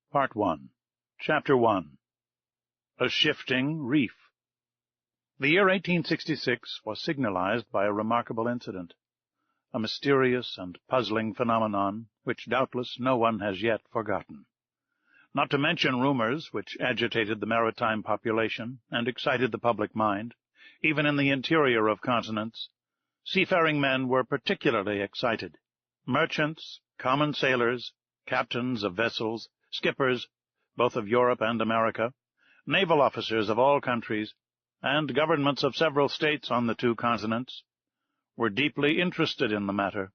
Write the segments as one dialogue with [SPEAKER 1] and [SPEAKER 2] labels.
[SPEAKER 1] Part 1. Chapter 1. A Shifting Reef. The year 1866 was signalized by a remarkable incident, a mysterious and puzzling phenomenon which doubtless no one has yet forgotten. Not to mention rumors which agitated the maritime population and excited the public mind, even in the interior of continents, seafaring men were particularly excited. Merchants, common sailors, captains of vessels, skippers, both of Europe and America, naval officers of all countries, and governments of several states on the two continents, were deeply interested in the matter.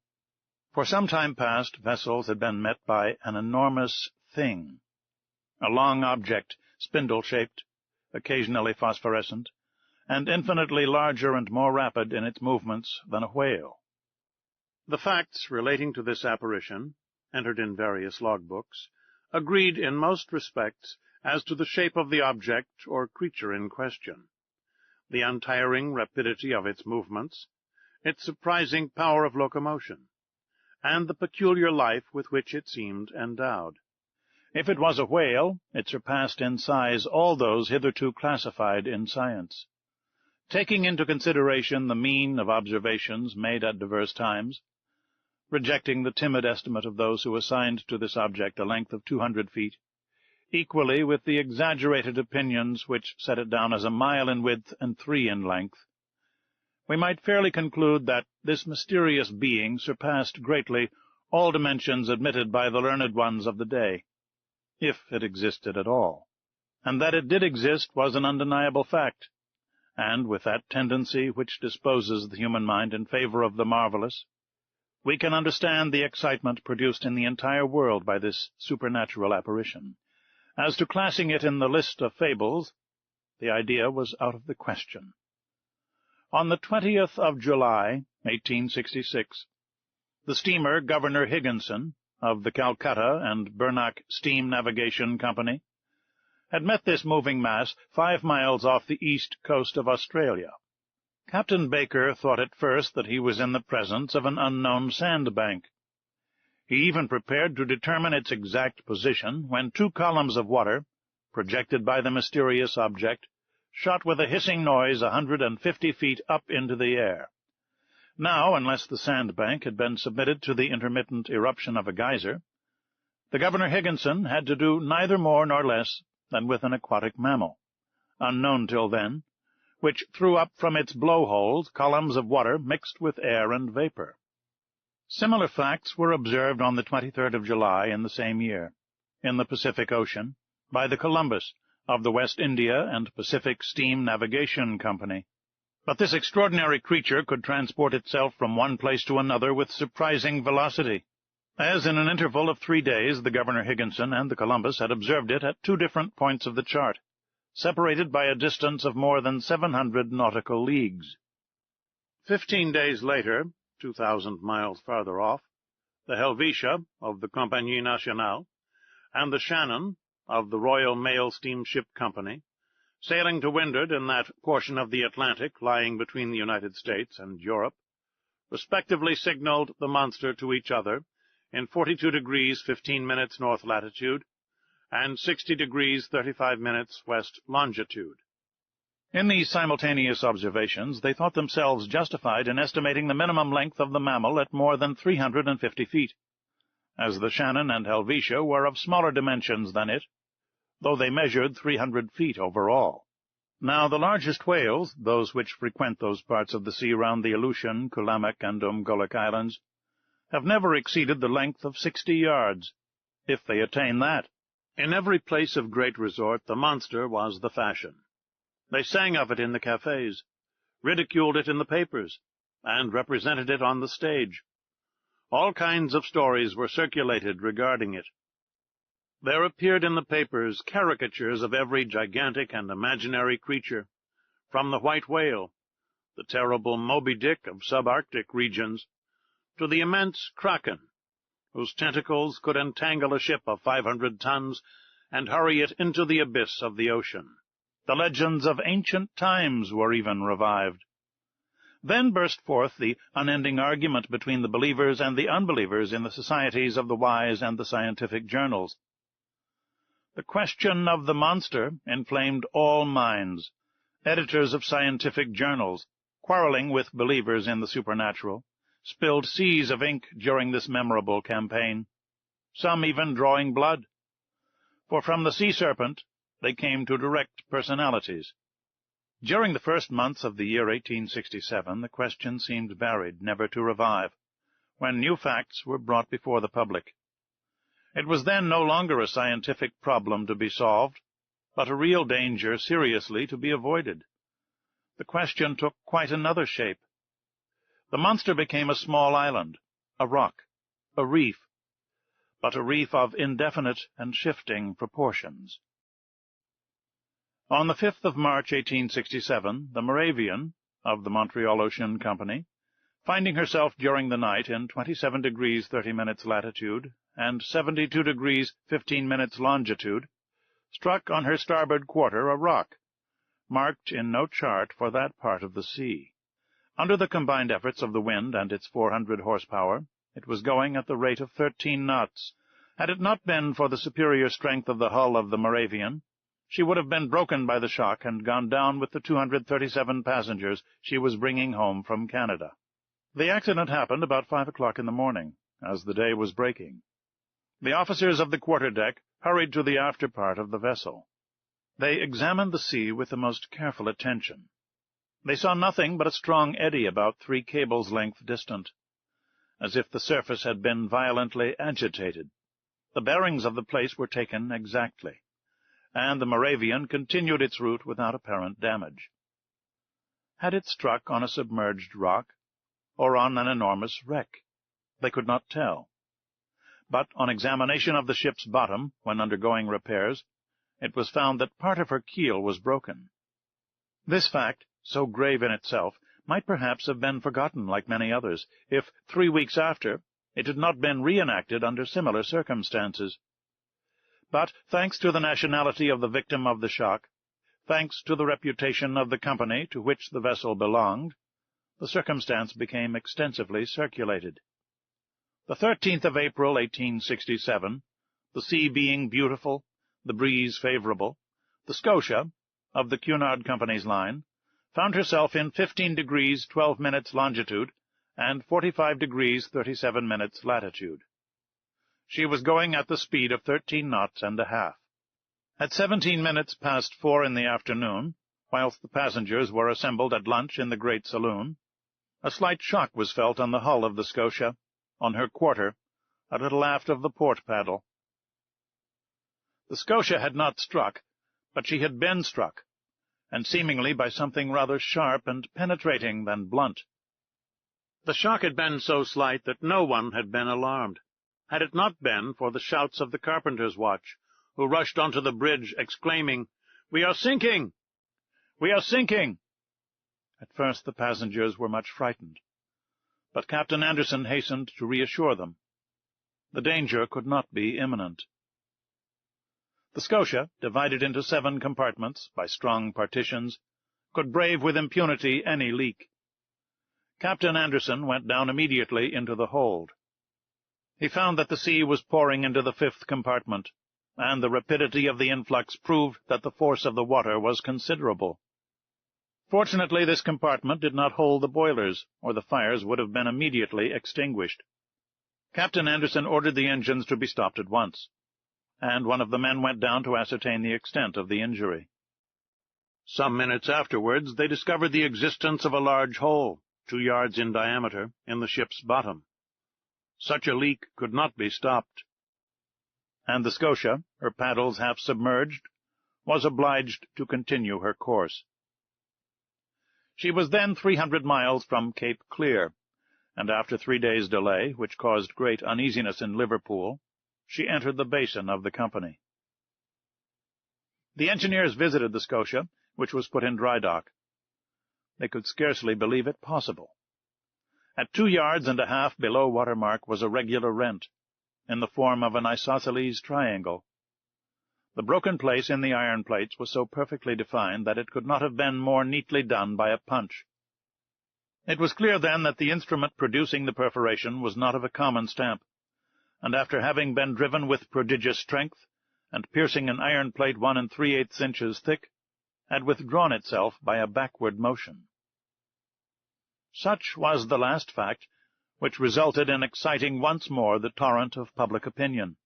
[SPEAKER 1] For some time past, vessels had been met by an enormous thing, a long object, spindle-shaped, occasionally phosphorescent, and infinitely larger and more rapid in its movements than a whale. The facts relating to this apparition, entered in various logbooks, agreed in most respects as to the shape of the object or creature in question, the untiring rapidity of its movements, its surprising power of locomotion, and the peculiar life with which it seemed endowed. If it was a whale, it surpassed in size all those hitherto classified in science. Taking into consideration the mean of observations made at diverse times, rejecting the timid estimate of those who assigned to this object a length of 200 feet, equally with the exaggerated opinions which set it down as a mile in width and 3 in length, we might fairly conclude that this mysterious being surpassed greatly all dimensions admitted by the learned ones of the day, if it existed at all. And that it did exist was an undeniable fact, and with that tendency which disposes the human mind in favor of the marvelous, we can understand the excitement produced in the entire world by this supernatural apparition. As to classing it in the list of fables, the idea was out of the question. On the 20th of July, 1866, the steamer Governor Higginson, of the Calcutta and Bernac Steam Navigation Company, had met this moving mass 5 miles off the east coast of Australia. Captain Baker thought at first that he was in the presence of an unknown sandbank. He even prepared to determine its exact position when 2 columns of water, projected by the mysterious object, shot with a hissing noise 150 feet up into the air. Now, unless the sandbank had been submitted to the intermittent eruption of a geyser, the Governor Higginson had to do neither more nor less than with an aquatic mammal, unknown till then, which threw up from its blowholes columns of water mixed with air and vapor. Similar facts were observed on the 23rd of July in the same year, in the Pacific Ocean, by the Columbus of the West India and Pacific Steam Navigation Company. But this extraordinary creature could transport itself from one place to another with surprising velocity, as in an interval of 3 days the Governor Higginson and the Columbus had observed it at 2 different points of the chart, separated by a distance of more than 700 nautical leagues. 15 days later, 2,000 miles farther off, the Helvetia of the Compagnie Nationale and the Shannon of the Royal Mail Steamship Company, sailing to windward in that portion of the Atlantic lying between the United States and Europe, respectively signaled the monster to each other in 42 degrees 15 minutes north latitude and 60 degrees 35 minutes west longitude. In these simultaneous observations, they thought themselves justified in estimating the minimum length of the mammal at more than 350 feet, as the Shannon and Helvetia were of smaller dimensions than it, though they measured 300 feet overall. Now the largest whales, those which frequent those parts of the sea round the Aleutian, Kulamak, and Umgolok Islands, have never exceeded the length of 60 yards, if they attain that. In every place of great resort the monster was the fashion. They sang of it in the cafes, ridiculed it in the papers, and represented it on the stage. All kinds of stories were circulated regarding it. There appeared in the papers caricatures of every gigantic and imaginary creature, from the white whale, the terrible Moby Dick of subarctic regions, to the immense kraken, whose tentacles could entangle a ship of 500 tons and hurry it into the abyss of the ocean. The legends of ancient times were even revived. Then burst forth the unending argument between the believers and the unbelievers in the societies of the wise and the scientific journals. The question of the monster inflamed all minds. Editors of scientific journals, quarreling with believers in the supernatural, spilled seas of ink during this memorable campaign, some even drawing blood. For from the sea serpent they came to direct personalities. During the first months of the year 1867 the question seemed buried, never to revive, when new facts were brought before the public. It was then no longer a scientific problem to be solved, but a real danger seriously to be avoided. The question took quite another shape. The monster became a small island, a rock, a reef, but a reef of indefinite and shifting proportions. On the 5th of March, 1867, the Moravian, of the Montreal Ocean Company, finding herself during the night in 27 degrees 30 minutes latitude and 72 degrees 15 minutes longitude, struck on her starboard quarter a rock, marked in no chart for that part of the sea. Under the combined efforts of the wind and its 400 horsepower, it was going at the rate of 13 knots. Had it not been for the superior strength of the hull of the Moravian, she would have been broken by the shock and gone down with the 237 passengers she was bringing home from Canada. The accident happened about 5 o'clock in the morning, as the day was breaking. The officers of the quarter-deck hurried to the after part of the vessel. They examined the sea with the most careful attention. They saw nothing but a strong eddy about 3 cables' length distant, as if the surface had been violently agitated. The bearings of the place were taken exactly, and the Moravian continued its route without apparent damage. Had it struck on a submerged rock, or on an enormous wreck? They could not tell. But on examination of the ship's bottom, when undergoing repairs, it was found that part of her keel was broken. This fact, so grave in itself, might perhaps have been forgotten like many others, if 3 weeks after it had not been reenacted under similar circumstances. But, thanks to the nationality of the victim of the shock, thanks to the reputation of the company to which the vessel belonged, the circumstance became extensively circulated. The 13th of April, 1867, the sea being beautiful, the breeze favorable, the Scotia, of the Cunard Company's line, found herself in 15 degrees 12 minutes longitude and 45 degrees 37 minutes latitude. She was going at the speed of 13 knots and a half. At 17 minutes past 4 in the afternoon, whilst the passengers were assembled at lunch in the great saloon, a slight shock was felt on the hull of the Scotia, on her quarter, a little aft of the port paddle. The Scotia had not struck, but she had been struck, and seemingly by something rather sharp and penetrating than blunt. The shock had been so slight that no one had been alarmed, had it not been for the shouts of the carpenter's watch, who rushed onto the bridge, exclaiming, "We are sinking! We are sinking!" At first the passengers were much frightened, but Captain Anderson hastened to reassure them. The danger could not be imminent. The Scotia, divided into 7 compartments by strong partitions, could brave with impunity any leak. Captain Anderson went down immediately into the hold. He found that the sea was pouring into the 5th compartment, and the rapidity of the influx proved that the force of the water was considerable. Fortunately, this compartment did not hold the boilers, or the fires would have been immediately extinguished. Captain Anderson ordered the engines to be stopped at once, and one of the men went down to ascertain the extent of the injury. Some minutes afterwards they discovered the existence of a large hole, 2 yards in diameter, in the ship's bottom. Such a leak could not be stopped, and the Scotia, her paddles half submerged, was obliged to continue her course. She was then 300 miles from Cape Clear, and after 3 days' delay, which caused great uneasiness in Liverpool, she entered the basin of the company. The engineers visited the Scotia, which was put in dry dock. They could scarcely believe it possible. At 2 yards and a half below water mark was a regular rent, in the form of an isosceles triangle. The broken place in the iron plates was so perfectly defined that it could not have been more neatly done by a punch. It was clear then that the instrument producing the perforation was not of a common stamp, and after having been driven with prodigious strength, and piercing an iron plate 1 3/8 inches thick, had withdrawn itself by a backward motion. Such was the last fact, which resulted in exciting once more the torrent of public opinion.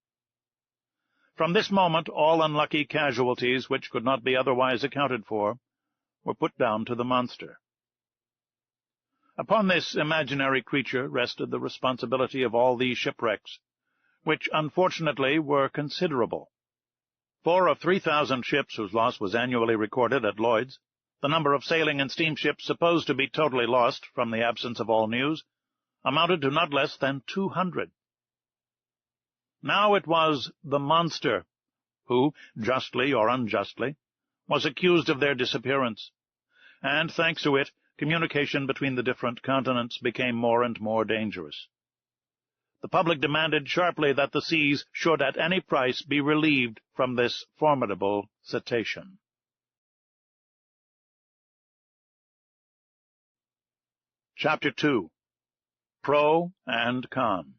[SPEAKER 1] From this moment all unlucky casualties which could not be otherwise accounted for were put down to the monster. Upon this imaginary creature rested the responsibility of all these shipwrecks, which unfortunately were considerable. For of 3,000 ships whose loss was annually recorded at Lloyd's, the number of sailing and steamships supposed to be totally lost from the absence of all news amounted to not less than 200. Now it was the monster who, justly or unjustly, was accused of their disappearance, and, thanks to it, communication between the different continents became more and more dangerous. The public demanded sharply that the seas should at any price be relieved from this formidable cetacean. Chapter 2. Pro and Con.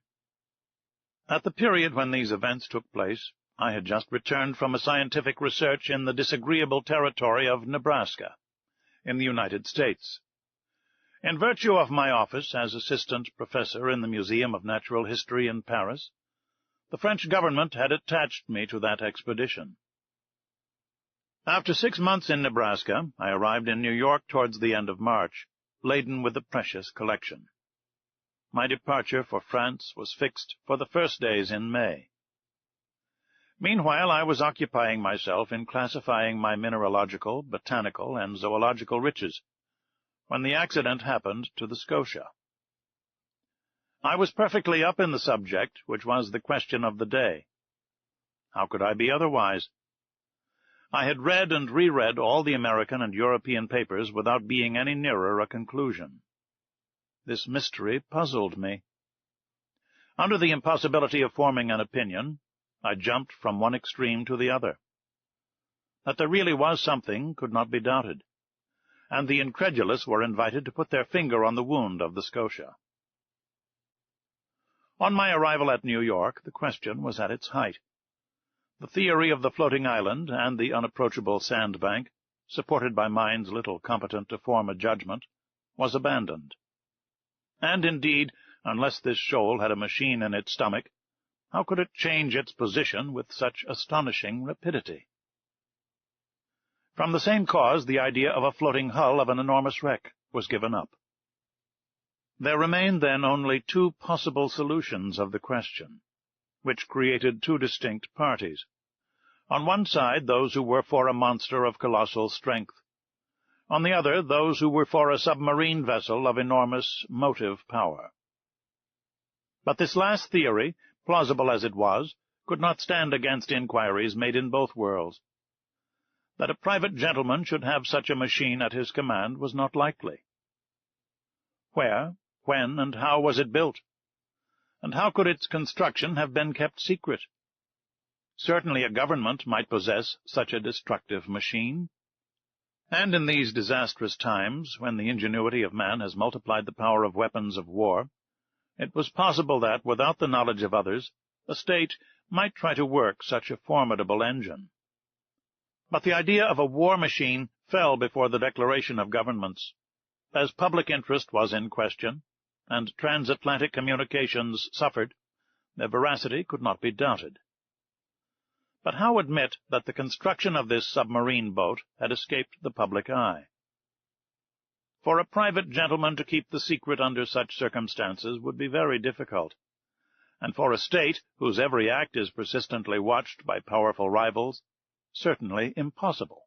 [SPEAKER 1] At the period when these events took place, I had just returned from a scientific research in the disagreeable territory of Nebraska, in the United States. In virtue of my office as assistant professor in the Museum of Natural History in Paris, the French government had attached me to that expedition. After 6 months in Nebraska, I arrived in New York towards the end of March, laden with the precious collection. My departure for France was fixed for the first days in May. Meanwhile, I was occupying myself in classifying my mineralogical, botanical, and zoological riches, when the accident happened to the Scotia. I was perfectly up in the subject, which was the question of the day. How could I be otherwise? I had read and reread all the American and European papers without being any nearer a conclusion. This mystery puzzled me. Under the impossibility of forming an opinion, I jumped from one extreme to the other. That there really was something could not be doubted, and the incredulous were invited to put their finger on the wound of the Scotia. On my arrival at New York, the question was at its height. The theory of the floating island and the unapproachable sandbank, supported by minds little competent to form a judgment, was abandoned. And indeed, unless this shoal had a machine in its stomach, how could it change its position with such astonishing rapidity? From the same cause, the idea of a floating hull of an enormous wreck was given up. There remained then only 2 possible solutions of the question, which created 2 distinct parties. On one side, those who were for a monster of colossal strength. On the other, those who were for a submarine vessel of enormous motive power. But this last theory, plausible as it was, could not stand against inquiries made in both worlds. That a private gentleman should have such a machine at his command was not likely. Where, when, and how was it built? And how could its construction have been kept secret? Certainly a government might possess such a destructive machine. And in these disastrous times, when the ingenuity of man has multiplied the power of weapons of war, it was possible that, without the knowledge of others, a state might try to work such a formidable engine. But the idea of a war machine fell before the declaration of governments. As public interest was in question, and transatlantic communications suffered, their veracity could not be doubted. But how admit that the construction of this submarine boat had escaped the public eye? For a private gentleman to keep the secret under such circumstances would be very difficult, and for a state whose every act is persistently watched by powerful rivals, certainly impossible.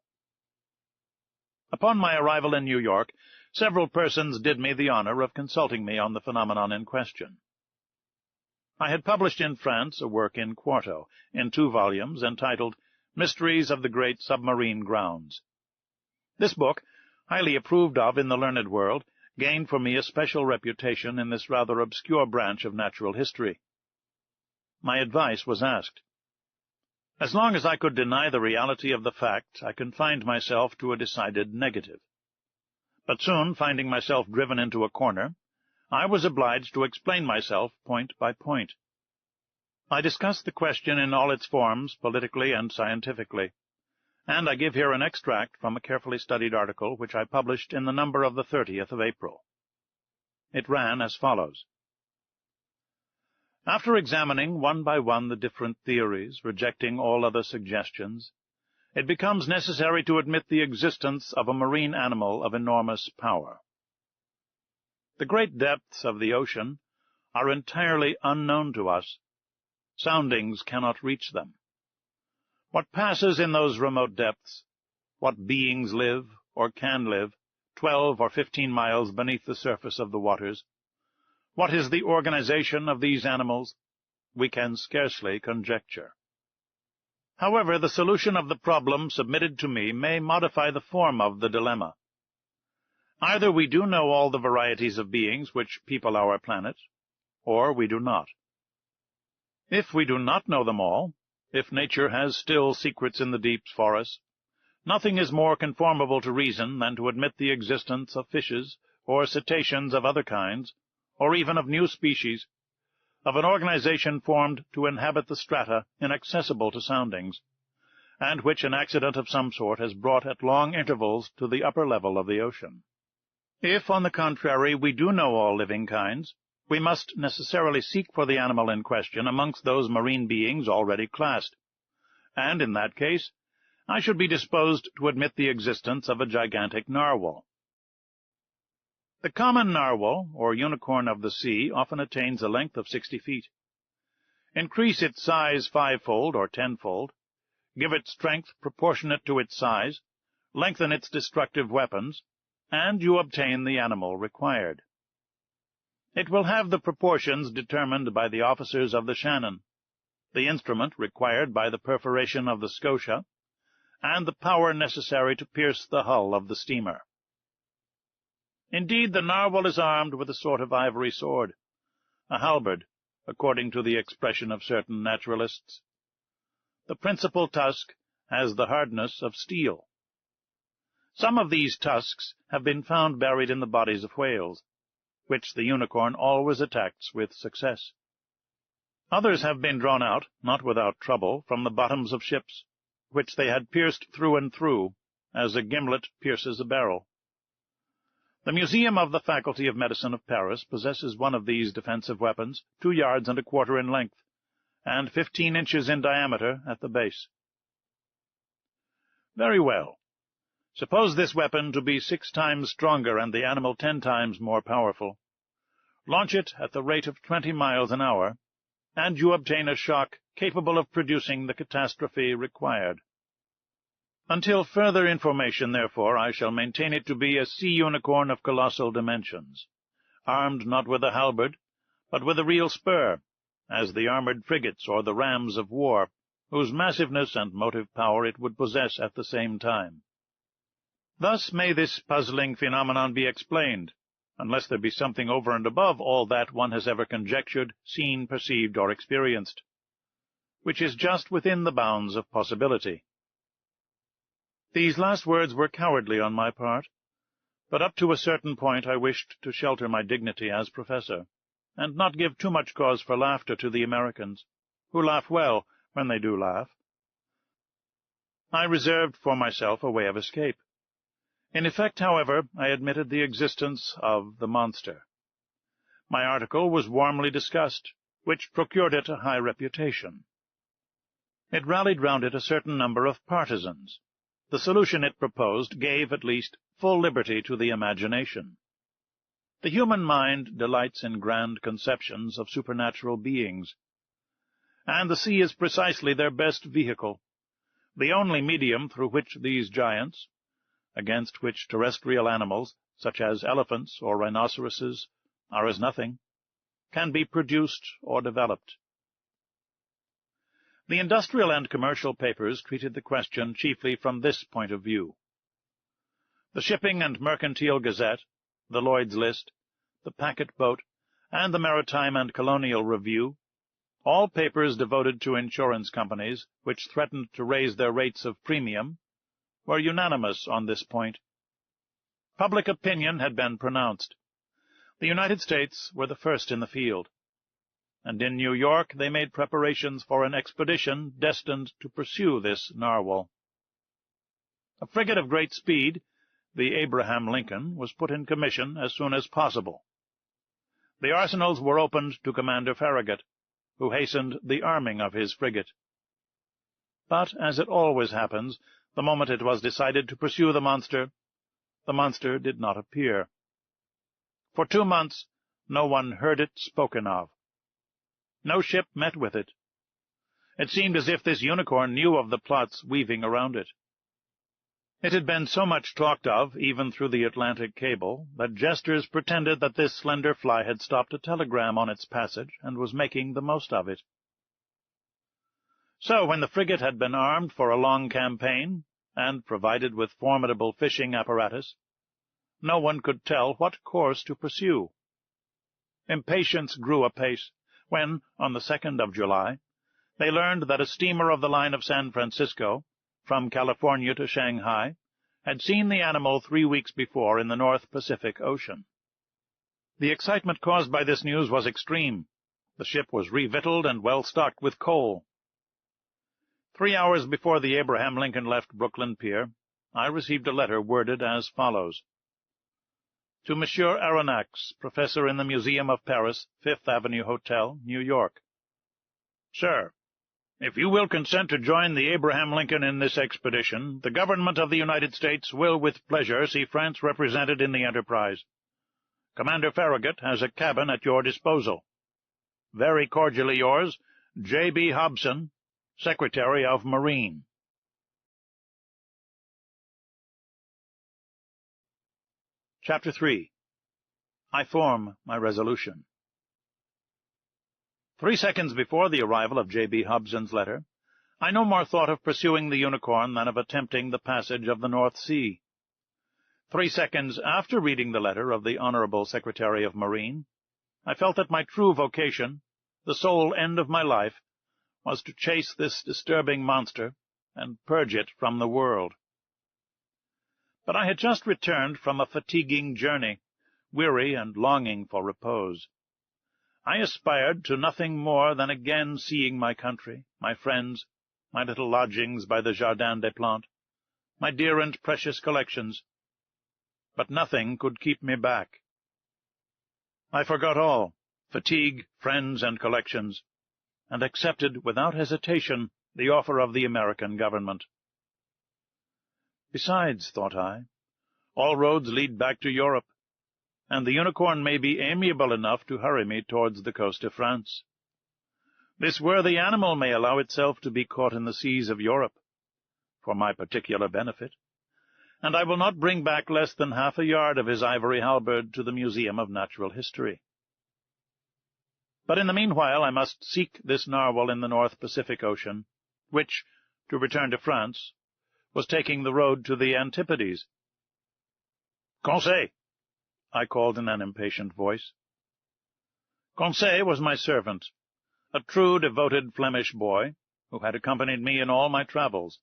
[SPEAKER 1] Upon my arrival in New York, several persons did me the honor of consulting me on the phenomenon in question. I had published in France a work in quarto, in 2 volumes, entitled Mysteries of the Great Submarine Grounds. This book, highly approved of in the learned world, gained for me a special reputation in this rather obscure branch of natural history. My advice was asked. As long as I could deny the reality of the fact, I confined myself to a decided negative. But soon, finding myself driven into a corner, I was obliged to explain myself point by point. I discuss the question in all its forms, politically and scientifically, and I give here an extract from a carefully studied article which I published in the number of the 30th of April. It ran as follows. After examining one by one the different theories, rejecting all other suggestions, it becomes necessary to admit the existence of a marine animal of enormous power. The great depths of the ocean are entirely unknown to us. Soundings cannot reach them. What passes in those remote depths, what beings live, or can live, 12 or 15 miles beneath the surface of the waters, what is the organization of these animals, we can scarcely conjecture. However, the solution of the problem submitted to me may modify the form of the dilemma. Either we do know all the varieties of beings which people our planet, or we do not. If we do not know them all, if nature has still secrets in the deeps for us, nothing is more conformable to reason than to admit the existence of fishes, or cetaceans of other kinds, or even of new species, of an organization formed to inhabit the strata inaccessible to soundings, and which an accident of some sort has brought at long intervals to the upper level of the ocean. If, on the contrary, we do know all living kinds, we must necessarily seek for the animal in question amongst those marine beings already classed, and in that case I should be disposed to admit the existence of a gigantic narwhal. The common narwhal, or unicorn of the sea, often attains a length of 60 feet. Increase its size 5-fold or 10-fold, give it strength proportionate to its size, lengthen its destructive weapons, and you obtain the animal required. It will have the proportions determined by the officers of the Shannon, the instrument required by the perforation of the Scotia, and the power necessary to pierce the hull of the steamer. Indeed, the narwhal is armed with a sort of ivory sword, a halberd, according to the expression of certain naturalists. The principal tusk has the hardness of steel. Some of these tusks have been found buried in the bodies of whales, which the unicorn always attacks with success. Others have been drawn out, not without trouble, from the bottoms of ships, which they had pierced through and through, as a gimlet pierces a barrel. The Museum of the Faculty of Medicine of Paris possesses one of these defensive weapons, 2 yards and a quarter in length, and 15 inches in diameter at the base. Very well. Suppose this weapon to be 6 times stronger and the animal 10 times more powerful. Launch it at the rate of 20 miles an hour, and you obtain a shock capable of producing the catastrophe required. Until further information, therefore, I shall maintain it to be a sea unicorn of colossal dimensions, armed not with a halberd, but with a real spur, as the armored frigates or the rams of war, whose massiveness and motive power it would possess at the same time. Thus may this puzzling phenomenon be explained, unless there be something over and above all that one has ever conjectured, seen, perceived, or experienced, which is just within the bounds of possibility. These last words were cowardly on my part, but up to a certain point I wished to shelter my dignity as professor, and not give too much cause for laughter to the Americans, who laugh well when they do laugh. I reserved for myself a way of escape. In effect, however, I admitted the existence of the monster. My article was warmly discussed, which procured it a high reputation. It rallied round it a certain number of partisans. The solution it proposed gave, at least, full liberty to the imagination. The human mind delights in grand conceptions of supernatural beings, and the sea is precisely their best vehicle, the only medium through which these giants, against which terrestrial animals, such as elephants or rhinoceroses, are as nothing, can be produced or developed. The industrial and commercial papers treated the question chiefly from this point of view. The Shipping and Mercantile Gazette, the Lloyd's List, the Packet Boat, and the Maritime and Colonial Review, all papers devoted to insurance companies which threatened to raise their rates of premium, were unanimous on this point. Public opinion had been pronounced. The United States were the first in the field. and in New York they made preparations for an expedition destined to pursue this narwhal. A frigate of great speed, the Abraham Lincoln, was put in commission as soon as possible. The arsenals were opened to Commander Farragut, who hastened the arming of his frigate. But, as it always happens, the moment it was decided to pursue the monster did not appear. For 2 months no one heard it spoken of. No ship met with it. It seemed as if this unicorn knew of the plots weaving around it. It had been so much talked of, even through the Atlantic cable, that jesters pretended that this slender fly had stopped a telegram on its passage and was making the most of it. So, when the frigate had been armed for a long campaign, and provided with formidable fishing apparatus, no one could tell what course to pursue. Impatience grew apace when, on the 2nd of July, they learned that a steamer of the line of San Francisco, from California to Shanghai, had seen the animal 3 weeks before in the North Pacific Ocean. The excitement caused by this news was extreme. The ship was revictualled and well stocked with coal. 3 hours before the Abraham Lincoln left Brooklyn Pier, I received a letter worded as follows. To Monsieur Aronnax, Professor in the Museum of Paris, Fifth Avenue Hotel, New York. Sir, if you will consent to join the Abraham Lincoln in this expedition, the government of the United States will with pleasure see France represented in the enterprise. Commander Farragut has a cabin at your disposal. Very cordially yours, J.B. Hobson, Secretary of Marine. Chapter 3. I form my resolution. 3 seconds before the arrival of J.B. Hobson's letter, I no more thought of pursuing the unicorn than of attempting the passage of the North Sea. 3 seconds after reading the letter of the Honorable Secretary of Marine, I felt that my true vocation, the sole end of my life, was to chase this disturbing monster and purge it from the world. But I had just returned from a fatiguing journey, weary and longing for repose. I aspired to nothing more than again seeing my country, my friends, my little lodgings by the Jardin des Plantes, my dear and precious collections. But nothing could keep me back. I forgot all, fatigue, friends, and collections, and accepted without hesitation the offer of the American government. Besides, thought I, all roads lead back to Europe, and the unicorn may be amiable enough to hurry me towards the coast of France. This worthy animal may allow itself to be caught in the seas of Europe, for my particular benefit, and I will not bring back less than half a yard of his ivory halberd to the Museum of Natural History. But in the meanwhile I must seek this narwhal in the North Pacific Ocean, which, to return to France, was taking the road to the Antipodes. Conseil! I called in an impatient voice. Conseil was my servant, a true, devoted Flemish boy, who had accompanied me in all my travels.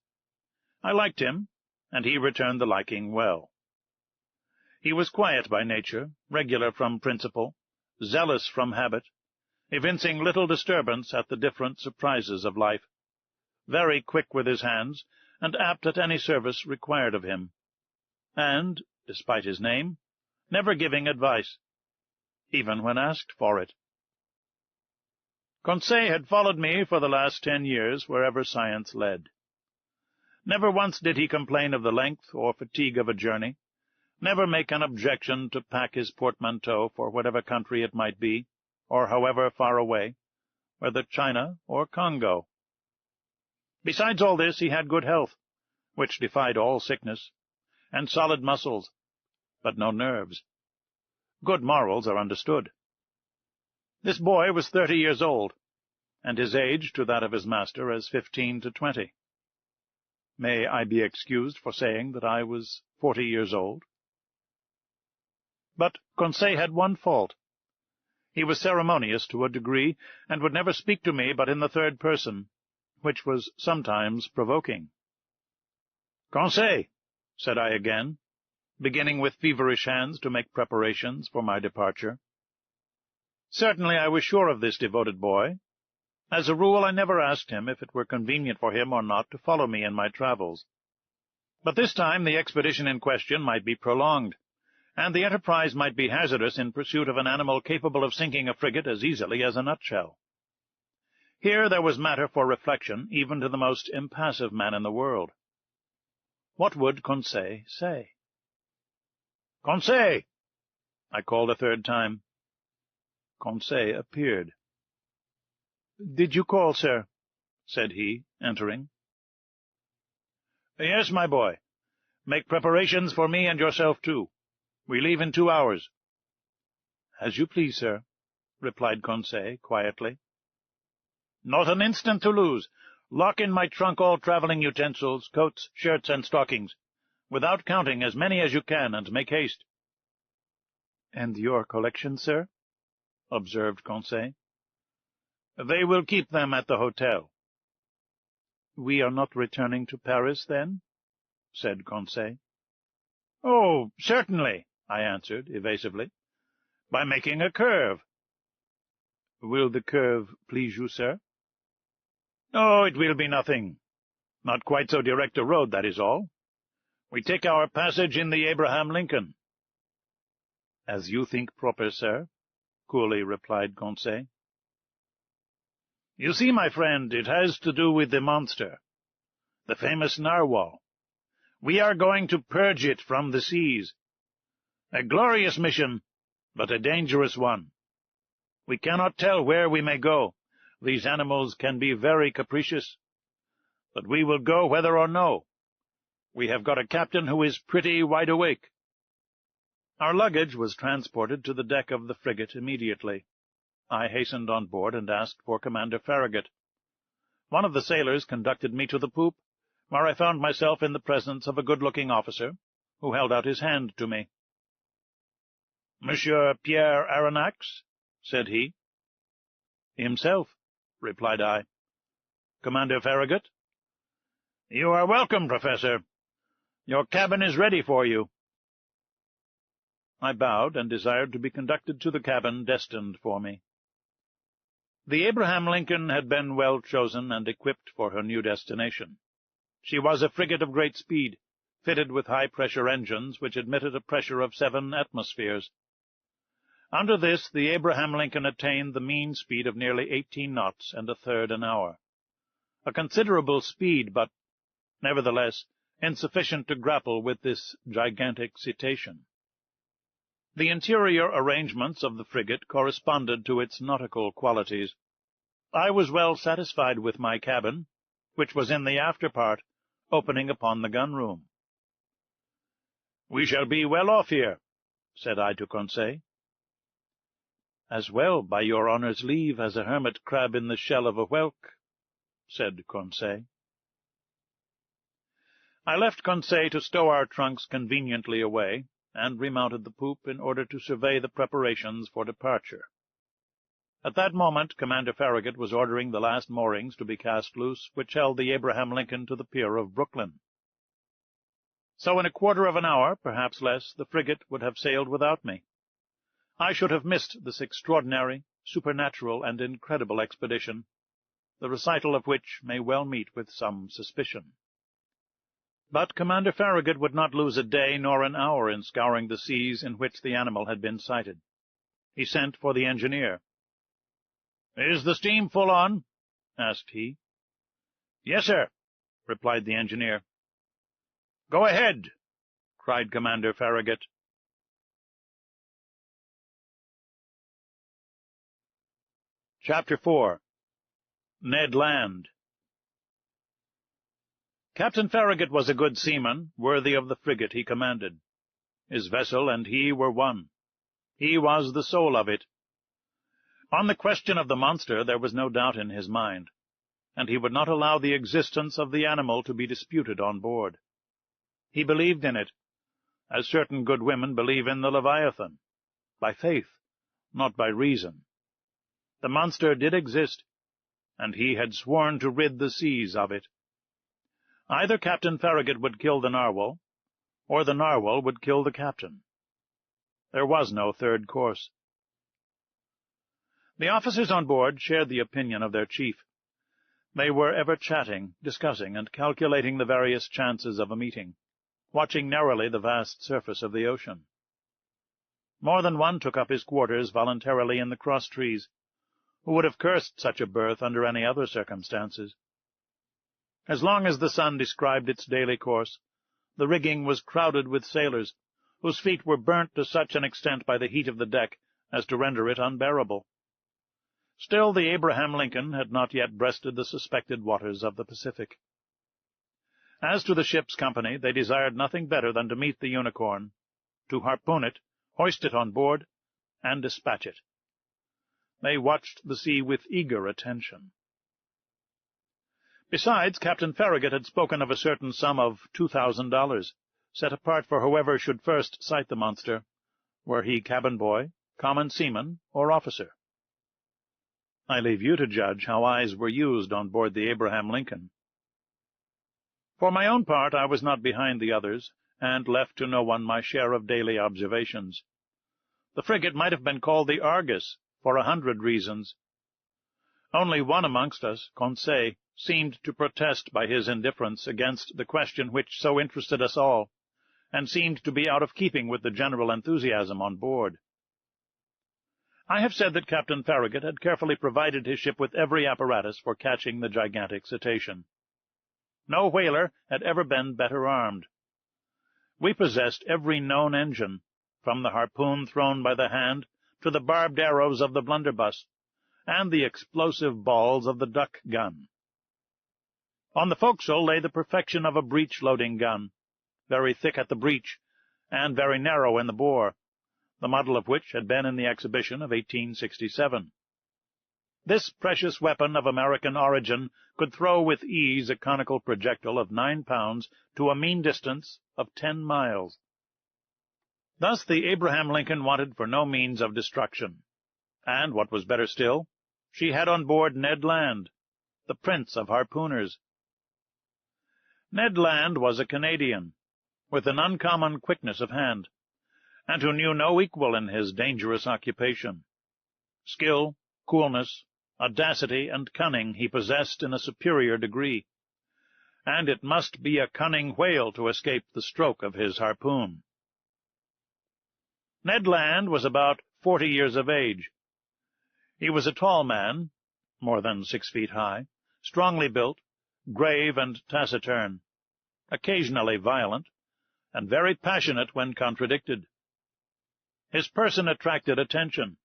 [SPEAKER 1] I liked him, and he returned the liking well. He was quiet by nature, regular from principle, zealous from habit, evincing little disturbance at the different surprises of life, very quick with his hands, and apt at any service required of him, and, despite his name, never giving advice, even when asked for it. Conseil had followed me for the last 10 years wherever science led. Never once did he complain of the length or fatigue of a journey, never make an objection to pack his portmanteau for whatever country it might be, or however far away, whether China or Congo. Besides all this, he had good health, which defied all sickness, and solid muscles, but no nerves. Good morals are understood. This boy was 30 years old, and his age to that of his master as 15 to 20. May I be excused for saying that I was 40 years old? But Conseil had one fault. He was ceremonious to a degree, and would never speak to me but in the third person, which was sometimes provoking. Conseil, said I again, beginning with feverish hands to make preparations for my departure. Certainly I was sure of this devoted boy. As a rule, I never asked him if it were convenient for him or not to follow me in my travels. But this time the expedition in question might be prolonged, and the enterprise might be hazardous in pursuit of an animal capable of sinking a frigate as easily as a nutshell. Here there was matter for reflection, even to the most impassive man in the world. What would Conseil say? "Conseil!" I called a third time. Conseil appeared. "Did you call, sir?" said he, entering. "Yes, my boy. Make preparations for me and yourself, too. We leave in 2 hours. "As you please, sir," replied Conseil quietly. "Not an instant to lose. Lock in my trunk all travelling utensils, coats, shirts, and stockings, without counting, as many as you can, and make haste." "And your collection, sir?" observed Conseil. "They will keep them at the hotel." "We are not returning to Paris, then?" said Conseil. "Oh, certainly," I answered evasively, "by making a curve." "Will the curve please you, sir?" "Oh, it will be nothing. Not quite so direct a road, that is all. We take our passage in the Abraham Lincoln." "As you think proper, sir," coolly replied Conseil. "You see, my friend, it has to do with the monster, the famous narwhal. We are going to purge it from the seas. A glorious mission, but a dangerous one. We cannot tell where we may go. These animals can be very capricious. But we will go whether or no. We have got a captain who is pretty wide awake." Our luggage was transported to the deck of the frigate immediately. I hastened on board and asked for Commander Farragut. One of the sailors conducted me to the poop, where I found myself in the presence of a good-looking officer, who held out his hand to me. "Monsieur Pierre Aronnax?" said he. "Himself," replied I. "Commander Farragut?" "You are welcome, Professor. Your cabin is ready for you." I bowed and desired to be conducted to the cabin destined for me. The Abraham Lincoln had been well chosen and equipped for her new destination. She was a frigate of great speed, fitted with high-pressure engines which admitted a pressure of 7 atmospheres. Under this, the Abraham Lincoln attained the mean speed of nearly 18 knots and a third an hour. A considerable speed, but, nevertheless, insufficient to grapple with this gigantic cetacean. The interior arrangements of the frigate corresponded to its nautical qualities. I was well satisfied with my cabin, which was in the after part, opening upon the gun-room. "We shall be well off here," said I to Conseil. "As well, by your honour's leave, as a hermit crab in the shell of a whelk," said Conseil. I left Conseil to stow our trunks conveniently away, and remounted the poop in order to survey the preparations for departure. At that moment Commander Farragut was ordering the last moorings to be cast loose, which held the Abraham Lincoln to the pier of Brooklyn. So in a quarter of an hour, perhaps less, the frigate would have sailed without me. I should have missed this extraordinary, supernatural, and incredible expedition, the recital of which may well meet with some suspicion. But Commander Farragut would not lose a day nor an hour in scouring the seas in which the animal had been sighted. He sent for the engineer. "Is the steam full on?" asked he. "Yes, sir," replied the engineer. "Go ahead," cried Commander Farragut. Chapter 4. Ned Land. Captain Farragut was a good seaman, worthy of the frigate he commanded. His vessel and he were one. He was the soul of it. On the question of the monster there was no doubt in his mind, and he would not allow the existence of the animal to be disputed on board. He believed in it, as certain good women believe in the Leviathan, by faith, not by reason. The monster did exist, and he had sworn to rid the seas of it. Either Captain Farragut would kill the narwhal, or the narwhal would kill the captain. There was no third course. The officers on board shared the opinion of their chief. They were ever chatting, discussing, and calculating the various chances of a meeting, watching narrowly the vast surface of the ocean. More than one took up his quarters voluntarily in the cross-trees, who would have cursed such a berth under any other circumstances. As long as the sun described its daily course, the rigging was crowded with sailors, whose feet were burnt to such an extent by the heat of the deck as to render it unbearable. Still, the Abraham Lincoln had not yet breasted the suspected waters of the Pacific. As to the ship's company, they desired nothing better than to meet the Unicorn, to harpoon it, hoist it on board, and dispatch it. They watched the sea with eager attention. Besides, Captain Farragut had spoken of a certain sum of $2,000, set apart for whoever should first sight the monster, were he cabin boy, common seaman, or officer. I leave you to judge how eyes were used on board the Abraham Lincoln. For my own part, I was not behind the others, and left to no one my share of daily observations. The frigate might have been called the Argus, for 100 reasons. Only one amongst us, Conseil, seemed to protest by his indifference against the question which so interested us all, and seemed to be out of keeping with the general enthusiasm on board. I have said that Captain Farragut had carefully provided his ship with every apparatus for catching the gigantic cetacean. No whaler had ever been better armed. We possessed every known engine, from the harpoon thrown by the hand to the barbed arrows of the blunderbuss, and the explosive balls of the duck gun. On the forecastle lay the perfection of a breech-loading gun, very thick at the breech, and very narrow in the bore, the model of which had been in the exhibition of 1867. This precious weapon of American origin could throw with ease a conical projectile of 9 pounds to a mean distance of 10 miles. Thus the Abraham Lincoln wanted for no means of destruction, and, what was better still, she had on board Ned Land, the prince of harpooners. Ned Land was a Canadian, with an uncommon quickness of hand, and who knew no equal in his dangerous occupation. Skill, coolness, audacity, and cunning he possessed in a superior degree, and it must be a cunning whale to escape the stroke of his harpoon. Ned Land was about 40 years of age. He was a tall man, more than 6 feet high, strongly built, grave and taciturn, occasionally violent, and very passionate when contradicted. His person attracted attention,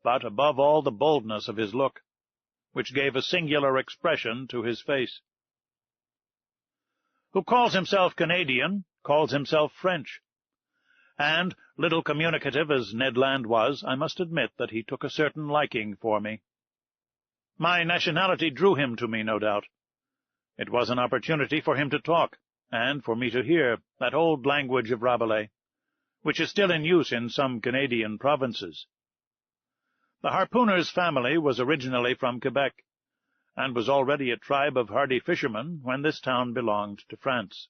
[SPEAKER 1] but above all the boldness of his look, which gave a singular expression to his face. Who calls himself Canadian, calls himself French, and, little communicative as Ned Land was, I must admit that he took a certain liking for me. My nationality drew him to me, no doubt. It was an opportunity for him to talk, and for me to hear that old language of Rabelais, which is still in use in some Canadian provinces. The harpooner's family was originally from Quebec, and was already a tribe of hardy fishermen when this town belonged to France.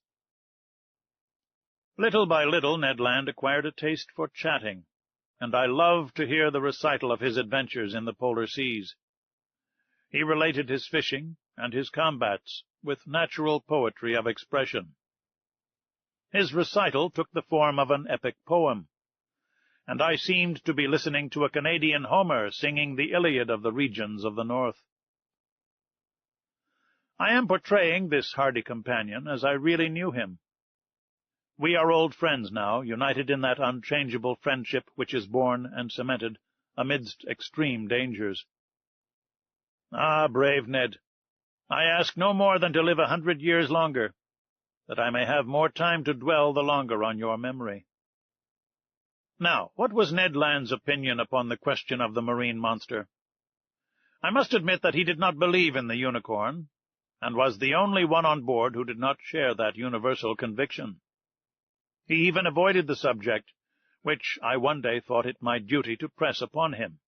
[SPEAKER 1] Little by little Ned Land acquired a taste for chatting, and I loved to hear the recital of his adventures in the polar seas. He related his fishing and his combats with natural poetry of expression. His recital took the form of an epic poem, and I seemed to be listening to a Canadian Homer singing the Iliad of the regions of the north. I am portraying this hardy companion as I really knew him. We are old friends now, united in that unchangeable friendship which is born and cemented amidst extreme dangers. Ah, brave Ned, I ask no more than to live 100 years longer, that I may have more time to dwell the longer on your memory. Now, what was Ned Land's opinion upon the question of the marine monster? I must admit that he did not believe in the unicorn, and was the only one on board who did not share that universal conviction. He even avoided the subject, which I one day thought it my duty to press upon him.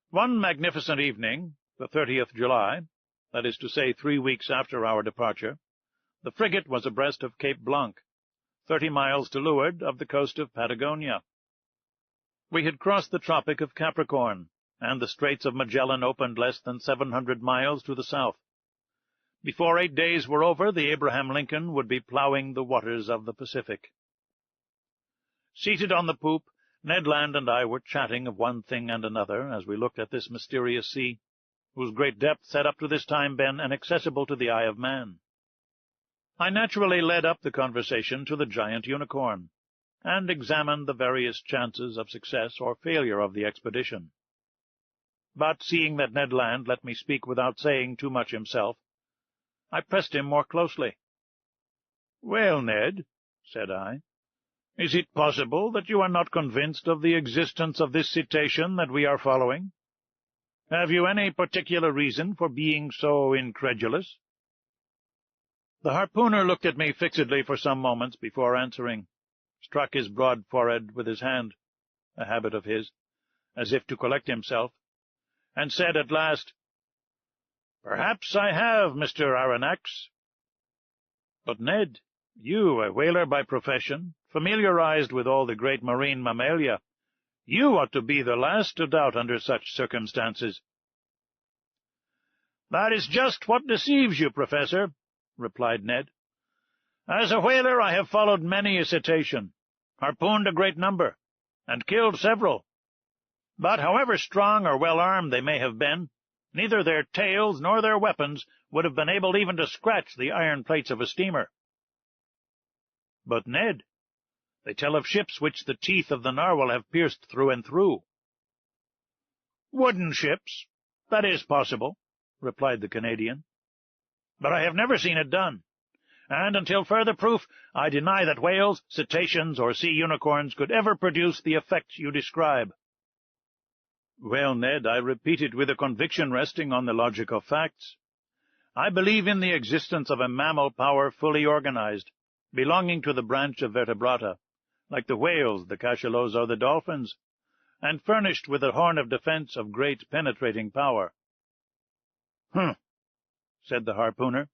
[SPEAKER 1] One magnificent evening, the 30th July, that is to say 3 weeks after our departure, the frigate was abreast of Cape Blanc, 30 miles to leeward of the coast of Patagonia. We had crossed the Tropic of Capricorn, and the Straits of Magellan opened less than 700 miles to the south. Before 8 days were over, the Abraham Lincoln would be plowing the waters of the Pacific. Seated on the poop, Ned Land and I were chatting of one thing and another as we looked at this mysterious sea, whose great depths had up to this time been inaccessible to the eye of man. I naturally led up the conversation to the giant unicorn, and examined the various chances of success or failure of the expedition. But seeing that Ned Land let me speak without saying too much himself, I pressed him more closely. "Well, Ned," said I, "is it possible that you are not convinced of the existence of this cetacean that we are following? Have you any particular reason for being so incredulous?" The harpooner looked at me fixedly for some moments before answering, struck his broad forehead with his hand, a habit of his, as if to collect himself, and said at last, "Perhaps I have, Mr. Aronnax. But, Ned, you, a whaler by profession, familiarized with all the great marine mammalia, you ought to be the last to doubt under such circumstances." "That is just what deceives you, Professor," replied Ned. "As a whaler I have followed many a cetacean, harpooned a great number, and killed several. But however strong or well-armed they may have been, neither their tails nor their weapons would have been able even to scratch the iron plates of a steamer." "But, Ned, they tell of ships which the teeth of the narwhal have pierced through and through." "Wooden ships. That is possible," replied the Canadian. "But I have never seen it done, and until further proof I deny that whales, cetaceans, or sea unicorns could ever produce the effect you describe." "Well, Ned, I repeat it with a conviction resting on the logic of facts. I believe in the existence of a mammal power fully organized, belonging to the branch of vertebrata, like the whales, the cachalots, or the dolphins, and furnished with a horn of defense of great penetrating power." "Humph," said the harpooner,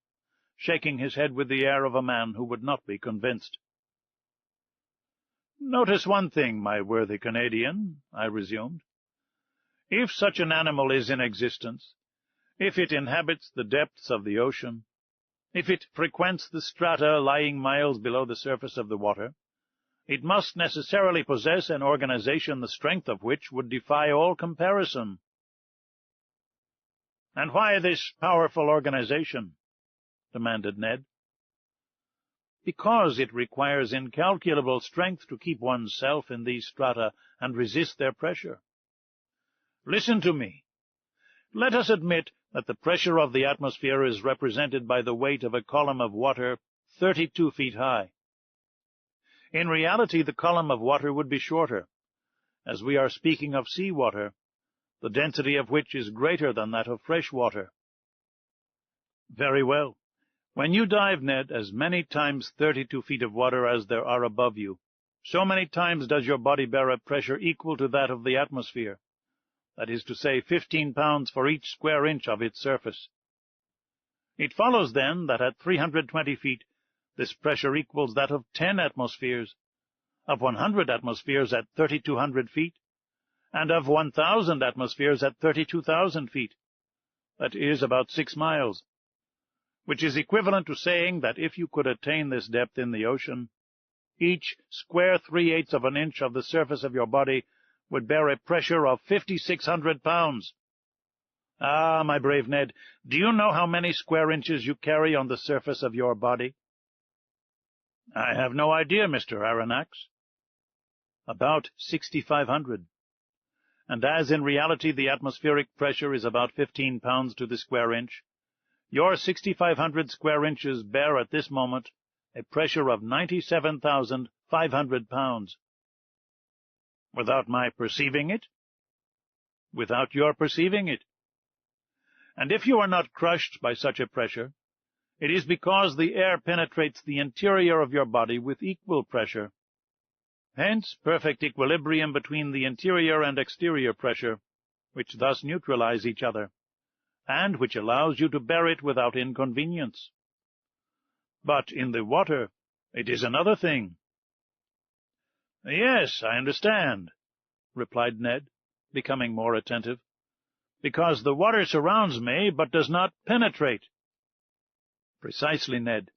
[SPEAKER 1] shaking his head with the air of a man who would not be convinced. "Notice one thing, my worthy Canadian," I resumed. "If such an animal is in existence, if it inhabits the depths of the ocean, if it frequents the strata lying miles below the surface of the water, it must necessarily possess an organization the strength of which would defy all comparison." "And why this powerful organization?" demanded Ned. "Because it requires incalculable strength to keep one's self in these strata and resist their pressure. Listen to me. Let us admit that the pressure of the atmosphere is represented by the weight of a column of water 32 feet high. In reality, the column of water would be shorter, as we are speaking of sea water, the density of which is greater than that of fresh water. Very well. When you dive, Ned, as many times 32 feet of water as there are above you, so many times does your body bear a pressure equal to that of the atmosphere. That is to say, 15 pounds for each square inch of its surface. It follows, then, that at 320 feet, this pressure equals that of 10 atmospheres, of 100 atmospheres at 3,200 feet, and of 1,000 atmospheres at 32,000 feet. That is about 6 miles, which is equivalent to saying that if you could attain this depth in the ocean, each square 3/8 of an inch of the surface of your body would bear a pressure of 5,600 pounds. Ah, my brave Ned, do you know how many square inches you carry on the surface of your body?" "I have no idea, Mr. Aronnax." "About 6,500. And as in reality the atmospheric pressure is about 15 pounds to the square inch, your 6,500 square inches bear at this moment a pressure of 97,500 pounds. "Without my perceiving it?" "Without your perceiving it. And if you are not crushed by such a pressure, it is because the air penetrates the interior of your body with equal pressure. Hence perfect equilibrium between the interior and exterior pressure, which thus neutralize each other, and which allows you to bear it without inconvenience. But in the water it is another thing." "Yes, I understand," replied Ned, becoming more attentive. "Because the water surrounds me, but does not penetrate." "Precisely, Ned.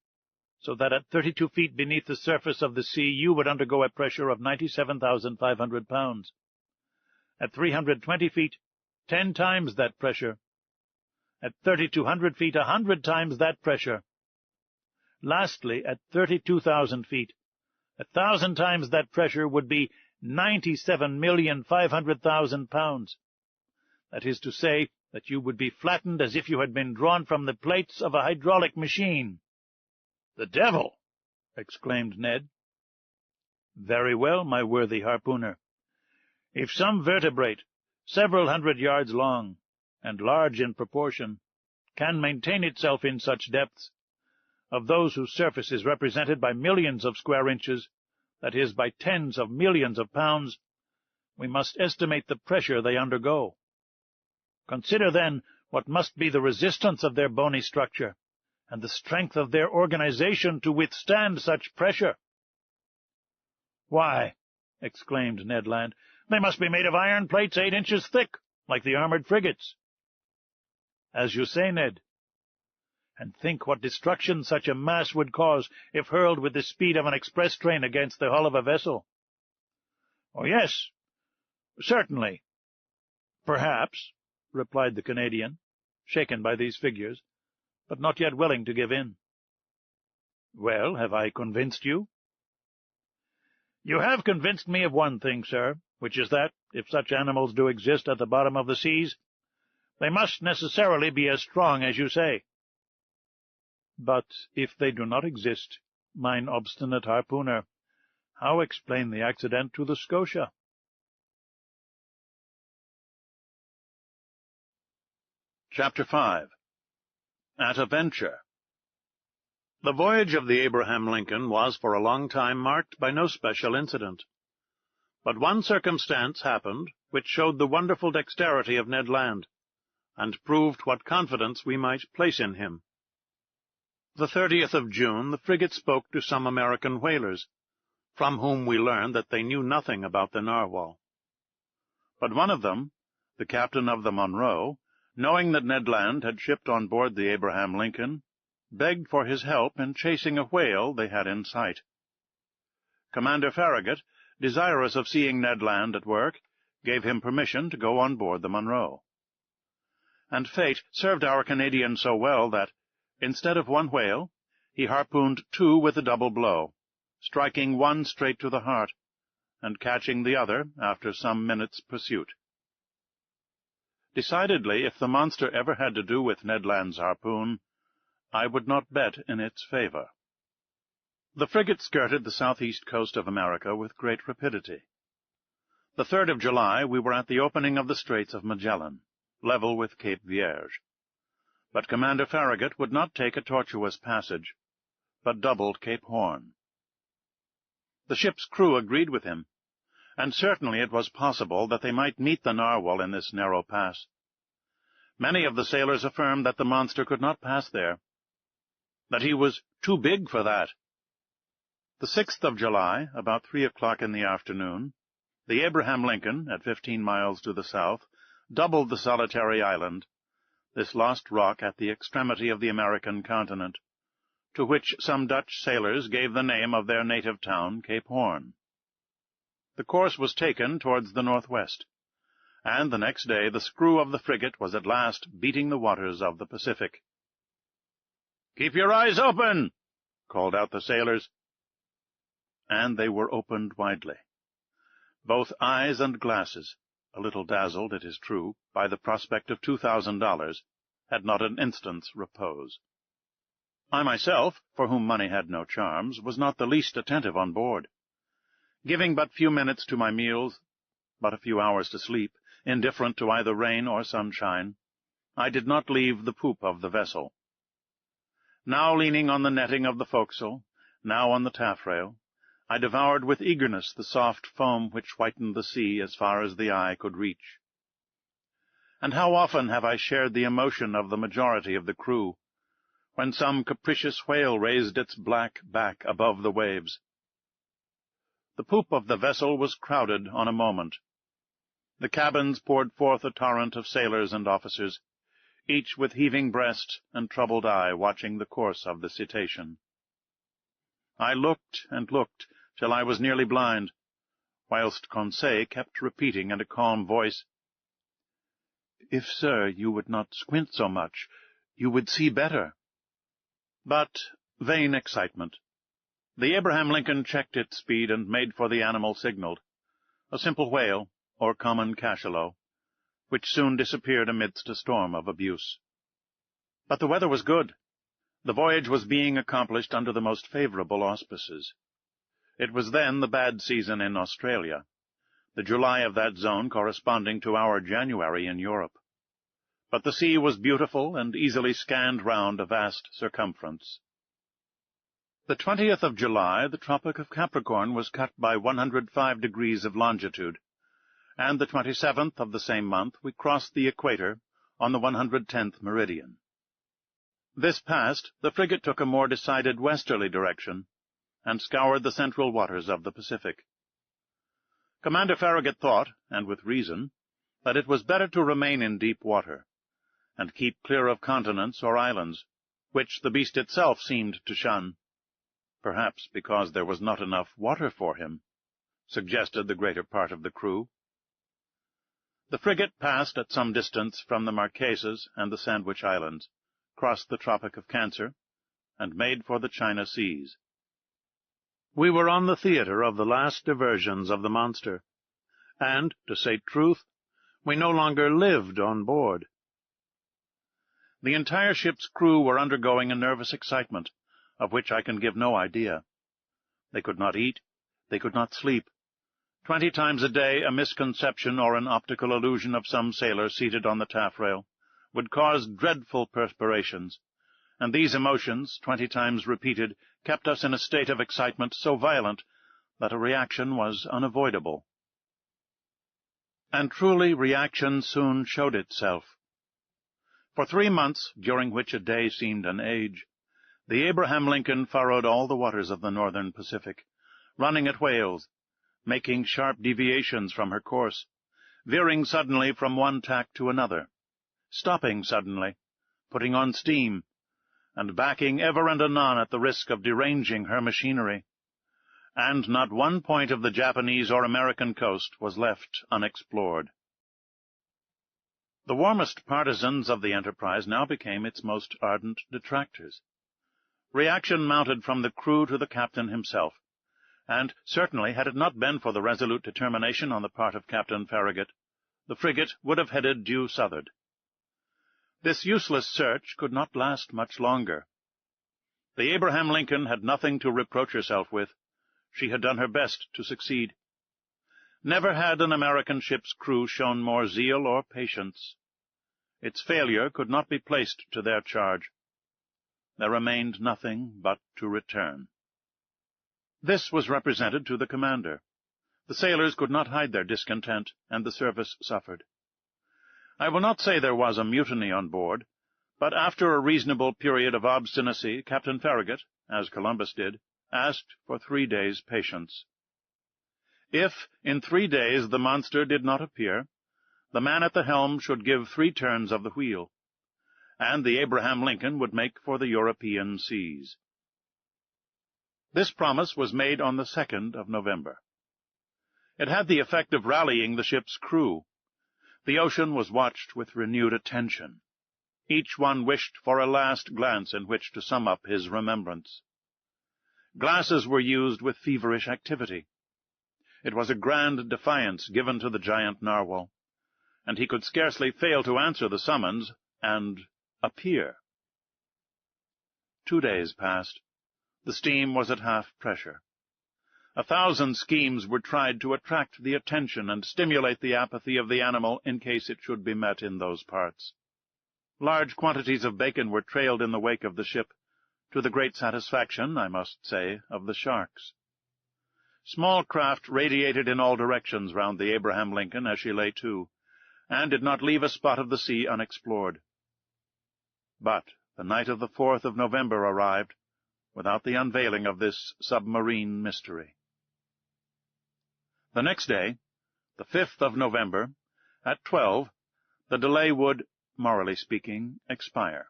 [SPEAKER 1] So that at 32 feet beneath the surface of the sea you would undergo a pressure of 97,500 pounds. At 320 feet, 10 times that pressure. At 3,200 feet, 100 times that pressure. Lastly, at 32,000 feet, 1,000 times that pressure would be 97,500,000 pounds. That is to say, that you would be flattened as if you had been drawn from the plates of a hydraulic machine." "The devil!" exclaimed Ned. "Very well, my worthy harpooner. If some vertebrate, several hundred yards long, and large in proportion, can maintain itself in such depths, of those whose surface is represented by millions of square inches, that is, by tens of millions of pounds, we must estimate the pressure they undergo. Consider, then, what must be the resistance of their bony structure, and the strength of their organization to withstand such pressure." "Why," exclaimed Ned Land, "they must be made of iron plates 8 inches thick, like the armored frigates." "As you say, Ned. And think what destruction such a mass would cause if hurled with the speed of an express train against the hull of a vessel." "Oh, yes, certainly. Perhaps," replied the Canadian, shaken by these figures, but not yet willing to give in. "Well, have I convinced you?" "You have convinced me of one thing, sir, which is that, if such animals do exist at the bottom of the seas, they must necessarily be as strong as you say." "But if they do not exist, mine obstinate harpooner, how explain the accident to the Scotia?" Chapter 5. At a Venture. The voyage of the Abraham Lincoln was for a long time marked by no special incident. But one circumstance happened which showed the wonderful dexterity of Ned Land, and proved what confidence we might place in him. The 30th of June the frigate spoke to some American whalers, from whom we learned that they knew nothing about the narwhal. But one of them, the captain of the Monroe, knowing that Ned Land had shipped on board the Abraham Lincoln, begged for his help in chasing a whale they had in sight. Commander Farragut, desirous of seeing Ned Land at work, gave him permission to go on board the Monroe. And fate served our Canadian so well that, instead of one whale, he harpooned 2 with a double blow, striking one straight to the heart, and catching the other after some minutes' pursuit. Decidedly, if the monster ever had to do with Ned Land's harpoon, I would not bet in its favor. The frigate skirted the southeast coast of America with great rapidity. The 3rd of July we were at the opening of the Straits of Magellan, level with Cape Vierge. But Commander Farragut would not take a tortuous passage, but doubled Cape Horn. The ship's crew agreed with him, and certainly it was possible that they might meet the narwhal in this narrow pass. Many of the sailors affirmed that the monster could not pass there, that he was too big for that. The 6th of July, about 3 o'clock in the afternoon, the Abraham Lincoln, at 15 miles to the south, doubled the solitary island, this lost rock at the extremity of the American continent, to which some Dutch sailors gave the name of their native town, Cape Horn. The course was taken towards the northwest, and the next day the screw of the frigate was at last beating the waters of the Pacific. "Keep your eyes open!" called out the sailors. And they were opened widely. Both eyes and glasses, a little dazzled, it is true, by the prospect of $2,000, had not an instant's repose. I myself, for whom money had no charms, was not the least attentive on board. Giving but few minutes to my meals, but a few hours to sleep, indifferent to either rain or sunshine, I did not leave the poop of the vessel. Now leaning on the netting of the forecastle, now on the taffrail, I devoured with eagerness the soft foam which whitened the sea as far as the eye could reach. And how often have I shared the emotion of the majority of the crew, when some capricious whale raised its black back above the waves. The poop of the vessel was crowded on a moment. The cabins poured forth a torrent of sailors and officers, each with heaving breast and troubled eye watching the course of the cetacean. I looked and looked till I was nearly blind, whilst Conseil kept repeating in a calm voice, "If, sir, you would not squint so much, you would see better." But vain excitement. The Abraham Lincoln checked its speed and made for the animal signaled, a simple whale, or common cachalot, which soon disappeared amidst a storm of abuse. But the weather was good. The voyage was being accomplished under the most favourable auspices. It was then the bad season in Australia, the July of that zone corresponding to our January in Europe. But the sea was beautiful and easily scanned round a vast circumference. The 20th of July, the Tropic of Capricorn was cut by 105 degrees of longitude, and the 27th of the same month we crossed the equator on the 110th meridian. This passed, the frigate took a more decided westerly direction, and scoured the central waters of the Pacific. Commander Farragut thought, and with reason, that it was better to remain in deep water, and keep clear of continents or islands, which the beast itself seemed to shun, perhaps because there was not enough water for him, suggested the greater part of the crew. The frigate passed at some distance from the Marquesas and the Sandwich Islands, crossed the Tropic of Cancer, and made for the China Seas. We were on the theatre of the last diversions of the monster, and, to say truth, we no longer lived on board. The entire ship's crew were undergoing a nervous excitement, of which I can give no idea. They could not eat, they could not sleep. 20 times a day a misconception or an optical illusion of some sailor seated on the taffrail would cause dreadful perspirations, and these emotions, 20 times repeated, kept us in a state of excitement so violent that a reaction was unavoidable. And truly reaction soon showed itself. For 3 months, during which a day seemed an age, the Abraham Lincoln furrowed all the waters of the northern Pacific, running at whales, making sharp deviations from her course, veering suddenly from one tack to another, stopping suddenly, putting on steam, and backing ever and anon at the risk of deranging her machinery. And not one point of the Japanese or American coast was left unexplored. The warmest partisans of the enterprise now became its most ardent detractors. Reaction mounted from the crew to the captain himself, and certainly, had it not been for the resolute determination on the part of Captain Farragut, the frigate would have headed due southward. This useless search could not last much longer. The Abraham Lincoln had nothing to reproach herself with. She had done her best to succeed. Never had an American ship's crew shown more zeal or patience. Its failure could not be placed to their charge. There remained nothing but to return. This was represented to the commander. The sailors could not hide their discontent, and the service suffered. I will not say there was a mutiny on board, but after a reasonable period of obstinacy, Captain Farragut, as Columbus did, asked for 3 days' patience. If, in 3 days, the monster did not appear, the man at the helm should give 3 turns of the wheel, and the Abraham Lincoln would make for the European seas. This promise was made on the 2nd of November. It had the effect of rallying the ship's crew. The ocean was watched with renewed attention. Each one wished for a last glance in which to sum up his remembrance. Glasses were used with feverish activity. It was a grand defiance given to the giant narwhal, and he could scarcely fail to answer the summons and appear. 2 days passed. The steam was at half pressure. 1,000 schemes were tried to attract the attention and stimulate the apathy of the animal in case it should be met in those parts. Large quantities of bacon were trailed in the wake of the ship, to the great satisfaction, I must say, of the sharks. Small craft radiated in all directions round the Abraham Lincoln as she lay to, and did not leave a spot of the sea unexplored. But the night of the 4th of November arrived, without the unveiling of this submarine mystery. The next day, the 5th of November, At 12, the delay would, morally speaking, expire.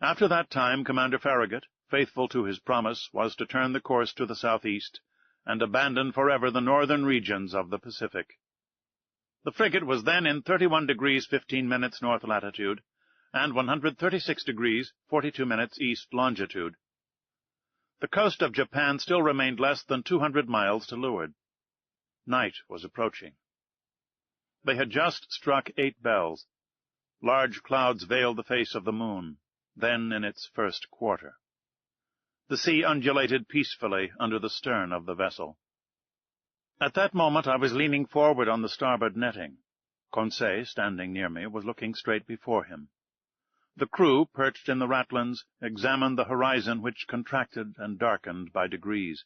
[SPEAKER 1] After that time, Commander Farragut, faithful to his promise, was to turn the course to the southeast and abandon forever the northern regions of the Pacific. The frigate was then in 31 degrees 15 minutes north latitude and 136 degrees 42 minutes east longitude. The coast of Japan still remained less than 200 miles to leeward. Night was approaching. They had just struck 8 bells. Large clouds veiled the face of the moon, then in its first quarter. The sea undulated peacefully under the stern of the vessel. At that moment I was leaning forward on the starboard netting. Conseil, standing near me, was looking straight before him. The crew, perched in the ratlins, examined the horizon, which contracted and darkened by degrees.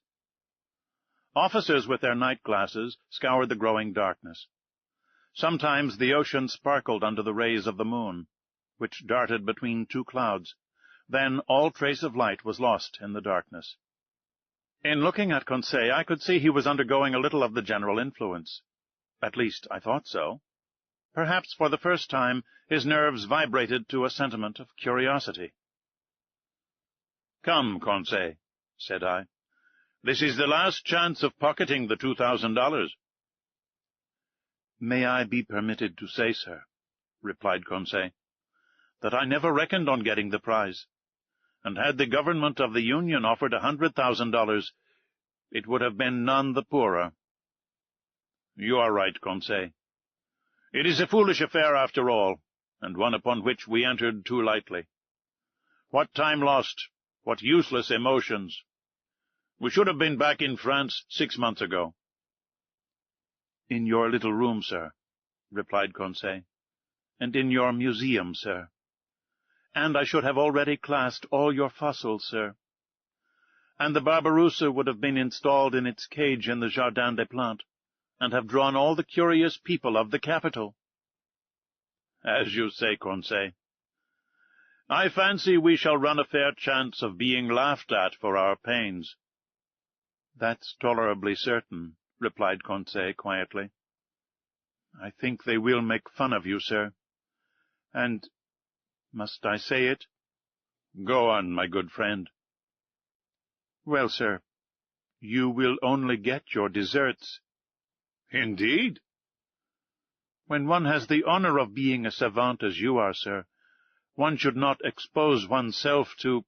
[SPEAKER 1] Officers with their night-glasses scoured the growing darkness. Sometimes the ocean sparkled under the rays of the moon, which darted between 2 clouds. Then all trace of light was lost in the darkness. In looking at Conseil, I could see he was undergoing a little of the general influence. At least, I thought so. Perhaps for the first time his nerves vibrated to a sentiment of curiosity. "Come, Conseil," said I. "This is the last chance of pocketing the $2,000. "May I be permitted to say, sir," replied Conseil, "that I never reckoned on getting the prize, and had the government of the Union offered $100,000, it would have been none the poorer." "You are right, Conseil. It is a foolish affair after all, and one upon which we entered too lightly. What time lost, what useless emotions. We should have been back in France 6 months ago." "In your little room, sir," replied Conseil, "and in your museum, sir. And I should have already classed all your fossils, sir. And the Barbarousse would have been installed in its cage in the Jardin des Plantes, and have drawn all the curious people of the capital." "As you say, Conseil. I fancy we shall run a fair chance of being laughed at for our pains." "That's tolerably certain," replied Conseil quietly. "I think they will make fun of you, sir. And, must I say it?" "Go on, my good friend." "Well, sir, you will only get your deserts." "Indeed?" "When one has the honor of being a savant as you are, sir, one should not expose oneself to—"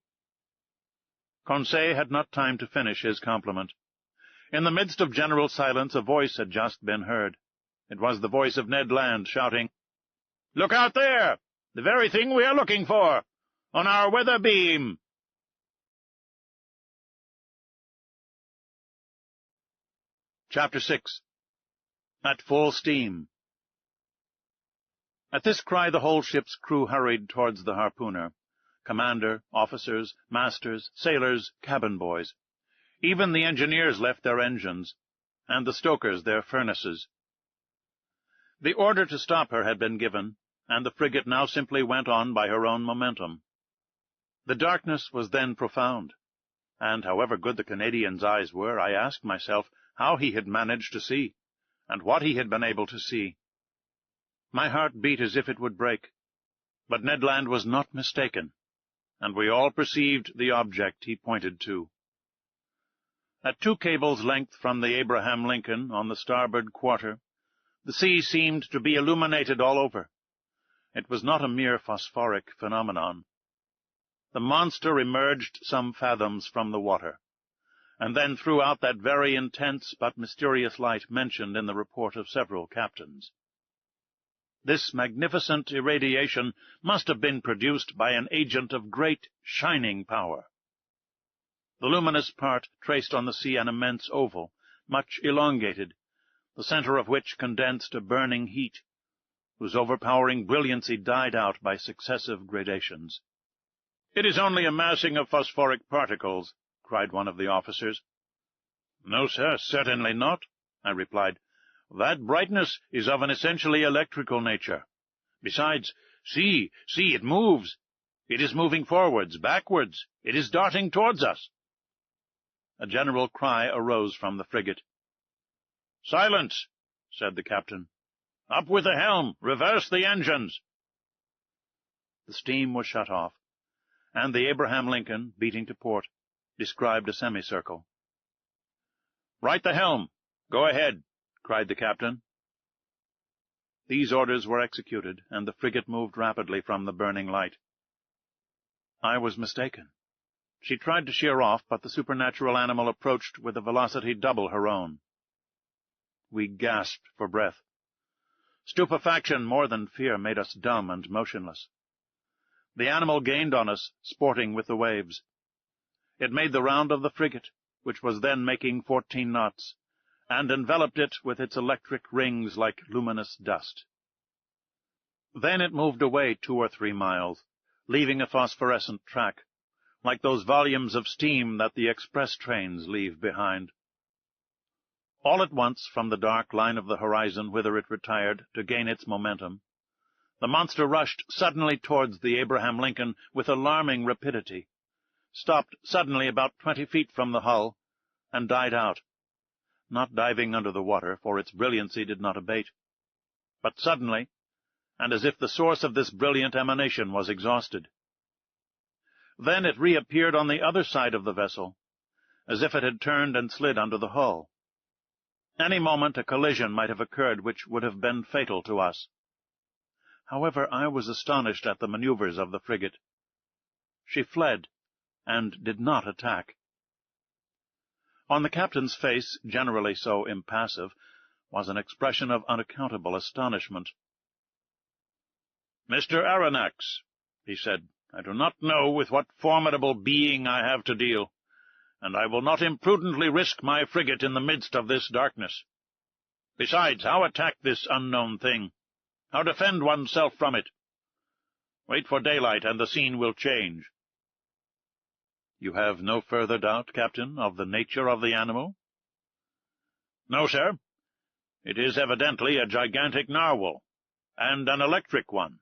[SPEAKER 1] Conseil had not time to finish his compliment. In the midst of general silence a voice had just been heard. It was the voice of Ned Land, shouting, "Look out there! The very thing we are looking for! On our weather beam!" Chapter 6. At Full Steam. At this cry the whole ship's crew hurried towards the harpooner, commander, officers, masters, sailors, cabin boys. Even the engineers left their engines, and the stokers their furnaces. The order to stop her had been given, and the frigate now simply went on by her own momentum. The darkness was then profound, and however good the Canadian's eyes were, I asked myself how he had managed to see, and what he had been able to see. My heart beat as if it would break, but Ned Land was not mistaken, and we all perceived the object he pointed to. At 2 cables' length from the Abraham Lincoln on the starboard quarter, the sea seemed to be illuminated all over. It was not a mere phosphoric phenomenon. The monster emerged some fathoms from the water, and then threw out that very intense but mysterious light mentioned in the report of several captains. This magnificent irradiation must have been produced by an agent of great shining power. The luminous part traced on the sea an immense oval, much elongated, the center of which condensed a burning heat, whose overpowering brilliancy died out by successive gradations. "It is only a massing of phosphoric particles," cried one of the officers. "No, sir, certainly not," I replied. "That brightness is of an essentially electrical nature. Besides, see, it moves. It is moving forwards, backwards. It is darting towards us." A general cry arose from the frigate. "Silence!" said the captain. "Up with the helm! Reverse the engines!" The steam was shut off, and the Abraham Lincoln, beating to port, described a semicircle. "Right the helm! Go ahead!" cried the captain. These orders were executed, and the frigate moved rapidly from the burning light. I was mistaken. She tried to sheer off, but the supernatural animal approached with a velocity double her own. We gasped for breath. Stupefaction more than fear made us dumb and motionless. The animal gained on us, sporting with the waves. It made the round of the frigate, which was then making 14 knots, and enveloped it with its electric rings like luminous dust. Then it moved away 2 or 3 miles, leaving a phosphorescent track, like those volumes of steam that the express trains leave behind. All at once, from the dark line of the horizon whither it retired to gain its momentum, the monster rushed suddenly towards the Abraham Lincoln with alarming rapidity, stopped suddenly about 20 feet from the hull, and died out, not diving under the water, for its brilliancy did not abate, but suddenly, and as if the source of this brilliant emanation was exhausted. Then it reappeared on the other side of the vessel, as if it had turned and slid under the hull. Any moment a collision might have occurred which would have been fatal to us. However, I was astonished at the maneuvers of the frigate. She fled, and did not attack. On the captain's face, generally so impassive, was an expression of unaccountable astonishment. "Mr. Aronnax," he said, "I do not know with what formidable being I have to deal, and I will not imprudently risk my frigate in the midst of this darkness. Besides, how attack this unknown thing? How defend oneself from it? Wait for daylight, and the scene will change." "You have no further doubt, Captain, of the nature of the animal?" "No, sir. It is evidently a gigantic narwhal, and an electric one."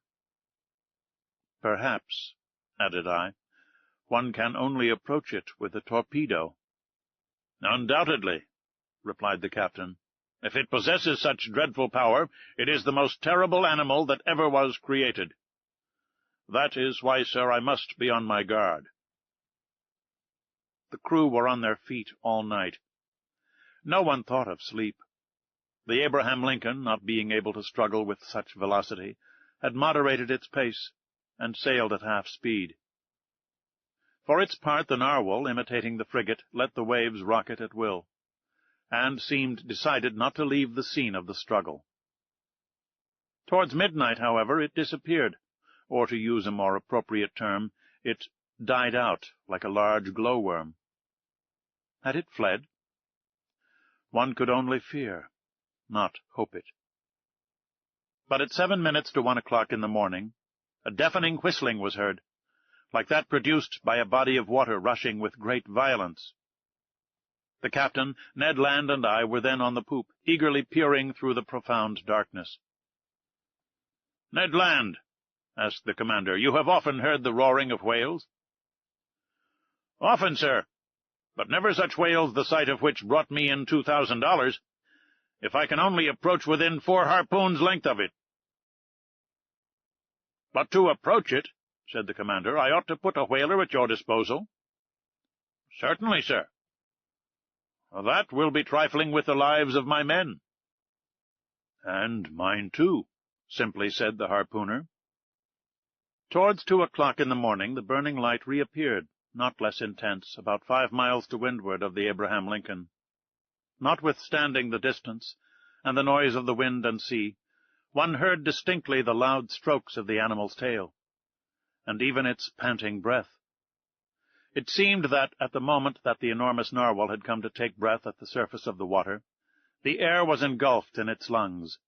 [SPEAKER 1] "Perhaps," added I, "one can only approach it with a torpedo." "Undoubtedly," replied the captain. "If it possesses such dreadful power, it is the most terrible animal that ever was created. That is why, sir, I must be on my guard." The crew were on their feet all night. No one thought of sleep. The Abraham Lincoln, not being able to struggle with such velocity, had moderated its pace, and sailed at half speed. For its part, the narwhal, imitating the frigate, let the waves rock it at will, and seemed decided not to leave the scene of the struggle. Towards midnight, however, it disappeared, or, to use a more appropriate term, it died out like a large glowworm. Had it fled? One could only fear, not hope it. But at 7 minutes to 1 o'clock in the morning, a deafening whistling was heard, like that produced by a body of water rushing with great violence. The captain, Ned Land, and I were then on the poop, eagerly peering through the profound darkness. "Ned Land," asked the commander, "you have often heard the roaring of whales?" "Often, sir, but never such whales the sight of which brought me in $2,000, if I can only approach within 4 harpoons' length of it." "But to approach it," said the commander, "I ought to put a whaler at your disposal." "Certainly, sir." "That will be trifling with the lives of my men." "And mine, too," simply said the harpooner. Towards 2 o'clock in the morning the burning light reappeared, not less intense, about 5 miles to windward of the Abraham Lincoln. Notwithstanding the distance, and the noise of the wind and sea, one heard distinctly the loud strokes of the animal's tail, and even its panting breath. It seemed that, at the moment that the enormous narwhal had come to take breath at the surface of the water, the air was engulfed in its lungs,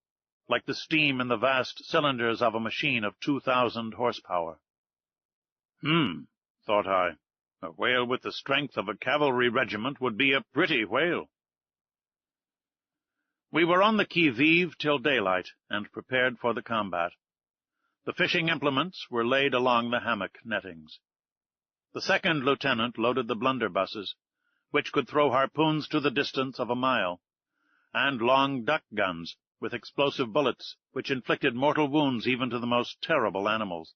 [SPEAKER 1] like the steam in the vast cylinders of a machine of 2,000 horsepower. Thought I, a whale with the strength of a cavalry regiment would be a pretty whale. We were on the qui-vive till daylight, and prepared for the combat. The fishing implements were laid along the hammock nettings. The second lieutenant loaded the blunderbusses, which could throw harpoons to the distance of a mile, and long duck guns, with explosive bullets, which inflicted mortal wounds even to the most terrible animals.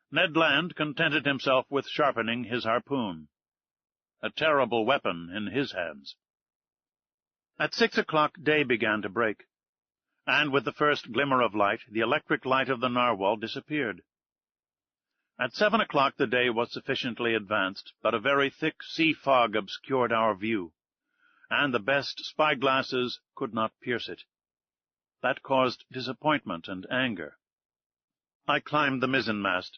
[SPEAKER 1] Ned Land contented himself with sharpening his harpoon, a terrible weapon in his hands. At 6 o'clock day began to break, and with the first glimmer of light, the electric light of the narwhal disappeared. At 7 o'clock the day was sufficiently advanced, but a very thick sea fog obscured our view, and the best spy-glasses could not pierce it. That caused disappointment and anger. I climbed the mizzenmast.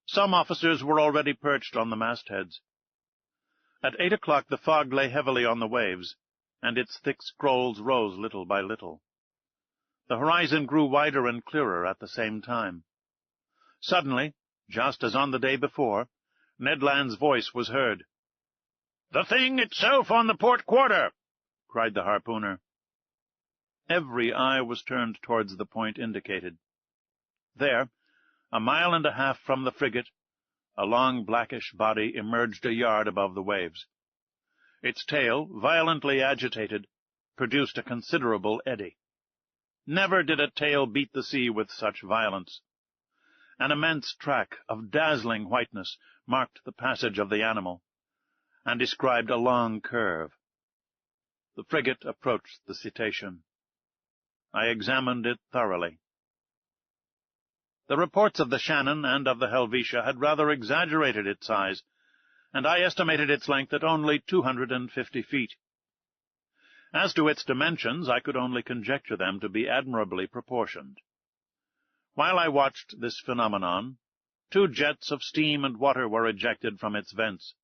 [SPEAKER 1] Some officers were already perched on the mastheads. At 8 o'clock the fog lay heavily on the waves, and its thick scrolls rose little by little. The horizon grew wider and clearer at the same time. Suddenly, just as on the day before, Ned Land's voice was heard. "The thing itself on the port quarter!" cried the harpooner. Every eye was turned towards the point indicated. There, a mile and a half from the frigate, a long blackish body emerged a yard above the waves. Its tail, violently agitated, produced a considerable eddy. Never did a tail beat the sea with such violence. An immense track of dazzling whiteness marked the passage of the animal, and described a long curve. The frigate approached the cetacean. I examined it thoroughly. The reports of the Shannon and of the Helvetia had rather exaggerated its size, and I estimated its length at only 250 feet. As to its dimensions, I could only conjecture them to be admirably proportioned. While I watched this phenomenon, 2 jets of steam and water were ejected from its vents,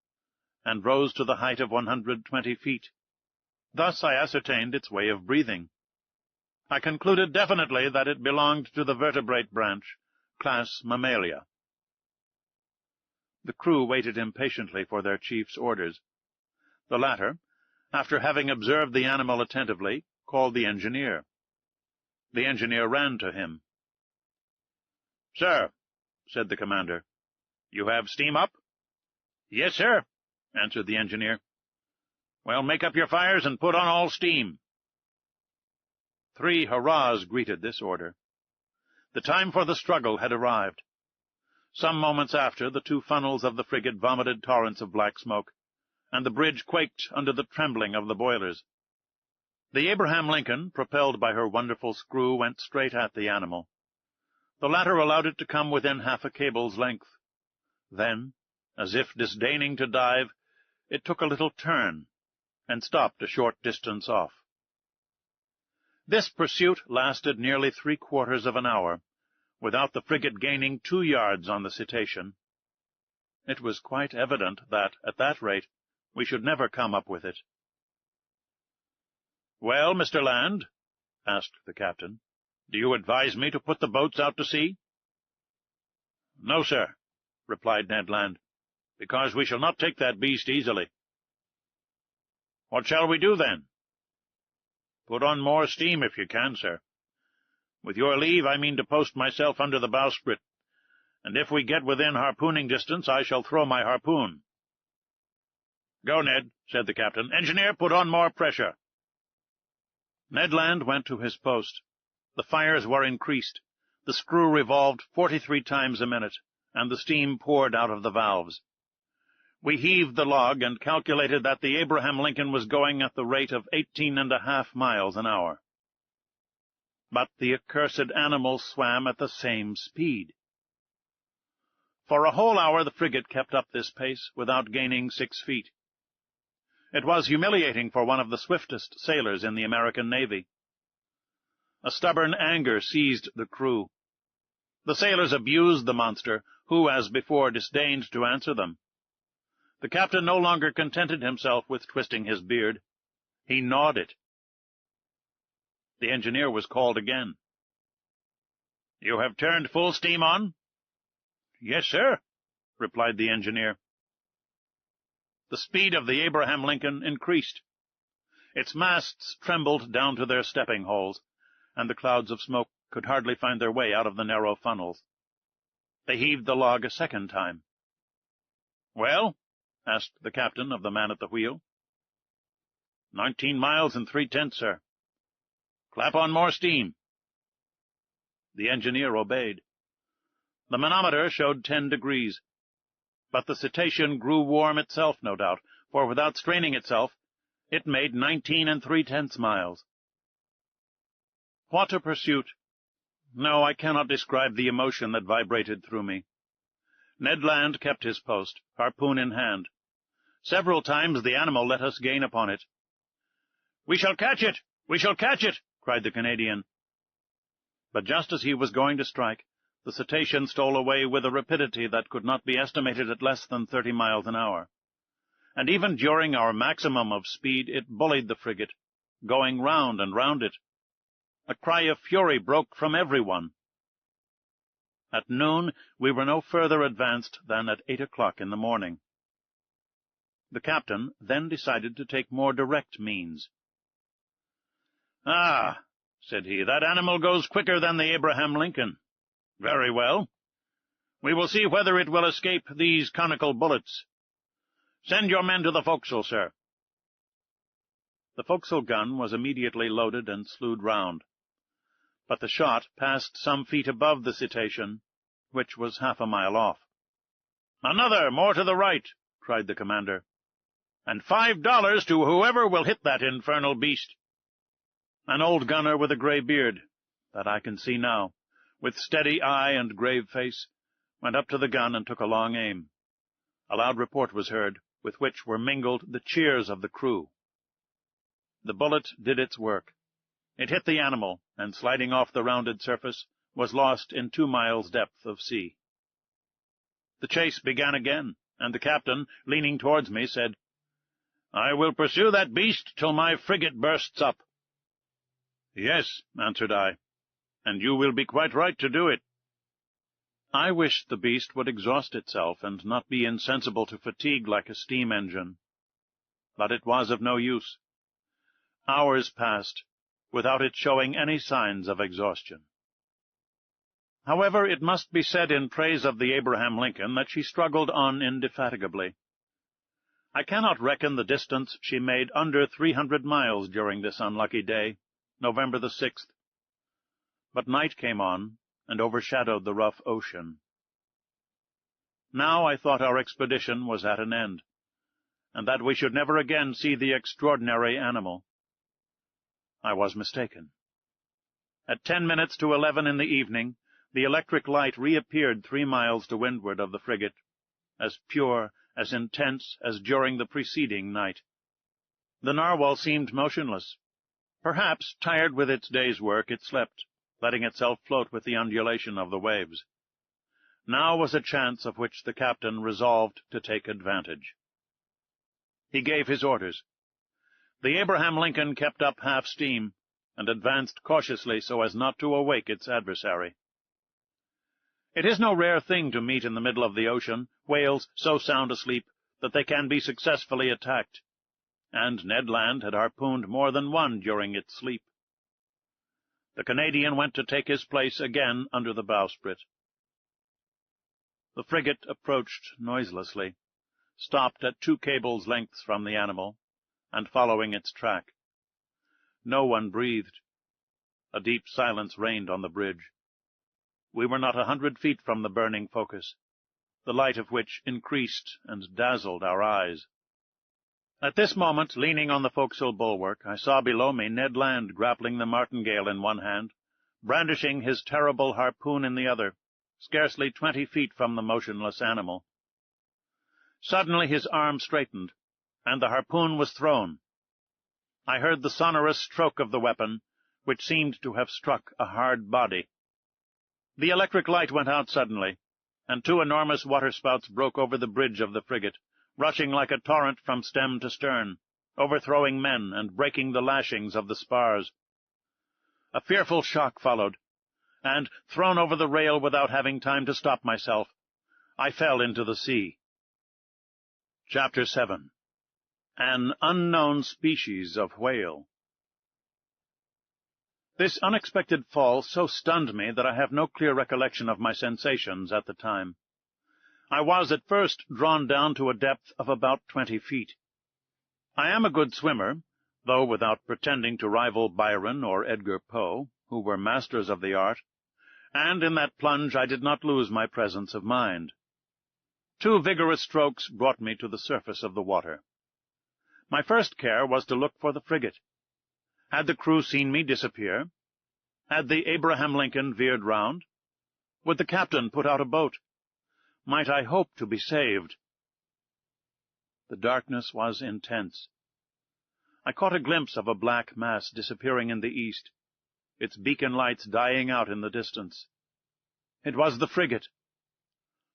[SPEAKER 1] and rose to the height of 120 feet. Thus I ascertained its way of breathing. I concluded definitely that it belonged to the vertebrate branch, class Mammalia. The crew waited impatiently for their chief's orders. The latter, after having observed the animal attentively, called the engineer. The engineer ran to him. "Sir," said the commander, "you have steam up?" "Yes, sir," answered the engineer. "Well, make up your fires and put on all steam." 3 hurrahs greeted this order. The time for the struggle had arrived. Some moments after, the 2 funnels of the frigate vomited torrents of black smoke, and the bridge quaked under the trembling of the boilers. The Abraham Lincoln, propelled by her wonderful screw, went straight at the animal. The latter allowed it to come within half a cable's length. Then, as if disdaining to dive, it took a little turn, and stopped a short distance off. This pursuit lasted nearly 3/4 of an hour, without the frigate gaining 2 yards on the cetacean. It was quite evident that, at that rate, we should never come up with it. "Well, Mr. Land," asked the captain, "do you advise me to put the boats out to sea?" "No, sir," replied Ned Land, "because we shall not take that beast easily." "What shall we do, then?" "Put on more steam if you can, sir. With your leave, I mean to post myself under the bowsprit, and if we get within harpooning distance, I shall throw my harpoon." "Go, Ned," said the captain. "Engineer, put on more pressure." Ned Land went to his post. The fires were increased. The screw revolved 43 times a minute, and the steam poured out of the valves. We heaved the log and calculated that the Abraham Lincoln was going at the rate of 18½ miles an hour. But the accursed animal swam at the same speed. For a whole hour the frigate kept up this pace without gaining 6 feet. It was humiliating for one of the swiftest sailors in the American Navy. A stubborn anger seized the crew. The sailors abused the monster, who, as before, disdained to answer them. The captain no longer contented himself with twisting his beard. He gnawed it. The engineer was called again. "You have turned full steam on?" "Yes, sir," replied the engineer. The speed of the Abraham Lincoln increased. Its masts trembled down to their stepping-holes, and the clouds of smoke could hardly find their way out of the narrow funnels. They heaved the log a second time. "Well?" asked the captain of the man at the wheel. 19 miles and 3/10, sir." Clap on more steam." The engineer obeyed. The manometer showed 10 degrees. But the cetacean grew warm itself, no doubt, for without straining itself, it made 19 3/10 miles. What a pursuit! No, I cannot describe the emotion that vibrated through me. Ned Land kept his post, harpoon in hand. Several times the animal let us gain upon it. "We shall catch it! We shall catch it!" cried the Canadian. But just as he was going to strike, the cetacean stole away with a rapidity that could not be estimated at less than 30 miles an hour. And even during our maximum of speed it bullied the frigate, going round and round it. A cry of fury broke from everyone. At noon we were no further advanced than at 8 o'clock in the morning. The captain then decided to take more direct means. "Ah," said he, "that animal goes quicker than the Abraham Lincoln. Very well. We will see whether it will escape these conical bullets. Send your men to the forecastle, sir." The forecastle gun was immediately loaded and slewed round. But the shot passed some feet above the cetacean, which was half a mile off. "Another, more to the right," cried the commander. "And $5 to whoever will hit that infernal beast." An old gunner with a grey beard, that I can see now, with steady eye and grave face, went up to the gun and took a long aim. A loud report was heard, with which were mingled the cheers of the crew. The bullet did its work. It hit the animal, and sliding off the rounded surface, was lost in 2 miles' depth of sea. The chase began again, and the captain, leaning towards me, said, "I will pursue that beast till my frigate bursts up." "Yes," answered I, "and you will be quite right to do it." I wished the beast would exhaust itself, and not be insensible to fatigue like a steam engine. But it was of no use. Hours passed, without it showing any signs of exhaustion. However, it must be said in praise of the Abraham Lincoln that she struggled on indefatigably. I cannot reckon the distance she made under 300 miles during this unlucky day, November the 6th. But night came on, and overshadowed the rough ocean. Now I thought our expedition was at an end, and that we should never again see the extraordinary animal. I was mistaken. At 10 minutes to 11 in the evening, the electric light reappeared 3 miles to windward of the frigate, as pure, as intense as during the preceding night. The narwhal seemed motionless. Perhaps, tired with its day's work, it slept, letting itself float with the undulation of the waves. Now was a chance of which the captain resolved to take advantage. He gave his orders. The Abraham Lincoln kept up half steam, and advanced cautiously so as not to awake its adversary. It is no rare thing to meet in the middle of the ocean whales so sound asleep that they can be successfully attacked, and Ned Land had harpooned more than one during its sleep. The Canadian went to take his place again under the bowsprit. The frigate approached noiselessly, stopped at 2 cables' lengths from the animal, and following its track. No one breathed. A deep silence reigned on the bridge. We were not 100 feet from the burning focus, the light of which increased and dazzled our eyes. At this moment, leaning on the forecastle bulwark, I saw below me Ned Land grappling the martingale in one hand, brandishing his terrible harpoon in the other, scarcely 20 feet from the motionless animal. Suddenly his arm straightened, and the harpoon was thrown. I heard the sonorous stroke of the weapon, which seemed to have struck a hard body. The electric light went out suddenly, and 2 enormous waterspouts broke over the bridge of the frigate, rushing like a torrent from stem to stern, overthrowing men and breaking the lashings of the spars. A fearful shock followed, and, thrown over the rail without having time to stop myself, I fell into the sea. Chapter 7. An Unknown Species of Whale. This unexpected fall so stunned me that I have no clear recollection of my sensations at the time. I was at first drawn down to a depth of about 20 feet. I am a good swimmer, though without pretending to rival Byron or Edgar Poe, who were masters of the art, and in that plunge I did not lose my presence of mind. 2 vigorous strokes brought me to the surface of the water. My first care was to look for the frigate. Had the crew seen me disappear? Had the Abraham Lincoln veered round? Would the captain put out a boat? Might I hope to be saved? The darkness was intense. I caught a glimpse of a black mass disappearing in the east, its beacon lights dying out in the distance. It was the frigate.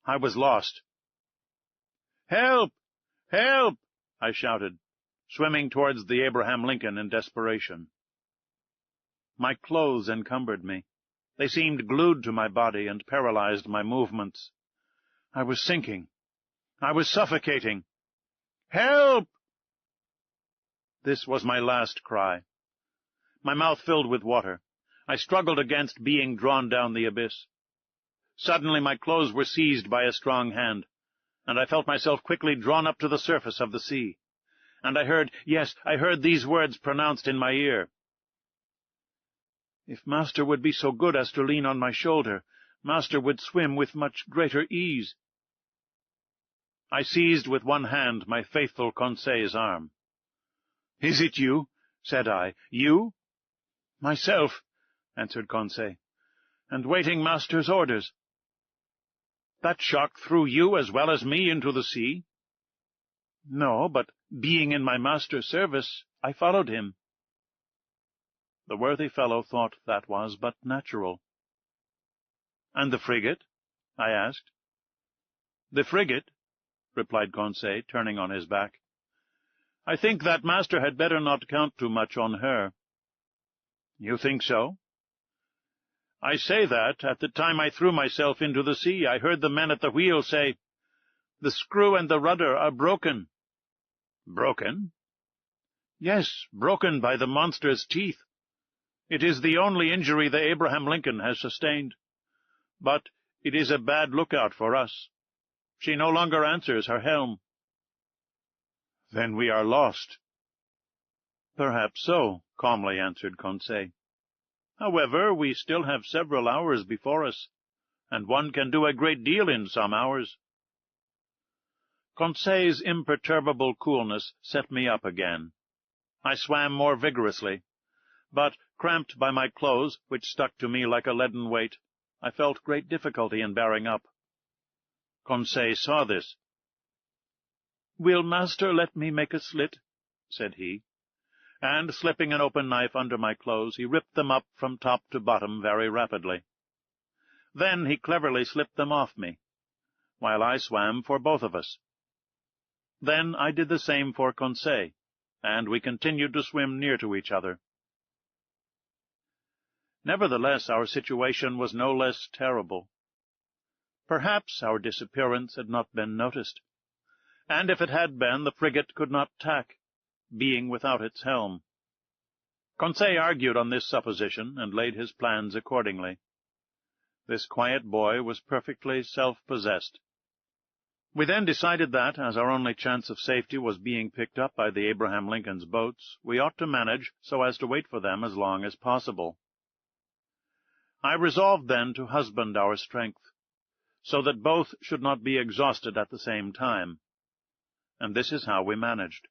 [SPEAKER 1] I was lost. "Help! Help!" I shouted, swimming towards the Abraham Lincoln in desperation. My clothes encumbered me. They seemed glued to my body and paralyzed my movements. I was sinking. I was suffocating. "Help!" This was my last cry. My mouth filled with water. I struggled against being drawn down the abyss. Suddenly my clothes were seized by a strong hand, and I felt myself quickly drawn up to the surface of the sea. And I heard, yes, I heard these words pronounced in my ear. "If master would be so good as to lean on my shoulder, master would swim with much greater ease." I seized with one hand my faithful Conseil's arm. "Is it you?" said I. "You?" "Myself," answered Conseil, "and waiting master's orders." "That shock threw you as well as me into the sea?" "No, but being in my master's service, I followed him." The worthy fellow thought that was but natural. "And the frigate?" I asked. "The frigate?" replied Conseil, turning on his back. "I think that master had better not count too much on her." "You think so?" "I say that, at the time I threw myself into the sea, I heard the men at the wheel say, 'The screw and the rudder are broken.'" "Broken?" "Yes, broken by the monster's teeth. It is the only injury the Abraham Lincoln has sustained. But it is a bad lookout for us. She no longer answers her helm." "Then we are lost." "Perhaps so," calmly answered Conseil. "However, we still have several hours before us, and one can do a great deal in some hours." Conseil's imperturbable coolness set me up again. I swam more vigorously, but, cramped by my clothes, which stuck to me like a leaden weight, I felt great difficulty in bearing up. Conseil saw this. "Will master let me make a slit?" said he, and, slipping an open knife under my clothes, he ripped them up from top to bottom very rapidly. Then he cleverly slipped them off me, while I swam for both of us. Then I did the same for Conseil, and we continued to swim near to each other. Nevertheless, our situation was no less terrible. Perhaps our disappearance had not been noticed, and if it had been, the frigate could not tack, being without its helm. Conseil argued on this supposition, and laid his plans accordingly. This quiet boy was perfectly self-possessed. We then decided that, as our only chance of safety was being picked up by the Abraham Lincoln's boats, we ought to manage so as to wait for them as long as possible. I resolved then to husband our strength, so that both should not be exhausted at the same time. And this is how we managed.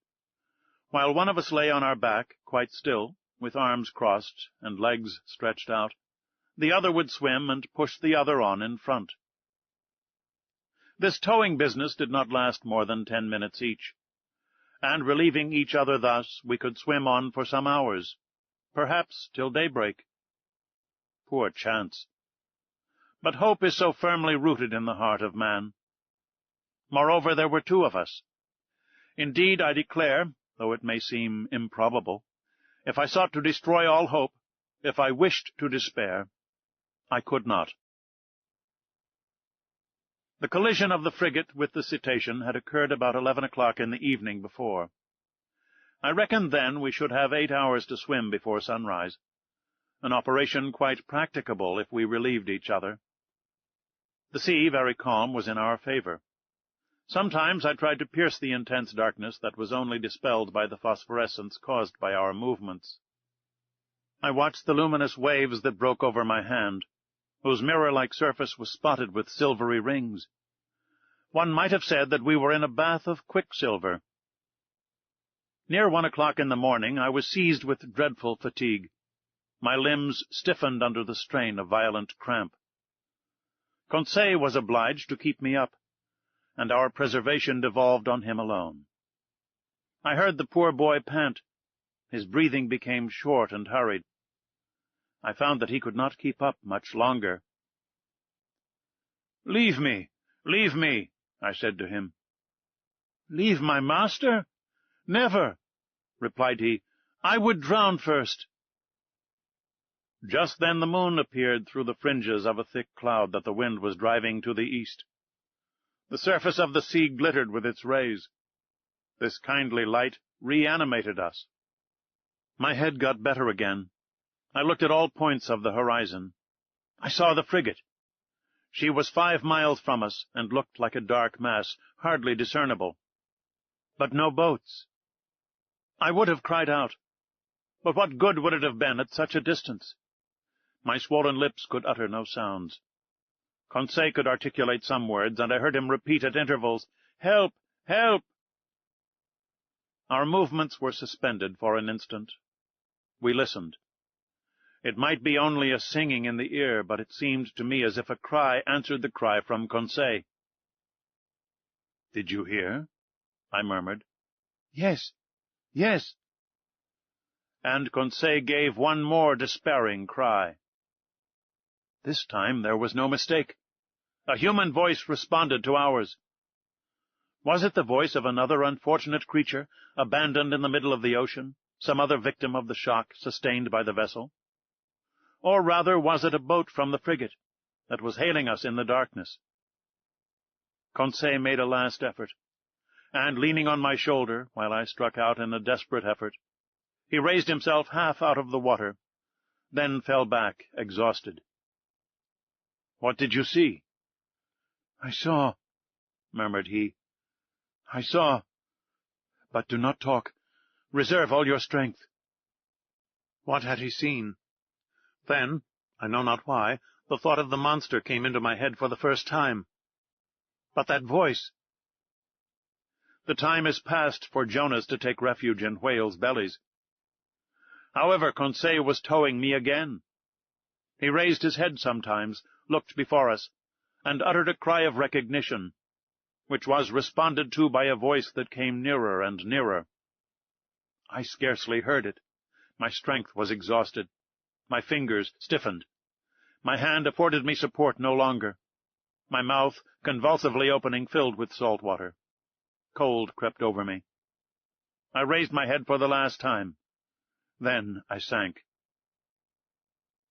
[SPEAKER 1] While one of us lay on our back, quite still, with arms crossed and legs stretched out, the other would swim and push the other on in front. This towing business did not last more than 10 minutes each, and relieving each other thus, we could swim on for some hours, perhaps till daybreak. Poor chance! But hope is so firmly rooted in the heart of man. Moreover, there were 2 of us. Indeed, I declare, though it may seem improbable, if I sought to destroy all hope, if I wished to despair, I could not. The collision of the frigate with the Cetacean had occurred about 11 o'clock in the evening before. I reckoned then we should have 8 hours to swim before sunrise, an operation quite practicable if we relieved each other. The sea, very calm, was in our favor. Sometimes I tried to pierce the intense darkness that was only dispelled by the phosphorescence caused by our movements. I watched the luminous waves that broke over my hand, whose mirror-like surface was spotted with silvery rings. One might have said that we were in a bath of quicksilver. Near 1 o'clock in the morning I was seized with dreadful fatigue. My limbs stiffened under the strain of violent cramp. Conseil was obliged to keep me up, and our preservation devolved on him alone. I heard the poor boy pant. His breathing became short and hurried. I found that he could not keep up much longer. "Leave me, I said to him. "Leave my master? Never," replied he. "I would drown first." Just then the moon appeared through the fringes of a thick cloud that the wind was driving to the east. The surface of the sea glittered with its rays. This kindly light reanimated us. My head got better again. I looked at all points of the horizon. I saw the frigate. She was 5 miles from us, and looked like a dark mass, hardly discernible. But no boats. I would have cried out, but what good would it have been at such a distance? My swollen lips could utter no sounds. Conseil could articulate some words, and I heard him repeat at intervals, "Help! Help!" Our movements were suspended for an instant. We listened. It might be only a singing in the ear, but it seemed to me as if a cry answered the cry from Conseil. "Did you hear?" I murmured. "Yes, yes." And Conseil gave one more despairing cry. This time there was no mistake. A human voice responded to ours. Was it the voice of another unfortunate creature, abandoned in the middle of the ocean, some other victim of the shock sustained by the vessel? Or rather was it a boat from the frigate that was hailing us in the darkness? Conseil made a last effort, and leaning on my shoulder while I struck out in a desperate effort, he raised himself half out of the water, then fell back exhausted. "What did you see?" "I saw," murmured he. "I saw. But do not talk. Reserve all your strength." What had he seen? Then, I know not why, the thought of the monster came into my head for the first time. But that voice! The time is past for Jonahs to take refuge in whales' bellies. However, Conseil was towing me again. He raised his head sometimes, looked before us, and uttered a cry of recognition, which was responded to by a voice that came nearer and nearer. I scarcely heard it. My strength was exhausted. My fingers stiffened. My hand afforded me support no longer. My mouth, convulsively opening, filled with salt water. Cold crept over me. I raised my head for the last time. Then I sank.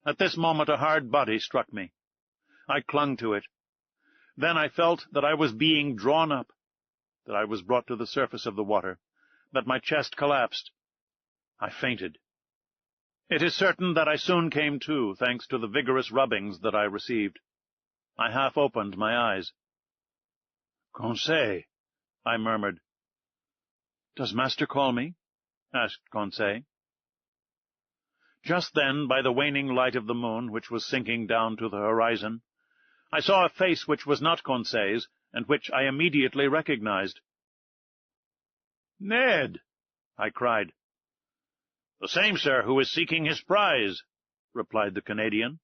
[SPEAKER 1] At this moment a hard body struck me. I clung to it. Then I felt that I was being drawn up, that I was brought to the surface of the water, that my chest collapsed. I fainted. It is certain that I soon came to, thanks to the vigorous rubbings that I received. I half opened my eyes. "Conseil," I murmured. "Does master call me?" asked Conseil. Just then, by the waning light of the moon, which was sinking down to the horizon, I saw a face which was not Conseil's, and which I immediately recognized. "Ned!" I cried. "The same, sir, who is seeking his prize," replied the Canadian.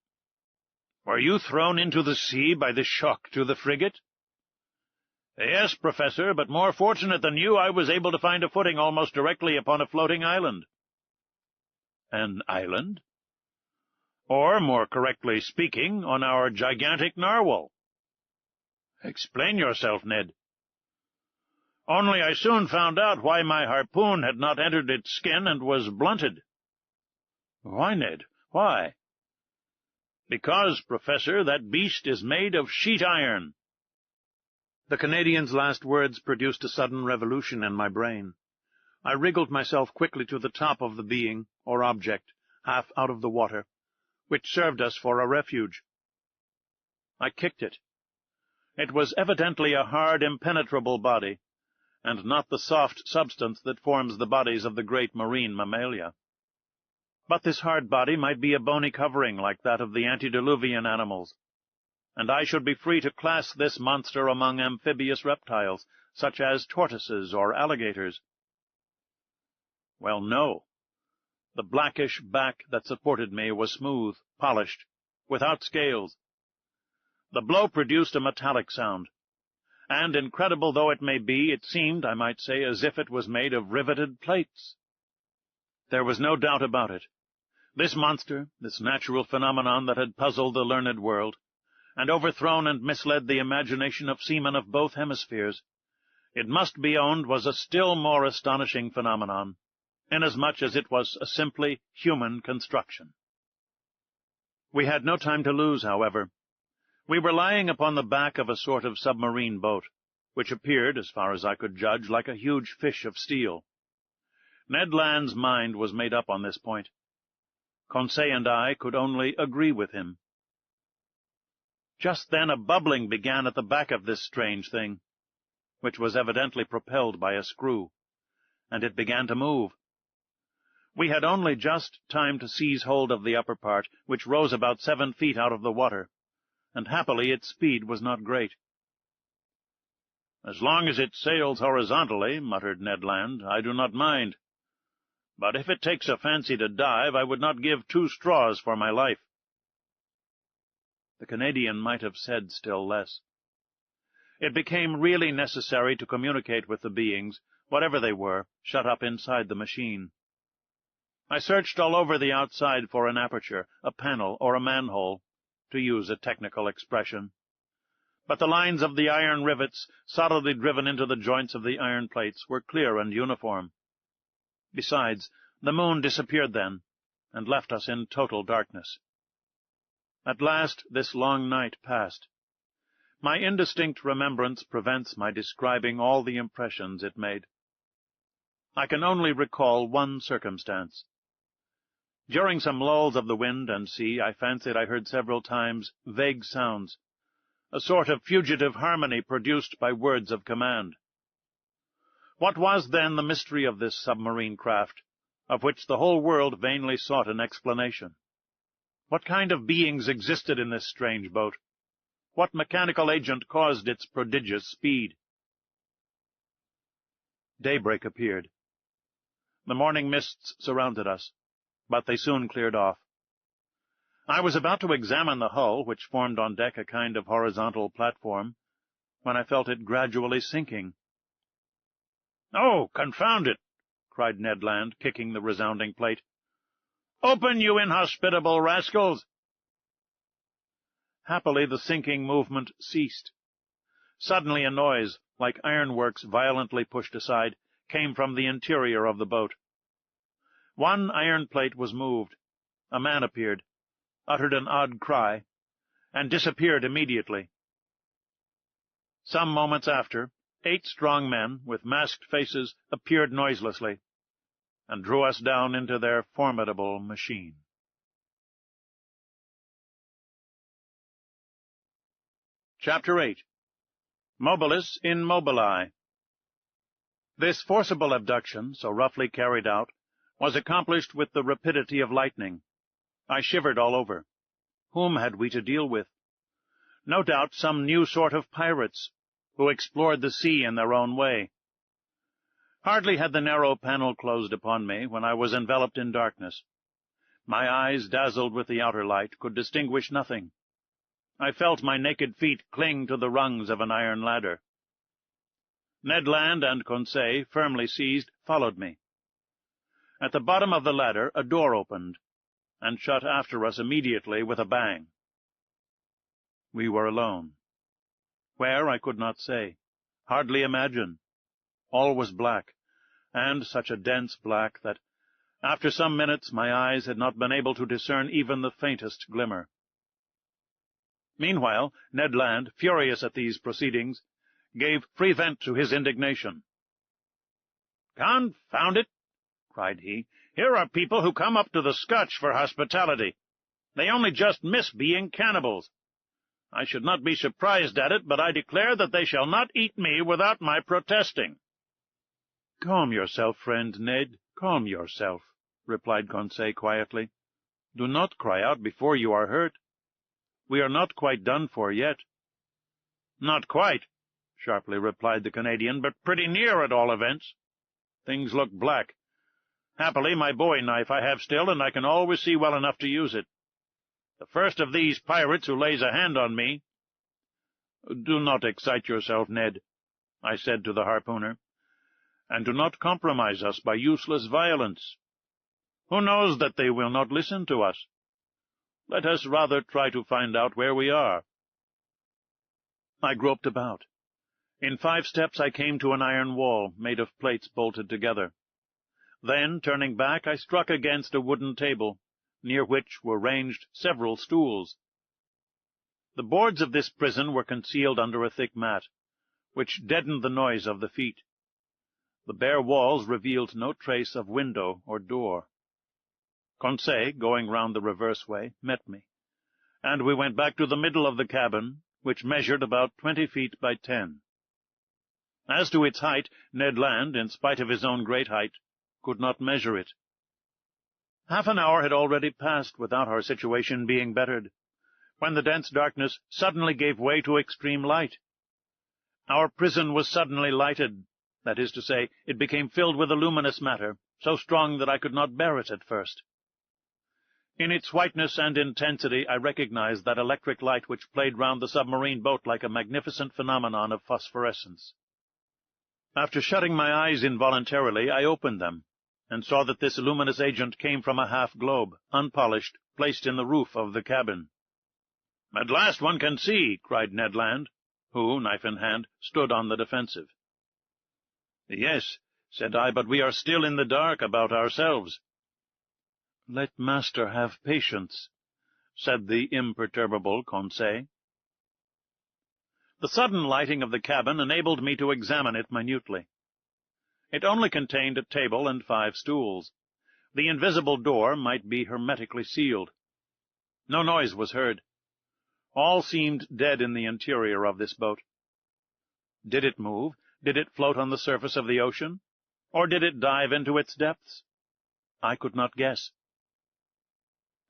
[SPEAKER 1] "Were you thrown into the sea by the shock to the frigate?" "Yes, Professor, but more fortunate than you, I was able to find a footing almost directly upon a floating island." "An island?" "Or, more correctly speaking, on our gigantic narwhal." "Explain yourself, Ned." "Only I soon found out why my harpoon had not entered its skin and was blunted." "Why, Ned? Why?" "Because, Professor, that beast is made of sheet iron." The Canadian's last words produced a sudden revolution in my brain. I wriggled myself quickly to the top of the being, or object, half out of the water, which served us for a refuge. I kicked it. It was evidently a hard, impenetrable body, and not the soft substance that forms the bodies of the great marine mammalia. But this hard body might be a bony covering like that of the antediluvian animals, and I should be free to class this monster among amphibious reptiles, such as tortoises or alligators. Well, no. The blackish back that supported me was smooth, polished, without scales. The blow produced a metallic sound, and, incredible though it may be, it seemed, I might say, as if it was made of riveted plates. There was no doubt about it. This monster, this natural phenomenon that had puzzled the learned world, and overthrown and misled the imagination of seamen of both hemispheres, it must be owned was a still more astonishing phenomenon, inasmuch as it was a simply human construction. We had no time to lose, however. We were lying upon the back of a sort of submarine boat, which appeared, as far as I could judge, like a huge fish of steel. Ned Land's mind was made up on this point. Conseil and I could only agree with him. Just then a bubbling began at the back of this strange thing, which was evidently propelled by a screw, and it began to move. We had only just time to seize hold of the upper part, which rose about 7 feet out of the water, and happily its speed was not great. "As long as it sails horizontally," muttered Ned Land, "I do not mind. But if it takes a fancy to dive, I would not give 2 straws for my life." The Canadian might have said still less. It became really necessary to communicate with the beings, whatever they were, shut up inside the machine. I searched all over the outside for an aperture, a panel, or a manhole, to use a technical expression. But the lines of the iron rivets, solidly driven into the joints of the iron plates, were clear and uniform. Besides, the moon disappeared then, and left us in total darkness. At last this long night passed. My indistinct remembrance prevents my describing all the impressions it made. I can only recall one circumstance. During some lulls of the wind and sea, I fancied I heard several times vague sounds, a sort of fugitive harmony produced by words of command. What was then the mystery of this submarine craft, of which the whole world vainly sought an explanation? What kind of beings existed in this strange boat? What mechanical agent caused its prodigious speed? Daybreak appeared. The morning mists surrounded us, but they soon cleared off. I was about to examine the hull, which formed on deck a kind of horizontal platform, when I felt it gradually sinking. "Oh, confound it!" cried Ned Land, kicking the resounding plate. "Open, you inhospitable rascals!" Happily the sinking movement ceased. Suddenly a noise, like ironworks violently pushed aside, came from the interior of the boat. One iron plate was moved. A man appeared, uttered an odd cry, and disappeared immediately. Some moments after, 8 strong men, with masked faces, appeared noiselessly, and drew us down into their formidable machine. Chapter 8. Mobilis in Mobili. This forcible abduction, so roughly carried out, was accomplished with the rapidity of lightning. I shivered all over. Whom had we to deal with? No doubt some new sort of pirates, who explored the sea in their own way. Hardly had the narrow panel closed upon me when I was enveloped in darkness. My eyes, dazzled with the outer light, could distinguish nothing. I felt my naked feet cling to the rungs of an iron ladder. Ned Land and Conseil, firmly seized, followed me. At the bottom of the ladder a door opened, and shut after us immediately with a bang. We were alone. Where, I could not say, hardly imagine. All was black, and such a dense black that, after some minutes, my eyes had not been able to discern even the faintest glimmer. Meanwhile, Ned Land, furious at these proceedings, gave free vent to his indignation. "Confound it!" cried he. "Here are people who come up to the Scotch for hospitality. They only just miss being cannibals. I should not be surprised at it, but I declare that they shall not eat me without my protesting." "Calm yourself, friend Ned, calm yourself," replied Conseil quietly. "Do not cry out before you are hurt. We are not quite done for yet." "Not quite," sharply replied the Canadian, "but pretty near at all events. Things look black. Happily, my bowie knife I have still, and I can always see well enough to use it. The first of these pirates who lays a hand on me—" "Do not excite yourself, Ned," I said to the harpooner, "and do not compromise us by useless violence. Who knows that they will not listen to us? Let us rather try to find out where we are." I groped about. In 5 steps I came to an iron wall, made of plates bolted together. Then, turning back, I struck against a wooden table, near which were ranged several stools. The boards of this prison were concealed under a thick mat, which deadened the noise of the feet. The bare walls revealed no trace of window or door. Conseil, going round the reverse way, met me, and we went back to the middle of the cabin, which measured about 20 feet by 10. As to its height, Ned Land, in spite of his own great height, could not measure it. Half an hour had already passed without our situation being bettered, when the dense darkness suddenly gave way to extreme light. Our prison was suddenly lighted, that is to say, it became filled with a luminous matter, so strong that I could not bear it at first. In its whiteness and intensity I recognized that electric light which played round the submarine boat like a magnificent phenomenon of phosphorescence. After shutting my eyes involuntarily, I opened them, and saw that this luminous agent came from a half-globe, unpolished, placed in the roof of the cabin. "At last one can see," cried Ned Land, who, knife in hand, stood on the defensive. "Yes," said I, "but we are still in the dark about ourselves." "Let master have patience," said the imperturbable Conseil. The sudden lighting of the cabin enabled me to examine it minutely. It only contained a table and 5 stools. The invisible door might be hermetically sealed. No noise was heard. All seemed dead in the interior of this boat. Did it move? Did it float on the surface of the ocean? Or did it dive into its depths? I could not guess.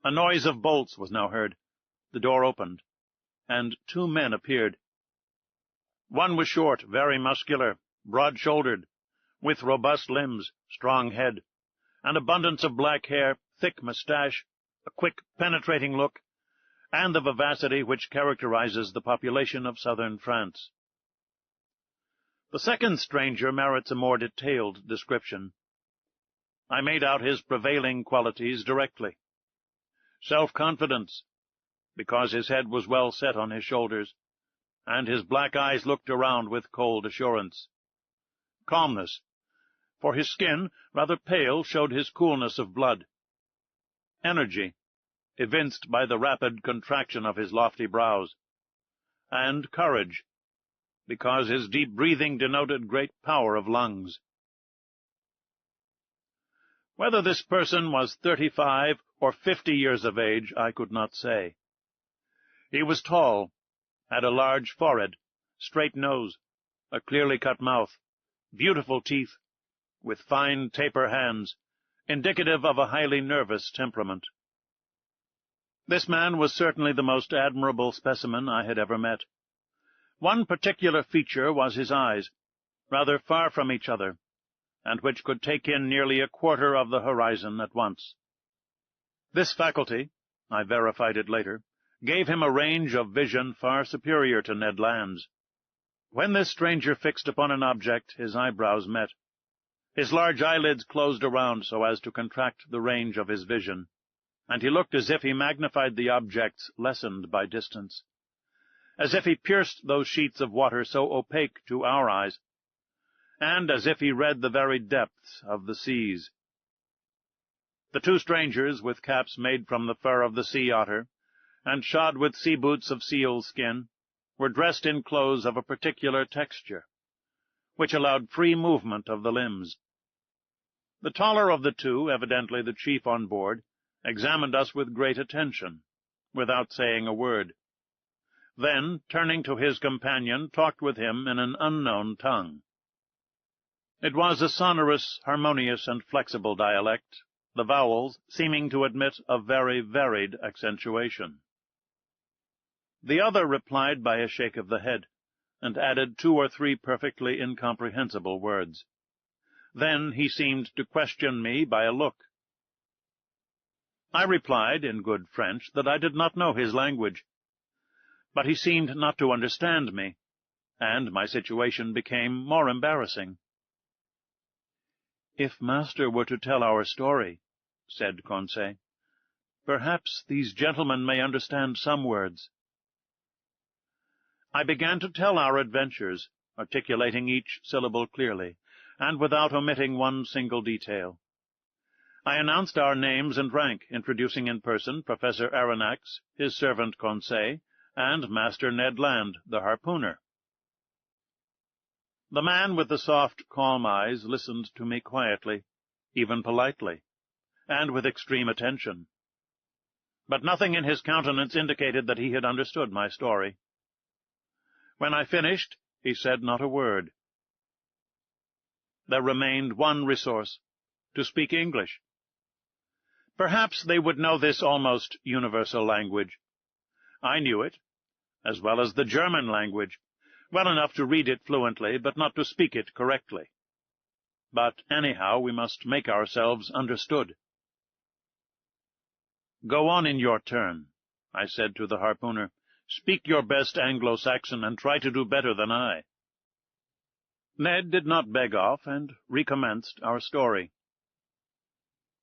[SPEAKER 1] A noise of bolts was now heard. The door opened, and 2 men appeared. One was short, very muscular, broad-shouldered, with robust limbs, strong head, an abundance of black hair, thick moustache, a quick, penetrating look, and the vivacity which characterizes the population of southern France. The second stranger merits a more detailed description. I made out his prevailing qualities directly. Self-confidence, because his head was well set on his shoulders, and his black eyes looked around with cold assurance. Calmness, for his skin, rather pale, showed his coolness of blood. Energy, evinced by the rapid contraction of his lofty brows. And courage, because his deep breathing denoted great power of lungs. Whether this person was 35 or 50 years of age, I could not say. He was tall, had a large forehead, straight nose, a clearly cut mouth, beautiful teeth, with fine taper hands, indicative of a highly nervous temperament. This man was certainly the most admirable specimen I had ever met. One particular feature was his eyes, rather far from each other, and which could take in nearly a quarter of the horizon at once. This faculty, I verified it later, gave him a range of vision far superior to Ned Land's. When this stranger fixed upon an object, his eyebrows met. His large eyelids closed around so as to contract the range of his vision, and he looked as if he magnified the objects lessened by distance, as if he pierced those sheets of water so opaque to our eyes, and as if he read the very depths of the seas. The 2 strangers, with caps made from the fur of the sea otter, and shod with sea boots of seal's skin, were dressed in clothes of a particular texture, which allowed free movement of the limbs. The taller of the 2, evidently the chief on board, examined us with great attention, without saying a word. then, turning to his companion, talked with him in an unknown tongue. It was a sonorous, harmonious, and flexible dialect, the vowels seeming to admit of very varied accentuation. The other replied by a shake of the head, and added 2 or 3 perfectly incomprehensible words. Then he seemed to question me by a look. I replied, in good French, that I did not know his language, but he seemed not to understand me, and my situation became more embarrassing. "If master were to tell our story," said Conseil, "perhaps these gentlemen may understand some words." I began to tell our adventures, articulating each syllable clearly, and without omitting one single detail. I announced our names and rank, introducing in person Professor Aronnax, his servant Conseil, and Master Ned Land, the harpooner. The man with the soft, calm eyes listened to me quietly, even politely, and with extreme attention. But nothing in his countenance indicated that he had understood my story. When I finished, he said not a word. There remained one resource, to speak English. Perhaps they would know this almost universal language. I knew it, as well as the German language, well enough to read it fluently, but not to speak it correctly. But anyhow, we must make ourselves understood. "Go on in your turn," I said to the harpooner. "Speak your best Anglo-Saxon, and try to do better than I." Ned did not beg off, and recommenced our story.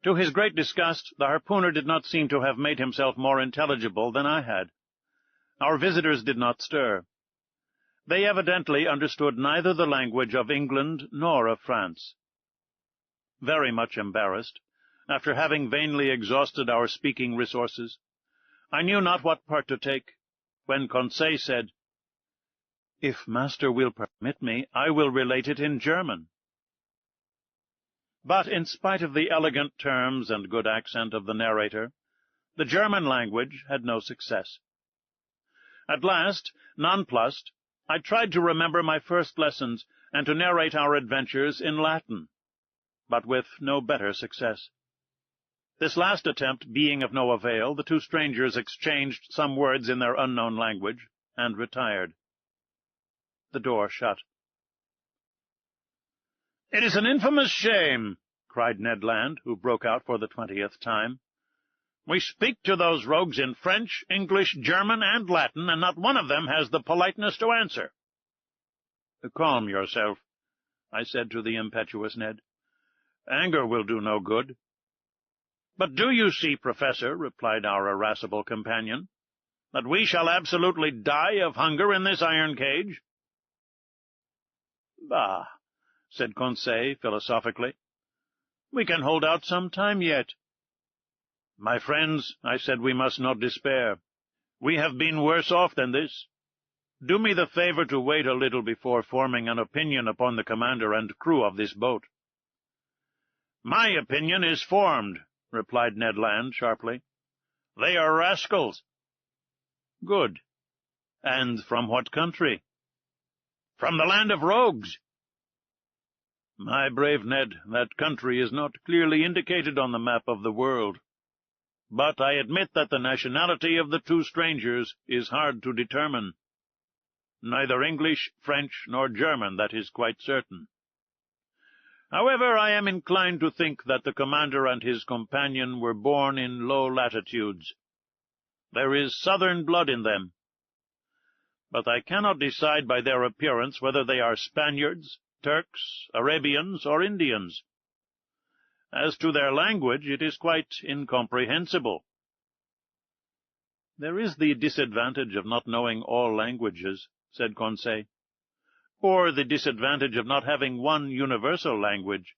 [SPEAKER 1] To his great disgust, the harpooner did not seem to have made himself more intelligible than I had. Our visitors did not stir. They evidently understood neither the language of England nor of France. Very much embarrassed, after having vainly exhausted our speaking resources, I knew not what part to take, when Conseil said, "If master will permit me, I will relate it in German." But in spite of the elegant terms and good accent of the narrator, the German language had no success. At last, nonplussed, I tried to remember my first lessons and to narrate our adventures in Latin, but with no better success. This last attempt being of no avail, the 2 strangers exchanged some words in their unknown language, and retired. The door shut. "It is an infamous shame," cried Ned Land, who broke out for the 20th time. "We speak to those rogues in French, English, German, and Latin, and not one of them has the politeness to answer." "Calm yourself," I said to the impetuous Ned. "Anger will do no good." "But do you see, Professor," replied our irascible companion, "that we shall absolutely die of hunger in this iron cage?" "Bah," said Conseil philosophically, "we can hold out some time yet." "My friends," I said, "we must not despair. We have been worse off than this. Do me the favor to wait a little before forming an opinion upon the commander and crew of this boat." "My opinion is formed," replied Ned Land sharply. "They are rascals." "Good. And from what country?" "From the land of rogues." "My brave Ned, that country is not clearly indicated on the map of the world. But I admit that the nationality of the 2 strangers is hard to determine. Neither English, French, nor German, that is quite certain. However, I am inclined to think that the commander and his companion were born in low latitudes. There is southern blood in them. But I cannot decide by their appearance whether they are Spaniards, Turks, Arabians, or Indians. As to their language, it is quite incomprehensible." "There is the disadvantage of not knowing all languages," said Conseil, "or the disadvantage of not having one universal language."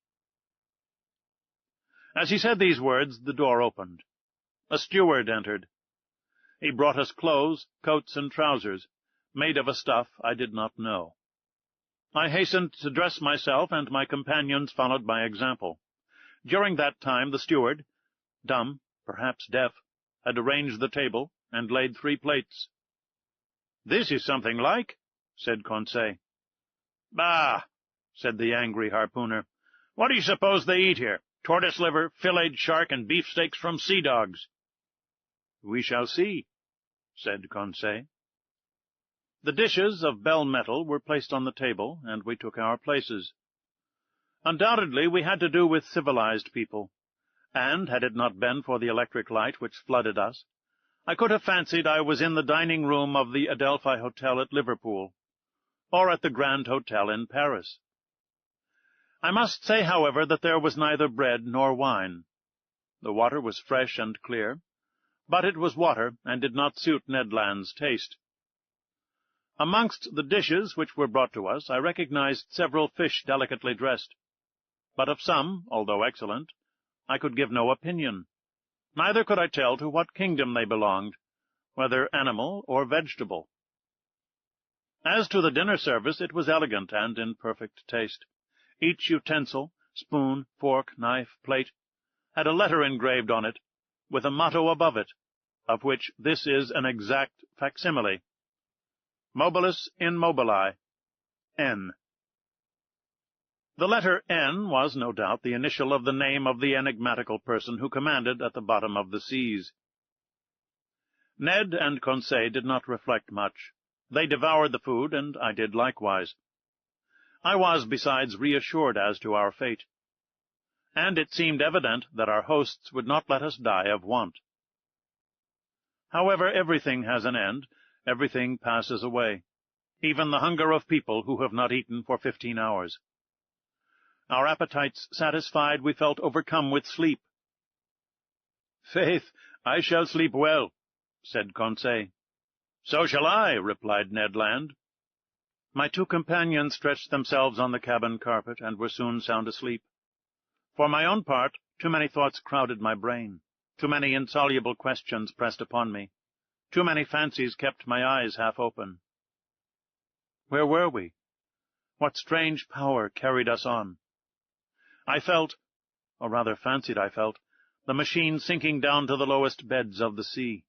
[SPEAKER 1] As he said these words, the door opened. A steward entered. He brought us clothes, coats and trousers, made of a stuff I did not know. I hastened to dress myself, and my companions followed my example. During that time the steward, dumb, perhaps deaf, had arranged the table and laid 3 plates. "This is something like," said Conseil. "Bah!" said the angry harpooner. "What do you suppose they eat here? Tortoise liver, filleted shark, and beefsteaks from sea-dogs." "We shall see," said Conseil. The dishes of bell metal were placed on the table, and we took our places. Undoubtedly we had to do with civilized people, and had it not been for the electric light which flooded us, I could have fancied I was in the dining-room of the Adelphi Hotel at Liverpool, or at the Grand Hotel in Paris. I must say, however, that there was neither bread nor wine. The water was fresh and clear, but it was water and did not suit Ned Land's taste. Amongst the dishes which were brought to us, I recognized several fish delicately dressed, but of some, although excellent, I could give no opinion. Neither could I tell to what kingdom they belonged, whether animal or vegetable. As to the dinner service, it was elegant and in perfect taste. Each utensil, spoon, fork, knife, plate, had a letter engraved on it, with a motto above it, of which this is an exact facsimile: Mobilis in mobili, N. The letter N was, no doubt, the initial of the name of the enigmatical person who commanded at the bottom of the seas. Ned and Conseil did not reflect much. They devoured the food, and I did likewise. I was, besides, reassured as to our fate, and it seemed evident that our hosts would not let us die of want. However, everything has an end, everything passes away, even the hunger of people who have not eaten for 15 hours. Our appetites satisfied, we felt overcome with sleep. "Faith, I shall sleep well," said Conseil. "So shall I," replied Ned Land. My two companions stretched themselves on the cabin carpet, and were soon sound asleep. For my own part, too many thoughts crowded my brain, too many insoluble questions pressed upon me, too many fancies kept my eyes half open. Where were we? What strange power carried us on? I felt, or rather fancied I felt, the machine sinking down to the lowest beds of the sea.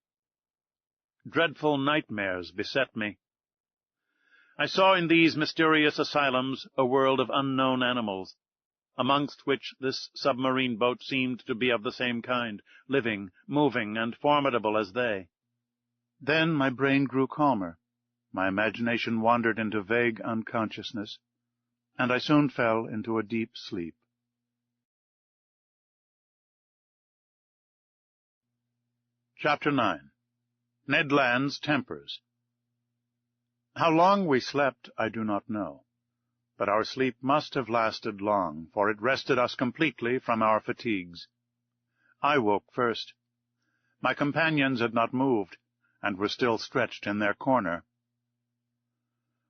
[SPEAKER 1] Dreadful nightmares beset me. I saw in these mysterious asylums a world of unknown animals, amongst which this submarine boat seemed to be of the same kind, living, moving, and formidable as they. Then my brain grew calmer, my imagination wandered into vague unconsciousness, and I soon fell into a deep sleep. Chapter 9. Ned Land's Tempers. How long we slept I do not know, but our sleep must have lasted long, for it rested us completely from our fatigues. I woke first. My companions had not moved, and were still stretched in their corner.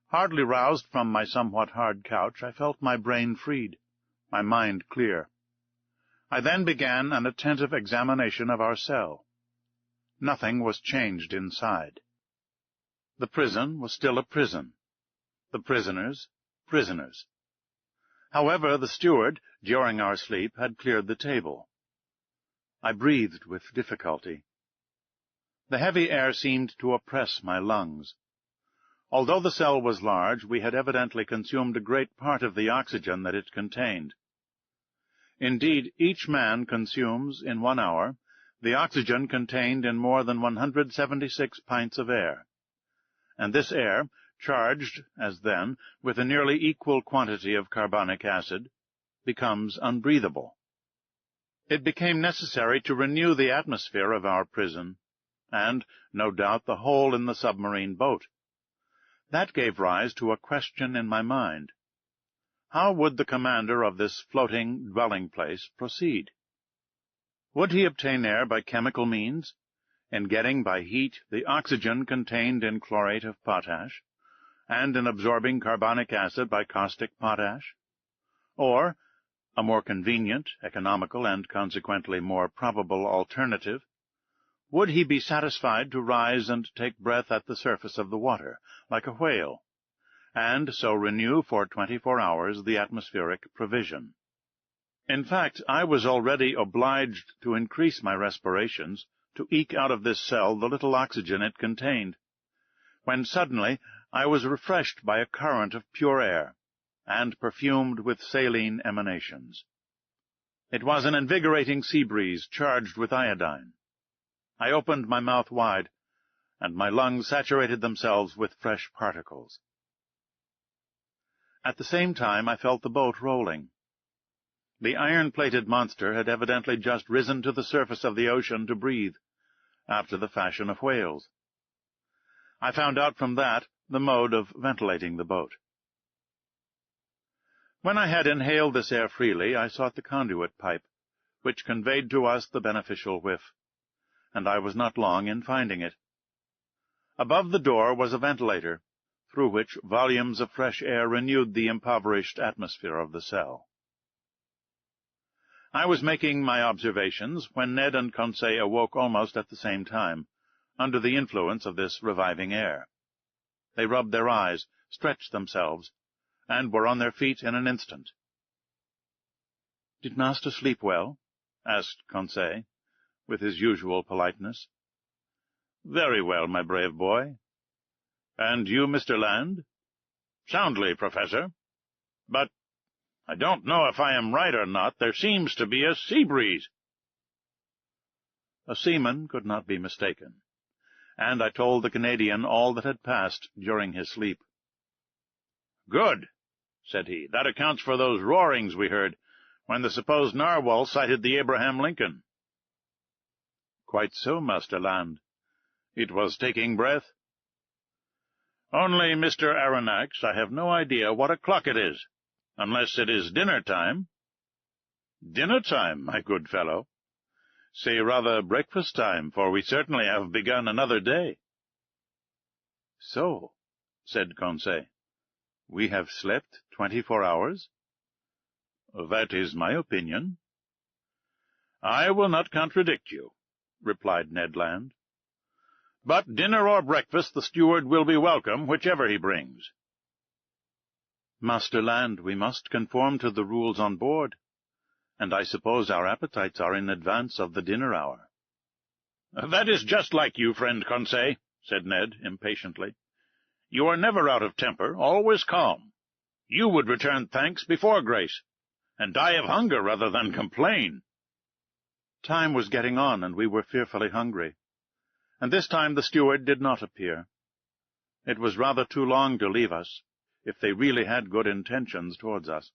[SPEAKER 1] Hardly roused from my somewhat hard couch, I felt my brain freed, my mind clear. I then began an attentive examination of our cell. Nothing was changed inside. The prison was still a prison. The prisoners, prisoners. However, the steward, during our sleep, had cleared the table. I breathed with difficulty. The heavy air seemed to oppress my lungs. Although the cell was large, we had evidently consumed a great part of the oxygen that it contained. Indeed, each man consumes, in 1 hour, the oxygen contained in more than 176 pints of air, and this air, charged, as then, with a nearly equal quantity of carbonic acid, becomes unbreathable. It became necessary to renew the atmosphere of our prison, and, no doubt, the hole in the submarine boat. That gave rise to a question in my mind. How would the commander of this floating dwelling-place proceed? Would he obtain air by chemical means, in getting by heat the oxygen contained in chlorate of potash, and in absorbing carbonic acid by caustic potash? Or, a more convenient, economical, and consequently more probable alternative, would he be satisfied to rise and take breath at the surface of the water, like a whale, and so renew for 24 hours the atmospheric provision? In fact, I was already obliged to increase my respirations, to eke out of this cell the little oxygen it contained, when suddenly I was refreshed by a current of pure air, and perfumed with saline emanations. It was an invigorating sea breeze charged with iodine. I opened my mouth wide, and my lungs saturated themselves with fresh particles. At the same time I felt the boat rolling. The iron-plated monster had evidently just risen to the surface of the ocean to breathe, after the fashion of whales. I found out from that the mode of ventilating the boat. When I had inhaled this air freely, I sought the conduit pipe, which conveyed to us the beneficial whiff, and I was not long in finding it. Above the door was a ventilator, through which volumes of fresh air renewed the impoverished atmosphere of the cell. I was making my observations when Ned and Conseil awoke almost at the same time, under the influence of this reviving air. They rubbed their eyes, stretched themselves, and were on their feet in an instant. "Did master sleep well?" asked Conseil, with his usual politeness. "Very well, my brave boy. And you, Mr. Land?" "Soundly, Professor. But I don't know if I am right or not. There seems to be a sea breeze." A seaman could not be mistaken, and I told the Canadian all that had passed during his sleep. "Good," said he. "That accounts for those roarings we heard when the supposed narwhal sighted the Abraham Lincoln." "Quite so, Master Land. It was taking breath." "Only, Mr. Aronnax, I have no idea what o'clock it is, unless it is dinner-time." "Dinner-time, my good fellow? Say rather breakfast-time, for we certainly have begun another day." "So," said Conseil, "we have slept 24 hours? "That is my opinion." "I will not contradict you," replied Ned Land. "But dinner or breakfast, the steward will be welcome, whichever he brings." "Master Land, we must conform to the rules on board, and I suppose our appetites are in advance of the dinner hour." "That is just like you, friend Conseil," said Ned impatiently. "You are never out of temper, always calm. You would return thanks before grace, and die of hunger rather than complain." Time was getting on, and we were fearfully hungry, and this time the steward did not appear. It was rather too long to leave us, if they really had good intentions towards us.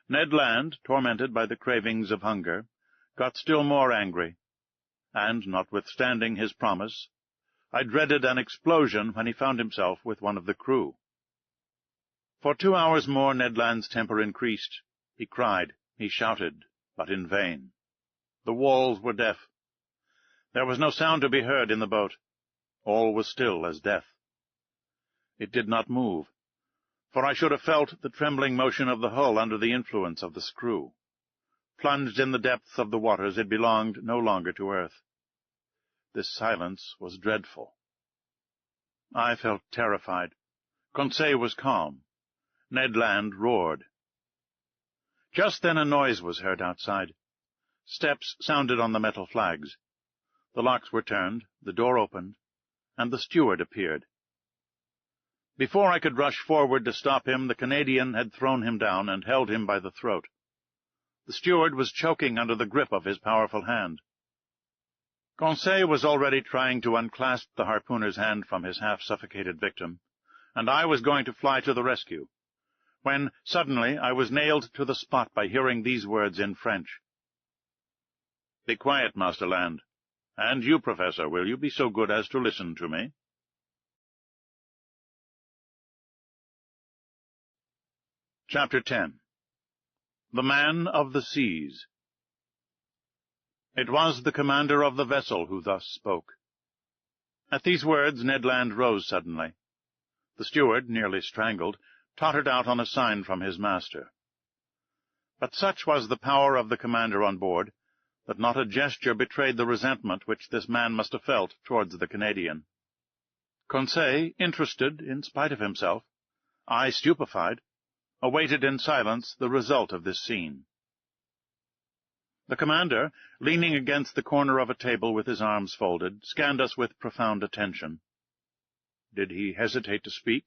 [SPEAKER 1] Ned Land, tormented by the cravings of hunger, got still more angry, and, notwithstanding his promise, I dreaded an explosion when he found himself with one of the crew. For 2 hours more Ned Land's temper increased. He cried, he shouted, but in vain. The walls were deaf. There was no sound to be heard in the boat. All was still as death. It did not move, for I should have felt the trembling motion of the hull under the influence of the screw. Plunged in the depths of the waters, it belonged no longer to earth. This silence was dreadful. I felt terrified. Conseil was calm. Ned Land roared. Just then a noise was heard outside. Steps sounded on the metal flags. The locks were turned, the door opened, and the steward appeared. Before I could rush forward to stop him, the Canadian had thrown him down and held him by the throat. The steward was choking under the grip of his powerful hand. Conseil was already trying to unclasp the harpooner's hand from his half-suffocated victim, and I was going to fly to the rescue, when suddenly I was nailed to the spot by hearing these words in French. "Be quiet, Master Land. And you, Professor, will you be so good as to listen to me?" Chapter 10. The Man of the Seas. It was the commander of the vessel who thus spoke. At these words Ned Land rose suddenly. The steward, nearly strangled, tottered out on a sign from his master. But such was the power of the commander on board, that not a gesture betrayed the resentment which this man must have felt towards the Canadian. Conseil, interested in spite of himself, I stupefied, awaited in silence the result of this scene. The commander, leaning against the corner of a table with his arms folded, scanned us with profound attention. Did he hesitate to speak?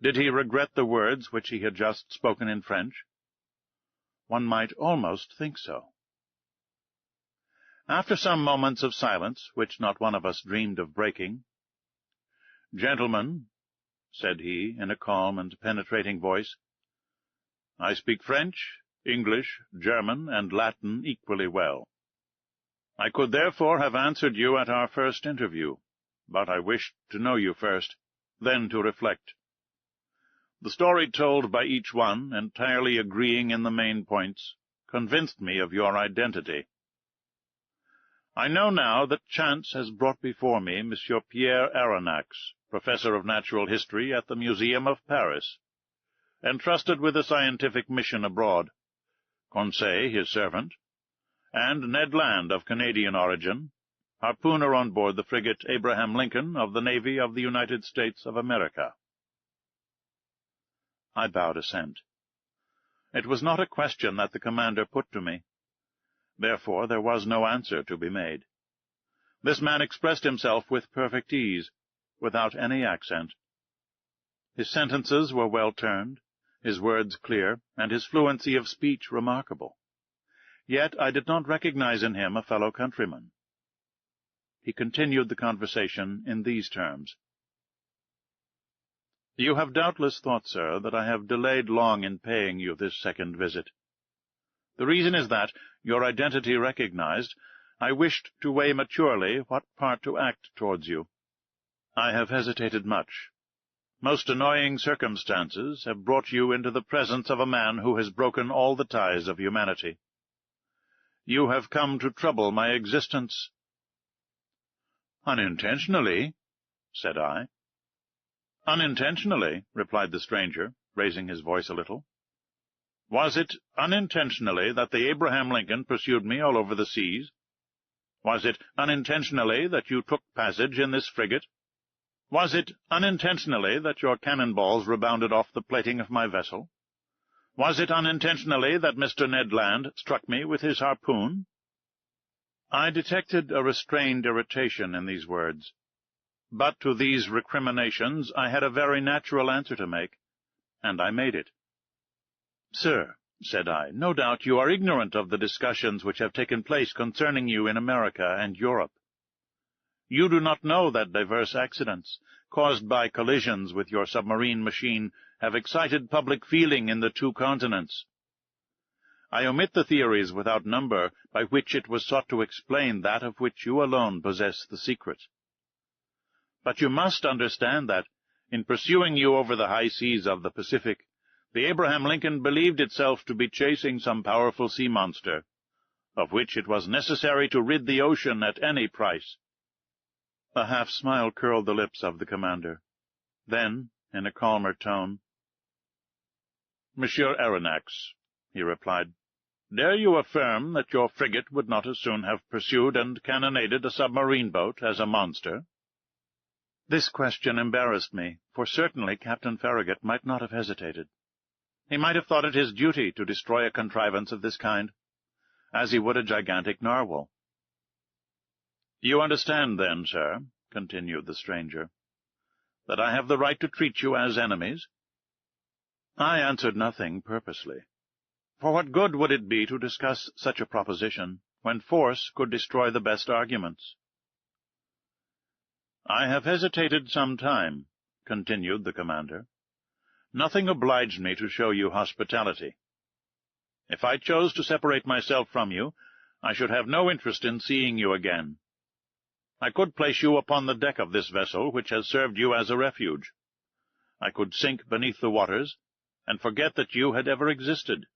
[SPEAKER 1] Did he regret the words which he had just spoken in French? One might almost think so. After some moments of silence, which not one of us dreamed of breaking, "Gentlemen," said he, in a calm and penetrating voice, "I speak French, English, German, and Latin equally well. I could therefore have answered you at our first interview, but I wished to know you first, then to reflect. The story told by each one, entirely agreeing in the main points, convinced me of your identity. I know now that chance has brought before me Monsieur Pierre Aronnax, professor of natural history at the Museum of Paris, entrusted with a scientific mission abroad, Conseil, his servant, and Ned Land, of Canadian origin, harpooner on board the frigate Abraham Lincoln of the Navy of the United States of America." I bowed assent. It was not a question that the commander put to me. Therefore there was no answer to be made. This man expressed himself with perfect ease, without any accent. His sentences were well turned, his words clear, and his fluency of speech remarkable. Yet I did not recognize in him a fellow countryman. He continued the conversation in these terms. "You have doubtless thought, sir, that I have delayed long in paying you this second visit. The reason is that, your identity recognized, I wished to weigh maturely what part to act towards you. I have hesitated much. Most annoying circumstances have brought you into the presence of a man who has broken all the ties of humanity. You have come to trouble my existence." "Unintentionally," said I. "Unintentionally," replied the stranger, raising his voice a little. "Was it unintentionally that the Abraham Lincoln pursued me all over the seas? Was it unintentionally that you took passage in this frigate? Was it unintentionally that your cannon-balls rebounded off the plating of my vessel? Was it unintentionally that Mr. Ned Land struck me with his harpoon?" I detected a restrained irritation in these words. But to these recriminations I had a very natural answer to make, and I made it. "Sir," said I, "no doubt you are ignorant of the discussions which have taken place concerning you in America and Europe. You do not know that diverse accidents, caused by collisions with your submarine machine, have excited public feeling in the two continents. I omit the theories without number by which it was sought to explain that of which you alone possess the secret. But you must understand that, in pursuing you over the high seas of the Pacific, the Abraham Lincoln believed itself to be chasing some powerful sea monster, of which it was necessary to rid the ocean at any price." A half-smile curled the lips of the commander. Then, in a calmer tone, "Monsieur Aronnax," he replied, "dare you affirm that your frigate would not as soon have pursued and cannonaded a submarine boat as a monster?" This question embarrassed me, for certainly Captain Farragut might not have hesitated. He might have thought it his duty to destroy a contrivance of this kind, as he would a gigantic narwhal. "You understand, then, sir," continued the stranger, "that I have the right to treat you as enemies?" I answered nothing purposely. For what good would it be to discuss such a proposition, when force could destroy the best arguments? "I have hesitated some time," continued the commander. "Nothing obliged me to show you hospitality. If I chose to separate myself from you, I should have no interest in seeing you again. I could place you upon the deck of this vessel, which has served you as a refuge. I could sink beneath the waters, and forget that you had ever existed.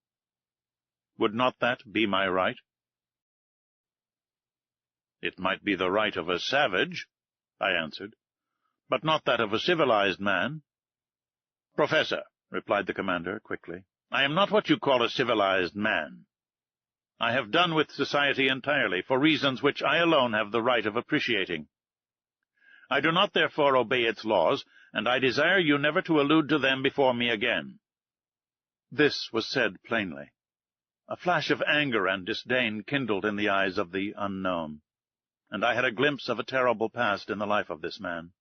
[SPEAKER 1] Would not that be my right?" "It might be the right of a savage," I answered, "but not that of a civilized man." "Professor," replied the commander quickly, "I am not what you call a civilized man. I have done with society entirely, for reasons which I alone have the right of appreciating. I do not therefore obey its laws, and I desire you never to allude to them before me again." This was said plainly. A flash of anger and disdain kindled in the eyes of the unknown, and I had a glimpse of a terrible past in the life of this man.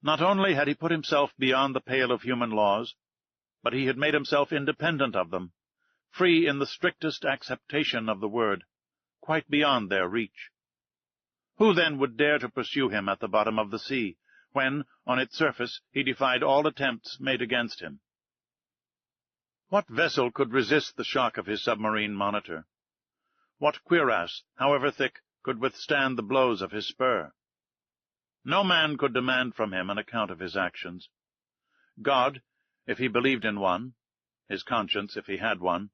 [SPEAKER 1] Not only had he put himself beyond the pale of human laws, but he had made himself independent of them, free in the strictest acceptation of the word, quite beyond their reach. Who then would dare to pursue him at the bottom of the sea, when, on its surface, he defied all attempts made against him? What vessel could resist the shock of his submarine monitor? What cuirass, however thick, could withstand the blows of his spur? No man could demand from him an account of his actions. God, if he believed in one, his conscience, if he had one,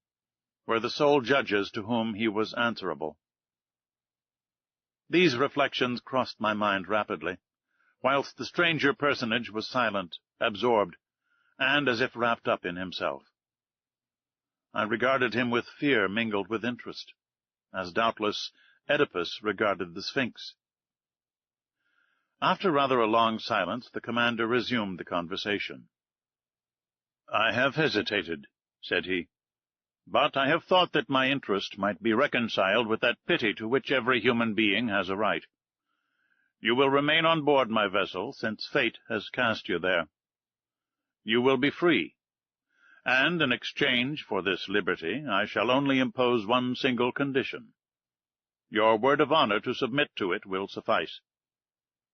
[SPEAKER 1] were the sole judges to whom he was answerable. These reflections crossed my mind rapidly, whilst the stranger personage was silent, absorbed, and as if wrapped up in himself. I regarded him with fear mingled with interest, as doubtless Oedipus regarded the Sphinx. After rather a long silence, the commander resumed the conversation. "I have hesitated," said he, "but I have thought that my interest might be reconciled with that pity to which every human being has a right. You will remain on board my vessel, since fate has cast you there. You will be free, and in exchange for this liberty I shall only impose one single condition. Your word of honor to submit to it will suffice."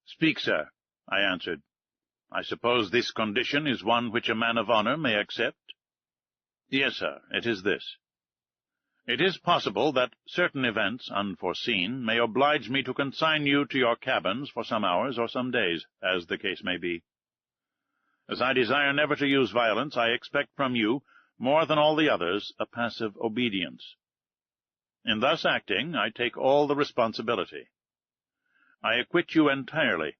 [SPEAKER 1] "Speak, sir," I answered. "I suppose this condition is one which a man of honor may accept?" "Yes, sir, it is this. It is possible that certain events, unforeseen, may oblige me to consign you to your cabins for some hours or some days, as the case may be. As I desire never to use violence, I expect from you, more than all the others, a passive obedience. In thus acting, I take all the responsibility. I acquit you entirely,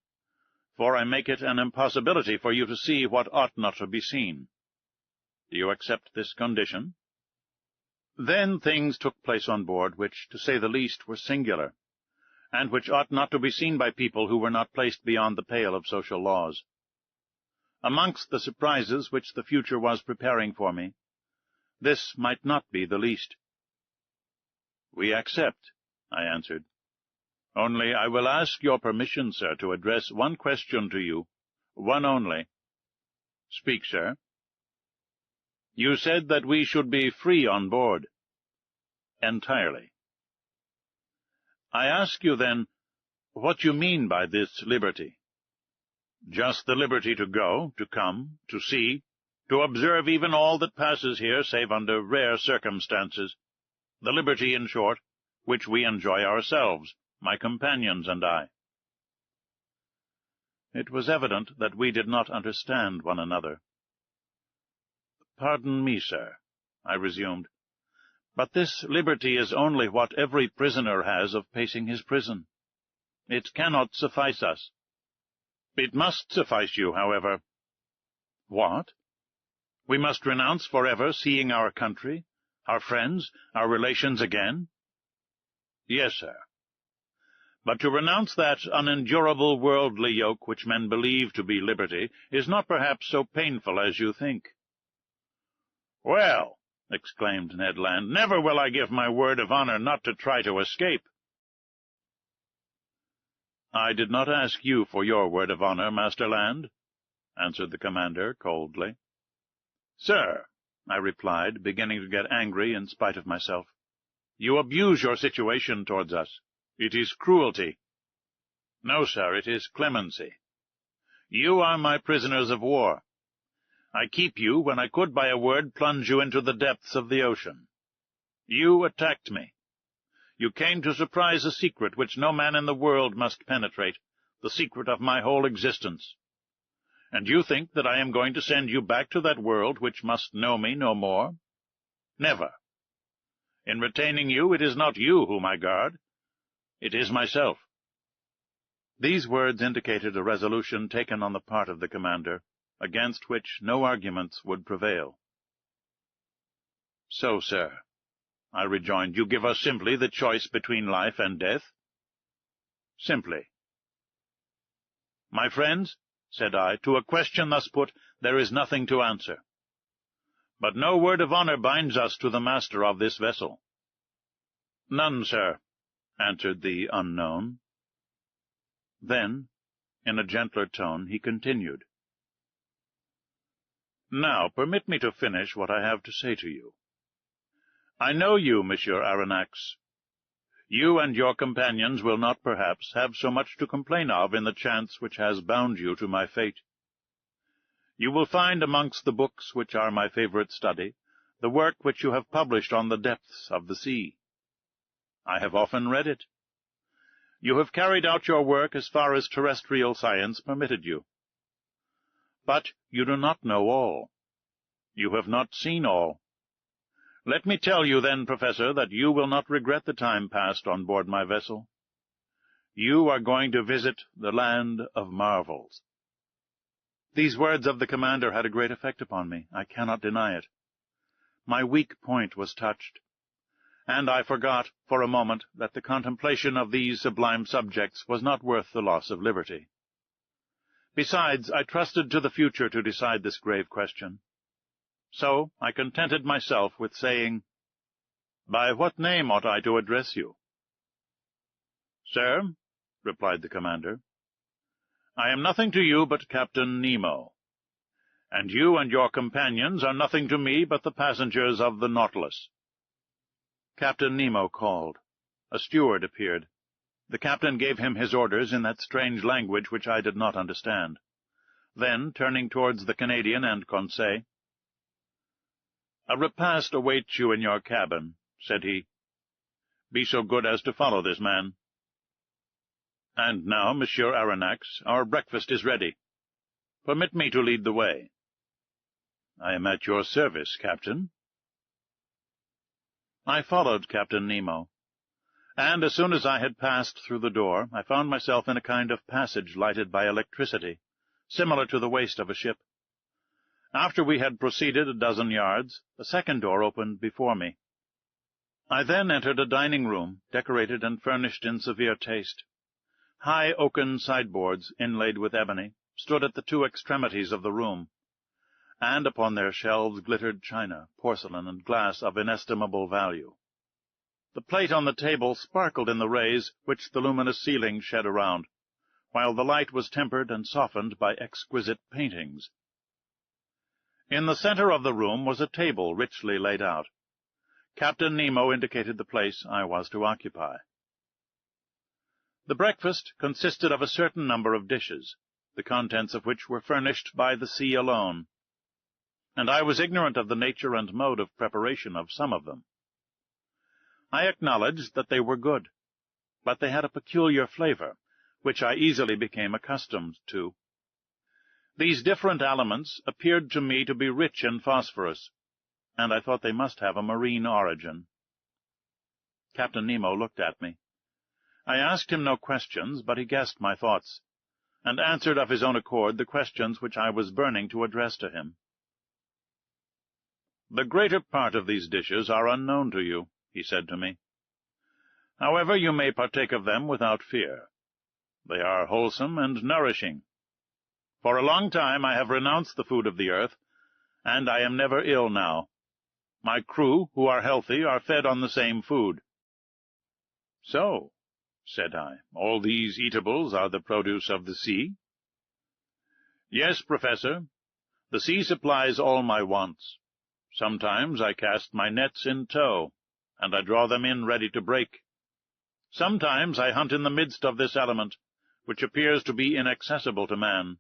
[SPEAKER 1] for I make it an impossibility for you to see what ought not to be seen. Do you accept this condition?" Then things took place on board which, to say the least, were singular, and which ought not to be seen by people who were not placed beyond the pale of social laws. Amongst the surprises which the future was preparing for me, this might not be the least. "We accept," I answered. "Only I will ask your permission, sir, to address one question to you, one only." "Speak, sir." "You said that we should be free on board." "Entirely." "I ask you, then, what you mean by this liberty?" "Just the liberty to go, to come, to see, to observe even all that passes here, save under rare circumstances. The liberty, in short, which we enjoy ourselves, my companions and I." It was evident that we did not understand one another. "Pardon me, sir," I resumed, "but this liberty is only what every prisoner has of pacing his prison. It cannot suffice us." "It must suffice you, however." "What? We must renounce forever seeing our country, our friends, our relations again?" "Yes, sir. But to renounce that unendurable worldly yoke which men believe to be liberty is not perhaps so painful as you think." "Well," exclaimed Ned Land, "never will I give my word of honor not to try to escape." "I did not ask you for your word of honor, Master Land," answered the commander coldly. "Sir," I replied, beginning to get angry in spite of myself, "you abuse your situation towards us. It is cruelty." "No, sir, it is clemency. You are my prisoners of war. I keep you when I could by a word plunge you into the depths of the ocean. You attacked me. You came to surprise a secret which no man in the world must penetrate, the secret of my whole existence. And you think that I am going to send you back to that world which must know me no more? Never. In retaining you, it is not you whom I guard. It is myself." These words indicated a resolution taken on the part of the commander, against which no arguments would prevail. "So, sir," I rejoined, "you give us simply the choice between life and death?" "Simply." "My friends," said I, "to a question thus put there is nothing to answer. But no word of honor binds us to the master of this vessel." "None, sir," answered the unknown. Then, In a gentler tone he continued, "Now permit me to finish what I have to say to you. I know you, Monsieur Aronnax. You and your companions will not, perhaps, have so much to complain of in the chance which has bound you to my fate. You will find amongst the books which are my favorite study the work which you have published on the depths of the sea. I have often read it. You have carried out your work as far as terrestrial science permitted you. But you do not know all. You have not seen all. Let me tell you, then, Professor, that you will not regret the time passed on board my vessel. You are going to visit the land of marvels." These words of the commander had a great effect upon me. I cannot deny it. My weak point was touched, and I forgot for a moment that the contemplation of these sublime subjects was not worth the loss of liberty. Besides, I trusted to the future to decide this grave question. So I contented myself with saying, "By what name ought I to address you?" "Sir," replied the commander, "I am nothing to you but Captain Nemo, and you and your companions are nothing to me but the passengers of the Nautilus." Captain Nemo called. A steward appeared. The captain gave him his orders in that strange language which I did not understand. Then, turning towards the Canadian and Conseil, "A repast awaits you in your cabin," said he. "Be so good as to follow this man. And now, Monsieur Aronnax, our breakfast is ready. Permit me to lead the way." "I am at your service, Captain." I followed Captain Nemo, and as soon as I had passed through the door, I found myself in a kind of passage lighted by electricity, similar to the waist of a ship. After we had proceeded a dozen yards, a second door opened before me. I then entered a dining-room, decorated and furnished in severe taste. High oaken sideboards, inlaid with ebony, stood at the two extremities of the room, and upon their shelves glittered china, porcelain, and glass of inestimable value. The plate on the table sparkled in the rays which the luminous ceiling shed around, while the light was tempered and softened by exquisite paintings. In the center of the room was a table richly laid out. Captain Nemo indicated the place I was to occupy. The breakfast consisted of a certain number of dishes, the contents of which were furnished by the sea alone, and I was ignorant of the nature and mode of preparation of some of them. I acknowledged that they were good, but they had a peculiar flavor, which I easily became accustomed to. These different aliments appeared to me to be rich in phosphorus, and I thought they must have a marine origin. Captain Nemo looked at me. I asked him no questions, but he guessed my thoughts, and answered of his own accord the questions which I was burning to address to him. "The greater part of these dishes are unknown to you," he said to me. "However, you may partake of them without fear. They are wholesome and nourishing. For a long time I have renounced the food of the earth, and I am never ill now. My crew, who are healthy, are fed on the same food." "So," said I, "all these eatables are the produce of the sea?" "Yes, Professor. The sea supplies all my wants. Sometimes I cast my nets in tow, and I draw them in ready to break. Sometimes I hunt in the midst of this element, which appears to be inaccessible to man,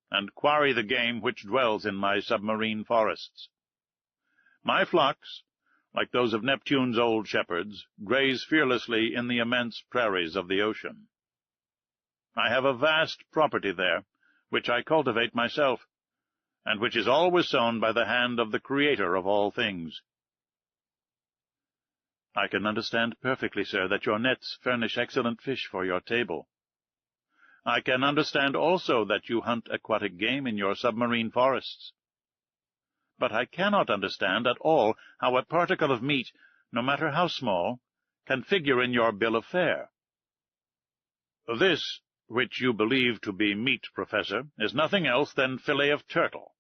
[SPEAKER 1] and quarry the game which dwells in my submarine forests. My flocks, like those of Neptune's old shepherds, graze fearlessly in the immense prairies of the ocean. I have a vast property there, which I cultivate myself, and which is always sown by the hand of the Creator of all things." "I can understand perfectly, sir, that your nets furnish excellent fish for your table. I can understand also that you hunt aquatic game in your submarine forests. But I cannot understand at all how a particle of meat, no matter how small, can figure in your bill of fare." "This, which you believe to be meat, Professor, is nothing else than fillet of turtle.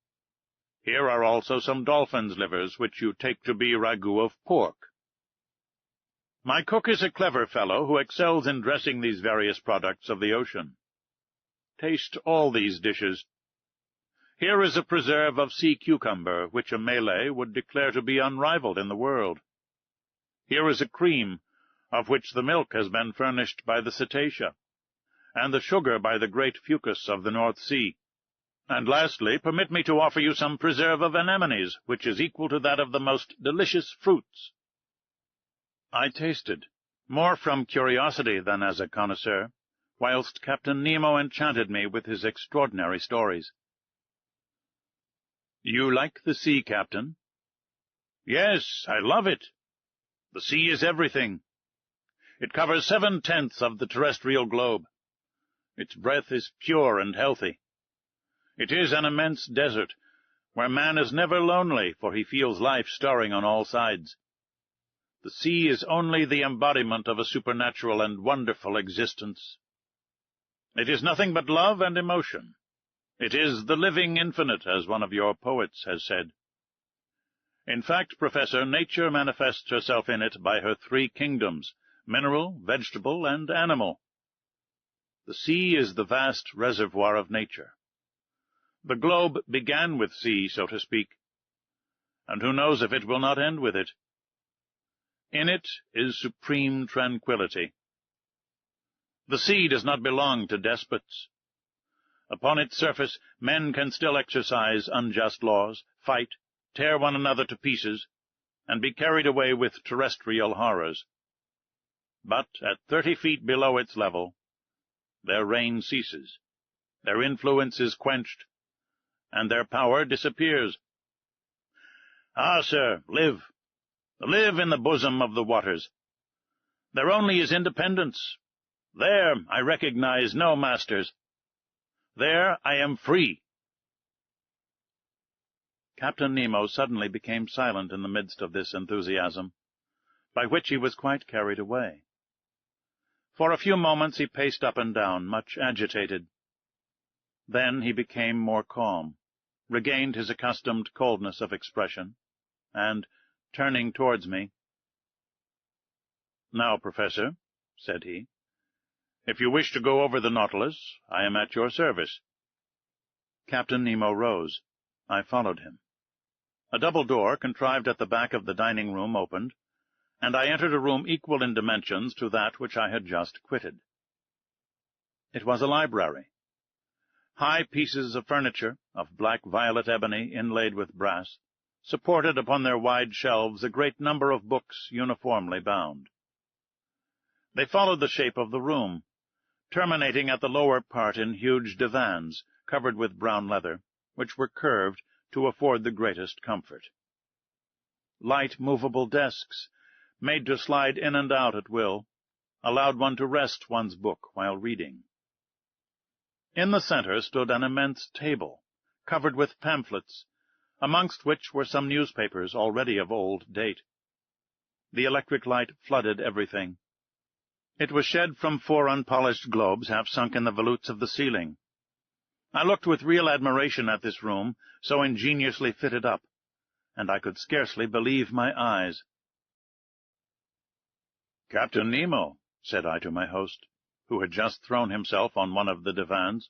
[SPEAKER 1] Here are also some dolphin's livers, which you take to be ragout of pork. My cook is a clever fellow who excels in dressing these various products of the ocean. taste all these dishes. Here is a preserve of sea cucumber, which a Malay would declare to be unrivalled in the world. Here is a cream, of which the milk has been furnished by the cetacea, and the sugar by the great fucus of the North Sea. And lastly, permit me to offer you some preserve of anemones, which is equal to that of the most delicious fruits. I tasted, more from curiosity than as a connoisseur, whilst Captain Nemo enchanted me with his extraordinary stories. "You like the sea, Captain?" "Yes, I love it. The sea is everything. It covers 7/10 of the terrestrial globe. Its breath is pure and healthy. It is an immense desert, where man is never lonely, for he feels life stirring on all sides. The sea is only the embodiment of a supernatural and wonderful existence. It is nothing but love and emotion. It is the living infinite, as one of your poets has said. In fact, Professor, nature manifests herself in it by her 3 kingdoms, mineral, vegetable, and animal. The sea is the vast reservoir of nature. The globe began with sea, so to speak, and who knows if it will not end with it. In it is supreme tranquillity. The sea does not belong to despots. Upon its surface men can still exercise unjust laws, fight, tear one another to pieces, and be carried away with terrestrial horrors. But at 30 feet below its level, their reign ceases, their influence is quenched, and their power disappears. Ah, sir, live in the bosom of the waters. There only is independence. There I recognize no masters. There I am free." Captain Nemo suddenly became silent in the midst of this enthusiasm, by which he was quite carried away. For a few moments he paced up and down, much agitated. Then he became more calm, regained his accustomed coldness of expression, and, turning towards me, "Now, Professor," said he, "if you wish to go over the Nautilus, I am at your service." Captain Nemo rose. I followed him. A double door, contrived at the back of the dining-room, opened, and I entered a room equal in dimensions to that which I had just quitted. It was a library. High pieces of furniture, of black-violet ebony inlaid with brass, supported upon their wide shelves a great number of books uniformly bound. They followed the shape of the room, terminating at the lower part in huge divans, covered with brown leather, which were curved to afford the greatest comfort. Light movable desks, made to slide in and out at will, allowed one to rest one's book while reading. In the center stood an immense table, covered with pamphlets, amongst which were some newspapers already of old date. The electric light flooded everything. It was shed from 4 unpolished globes half sunk in the volutes of the ceiling. I looked with real admiration at this room, so ingeniously fitted up, and I could scarcely believe my eyes. "Captain Nemo," said I to my host, who had just thrown himself on one of the divans,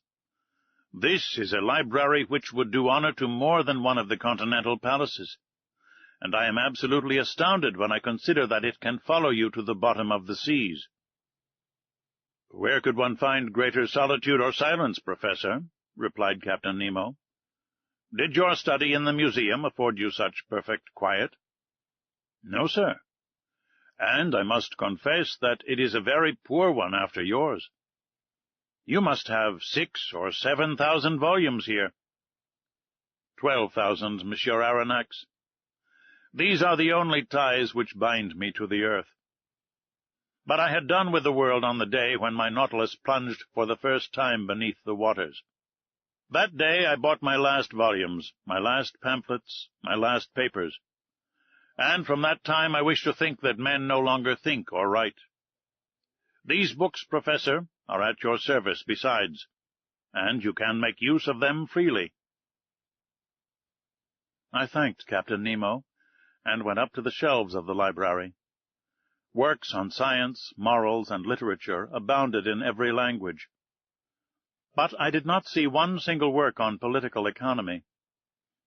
[SPEAKER 1] "this is a library which would do honor to more than one of the continental palaces, and I am absolutely astounded when I consider that it can follow you to the bottom of the seas." "Where could one find greater solitude or silence, Professor?" replied Captain Nemo. "Did your study in the museum afford you such perfect quiet?" "No, sir. And I must confess that it is a very poor one after yours. You must have 6,000 or 7,000 volumes here." 12,000, Monsieur Aronnax. "These are the only ties which bind me to the earth. But I had done with the world on the day when my Nautilus plunged for the first time beneath the waters. That day I bought my last volumes, my last pamphlets, my last papers. And from that time I wish to think that men no longer think or write. These books, Professor, are at your service besides, and you can make use of them freely." I thanked Captain Nemo, and went up to the shelves of the library. Works on science, morals, and literature abounded in every language. But I did not see one single work on political economy.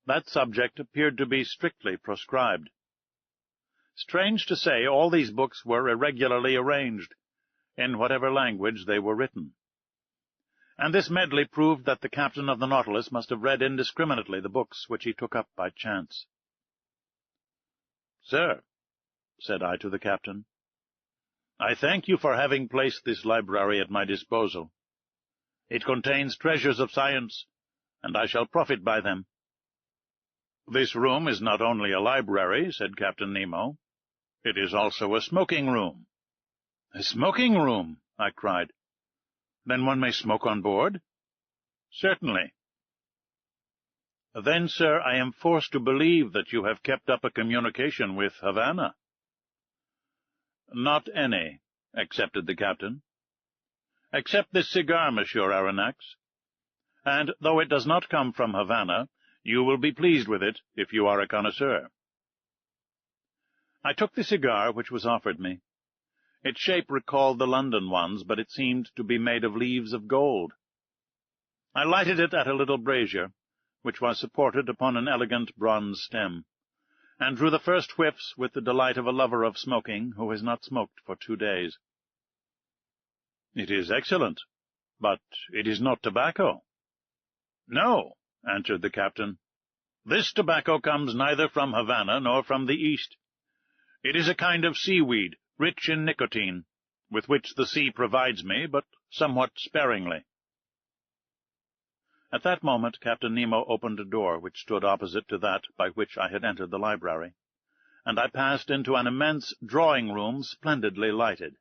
[SPEAKER 1] That subject appeared to be strictly proscribed. Strange to say, all these books were irregularly arranged, in whatever language they were written. And this medley proved that the captain of the Nautilus must have read indiscriminately the books which he took up by chance. "Sir," said I to the captain, "I thank you for having placed this library at my disposal. It contains treasures of science, and I shall profit by them." "This room is not only a library," said Captain Nemo. "It is also a smoking room." "A smoking room!" I cried. "Then one may smoke on board?" "Certainly." "Then, sir, I am forced to believe that you have kept up a communication with Havana." "Not any," accepted the captain. "Except this cigar, Monsieur Aronnax. And though it does not come from Havana, you will be pleased with it if you are a connoisseur." I took the cigar which was offered me. Its shape recalled the London ones, but it seemed to be made of leaves of gold. I lighted it at a little brazier, which was supported upon an elegant bronze stem, and drew the first whiffs with the delight of a lover of smoking who has not smoked for 2 days. "It is excellent, but it is not tobacco." "No," answered the captain. "This tobacco comes neither from Havana nor from the East. It is a kind of seaweed, rich in nicotine, with which the sea provides me, but somewhat sparingly." At that moment Captain Nemo opened a door which stood opposite to that by which I had entered the library, and I passed into an immense drawing-room splendidly lighted.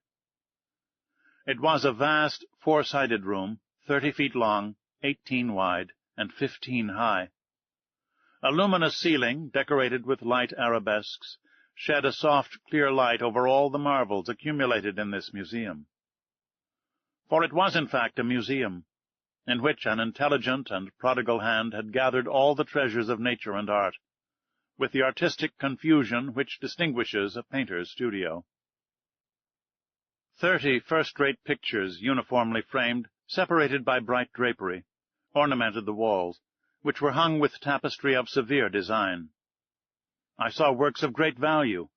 [SPEAKER 1] It was a vast, four-sided room, 30 feet long, 18 wide, and 15 high. A luminous ceiling, decorated with light arabesques, shed a soft, clear light over all the marvels accumulated in this museum. For it was, in fact, a museum, in which an intelligent and prodigal hand had gathered all the treasures of nature and art, with the artistic confusion which distinguishes a painter's studio. 30 first-rate pictures, uniformly framed, separated by bright drapery, ornamented the walls, which were hung with tapestry of severe design. I saw works of great value,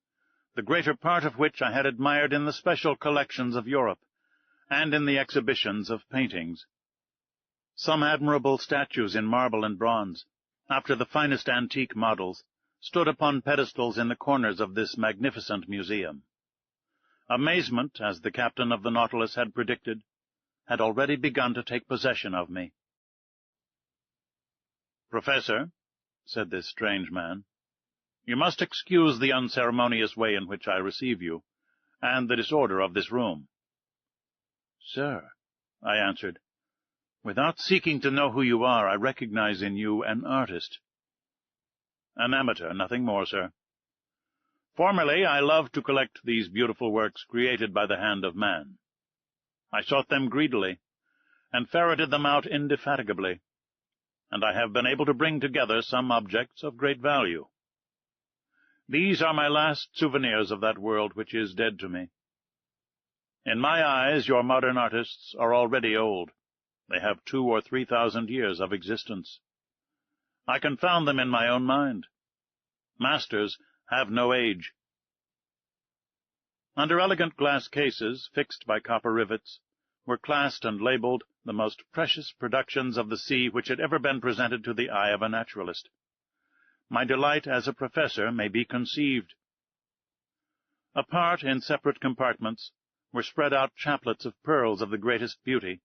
[SPEAKER 1] the greater part of which I had admired in the special collections of Europe, and in the exhibitions of paintings. Some admirable statues in marble and bronze, after the finest antique models, stood upon pedestals in the corners of this magnificent museum. Amazement, as the captain of the Nautilus had predicted, had already begun to take possession of me. "Professor," said this strange man, "you must excuse the unceremonious way in which I receive you, and the disorder of this room." "Sir," I answered, "without seeking to know who you are, I recognize in you an artist." "An amateur, nothing more, sir. Formerly I loved to collect these beautiful works created by the hand of man. I sought them greedily, and ferreted them out indefatigably, and I have been able to bring together some objects of great value. These are my last souvenirs of that world which is dead to me. In my eyes your modern artists are already old. They have 2,000 or 3,000 years of existence. I confound them in my own mind. Masters have no age." Under elegant glass cases, fixed by copper rivets, were classed and labelled the most precious productions of the sea which had ever been presented to the eye of a naturalist. My delight as a professor may be conceived. Apart, in separate compartments, were spread out chaplets of pearls of the greatest beauty,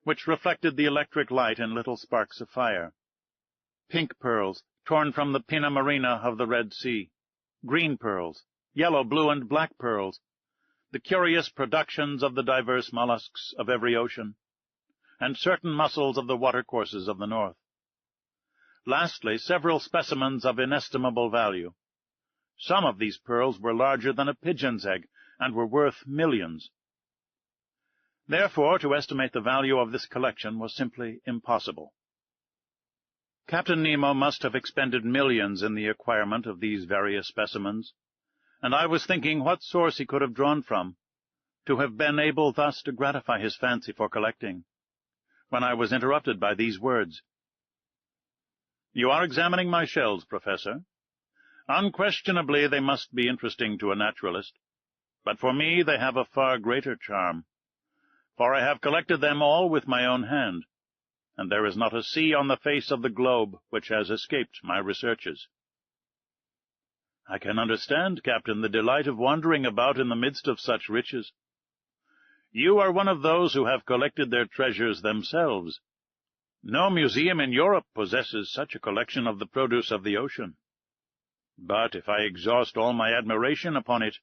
[SPEAKER 1] which reflected the electric light in little sparks of fire. Pink pearls, torn from the pinna marina of the Red Sea, green pearls, yellow, blue, and black pearls, the curious productions of the diverse mollusks of every ocean, and certain mussels of the watercourses of the north. Lastly, several specimens of inestimable value. Some of these pearls were larger than a pigeon's egg, and were worth millions. Therefore, to estimate the value of this collection was simply impossible. Captain Nemo must have expended millions in the acquirement of these various specimens, and I was thinking what source he could have drawn from, to have been able thus to gratify his fancy for collecting, when I was interrupted by these words. "You are examining my shells, Professor. Unquestionably they must be interesting to a naturalist, but for me they have a far greater charm, for I have collected them all with my own hand, and there is not a sea on the face of the globe which has escaped my researches." "I can understand, Captain, the delight of wandering about in the midst of such riches. You are one of those who have collected their treasures themselves. No museum in Europe possesses such a collection of the produce of the ocean. But if I exhaust all my admiration upon it,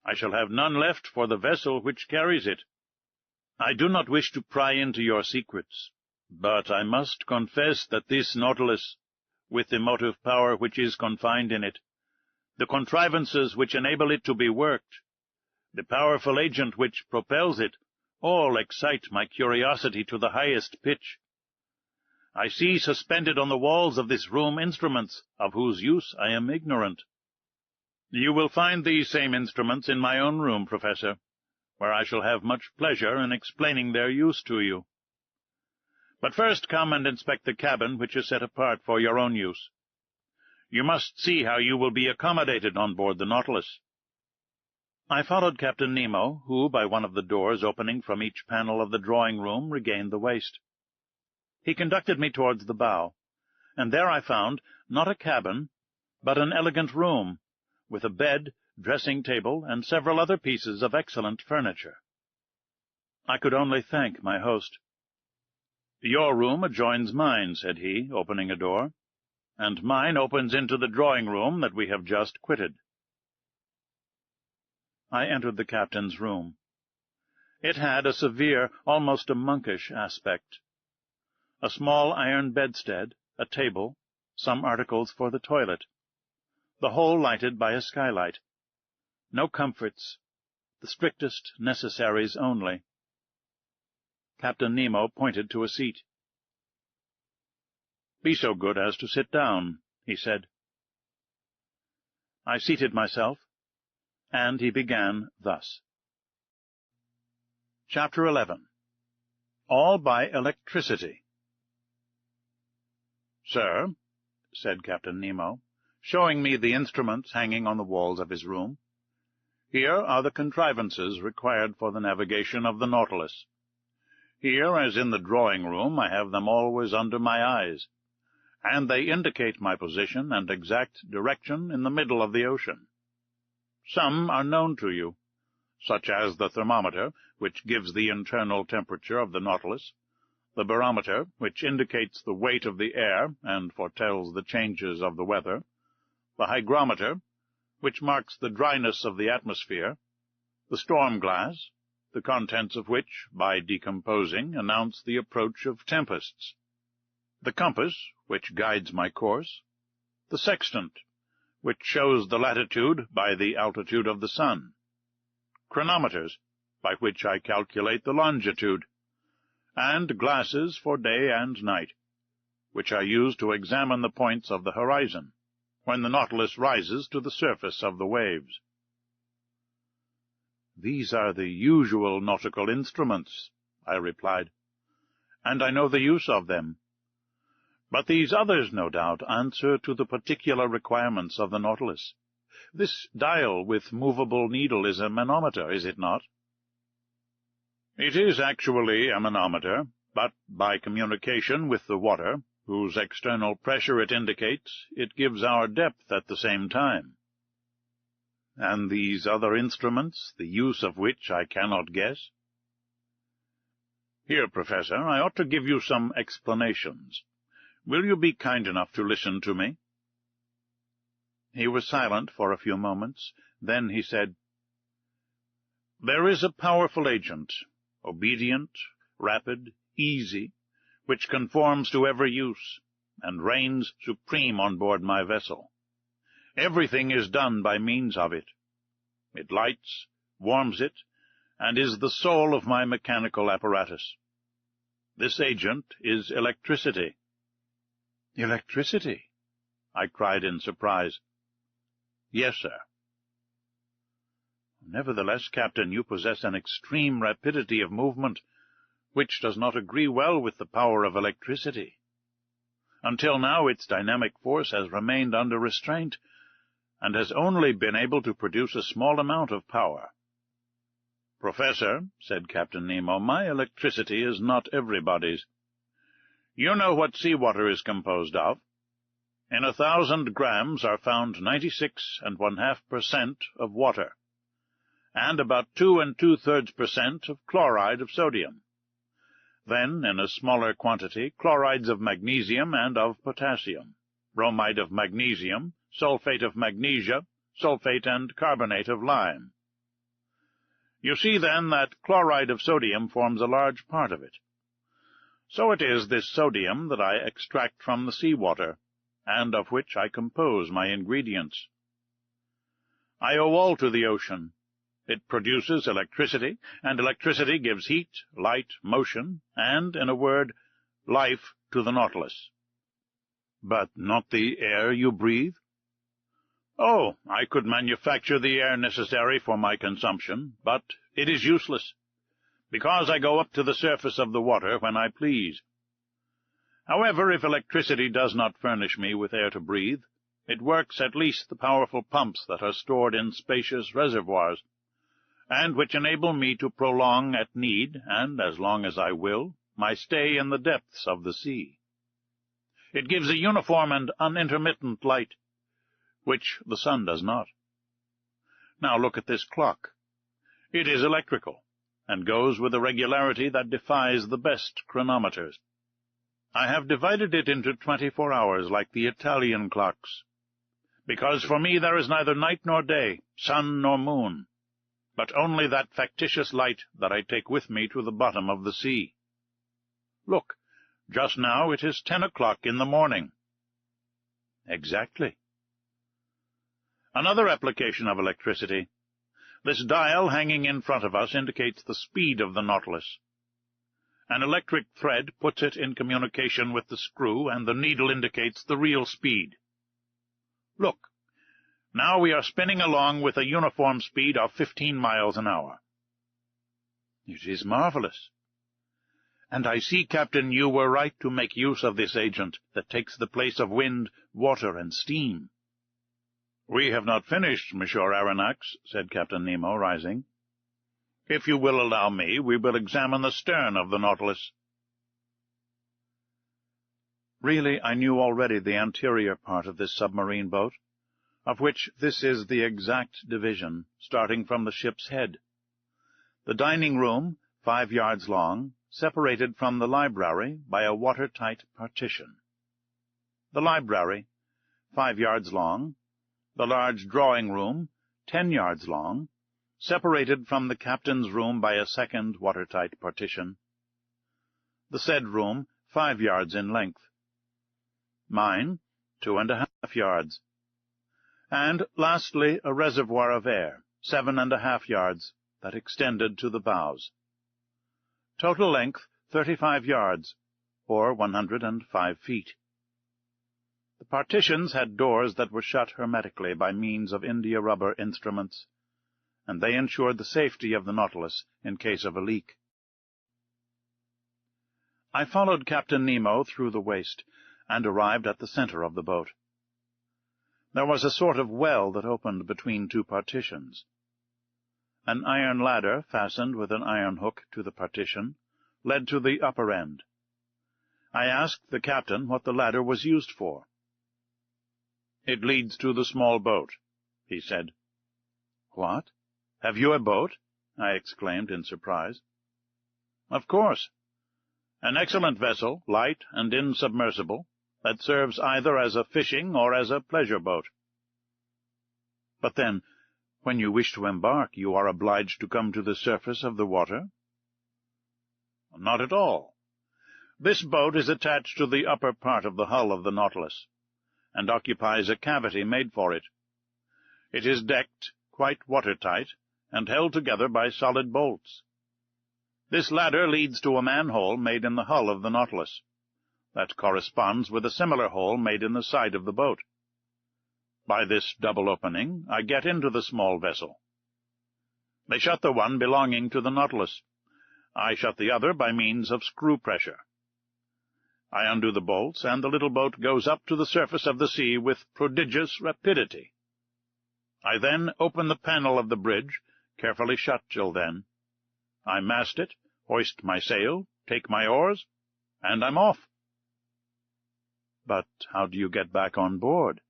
[SPEAKER 1] I shall have none left for the vessel which carries it. I do not wish to pry into your secrets, but I must confess that this Nautilus, with the motive power which is confined in it, the contrivances which enable it to be worked, the powerful agent which propels it, all excite my curiosity to the highest pitch. I see suspended on the walls of this room instruments of whose use I am ignorant. You will find these same instruments in my own room, Professor, where I shall have much pleasure in explaining their use to you. But first come and inspect the cabin which is set apart for your own use. You must see how you will be accommodated on board the Nautilus." I followed Captain Nemo, who, by one of the doors opening from each panel of the drawing-room, regained the waist. He conducted me towards the bow, and there I found, not a cabin, but an elegant room, with a bed, dressing-table, and several other pieces of excellent furniture. I could only thank my host. "Your room adjoins mine," said he, opening a door, "and mine opens into the drawing-room that we have just quitted." I entered the captain's room. It had a severe, almost a monkish aspect. A small iron bedstead, a table, some articles for the toilet, the whole lighted by a skylight. No comforts, the strictest necessaries only. Captain Nemo pointed to a seat. "Be so good as to sit down," he said. I seated myself, and he began thus. Chapter 11. All by Electricity. "Sir," said Captain Nemo, showing me the instruments hanging on the walls of his room, "here are the contrivances required for the navigation of the Nautilus. Here, as in the drawing-room, I have them always under my eyes, and they indicate my position and exact direction in the middle of the ocean. Some are known to you, such as the thermometer, which gives the internal temperature of the Nautilus, the barometer, which indicates the weight of the air and foretells the changes of the weather, the hygrometer, which marks the dryness of the atmosphere, the storm-glass, the contents of which, by decomposing, announce the approach of tempests, the compass, which guides my course, the sextant, which shows the latitude by the altitude of the sun, chronometers, by which I calculate the longitude, and glasses for day and night, which I use to examine the points of the horizon, when the Nautilus rises to the surface of the waves." "These are the usual nautical instruments," I replied, "and I know the use of them. But these others, no doubt, answer to the particular requirements of the Nautilus. This dial with movable needle is a manometer, is it not?" "It is actually a manometer, but by communication with the water, whose external pressure it indicates, it gives our depth at the same time." "And these other instruments, the use of which I cannot guess?" "Here, Professor, I ought to give you some explanations. Will you be kind enough to listen to me?" He was silent for a few moments. Then he said, "There is a powerful agent, obedient, rapid, easy, which conforms to every use, and reigns supreme on board my vessel. Everything is done by means of it. It lights, warms it, and is the soul of my mechanical apparatus. This agent is electricity." "Electricity?" I cried in surprise. "Yes, sir." "Nevertheless, Captain, you possess an extreme rapidity of movement, which does not agree well with the power of electricity. Until now its dynamic force has remained under restraint, and has only been able to produce a small amount of power. "Professor," said Captain Nemo, "my electricity is not everybody's. You know what seawater is composed of. In 1,000 grams are found 96½ % of water, and about 2 2/3% of chloride of sodium. Then, in a smaller quantity, chlorides of magnesium and of potassium, bromide of magnesium, sulfate of magnesia, sulfate and carbonate of lime. You see, then, that chloride of sodium forms a large part of it. So it is this sodium that I extract from the sea-water, and of which I compose my ingredients. I owe all to the ocean. It produces electricity, and electricity gives heat, light, motion, and, in a word, life to the Nautilus." "But not the air you breathe?" "Oh, I could manufacture the air necessary for my consumption, but it is useless, because I go up to the surface of the water when I please. However, if electricity does not furnish me with air to breathe, it works at least the powerful pumps that are stored in spacious reservoirs, and which enable me to prolong at need, and as long as I will, my stay in the depths of the sea. It gives a uniform and unintermittent light, which the sun does not. Now look at this clock. It is electrical, and goes with a regularity that defies the best chronometers. I have divided it into 24 hours like the Italian clocks, because for me there is neither night nor day, sun nor moon, but only that factitious light that I take with me to the bottom of the sea. Look, just now it is 10 o'clock in the morning." "Exactly." "Another application of electricity. This dial hanging in front of us indicates the speed of the Nautilus. An electric thread puts it in communication with the screw, and the needle indicates the real speed. Look, now we are spinning along with a uniform speed of 15 miles an hour. "It is marvelous. And I see, Captain, you were right to make use of this agent that takes the place of wind, water, and steam." "We have not finished, Monsieur Aronnax," said Captain Nemo, rising. "If you will allow me, we will examine the stern of the Nautilus." Really, I knew already the anterior part of this submarine boat, of which this is the exact division, starting from the ship's head. The dining-room, 5 yards long, separated from the library by a watertight partition. The library, 5 yards long. The large drawing-room, 10 yards long, separated from the captain's room by a second watertight partition. The said room, 5 yards in length. Mine, 2½ yards. And, lastly, a reservoir of air, 7½ yards, that extended to the bows. Total length, 35 yards, or 105 feet. The partitions had doors that were shut hermetically by means of india-rubber instruments, and they ensured the safety of the Nautilus in case of a leak. I followed Captain Nemo through the waist, and arrived at the center of the boat. There was a sort of well that opened between 2 partitions. An iron ladder, fastened with an iron hook to the partition, led to the upper end. I asked the captain what the ladder was used for. "It leads to the small boat," he said. "What? Have you a boat?" I exclaimed in surprise. "Of course. An excellent vessel, light and insubmersible, that serves either as a fishing or as a pleasure boat." "But then, when you wish to embark, you are obliged to come to the surface of the water?" "Not at all. This boat is attached to the upper part of the hull of the Nautilus, and occupies a cavity made for it. It is decked, quite watertight, and held together by solid bolts. This ladder leads to a manhole made in the hull of the Nautilus, that corresponds with a similar hole made in the side of the boat. By this double opening I get into the small vessel. They shut the one belonging to the Nautilus. I shut the other by means of screw pressure. I undo the bolts, and the little boat goes up to the surface of the sea with prodigious rapidity. I then open the panel of the bridge, carefully shut till then. I mast it, hoist my sail, take my oars, and I'm off. But how do you get back on board?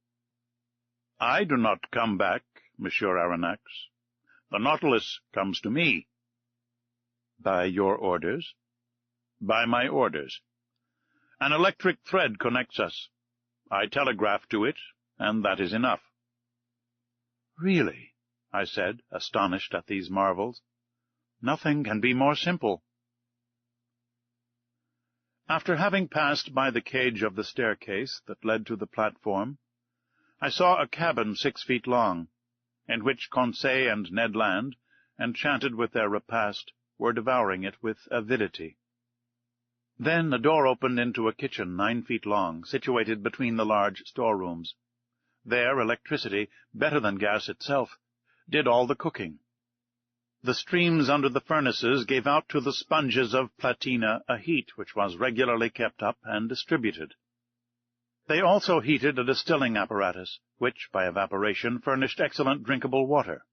[SPEAKER 1] I do not come back, Monsieur Aronnax. The Nautilus comes to me. By your orders? By my orders. An electric thread connects us. I telegraph to it, and that is enough. Really, I said, astonished at these marvels. Nothing can be more simple. After having passed by the cage of the staircase that led to the platform, I saw a cabin 6 feet long, in which Conseil and Ned Land, enchanted with their repast, were devouring it with avidity. Then a door opened into a kitchen 9 feet long, situated between the large storerooms. There electricity, better than gas itself, did all the cooking. The streams under the furnaces gave out to the sponges of platina a heat which was regularly kept up and distributed. They also heated a distilling apparatus, which, by evaporation, furnished excellent drinkable water.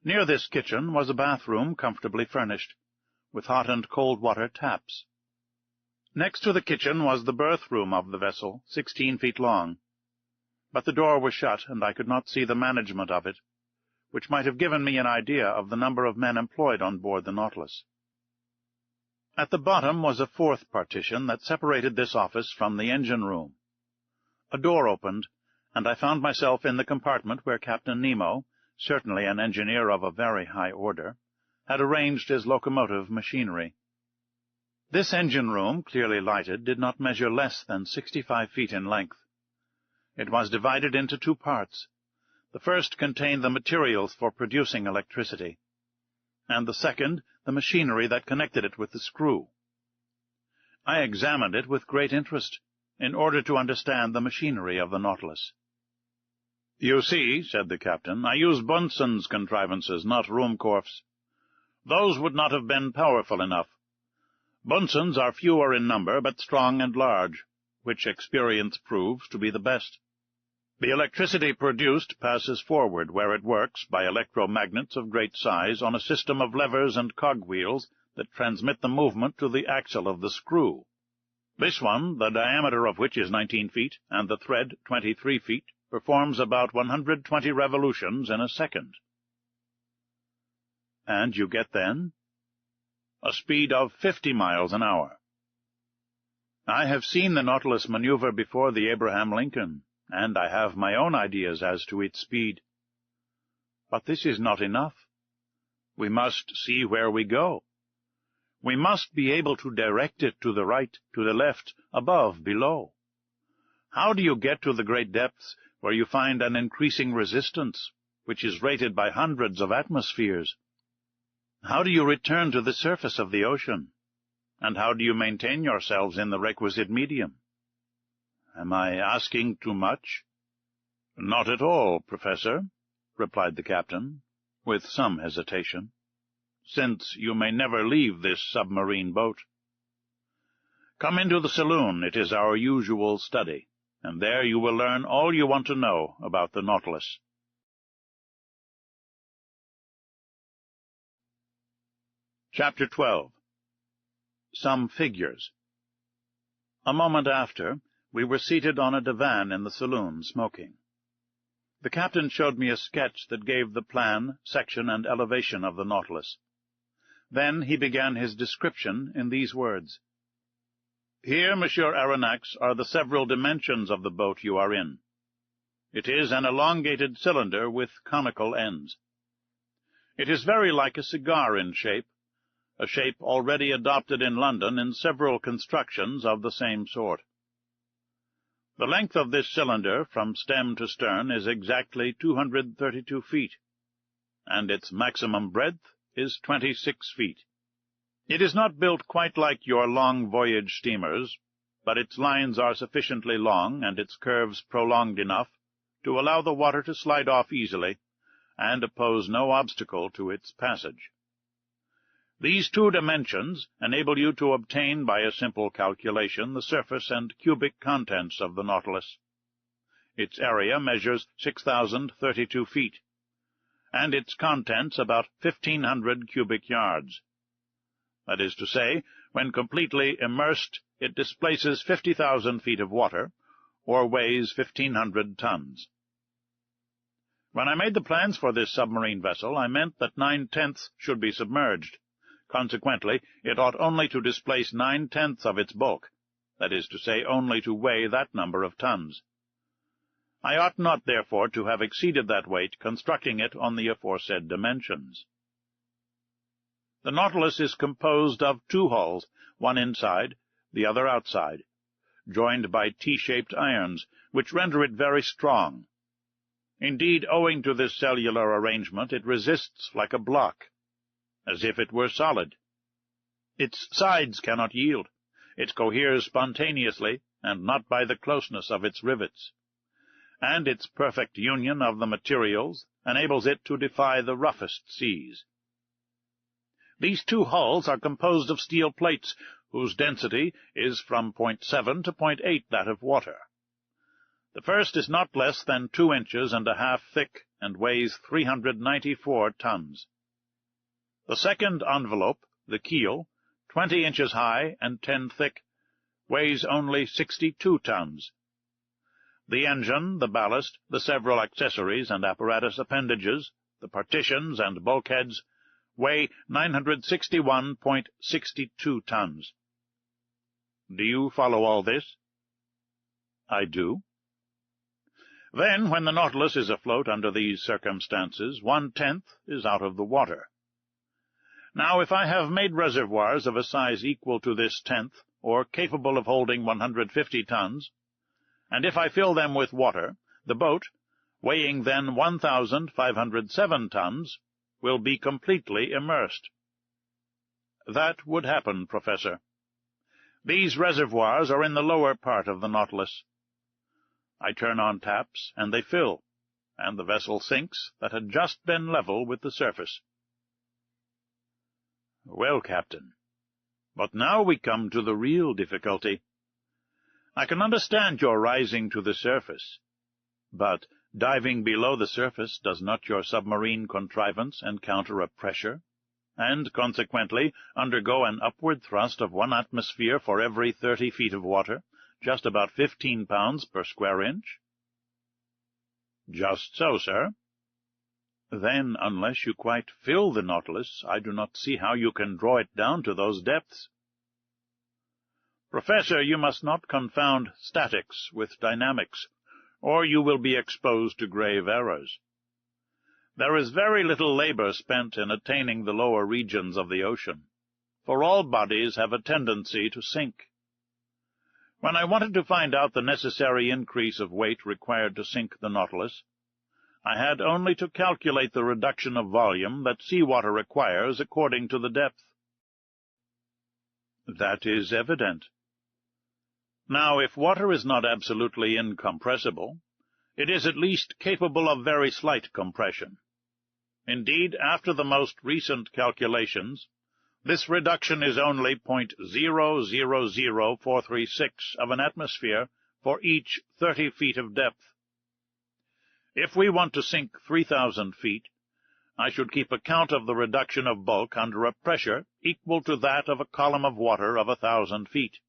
[SPEAKER 1] Near this kitchen was a bathroom comfortably furnished, with hot and cold water taps. Next to the kitchen was the berth-room of the vessel, 16 feet long. But the door was shut, and I could not see the management of it, which might have given me an idea of the number of men employed on board the Nautilus. At the bottom was a fourth partition that separated this office from the engine-room. A door opened, and I found myself in the compartment where Captain Nemo, certainly an engineer of a very high order, had arranged his locomotive machinery. This engine-room, clearly lighted, did not measure less than 65 feet in length. It was divided into 2 parts. The first contained the materials for producing electricity, and the second the machinery that connected it with the screw. I examined it with great interest, in order to understand the machinery of the Nautilus. "You see," said the captain, "I use Bunsen's contrivances, not Ruhmkorff's. Those would not have been powerful enough. Bunsen's are fewer in number, but strong and large, which experience proves to be the best. The electricity produced passes forward where it works by electromagnets of great size on a system of levers and cogwheels that transmit the movement to the axle of the screw. This one, the diameter of which is 19 feet, and the thread 23 feet, performs about 120 revolutions in a second." "And you get then?" "A speed of 50 miles an hour. I have seen the Nautilus maneuver before the Abraham Lincoln, and I have my own ideas as to its speed. But this is not enough. We must see where we go. We must be able to direct it to the right, to the left, above, below. How do you get to the great depths where you find an increasing resistance, which is rated by hundreds of atmospheres? How do you return to the surface of the ocean? And how do you maintain yourselves in the requisite medium? Am I asking too much?" "Not at all, Professor," replied the captain, with some hesitation, "since you may never leave this submarine boat. Come into the saloon. It is our usual study, and there you will learn all you want to know about the Nautilus." Chapter 12. Some Figures. A moment after, we were seated on a divan in the saloon, smoking. The captain showed me a sketch that gave the plan, section, and elevation of the Nautilus. Then he began his description in these words: "Here, Monsieur Aronnax, are the several dimensions of the boat you are in. It is an elongated cylinder with conical ends. It is very like a cigar in shape, a shape already adopted in London in several constructions of the same sort. The length of this cylinder, from stem to stern, is exactly 232 feet, and its maximum breadth is 26 feet. It is not built quite like your long-voyage steamers, but its lines are sufficiently long and its curves prolonged enough to allow the water to slide off easily and oppose no obstacle to its passage. These two dimensions enable you to obtain by a simple calculation the surface and cubic contents of the Nautilus. Its area measures 6,032 feet, and its contents about 1,500 cubic yards. That is to say, when completely immersed, it displaces 50,000 feet of water, or weighs 1,500 tons. When I made the plans for this submarine vessel, I meant that 9/10 should be submerged. Consequently, it ought only to displace 9/10 of its bulk, that is to say, only to weigh that number of tons. I ought not, therefore, to have exceeded that weight, constructing it on the aforesaid dimensions. The Nautilus is composed of two hulls, one inside, the other outside, joined by T-shaped irons, which render it very strong. Indeed, owing to this cellular arrangement, it resists like a block, as if it were solid. Its sides cannot yield. It coheres spontaneously, and not by the closeness of its rivets. And its perfect union of the materials enables it to defy the roughest seas. These two hulls are composed of steel plates, whose density is from 0.7 to 0.8 that of water. The first is not less than 2 inches and a half thick, and weighs 394 tons. The second envelope, the keel, 20 inches high and 10 thick, weighs only 62 tons. The engine, the ballast, the several accessories and apparatus appendages, the partitions and bulkheads, weigh 961.62 tons. Do you follow all this? I do. Then, when the Nautilus is afloat under these circumstances, 1/10 is out of the water. Now, if I have made reservoirs of a size equal to this 10th, or capable of holding 150 tons, and if I fill them with water, the boat, weighing then 1,507 tons, will be completely immersed. That would happen, Professor. These reservoirs are in the lower part of the Nautilus. I turn on taps, and they fill, and the vessel sinks that had just been level with the surface. Well, Captain, but now we come to the real difficulty. I can understand your rising to the surface, but diving below the surface, does not your submarine contrivance encounter a pressure, and consequently undergo an upward thrust of 1 atmosphere for every 30 feet of water, just about 15 pounds per square inch? Just so, sir. Then, unless you quite fill the Nautilus, I do not see how you can draw it down to those depths. Professor, you must not confound statics with dynamics, or you will be exposed to grave errors. There is very little labor spent in attaining the lower regions of the ocean, for all bodies have a tendency to sink. When I wanted to find out the necessary increase of weight required to sink the Nautilus, I had only to calculate the reduction of volume that sea-water requires according to the depth. That is evident. Now, if water is not absolutely incompressible, it is at least capable of very slight compression. Indeed, after the most recent calculations, this reduction is only 0.000436 of an atmosphere for each 30 feet of depth. If we want to sink 3,000 feet, I should keep account of the reduction of bulk under a pressure equal to that of a column of water of 1,000 feet.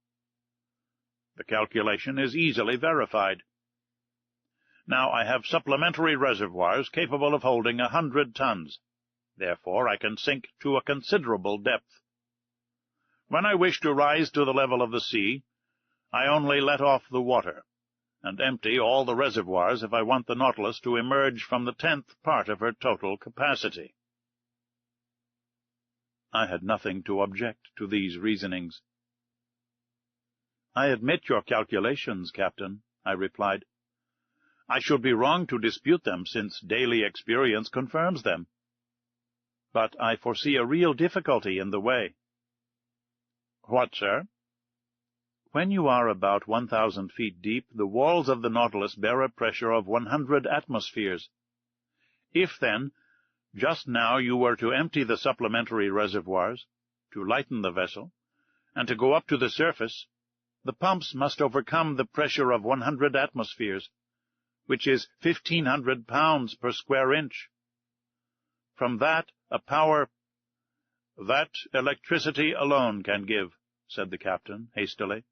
[SPEAKER 1] The calculation is easily verified. Now I have supplementary reservoirs capable of holding 100 tons. Therefore I can sink to a considerable depth. When I wish to rise to the level of the sea, I only let off the water, and empty all the reservoirs if I want the Nautilus to emerge from the 10th part of her total capacity. I had nothing to object to these reasonings. I admit your calculations, Captain, I replied. I should be wrong to dispute them, since daily experience confirms them. But I foresee a real difficulty in the way. What, sir? When you are about 1,000 feet deep, the walls of the Nautilus bear a pressure of 100 atmospheres. If, then, just now you were to empty the supplementary reservoirs, to lighten the vessel, and to go up to the surface, the pumps must overcome the pressure of 100 atmospheres, which is 1,500 pounds per square inch. From that, a power that electricity alone can give, said the captain, hastily.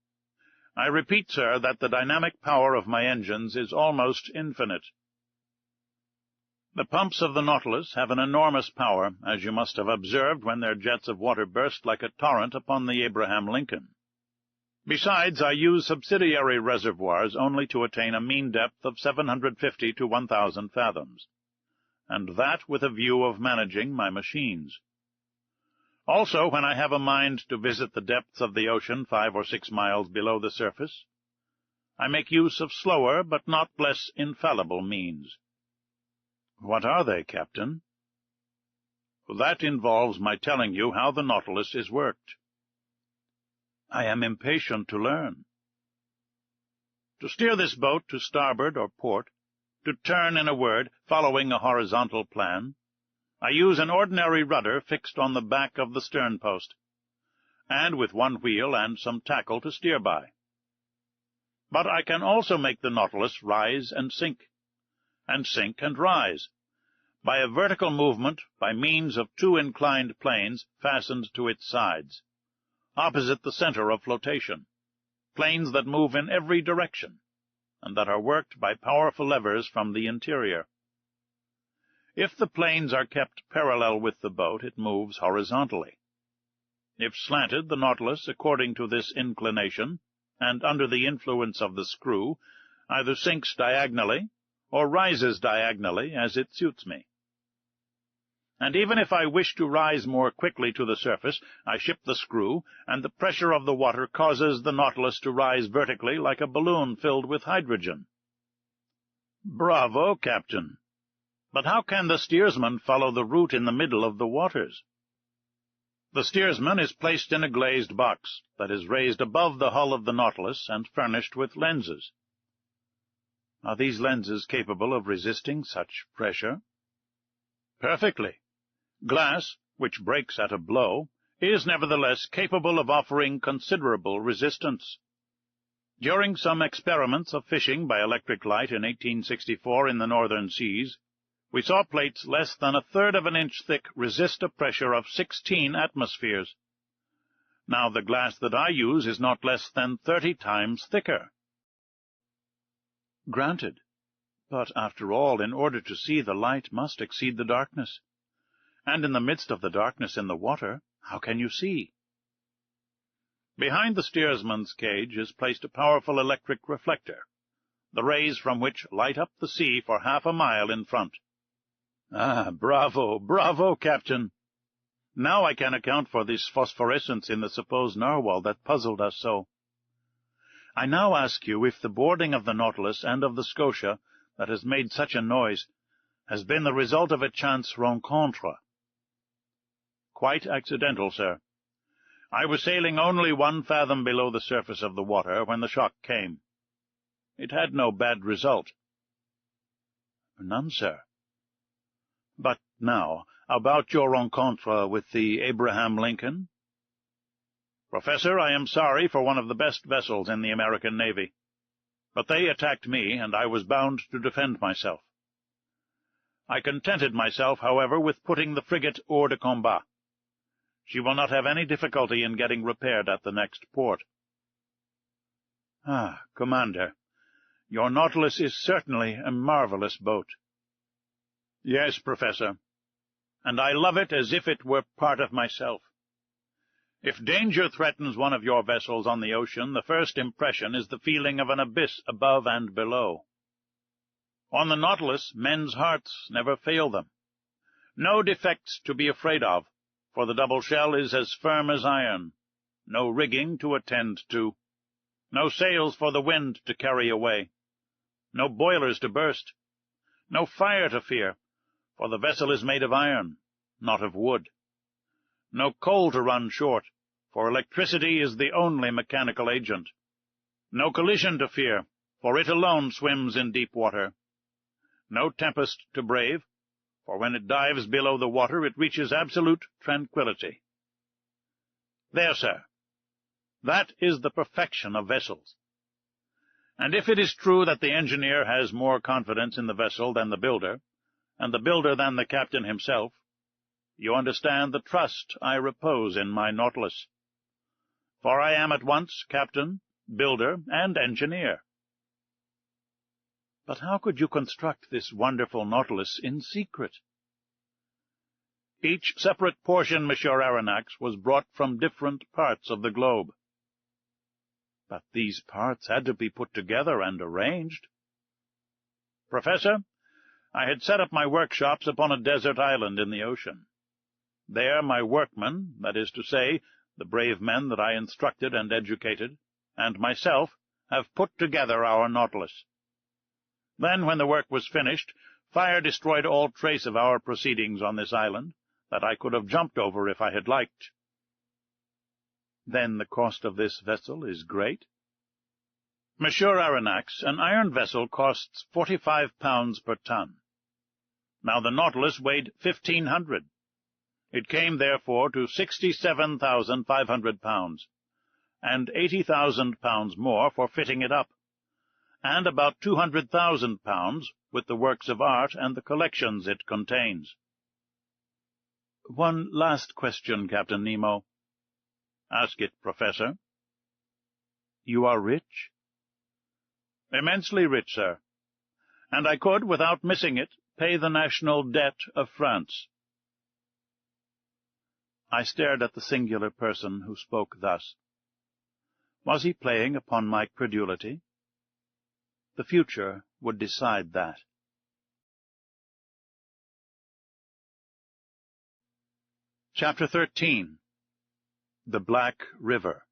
[SPEAKER 1] I repeat, sir, that the dynamic power of my engines is almost infinite. The pumps of the Nautilus have an enormous power, as you must have observed when their jets of water burst like a torrent upon the Abraham Lincoln. Besides, I use subsidiary reservoirs only to attain a mean depth of 750 to 1,000 fathoms, and that with a view of managing my machines. Also, when I have a mind to visit the depths of the ocean 5 or 6 miles below the surface, I make use of slower but not less infallible means. What are they, Captain? That involves my telling you how the Nautilus is worked. I am impatient to learn. To steer this boat to starboard or port, to turn, in a word, following a horizontal plan, I use an ordinary rudder fixed on the back of the stern post, and with one wheel and some tackle to steer by. But I can also make the Nautilus rise and sink and rise, by a vertical movement by means of 2 inclined planes fastened to its sides, opposite the center of flotation, planes that move in every direction, and that are worked by powerful levers from the interior. If the planes are kept parallel with the boat, it moves horizontally. If slanted, the Nautilus, according to this inclination, and under the influence of the screw, either sinks diagonally or rises diagonally as it suits me. And even if I wish to rise more quickly to the surface, I shift the screw, and the pressure of the water causes the Nautilus to rise vertically like a balloon filled with hydrogen. Bravo, Captain! But how can the steersman follow the route in the middle of the waters? The steersman is placed in a glazed box that is raised above the hull of the Nautilus and furnished with lenses. Are these lenses capable of resisting such pressure? Perfectly. Glass, which breaks at a blow, is nevertheless capable of offering considerable resistance. During some experiments of fishing by electric light in 1864 in the northern seas, we saw plates less than 1/3 of an inch thick resist a pressure of 16 atmospheres. Now the glass that I use is not less than 30 times thicker. Granted. But after all, in order to see, the light must exceed the darkness. And in the midst of the darkness in the water, how can you see? Behind the steersman's cage is placed a powerful electric reflector, the rays from which light up the sea for half a mile in front. Ah, bravo, bravo, Captain! Now I can account for this phosphorescence in the supposed narwhal that puzzled us so. I now ask you if the boarding of the Nautilus and of the Scotia that has made such a noise has been the result of a chance rencontre. Quite accidental, sir. I was sailing only 1 fathom below the surface of the water when the shock came. It had no bad result. None, sir. But now, about your rencontre with the Abraham Lincoln? Professor, I am sorry for one of the best vessels in the American Navy, but they attacked me, and I was bound to defend myself. I contented myself, however, with putting the frigate hors de combat. She will not have any difficulty in getting repaired at the next port. Ah, Commander, your Nautilus is certainly a marvelous boat. Yes, Professor, and I love it as if it were part of myself. If danger threatens one of your vessels on the ocean, the first impression is the feeling of an abyss above and below. On the Nautilus, men's hearts never fail them. No defects to be afraid of, for the double shell is as firm as iron, no rigging to attend to, no sails for the wind to carry away, no boilers to burst, no fire to fear, for the vessel is made of iron, not of wood, no coal to run short, for electricity is the only mechanical agent, no collision to fear, for it alone swims in deep water, no tempest to brave, for when it dives below the water it reaches absolute tranquillity. There, sir. That is the perfection of vessels. And if it is true that the engineer has more confidence in the vessel than the builder, and the builder than the captain himself, you understand the trust I repose in my Nautilus. For I am at once captain, builder, and engineer. But how could you construct this wonderful Nautilus in secret? Each separate portion, Monsieur Aronnax, was brought from different parts of the globe. But these parts had to be put together and arranged. Professor, I had set up my workshops upon a desert island in the ocean. There my workmen, that is to say, the brave men that I instructed and educated, and myself, have put together our Nautilus. Then, when the work was finished, fire destroyed all trace of our proceedings on this island, that I could have jumped over if I had liked. Then the cost of this vessel is great? Monsieur Aronnax, an iron vessel costs 45 pounds per ton. Now the Nautilus weighed 1,500. It came, therefore, to 67,500 pounds, and 80,000 pounds more for fitting it up, and about 200,000 pounds with the works of art and the collections it contains. One last question, Captain Nemo. Ask it, Professor. You are rich? Immensely rich, sir. And I could, without missing it, pay the national debt of France. I stared at the singular person who spoke thus. Was he playing upon my credulity? The future would decide that. Chapter 13. The Black River.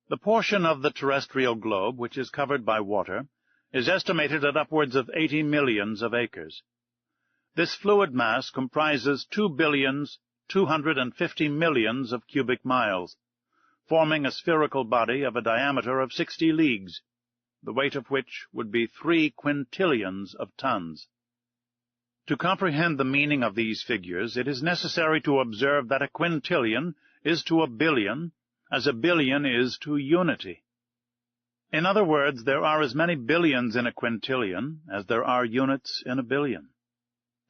[SPEAKER 1] The portion of the terrestrial globe which is covered by water is estimated at upwards of 80 millions of acres. This fluid mass comprises 2,250 millions of cubic miles, forming a spherical body of a diameter of 60 leagues, the weight of which would be 3 quintillions of tons. To comprehend the meaning of these figures, it is necessary to observe that a quintillion is to a billion as a billion is to unity. In other words, there are as many billions in a quintillion as there are units in a billion.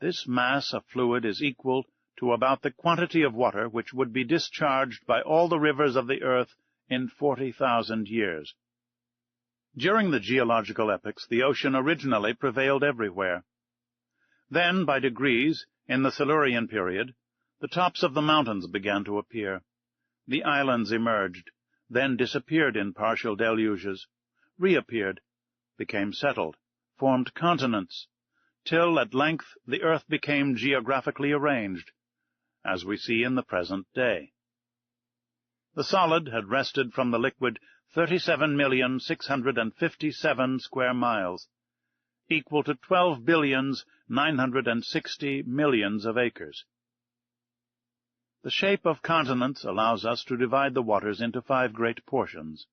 [SPEAKER 1] This mass of fluid is equal to about the quantity of water which would be discharged by all the rivers of the earth in 40,000 years. During the geological epochs, the ocean originally prevailed everywhere. Then, by degrees, in the Silurian period, the tops of the mountains began to appear. The islands emerged, then disappeared in partial deluges, reappeared, became settled, formed continents, till at length the earth became geographically arranged, as we see in the present day. The solid had wrested from the liquid 37,657 square miles, equal to 12,960 millions of acres. The shape of continents allows us to divide the waters into 5 great portions: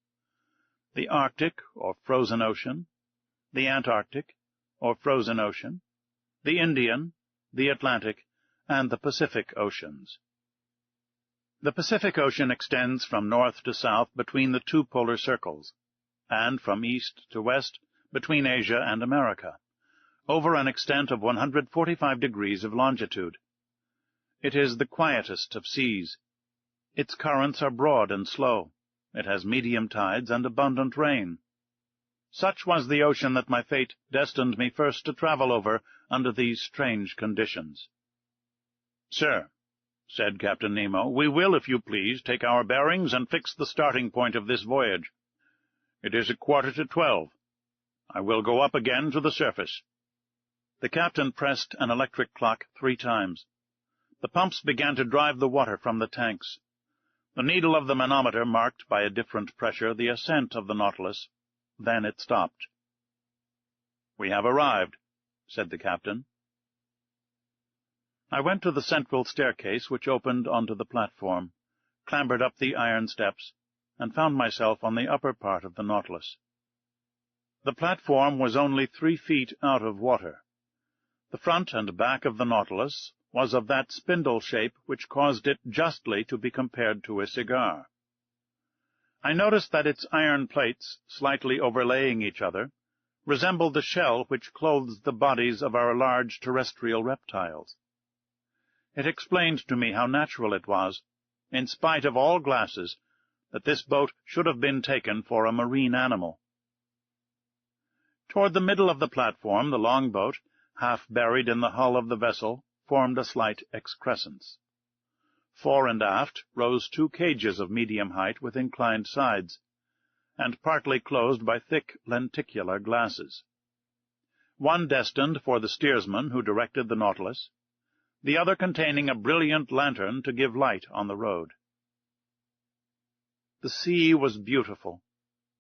[SPEAKER 1] the Arctic, or frozen ocean, the Antarctic, or frozen ocean, the Indian, the Atlantic, and the Pacific Oceans. The Pacific Ocean extends from north to south between the 2 polar circles, and from east to west between Asia and America, over an extent of 145 degrees of longitude. It is the quietest of seas. Its currents are broad and slow. It has medium tides and abundant rain. Such was the ocean that my fate destined me first to travel over under these strange conditions. "Sir," said Captain Nemo, "we will, if you please, take our bearings and fix the starting point of this voyage. It is 11:45. I will go up again to the surface." The captain pressed an electric clock 3 times. The pumps began to drive the water from the tanks. The needle of the manometer marked by a different pressure the ascent of the Nautilus. Then it stopped. "We have arrived," said the captain. I went to the central staircase which opened onto the platform, clambered up the iron steps, and found myself on the upper part of the Nautilus. The platform was only 3 feet out of water. The front and back of the Nautilus was of that spindle shape which caused it justly to be compared to a cigar. I noticed that its iron plates, slightly overlaying each other, resembled the shell which clothes the bodies of our large terrestrial reptiles. It explained to me how natural it was, in spite of all glasses, that this boat should have been taken for a marine animal. Toward the middle of the platform, the longboat, half buried in the hull of the vessel, formed a slight excrescence. Fore and aft rose 2 cages of medium height with inclined sides, and partly closed by thick lenticular glasses. One destined for the steersman who directed the Nautilus, the other containing a brilliant lantern to give light on the road. The sea was beautiful,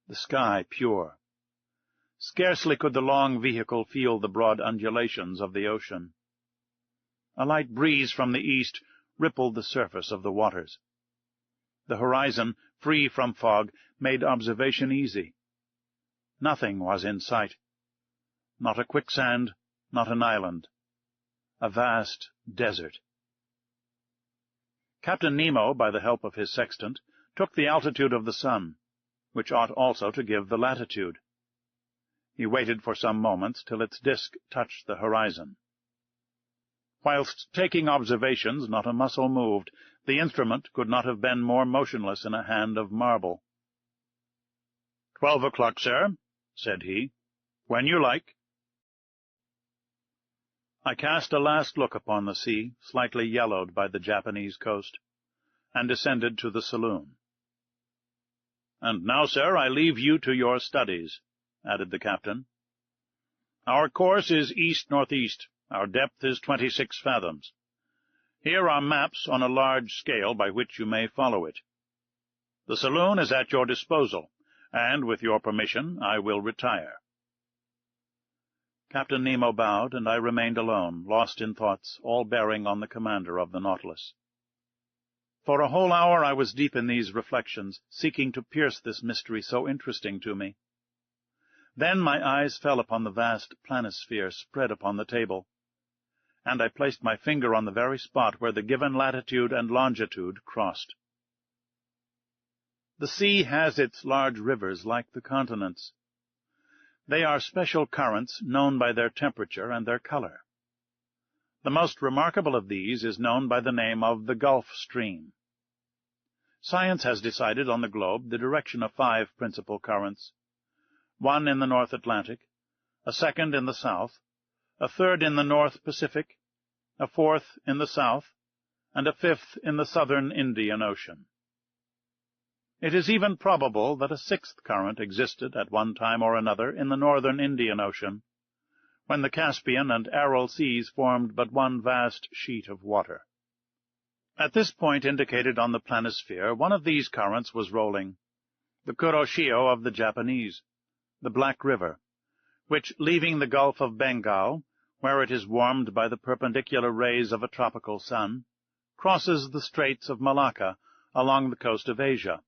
[SPEAKER 1] the sky pure. Scarcely could the long vehicle feel the broad undulations of the ocean. A light breeze from the east rippled the surface of the waters. The horizon, free from fog, made observation easy. Nothing was in sight. Not a quicksand, not an island. A vast desert. Captain Nemo, by the help of his sextant, took the altitude of the sun, which ought also to give the latitude. He waited for some moments till its disk touched the horizon. Whilst taking observations, not a muscle moved. The instrument could not have been more motionless in a hand of marble. 12 o'clock, sir, said he. When you like. I cast a last look upon the sea, slightly yellowed by the Japanese coast, and descended to the saloon. "And now, sir, I leave you to your studies," added the captain. "Our course is east-northeast. Our depth is 26 fathoms. Here are maps on a large scale by which you may follow it. The saloon is at your disposal, and, with your permission, I will retire." Captain Nemo bowed, and I remained alone, lost in thoughts, all bearing on the commander of the Nautilus. For a whole hour I was deep in these reflections, seeking to pierce this mystery so interesting to me. Then my eyes fell upon the vast planisphere spread upon the table, and I placed my finger on the very spot where the given latitude and longitude crossed. The sea has its large rivers like the continents. They are special currents known by their temperature and their color. The most remarkable of these is known by the name of the Gulf Stream. Science has decided on the globe the direction of 5 principal currents, one in the North Atlantic, a second in the south, a third in the North Pacific, a fourth in the south, and a fifth in the southern Indian Ocean. It is even probable that a 6th current existed at one time or another in the northern Indian Ocean, when the Caspian and Aral seas formed but one vast sheet of water. At this point indicated on the planisphere, one of these currents was rolling, the Kuroshio of the Japanese, the Black River, which, leaving the Gulf of Bengal, where it is warmed by the perpendicular rays of a tropical sun, crosses the Straits of Malacca along the coast of Asia,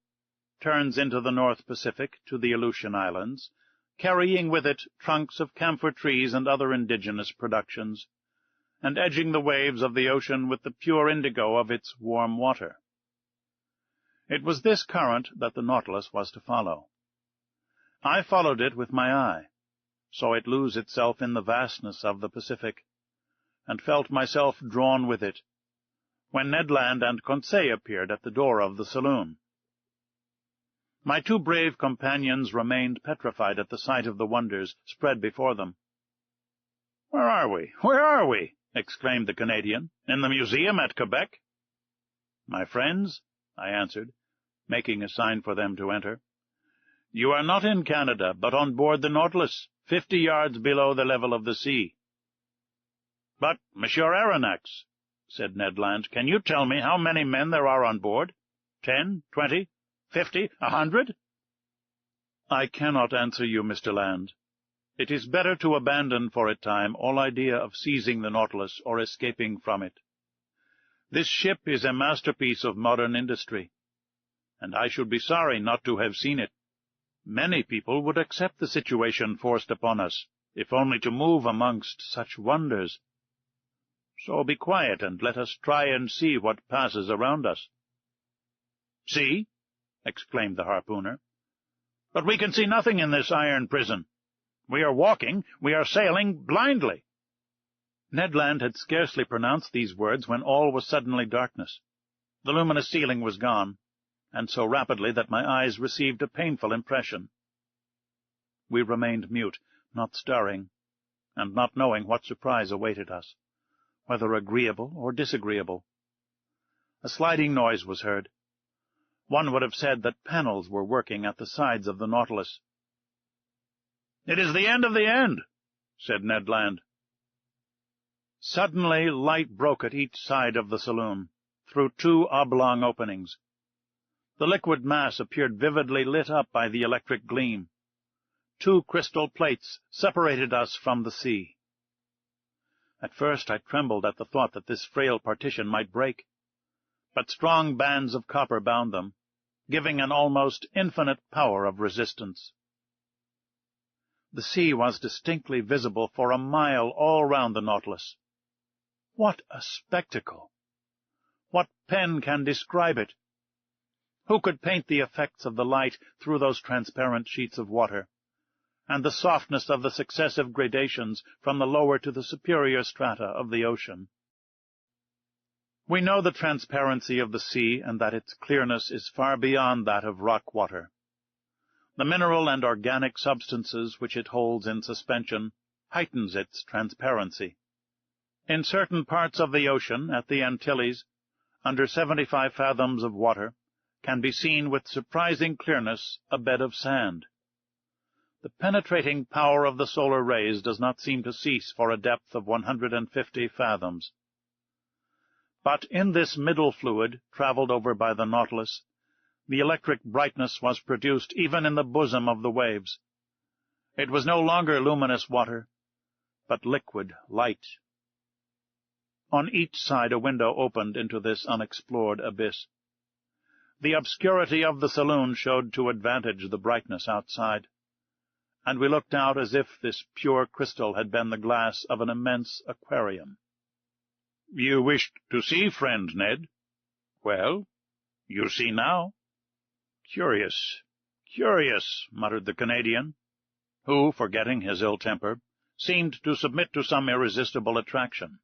[SPEAKER 1] turns into the North Pacific to the Aleutian Islands, carrying with it trunks of camphor trees and other indigenous productions, and edging the waves of the ocean with the pure indigo of its warm water. It was this current that the Nautilus was to follow. I followed it with my eye, saw it lose itself in the vastness of the Pacific, and felt myself drawn with it, when Ned Land and Conseil appeared at the door of the saloon. My 2 brave companions remained petrified at the sight of the wonders spread before them. "Where are we? Where are we?" exclaimed the Canadian. "In the museum at Quebec?" "My friends," I answered, making a sign for them to enter, "you are not in Canada, but on board the Nautilus, 50 yards below the level of the sea." "But, Monsieur Aronnax," said Ned Land, "can you tell me how many men there are on board? 10, 20, 50, 100? "I cannot answer you, Mr. Land. It is better to abandon for a time all idea of seizing the Nautilus or escaping from it. This ship is a masterpiece of modern industry, and I should be sorry not to have seen it. Many people would accept the situation forced upon us, if only to move amongst such wonders." So be quiet, and let us try and see what passes around us." "See!" exclaimed the harpooner. "But we can see nothing in this iron prison. We are walking, we are sailing blindly." Ned Land had scarcely pronounced these words when all was suddenly darkness. The luminous ceiling was gone, and so rapidly that my eyes received a painful impression. We remained mute, not stirring, and not knowing what surprise awaited us, whether agreeable or disagreeable. A sliding noise was heard. One would have said that panels were working at the sides of the Nautilus. "It is the end of the end," said Ned Land. Suddenly light broke at each side of the saloon, through two oblong openings. The liquid mass appeared vividly lit up by the electric gleam. Two crystal plates separated us from the sea. At first I trembled at the thought that this frail partition might break, but strong bands of copper bound them, giving an almost infinite power of resistance. The sea was distinctly visible for a mile all round the Nautilus. What a spectacle! What pen can describe it? Who could paint the effects of the light through those transparent sheets of water, and the softness of the successive gradations from the lower to the superior strata of the ocean? We know the transparency of the sea, and that its clearness is far beyond that of rock water. The mineral and organic substances which it holds in suspension heightens its transparency. In certain parts of the ocean, at the Antilles, under 75 fathoms of water, can be seen with surprising clearness a bed of sand. The penetrating power of the solar rays does not seem to cease for a depth of 150 fathoms. But in this middle fluid, travelled over by the Nautilus, the electric brightness was produced even in the bosom of the waves. It was no longer luminous water, but liquid light. On each side a window opened into this unexplored abyss. The obscurity of the saloon showed to advantage the brightness outside, and we looked out as if this pure crystal had been the glass of an immense aquarium. "You wished to see, friend Ned? Well, you see now." "Curious, curious," muttered the Canadian, who, forgetting his ill temper, seemed to submit to some irresistible attraction.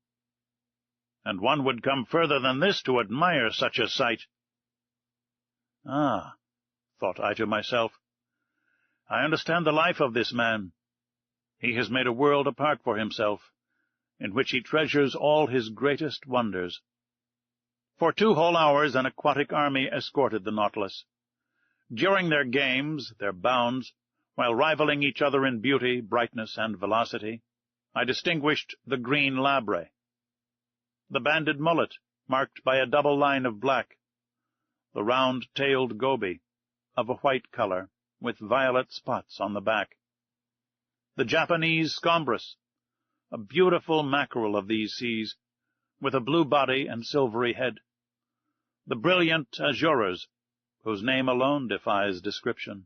[SPEAKER 1] "And one would come further than this to admire such a sight." "Ah," thought I to myself, "I understand the life of this man. He has made a world apart for himself, in which he treasures all his greatest wonders." For 2 whole hours an aquatic army escorted the Nautilus. During their games, their bounds, while rivaling each other in beauty, brightness, and velocity, I distinguished the green labre, the banded mullet, marked by a double line of black, the round-tailed goby, of a white color, with violet spots on the back, the Japanese scombrus, a beautiful mackerel of these seas, with a blue body and silvery head, the brilliant azurers, whose name alone defies description,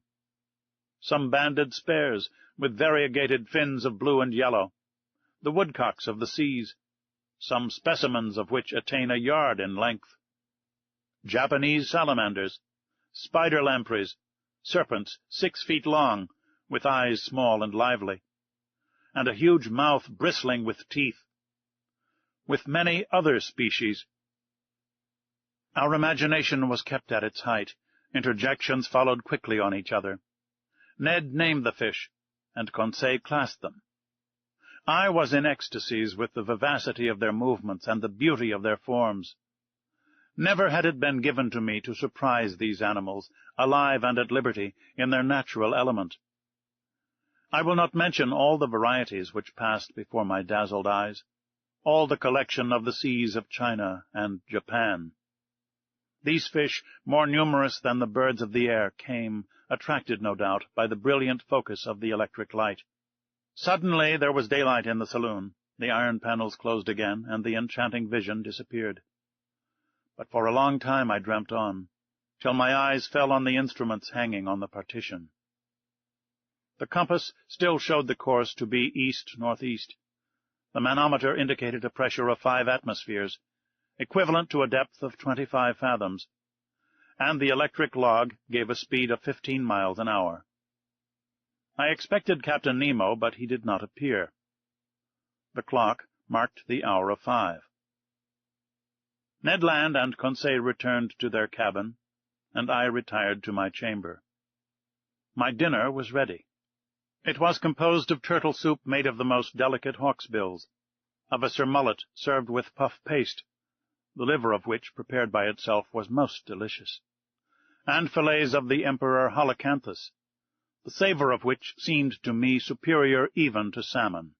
[SPEAKER 1] some banded spares, with variegated fins of blue and yellow, the woodcocks of the seas, some specimens of which attain a yard in length, Japanese salamanders, spider lampreys, serpents 6 feet long, with eyes small and lively, and a huge mouth bristling with teeth, with many other species. Our imagination was kept at its height. Interjections followed quickly on each other. Ned named the fish, and Conseil classed them. I was in ecstasies with the vivacity of their movements and the beauty of their forms. Never had it been given to me to surprise these animals, alive and at liberty, in their natural element. I will not mention all the varieties which passed before my dazzled eyes, all the collection of the seas of China and Japan. These fish, more numerous than the birds of the air, came, attracted, no doubt, by the brilliant focus of the electric light. Suddenly there was daylight in the saloon, the iron panels closed again, and the enchanting vision disappeared. But for a long time I dreamt on, till my eyes fell on the instruments hanging on the partition. The compass still showed the course to be east-northeast, The manometer indicated a pressure of 5 atmospheres, equivalent to a depth of 25 fathoms, and the electric log gave a speed of 15 miles an hour. I expected Captain Nemo, but he did not appear. The clock marked the hour of 5. Ned Land and Conseil returned to their cabin, and I retired to my chamber. My dinner was ready. It was composed of turtle soup made of the most delicate hawksbills, of a surmullet served with puff paste, the liver of which, prepared by itself, was most delicious, and fillets of the emperor holocanthus, the savour of which seemed to me superior even to salmon.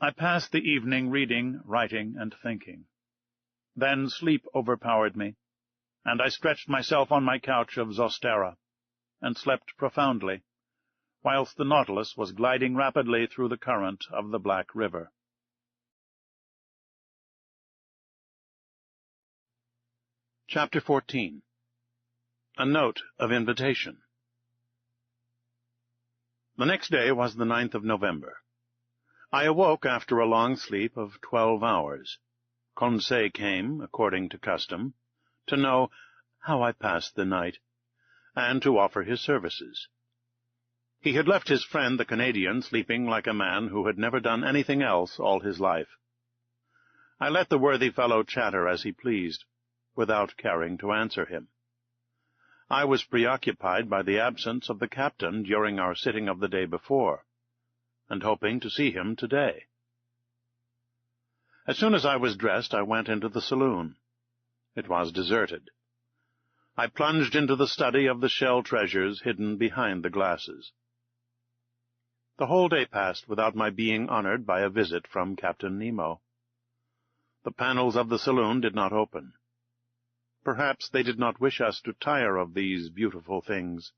[SPEAKER 1] I passed the evening reading, writing, and thinking. Then sleep overpowered me, and I stretched myself on my couch of Zostera, and slept profoundly, whilst the Nautilus was gliding rapidly through the current of the Black River. Chapter 14. A Note of Invitation. The next day was the 9th of November. I awoke after a long sleep of 12 hours. Conseil came, according to custom, to know how I passed the night, and to offer his services. He had left his friend the Canadian sleeping like a man who had never done anything else all his life. I let the worthy fellow chatter as he pleased, without caring to answer him. I was preoccupied by the absence of the captain during our sitting of the day before, and hoping to see him today. As soon as I was dressed, I went into the saloon. It was deserted. I plunged into the study of the shell treasures hidden behind the glasses. The whole day passed without my being honored by a visit from Captain Nemo. The panels of the saloon did not open. Perhaps they did not wish us to tire of these beautiful things.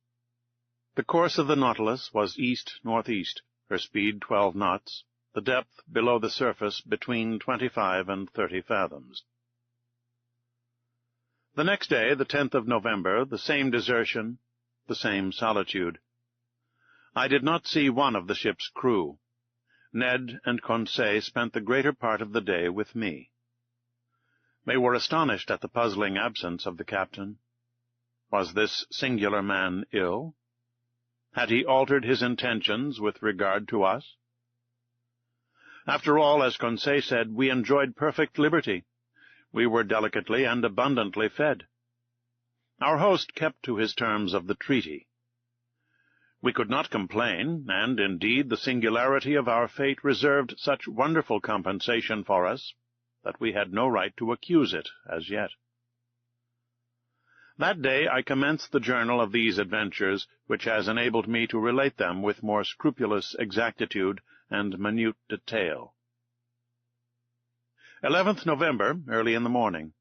[SPEAKER 1] The course of the Nautilus was east-northeast, her speed 12 knots, the depth below the surface between 25 and 30 fathoms. The next day, the 10th of November, the same desertion, the same solitude. I did not see one of the ship's crew. Ned and Conseil spent the greater part of the day with me. They were astonished at the puzzling absence of the captain. Was this singular man ill? Had he altered his intentions with regard to us? After all, as Conseil said, we enjoyed perfect liberty. We were delicately and abundantly fed. Our host kept to his terms of the treaty. We could not complain, and, indeed, the singularity of our fate reserved such wonderful compensation for us that we had no right to accuse it as yet. That day I commenced the journal of these adventures, which has enabled me to relate them with more scrupulous exactitude and minute detail. 11th November, early in the morning.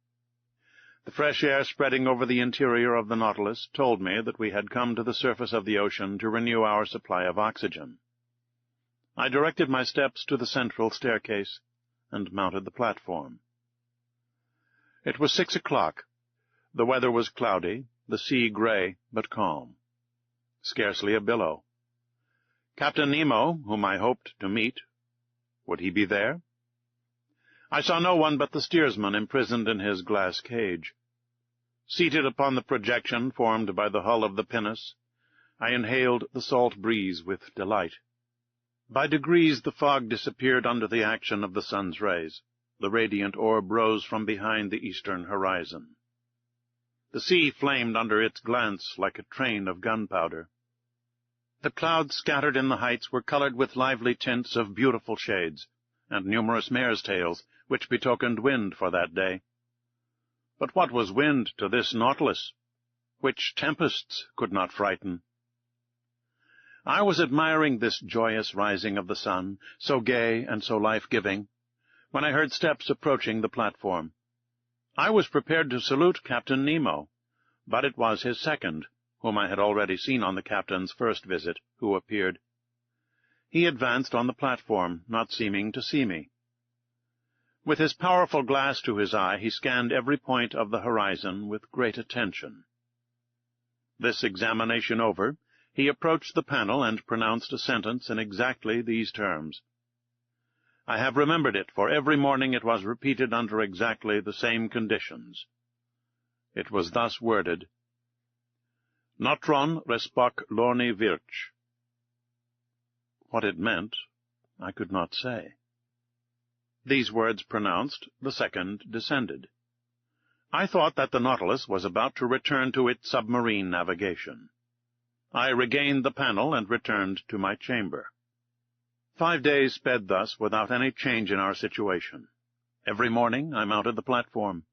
[SPEAKER 1] The fresh air spreading over the interior of the Nautilus told me that we had come to the surface of the ocean to renew our supply of oxygen. I directed my steps to the central staircase, and mounted the platform. It was 6 o'clock. The weather was cloudy, the sea gray but calm. Scarcely a billow. Captain Nemo, whom I hoped to meet, would he be there? I saw no one but the steersman imprisoned in his glass cage. Seated upon the projection formed by the hull of the pinnace, I inhaled the salt breeze with delight. By degrees the fog disappeared under the action of the sun's rays. The radiant orb rose from behind the eastern horizon. The sea flamed under its glance like a train of gunpowder. The clouds scattered in the heights were colored with lively tints of beautiful shades, and numerous mare's tails, which betokened wind for that day. But what was wind to this Nautilus, which tempests could not frighten? I was admiring this joyous rising of the sun, so gay and so life-giving, when I heard steps approaching the platform. I was prepared to salute Captain Nemo, but it was his second, whom I had already seen on the captain's first visit, who appeared. He advanced on the platform, not seeming to see me. With his powerful glass to his eye, he scanned every point of the horizon with great attention. This examination over, he approached the panel and pronounced a sentence in exactly these terms: I have remembered it, for every morning it was repeated under exactly the same conditions. It was thus worded: Notron respoc lorni virch. What it meant, I could not say. These words pronounced, the second descended. I thought that the Nautilus was about to return to its submarine navigation. I regained the panel and returned to my chamber. 5 days sped thus without any change in our situation. Every morning I mounted the platform.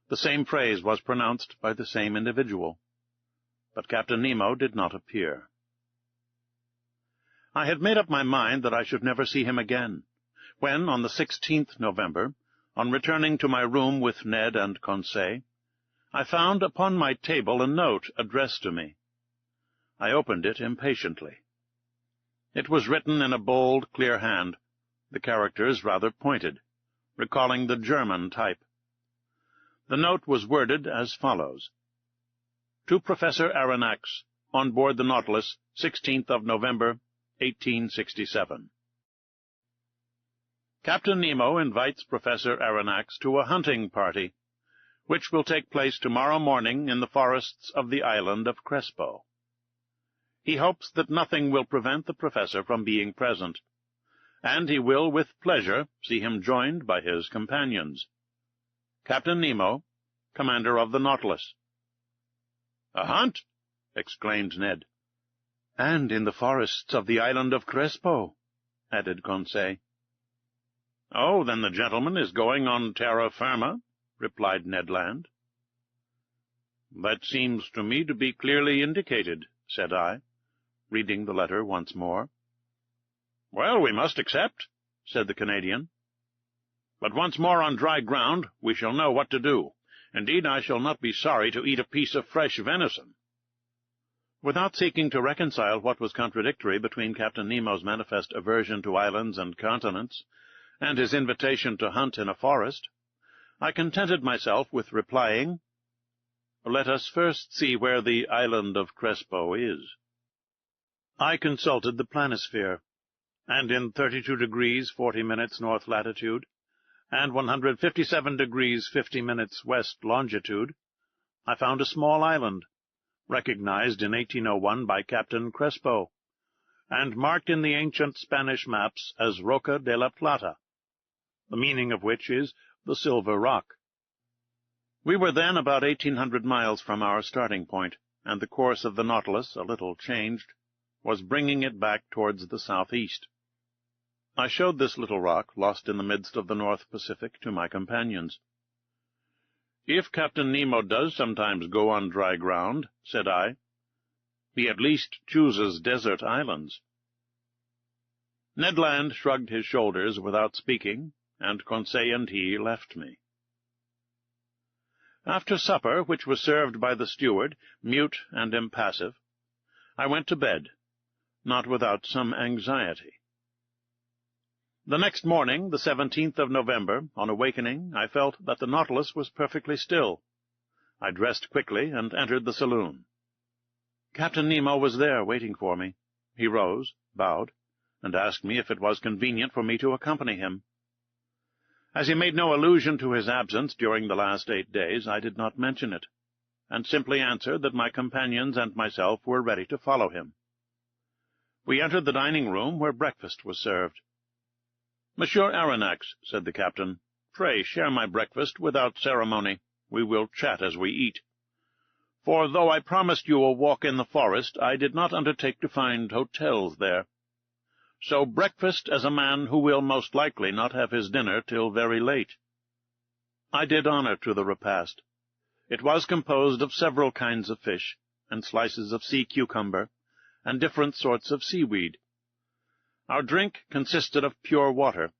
[SPEAKER 1] The same phrase was pronounced by the same individual. But Captain Nemo did not appear. I had made up my mind that I should never see him again, when, on the 16th November, on returning to my room with Ned and Conseil, I found upon my table a note addressed to me. I opened it impatiently. It was written in a bold, clear hand, the characters rather pointed, recalling the German type. The note was worded as follows: To Professor Aronnax, on board the Nautilus, 16th of November, 1867. Captain Nemo invites Professor Aronnax to a hunting party, which will take place tomorrow morning in the forests of the island of Crespo. He hopes that nothing will prevent the professor from being present, and he will with pleasure see him joined by his companions. Captain Nemo, commander of the Nautilus. "A hunt!" exclaimed Ned. "And in the forests of the island of Crespo," added Conseil. "Oh, then the gentleman is going on terra firma," replied Ned Land. "That seems to me to be clearly indicated," said I, reading the letter once more. "Well, we must accept," said the Canadian. "But once more on dry ground, we shall know what to do. Indeed, I shall not be sorry to eat a piece of fresh venison." Without seeking to reconcile what was contradictory between Captain Nemo's manifest aversion to islands and continents, and his invitation to hunt in a forest, I contented myself with replying, "Let us first see where the island of Crespo is." I consulted the planisphere, and in 32 degrees 40 minutes north latitude, and 157 degrees 50 minutes west longitude, I found a small island, recognized in 1801 by Captain Crespo, and marked in the ancient Spanish maps as Roca de la Plata, the meaning of which is the Silver Rock. We were then about 1,800 miles from our starting point, and the course of the Nautilus, a little changed, was bringing it back towards the southeast. I showed this little rock, lost in the midst of the North Pacific, to my companions. "If Captain Nemo does sometimes go on dry ground," said I, "he at least chooses desert islands." Ned Land shrugged his shoulders without speaking, and Conseil and he left me. After supper, which was served by the steward, mute and impassive, I went to bed, not without some anxiety. The next morning, the 17th of November, on awakening, I felt that the Nautilus was perfectly still. I dressed quickly and entered the saloon. Captain Nemo was there waiting for me. He rose, bowed, and asked me if it was convenient for me to accompany him. As he made no allusion to his absence during the last 8 days, I did not mention it, and simply answered that my companions and myself were ready to follow him. We entered the dining-room, where breakfast was served. "Monsieur Aronnax," said the captain, "pray share my breakfast without ceremony. We will chat as we eat. For though I promised you a walk in the forest, I did not undertake to find hotels there. So breakfast as a man who will most likely not have his dinner till very late." I did honor to the repast. It was composed of several kinds of fish, and slices of sea cucumber, and different sorts of seaweed. Our drink consisted of pure water,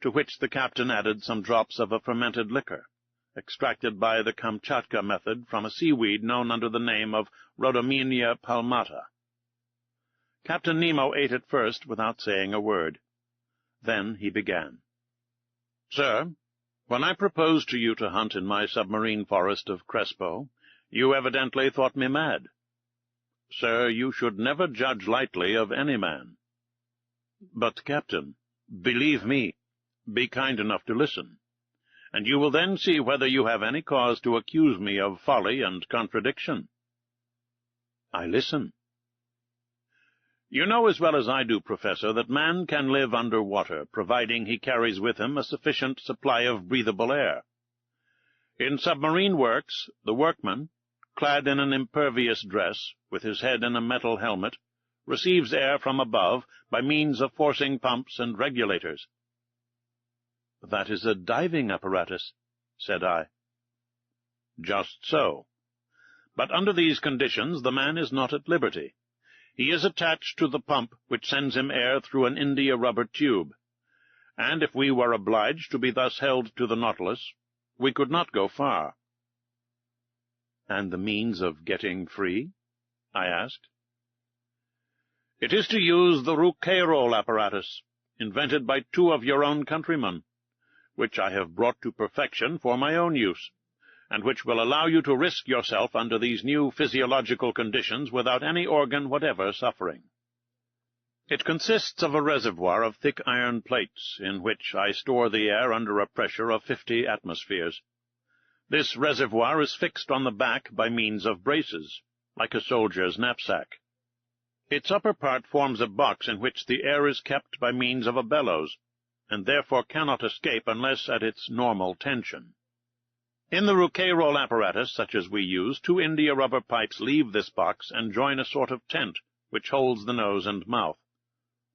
[SPEAKER 1] to which the captain added some drops of a fermented liquor, extracted by the Kamchatka method from a seaweed known under the name of Rhodomenia palmata. Captain Nemo ate it first without saying a word. Then he began. "Sir, when I proposed to you to hunt in my submarine forest of Crespo, you evidently thought me mad. Sir, you should never judge lightly of any man." "But, Captain—" "Believe me, Be kind enough to listen, and you will then see whether you have any cause to accuse me of folly and contradiction. I listen. You know as well as I do, Professor, that man can live under water, providing he carries with him a sufficient supply of breathable air. In submarine works, the workman, clad in an impervious dress, with his head in a metal helmet, receives air from above by means of forcing pumps and regulators. That is a diving apparatus, said I. Just so. But under these conditions the man is not at liberty. He is attached to the pump which sends him air through an india-rubber tube, and if we were obliged to be thus held to the Nautilus, we could not go far. And the means of getting free? I asked. It is to use the Rouquayrol apparatus, invented by 2 of your own countrymen, which I have brought to perfection for my own use, and which will allow you to risk yourself under these new physiological conditions without any organ whatever suffering. It consists of a reservoir of thick iron plates, in which I store the air under a pressure of 50 atmospheres. This reservoir is fixed on the back by means of braces, like a soldier's knapsack. Its upper part forms a box in which the air is kept by means of a bellows, and therefore cannot escape unless at its normal tension. In the Rouquayrol apparatus, such as we use, 2 india-rubber pipes leave this box and join a sort of tent, which holds the nose and mouth.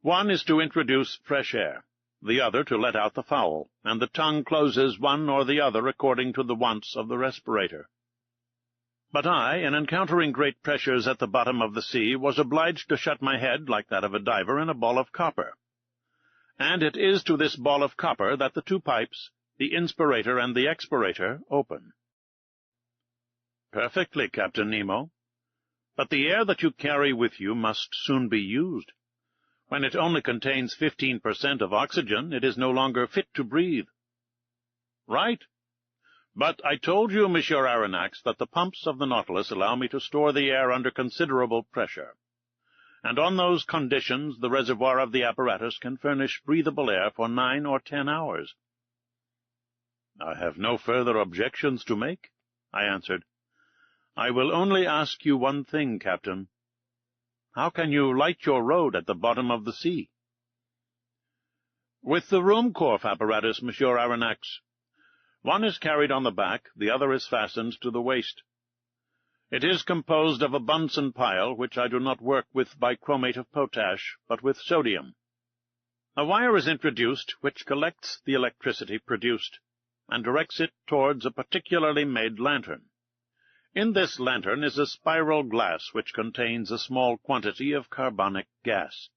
[SPEAKER 1] One is to introduce fresh air, the other to let out the foul, and the tongue closes one or the other according to the wants of the respirator. But I, in encountering great pressures at the bottom of the sea, was obliged to shut my head, like that of a diver, in a ball of copper. And it is to this ball of copper that the 2 pipes, the inspirator and the expirator, open. Perfectly, Captain Nemo. But the air that you carry with you must soon be used. When it only contains 15% of oxygen, it is no longer fit to breathe. Right. But I told you, Monsieur Aronnax, that the pumps of the Nautilus allow me to store the air under considerable pressure, and on those conditions the reservoir of the apparatus can furnish breathable air for 9 or 10 hours. I have no further objections to make, I answered. I will only ask you one thing, Captain. How can you light your road at the bottom of the sea? With the Ruhmkorff apparatus, Monsieur Aronnax. One is carried on the back, the other is fastened to the waist. It is composed of a Bunsen pile, which I do not work with bichromate of potash, but with sodium. A wire is introduced which collects the electricity produced, and directs it towards a particularly made lantern. In this lantern is a spiral glass which contains a small quantity of carbonic gas.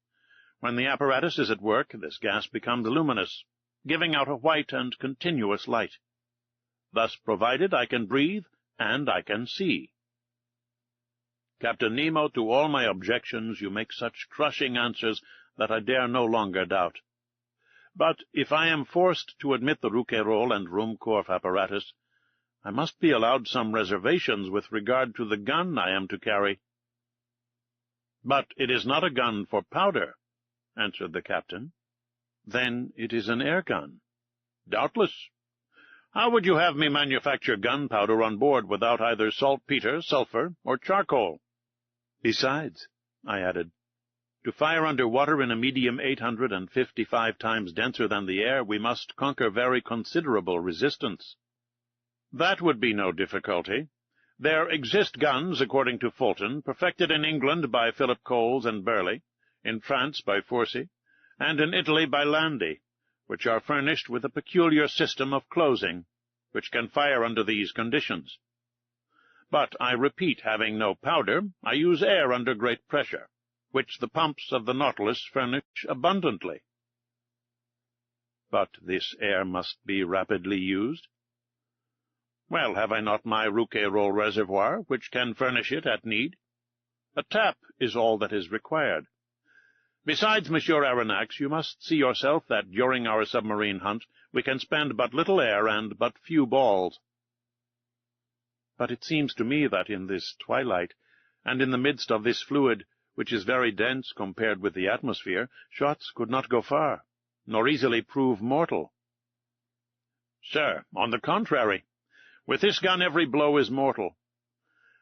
[SPEAKER 1] When the apparatus is at work, this gas becomes luminous, giving out a white and continuous light. Thus provided, I can breathe, and I can see. Captain Nemo, to all my objections you make such crushing answers that I dare no longer doubt. But if I am forced to admit the Rouquayrol and Ruhmkorff apparatus, I must be allowed some reservations with regard to the gun I am to carry. But it is not a gun for powder, answered the captain. Then it is an air gun. Doubtless. How would you have me manufacture gunpowder on board without either saltpetre, sulphur, or charcoal? Besides, I added, to fire under water in a medium 855 times denser than the air, we must conquer very considerable resistance. That would be no difficulty. There exist guns, according to Fulton, perfected in England by Philip Coles and Burley, in France by Forsey, and in Italy by Landi, which are furnished with a peculiar system of closing, which can fire under these conditions. But, I repeat, having no powder, I use air under great pressure, which the pumps of the Nautilus furnish abundantly. But this air must be rapidly used. Well, have I not my Rouquayrol reservoir, which can furnish it at need? A tap is all that is required. Besides, Monsieur Aronnax, you must see yourself that during our submarine hunt we can spend but little air and but few balls. But it seems to me that in this twilight, and in the midst of this fluid, which is very dense compared with the atmosphere, shots could not go far, nor easily prove mortal. "Sir, on the contrary, with this gun every blow is mortal,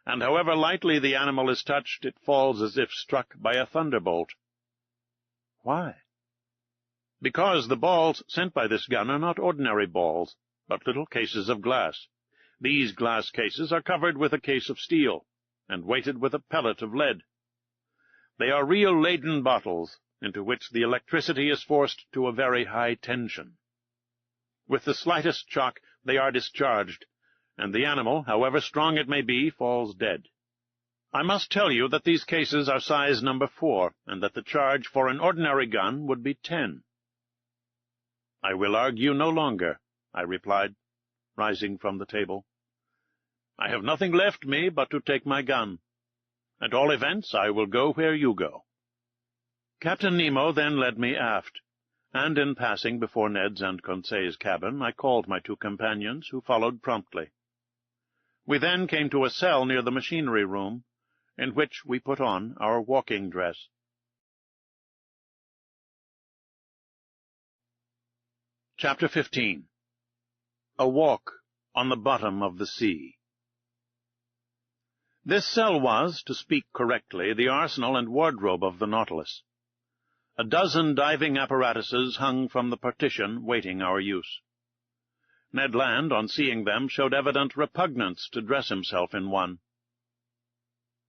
[SPEAKER 1] and however lightly the animal is touched, it falls as if struck by a thunderbolt." "Why?" "Because the balls sent by this gun are not ordinary balls, but little cases of glass. These glass cases are covered with a case of steel, and weighted with a pellet of lead. They are real Leyden bottles, into which the electricity is forced to a very high tension. With the slightest shock they are discharged, and the animal, however strong it may be, falls dead. I must tell you that these cases are size number 4, and that the charge for an ordinary gun would be 10. "I will argue no longer," I replied, rising from the table. "I have nothing left me but to take my gun. At all events, I will go where you go." Captain Nemo then led me aft, and in passing before Ned's and Conseil's cabin, I called my 2 companions, who followed promptly. We then came to a cell near the machinery room, in which we put on our walking dress. Chapter 15. A Walk on the Bottom of the Sea. This cell was, to speak correctly, the arsenal and wardrobe of the Nautilus. A dozen diving apparatuses hung from the partition, waiting our use. Ned Land, on seeing them, showed evident repugnance to dress himself in one.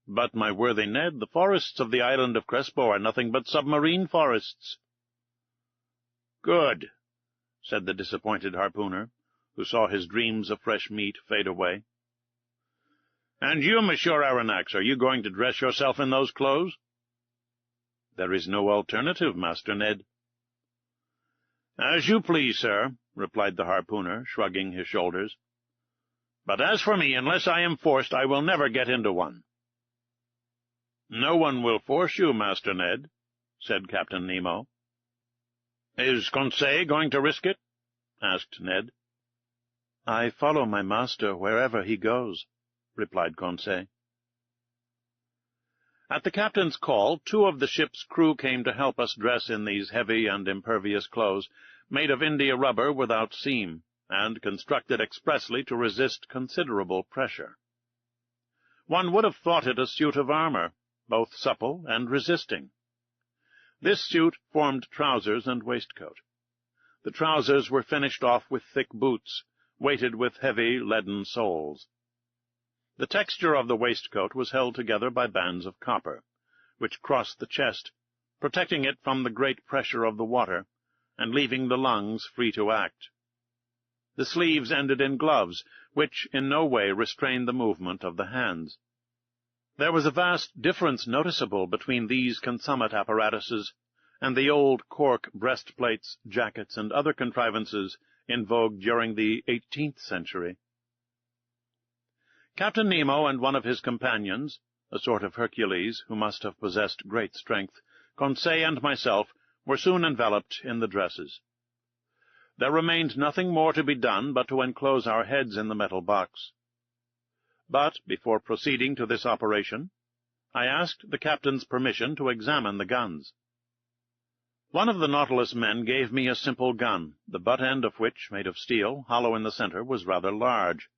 [SPEAKER 1] "But, my worthy Ned, the forests of the island of Crespo are nothing but submarine forests." "Good," said the disappointed harpooner, who saw his dreams of fresh meat fade away. "And you, Monsieur Aronnax, are you going to dress yourself in those clothes?" "There is no alternative, Master Ned." "As you please, sir," replied the harpooner, shrugging his shoulders. "But as for me, unless I am forced, I will never get into one." "No one will force you, Master Ned," said Captain Nemo. "Is Conseil going to risk it?" asked Ned. "I follow my master wherever he goes," replied Conseil. At the captain's call, 2 of the ship's crew came to help us dress in these heavy and impervious clothes, made of India rubber without seam, and constructed expressly to resist considerable pressure. One would have thought it a suit of armor, both supple and resisting. This suit formed trousers and waistcoat. The trousers were finished off with thick boots, weighted with heavy leaden soles. The texture of the waistcoat was held together by bands of copper, which crossed the chest, protecting it from the great pressure of the water, and leaving the lungs free to act. The sleeves ended in gloves, which in no way restrained the movement of the hands. There was a vast difference noticeable between these consummate apparatuses and the old cork breastplates, jackets, and other contrivances in vogue during the 18th century. Captain Nemo and one of his companions, a sort of Hercules who must have possessed great strength, Conseil and myself, were soon enveloped in the dresses. There remained nothing more to be done but to enclose our heads in the metal box. But, before proceeding to this operation, I asked the captain's permission to examine the guns. One of the Nautilus men gave me a simple gun, the butt end of which, made of steel, hollow in the center, was rather large.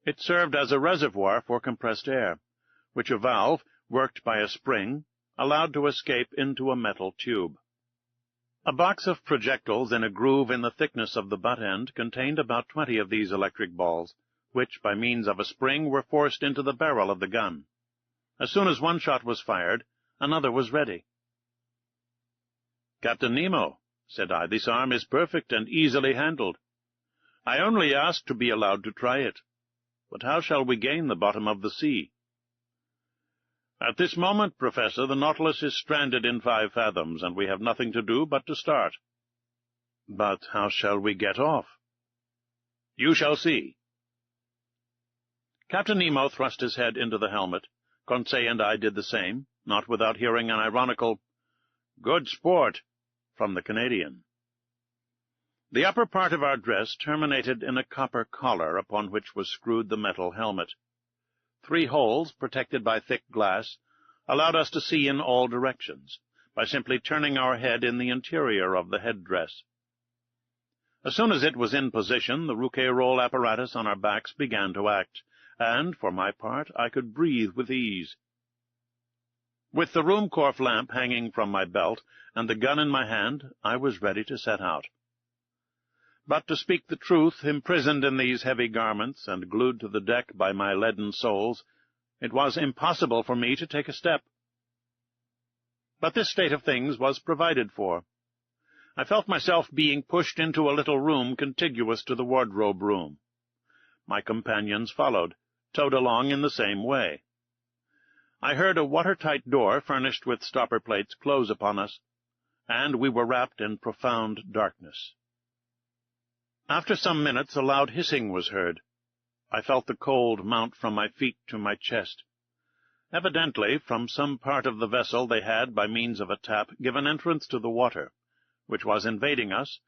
[SPEAKER 1] It served as a reservoir for compressed air, which a valve, worked by a spring, allowed to escape into a metal tube. A box of projectiles in a groove in the thickness of the butt end contained about 20 of these electric balls, which, by means of a spring, were forced into the barrel of the gun. As soon as one shot was fired, another was ready. "Captain Nemo," said I, "this arm is perfect and easily handled. I only ask to be allowed to try it. But how shall we gain the bottom of the sea?" "At this moment, Professor, the Nautilus is stranded in 5 fathoms, and we have nothing to do but to start." "But how shall we get off?" "You shall see." Captain Nemo thrust his head into the helmet. Conseil and I did the same, not without hearing an ironical "Good sport" from the Canadian. The upper part of our dress terminated in a copper collar upon which was screwed the metal helmet. 3 holes, protected by thick glass, allowed us to see in all directions, by simply turning our head in the interior of the head-dress. As soon as it was in position, the Rouquayrol apparatus on our backs began to act, and, for my part, I could breathe with ease. With the Ruhmkorff lamp hanging from my belt and the gun in my hand, I was ready to set out. But, to speak the truth, imprisoned in these heavy garments and glued to the deck by my leaden soles, it was impossible for me to take a step. But this state of things was provided for. I felt myself being pushed into a little room contiguous to the wardrobe room. My companions followed, towed along in the same way. I heard a watertight door furnished with stopper plates close upon us, and we were wrapped in profound darkness. After some minutes a loud hissing was heard. I felt the cold mount from my feet to my chest. Evidently, from some part of the vessel they had, by means of a tap, given entrance to the water, which was invading us,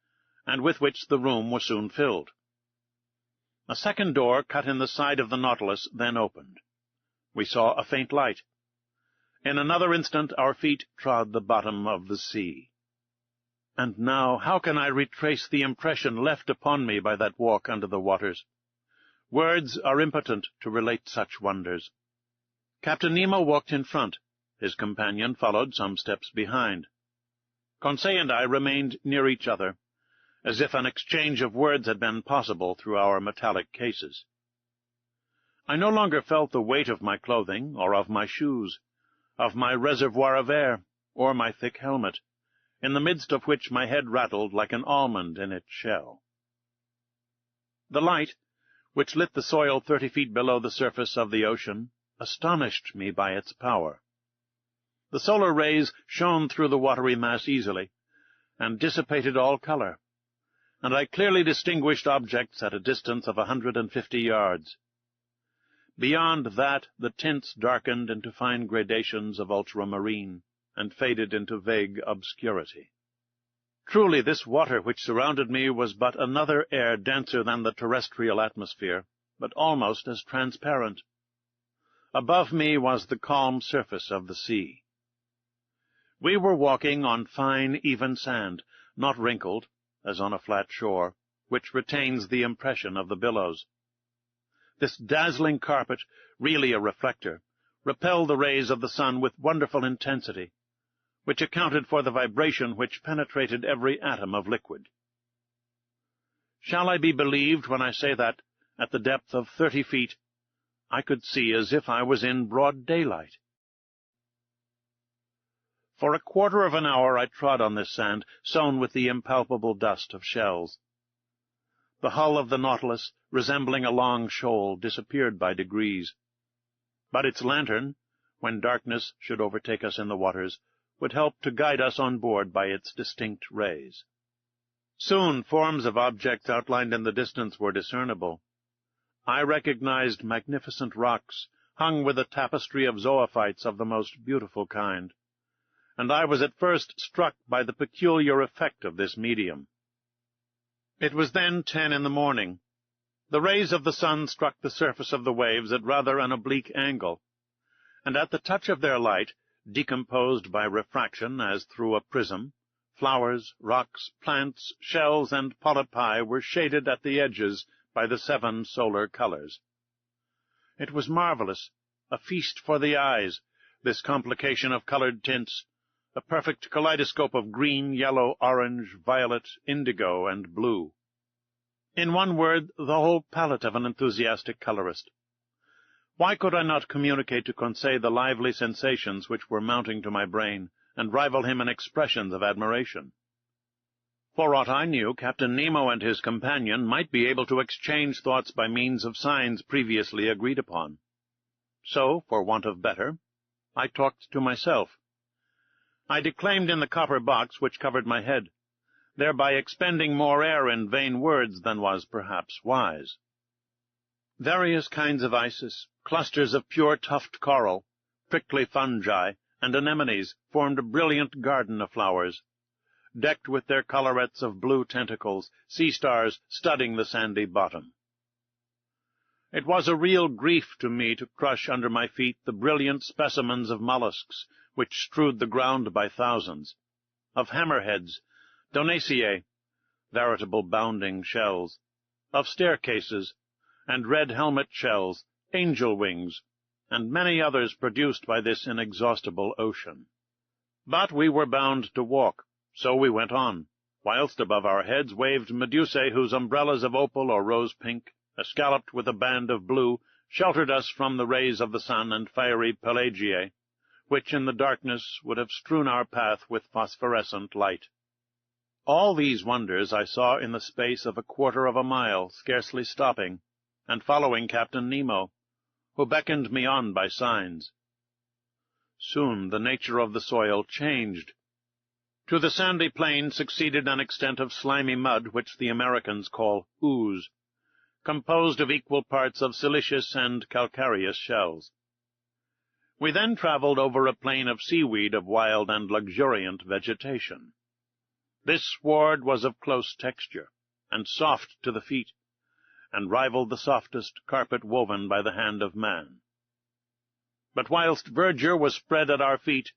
[SPEAKER 1] and with which the room was soon filled. A second door cut in the side of the Nautilus then opened. We saw a faint light. In another instant our feet trod the bottom of the sea. And now, how can I retrace the impression left upon me by that walk under the waters? Words are impotent to relate such wonders. Captain Nemo walked in front. His companion followed some steps behind. Conseil and I remained near each other, as if an exchange of words had been possible through our metallic cases. I no longer felt the weight of my clothing, or of my shoes, of my reservoir of air, or my thick helmet, in the midst of which my head rattled like an almond in its shell. The light, which lit the soil 30 feet below the surface of the ocean, astonished me by its power. The solar rays shone through the watery mass easily, and dissipated all color, and I clearly distinguished objects at a distance of 150 yards. Beyond that, the tints darkened into fine gradations of ultramarine, and faded into vague obscurity. Truly, this water which surrounded me was but another air denser than the terrestrial atmosphere, but almost as transparent. Above me was the calm surface of the sea. We were walking on fine, even sand, not wrinkled, as on a flat shore, which retains the impression of the billows. This dazzling carpet, really a reflector, repelled the rays of the sun with wonderful intensity, which accounted for the vibration which penetrated every atom of liquid. Shall I be believed when I say that, at the depth of 30 feet, I could see as if I was in broad daylight? For a quarter of an hour I trod on this sand, sown with the impalpable dust of shells. The hull of the Nautilus, resembling a long shoal, disappeared by degrees. But its lantern, when darkness should overtake us in the waters, would help to guide us on board by its distinct rays. Soon forms of objects outlined in the distance were discernible. I recognized magnificent rocks, hung with a tapestry of zoophytes of the most beautiful kind, and I was at first struck by the peculiar effect of this medium. It was then 10 in the morning. The rays of the sun struck the surface of the waves at rather an oblique angle, and at the touch of their light, decomposed by refraction as through a prism, flowers, rocks, plants, shells, and polypi were shaded at the edges by the 7 solar colors. It was marvelous, a feast for the eyes, this complication of colored tints, a perfect kaleidoscope of green, yellow, orange, violet, indigo, and blue. In one word, the whole palette of an enthusiastic colorist. Why could I not communicate to Conseil the lively sensations which were mounting to my brain, and rival him in expressions of admiration? For aught I knew, Captain Nemo and his companion might be able to exchange thoughts by means of signs previously agreed upon. So, for want of better, I talked to myself. I declaimed in the copper box which covered my head, thereby expending more air in vain words than was perhaps wise. Various kinds of isis, clusters of pure tuft coral, prickly fungi, and anemones formed a brilliant garden of flowers, decked with their collarets of blue tentacles, sea stars studding the sandy bottom. It was a real grief to me to crush under my feet the brilliant specimens of mollusks which strewed the ground by thousands, of hammerheads, donaceae, veritable bounding shells, of staircases, and red helmet shells, angel wings, and many others produced by this inexhaustible ocean. But we were bound to walk, so we went on, whilst above our heads waved Medusae whose umbrellas of opal or rose-pink, escalloped with a band of blue, sheltered us from the rays of the sun, and fiery Pelagiae, which in the darkness would have strewn our path with phosphorescent light. All these wonders I saw in the space of 1/4 of a mile, scarcely stopping, and following Captain Nemo, who beckoned me on by signs. Soon the nature of the soil changed. To the sandy plain succeeded an extent of slimy mud which the Americans call ooze, composed of equal parts of silicious and calcareous shells. We then travelled over a plain of seaweed of wild and luxuriant vegetation. This sward was of close texture, and soft to the feet, and rivaled the softest carpet woven by the hand of man. But whilst verdure was spread at our feet,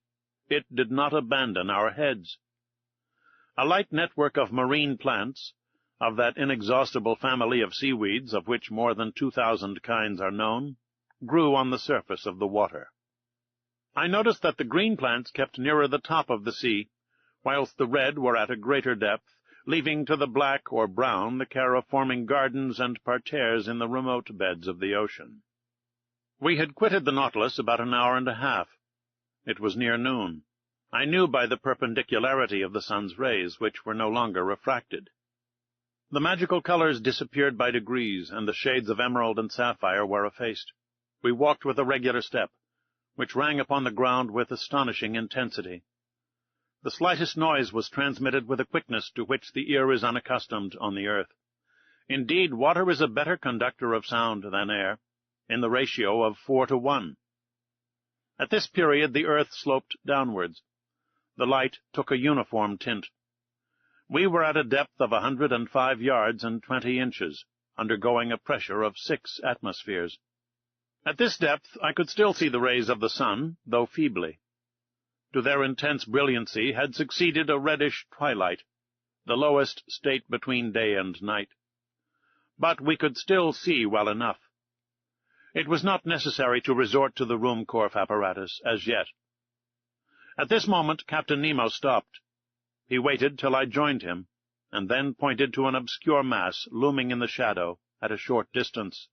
[SPEAKER 1] it did not abandon our heads. A light network of marine plants, of that inexhaustible family of seaweeds of which more than 2,000 kinds are known, grew on the surface of the water. I noticed that the green plants kept nearer the top of the sea, whilst the red were at a greater depth, leaving to the black or brown the care of forming gardens and parterres in the remote beds of the ocean. We had quitted the Nautilus about an hour and a half. It was near noon. I knew by the perpendicularity of the sun's rays, which were no longer refracted. The magical colors disappeared by degrees, and the shades of emerald and sapphire were effaced. We walked with a regular step, which rang upon the ground with astonishing intensity. The slightest noise was transmitted with a quickness to which the ear is unaccustomed on the earth. Indeed, water is a better conductor of sound than air, in the ratio of 4 to 1. At this period the earth sloped downwards. The light took a uniform tint. We were at a depth of 105 yards and 20 inches, undergoing a pressure of 6 atmospheres. At this depth I could still see the rays of the sun, though feebly. To their intense brilliancy had succeeded a reddish twilight, the lowest state between day and night. But we could still see well enough. It was not necessary to resort to the Ruhmkorff apparatus as yet. At this moment Captain Nemo stopped. He waited till I joined him, and then pointed to an obscure mass looming in the shadow at a short distance.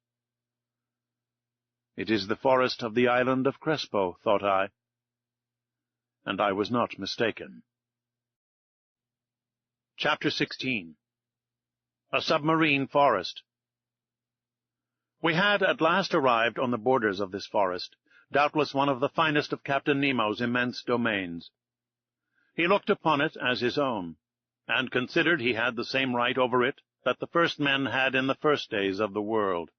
[SPEAKER 1] "It is the forest of the island of Crespo," thought I. And I was not mistaken. Chapter 16. A Submarine Forest. We had at last arrived on the borders of this forest, doubtless one of the finest of Captain Nemo's immense domains. He looked upon it as his own, and considered he had the same right over it that the first men had in the first days of the world.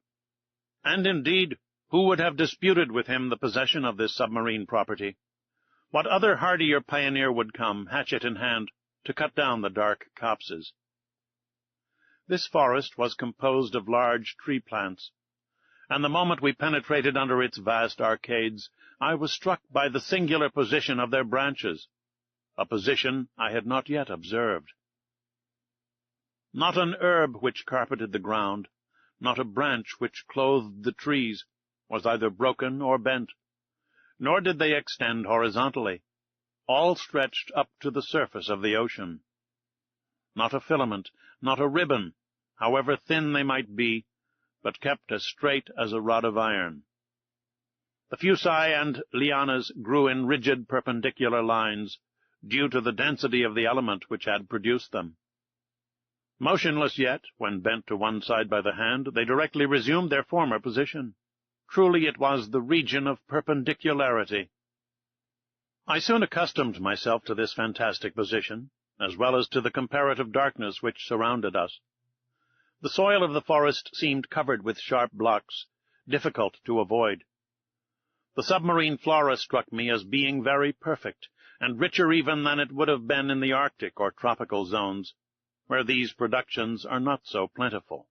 [SPEAKER 1] And indeed, who would have disputed with him the possession of this submarine property? What other hardier pioneer would come, hatchet in hand, to cut down the dark copses? This forest was composed of large tree plants, and the moment we penetrated under its vast arcades, I was struck by the singular position of their branches, a position I had not yet observed. Not an herb which carpeted the ground, not a branch which clothed the trees, was either broken or bent, nor did they extend horizontally. All stretched up to the surface of the ocean. Not a filament, not a ribbon, however thin they might be, but kept as straight as a rod of iron. The fuci and lianas grew in rigid perpendicular lines, due to the density of the element which had produced them. Motionless yet, when bent to one side by the hand, they directly resumed their former position. Truly it was the region of perpendicularity. I soon accustomed myself to this fantastic position, as well as to the comparative darkness which surrounded us. The soil of the forest seemed covered with sharp blocks, difficult to avoid. The submarine flora struck me as being very perfect, and richer even than it would have been in the Arctic or tropical zones, where these productions are not so plentiful.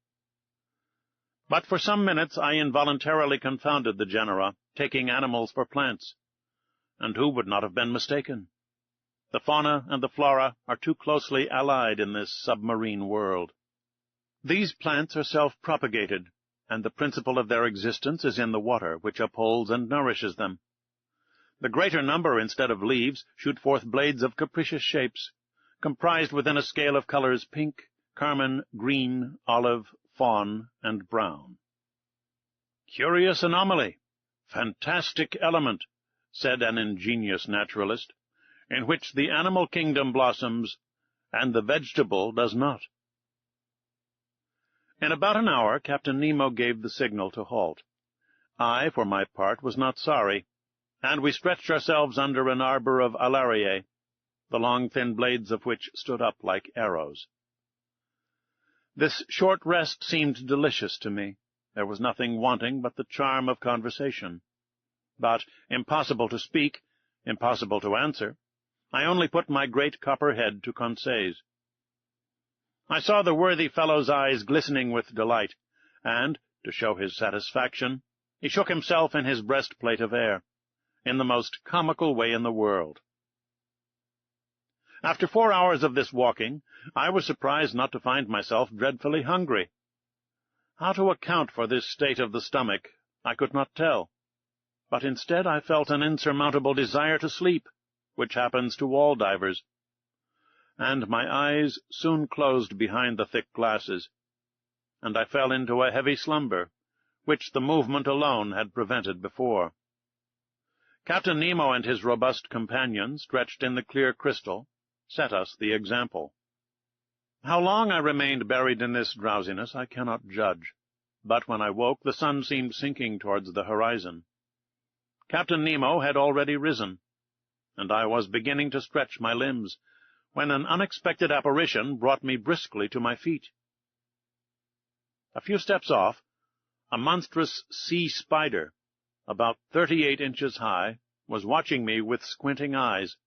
[SPEAKER 1] But for some minutes I involuntarily confounded the genera, taking animals for plants. And who would not have been mistaken? The fauna and the flora are too closely allied in this submarine world. These plants are self-propagated, and the principle of their existence is in the water, which upholds and nourishes them. The greater number, instead of leaves, shoot forth blades of capricious shapes, comprised within a scale of colors pink, carmine, green, olive, fawn, and brown. "Curious anomaly, fantastic element," said an ingenious naturalist, "in which the animal kingdom blossoms, and the vegetable does not." In about an hour Captain Nemo gave the signal to halt. I, for my part, was not sorry, and we stretched ourselves under an arbor of alariae, the long thin blades of which stood up like arrows. This short rest seemed delicious to me. There was nothing wanting but the charm of conversation. But impossible to speak, impossible to answer. I only put my great copper head to Conseil's. I saw the worthy fellow's eyes glistening with delight, and, to show his satisfaction, he shook himself in his breastplate of air, in the most comical way in the world. After 4 hours of this walking, I was surprised not to find myself dreadfully hungry. How to account for this state of the stomach, I could not tell, but instead I felt an insurmountable desire to sleep, which happens to all divers, and my eyes soon closed behind the thick glasses, and I fell into a heavy slumber, which the movement alone had prevented before. Captain Nemo and his robust companion, stretched in the clear crystal, set us the example. How long I remained buried in this drowsiness I cannot judge, but when I woke the sun seemed sinking towards the horizon. Captain Nemo had already risen, and I was beginning to stretch my limbs, when an unexpected apparition brought me briskly to my feet. A few steps off, a monstrous sea spider, about 38 inches high, was watching me with squinting eyes,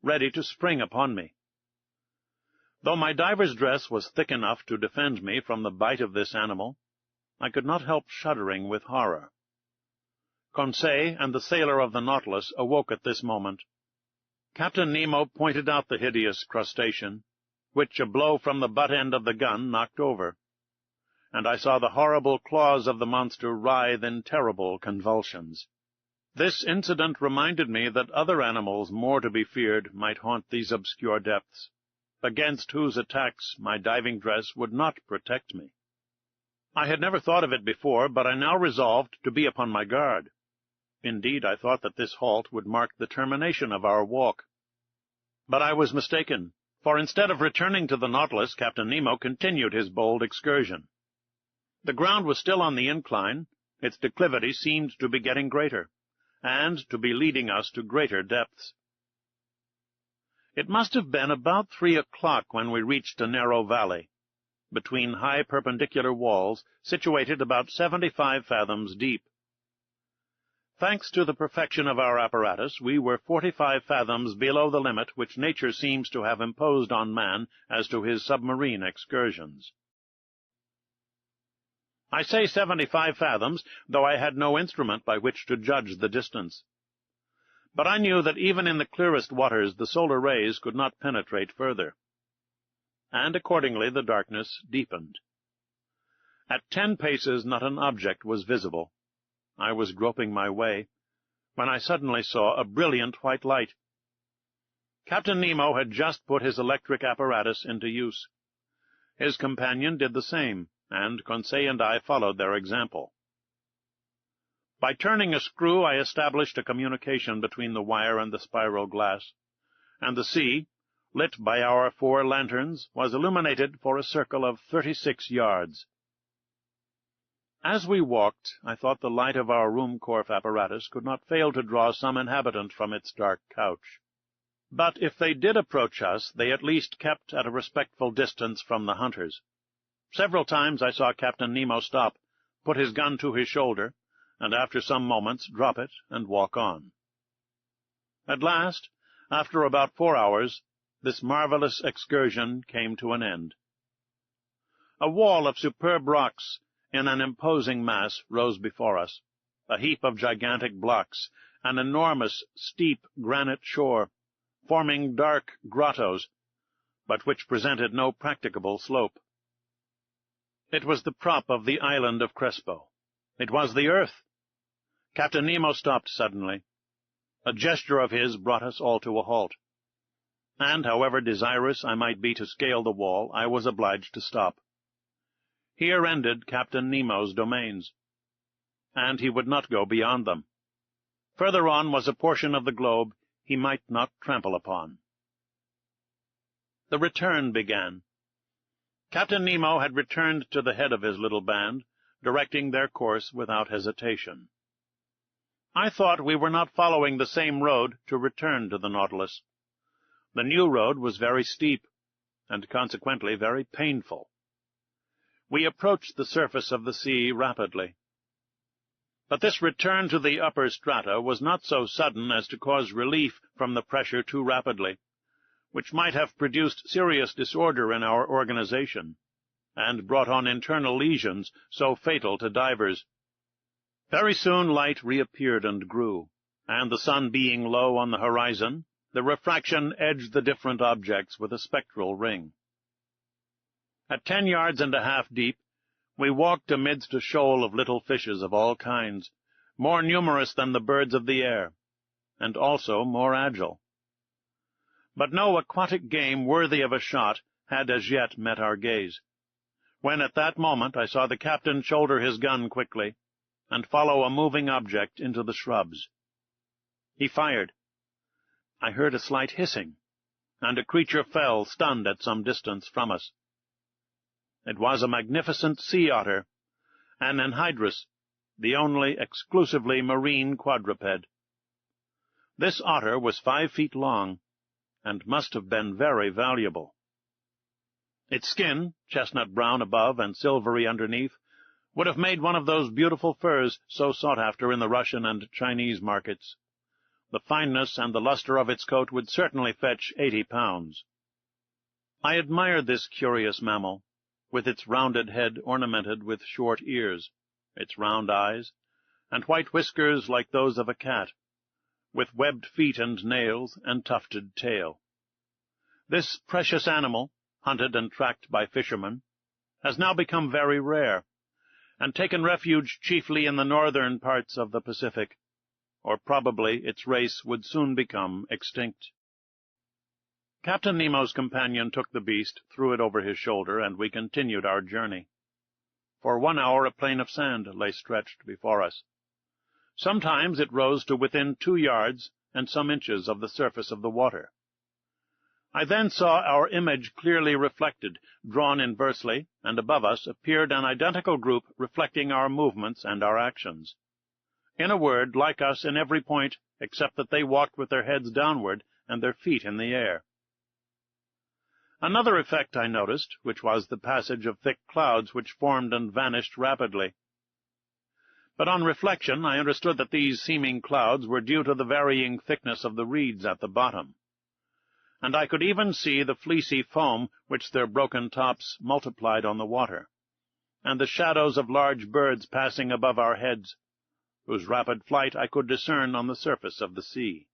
[SPEAKER 1] ready to spring upon me. Though my diver's dress was thick enough to defend me from the bite of this animal, I could not help shuddering with horror. Conseil and the sailor of the Nautilus awoke at this moment. Captain Nemo pointed out the hideous crustacean, which a blow from the butt-end of the gun knocked over, and I saw the horrible claws of the monster writhe in terrible convulsions. This incident reminded me that other animals more to be feared might haunt these obscure depths, against whose attacks my diving dress would not protect me. I had never thought of it before, but I now resolved to be upon my guard. Indeed, I thought that this halt would mark the termination of our walk. But I was mistaken, for instead of returning to the Nautilus, Captain Nemo continued his bold excursion. The ground was still on the incline, its declivity seemed to be getting greater, and to be leading us to greater depths. It must have been about 3 o'clock when we reached a narrow valley, between high perpendicular walls, situated about 75 fathoms deep. Thanks to the perfection of our apparatus, we were 45 fathoms below the limit which nature seems to have imposed on man as to his submarine excursions. I say 75 fathoms, though I had no instrument by which to judge the distance. But I knew that even in the clearest waters the solar rays could not penetrate further, and accordingly the darkness deepened. At 10 paces not an object was visible. I was groping my way, when I suddenly saw a brilliant white light. Captain Nemo had just put his electric apparatus into use. His companion did the same, and Conseil and I followed their example. By turning a screw, I established a communication between the wire and the spiral glass, and the sea, lit by our 4 lanterns, was illuminated for a circle of 36 yards. As we walked, I thought the light of our Ruhmkorff apparatus could not fail to draw some inhabitant from its dark couch. But if they did approach us, they at least kept at a respectful distance from the hunters. Several times I saw Captain Nemo stop, put his gun to his shoulder, and after some moments drop it and walk on. At last, after about 4 hours, this marvelous excursion came to an end. A wall of superb rocks in an imposing mass rose before us, a heap of gigantic blocks, an enormous, steep granite shore, forming dark grottos, but which presented no practicable slope. It was the prop of the island of Crespo. It was the earth. Captain Nemo stopped suddenly. A gesture of his brought us all to a halt. And, however desirous I might be to scale the wall, I was obliged to stop. Here ended Captain Nemo's domains, and he would not go beyond them. Further on was a portion of the globe he might not trample upon. The return began. Captain Nemo had returned to the head of his little band, directing their course without hesitation. I thought we were not following the same road to return to the Nautilus. The new road was very steep, and consequently very painful. We approached the surface of the sea rapidly. But this return to the upper strata was not so sudden as to cause relief from the pressure too rapidly, which might have produced serious disorder in our organization, and brought on internal lesions so fatal to divers. Very soon light reappeared and grew, and the sun being low on the horizon, the refraction edged the different objects with a spectral ring. At 10 yards and a half deep, we walked amidst a shoal of little fishes of all kinds, more numerous than the birds of the air, and also more agile. But no aquatic game worthy of a shot had as yet met our gaze, when at that moment I saw the captain shoulder his gun quickly, and follow a moving object into the shrubs. He fired. I heard a slight hissing, and a creature fell, stunned at some distance from us. It was a magnificent sea otter, an anhydrus, the only exclusively marine quadruped. This otter was 5 feet long, and must have been very valuable. Its skin, chestnut-brown above and silvery underneath, would have made one of those beautiful furs so sought after in the Russian and Chinese markets. The fineness and the luster of its coat would certainly fetch 80 pounds. I admired this curious mammal, with its rounded head ornamented with short ears, its round eyes, and white whiskers like those of a cat, with webbed feet and nails and tufted tail. This precious animal, hunted and tracked by fishermen, has now become very rare, and taken refuge chiefly in the northern parts of the Pacific, or probably its race would soon become extinct. Captain Nemo's companion took the beast, threw it over his shoulder, and we continued our journey. For 1 hour a plain of sand lay stretched before us. Sometimes it rose to within 2 yards and some inches of the surface of the water. I then saw our image clearly reflected, drawn inversely, and above us appeared an identical group reflecting our movements and our actions. In a word, like us in every point, except that they walked with their heads downward and their feet in the air. Another effect I noticed, which was the passage of thick clouds which formed and vanished rapidly. But on reflection I understood that these seeming clouds were due to the varying thickness of the reeds at the bottom, and I could even see the fleecy foam which their broken tops multiplied on the water, and the shadows of large birds passing above our heads, whose rapid flight I could discern on the surface of the sea.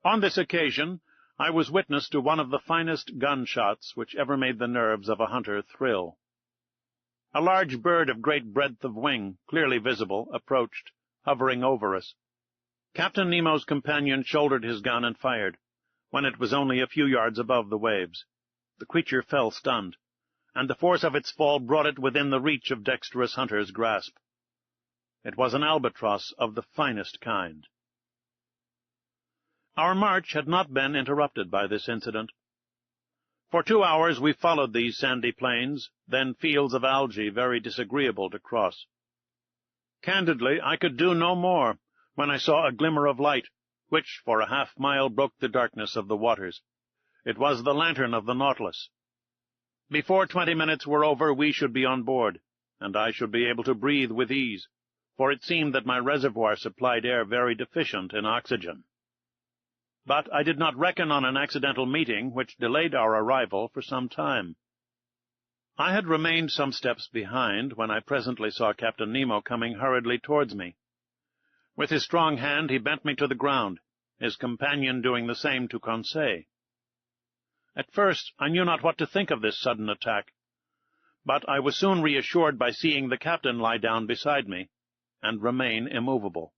[SPEAKER 1] On this occasion I was witness to one of the finest gunshots which ever made the nerves of a hunter thrill. A large bird of great breadth of wing, clearly visible, approached, hovering over us. Captain Nemo's companion shouldered his gun and fired, when it was only a few yards above the waves. The creature fell stunned, and the force of its fall brought it within the reach of dexterous hunter's grasp. It was an albatross of the finest kind. Our march had not been interrupted by this incident. For 2 hours we followed these sandy plains, then fields of algae very disagreeable to cross. Candidly, I could do no more, when I saw a glimmer of light, which for a half-mile broke the darkness of the waters. It was the lantern of the Nautilus. Before 20 minutes were over we should be on board, and I should be able to breathe with ease, for it seemed that my reservoir supplied air very deficient in oxygen. But I did not reckon on an accidental meeting which delayed our arrival for some time. I had remained some steps behind when I presently saw Captain Nemo coming hurriedly towards me. With his strong hand he bent me to the ground, his companion doing the same to Conseil. At first I knew not what to think of this sudden attack, but I was soon reassured by seeing the captain lie down beside me, and remain immovable.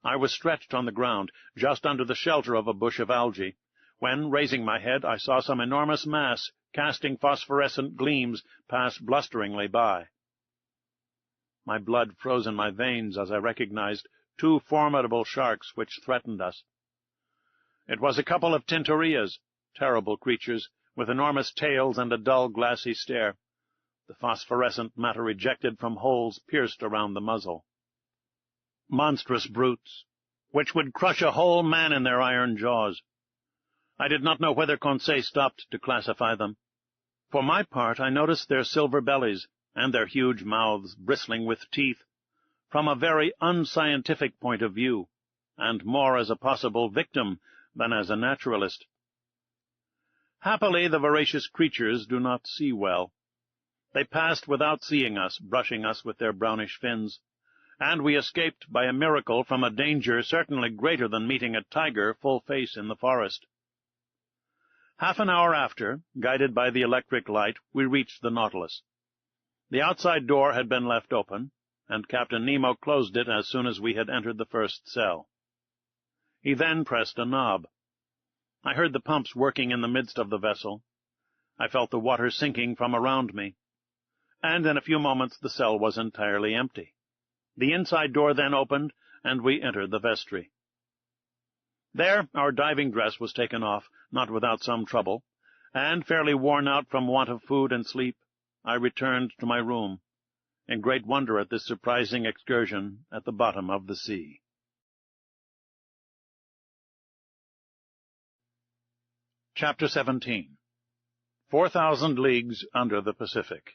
[SPEAKER 1] I was stretched on the ground, just under the shelter of a bush of algae, when, raising my head, I saw some enormous mass, casting phosphorescent gleams, pass blusteringly by. My blood froze in my veins as I recognized 2 formidable sharks which threatened us. It was a couple of tintorrillas, terrible creatures, with enormous tails and a dull, glassy stare, the phosphorescent matter ejected from holes pierced around the muzzle. Monstrous brutes, which would crush a whole man in their iron jaws. I did not know whether Conseil stopped to classify them. For my part, I noticed their silver bellies, and their huge mouths bristling with teeth, from a very unscientific point of view, and more as a possible victim than as a naturalist. Happily, the voracious creatures do not see well. They passed without seeing us, brushing us with their brownish fins, and we escaped by a miracle from a danger certainly greater than meeting a tiger full face in the forest. Half an hour after, guided by the electric light, we reached the Nautilus. The outside door had been left open, and Captain Nemo closed it as soon as we had entered the first cell. He then pressed a knob. I heard the pumps working in the midst of the vessel. I felt the water sinking from around me, and in a few moments the cell was entirely empty. The inside door then opened, and we entered the vestry. There our diving dress was taken off, not without some trouble, and, fairly worn out from want of food and sleep, I returned to my room, in great wonder at this surprising excursion at the bottom of the sea. Chapter 17. 4,000 Leagues Under the Pacific.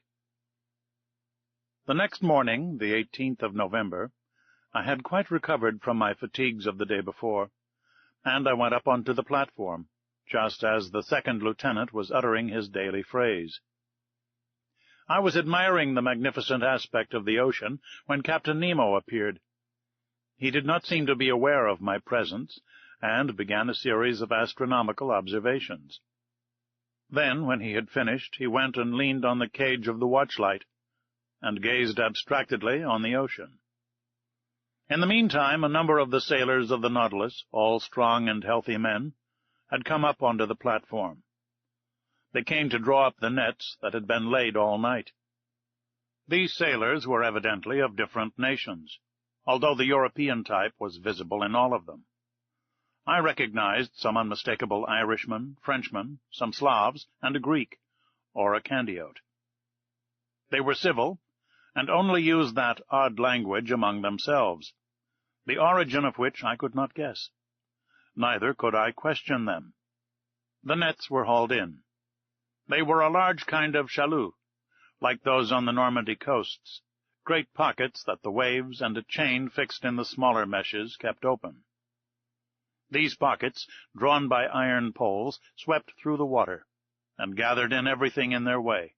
[SPEAKER 1] The next morning, the 18th of November, I had quite recovered from my fatigues of the day before, and I went up onto the platform, just as the second lieutenant was uttering his daily phrase. I was admiring the magnificent aspect of the ocean when Captain Nemo appeared. He did not seem to be aware of my presence, and began a series of astronomical observations. Then, when he had finished, he went and leaned on the cage of the watchlight, and gazed abstractedly on the ocean. In the meantime, a number of the sailors of the Nautilus, all strong and healthy men, had come up onto the platform. They came to draw up the nets that had been laid all night. These sailors were evidently of different nations, although the European type was visible in all of them. I recognized some unmistakable Irishmen, Frenchmen, some Slavs, and a Greek, or a Candiote. They were civil, and only used that odd language among themselves, the origin of which I could not guess. Neither could I question them. The nets were hauled in. They were a large kind of chalut, like those on the Normandy coasts, great pockets that the waves and a chain fixed in the smaller meshes kept open. These pockets, drawn by iron poles, swept through the water, and gathered in everything in their way.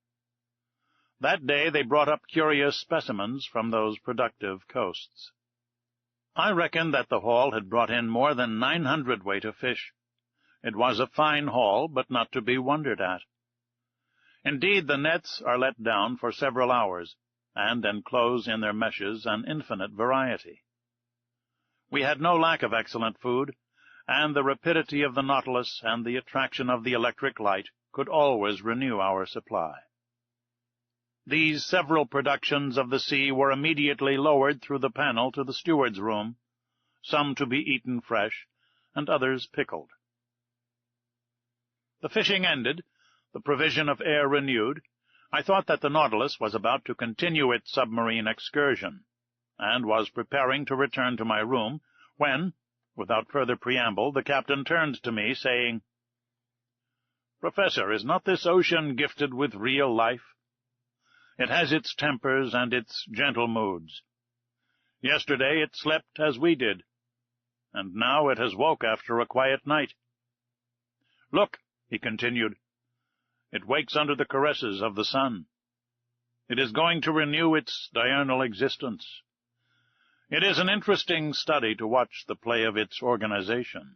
[SPEAKER 1] That day they brought up curious specimens from those productive coasts. I reckon that the haul had brought in more than 900 weight of fish. It was a fine haul, but not to be wondered at. Indeed, the nets are let down for several hours, and enclose in their meshes an infinite variety. We had no lack of excellent food, and the rapidity of the Nautilus and the attraction of the electric light could always renew our supply. These several productions of the sea were immediately lowered through the panel to the steward's room, some to be eaten fresh, and others pickled. The fishing ended, the provision of air renewed, I thought that the Nautilus was about to continue its submarine excursion, and was preparing to return to my room, when, without further preamble, the captain turned to me, saying, "Professor, is not this ocean gifted with real life? It has its tempers and its gentle moods. Yesterday it slept as we did, and now it has woke after a quiet night. Look," he continued, "it wakes under the caresses of the sun. It is going to renew its diurnal existence. It is an interesting study to watch the play of its organization.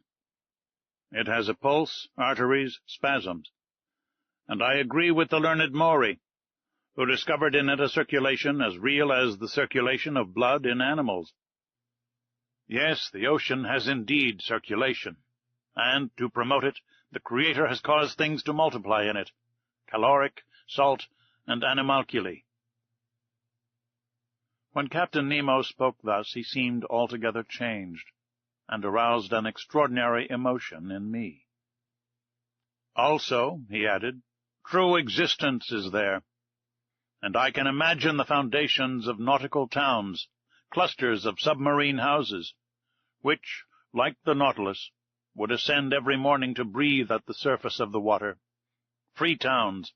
[SPEAKER 1] It has a pulse, arteries, spasms, and I agree with the learned Maury, who discovered in it a circulation as real as the circulation of blood in animals. Yes, the ocean has indeed circulation, and, to promote it, the Creator has caused things to multiply in it, caloric, salt, and animalculae. When Captain Nemo spoke thus, he seemed altogether changed, and aroused an extraordinary emotion in me. Also, he added, true existence is there, and I can imagine the foundations of nautical towns, clusters of submarine houses, which, like the Nautilus, would ascend every morning to breathe at the surface of the water, free towns,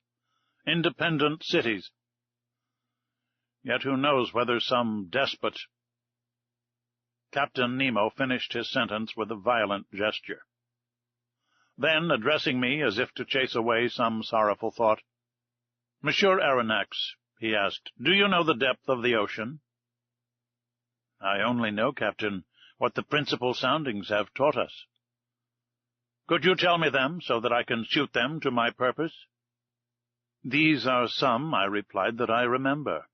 [SPEAKER 1] independent cities. Yet who knows whether some despot— Captain Nemo finished his sentence with a violent gesture. Then, addressing me as if to chase away some sorrowful thought, "Monsieur Aronnax," he asked, "do you know the depth of the ocean?" "I only know, Captain, what the principal soundings have taught us." "Could you tell me them, so that I can suit them to my purpose?" "These are some," I replied, "that I remember.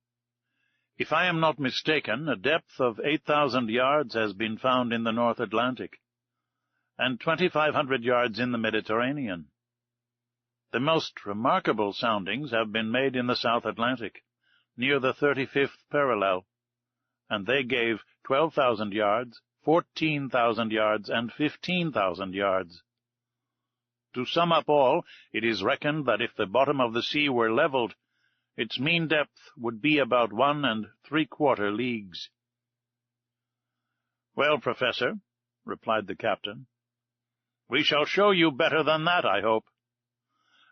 [SPEAKER 1] If I am not mistaken, a depth of 8,000 yards has been found in the North Atlantic, and 2,500 yards in the Mediterranean. The most remarkable soundings have been made in the South Atlantic, near the 35th parallel, and they gave 12,000 yards, 14,000 yards, and 15,000 yards. To sum up all, it is reckoned that if the bottom of the sea were leveled, its mean depth would be about 1 3/4 leagues. "Well, Professor," replied the captain, "we shall show you better than that, I hope.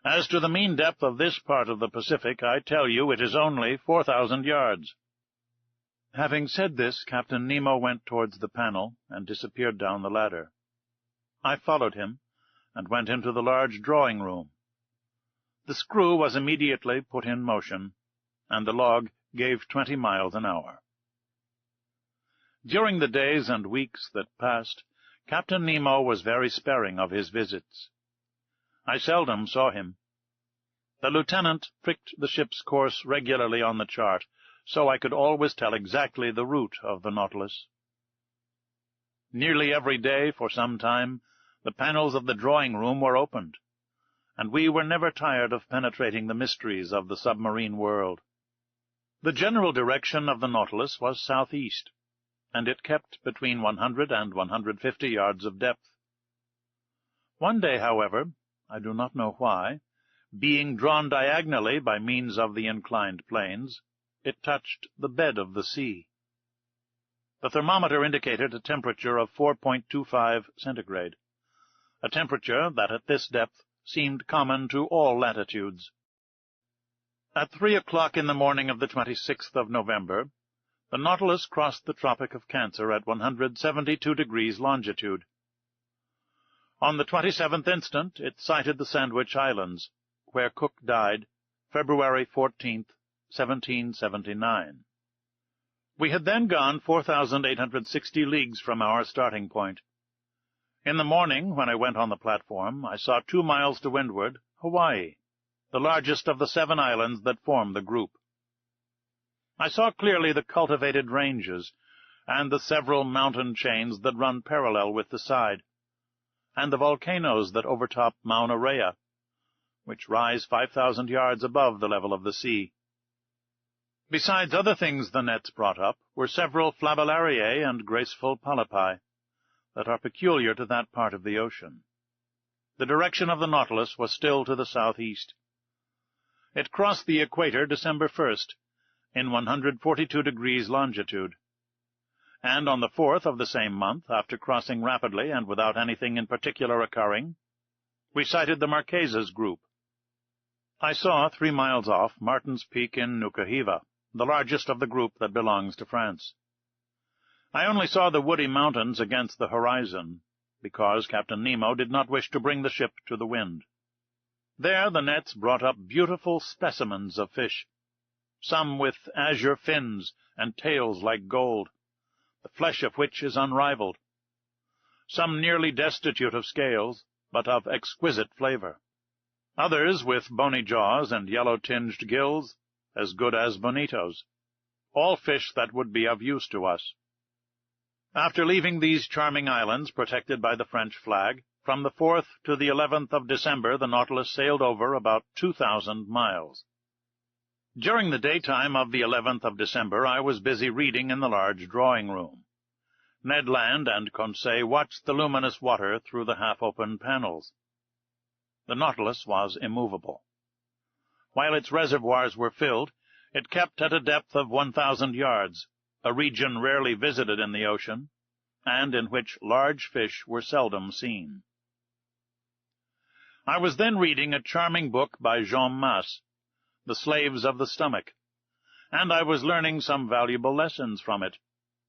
[SPEAKER 1] As to the mean depth of this part of the Pacific, I tell you it is only 4,000 yards. Having said this, Captain Nemo went towards the panel and disappeared down the ladder. I followed him, and went into the large drawing-room. The screw was immediately put in motion, and the log gave 20 miles an hour. During the days and weeks that passed, Captain Nemo was very sparing of his visits. I seldom saw him. The lieutenant pricked the ship's course regularly on the chart, so I could always tell exactly the route of the Nautilus. Nearly every day, for some time, the panels of the drawing-room were opened, and we were never tired of penetrating the mysteries of the submarine world. The general direction of the Nautilus was southeast, and it kept between 100 and 150 yards of depth. One day, however, I do not know why, being drawn diagonally by means of the inclined planes, it touched the bed of the sea. The thermometer indicated a temperature of 4.25 centigrade, a temperature that at this depth seemed common to all latitudes. At 3 o'clock in the morning of the 26th of November, the Nautilus crossed the Tropic of Cancer at 172 degrees longitude. On the 27th instant it sighted the Sandwich Islands, where Cook died, February 14th, 1779. We had then gone 4,860 leagues from our starting point. In the morning, when I went on the platform, I saw 2 miles to windward Hawaii, the largest of the 7 islands that form the group. I saw clearly the cultivated ranges, and the several mountain chains that run parallel with the side, and the volcanoes that overtop Mauna Rea, which rise 5,000 yards above the level of the sea. Besides other things the nets brought up were several Flavellariae and graceful polypi that are peculiar to that part of the ocean. The direction of the Nautilus was still to the southeast. It crossed the equator December 1st, in 142 degrees longitude, and on the 4th of the same month, after crossing rapidly and without anything in particular occurring, we sighted the Marquesas group. I saw, 3 miles off, Martin's Peak in Nukuhiva, the largest of the group that belongs to France. I only saw the woody mountains against the horizon, because Captain Nemo did not wish to bring the ship to the wind. There the nets brought up beautiful specimens of fish, some with azure fins and tails like gold, the flesh of which is unrivaled. Some nearly destitute of scales, but of exquisite flavor. Others with bony jaws and yellow-tinged gills, as good as bonitos. All fish that would be of use to us. After leaving these charming islands protected by the French flag, from the 4th to the 11th of December the Nautilus sailed over about 2,000 miles. During the daytime of the 11th of December I was busy reading in the large drawing-room. Ned Land and Conseil watched the luminous water through the half-open panels. The Nautilus was immovable. While its reservoirs were filled, it kept at a depth of 1,000 yards, a region rarely visited in the ocean, and in which large fish were seldom seen. I was then reading a charming book by Jean Mas, The Slaves of the Stomach, and I was learning some valuable lessons from it,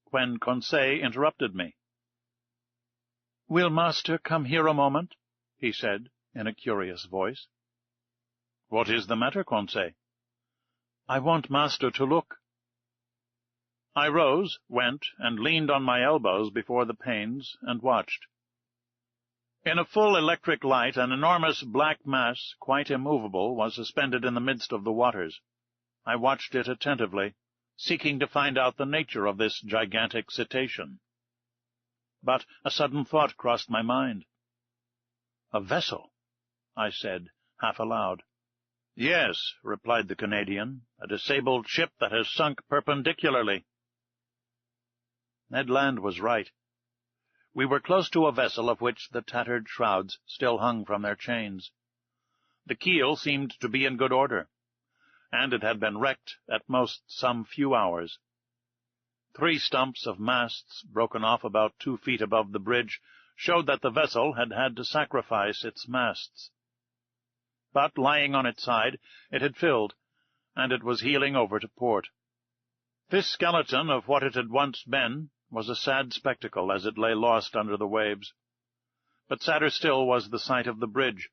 [SPEAKER 1] when Conseil interrupted me. "Will master come here a moment?" he said, in a curious voice. "What is the matter, Conseil?" "I want master to look." I rose, went, and leaned on my elbows before the panes, and watched. In a full electric light, an enormous black mass, quite immovable, was suspended in the midst of the waters. I watched it attentively, seeking to find out the nature of this gigantic cetacean. But a sudden thought crossed my mind. "A vessel," I said, half aloud. "Yes," replied the Canadian, "a disabled ship that has sunk perpendicularly." Ned Land was right. We were close to a vessel of which the tattered shrouds still hung from their chains. The keel seemed to be in good order, and it had been wrecked at most some few hours. 3 stumps of masts, broken off about 2 feet above the bridge, showed that the vessel had had to sacrifice its masts. But, lying on its side, it had filled, and it was heeling over to port. This skeleton of what it had once been was a sad spectacle as it lay lost under the waves. But sadder still was the sight of the bridge,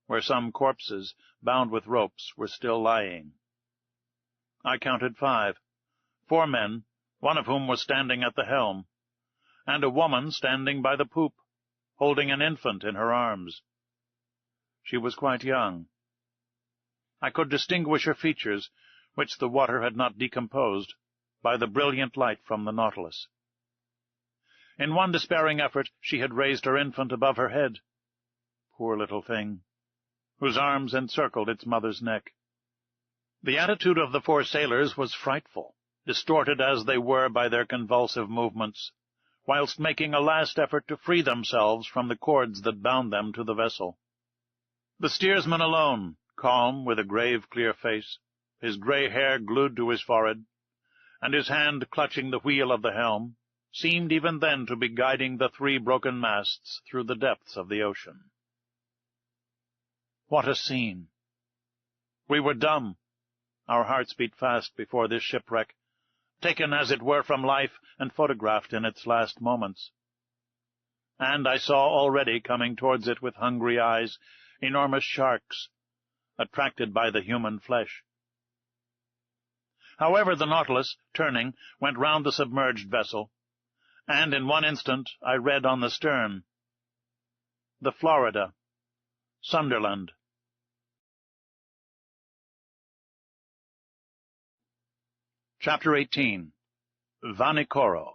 [SPEAKER 1] where some corpses, bound with ropes, were still lying. I counted 5, 4 men, one of whom was standing at the helm, and a woman standing by the poop, holding an infant in her arms. She was quite young. I could distinguish her features, which the water had not decomposed, by the brilliant light from the Nautilus. In one despairing effort she had raised her infant above her head, poor little thing, whose arms encircled its mother's neck. The attitude of the 4 sailors was frightful, distorted as they were by their convulsive movements, whilst making a last effort to free themselves from the cords that bound them to the vessel. The steersman alone, calm, with a grave, clear face, his grey hair glued to his forehead, and his hand clutching the wheel of the helm, seemed even then to be guiding the 3 broken masts through the depths of the ocean. What a scene! We were dumb. Our hearts beat fast before this shipwreck, taken as it were from life and photographed in its last moments. And I saw already coming towards it with hungry eyes enormous sharks, attracted by the human flesh. However, the Nautilus, turning, went round the submerged vessel, and in one instant I read on the stern, "The Florida, Sunderland." Chapter 18. Vanikoro.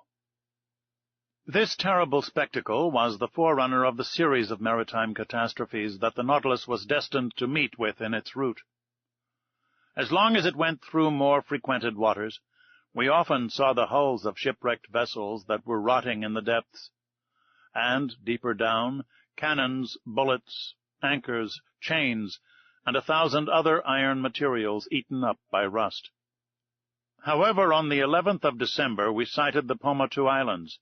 [SPEAKER 1] This terrible spectacle was the forerunner of the series of maritime catastrophes that the Nautilus was destined to meet with in its route. As long as it went through more frequented waters, we often saw the hulls of shipwrecked vessels that were rotting in the depths, and, deeper down, cannons, bullets, anchors, chains, and 1,000 other iron materials eaten up by rust. However, on the 11th of December we sighted the Pomotou Islands,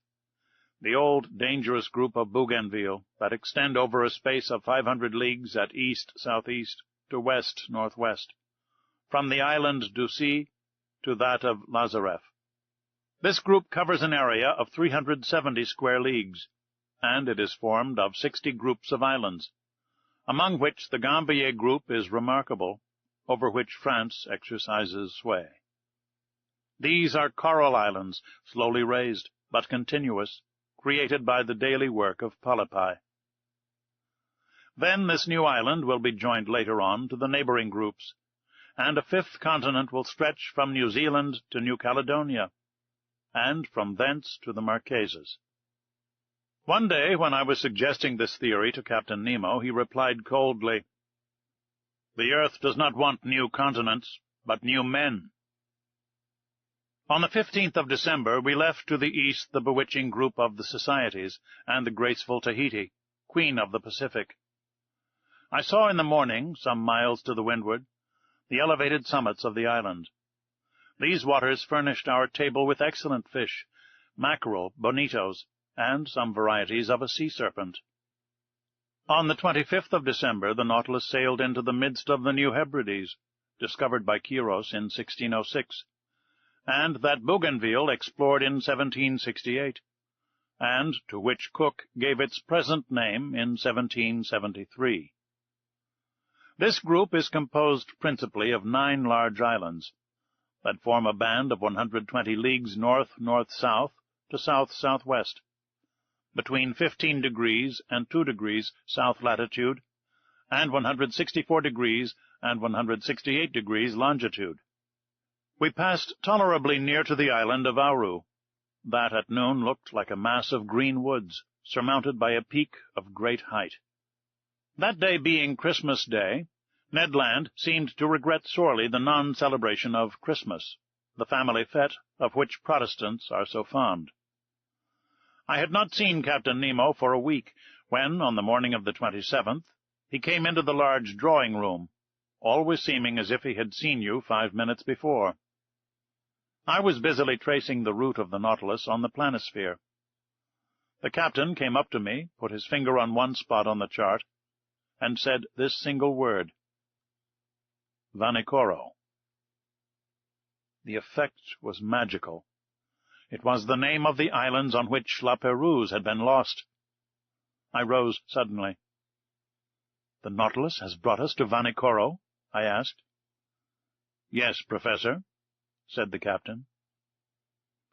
[SPEAKER 1] the old dangerous group of Bougainville that extend over a space of 500 leagues at east-southeast to west-northwest, from the island Ducie to that of Lazareff. This group covers an area of 370 square leagues, and it is formed of 60 groups of islands, among which the Gambier group is remarkable, over which France exercises sway. These are coral islands, slowly raised, but continuous, created by the daily work of polypi. Then this new island will be joined later on to the neighboring groups, and a fifth continent will stretch from New Zealand to New Caledonia, and from thence to the Marquesas. One day, when I was suggesting this theory to Captain Nemo, he replied coldly, "The Earth does not want new continents, but new men." On the 15th of December, we left to the east the bewitching group of the Societies and the graceful Tahiti, Queen of the Pacific. I saw in the morning, some miles to the windward, the elevated summits of the island. These waters furnished our table with excellent fish, mackerel, bonitos, and some varieties of a sea serpent. On the 25th of December, the Nautilus sailed into the midst of the New Hebrides, discovered by Quiros in 1606, and that Bougainville explored in 1768, and to which Cook gave its present name in 1773. This group is composed principally of 9 large islands, that form a band of 120 leagues north-north-south to south-southwest, between 15 degrees and 2 degrees south latitude, and 164 degrees and 168 degrees longitude. We passed tolerably near to the island of Auru, that at noon looked like a mass of green woods, surmounted by a peak of great height. That day being Christmas Day, Ned Land seemed to regret sorely the non-celebration of Christmas, the family fete of which Protestants are so fond. I had not seen Captain Nemo for a week, when, on the morning of the 27th, he came into the large drawing-room, always seeming as if he had seen you 5 minutes before. I was busily tracing the route of the Nautilus on the planisphere. The captain came up to me, put his finger on one spot on the chart, and said this single word, "Vanikoro." The effect was magical. It was the name of the islands on which La Pérouse had been lost. I rose suddenly. "The Nautilus has brought us to Vanikoro?" I asked. "Yes, Professor," said the captain.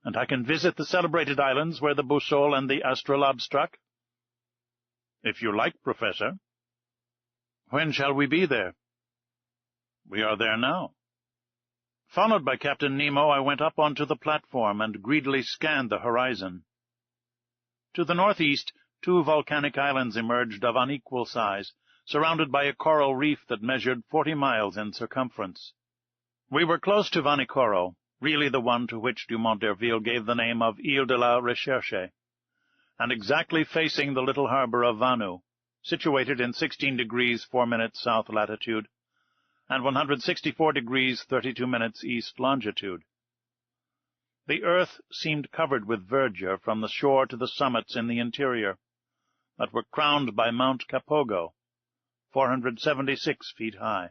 [SPEAKER 1] "And I can visit the celebrated islands where the Boussole and the Astrolabe struck?" "If you like, Professor." "When shall we be there?" "We are there now." Followed by Captain Nemo, I went up onto the platform and greedily scanned the horizon. To the northeast, 2 volcanic islands emerged of unequal size, surrounded by a coral reef that measured 40 miles in circumference. We were close to Vanikoro, really the one to which Dumont d'Urville gave the name of Ile de la Recherche, and exactly facing the little harbor of Vanu, situated in 16 degrees 4 minutes south latitude, and 164 degrees 32 minutes east longitude. The earth seemed covered with verdure from the shore to the summits in the interior, that were crowned by Mount Capogo, 476 feet high.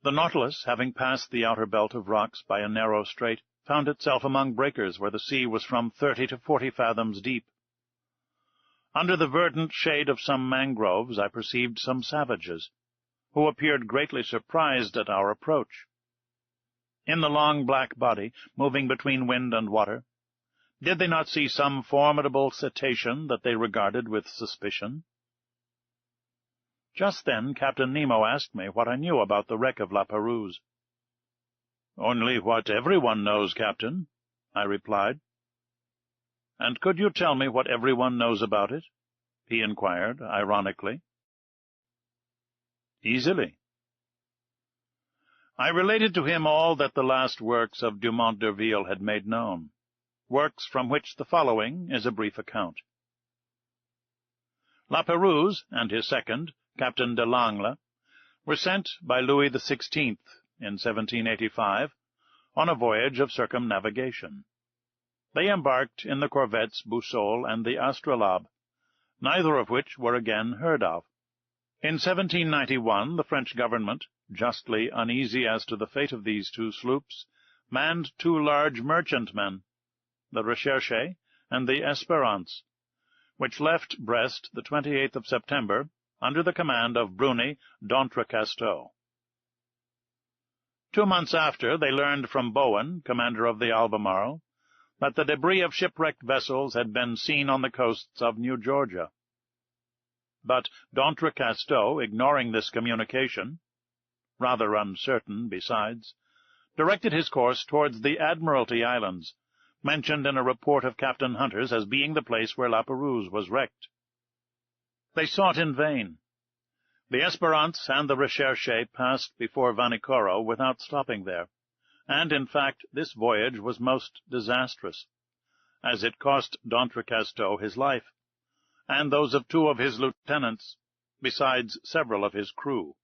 [SPEAKER 1] The Nautilus, having passed the outer belt of rocks by a narrow strait, found itself among breakers where the sea was from 30 to 40 fathoms deep. Under the verdant shade of some mangroves I perceived some savages, who appeared greatly surprised at our approach. In the long black body, moving between wind and water, did they not see some formidable cetacean that they regarded with suspicion? Just then Captain Nemo asked me what I knew about the wreck of La Pérouse. "Only what everyone knows, Captain," I replied. "And could you tell me what everyone knows about it?" he inquired, ironically. "Easily." I related to him all that the last works of Dumont d'Urville had made known, works from which the following is a brief account. La Pérouse and his second, Captain de Langle, were sent by Louis XVI in 1785 on a voyage of circumnavigation. They embarked in the corvettes Boussole and the Astrolabe, neither of which were again heard of. In 1791 the French government, justly uneasy as to the fate of these 2 sloops, manned 2 large merchantmen, the Recherche and the Espérance, which left Brest the 28th of September under the command of Bruni d'Entrecasteaux. 2 months after, they learned from Bowen, commander of the Albemarle, that the debris of shipwrecked vessels had been seen on the coasts of New Georgia. But D'Entrecasteaux, ignoring this communication, rather uncertain besides, directed his course towards the Admiralty Islands, mentioned in a report of Captain Hunter's as being the place where La Perouse was wrecked. They sought in vain. The Esperance and the Recherche passed before Vanikoro without stopping there, and, in fact, this voyage was most disastrous, as it cost D'Entrecasteaux his life, and those of 2 of his lieutenants, besides several of his crew.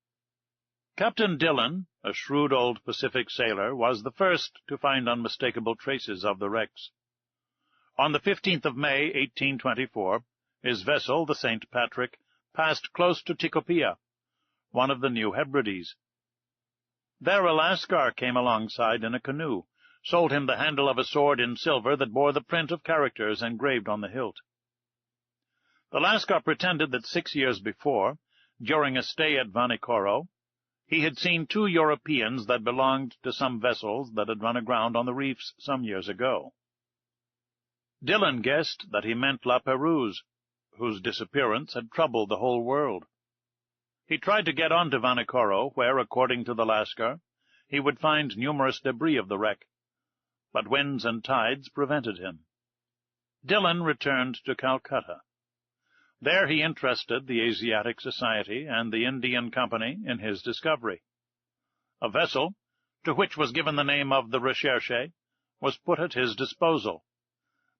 [SPEAKER 1] Captain Dillon, a shrewd old Pacific sailor, was the first to find unmistakable traces of the wrecks. On the 15th of May, 1824, his vessel, the St. Patrick, passed close to Tikopia, one of the New Hebrides. There a Lascar came alongside in a canoe, sold him the handle of a sword in silver that bore the print of characters engraved on the hilt. The Lascar pretended that 6 years before, during a stay at Vanikoro, he had seen 2 Europeans that belonged to some vessels that had run aground on the reefs some years ago. Dillon guessed that he meant La Perouse, whose disappearance had troubled the whole world. He tried to get on to Vanikoro, where, according to the Lascar, he would find numerous debris of the wreck, but winds and tides prevented him. Dillon returned to Calcutta. There he interested the Asiatic Society and the Indian Company in his discovery. A vessel, to which was given the name of the Recherche, was put at his disposal,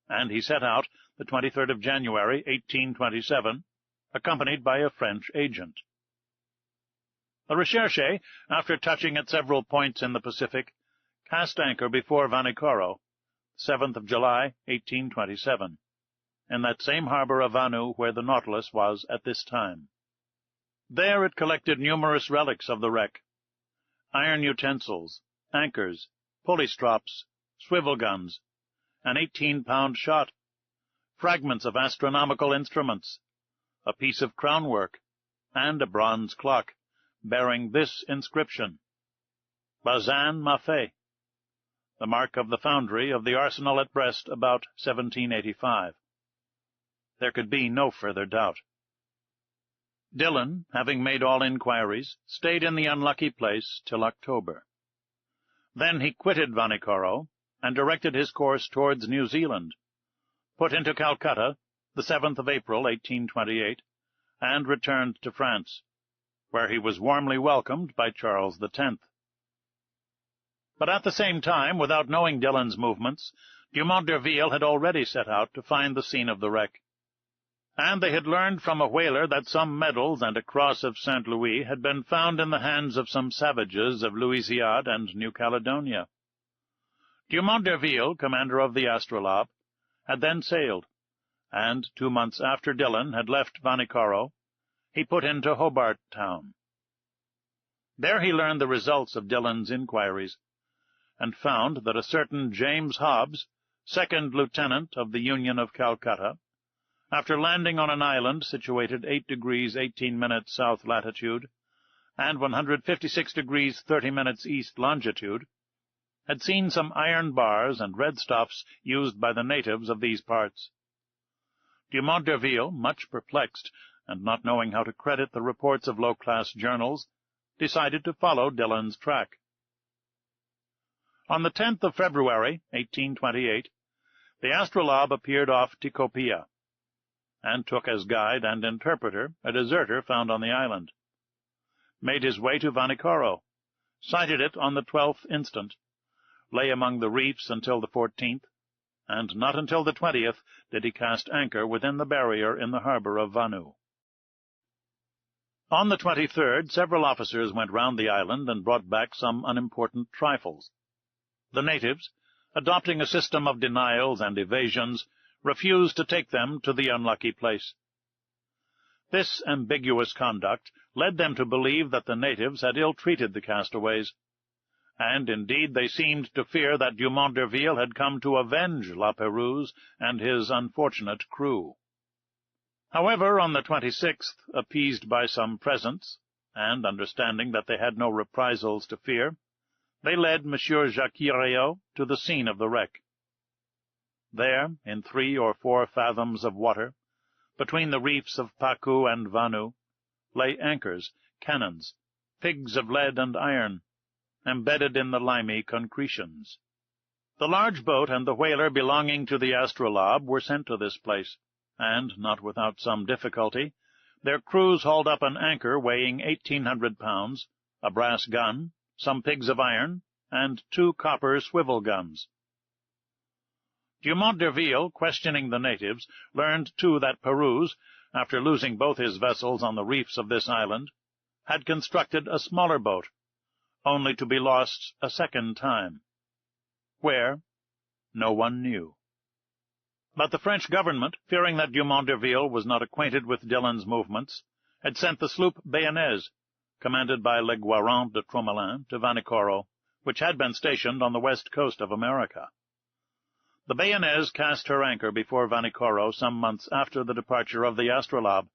[SPEAKER 1] and he set out the 23rd of January, 1827, accompanied by a French agent. The Recherche, after touching at several points in the Pacific, cast anchor before Vanikoro, 7th of July, 1827. In that same harbor of Vanu where the Nautilus was at this time. There it collected numerous relics of the wreck, iron utensils, anchors, pulley strops, swivel guns, an 18-pound shot, fragments of astronomical instruments, a piece of crownwork, and a bronze clock, bearing this inscription, Bazin Maffei, the mark of the foundry of the arsenal at Brest about 1785. There could be no further doubt. Dillon, having made all inquiries, stayed in the unlucky place till October. Then he quitted Vanikoro and directed his course towards New Zealand, put into Calcutta the 7th of April, 1828, and returned to France, where he was warmly welcomed by Charles X. But at the same time, without knowing Dillon's movements, Dumont d'Urville had already set out to find the scene of the wreck, and they had learned from a whaler that some medals and a cross of St. Louis had been found in the hands of some savages of Louisiade and New Caledonia. Dumont d'Urville, commander of the Astrolabe, had then sailed, and 2 months after Dillon had left Vanikoro, he put into Hobart Town. There he learned the results of Dillon's inquiries, and found that a certain James Hobbs, 2nd lieutenant of the Union of Calcutta, after landing on an island situated 8 degrees 18 minutes south latitude and 156 degrees 30 minutes east longitude, had seen some iron bars and red stuffs used by the natives of these parts. Dumont d'Urville, much perplexed, and not knowing how to credit the reports of low-class journals, decided to follow Dillon's track. On the 10th of February, 1828, the Astrolabe appeared off Tikopia, and took as guide and interpreter a deserter found on the island, made his way to Vanikoro, sighted it on the 12th instant, lay among the reefs until the 14th, and not until the 20th did he cast anchor within the barrier in the harbor of Vanu. On the 23rd, several officers went round the island and brought back some unimportant trifles. The natives, adopting a system of denials and evasions, refused to take them to the unlucky place. This ambiguous conduct led them to believe that the natives had ill-treated the castaways, and indeed they seemed to fear that Dumont d'Urville had come to avenge La Perouse and his unfortunate crew. However, on the 26th, appeased by some presents, and understanding that they had no reprisals to fear, they led Monsieur Jacques Réau to the scene of the wreck. There, in 3 or 4 fathoms of water, between the reefs of Pacu and Vanu, lay anchors, cannons, pigs of lead and iron, embedded in the limy concretions. The large boat and the whaler belonging to the Astrolabe were sent to this place, and, not without some difficulty, their crews hauled up an anchor weighing 1,800 pounds, a brass gun, some pigs of iron, and 2 copper swivel guns. Dumont d'Urville, questioning the natives, learned too that Pérouse, after losing both his vessels on the reefs of this island, had constructed a smaller boat, only to be lost a second time. Where, no one knew. But the French government, fearing that Dumont d'Urville was not acquainted with Dillon's movements, had sent the sloop Bayonnaise, commanded by Le Guarant de Tromelin, to Vanikoro, which had been stationed on the west coast of America. The Bayonnaise cast her anchor before Vanikoro some months after the departure of the Astrolabe,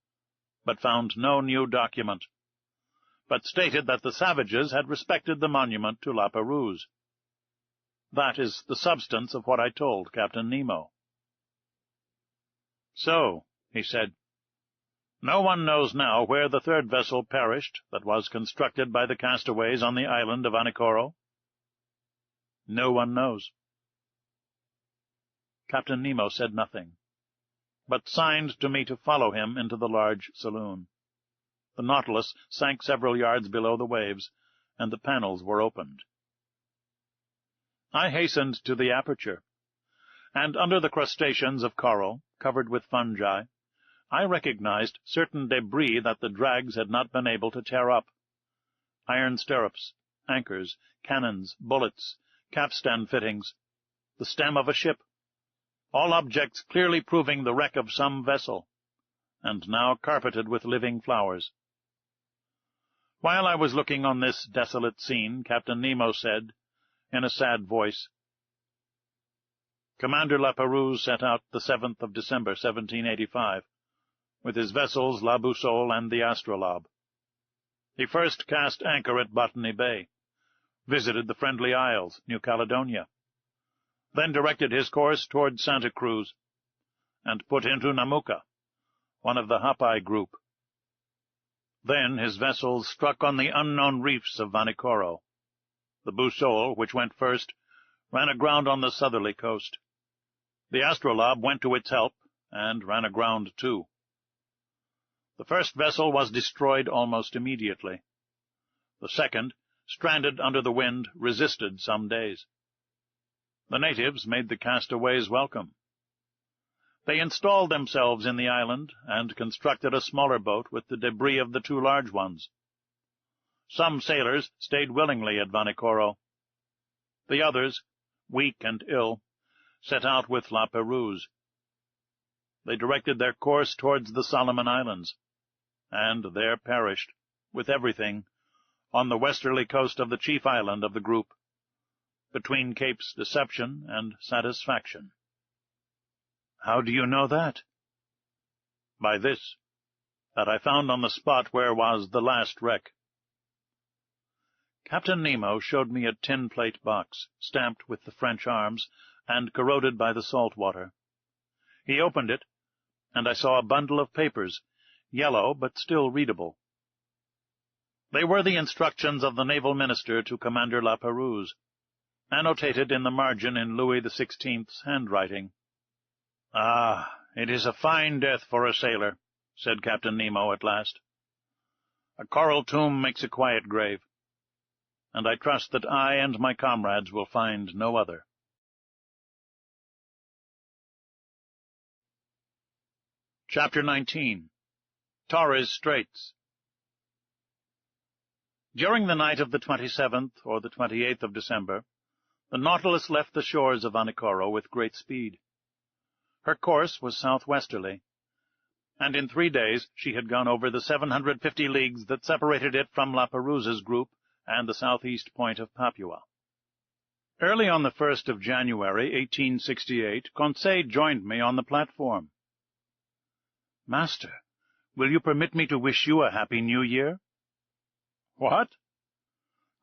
[SPEAKER 1] but found no new document, but stated that the savages had respected the monument to La Pérouse. That is the substance of what I told Captain Nemo. "So," he said, "no one knows now where the third vessel perished that was constructed by the castaways on the island of Vanikoro?" "No one knows." Captain Nemo said nothing, but signed to me to follow him into the large saloon. The Nautilus sank several yards below the waves, and the panels were opened. I hastened to the aperture, and under the crustaceans of coral, covered with fungi, I recognized certain debris that the drags had not been able to tear up. Iron stirrups, anchors, cannons, bullets, capstan fittings, the stem of a ship, all objects clearly proving the wreck of some vessel, and now carpeted with living flowers. While I was looking on this desolate scene, Captain Nemo said, in a sad voice, "Commander La Pérouse set out the 7th of December, 1785, with his vessels La Boussole and the Astrolabe. He first cast anchor at Botany Bay, visited the Friendly Isles, New Caledonia, then directed his course toward Santa Cruz, and put into Namuka, one of the Hapai group. Then his vessels struck on the unknown reefs of Vanikoro. The Boussole, which went first, ran aground on the southerly coast. The Astrolabe went to its help, and ran aground too. The first vessel was destroyed almost immediately. The second, stranded under the wind, resisted some days. The natives made the castaways welcome. They installed themselves in the island, and constructed a smaller boat with the debris of the 2 large ones. Some sailors stayed willingly at Vanikoro. The others, weak and ill, set out with La Pérouse. They directed their course towards the Solomon Islands, and there perished, with everything, on the westerly coast of the chief island of the group, between Capes Deception and Satisfaction." "How do you know that?" "By this, that I found on the spot where was the last wreck." Captain Nemo showed me a tin-plate box, stamped with the French arms, and corroded by the salt water. He opened it, and I saw a bundle of papers, yellow but still readable. They were the instructions of the naval minister to Commander La Pérouse, annotated in the margin in Louis XVI's handwriting. "Ah, it is a fine death for a sailor," said Captain Nemo at last. "A coral tomb makes a quiet grave, and I trust that I and my comrades will find no other." Chapter 19. Torres Straits. During the night of the 27th or the 28th of December, the Nautilus left the shores of Vanikoro with great speed. Her course was southwesterly, and in 3 days she had gone over the 750 leagues that separated it from La Pérouse's group and the southeast point of Papua. Early on the 1st of January, 1868, Conseil joined me on the platform. "Master, will you permit me to wish you a Happy New Year?" "What?"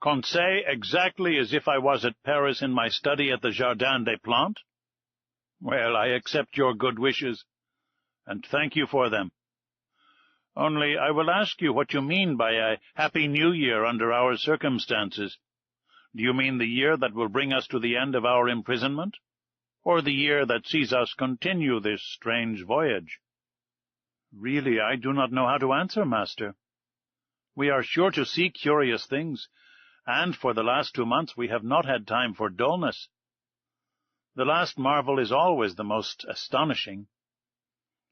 [SPEAKER 1] "Conseil, exactly as if I was at Paris in my study at the Jardin des Plantes." Well, I accept your good wishes, and thank you for them. Only I will ask you what you mean by a Happy New Year under our circumstances. Do you mean the year that will bring us to the end of our imprisonment, or the year that sees us continue this strange voyage? Really, I do not know how to answer, master. We are sure to see curious things, and for the last 2 months we have not had time for dullness. The last marvel is always the most astonishing,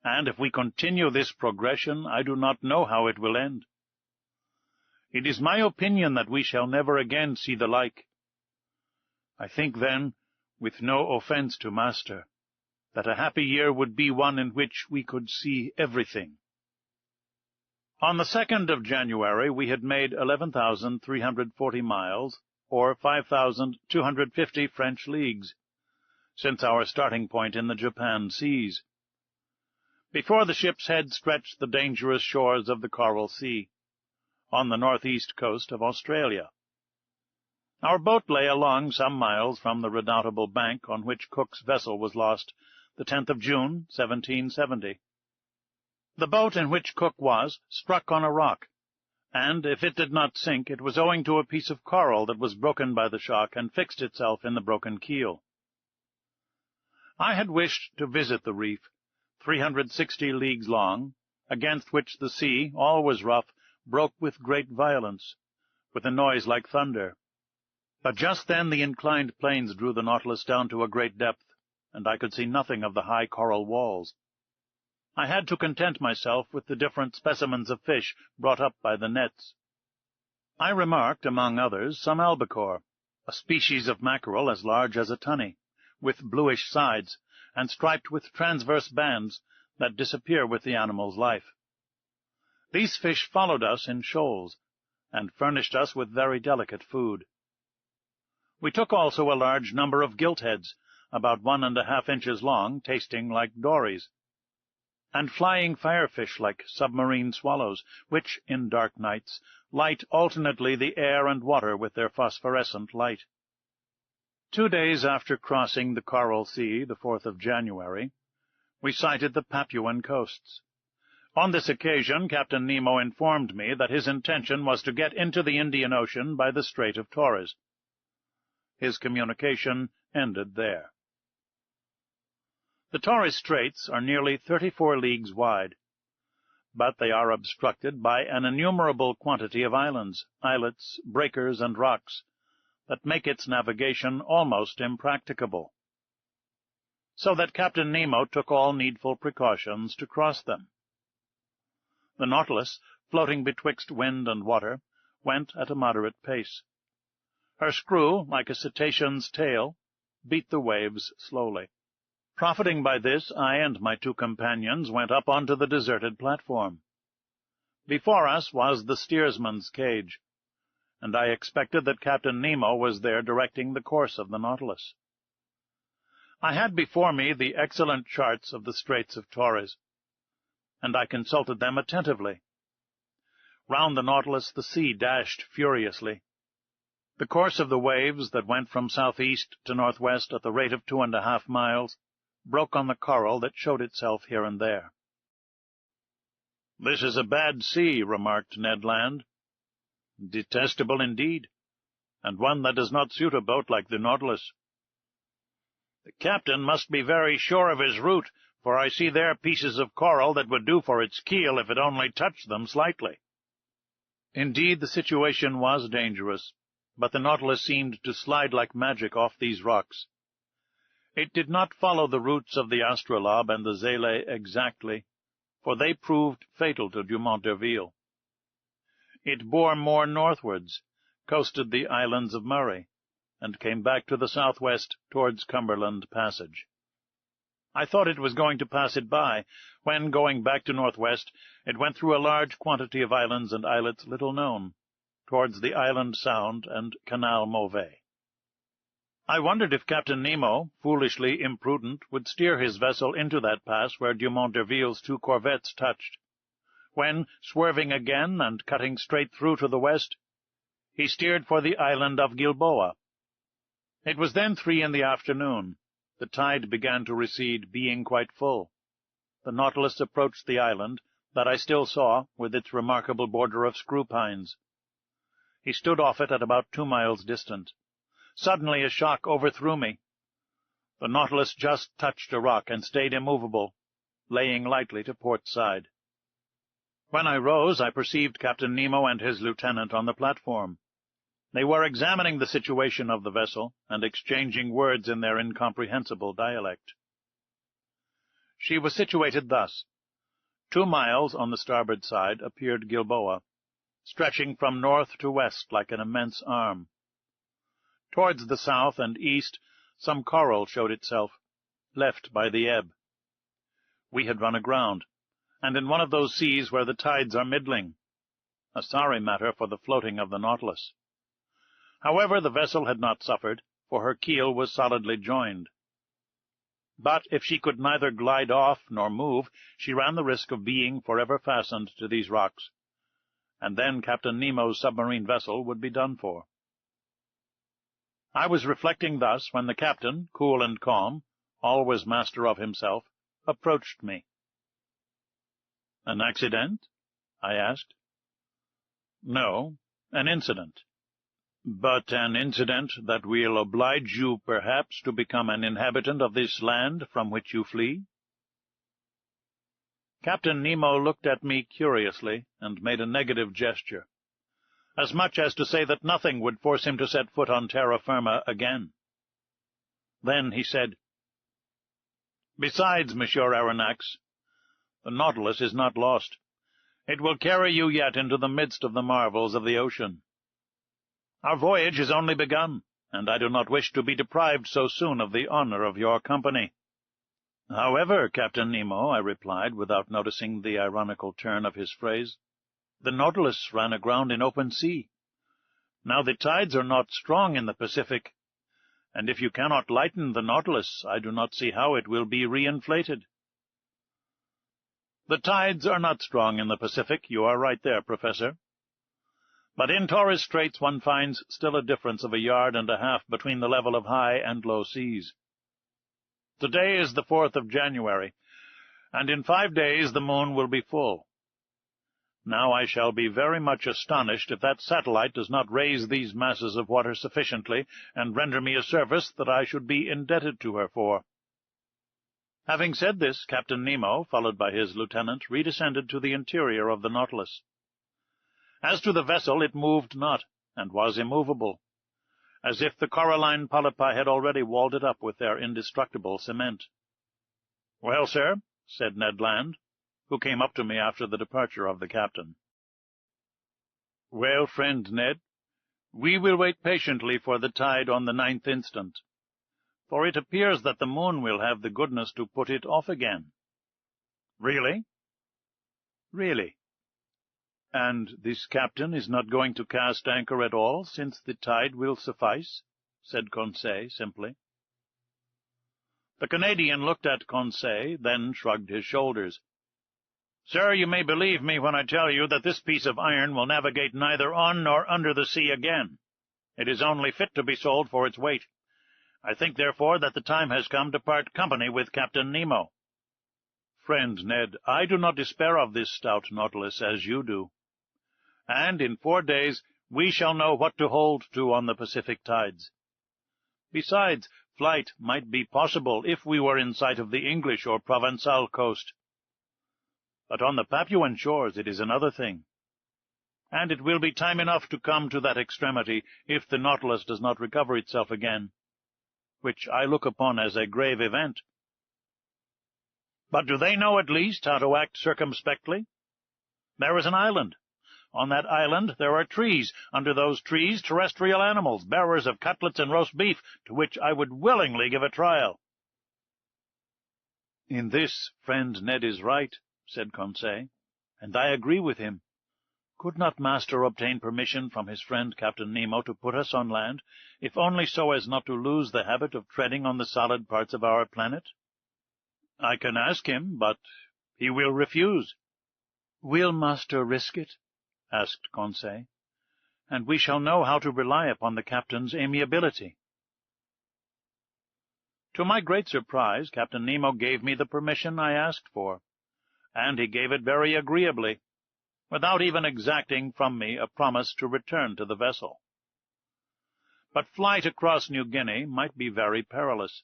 [SPEAKER 1] and if we continue this progression, I do not know how it will end. It is my opinion that we shall never again see the like. I think, then, with no offence to master, that a happy year would be one in which we could see everything. On the 2nd of January we had made 11,340 miles, or 5,250 French leagues, since our starting point in the Japan seas. Before the ship's head stretched the dangerous shores of the Coral Sea, on the northeast coast of Australia. Our boat lay along some miles from the redoubtable bank on which Cook's vessel was lost the 10th of June, 1770. The boat in which Cook was struck on a rock, and if it did not sink, it was owing to a piece of coral that was broken by the shock and fixed itself in the broken keel. I had wished to visit the reef, 360 leagues long, against which the sea, always rough, broke with great violence, with a noise like thunder. But just then the inclined planes drew the Nautilus down to a great depth, and I could see nothing of the high coral walls. I had to content myself with the different specimens of fish brought up by the nets. I remarked, among others, some albacore, a species of mackerel as large as a tunny, with bluish sides, and striped with transverse bands that disappear with the animal's life. These fish followed us in shoals, and furnished us with very delicate food. We took also a large number of giltheads, about 1½ inches long, tasting like dories, and flying firefish like submarine swallows, which, in dark nights, light alternately the air and water with their phosphorescent light. 2 days after crossing the Coral Sea, the 4th of January, we sighted the Papuan coasts. On this occasion Captain Nemo informed me that his intention was to get into the Indian Ocean by the Strait of Torres. His communication ended there. The Torres Straits are nearly 34 leagues wide, but they are obstructed by an innumerable quantity of islands, islets, breakers, and rocks, that make its navigation almost impracticable, so that Captain Nemo took all needful precautions to cross them. The Nautilus, floating betwixt wind and water, went at a moderate pace. Her screw, like a cetacean's tail, beat the waves slowly. Profiting by this, I and my 2 companions went up onto the deserted platform. Before us was the steersman's cage, and I expected that Captain Nemo was there directing the course of the Nautilus. I had before me the excellent charts of the Straits of Torres, and I consulted them attentively. Round the Nautilus the sea dashed furiously. The course of the waves that went from southeast to northwest at the rate of 2½ miles broke on the coral that showed itself here and there. "This is a bad sea," remarked Ned Land. "Detestable indeed, and one that does not suit a boat like the Nautilus." "The captain must be very sure of his route, for I see there pieces of coral that would do for its keel if it only touched them slightly." Indeed, the situation was dangerous, but the Nautilus seemed to slide like magic off these rocks. It did not follow the routes of the Astrolabe and the Zélé exactly, for they proved fatal to Dumont d'Urville. It bore more northwards, coasted the islands of Murray, and came back to the southwest towards Cumberland Passage. I thought it was going to pass it by, when, going back to northwest, it went through a large quantity of islands and islets little known, towards the Island Sound and Canal Mauvais. I wondered if Captain Nemo, foolishly imprudent, would steer his vessel into that pass where Dumont d'Urville's 2 corvettes touched, when, swerving again and cutting straight through to the west, he steered for the island of Gilboa. It was then 3 in the afternoon, The tide began to recede, being quite full. The Nautilus approached the island that I still saw, with its remarkable border of screw pines. He stood off it at about 2 miles distant. Suddenly a shock overthrew me. The Nautilus just touched a rock and stayed immovable, laying lightly to port side. When I rose, I perceived Captain Nemo and his lieutenant on the platform. They were examining the situation of the vessel and exchanging words in their incomprehensible dialect. She was situated thus. 2 miles on the starboard side appeared Gilboa, stretching from north to west like an immense arm. Towards the south and east some coral showed itself, left by the ebb. We had run aground, and in one of those seas where the tides are middling, a sorry matter for the floating of the Nautilus. However, the vessel had not suffered, for her keel was solidly joined. But if she could neither glide off nor move, she ran the risk of being forever fastened to these rocks, and then Captain Nemo's submarine vessel would be done for. I was reflecting thus when the captain, cool and calm, always master of himself, approached me. "An accident?" I asked. "No, an incident. But an incident that will oblige you, perhaps, to become an inhabitant of this land from which you flee?" Captain Nemo looked at me curiously and made a negative gesture, as much as to say that nothing would force him to set foot on terra firma again. Then he said, "Besides, Monsieur Aronnax, the Nautilus is not lost. It will carry you yet into the midst of the marvels of the ocean. Our voyage is only begun, and I do not wish to be deprived so soon of the honor of your company." "However, Captain Nemo," I replied, without noticing the ironical turn of his phrase, "the Nautilus ran aground in open sea. Now the tides are not strong in the Pacific, and if you cannot lighten the Nautilus, I do not see how it will be reinflated." "The tides are not strong in the Pacific. You are right there, Professor. But in Torres Straits one finds still a difference of 1.5 yards between the level of high and low seas. Today is the 4th of January, and in 5 days the moon will be full. Now I shall be very much astonished if that satellite does not raise these masses of water sufficiently and render me a service that I should be indebted to her for." Having said this, Captain Nemo, followed by his lieutenant, redescended to the interior of the Nautilus. As to the vessel, it moved not, and was immovable, as if the coralline polypi had already walled it up with their indestructible cement. "Well, sir," said Ned Land, who came up to me after the departure of the captain. "Well, friend Ned, we will wait patiently for the tide on the 9th instant, for it appears that the moon will have the goodness to put it off again." "Really?" "Really." "And this captain is not going to cast anchor at all, since the tide will suffice?" said Conseil simply. The Canadian looked at Conseil, then shrugged his shoulders. "Sir, you may believe me when I tell you that this piece of iron will navigate neither on nor under the sea again. It is only fit to be sold for its weight. I think, therefore, that the time has come to part company with Captain Nemo." "Friend Ned, I do not despair of this stout Nautilus as you do. And in 4 days we shall know what to hold to on the Pacific tides. Besides, flight might be possible if we were in sight of the English or Provençal coast. But on the Papuan shores it is another thing. And it will be time enough to come to that extremity if the Nautilus does not recover itself again, which I look upon as a grave event." "But do they know at least how to act circumspectly? There is an island. On that island there are trees. Under those trees terrestrial animals, bearers of cutlets and roast beef, to which I would willingly give a trial." "In this friend Ned is right," said Conseil, "and I agree with him. Could not master obtain permission from his friend Captain Nemo to put us on land, if only so as not to lose the habit of treading on the solid parts of our planet?" "I can ask him, but he will refuse." "Will master risk it?" asked Conseil, "and we shall know how to rely upon the captain's amiability." To my great surprise, Captain Nemo gave me the permission I asked for, and he gave it very agreeably, without even exacting from me a promise to return to the vessel. But flight across New Guinea might be very perilous,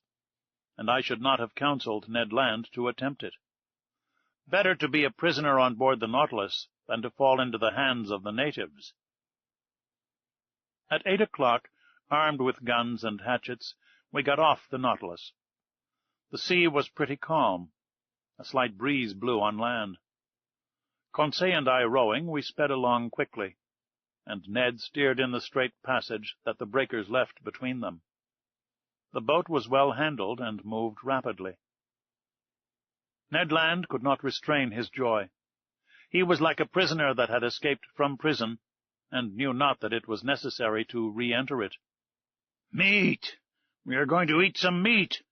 [SPEAKER 1] and I should not have counseled Ned Land to attempt it. Better to be a prisoner on board the Nautilus than to fall into the hands of the natives. At 8 o'clock, armed with guns and hatchets, we got off the Nautilus. The sea was pretty calm. A slight breeze blew on land. Conseil and I rowing, we sped along quickly, and Ned steered in the straight passage that the breakers left between them. The boat was well handled and moved rapidly. Ned Land could not restrain his joy. He was like a prisoner that had escaped from prison, and knew not that it was necessary to re-enter it. "Meat! We are going to eat some meat."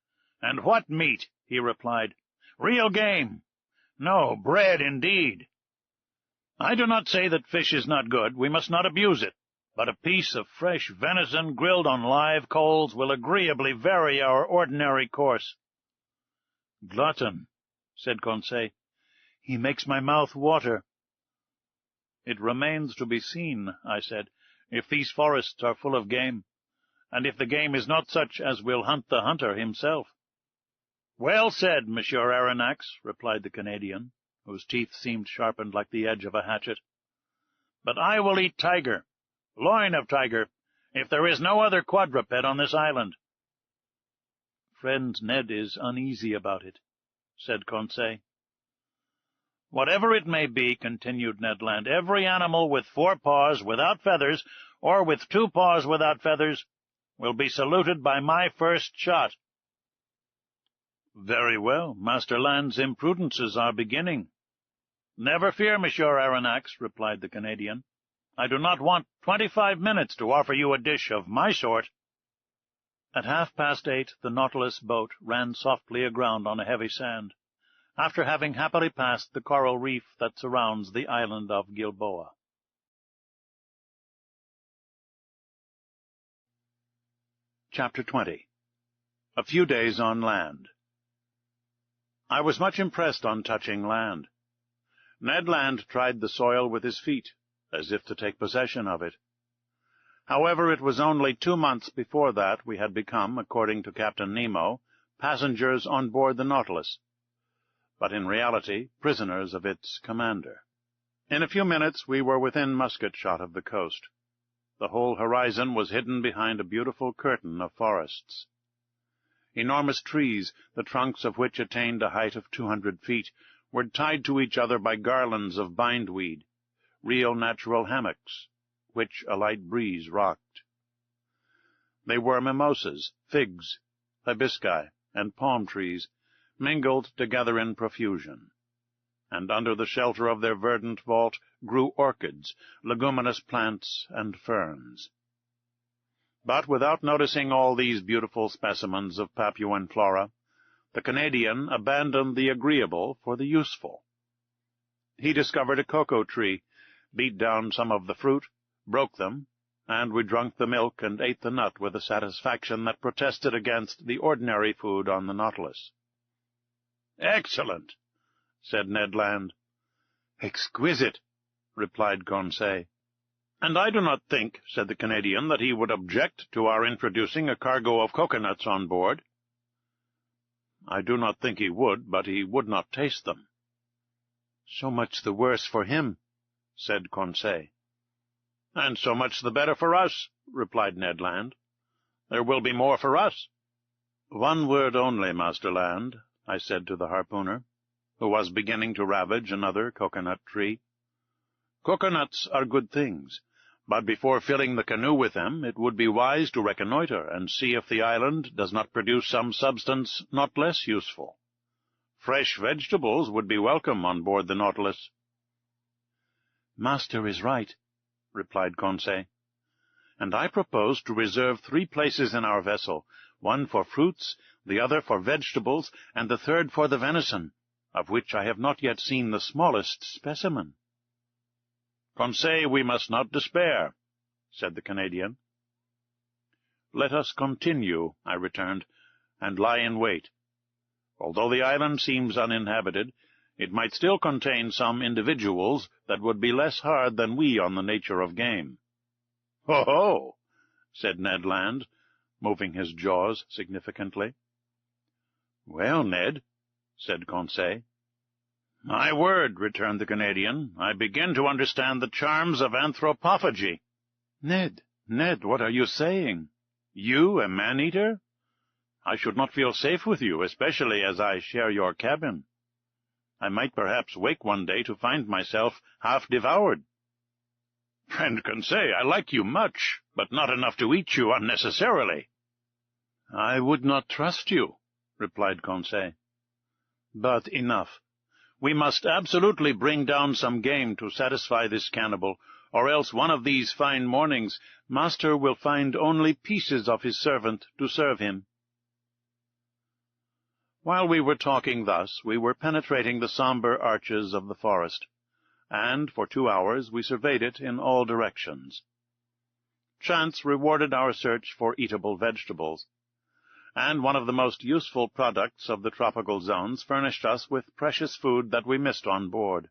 [SPEAKER 1] "And what meat?" he replied. "Real game." "No, bread indeed." "I do not say that fish is not good. We must not abuse it. But a piece of fresh venison grilled on live coals will agreeably vary our ordinary course." "Glutton," said Conseil. "He makes my mouth water." "It remains to be seen," I said, "if these forests are full of game, and if the game is not such as will hunt the hunter himself." "Well said, Monsieur Aronnax," replied the Canadian, whose teeth seemed sharpened like the edge of a hatchet. "But I will eat tiger, loin of tiger, if there is no other quadruped on this island." "Friend Ned is uneasy about it," said Conseil. "Whatever it may be," continued Ned Land, "every animal with 4 paws without feathers, or with 2 paws without feathers, will be saluted by my first shot." "Very well. Master Land's imprudences are beginning." "Never fear, Monsieur Aronnax," replied the Canadian. "I do not want 25 minutes to offer you a dish of my sort." At 8:30 the Nautilus boat ran softly aground on a heavy sand, after having happily passed the coral reef that surrounds the island of Gilboa. Chapter 20. A few days on land. I was much impressed on touching land. Ned Land tried the soil with his feet, as if to take possession of it. However, it was only 2 months before that we had become, according to Captain Nemo, passengers on board the Nautilus, but in reality prisoners of its commander. In a few minutes we were within musket-shot of the coast. The whole horizon was hidden behind a beautiful curtain of forests. Enormous trees, the trunks of which attained a height of 200 feet, were tied to each other by garlands of bindweed, real natural hammocks, which a light breeze rocked. They were mimosas, figs, hibisci, and palm trees, mingled together in profusion, and under the shelter of their verdant vault grew orchids, leguminous plants, and ferns. But without noticing all these beautiful specimens of Papuan flora, the Canadian abandoned the agreeable for the useful. He discovered a cocoa tree, beat down some of the fruit, broke them, and we drank the milk and ate the nut with a satisfaction that protested against the ordinary food on the Nautilus. "Excellent," said Ned Land. "Exquisite," replied Conseil. "And I do not think," said the Canadian, "that he would object to our introducing a cargo of coconuts on board." "I do not think he would, but he would not taste them." "So much the worse for him," said Conseil. "And so much the better for us," replied Ned Land. "There will be more for us." "One word only, Master Land," I said to the harpooner, who was beginning to ravage another coconut tree. "Coconuts are good things, but before filling the canoe with them, it would be wise to reconnoitre and see if the island does not produce some substance not less useful. Fresh vegetables would be welcome on board the Nautilus." "Master is right," replied Conseil, "and I propose to reserve 3 places in our vessel, one for fruits, the other for vegetables, and the third for the venison, of which I have not yet seen the smallest specimen." "Conseil, we must not despair," said the Canadian. "Let us continue," I returned, and lie in wait. Although the island seems uninhabited, it might still contain some individuals that would be less hard than we on the nature of game." "Ho, ho!" said Ned Land, moving his jaws significantly. "Well, Ned," said Conseil. "My word," returned the Canadian, "I begin to understand the charms of anthropophagy." "Ned, what are you saying? You, a man-eater? I should not feel safe with you, especially as I share your cabin. I might perhaps wake one day to find myself half devoured." "Friend Conseil, I like you much, but not enough to eat you unnecessarily." "I would not trust you," replied Conseil. "But enough. We must absolutely bring down some game to satisfy this cannibal, or else one of these fine mornings master will find only pieces of his servant to serve him." While we were talking thus, we were penetrating the sombre arches of the forest, and for 2 hours we surveyed it in all directions. Chance rewarded our search for eatable vegetables, and one of the most useful products of the tropical zones furnished us with precious food that we missed on board.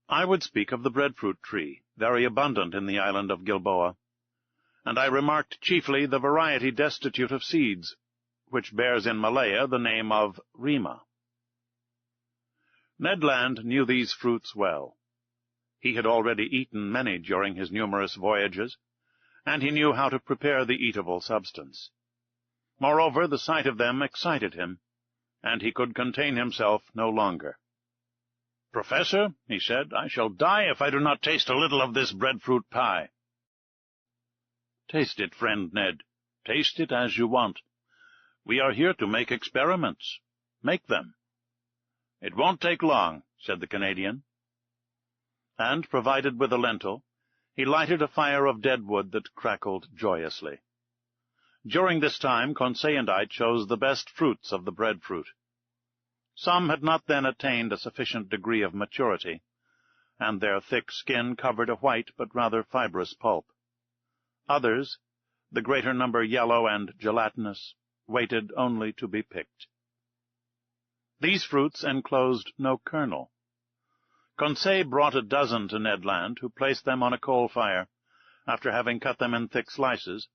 [SPEAKER 1] I would speak of the breadfruit tree, very abundant in the island of Gilboa, and I remarked chiefly the variety destitute of seeds, which bears in Malaya the name of rima. Ned Land knew these fruits well. He had already eaten many during his numerous voyages, and he knew how to prepare the eatable substance. Moreover, the sight of them excited him, and he could contain himself no longer. "Professor," he said, "I shall die if I do not taste a little of this breadfruit pie." "Taste it, friend Ned. Taste it as you want. We are here to make experiments. Make them." "It won't take long," said the Canadian. And, provided with a lentil, he lighted a fire of dead wood that crackled joyously. During this time Conseil and I chose the best fruits of the breadfruit. Some had not then attained a sufficient degree of maturity, and their thick skin covered a white but rather fibrous pulp. Others, the greater number yellow and gelatinous, waited only to be picked. These fruits enclosed no kernel. Conseil brought a dozen to Ned Land, who placed them on a coal fire, after having cut them in thick slices,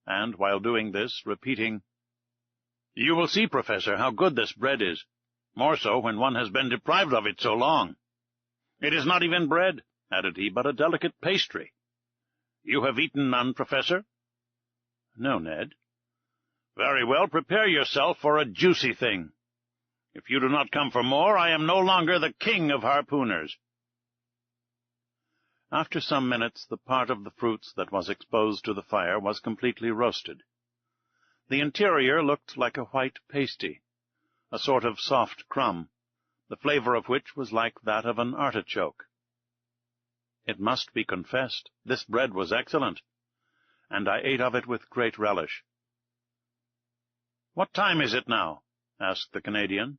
[SPEAKER 1] and, while doing this, repeating, "You will see, Professor, how good this bread is, more so when one has been deprived of it so long. It is not even bread," added he, "but a delicate pastry. You have eaten none, Professor?" "No, Ned." "Very well, prepare yourself for a juicy thing. If you do not come for more, I am no longer the king of harpooners." After some minutes, the part of the fruits that was exposed to the fire was completely roasted. The interior looked like a white pasty, a sort of soft crumb, the flavor of which was like that of an artichoke. It must be confessed, this bread was excellent, and I ate of it with great relish. "What time is it now?" asked the Canadian.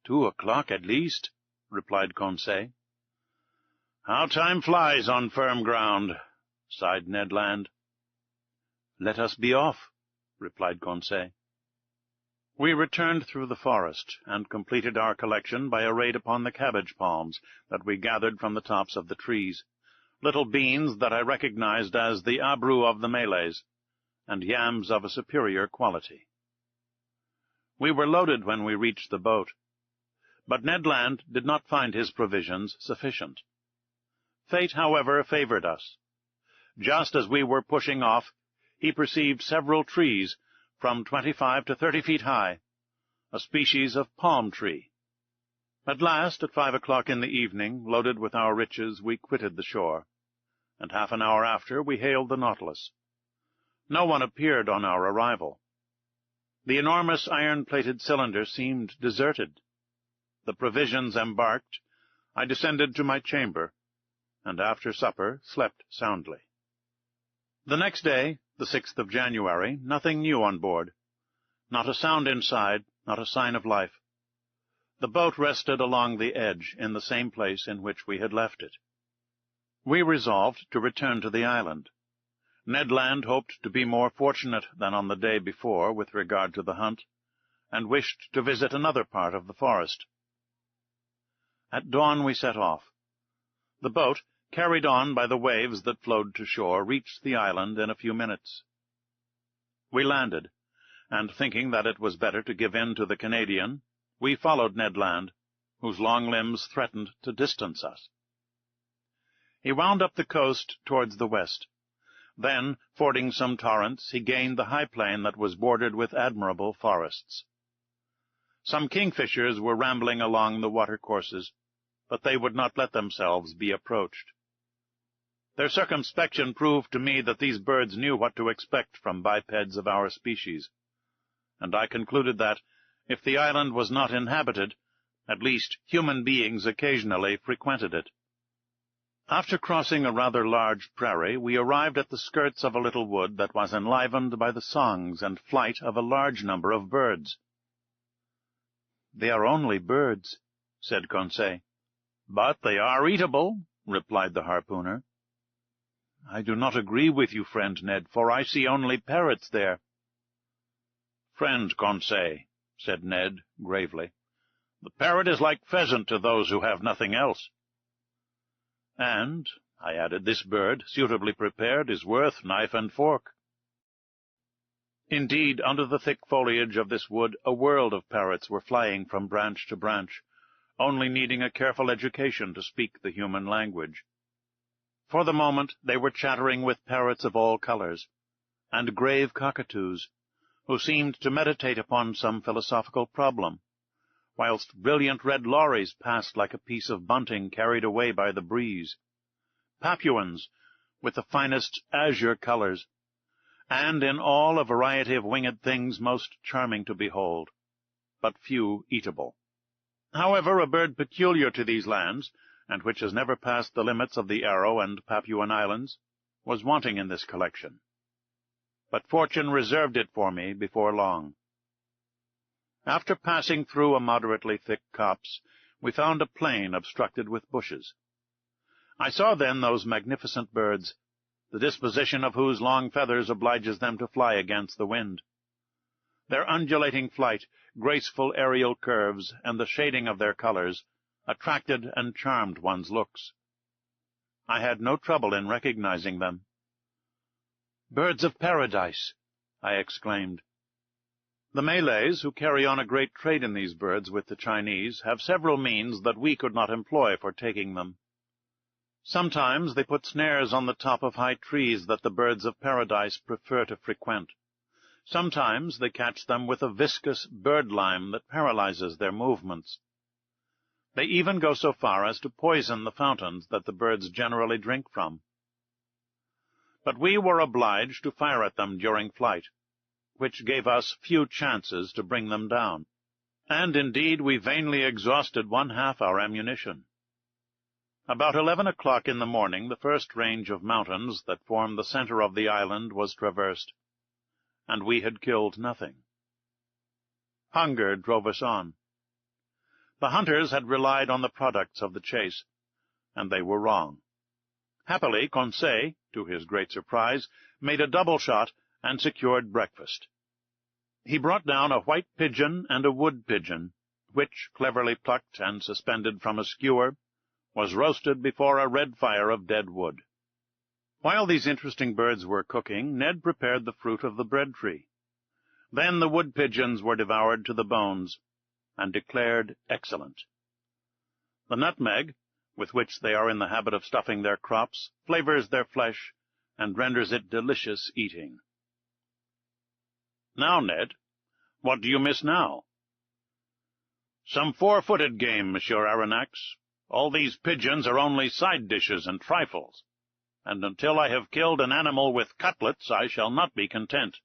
[SPEAKER 1] 2 o'clock at least," replied Conseil. "How time flies on firm ground," sighed Ned Land. "Let us be off," replied Conseil. We returned through the forest, and completed our collection by a raid upon the cabbage palms that we gathered from the tops of the trees, little beans that I recognized as the abru of the Malays, and yams of a superior quality. We were loaded when we reached the boat, but Ned Land did not find his provisions sufficient. Fate, however, favored us. Just as we were pushing off, he perceived several trees from 25 to 30 feet high, a species of palm tree. At last, at 5 o'clock in the evening, loaded with our riches, we quitted the shore, and half an hour after we hailed the Nautilus. No one appeared on our arrival. The enormous iron-plated cylinder seemed deserted. The provisions embarked, I descended to my chamber, and after supper slept soundly. The next day, the 6th of January, nothing new on board. Not a sound inside, not a sign of life. The boat rested along the edge, in the same place in which we had left it. We resolved to return to the island. Ned Land hoped to be more fortunate than on the day before with regard to the hunt, and wished to visit another part of the forest. At dawn we set off. The boat, carried on by the waves that flowed to shore, reached the island in a few minutes. We landed, and thinking that it was better to give in to the Canadian, we followed Ned Land, whose long limbs threatened to distance us. He wound up the coast towards the west. Then, fording some torrents, he gained the high plain that was bordered with admirable forests. Some kingfishers were rambling along the watercourses, but they would not let themselves be approached. Their circumspection proved to me that these birds knew what to expect from bipeds of our species, and I concluded that, if the island was not inhabited, at least human beings occasionally frequented it. After crossing a rather large prairie, we arrived at the skirts of a little wood that was enlivened by the songs and flight of a large number of birds. "They are only birds," said Conseil. "But they are eatable," replied the harpooner. "I do not agree with you, friend Ned, for I see only parrots there." "Friend Conseil," said Ned gravely, "the parrot is like pheasant to those who have nothing else." "And," I added, "this bird, suitably prepared, is worth knife and fork." Indeed, under the thick foliage of this wood a world of parrots were flying from branch to branch, only needing a careful education to speak the human language. For the moment they were chattering with parrots of all colors, and grave cockatoos, who seemed to meditate upon some philosophical problem, whilst brilliant red lories passed like a piece of bunting carried away by the breeze, Papuans with the finest azure colors, and in all a variety of winged things most charming to behold, but few eatable. However, a bird peculiar to these lands, and which has never passed the limits of the Arrow and Papuan Islands, was wanting in this collection. But fortune reserved it for me before long. After passing through a moderately thick copse, we found a plain obstructed with bushes. I saw then those magnificent birds, the disposition of whose long feathers obliges them to fly against the wind. Their undulating flight, graceful aerial curves, and the shading of their colors attracted and charmed one's looks. I had no trouble in recognizing them. "Birds of paradise!" I exclaimed. The Malays, who carry on a great trade in these birds with the Chinese, have several means that we could not employ for taking them. Sometimes they put snares on the top of high trees that the birds of paradise prefer to frequent. Sometimes they catch them with a viscous bird-lime that paralyzes their movements. They even go so far as to poison the fountains that the birds generally drink from. But we were obliged to fire at them during flight, which gave us few chances to bring them down, and indeed we vainly exhausted 1/2 our ammunition. About 11 o'clock in the morning the first range of mountains that formed the center of the island was traversed, and we had killed nothing. Hunger drove us on. The hunters had relied on the products of the chase, and they were wrong. Happily, Conseil, to his great surprise, made a double shot and secured breakfast. He brought down a white pigeon and a wood pigeon, which, cleverly plucked and suspended from a skewer, was roasted before a red fire of dead wood. While these interesting birds were cooking, Ned prepared the fruit of the bread-tree. Then the wood pigeons were devoured to the bones, and declared excellent. The nutmeg, with which they are in the habit of stuffing their crops, flavors their flesh, and renders it delicious eating. "Now, Ned, what do you miss now?" "Some four-footed game, Monsieur Aronnax. All these pigeons are only side dishes and trifles, and until I have killed an animal with cutlets I shall not be content."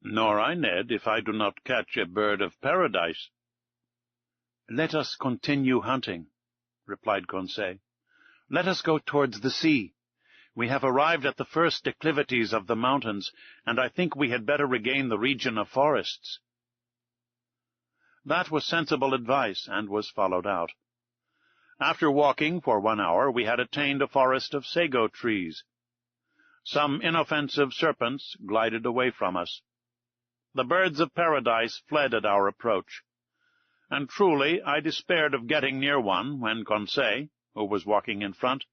[SPEAKER 1] "Nor I, Ned, if I do not catch a bird of paradise." "Let us continue hunting," replied Conseil. "Let us go towards the sea. We have arrived at the first declivities of the mountains, and I think we had better regain the region of forests." That was sensible advice, and was followed out. After walking for 1 hour, we had attained a forest of sago trees. Some inoffensive serpents glided away from us. The birds of paradise fled at our approach, and truly I despaired of getting near one when Conseil, who was walking in front,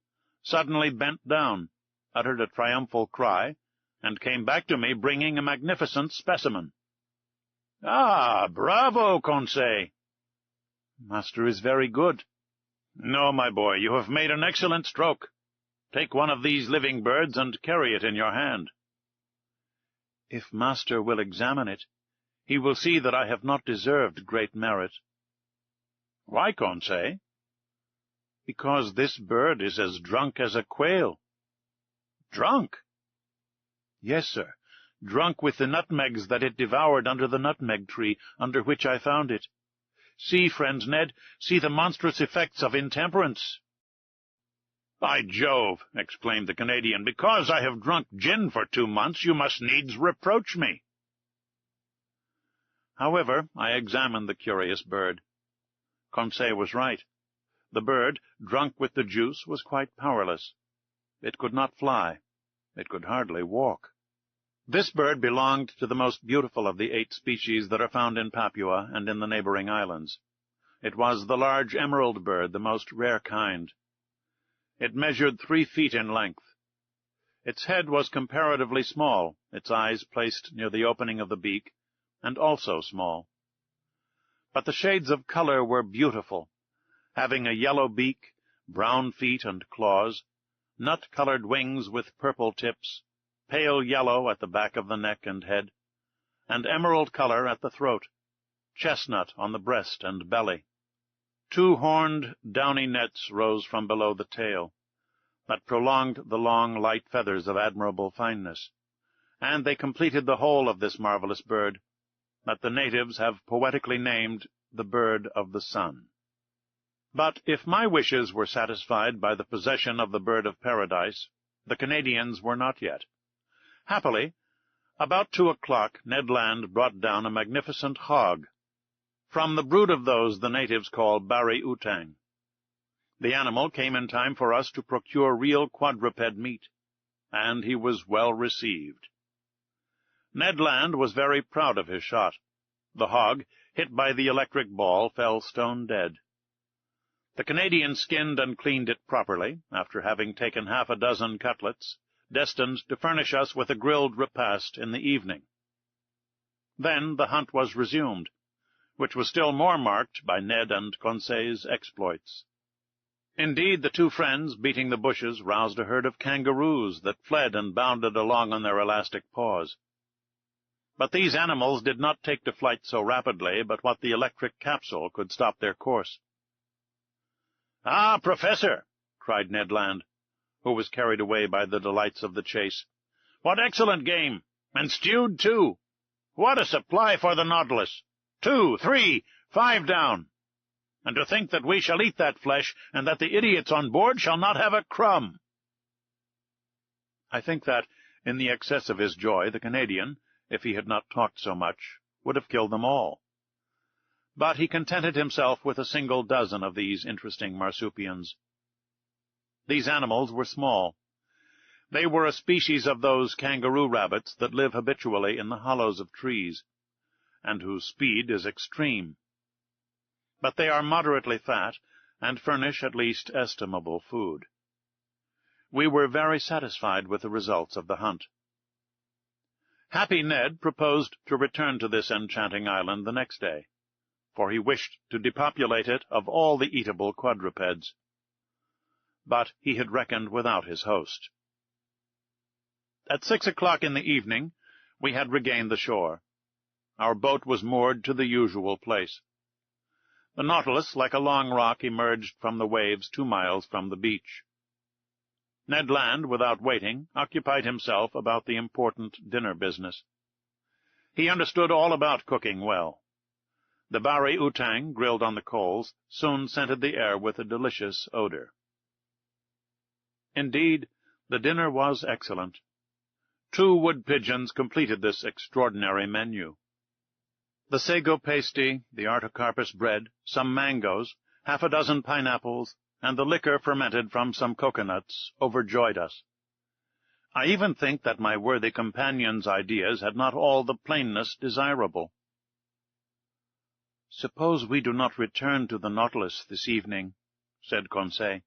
[SPEAKER 1] suddenly bent down, uttered a triumphal cry, and came back to me bringing a magnificent specimen. "Ah, bravo, Conseil!" "Master is very good." "No, my boy, you have made an excellent stroke. Take one of these living birds and carry it in your hand." "If master will examine it, he will see that I have not deserved great merit." "Why, Conseil?" "Because this bird is as drunk as a quail." "Drunk?" "Yes, sir, drunk with the nutmegs that it devoured under the nutmeg tree under which I found it. See, friend Ned, see the monstrous effects of intemperance." "By Jove!" exclaimed the Canadian, "because I have drunk gin for 2 months, you must needs reproach me." However, I examined the curious bird. Conseil was right. The bird, drunk with the juice, was quite powerless. It could not fly. It could hardly walk. This bird belonged to the most beautiful of the 8 species that are found in Papua and in the neighboring islands. It was the large emerald bird, the most rare kind. It measured 3 feet in length. Its head was comparatively small, its eyes placed near the opening of the beak, and also small. But the shades of color were beautiful, having a yellow beak, brown feet and claws, nut-colored wings with purple tips, pale yellow at the back of the neck and head, and emerald color at the throat, chestnut on the breast and belly. 2 horned, downy nets rose from below the tail, that prolonged the long, light feathers of admirable fineness, and they completed the whole of this marvelous bird, that the natives have poetically named the Bird of the Sun. But if my wishes were satisfied by the possession of the bird of paradise, the Canadians were not yet. Happily, about 2 o'clock, Ned Land brought down a magnificent hog, from the brood of those the natives call bari utang. The animal came in time for us to procure real quadruped meat, and he was well received. Ned Land was very proud of his shot. The hog, hit by the electric ball, fell stone dead. The Canadian skinned and cleaned it properly, after having taken 6 cutlets, destined to furnish us with a grilled repast in the evening. Then the hunt was resumed, which was still more marked by Ned and Conseil's exploits. Indeed, the 2 friends, beating the bushes, roused a herd of kangaroos that fled and bounded along on their elastic paws. But these animals did not take to flight so rapidly but what the electric capsule could stop their course. "Ah, Professor!" cried Ned Land, who was carried away by the delights of the chase. "What excellent game! And stewed, too! What a supply for the Nautilus! 2, 3, 5 down! And to think that we shall eat that flesh, and that the idiots on board shall not have a crumb!" I think that, in the excess of his joy, the Canadian, if he had not talked so much, would have killed them all. But he contented himself with a single dozen of these interesting marsupials. These animals were small. They were a species of those kangaroo rabbits that live habitually in the hollows of trees, and whose speed is extreme. But they are moderately fat, and furnish at least estimable food. We were very satisfied with the results of the hunt. Happy Ned proposed to return to this enchanting island the next day, for he wished to depopulate it of all the eatable quadrupeds. But he had reckoned without his host. At 6 o'clock in the evening, we had regained the shore. Our boat was moored to the usual place. The Nautilus, like a long rock, emerged from the waves 2 miles from the beach. Ned Land, without waiting, occupied himself about the important dinner business. He understood all about cooking well. The bari utang, grilled on the coals, soon scented the air with a delicious odor. Indeed, the dinner was excellent. 2 wood-pigeons completed this extraordinary menu. The sago pasty, the artocarpus bread, some mangoes, 6 pineapples, and the liquor fermented from some coconuts overjoyed us. I even think that my worthy companion's ideas had not all the plainness desirable. "Suppose we do not return to the Nautilus this evening," said Conseil.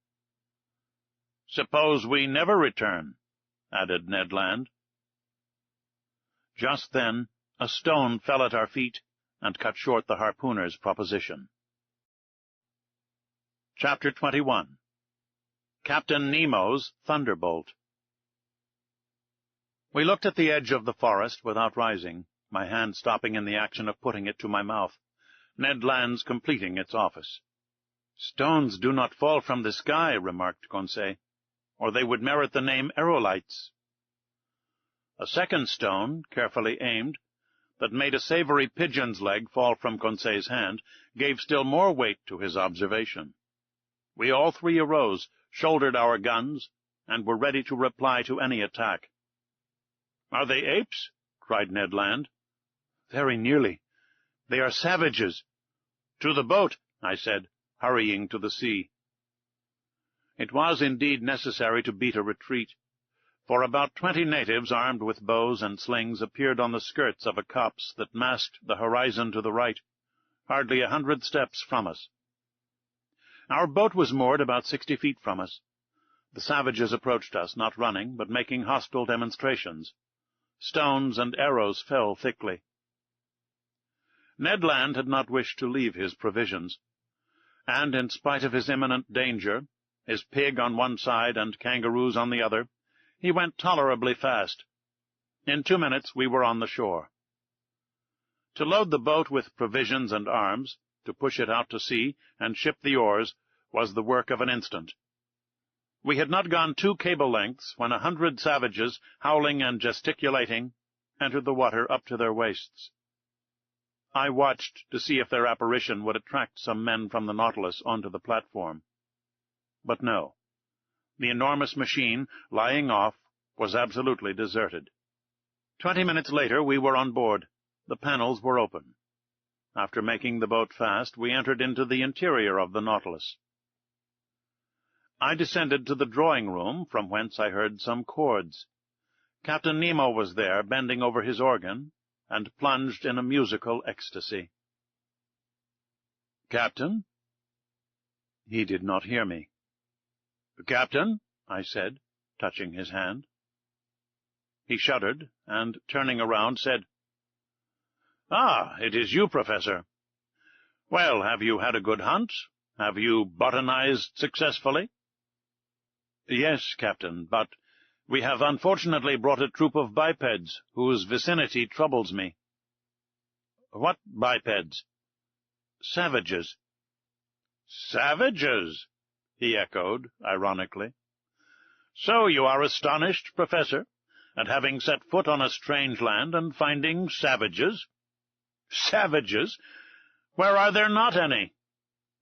[SPEAKER 1] "Suppose we never return," added Ned Land. Just then a stone fell at our feet and cut short the harpooner's proposition. Chapter 21. Captain Nemo's Thunderbolt. We looked at the edge of the forest without rising, my hand stopping in the action of putting it to my mouth, Ned Land's completing its office. "Stones do not fall from the sky," remarked Conseil, "or they would merit the name aerolites." A second stone, carefully aimed, that made a savory pigeon's leg fall from Conseil's hand, gave still more weight to his observation. We all three arose, shouldered our guns, and were ready to reply to any attack. "Are they apes?" cried Ned Land. "Very nearly. They are savages." "To the boat," I said, hurrying to the sea. It was indeed necessary to beat a retreat, for about 20 natives armed with bows and slings appeared on the skirts of a copse that masked the horizon to the right, hardly 100 steps from us. Our boat was moored about 60 feet from us. The savages approached us, not running, but making hostile demonstrations. Stones and arrows fell thickly. Ned Land had not wished to leave his provisions, and in spite of his imminent danger, his pig on one side and kangaroos on the other, he went tolerably fast. In 2 minutes we were on the shore. To load the boat with provisions and arms, to push it out to sea and ship the oars, was the work of an instant. We had not gone 2 cable lengths when 100 savages, howling and gesticulating, entered the water up to their waists. I watched to see if their apparition would attract some men from the Nautilus onto the platform. But no. The enormous machine, lying off, was absolutely deserted. 20 minutes later we were on board. The panels were open. After making the boat fast, we entered into the interior of the Nautilus. I descended to the drawing-room, from whence I heard some chords. Captain Nemo was there, bending over his organ, and plunged in a musical ecstasy. "Captain?" He did not hear me. "Captain?" I said, touching his hand. He shuddered, and, turning around, said, "Ah, it is you, Professor. Well, have you had a good hunt? Have you botanized successfully?" "Yes, Captain, but we have unfortunately brought a troop of bipeds, whose vicinity troubles me." "What bipeds?" "Savages." "Savages?" he echoed, ironically. "So you are astonished, Professor, at having set foot on a strange land and finding savages?" "Savages? Where are there not any?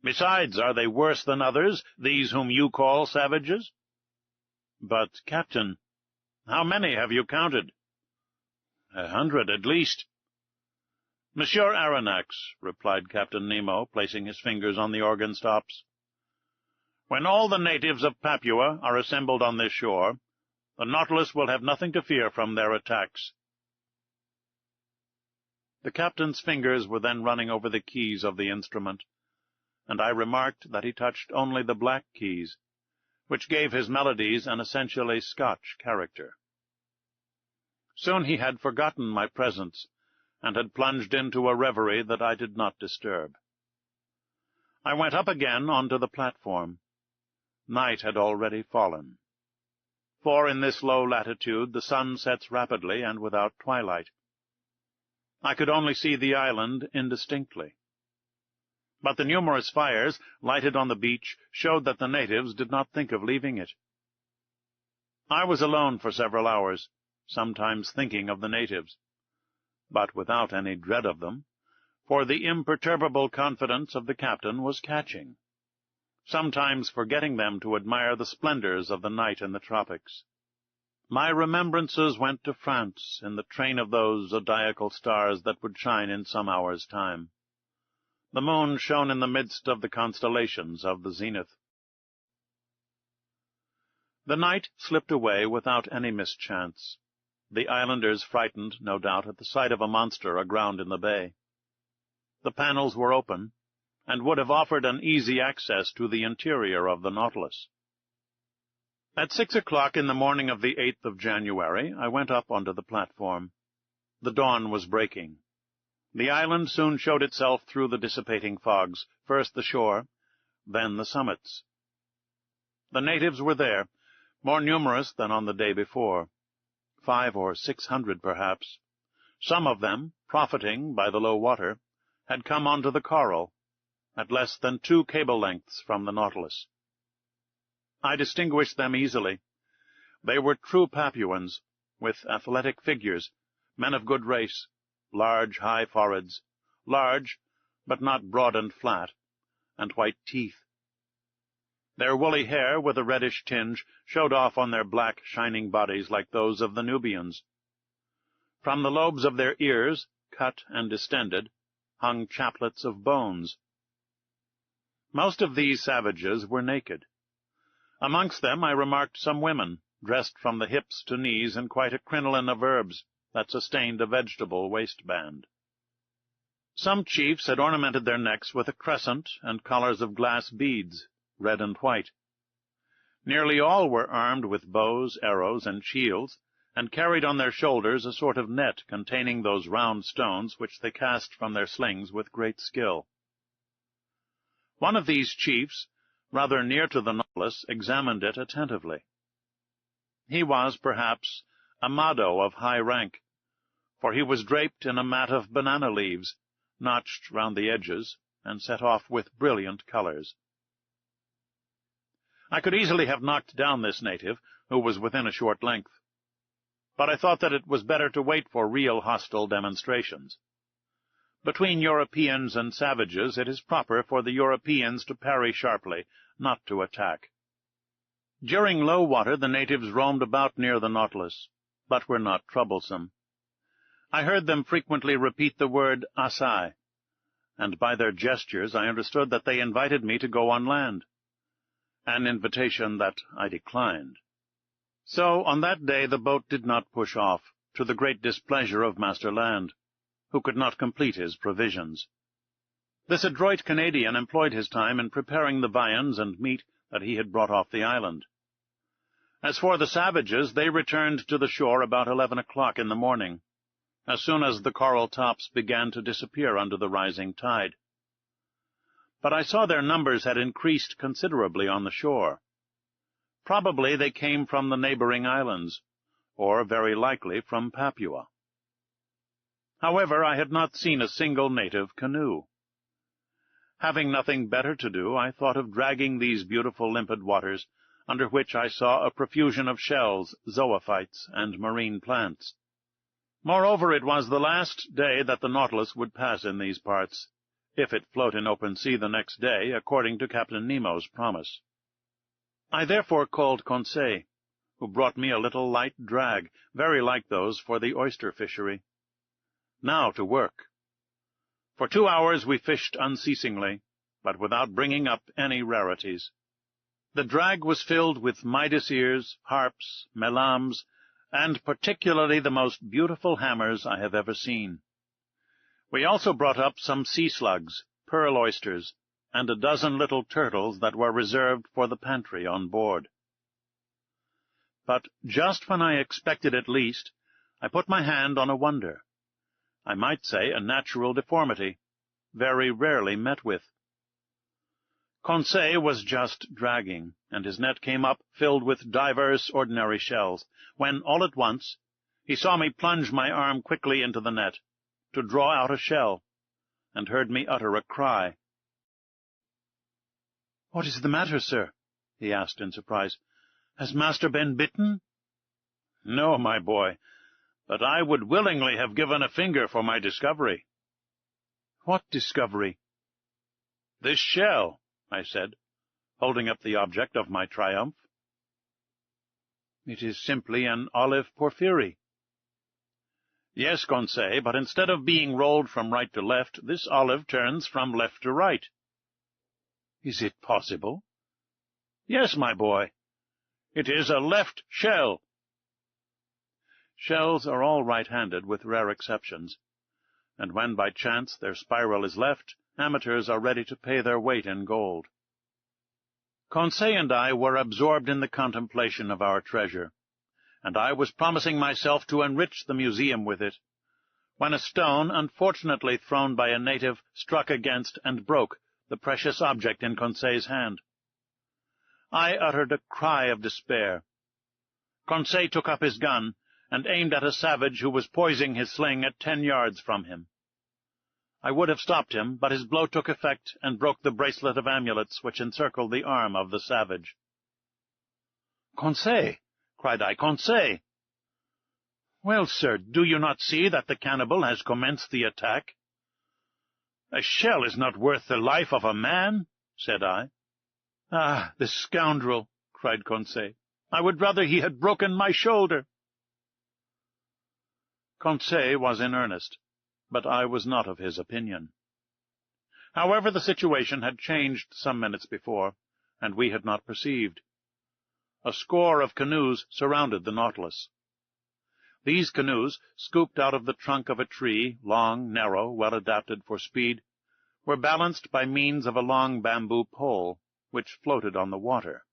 [SPEAKER 1] Besides, are they worse than others, these whom you call savages?" "But, Captain—" "How many have you counted?" 100 at least." "Monsieur Aronnax," replied Captain Nemo, placing his fingers on the organ stops, "when all the natives of Papua are assembled on this shore, the Nautilus will have nothing to fear from their attacks." The captain's fingers were then running over the keys of the instrument, and I remarked that he touched only the black keys, which gave his melodies an essentially Scotch character. Soon he had forgotten my presence, and had plunged into a reverie that I did not disturb. I went up again onto the platform. Night had already fallen, for in this low latitude the sun sets rapidly and without twilight. I could only see the island indistinctly. But the numerous fires lighted on the beach showed that the natives did not think of leaving it. I was alone for several hours, sometimes thinking of the natives, but without any dread of them, for the imperturbable confidence of the captain was catching, sometimes forgetting them to admire the splendors of the night in the tropics. My remembrances went to France in the train of those zodiacal stars that would shine in some hours' time. The moon shone in the midst of the constellations of the zenith. The night slipped away without any mischance, the islanders frightened, no doubt, at the sight of a monster aground in the bay. The panels were open, and would have offered an easy access to the interior of the Nautilus. At 6 o'clock in the morning of the 8th of January, I went up onto the platform. The dawn was breaking. The island soon showed itself through the dissipating fogs, first the shore, then the summits. The natives were there, more numerous than on the day before, 500 or 600 perhaps. Some of them, profiting by the low water, had come onto the coral, at less than 2 cable lengths from the Nautilus. I distinguished them easily. They were true Papuans, with athletic figures, men of good race, large, high foreheads, large, but not broad and flat, and white teeth. Their woolly hair, with a reddish tinge, showed off on their black, shining bodies like those of the Nubians. From the lobes of their ears, cut and distended, hung chaplets of bones. Most of these savages were naked. Amongst them I remarked some women, dressed from the hips to knees in quite a crinoline of herbs that sustained a vegetable waistband. Some chiefs had ornamented their necks with a crescent and collars of glass beads, red and white. Nearly all were armed with bows, arrows, and shields, and carried on their shoulders a sort of net containing those round stones which they cast from their slings with great skill. One of these chiefs, rather near to the Nautilus, examined it attentively. He was, perhaps, a Mado of high rank, for he was draped in a mat of banana leaves, notched round the edges, and set off with brilliant colors. I could easily have knocked down this native, who was within a short length, but I thought that it was better to wait for real hostile demonstrations. Between Europeans and savages it is proper for the Europeans to parry sharply, not to attack. During low water the natives roamed about near the Nautilus, but were not troublesome. I heard them frequently repeat the word "Asai," and by their gestures I understood that they invited me to go on land, an invitation that I declined. So on that day the boat did not push off, to the great displeasure of Master Land, who could not complete his provisions. This adroit Canadian employed his time in preparing the viands and meat that he had brought off the island. As for the savages, they returned to the shore about 11 o'clock in the morning, as soon as the coral tops began to disappear under the rising tide. But I saw their numbers had increased considerably on the shore. Probably they came from the neighboring islands, or very likely from Papua. However, I had not seen a single native canoe. Having nothing better to do, I thought of dragging these beautiful limpid waters, under which I saw a profusion of shells, zoophytes, and marine plants. Moreover, it was the last day that the Nautilus would pass in these parts, if it float in open sea the next day, according to Captain Nemo's promise. I therefore called Conseil, who brought me a little light drag, very like those for the oyster fishery. Now to work. For 2 hours we fished unceasingly, but without bringing up any rarities. The drag was filled with Midas ears, harps, melams, and particularly the most beautiful hammers I have ever seen. We also brought up some sea slugs, pearl oysters, and a dozen little turtles that were reserved for the pantry on board. But just when I expected it least, I put my hand on a wonder. I might say a natural deformity, very rarely met with. Conseil was just dragging, and his net came up filled with divers ordinary shells, when all at once he saw me plunge my arm quickly into the net, to draw out a shell, and heard me utter a cry. "What is the matter, sir?" he asked in surprise. "Has master been bitten?" "No, my boy, but I would willingly have given a finger for my discovery." "What discovery?" "This shell," I said, holding up the object of my triumph. "It is simply an olive porphyry." "Yes, Conseil, but instead of being rolled from right to left, this olive turns from left to right." "Is it possible?" "Yes, my boy. It is a left shell." Shells are all right-handed, with rare exceptions, and when by chance their spiral is left, amateurs are ready to pay their weight in gold. Conseil and I were absorbed in the contemplation of our treasure, and I was promising myself to enrich the museum with it, when a stone, unfortunately thrown by a native, struck against and broke the precious object in Conseil's hand. I uttered a cry of despair. Conseil took up his gun and aimed at a savage who was poising his sling at 10 yards from him. I would have stopped him, but his blow took effect and broke the bracelet of amulets which encircled the arm of the savage. "Conseil!" cried I. "Conseil!" "Well, sir, do you not see that the cannibal has commenced the attack?" "A shell is not worth the life of a man," said I. "Ah, the scoundrel!" cried Conseil. "I would rather he had broken my shoulder." Conseil was in earnest, but I was not of his opinion. However, the situation had changed some minutes before, and we had not perceived. A score of canoes surrounded the Nautilus. These canoes, scooped out of the trunk of a tree, long, narrow, well adapted for speed, were balanced by means of a long bamboo pole, which floated on the water.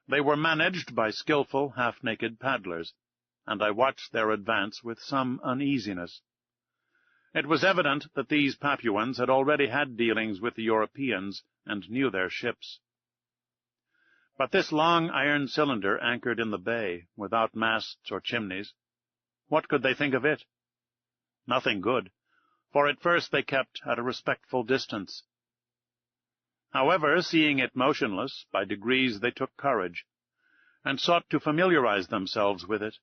[SPEAKER 1] They were managed by skilful, half-naked paddlers, and I watched their advance with some uneasiness. It was evident that these Papuans had already had dealings with the Europeans and knew their ships. But this long iron cylinder anchored in the bay, without masts or chimneys, what could they think of it? Nothing good, for at first they kept at a respectful distance. However, seeing it motionless, by degrees they took courage, and sought to familiarize themselves with it.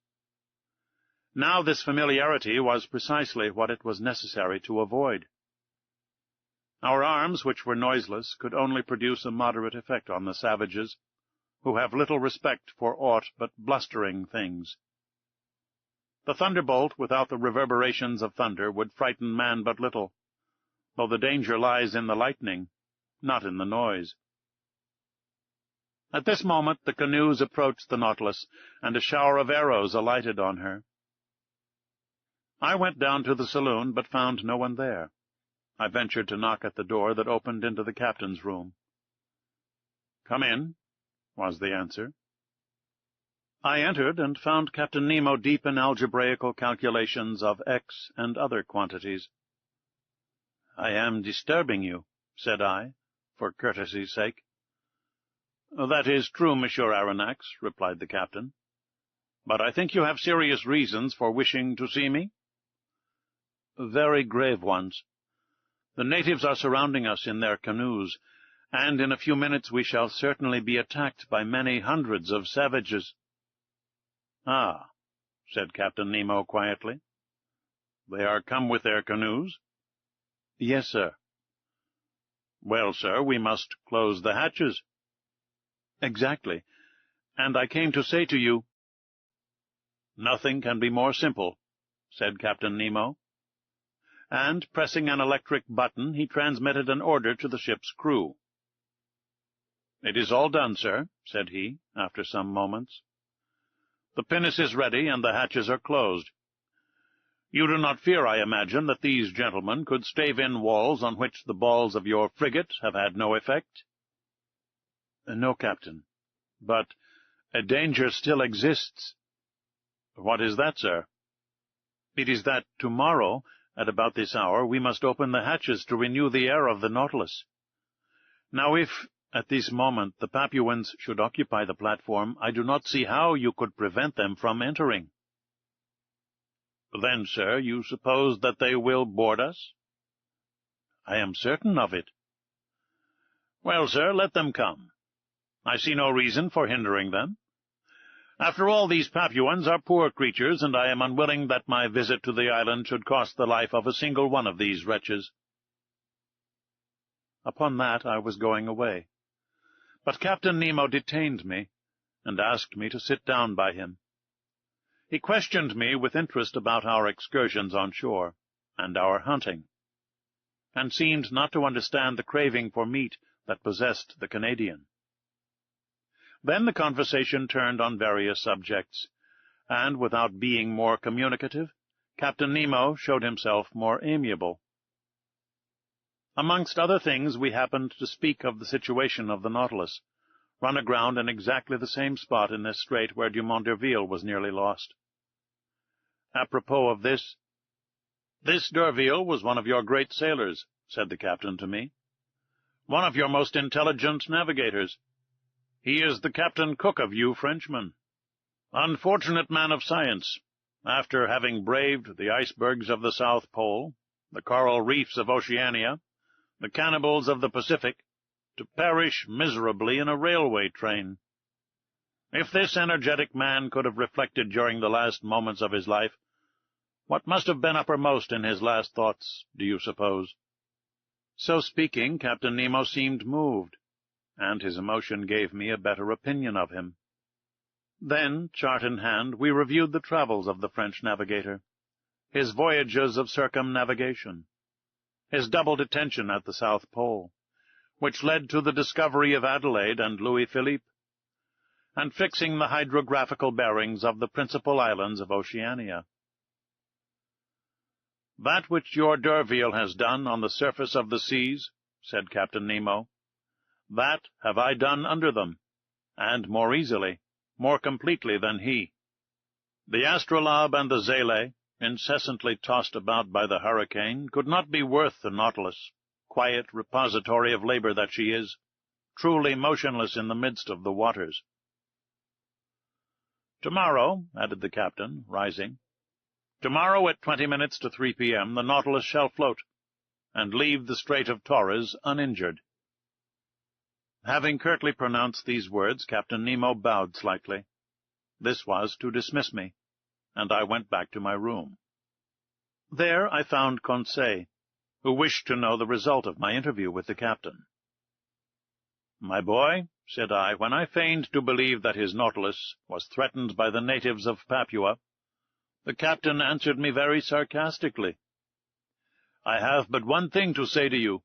[SPEAKER 1] Now this familiarity was precisely what it was necessary to avoid. Our arms, which were noiseless, could only produce a moderate effect on the savages, who have little respect for aught but blustering things. The thunderbolt without the reverberations of thunder would frighten man but little, though the danger lies in the lightning, not in the noise. At this moment the canoes approached the Nautilus, and a shower of arrows alighted on her. I went down to the saloon, but found no one there. I ventured to knock at the door that opened into the captain's room. "Come in," was the answer. I entered, and found Captain Nemo deep in algebraical calculations of x and other quantities. "I am disturbing you," said I, for courtesy's sake. "That is true, Monsieur Aronnax," replied the captain. "But I think you have serious reasons for wishing to see me?" "Very grave ones. The natives are surrounding us in their canoes, and in a few minutes we shall certainly be attacked by many hundreds of savages." "Ah," said Captain Nemo quietly. "They are come with their canoes?" "Yes, sir." "Well, sir, we must close the hatches." "Exactly. And I came to say to you—" "Nothing can be more simple," said Captain Nemo. And, pressing an electric button, he transmitted an order to the ship's crew. "It is all done, sir," said he, after some moments. "The pinnace is ready, and the hatches are closed. You do not fear, I imagine, that these gentlemen could stave in walls on which the balls of your frigate have had no effect?" "No, Captain. But a danger still exists." "What is that, sir?" "It is that tomorrow, at about this hour, we must open the hatches to renew the air of the Nautilus. Now if, at this moment, the Papuans should occupy the platform, I do not see how you could prevent them from entering." "Then, sir, you suppose that they will board us?" "I am certain of it." "Well, sir, let them come. I see no reason for hindering them. After all, these Papuans are poor creatures, and I am unwilling that my visit to the island should cost the life of a single one of these wretches." Upon that I was going away, but Captain Nemo detained me, and asked me to sit down by him. He questioned me with interest about our excursions on shore, and our hunting, and seemed not to understand the craving for meat that possessed the Canadian. Then the conversation turned on various subjects, and without being more communicative, Captain Nemo showed himself more amiable. Amongst other things, we happened to speak of the situation of the Nautilus, run aground in exactly the same spot in this strait where Dumont d'Urville was nearly lost. Apropos of this, "This d'Urville was one of your great sailors," said the captain to me, "one of your most intelligent navigators. He is the Captain Cook of you Frenchmen. Unfortunate man of science, after having braved the icebergs of the South Pole, the coral reefs of Oceania, the cannibals of the Pacific, to perish miserably in a railway train. If this energetic man could have reflected during the last moments of his life, what must have been uppermost in his last thoughts, do you suppose?" So speaking, Captain Nemo seemed moved, and his emotion gave me a better opinion of him. Then, chart in hand, we reviewed the travels of the French navigator, his voyages of circumnavigation, his double detention at the South Pole, which led to the discovery of Adelaide and Louis Philippe, and fixing the hydrographical bearings of the principal islands of Oceania. "That which your d'Urville has done on the surface of the seas," said Captain Nemo, "that have I done under them, and more easily, more completely than he. The Astrolabe and the Zélé, incessantly tossed about by the hurricane, could not be worth the Nautilus, quiet repository of labor that she is, truly motionless in the midst of the waters. Tomorrow," added the captain, rising, "tomorrow at 20 minutes to 3 p.m. the Nautilus shall float, and leave the Strait of Torres uninjured." Having curtly pronounced these words, Captain Nemo bowed slightly. This was to dismiss me, and I went back to my room. There I found Conseil, who wished to know the result of my interview with the captain. "My boy," said I, when I feigned to believe that his Nautilus was threatened by the natives of Papua, the captain answered me very sarcastically. "I have but one thing to say to you.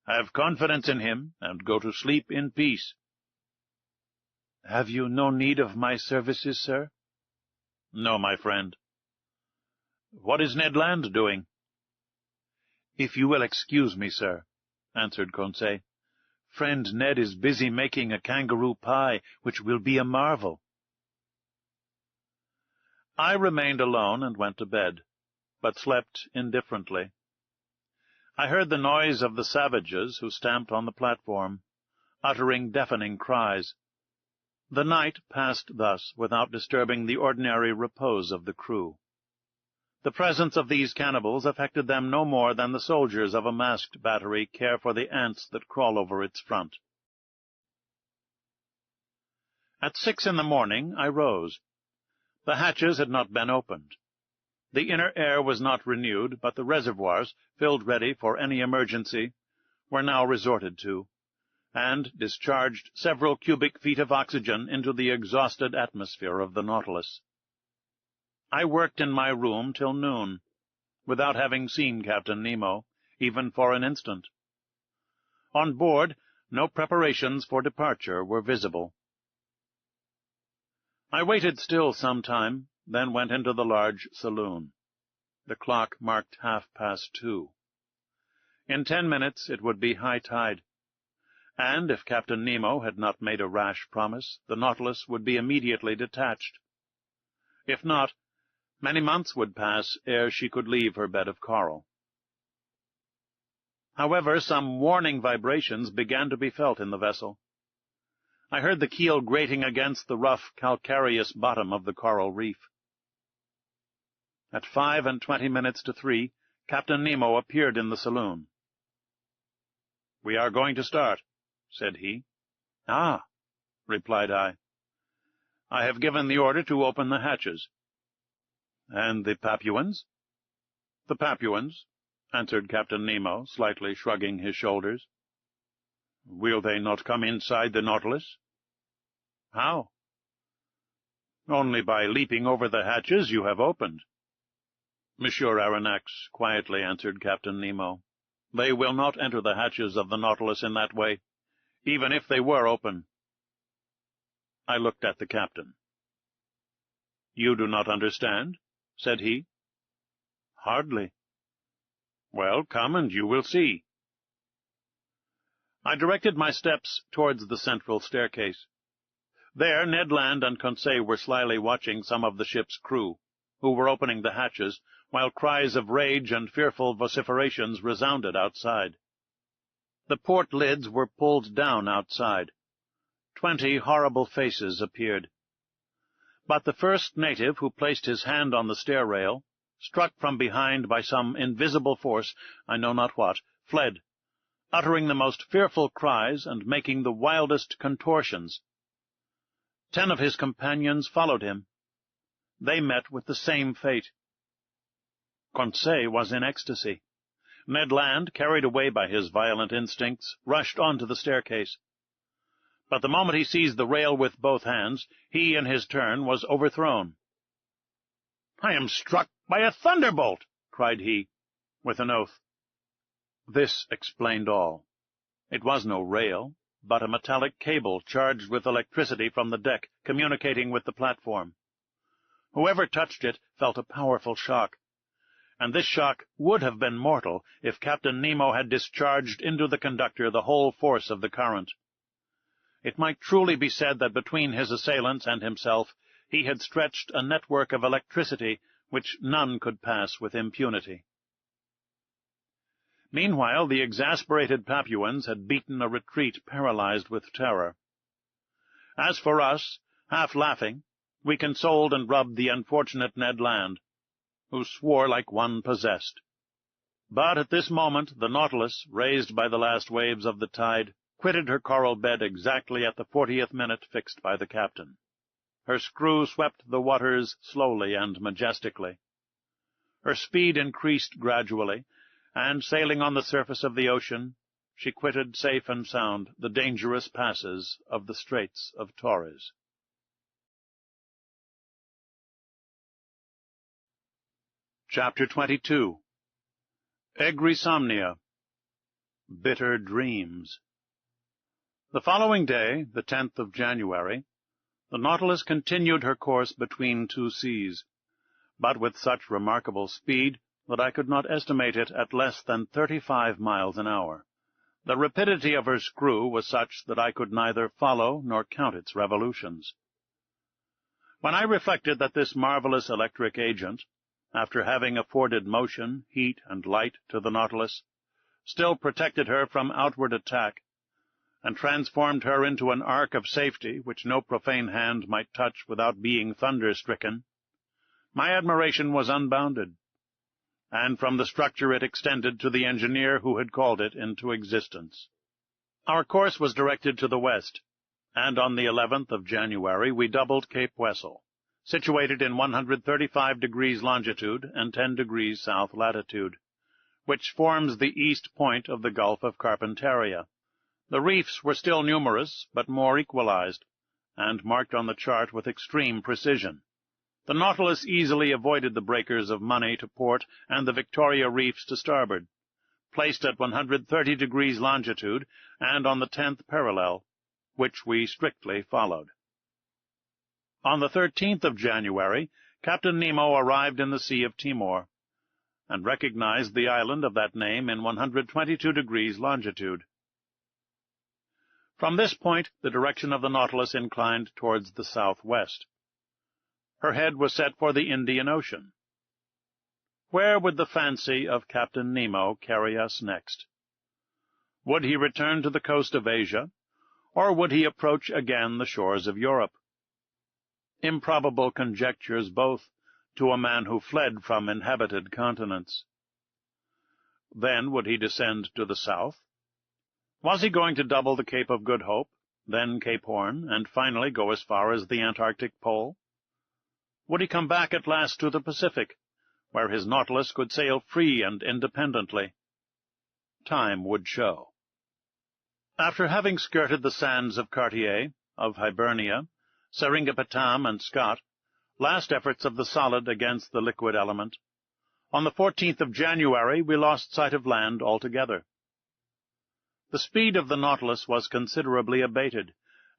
[SPEAKER 1] Have confidence in him, and go to sleep in peace." "Have you no need of my services, sir?" "No, my friend." "What is Ned Land doing?" "If you will excuse me, sir," answered Conseil, "friend Ned is busy making a kangaroo pie, which will be a marvel." I remained alone and went to bed, but slept indifferently. I heard the noise of the savages who stamped on the platform, uttering deafening cries. The night passed thus, without disturbing the ordinary repose of the crew. The presence of these cannibals affected them no more than the soldiers of a masked battery care for the ants that crawl over its front. At 6 in the morning I rose. The hatches had not been opened. The inner air was not renewed, but the reservoirs, filled ready for any emergency, were now resorted to, and discharged several cubic feet of oxygen into the exhausted atmosphere of the Nautilus. I worked in my room till noon, without having seen Captain Nemo, even for an instant. On board, no preparations for departure were visible. I waited still some time, then went into the large saloon. The clock marked 2:30. In 10 minutes it would be high tide, and if Captain Nemo had not made a rash promise, the Nautilus would be immediately detached. If not, many months would pass ere she could leave her bed of coral. However, some warning vibrations began to be felt in the vessel. I heard the keel grating against the rough, calcareous bottom of the coral reef. At 25 minutes to 3, Captain Nemo appeared in the saloon. "We are going to start," said he. "Ah," replied I. "I have given the order to open the hatches." "And the Papuans?" "The Papuans," answered Captain Nemo, slightly shrugging his shoulders. "Will they not come inside the Nautilus?" "How?" "Only by leaping over the hatches you have opened." "Monsieur Aronnax," quietly answered Captain Nemo, "they will not enter the hatches of the Nautilus in that way, even if they were open." I looked at the captain. "You do not understand?" said he. "Hardly." "Well, come and you will see." I directed my steps towards the central staircase. There Ned Land and Conseil were slyly watching some of the ship's crew, who were opening the hatches, while cries of rage and fearful vociferations resounded outside. The port lids were pulled down outside. 20 horrible faces appeared. But the first native who placed his hand on the stair rail, struck from behind by some invisible force, I know not what, fled, uttering the most fearful cries and making the wildest contortions. 10 of his companions followed him. They met with the same fate. Conseil was in ecstasy. Ned Land, carried away by his violent instincts, rushed onto the staircase. But the moment he seized the rail with both hands, he, in his turn, was overthrown. "I am struck by a thunderbolt!" cried he, with an oath. This explained all. It was no rail, but a metallic cable charged with electricity from the deck, communicating with the platform. Whoever touched it felt a powerful shock, and this shock would have been mortal if Captain Nemo had discharged into the conductor the whole force of the current. It might truly be said that between his assailants and himself he had stretched a network of electricity which none could pass with impunity. Meanwhile, the exasperated Papuans had beaten a retreat paralyzed with terror. As for us, half laughing, we consoled and rubbed the unfortunate Ned Land, who swore like one possessed. But at this moment the Nautilus, raised by the last waves of the tide, quitted her coral bed exactly at the 40th minute fixed by the captain. Her screw swept the waters slowly and majestically. Her speed increased gradually, and, sailing on the surface of the ocean, she quitted safe and sound the dangerous passes of the Straits of Torres. Chapter 22. Egrisomnia. Bitter Dreams. The following day, the 10th of January, the Nautilus continued her course between two seas, but with such remarkable speed that I could not estimate it at less than 35 miles an hour. The rapidity of her screw was such that I could neither follow nor count its revolutions. When I reflected that this marvelous electric agent, after having afforded motion, heat, and light to the Nautilus, still protected her from outward attack, and transformed her into an ark of safety which no profane hand might touch without being thunder-stricken, my admiration was unbounded, and from the structure it extended to the engineer who had called it into existence. Our course was directed to the west, and on the 11th of January we doubled Cape Wessel, situated in 135 degrees longitude and 10 degrees south latitude, which forms the east point of the Gulf of Carpentaria. The reefs were still numerous, but more equalized, and marked on the chart with extreme precision. The Nautilus easily avoided the breakers of Money to port and the Victoria Reefs to starboard, placed at 130 degrees longitude and on the 10th parallel, which we strictly followed. On the 13th of January, Captain Nemo arrived in the Sea of Timor, and recognized the island of that name in 122 degrees longitude. From this point the direction of the Nautilus inclined towards the southwest. Her head was set for the Indian Ocean. Where would the fancy of Captain Nemo carry us next? Would he return to the coast of Asia, or would he approach again the shores of Europe? Improbable conjectures both, to a man who fled from inhabited continents. Then would he descend to the south? Was he going to double the Cape of Good Hope, then Cape Horn, and finally go as far as the Antarctic Pole? Would he come back at last to the Pacific, where his Nautilus could sail free and independently? Time would show. After having skirted the sands of Cartier, of Hibernia, Seringapatam, and Scott, last efforts of the solid against the liquid element, on the 14th of January we lost sight of land altogether. The speed of the Nautilus was considerably abated,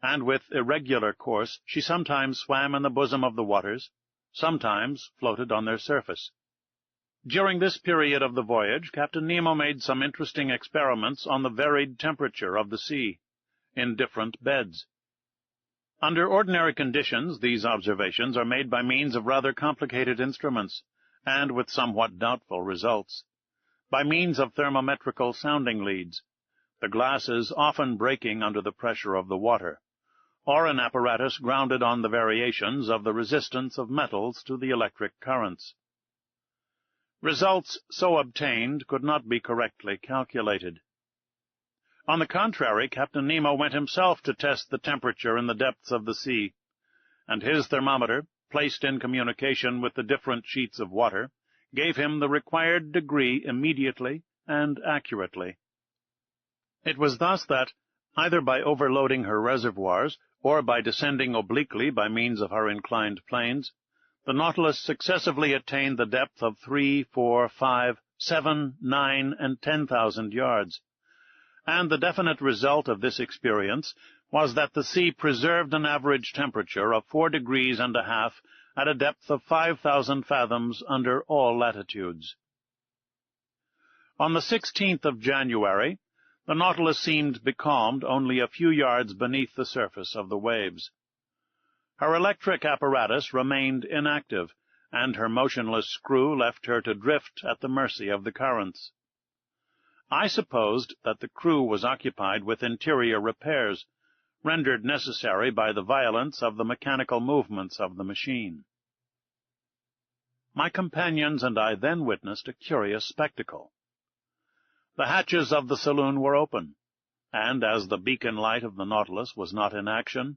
[SPEAKER 1] and with irregular course she sometimes swam in the bosom of the waters, sometimes floated on their surface. During this period of the voyage, Captain Nemo made some interesting experiments on the varied temperature of the sea, in different beds. Under ordinary conditions, these observations are made by means of rather complicated instruments, and with somewhat doubtful results. By means of thermometrical sounding leads, the glasses often breaking under the pressure of the water, or an apparatus grounded on the variations of the resistance of metals to the electric currents. Results so obtained could not be correctly calculated. On the contrary, Captain Nemo went himself to test the temperature in the depths of the sea, and his thermometer, placed in communication with the different sheets of water, gave him the required degree immediately and accurately. It was thus that, either by overloading her reservoirs, or by descending obliquely by means of her inclined planes, the Nautilus successively attained the depth of 3, 4, 5, 7, 9, and 10,000 yards, and the definite result of this experience was that the sea preserved an average temperature of 4 degrees and a half at a depth of 5,000 fathoms under all latitudes. On the 16th of January, the Nautilus seemed becalmed only a few yards beneath the surface of the waves. Her electric apparatus remained inactive, and her motionless screw left her to drift at the mercy of the currents. I supposed that the crew was occupied with interior repairs, rendered necessary by the violence of the mechanical movements of the machine. My companions and I then witnessed a curious spectacle. The hatches of the saloon were open, and as the beacon light of the Nautilus was not in action,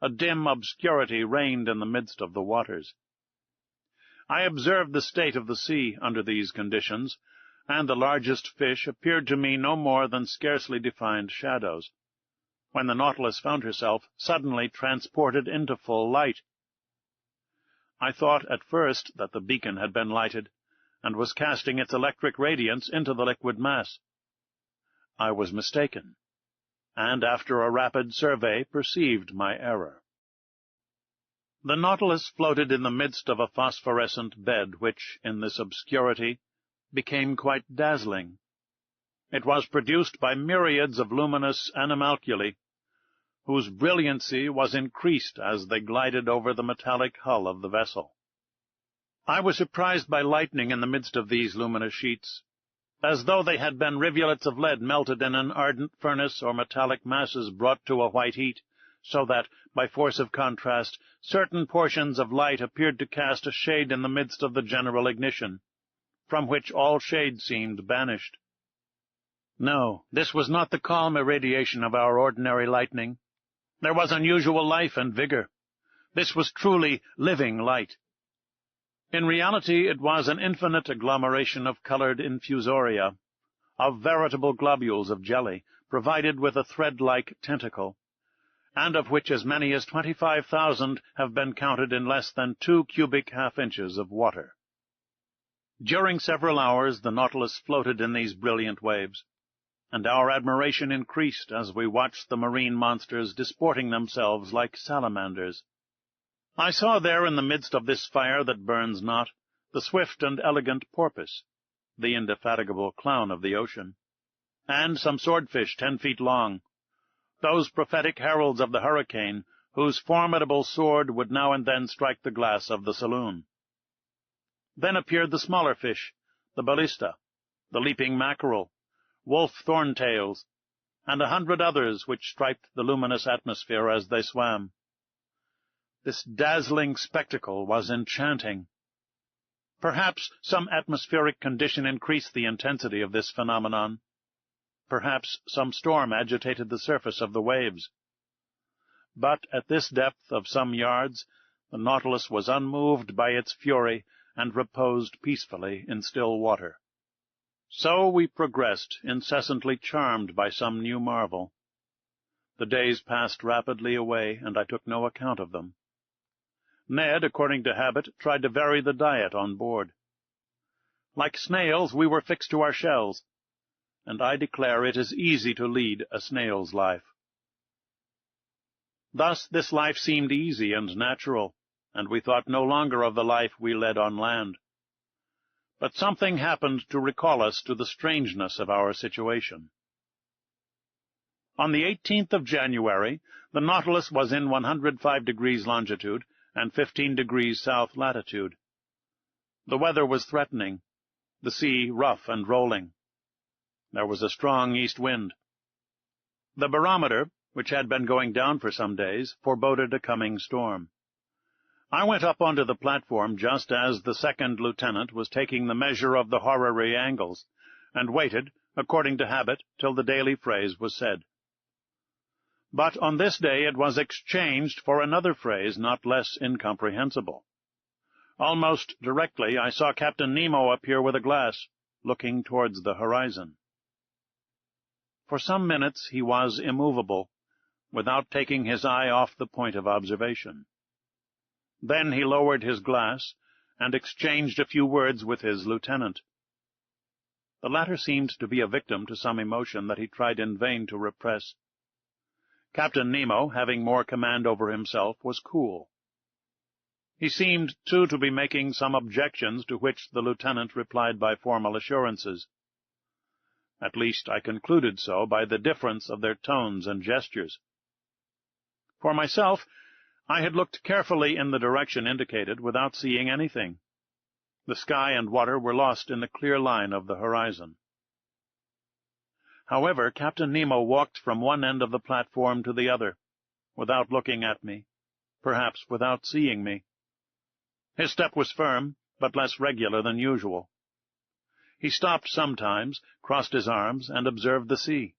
[SPEAKER 1] a dim obscurity reigned in the midst of the waters. I observed the state of the sea under these conditions, and the largest fish appeared to me no more than scarcely defined shadows, when the Nautilus found herself suddenly transported into full light. I thought at first that the beacon had been lighted, and was casting its electric radiance into the liquid mass. I was mistaken, and after a rapid survey perceived my error. The Nautilus floated in the midst of a phosphorescent bed which, in this obscurity, became quite dazzling. It was produced by myriads of luminous animalculae, whose brilliancy was increased as they glided over the metallic hull of the vessel. I was surprised by lightning in the midst of these luminous sheets, as though they had been rivulets of lead melted in an ardent furnace or metallic masses brought to a white heat, so that, by force of contrast, certain portions of light appeared to cast a shade in the midst of the general ignition, from which all shade seemed banished. No, this was not the calm irradiation of our ordinary lightning. There was unusual life and vigor. This was truly living light. In reality, it was an infinite agglomeration of colored infusoria, of veritable globules of jelly, provided with a thread-like tentacle, and of which as many as 25,000 have been counted in less than 2 cubic half-inches of water. During several hours the Nautilus floated in these brilliant waves, and our admiration increased as we watched the marine monsters disporting themselves like salamanders. I saw there in the midst of this fire that burns not the swift and elegant porpoise, the indefatigable clown of the ocean, and some swordfish 10 feet long, those prophetic heralds of the hurricane, whose formidable sword would now and then strike the glass of the saloon. Then appeared the smaller fish, the ballista, the leaping mackerel, wolf thorntails, and 100 others which striped the luminous atmosphere as they swam. This dazzling spectacle was enchanting. Perhaps some atmospheric condition increased the intensity of this phenomenon. Perhaps some storm agitated the surface of the waves. But at this depth of some yards, the Nautilus was unmoved by its fury and reposed peacefully in still water. So we progressed, incessantly charmed by some new marvel. The days passed rapidly away, and I took no account of them. Ned, according to habit, tried to vary the diet on board. Like snails, we were fixed to our shells, and I declare it is easy to lead a snail's life. Thus this life seemed easy and natural, and we thought no longer of the life we led on land. But something happened to recall us to the strangeness of our situation. On the 18th of January, the Nautilus was in 105 degrees longitude and 15 degrees south latitude. The weather was threatening, the sea rough and rolling. There was a strong east wind. The barometer, which had been going down for some days, foreboded a coming storm. I went up onto the platform just as the second lieutenant was taking the measure of the horary angles, and waited, according to habit, till the daily phrase was said. But on this day it was exchanged for another phrase not less incomprehensible. Almost directly I saw Captain Nemo appear with a glass, looking towards the horizon. For some minutes he was immovable, without taking his eye off the point of observation. Then he lowered his glass, and exchanged a few words with his lieutenant. The latter seemed to be a victim to some emotion that he tried in vain to repress. Captain Nemo, having more command over himself, was cool. He seemed, too, to be making some objections to which the lieutenant replied by formal assurances. At least I concluded so by the difference of their tones and gestures. For myself, I had looked carefully in the direction indicated without seeing anything. The sky and water were lost in the clear line of the horizon. However, Captain Nemo walked from one end of the platform to the other, without looking at me, perhaps without seeing me. His step was firm, but less regular than usual. He stopped sometimes, crossed his arms, and observed the sea.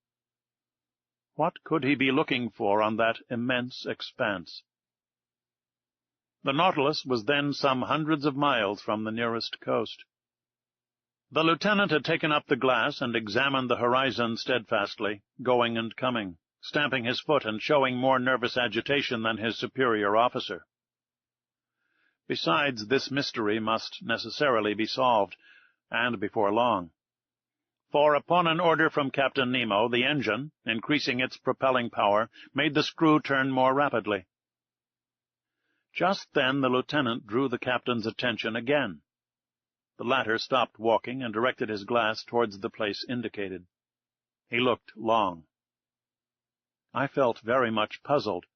[SPEAKER 1] What could he be looking for on that immense expanse? The Nautilus was then some hundreds of miles from the nearest coast. The lieutenant had taken up the glass and examined the horizon steadfastly, going and coming, stamping his foot and showing more nervous agitation than his superior officer. Besides, this mystery must necessarily be solved, and before long. For upon an order from Captain Nemo, the engine, increasing its propelling power, made the screw turn more rapidly. Just then the lieutenant drew the captain's attention again. The latter stopped walking and directed his glass towards the place indicated. He looked long. I felt very much puzzled,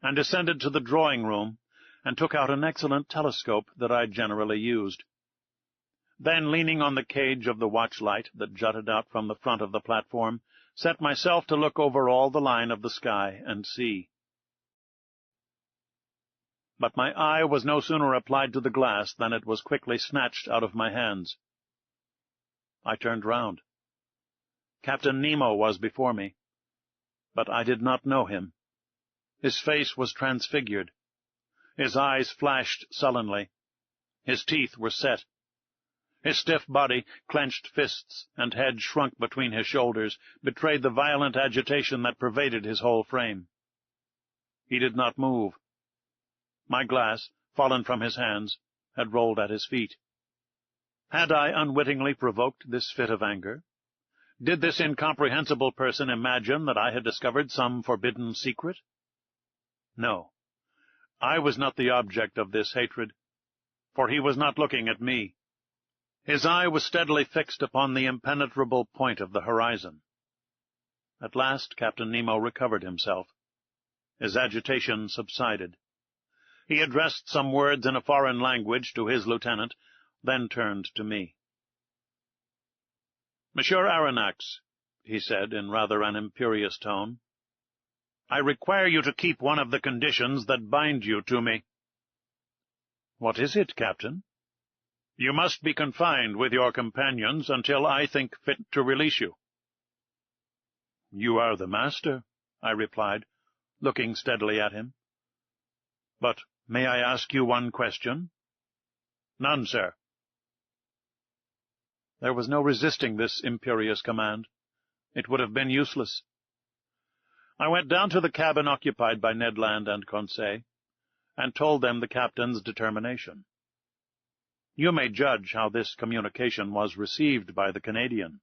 [SPEAKER 1] and descended to the drawing-room, and took out an excellent telescope that I generally used. Then, leaning on the cage of the watch-light that jutted out from the front of the platform, set myself to look over all the line of the sky and sea. But my eye was no sooner applied to the glass than it was quickly snatched out of my hands. I turned round. Captain Nemo was before me, but I did not know him. His face was transfigured. His eyes flashed sullenly. His teeth were set. His stiff body, clenched fists, and head shrunk between his shoulders, betrayed the violent agitation that pervaded his whole frame. He did not move. My glass, fallen from his hands, had rolled at his feet. Had I unwittingly provoked this fit of anger? Did this incomprehensible person imagine that I had discovered some forbidden secret? No, I was not the object of this hatred, for he was not looking at me. His eye was steadily fixed upon the impenetrable point of the horizon. At last Captain Nemo recovered himself. His agitation subsided. He addressed some words in a foreign language to his lieutenant, then turned to me. "Monsieur Aronnax," he said in rather an imperious tone, "I require you to keep one of the conditions that bind you to me." "What is it, Captain?" "You must be confined with your companions until I think fit to release you." "You are the master," I replied, looking steadily at him. "But may I ask you one question?" "None, sir." There was no resisting this imperious command. It would have been useless. I went down to the cabin occupied by Ned Land and Conseil, and told them the captain's determination. You may judge how this communication was received by the Canadian.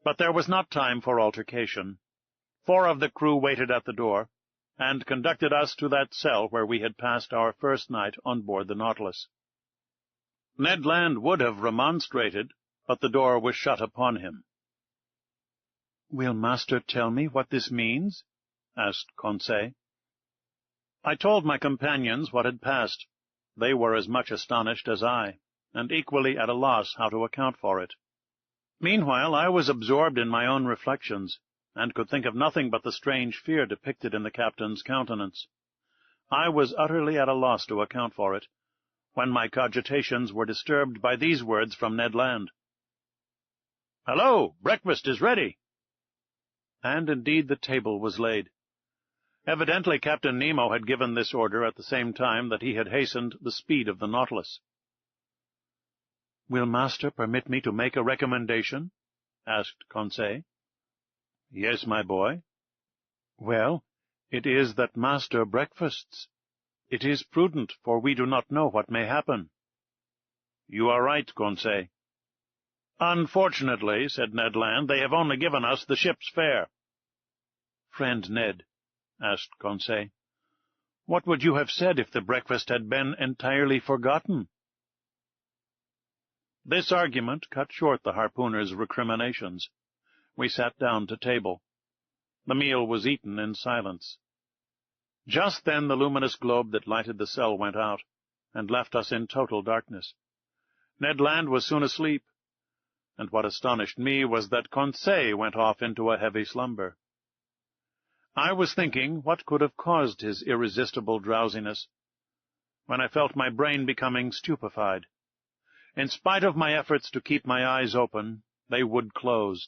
[SPEAKER 1] But there was not time for altercation. 4 of the crew waited at the door, and conducted us to that cell where we had passed our first night on board the Nautilus. Ned Land would have remonstrated, but the door was shut upon him. "Will master tell me what this means?" asked Conseil. I told my companions what had passed. They were as much astonished as I, and equally at a loss how to account for it. Meanwhile, I was absorbed in my own reflections, and could think of nothing but the strange fear depicted in the captain's countenance. I was utterly at a loss to account for it, when my cogitations were disturbed by these words from Ned Land. "Hello! Breakfast is ready!" And indeed the table was laid. Evidently Captain Nemo had given this order at the same time that he had hastened the speed of the Nautilus. "Will master permit me to make a recommendation?" asked Conseil. "Yes, my boy." "Well, it is that master breakfasts. It is prudent, for we do not know what may happen." "You are right, Conseil." "Unfortunately," said Ned Land, "they have only given us the ship's fare." "Friend Ned," asked Conseil, "what would you have said if the breakfast had been entirely forgotten?" This argument cut short the harpooner's recriminations. We sat down to table. The meal was eaten in silence. Just then the luminous globe that lighted the cell went out, and left us in total darkness. Ned Land was soon asleep, and what astonished me was that Conseil went off into a heavy slumber. I was thinking what could have caused his irresistible drowsiness, when I felt my brain becoming stupefied. In spite of my efforts to keep my eyes open, they would close.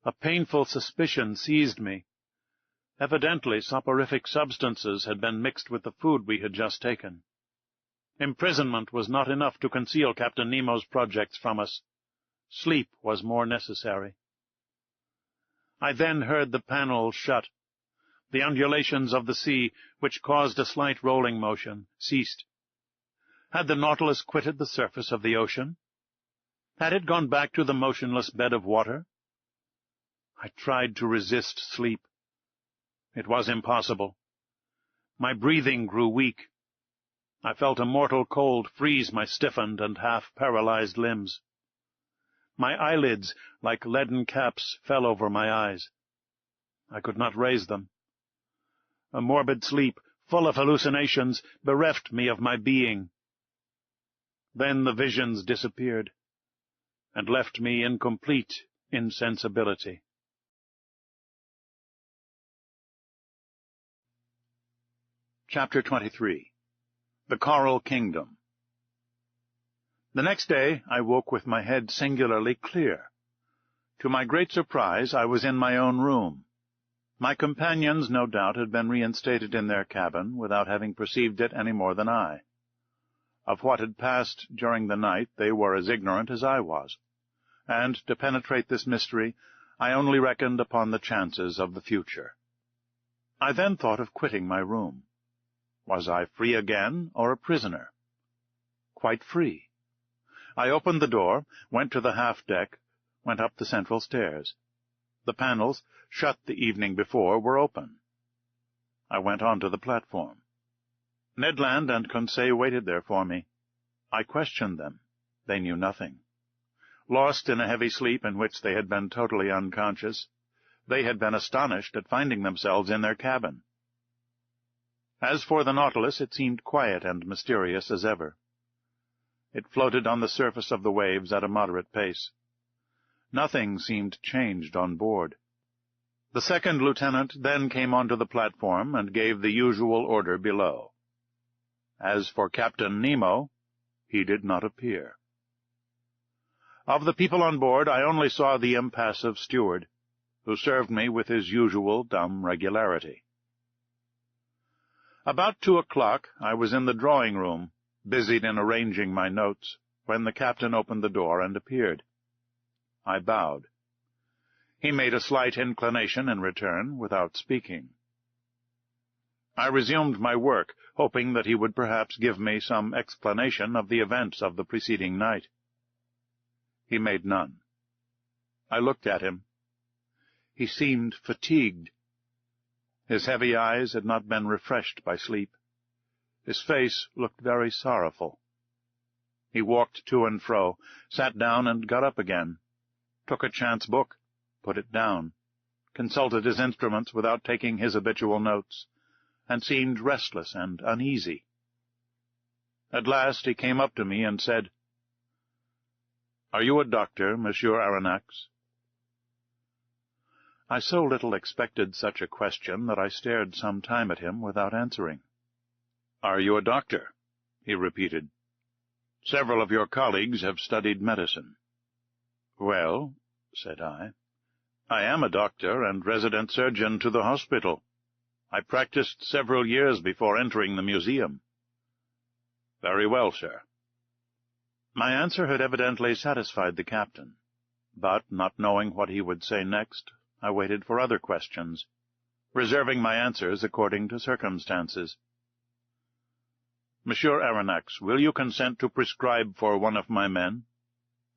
[SPEAKER 1] A painful suspicion seized me. Evidently soporific substances had been mixed with the food we had just taken. Imprisonment was not enough to conceal Captain Nemo's projects from us. Sleep was more necessary. I then heard the panels shut. The undulations of the sea, which caused a slight rolling motion, ceased. Had the Nautilus quitted the surface of the ocean? Had it gone back to the motionless bed of water? I tried to resist sleep. It was impossible. My breathing grew weak. I felt a mortal cold freeze my stiffened and half-paralyzed limbs. My eyelids, like leaden caps, fell over my eyes. I could not raise them. A morbid sleep, full of hallucinations, bereft me of my being. Then the visions disappeared, and left me in complete insensibility. Chapter 23. The Coral Kingdom. The next day I woke with my head singularly clear. To my great surprise, I was in my own room. My companions, no doubt, had been reinstated in their cabin without having perceived it any more than I. Of what had passed during the night they were as ignorant as I was, and to penetrate this mystery I only reckoned upon the chances of the future. I then thought of quitting my room. Was I free again, or a prisoner? Quite free. I opened the door, went to the half-deck, went up the central stairs. The panels, shut the evening before, were open. I went on to the platform. Ned Land and Conseil waited there for me. I questioned them. They knew nothing. Lost in a heavy sleep in which they had been totally unconscious, they had been astonished at finding themselves in their cabin. As for the Nautilus, it seemed quiet and mysterious as ever. It floated on the surface of the waves at a moderate pace. Nothing seemed changed on board. The second lieutenant then came onto the platform and gave the usual order below. As for Captain Nemo, he did not appear. Of the people on board, I only saw the impassive steward, who served me with his usual dumb regularity. About 2 o'clock I was in the drawing-room, busied in arranging my notes, when the captain opened the door and appeared. I bowed. He made a slight inclination in return, without speaking. I resumed my work, hoping that he would perhaps give me some explanation of the events of the preceding night. He made none. I looked at him. He seemed fatigued, His heavy eyes had not been refreshed by sleep. His face looked very sorrowful. He walked to and fro, sat down and got up again, took a chance book, put it down, consulted his instruments without taking his habitual notes, and seemed restless and uneasy. At last he came up to me and said, "Are you a doctor, Monsieur Aronnax?" I so little expected such a question that I stared some time at him without answering. "Are you a doctor?" he repeated. "Several of your colleagues have studied medicine." "Well," said I am a doctor and resident surgeon to the hospital. I practiced several years before entering the museum." "Very well, sir." My answer had evidently satisfied the captain, but, not knowing what he would say next, I waited for other questions, reserving my answers according to circumstances. "Monsieur Aronnax, will you consent to prescribe for one of my men?"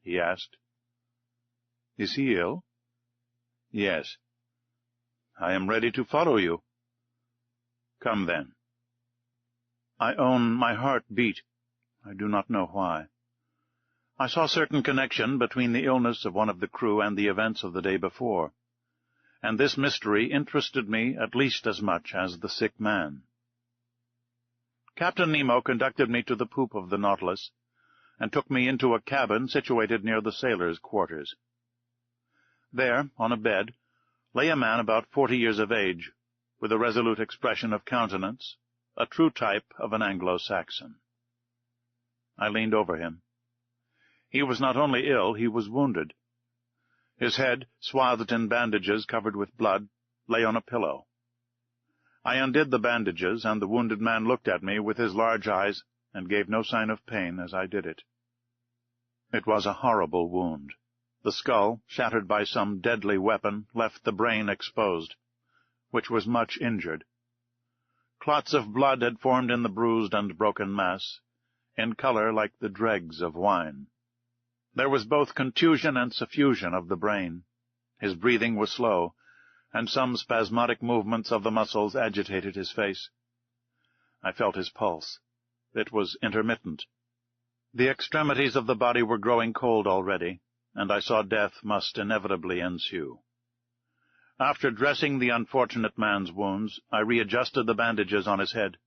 [SPEAKER 1] he asked. "Is he ill?" "Yes." "I am ready to follow you." "Come, then." I own my heart beat. I do not know why. I saw certain connection between the illness of one of the crew and the events of the day before, and this mystery interested me at least as much as the sick man. Captain Nemo conducted me to the poop of the Nautilus, and took me into a cabin situated near the sailors' quarters. There, on a bed, lay a man about 40 years of age, with a resolute expression of countenance, a true type of an Anglo-Saxon. I leaned over him. He was not only ill, he was wounded. His head, swathed in bandages covered with blood, lay on a pillow. I undid the bandages, and the wounded man looked at me with his large eyes, and gave no sign of pain as I did it. It was a horrible wound. The skull, shattered by some deadly weapon, left the brain exposed, which was much injured. Clots of blood had formed in the bruised and broken mass, in color like the dregs of wine. There was both contusion and suffusion of the brain. His breathing was slow, and some spasmodic movements of the muscles agitated his face. I felt his pulse. It was intermittent. The extremities of the body were growing cold already, and I saw death must inevitably ensue. After dressing the unfortunate man's wounds, I readjusted the bandages on his head,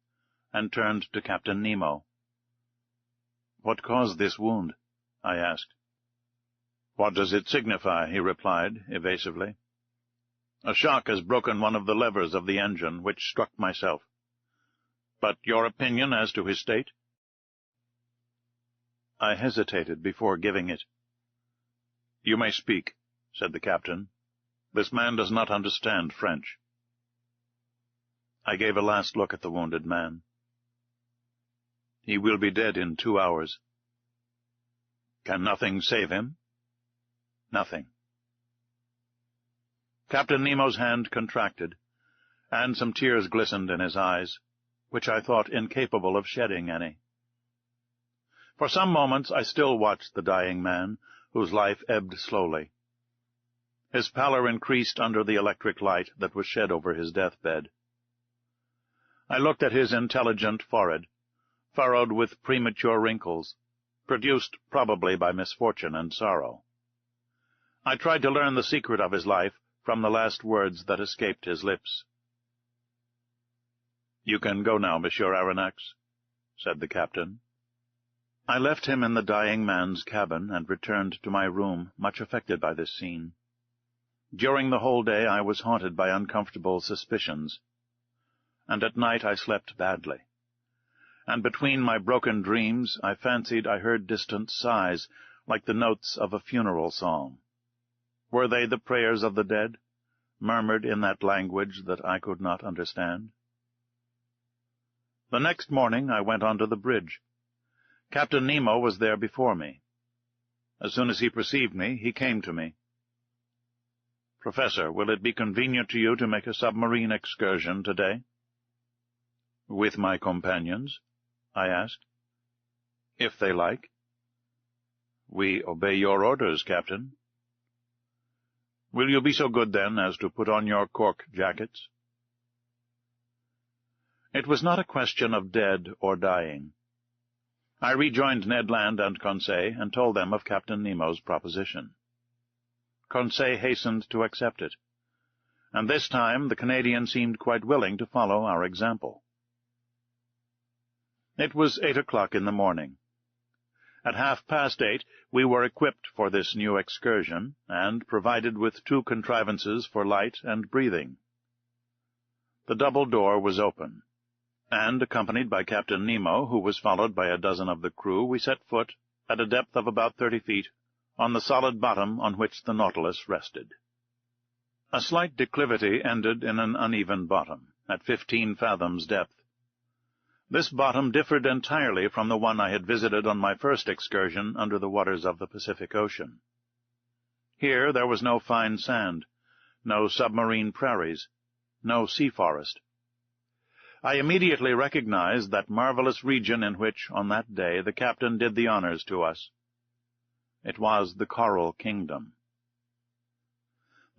[SPEAKER 1] and turned to Captain Nemo. "What caused this wound?" I asked. "What does it signify?" he replied, evasively. "A shock has broken one of the levers of the engine, which struck myself. But your opinion as to his state?" I hesitated before giving it. "You may speak," said the captain. "This man does not understand French." I gave a last look at the wounded man. "He will be dead in 2 hours." "Can nothing save him?" "Nothing." Captain Nemo's hand contracted, and some tears glistened in his eyes, which I thought incapable of shedding any. For some moments I still watched the dying man, whose life ebbed slowly. His pallor increased under the electric light that was shed over his deathbed. I looked at his intelligent forehead, furrowed with premature wrinkles, produced probably by misfortune and sorrow. I tried to learn the secret of his life from the last words that escaped his lips. "You can go now, Monsieur Aronnax," said the captain. I left him in the dying man's cabin, and returned to my room, much affected by this scene. During the whole day I was haunted by uncomfortable suspicions, and at night I slept badly. And between my broken dreams I fancied I heard distant sighs, like the notes of a funeral song. Were they the prayers of the dead, murmured in that language that I could not understand? The next morning I went on to the bridge. Captain Nemo was there before me. As soon as he perceived me, he came to me. "Professor, will it be convenient to you to make a submarine excursion today?" "With my companions?" I asked. "If they like." "We obey your orders, Captain." "Will you be so good, then, as to put on your cork jackets?" It was not a question of dead or dying. I rejoined Ned Land and Conseil and told them of Captain Nemo's proposition. Conseil hastened to accept it, and this time the Canadian seemed quite willing to follow our example. It was 8 o'clock in the morning. At 8:30 we were equipped for this new excursion, and provided with 2 contrivances for light and breathing. The double door was open, and, accompanied by Captain Nemo, who was followed by a dozen of the crew, we set foot, at a depth of about 30 feet, on the solid bottom on which the Nautilus rested. A slight declivity ended in an uneven bottom, at 15 fathoms depth. This bottom differed entirely from the one I had visited on my first excursion under the waters of the Pacific Ocean. Here there was no fine sand, no submarine prairies, no sea forest. I immediately recognized that marvelous region in which, on that day, the captain did the honors to us. It was the Coral Kingdom.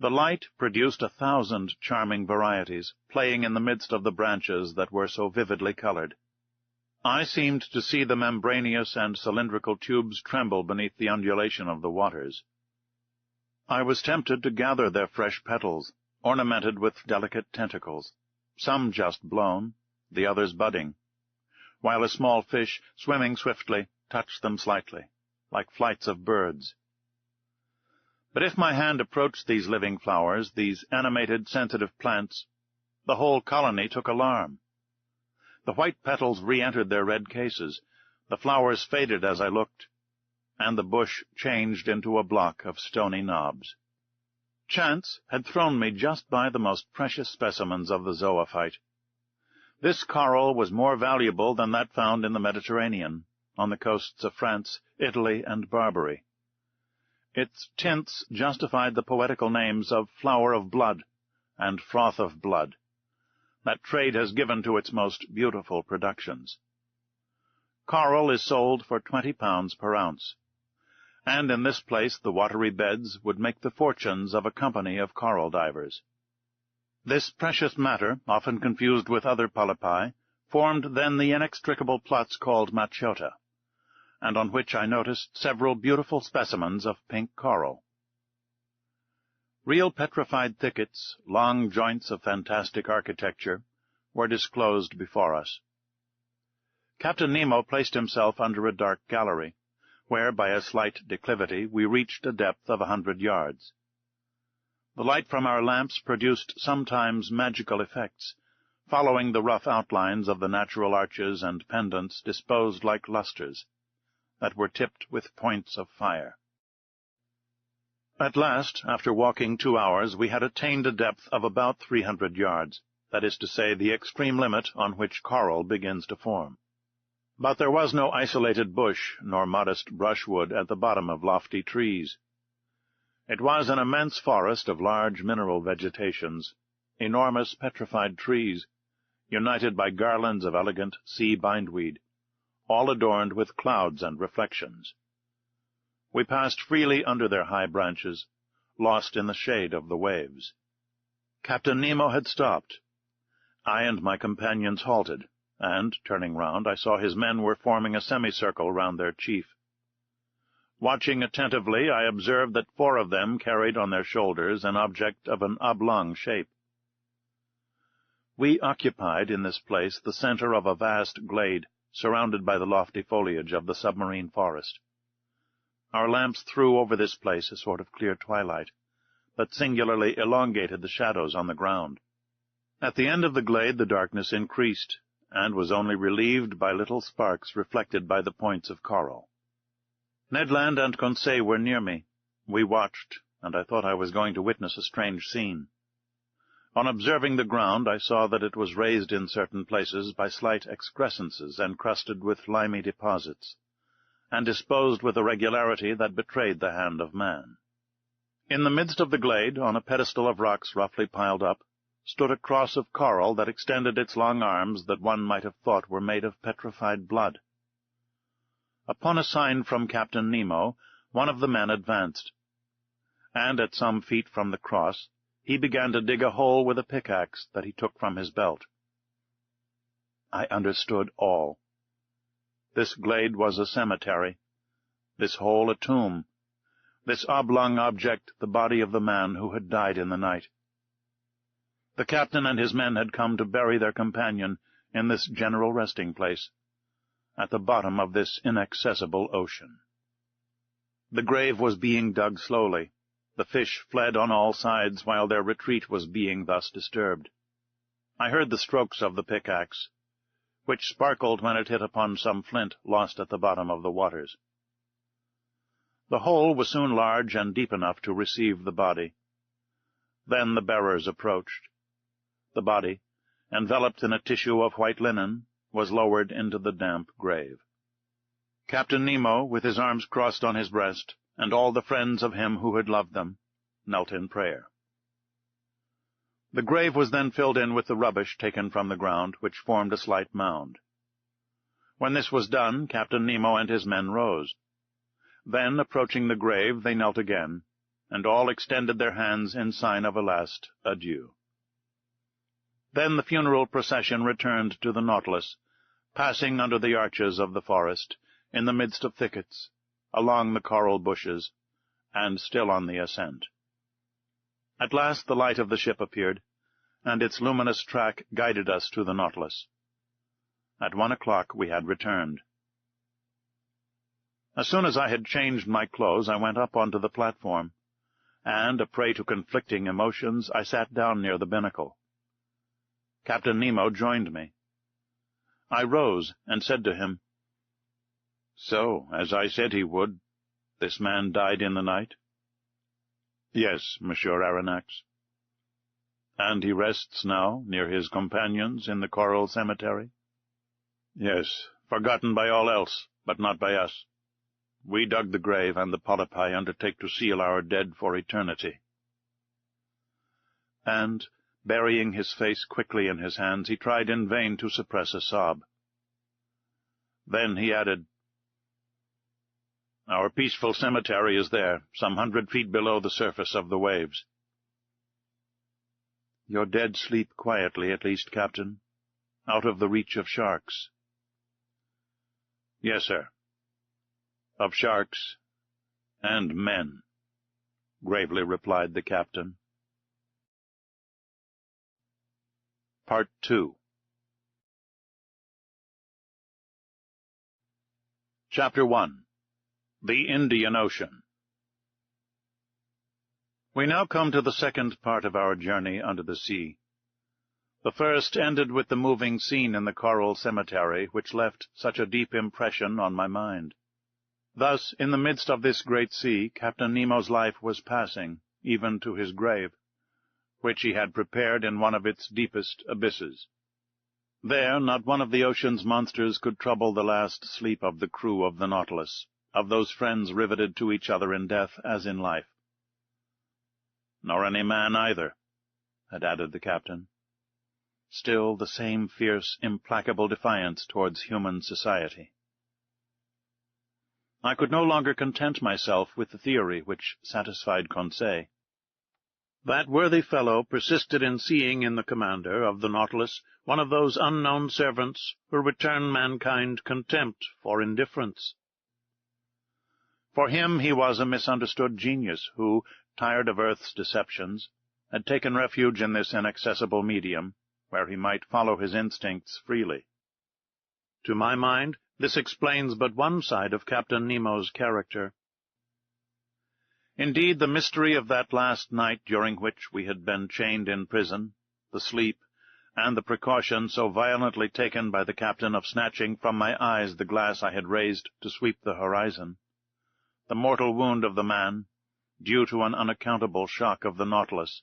[SPEAKER 1] The light produced 1,000 charming varieties, playing in the midst of the branches that were so vividly colored. I seemed to see the membranous and cylindrical tubes tremble beneath the undulation of the waters. I was tempted to gather their fresh petals, ornamented with delicate tentacles, some just blown, the others budding, while a small fish, swimming swiftly, touched them slightly, like flights of birds. But if my hand approached these living flowers, these animated, sensitive plants, the whole colony took alarm. The white petals re-entered their red cases, the flowers faded as I looked, and the bush changed into a block of stony knobs. Chance had thrown me just by the most precious specimens of the zoophyte. This coral was more valuable than that found in the Mediterranean, on the coasts of France, Italy, and Barbary. Its tints justified the poetical names of flower of blood and froth of blood that trade has given to its most beautiful productions. Coral is sold for 20 pounds per ounce, and in this place the watery beds would make the fortunes of a company of coral divers. This precious matter, often confused with other polypi, formed then the inextricable plots called machota, and on which I noticed several beautiful specimens of pink coral. Real petrified thickets, long joints of fantastic architecture, were disclosed before us. Captain Nemo placed himself under a dark gallery, where, by a slight declivity, we reached a depth of 100 yards. The light from our lamps produced sometimes magical effects, following the rough outlines of the natural arches and pendants disposed like lustres, that were tipped with points of fire. At last, after walking 2 hours, we had attained a depth of about 300 yards, that is to say, the extreme limit on which coral begins to form. But there was no isolated bush nor modest brushwood at the bottom of lofty trees. It was an immense forest of large mineral vegetations, enormous petrified trees, united by garlands of elegant sea bindweed, all adorned with clouds and reflections. We passed freely under their high branches, lost in the shade of the waves. Captain Nemo had stopped. I and my companions halted, and, turning round, I saw his men were forming a semicircle round their chief. Watching attentively, I observed that 4 of them carried on their shoulders an object of an oblong shape. We occupied in this place the center of a vast glade, surrounded by the lofty foliage of the submarine forest. Our lamps threw over this place a sort of clear twilight, that singularly elongated the shadows on the ground. At the end of the glade the darkness increased, and was only relieved by little sparks reflected by the points of coral. Ned Land and Conseil were near me. We watched, and I thought I was going to witness a strange scene. On observing the ground, I saw that it was raised in certain places by slight excrescences encrusted with limy deposits, and disposed with a regularity that betrayed the hand of man. In the midst of the glade, on a pedestal of rocks roughly piled up, stood a cross of coral that extended its long arms that one might have thought were made of petrified blood. Upon a sign from Captain Nemo, one of the men advanced, and at some feet from the cross he began to dig a hole with a pickaxe that he took from his belt. I understood all. This glade was a cemetery, this hole a tomb, this oblong object the body of the man who had died in the night. The captain and his men had come to bury their companion in this general resting place, at the bottom of this inaccessible ocean. The grave was being dug slowly. The fish fled on all sides while their retreat was being thus disturbed. I heard the strokes of the pickaxe, which sparkled when it hit upon some flint lost at the bottom of the waters. The hole was soon large and deep enough to receive the body. Then the bearers approached. The body, enveloped in a tissue of white linen, was lowered into the damp grave. Captain Nemo, with his arms crossed on his breast, and all the friends of him who had loved them, knelt in prayer. The grave was then filled in with the rubbish taken from the ground, which formed a slight mound. When this was done, Captain Nemo and his men rose. Then, approaching the grave, they knelt again, and all extended their hands in sign of a last adieu. Then the funeral procession returned to the Nautilus, passing under the arches of the forest, in the midst of thickets, along the coral bushes, and still on the ascent. At last the light of the ship appeared, and its luminous track guided us to the Nautilus. At 1 o'clock we had returned. As soon as I had changed my clothes, I went up onto the platform, and, a prey to conflicting emotions, I sat down near the binnacle. Captain Nemo joined me. I rose and said to him, "So, as I said he would, this man died in the night?" "Yes, Monsieur Aronnax." "And he rests now near his companions in the coral cemetery?" "Yes, forgotten by all else, but not by us. We dug the grave, and the polypi undertake to seal our dead for eternity." And, burying his face quickly in his hands, he tried in vain to suppress a sob. Then he added, "Our peaceful cemetery is there, some 100 feet below the surface of the waves." "Your dead sleep quietly, at least, Captain, out of the reach of sharks." "Yes, sir. Of sharks and men," gravely replied the captain. Part 2. Chapter 1. The Indian Ocean. We now come to the second part of our journey under the sea. The first ended with the moving scene in the coral cemetery, which left such a deep impression on my mind. Thus, in the midst of this great sea, Captain Nemo's life was passing, even to his grave, which he had prepared in one of its deepest abysses. There, not one of the ocean's monsters could trouble the last sleep of the crew of the Nautilus, of those friends riveted to each other in death as in life. "Nor any man either," had added the captain. Still the same fierce, implacable defiance towards human society. I could no longer content myself with the theory which satisfied Conseil. That worthy fellow persisted in seeing in the commander of the Nautilus one of those unknown servants who return mankind contempt for indifference. For him he was a misunderstood genius who, tired of Earth's deceptions, had taken refuge in this inaccessible medium, where he might follow his instincts freely. To my mind, this explains but one side of Captain Nemo's character. Indeed, the mystery of that last night during which we had been chained in prison, the sleep, and the precaution so violently taken by the captain of snatching from my eyes the glass I had raised to sweep the horizon, the mortal wound of the man, due to an unaccountable shock of the Nautilus,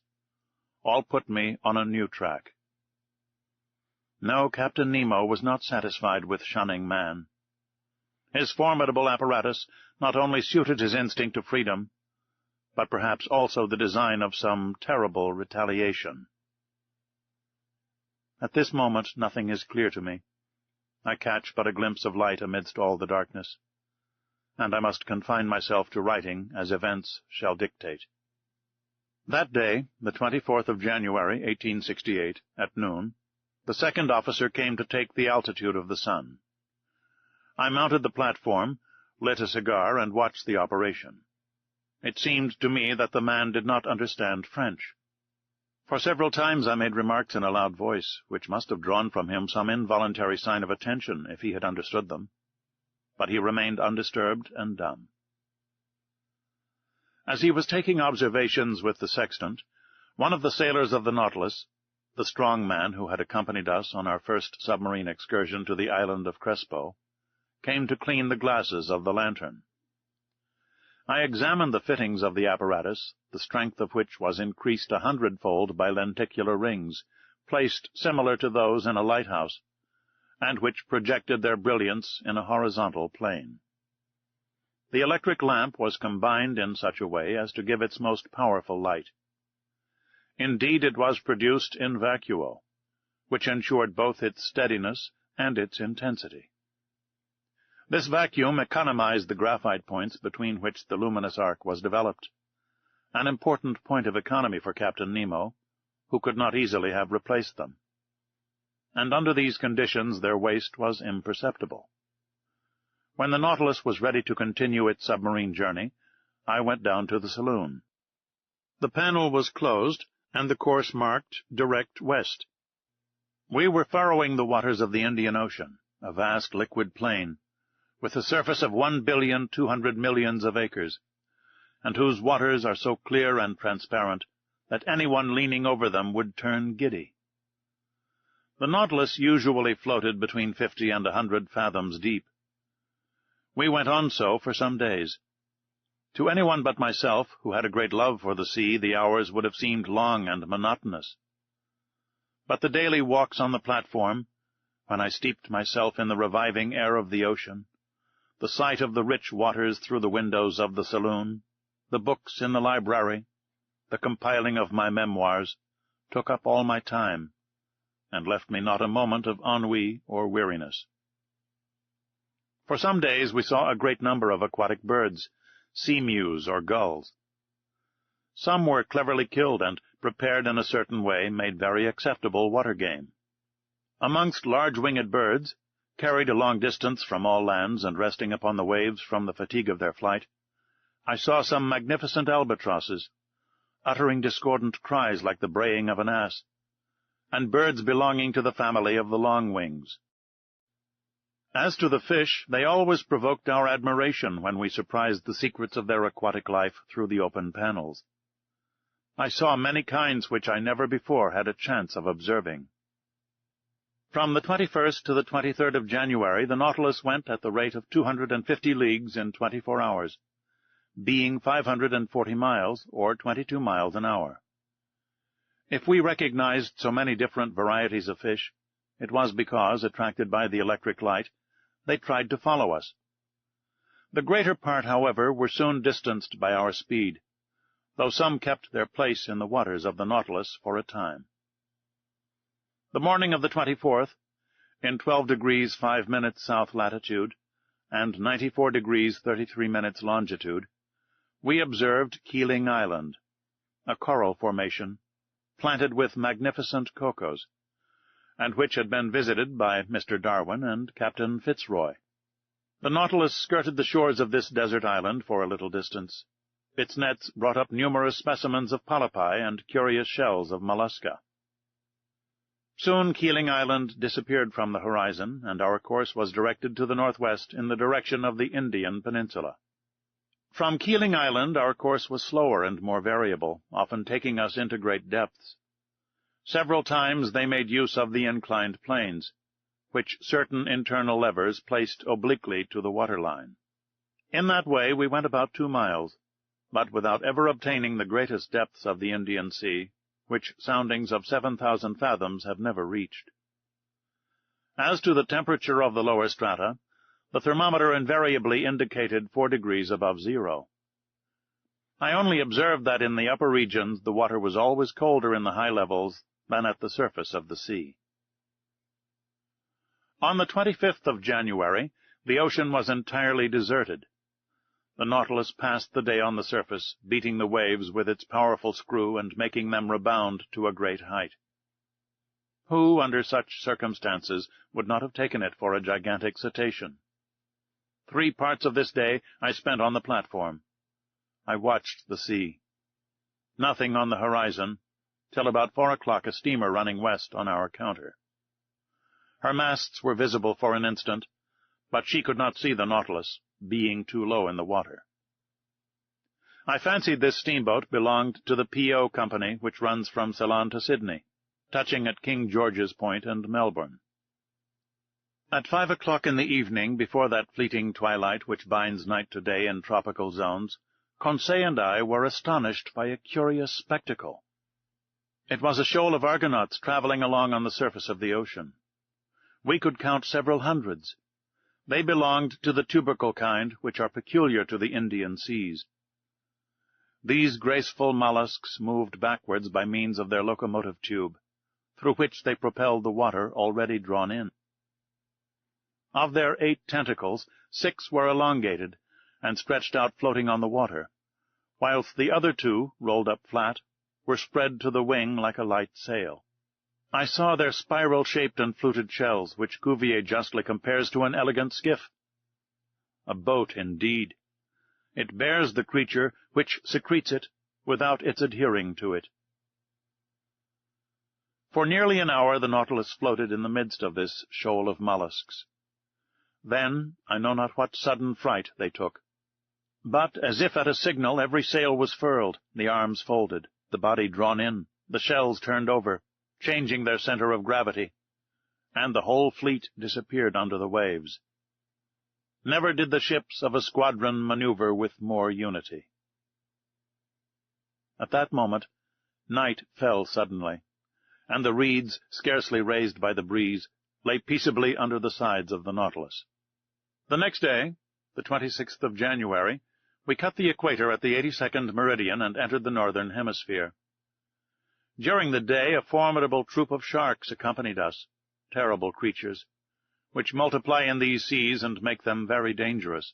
[SPEAKER 1] all put me on a new track. No, Captain Nemo was not satisfied with shunning man. His formidable apparatus not only suited his instinct of freedom, but perhaps also the design of some terrible retaliation. At this moment nothing is clear to me. I catch but a glimpse of light amidst all the darkness, and I must confine myself to writing as events shall dictate. That day, the 24th of January, 1868, at noon, The second officer came to take the altitude of the sun. I mounted the platform, lit a cigar, and watched the operation. It seemed to me that the man did not understand French. For several times I made remarks in a loud voice, which must have drawn from him some involuntary sign of attention if he had understood them. But he remained undisturbed and dumb. As he was taking observations with the sextant, one of the sailors of the Nautilus, the strong man who had accompanied us on our first submarine excursion to the island of Crespo, came to clean the glasses of the lantern. I examined the fittings of the apparatus, the strength of which was increased 100-fold by lenticular rings, placed similar to those in a lighthouse, and which projected their brilliance in a horizontal plane. The electric lamp was combined in such a way as to give its most powerful light. Indeed, it was produced in vacuo, which ensured both its steadiness and its intensity. This vacuum economized the graphite points between which the luminous arc was developed, an important point of economy for Captain Nemo, who could not easily have replaced them. And under these conditions their waste was imperceptible. When the Nautilus was ready to continue its submarine journey, I went down to the saloon. The panel was closed, and the course marked direct west. We were furrowing the waters of the Indian Ocean, a vast liquid plain, with a surface of 1,200,000,000 of acres, and whose waters are so clear and transparent that anyone leaning over them would turn giddy. The Nautilus usually floated between 50 and 100 fathoms deep. We went on so for some days. To anyone but myself, who had a great love for the sea, the hours would have seemed long and monotonous. But the daily walks on the platform, when I steeped myself in the reviving air of the ocean, the sight of the rich waters through the windows of the saloon, the books in the library, the compiling of my memoirs, took up all my time, and left me not a moment of ennui or weariness. For some days we saw a great number of aquatic birds, sea-mews or gulls. Some were cleverly killed and, prepared in a certain way, made very acceptable water game. Amongst large-winged birds, carried a long distance from all lands and resting upon the waves from the fatigue of their flight, I saw some magnificent albatrosses, uttering discordant cries like the braying of an ass, and birds belonging to the family of the long-wings. As to the fish, they always provoked our admiration when we surprised the secrets of their aquatic life through the open panels. I saw many kinds which I never before had a chance of observing. From the 21st to the 23rd of January, the Nautilus went at the rate of 250 leagues in 24 hours, being 540 miles, or 22 miles an hour. If we recognized so many different varieties of fish, it was because, attracted by the electric light, they tried to follow us. The greater part, however, were soon distanced by our speed, though some kept their place in the waters of the Nautilus for a time. The morning of the 24th, in 12 degrees 5 minutes south latitude, and 94 degrees 33 minutes longitude, we observed Keeling Island, a coral formation, planted with magnificent cocos, and which had been visited by Mr. Darwin and Captain Fitzroy. The Nautilus skirted the shores of this desert island for a little distance. Its nets brought up numerous specimens of polypi and curious shells of mollusca. Soon Keeling Island disappeared from the horizon, and our course was directed to the northwest in the direction of the Indian Peninsula. From Keeling Island our course was slower and more variable, often taking us into great depths. Several times they made use of the inclined planes, which certain internal levers placed obliquely to the waterline. In that way we went about 2 miles, but without ever obtaining the greatest depths of the Indian Sea, which soundings of 7,000 fathoms have never reached. As to the temperature of the lower strata, the thermometer invariably indicated 4 degrees above zero. I only observed that in the upper regions the water was always colder in the high levels than at the surface of the sea. On the 25th of January, the ocean was entirely deserted. The Nautilus passed the day on the surface, beating the waves with its powerful screw and making them rebound to a great height. Who, under such circumstances, would not have taken it for a gigantic cetacean? 3 parts of this day I spent on the platform. I watched the sea. Nothing on the horizon, till about 4 o'clock a steamer running west on our counter. Her masts were visible for an instant, but she could not see the Nautilus, being too low in the water. I fancied this steamboat belonged to the P.O. Company, which runs from Ceylon to Sydney, touching at King George's Point and Melbourne. At 5 o'clock in the evening, before that fleeting twilight which binds night to day in tropical zones, Conseil and I were astonished by a curious spectacle. It was a shoal of Argonauts travelling along on the surface of the ocean. We could count several hundreds. They belonged to the tubercle kind, which are peculiar to the Indian seas. These graceful mollusks moved backwards by means of their locomotive tube, through which they propelled the water already drawn in. Of their 8 tentacles, 6 were elongated, and stretched out floating on the water, whilst the other 2, rolled up flat, were spread to the wing like a light sail. I saw their spiral-shaped and fluted shells, which Cuvier justly compares to an elegant skiff. A boat, indeed. It bears the creature which secretes it without its adhering to it. For nearly an hour the Nautilus floated in the midst of this shoal of mollusks. Then, I know not what sudden fright they took. But, as if at a signal, every sail was furled, the arms folded, the body drawn in, the shells turned over, changing their centre of gravity, and the whole fleet disappeared under the waves. Never did the ships of a squadron maneuver with more unity. At that moment, night fell suddenly, and the reeds, scarcely raised by the breeze, lay peaceably under the sides of the Nautilus. The next day, the 26th of January, we cut the equator at the 82nd meridian and entered the northern hemisphere. During the day a formidable troop of sharks accompanied us, terrible creatures, which multiply in these seas and make them very dangerous.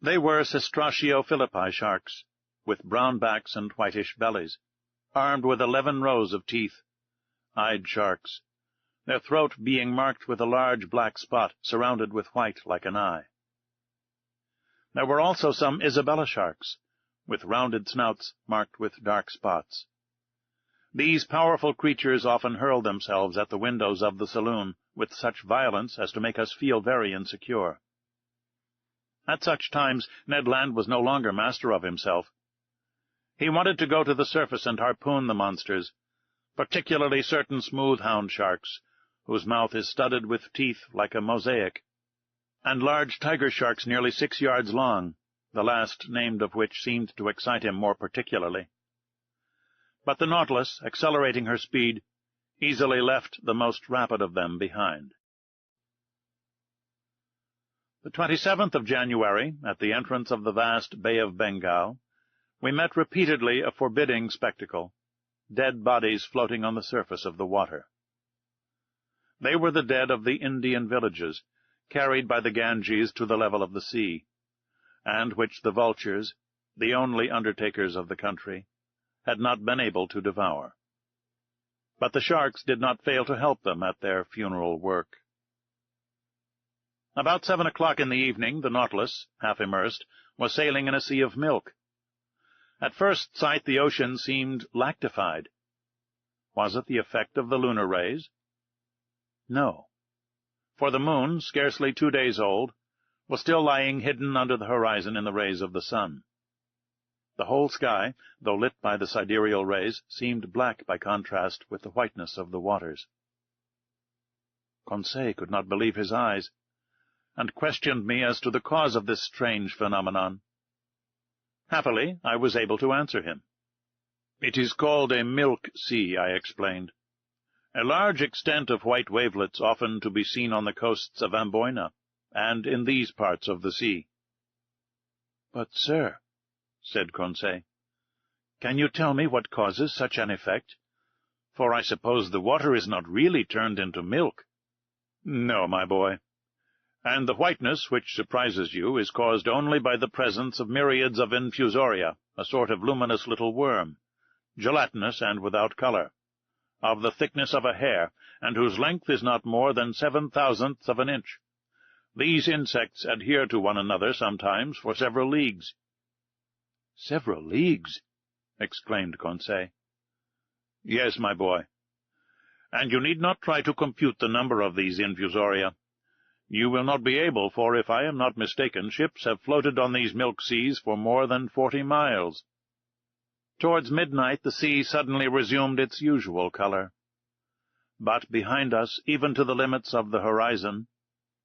[SPEAKER 1] They were Cestraceo philippi sharks, with brown backs and whitish bellies, armed with 11 rows of teeth, eyed sharks, their throat being marked with a large black spot surrounded with white like an eye. There were also some Isabella sharks, with rounded snouts marked with dark spots. These powerful creatures often hurled themselves at the windows of the saloon with such violence as to make us feel very insecure. At such times Ned Land was no longer master of himself. He wanted to go to the surface and harpoon the monsters, particularly certain smooth-hound sharks, whose mouth is studded with teeth like a mosaic, and large tiger sharks nearly 6 yards long, the last named of which seemed to excite him more particularly. But the Nautilus, accelerating her speed, easily left the most rapid of them behind. The 27th of January, at the entrance of the vast Bay of Bengal, we met repeatedly a forbidding spectacle, dead bodies floating on the surface of the water. They were the dead of the Indian villages, carried by the Ganges to the level of the sea, and which the vultures, the only undertakers of the country, had not been able to devour. But the sharks did not fail to help them at their funeral work. About 7 o'clock in the evening, the Nautilus, half immersed, was sailing in a sea of milk. At first sight the ocean seemed lactified. Was it the effect of the lunar rays? No, for the moon, scarcely 2 days old, was still lying hidden under the horizon in the rays of the sun. The whole sky, though lit by the sidereal rays, seemed black by contrast with the whiteness of the waters. Conseil could not believe his eyes, and questioned me as to the cause of this strange phenomenon. Happily, I was able to answer him. "It is called a milk sea," I explained. "A large extent of white wavelets often to be seen on the coasts of Amboyna, and in these parts of the sea." "But, sir," said Conseil, "can you tell me what causes such an effect? For I suppose the water is not really turned into milk." "No, my boy. And the whiteness which surprises you is caused only by the presence of myriads of infusoria, a sort of luminous little worm, gelatinous and without color, of the thickness of a hair, and whose length is not more than 7/1000 of an inch. These insects adhere to one another sometimes for several leagues." "Several leagues!" exclaimed Conseil. "Yes, my boy. And you need not try to compute the number of these infusoria. You will not be able, for, if I am not mistaken, ships have floated on these milk seas for more than 40 miles. Towards midnight the sea suddenly resumed its usual color. But behind us, even to the limits of the horizon,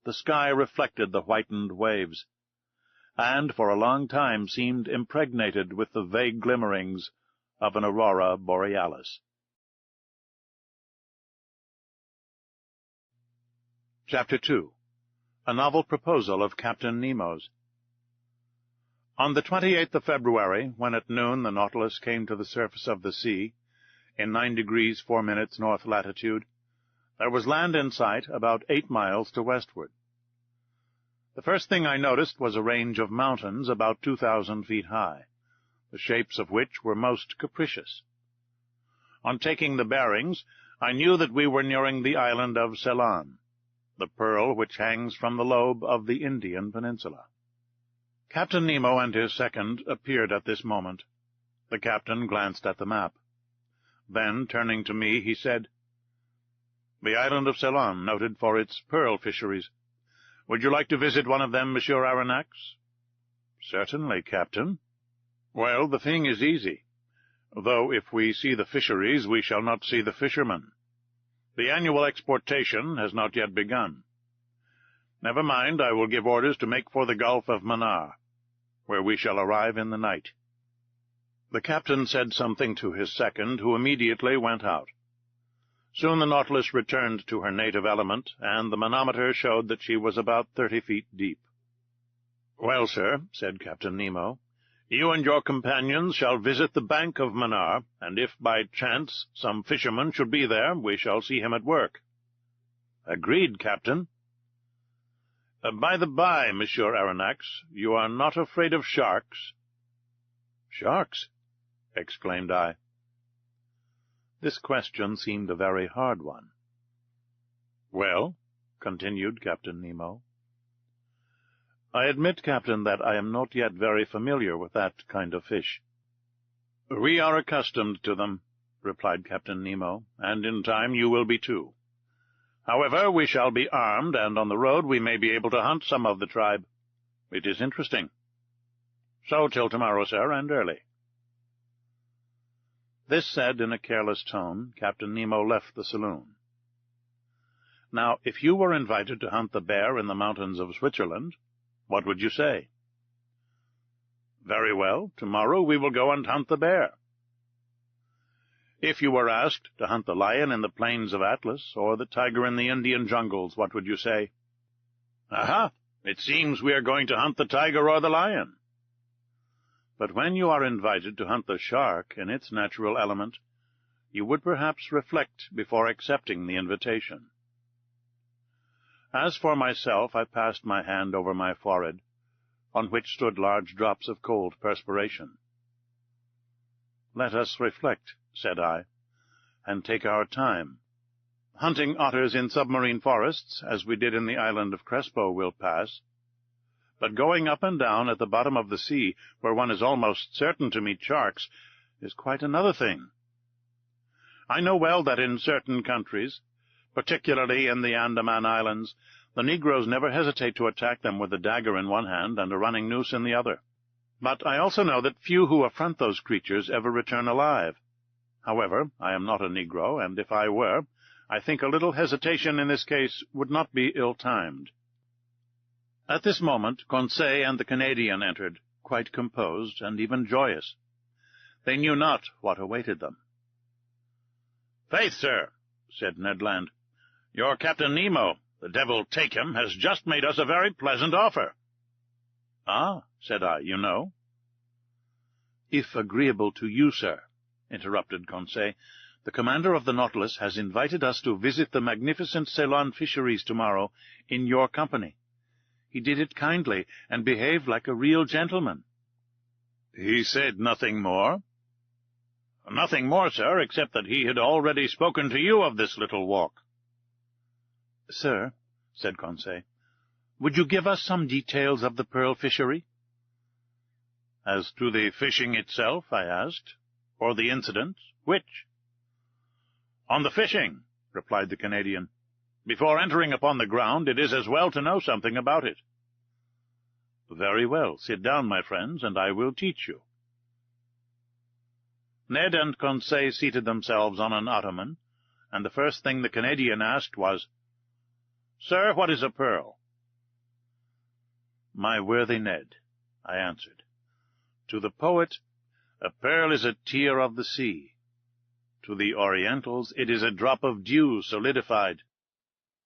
[SPEAKER 1] the sky reflected the whitened waves, and for a long time seemed impregnated with the vague glimmerings of an aurora borealis. Chapter 2. A Novel Proposal of Captain Nemo's. On the 28th of February, when at noon the Nautilus came to the surface of the sea, in 9 degrees 4 minutes north latitude, there was land in sight about 8 miles to westward. The first thing I noticed was a range of mountains about 2,000 feet high, the shapes of which were most capricious. On taking the bearings, I knew that we were nearing the island of Ceylon, the pearl which hangs from the lobe of the Indian peninsula. Captain Nemo and his second appeared at this moment. The captain glanced at the map. Then, turning to me, he said, "The island of Ceylon, noted for its pearl fisheries. Would you like to visit one of them, Monsieur Aronnax?" "Certainly, Captain." "Well, the thing is easy. Though if we see the fisheries, we shall not see the fishermen. The annual exportation has not yet begun. Never mind, I will give orders to make for the Gulf of Mannar, where we shall arrive in the night." The captain said something to his second, who immediately went out. Soon the Nautilus returned to her native element, and the manometer showed that she was about 30 feet deep. "Well, sir," said Captain Nemo, "you and your companions shall visit the bank of Mannar, and if by chance some fisherman should be there, we shall see him at work." "Agreed, Captain." By the by, Monsieur Aronnax, you are not afraid of sharks?" "Sharks?" exclaimed I. This question seemed a very hard one. "Well," continued Captain Nemo, "I admit, Captain, that I am not yet very familiar with that kind of fish." "We are accustomed to them," replied Captain Nemo, "and in time you will be too. However, we shall be armed, and on the road we may be able to hunt some of the tribe. It is interesting. So till tomorrow, sir, and early." This said in a careless tone, Captain Nemo left the saloon. Now, if you were invited to hunt the bear in the mountains of Switzerland, what would you say? "Very well, tomorrow we will go and hunt the bear." If you were asked to hunt the lion in the plains of Atlas, or the tiger in the Indian jungles, what would you say? "Aha! It seems we are going to hunt the tiger or the lion." But when you are invited to hunt the shark in its natural element, you would perhaps reflect before accepting the invitation. As for myself, I passed my hand over my forehead, on which stood large drops of cold perspiration. "Let us reflect," said I, "and take our time. Hunting otters in submarine forests, as we did in the island of Crespo, will pass. But going up and down at the bottom of the sea, where one is almost certain to meet sharks, is quite another thing. I know well that in certain countries, particularly in the Andaman Islands, the negroes never hesitate to attack them with a dagger in one hand and a running noose in the other. But I also know that few who affront those creatures ever return alive. However, I am not a negro, and if I were, I think a little hesitation in this case would not be ill-timed." At this moment Conseil and the Canadian entered, quite composed and even joyous. They knew not what awaited them. "Faith, sir," said Ned Land, "your Captain Nemo, the devil take him, has just made us a very pleasant offer." "Ah," said I, "you know?" "If agreeable to you, sir," interrupted Conseil, "the commander of the Nautilus has invited us to visit the magnificent Ceylon fisheries tomorrow in your company. He did it kindly, and behaved like a real gentleman." "He said nothing more?" "Nothing more, sir, except that he had already spoken to you of this little walk." "Sir," said Conseil, "would you give us some details of the pearl fishery?" "As to the fishing itself?" I asked. "Or the incident? Which?" "On the fishing," replied the Canadian. "Before entering upon the ground, it is as well to know something about it." "Very well. Sit down, my friends, and I will teach you." Ned and Conseil seated themselves on an ottoman, and the first thing the Canadian asked was, "Sir, what is a pearl?" "My worthy Ned," I answered, "to the poet, a pearl is a tear of the sea. To the Orientals, it is a drop of dew solidified.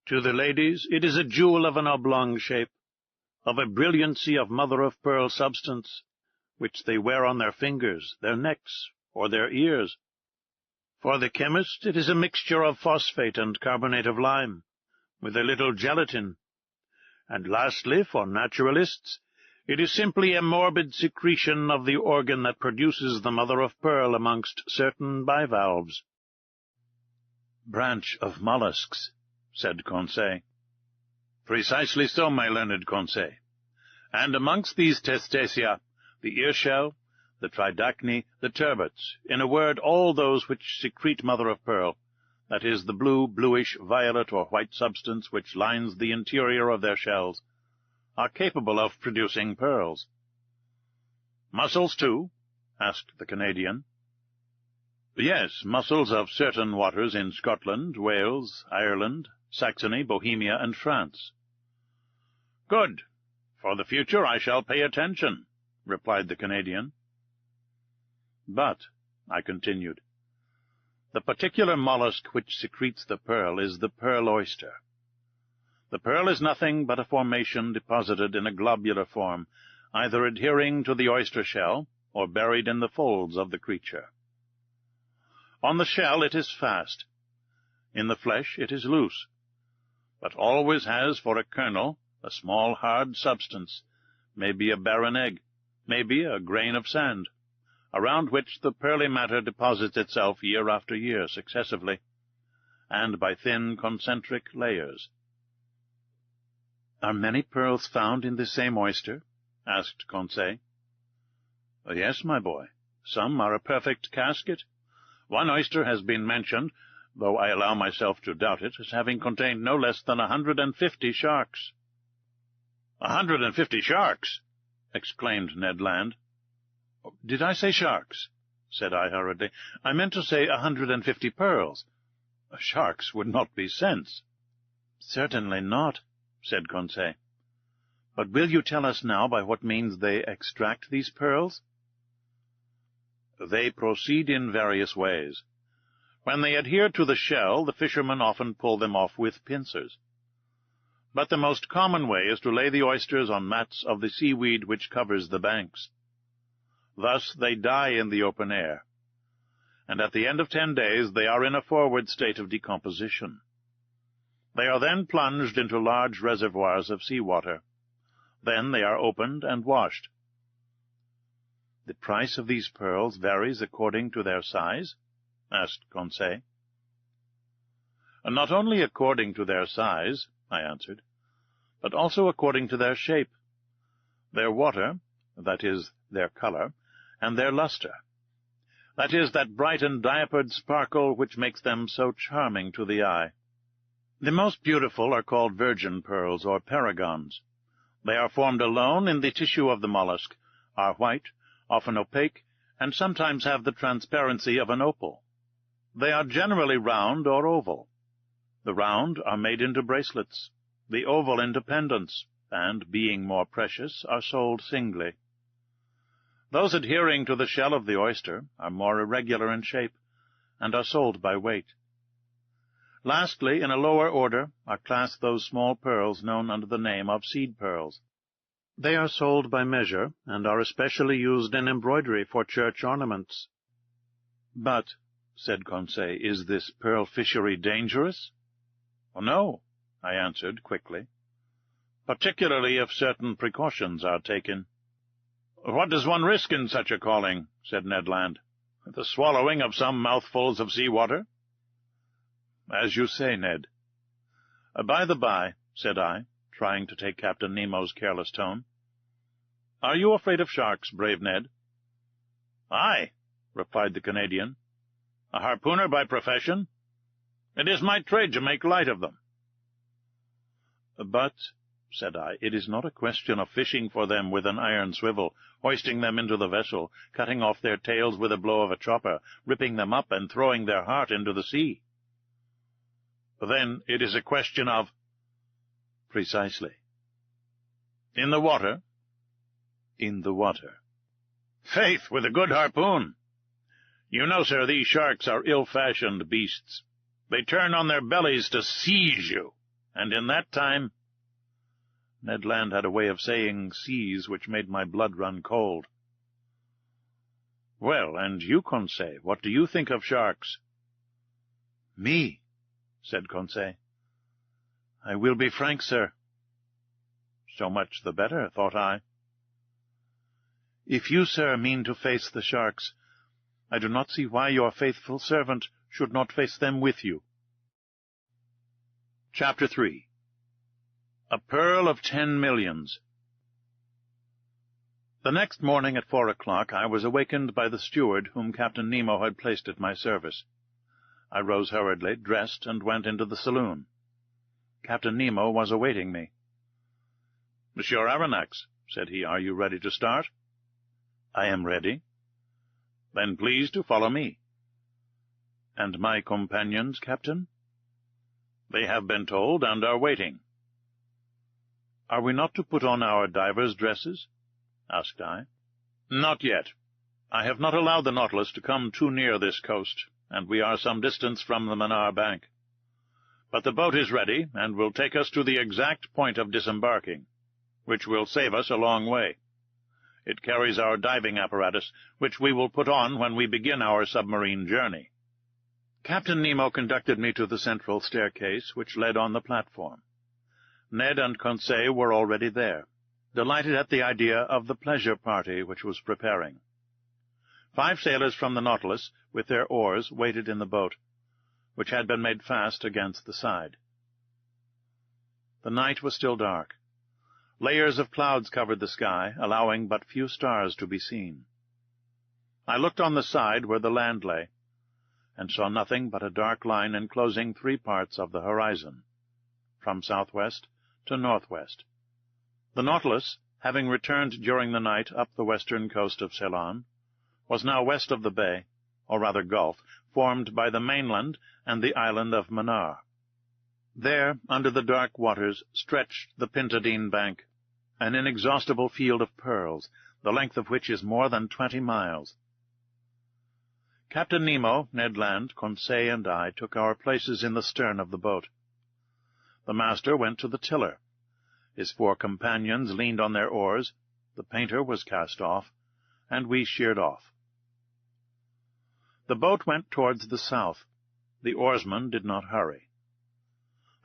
[SPEAKER 1] To the ladies, it is a jewel of an oblong shape, of a brilliancy of mother-of-pearl substance, which they wear on their fingers, their necks, or their ears. For the chemist, it is a mixture of phosphate and carbonate of lime, with a little gelatin. And lastly, for naturalists, it is simply a morbid secretion of the organ that produces the mother-of-pearl amongst certain bivalves." "Branch of mollusks," said Conseil. "Precisely so, my learned Conseil. And amongst these testacea, the earshell, the tridacne, the turbots, in a word, all those which secrete mother-of-pearl, that is, the blue, bluish, violet, or white substance which lines the interior of their shells, are capable of producing pearls." "Mussels, too?" asked the Canadian. "Yes, mussels of certain waters in Scotland, Wales, Ireland, Saxony, Bohemia, and France." "Good. For the future I shall pay attention," replied the Canadian. "But," I continued, "the particular mollusk which secretes the pearl is the pearl oyster. The pearl is nothing but a formation deposited in a globular form, either adhering to the oyster shell or buried in the folds of the creature. On the shell it is fast. In the flesh it is loose, but always has for a kernel a small hard substance, maybe a barren egg, maybe a grain of sand, around which the pearly matter deposits itself year after year successively, and by thin concentric layers." "Are many pearls found in the same oyster?" asked Conseil. "Yes, my boy. Some are a perfect casket. One oyster has been mentioned, though I allow myself to doubt it, as having contained no less than 150 sharks." "150 sharks!" exclaimed Ned Land. "Did I say sharks?" said I hurriedly. "I meant to say 150 pearls. Sharks would not be sense." "Certainly not," said Conseil. "But will you tell us now by what means they extract these pearls?" "They proceed in various ways. When they adhere to the shell, the fishermen often pull them off with pincers. But the most common way is to lay the oysters on mats of the seaweed which covers the banks. Thus they die in the open air, and at the end of 10 days they are in a forward state of decomposition. They are then plunged into large reservoirs of sea-water. Then they are opened and washed." "The price of these pearls varies according to their size?" asked Conseil. "Not only according to their size," I answered, "but also according to their shape, their water, that is, their color, and their luster, that is, that bright and diapered sparkle which makes them so charming to the eye. The most beautiful are called virgin pearls, or paragons. They are formed alone in the tissue of the mollusk, are white, often opaque, and sometimes have the transparency of an opal. They are generally round or oval. The round are made into bracelets, the oval into pendants, and, being more precious, are sold singly. Those adhering to the shell of the oyster are more irregular in shape, and are sold by weight. Lastly, in a lower order, are classed those small pearls known under the name of seed pearls. They are sold by measure, and are especially used in embroidery for church ornaments." "But," said Conseil, "is this pearl fishery dangerous?" "No," I answered quickly, "particularly if certain precautions are taken." "What does one risk in such a calling?" said Ned Land. The swallowing of some mouthfuls of sea-water? As you say, Ned. By the by, said I, trying to take Captain Nemo's careless tone, are you afraid of sharks, brave Ned? Aye, replied the Canadian. A harpooner by profession? It is my trade to make light of them. But, said I, it is not a question of fishing for them with an iron swivel, hoisting them into the vessel, cutting off their tails with a blow of a chopper, ripping them up and throwing their heart into the sea. Then it is a question of— Precisely. In the water? In the water. Faith, with a good harpoon. You know, sir, these sharks are ill-fashioned beasts. They turn on their bellies to seize you, and in that time— Ned Land had a way of saying seize which made my blood run cold. Well, and you, Conseil, what do you think of sharks? Me, said Conseil. I will be frank, sir. So much the better, thought I. If you, sir, mean to face the sharks, I do not see why your faithful servant should not face them with you. Chapter 3. A Pearl of 10 Millions. The next morning at 4 o'clock I was awakened by the steward whom Captain Nemo had placed at my service. I rose hurriedly, dressed, and went into the saloon. Captain Nemo was awaiting me. Monsieur Aronnax, said he, are you ready to start? I am ready. Then please to follow me. And my companions, Captain? They have been told and are waiting. Are we not to put on our divers' dresses? Asked I. Not yet. I have not allowed the Nautilus to come too near this coast, and we are some distance from the Manar bank. But the boat is ready, and will take us to the exact point of disembarking, which will save us a long way. It carries our diving apparatus, which we will put on when we begin our submarine journey. Captain Nemo conducted me to the central staircase, which led on the platform. Ned and Conseil were already there, delighted at the idea of the pleasure party which was preparing. 5 sailors from the Nautilus, with their oars, waited in the boat, which had been made fast against the side. The night was still dark. Layers of clouds covered the sky, allowing but few stars to be seen. I looked on the side where the land lay, and saw nothing but a dark line enclosing 3 parts of the horizon, from southwest to northwest. The Nautilus, having returned during the night up the western coast of Ceylon, was now west of the bay, or rather gulf, formed by the mainland and the island of Manar. There, under the dark waters, stretched the Pintadine bank, an inexhaustible field of pearls, the length of which is more than 20 miles. Captain Nemo, Ned Land, Conseil, and I took our places in the stern of the boat. The master went to the tiller. His 4 companions leaned on their oars, the painter was cast off, and we sheered off. The boat went towards the south. The oarsmen did not hurry.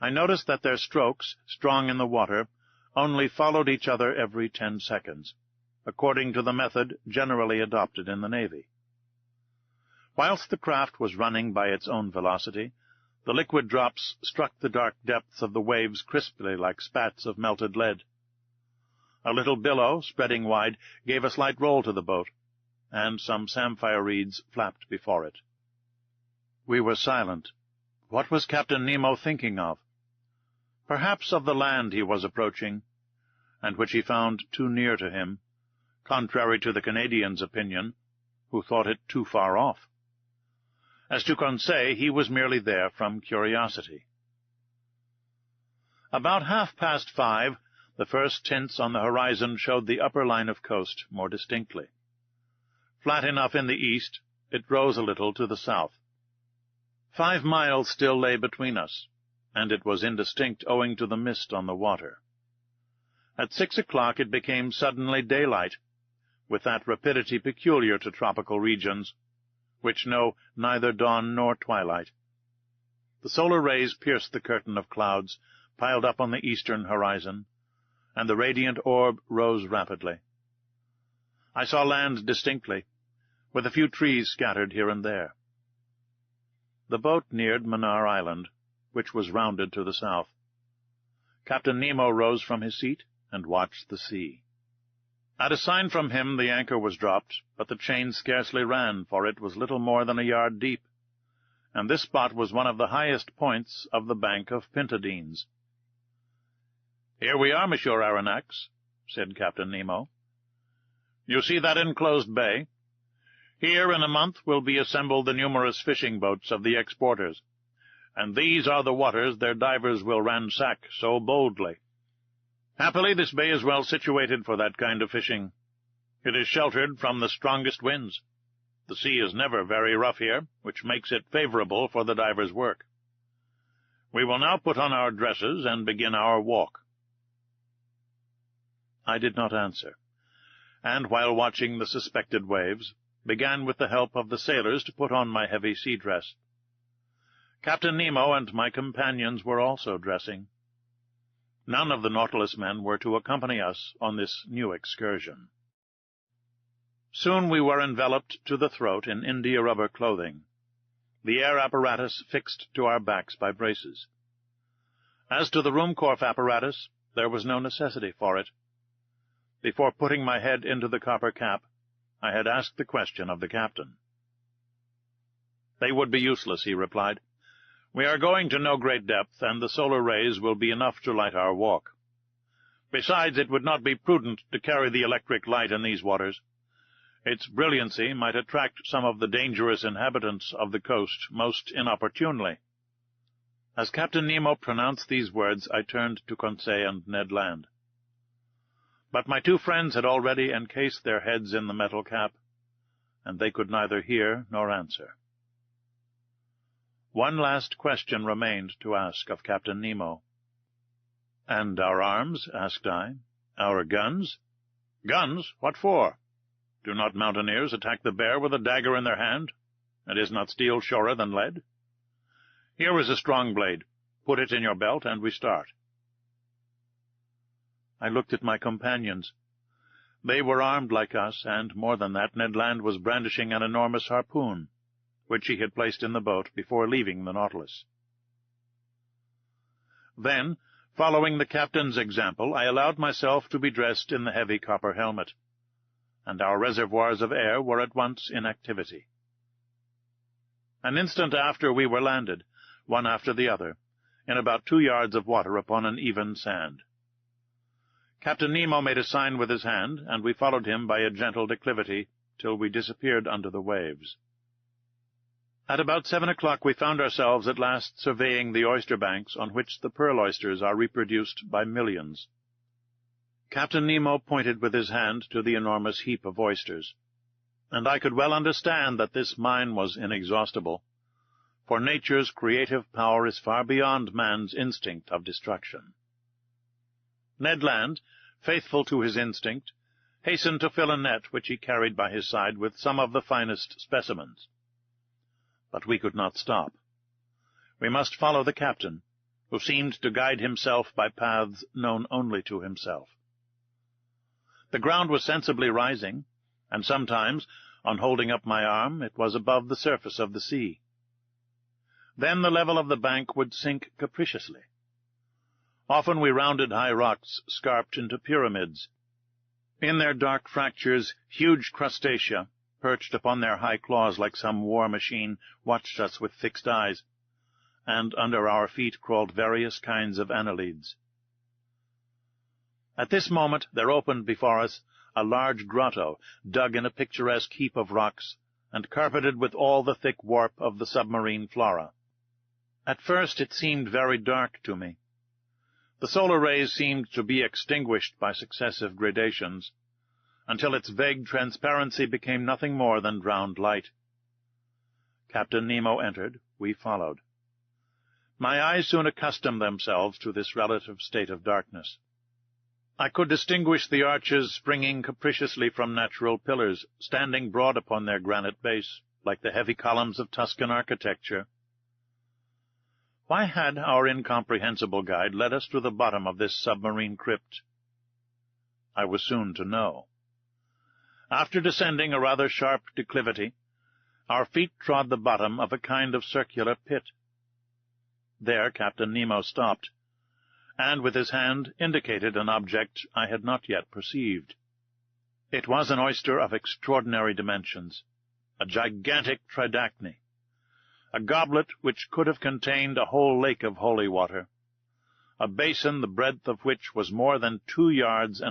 [SPEAKER 1] I noticed that their strokes, strong in the water, only followed each other every 10 seconds, according to the method generally adopted in the Navy. Whilst the craft was running by its own velocity, the liquid drops struck the dark depths of the waves crisply like spats of melted lead. A little billow, spreading wide, gave a slight roll to the boat, and some samphire reeds flapped before it. We were silent. What was Captain Nemo thinking of? Perhaps of the land he was approaching, and which he found too near to him, contrary to the Canadian's opinion, who thought it too far off. As to Conseil, he was merely there from curiosity. About 5:30, the first tints on the horizon showed the upper line of coast more distinctly. Flat enough in the east, it rose a little to the south. 5 miles still lay between us, and it was indistinct owing to the mist on the water. At 6 o'clock it became suddenly daylight, with that rapidity peculiar to tropical regions, which know neither dawn nor twilight. The solar rays pierced the curtain of clouds piled up on the eastern horizon, and the radiant orb rose rapidly. I saw land distinctly, with a few trees scattered here and there. The boat neared Manar Island, which was rounded to the south. Captain Nemo rose from his seat and watched the sea. At a sign from him the anchor was dropped, but the chain scarcely ran, for it was little more than a yard deep, and this spot was one of the highest points of the bank of Pintadines. "Here we are, Monsieur Aronnax," said Captain Nemo. "You see that enclosed bay? Here in a month will be assembled the numerous fishing boats of the exporters, and these are the waters their divers will ransack so boldly. Happily this bay is well situated for that kind of fishing. It is sheltered from the strongest winds. The sea is never very rough here, which makes it favorable for the divers' work. We will now put on our dresses and begin our walk." I did not answer, and while watching the suspected waves, began with the help of the sailors to put on my heavy sea dress. Captain Nemo and my companions were also dressing. None of the Nautilus men were to accompany us on this new excursion. Soon we were enveloped to the throat in india-rubber clothing, the air apparatus fixed to our backs by braces. As to the Ruhmkorff apparatus, there was no necessity for it. Before putting my head into the copper cap, I had asked the question of the captain. "They would be useless," he replied. "We are going to no great depth, and the solar rays will be enough to light our walk. Besides, it would not be prudent to carry the electric light in these waters. Its brilliancy might attract some of the dangerous inhabitants of the coast most inopportunely." As Captain Nemo pronounced these words, I turned to Conseil and Ned Land. But my two friends had already encased their heads in the metal cap, and they could neither hear nor answer. One last question remained to ask of Captain Nemo. "And our arms?" asked I. "Our guns?" "Guns? What for? Do not mountaineers attack the bear with a dagger in their hand? And is not steel surer than lead? Here is a strong blade. Put it in your belt, and we start." I looked at my companions. They were armed like us, and, more than that, Ned Land was brandishing an enormous harpoon, which he had placed in the boat before leaving the Nautilus. Then, following the captain's example, I allowed myself to be dressed in the heavy copper helmet, and our reservoirs of air were at once in activity. An instant after we were landed, one after the other, in about 2 yards of water upon an even sand. Captain Nemo made a sign with his hand, and we followed him by a gentle declivity till we disappeared under the waves. At about 7 o'clock we found ourselves at last surveying the oyster banks on which the pearl oysters are reproduced by millions. Captain Nemo pointed with his hand to the enormous heap of oysters, and I could well understand that this mine was inexhaustible, for nature's creative power is far beyond man's instinct of destruction. Ned Land, faithful to his instinct, hastened to fill a net which he carried by his side with some of the finest specimens. But we could not stop. We must follow the captain, who seemed to guide himself by paths known only to himself. The ground was sensibly rising, and sometimes, on holding up my arm, it was above the surface of the sea. Then the level of the bank would sink capriciously. Often we rounded high rocks, scarped into pyramids. In their dark fractures, huge crustacea, perched upon their high claws like some war machine, watched us with fixed eyes, and under our feet crawled various kinds of annelids. At this moment there opened before us a large grotto, dug in a picturesque heap of rocks, and carpeted with all the thick warp of the submarine flora. At first it seemed very dark to me. The solar rays seemed to be extinguished by successive gradations, until its vague transparency became nothing more than drowned light. Captain Nemo entered. We followed. My eyes soon accustomed themselves to this relative state of darkness. I could distinguish the arches springing capriciously from natural pillars, standing broad upon their granite base, like the heavy columns of Tuscan architecture. Why had our incomprehensible guide led us to the bottom of this submarine crypt? I was soon to know. After descending a rather sharp declivity, our feet trod the bottom of a kind of circular pit. There Captain Nemo stopped, and with his hand indicated an object I had not yet perceived. It was an oyster of extraordinary dimensions, a gigantic tridacne, a goblet which could have contained a whole lake of holy water, a basin the breadth of which was more than 2.5 yards,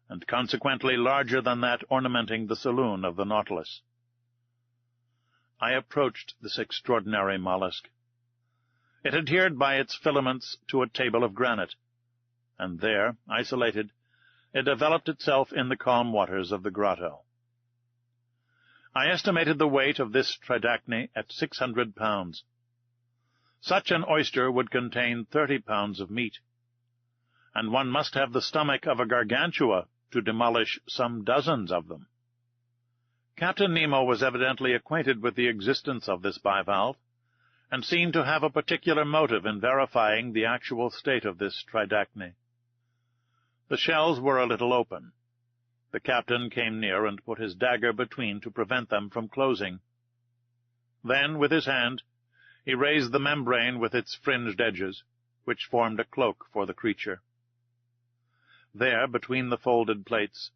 [SPEAKER 1] and consequently larger than that ornamenting the saloon of the Nautilus. I approached this extraordinary mollusk. It adhered by its filaments to a table of granite, and there, isolated, it developed itself in the calm waters of the grotto. I estimated the weight of this tridacne at 600 pounds. Such an oyster would contain 30 pounds of meat, and one must have the stomach of a gargantua to demolish some dozens of them. Captain Nemo was evidently acquainted with the existence of this bivalve, and seemed to have a particular motive in verifying the actual state of this tridacne. The shells were a little open. The captain came near and put his dagger between to prevent them from closing. Then, with his hand, he raised the membrane with its fringed edges, which formed a cloak for the creature. There, between the folded plates,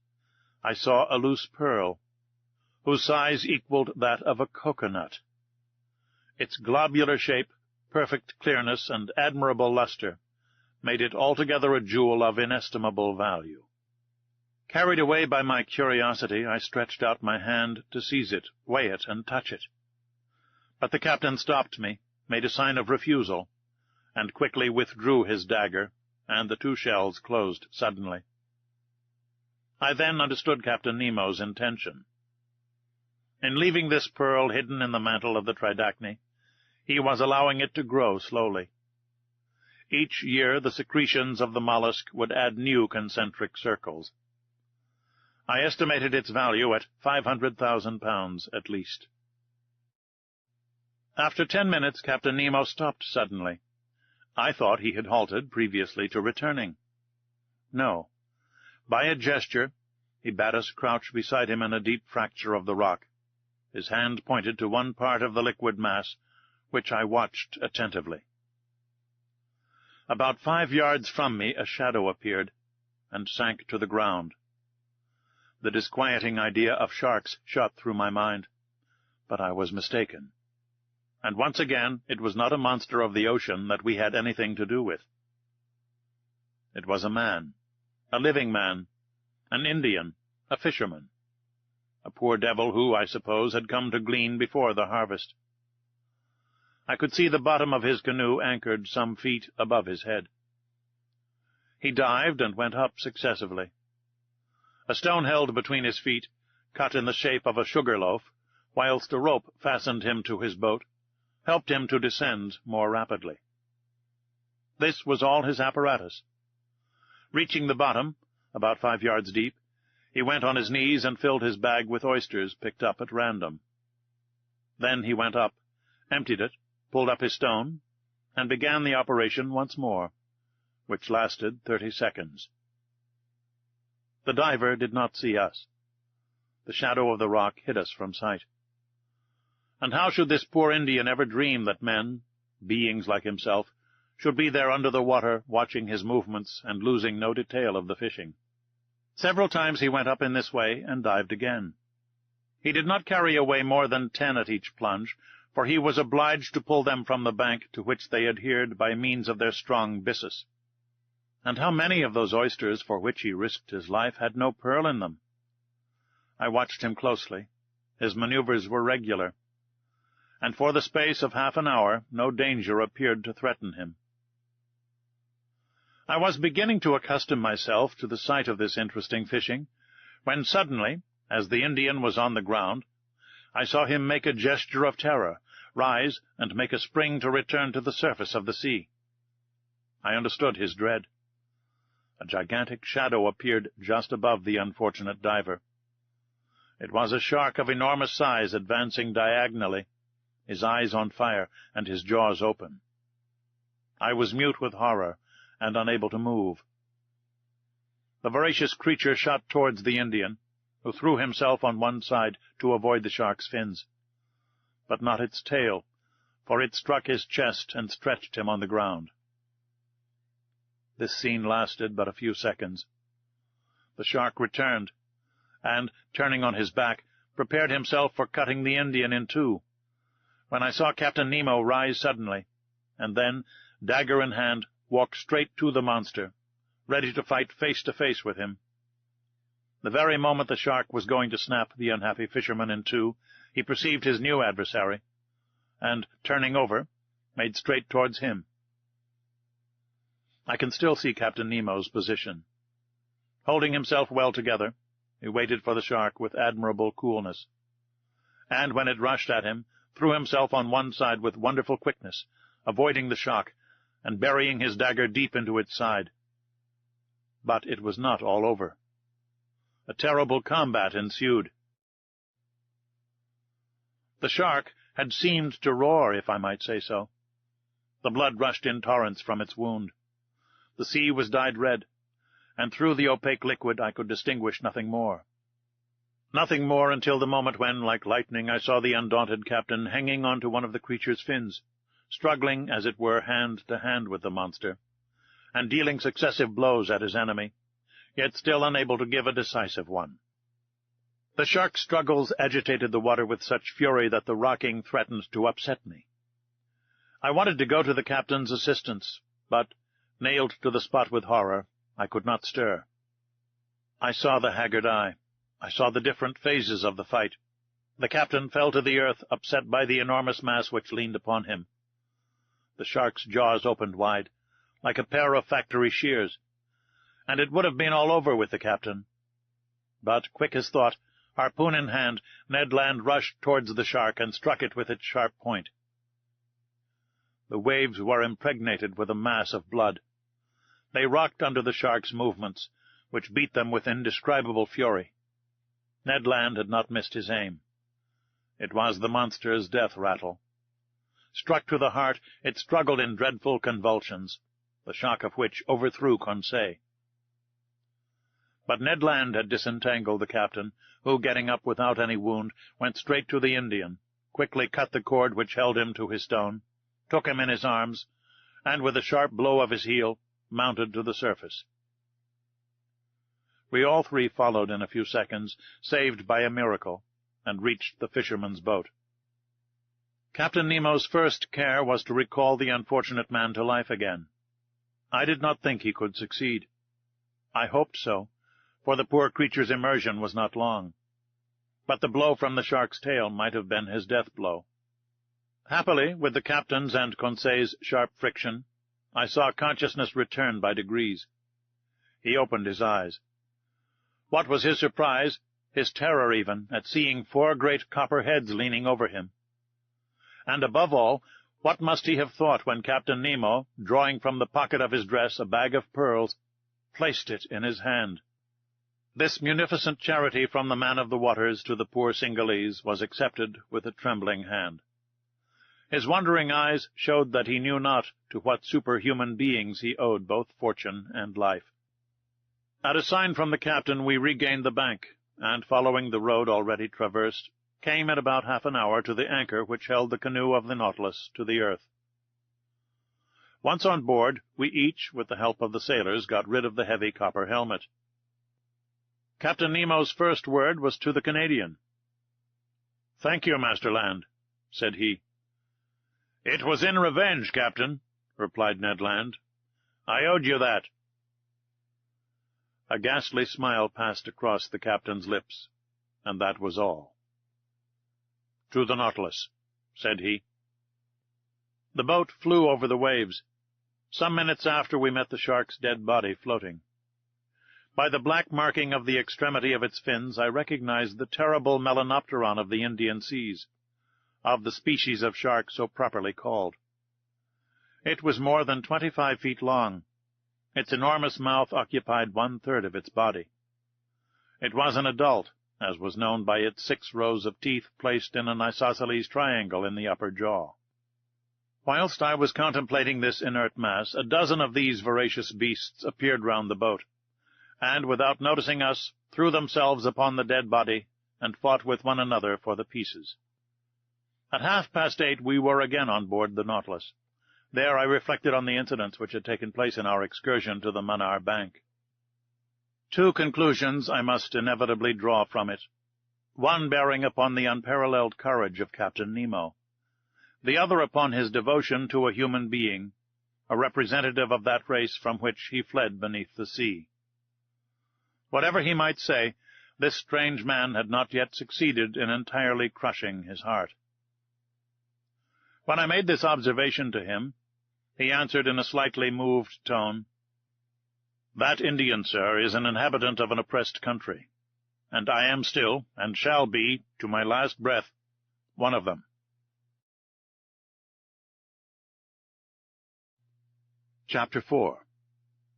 [SPEAKER 1] I saw a loose pearl, whose size equaled that of a cocoanut. Its globular shape, perfect clearness, and admirable luster made it altogether a jewel of inestimable value. Carried away by my curiosity, I stretched out my hand to seize it, weigh it, and touch it. But the captain stopped me, made a sign of refusal, and quickly withdrew his dagger, and the 2 shells closed suddenly. I then understood Captain Nemo's intention. In leaving this pearl hidden in the mantle of the tridacne, he was allowing it to grow slowly. Each year the secretions of the mollusk would add new concentric circles. I estimated its value at 500,000 pounds at least. After 10 minutes Captain Nemo stopped suddenly. I thought he had halted previously to returning. No. By a gesture, he bade us crouch beside him in a deep fracture of the rock. His hand pointed to one part of the liquid mass, which I watched attentively. About 5 yards from me a shadow appeared, and sank to the ground. The disquieting idea of sharks shot through my mind, but I was mistaken. And once again it was not a monster of the ocean that we had anything to do with. It was a man, a living man, an Indian, a fisherman, a poor devil who, I suppose, had come to glean before the harvest. I could see the bottom of his canoe anchored some feet above his head. He dived and went up successively. A stone held between his feet, cut in the shape of a sugar loaf, whilst a rope fastened him to his boat, helped him to descend more rapidly. This was all his apparatus. Reaching the bottom, about 5 yards deep, he went on his knees and filled his bag with oysters picked up at random. Then he went up, emptied it, pulled up his stone, and began the operation once more, which lasted 30 seconds. The diver did not see us. The shadow of the rock hid us from sight. And how should this poor Indian ever dream that men, beings like himself, should be there under the water, watching his movements and losing no detail of the fishing? Several times he went up in this way and dived again. He did not carry away more than 10 at each plunge, for he was obliged to pull them from the bank to which they adhered by means of their strong byssus. And how many of those oysters for which he risked his life had no pearl in them? I watched him closely. His manoeuvres were regular, and for the space of half an hour no danger appeared to threaten him. I was beginning to accustom myself to the sight of this interesting fishing, when suddenly, as the Indian was on the ground, I saw him make a gesture of terror, rise, and make a spring to return to the surface of the sea. I understood his dread. A gigantic shadow appeared just above the unfortunate diver. It was a shark of enormous size advancing diagonally, his eyes on fire and his jaws open. I was mute with horror and unable to move. The voracious creature shot towards the Indian, who threw himself on one side to avoid the shark's fins. But not its tail, for it struck his chest and stretched him on the ground. This scene lasted but a few seconds. The shark returned, and, turning on his back, prepared himself for cutting the Indian in two, when I saw Captain Nemo rise suddenly, and then, dagger in hand, walk straight to the monster, ready to fight face to face with him. The very moment the shark was going to snap the unhappy fisherman in two, he perceived his new adversary, and, turning over, made straight towards him. I can still see Captain Nemo's position. Holding himself well together, he waited for the shark with admirable coolness, and when it rushed at him, threw himself on one side with wonderful quickness, avoiding the shock, and burying his dagger deep into its side. But it was not all over. A terrible combat ensued. The shark had seemed to roar, if I might say so. The blood rushed in torrents from its wound. The sea was dyed red, and through the opaque liquid I could distinguish nothing more. Nothing more until the moment when, like lightning, I saw the undaunted captain hanging on to one of the creature's fins, struggling, as it were, hand to hand with the monster, and dealing successive blows at his enemy, yet still unable to give a decisive one. The shark's struggles agitated the water with such fury that the rocking threatened to upset me. I wanted to go to the captain's assistance, but, nailed to the spot with horror, I could not stir. I saw the haggard eye. I saw the different phases of the fight. The captain fell to the earth, upset by the enormous mass which leaned upon him. The shark's jaws opened wide, like a pair of factory shears, and it would have been all over with the captain. But, quick as thought, harpoon in hand, Ned Land rushed towards the shark and struck it with its sharp point. The waves were impregnated with a mass of blood. They rocked under the shark's movements, which beat them with indescribable fury. Ned Land had not missed his aim. It was the monster's death rattle. Struck to the heart, it struggled in dreadful convulsions, the shock of which overthrew Conseil. But Ned Land had disentangled the captain, who, getting up without any wound, went straight to the Indian, quickly cut the cord which held him to his stone, took him in his arms, and with a sharp blow of his heel, mounted to the surface. We all three followed in a few seconds, saved by a miracle, and reached the fisherman's boat. Captain Nemo's first care was to recall the unfortunate man to life again. I did not think he could succeed. I hoped so, for the poor creature's immersion was not long. But the blow from the shark's tail might have been his death blow. Happily, with the captain's and Conseil's sharp friction, I saw consciousness return by degrees. He opened his eyes. What was his surprise, his terror even, at seeing 4 great copper heads leaning over him? And above all, what must he have thought when Captain Nemo, drawing from the pocket of his dress a bag of pearls, placed it in his hand? This munificent charity from the man of the waters to the poor Cingalese was accepted with a trembling hand. His wondering eyes showed that he knew not to what superhuman beings he owed both fortune and life. At a sign from the captain we regained the bank, and, following the road already traversed, came in about half an hour to the anchor which held the canoe of the Nautilus to the earth. Once on board, we each, with the help of the sailors, got rid of the heavy copper helmet. Captain Nemo's first word was to the Canadian. "Thank you, Master Land," said he. "It was in revenge, Captain," replied Ned Land. "I owed you that." A ghastly smile passed across the captain's lips, and that was all. "To the Nautilus," said he. The boat flew over the waves. Some minutes after we met the shark's dead body floating. By the black marking of the extremity of its fins I recognized the terrible melanopteron of the Indian seas, of the species of shark so properly called. It was more than 25 feet long. Its enormous mouth occupied 1/3 of its body. It was an adult, as was known by its 6 rows of teeth placed in an isosceles triangle in the upper jaw. Whilst I was contemplating this inert mass, a dozen of these voracious beasts appeared round the boat, and, without noticing us, threw themselves upon the dead body, and fought with one another for the pieces. At 8:30 we were again on board the Nautilus. There I reflected on the incidents which had taken place in our excursion to the Manar bank. Two conclusions I must inevitably draw from it, one bearing upon the unparalleled courage of Captain Nemo, the other upon his devotion to a human being, a representative of that race from which he fled beneath the sea. Whatever he might say, this strange man had not yet succeeded in entirely crushing his heart. When I made this observation to him, he answered in a slightly moved tone, "That Indian, sir, is an inhabitant of an oppressed country, and I am still, and shall be, to my last breath, one of them." Chapter 4.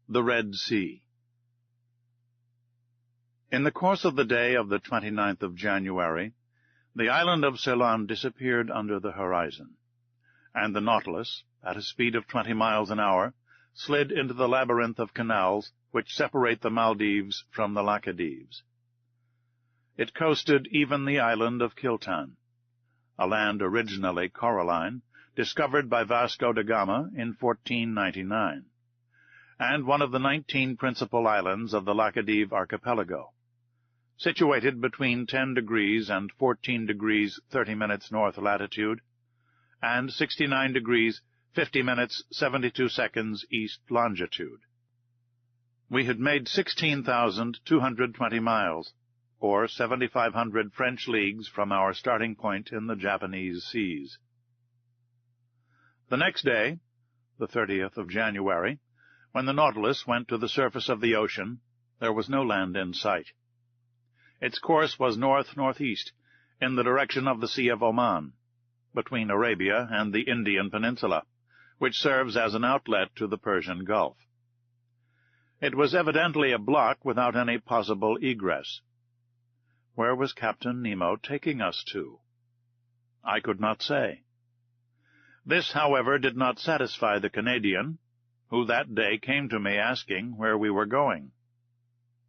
[SPEAKER 1] The Red Sea. In the course of the day of the 29th of January, the island of Ceylon disappeared under the horizon, and the Nautilus, at a speed of 20 miles an hour, slid into the labyrinth of canals which separate the Maldives from the Laccadives. It coasted even the island of Kiltan, a land originally coralline, discovered by Vasco da Gama in 1499, and one of the 19 principal islands of the Laccadive archipelago, situated between 10 degrees and 14 degrees 30 minutes north latitude, and 69 degrees 50 minutes 72 seconds east longitude. We had made 16,220 miles, or 7,500 French leagues from our starting point in the Japanese seas. The next day, the 30th of January, when the Nautilus went to the surface of the ocean, there was no land in sight. Its course was north-northeast, in the direction of the Sea of Oman, between Arabia and the Indian Peninsula, which serves as an outlet to the Persian Gulf. It was evidently a block without any possible egress. Where was Captain Nemo taking us to? I could not say. This, however, did not satisfy the Canadian, who that day came to me asking where we were going.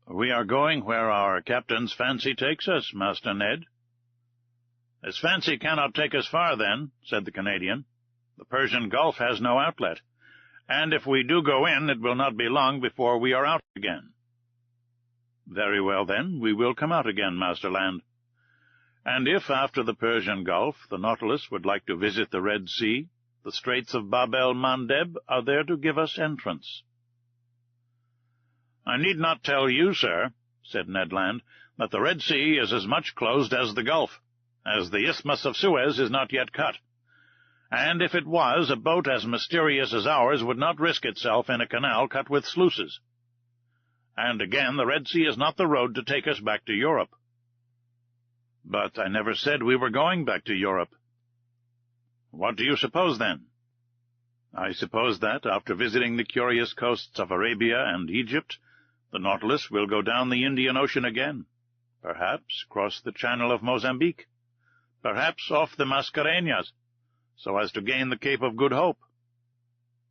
[SPEAKER 1] "We are going where our captain's fancy takes us, Master Ned." "His fancy cannot take us far, then," said the Canadian. "The Persian Gulf has no outlet, and if we do go in, it will not be long before we are out again." "Very well, then, we will come out again, Master Land. And if, after the Persian Gulf, the Nautilus would like to visit the Red Sea, the Straits of Bab el-Mandeb are there to give us entrance." "I need not tell you, sir," said Ned Land, "that the Red Sea is as much closed as the Gulf, as the Isthmus of Suez is not yet cut. And if it was, a boat as mysterious as ours would not risk itself in a canal cut with sluices. And again, the Red Sea is not the road to take us back to Europe." "But I never said we were going back to Europe." "What do you suppose, then?" "I suppose that, after visiting the curious coasts of Arabia and Egypt, the Nautilus will go down the Indian Ocean again, perhaps cross the Channel of Mozambique, perhaps off the Mascareñas, so as to gain the Cape of Good Hope."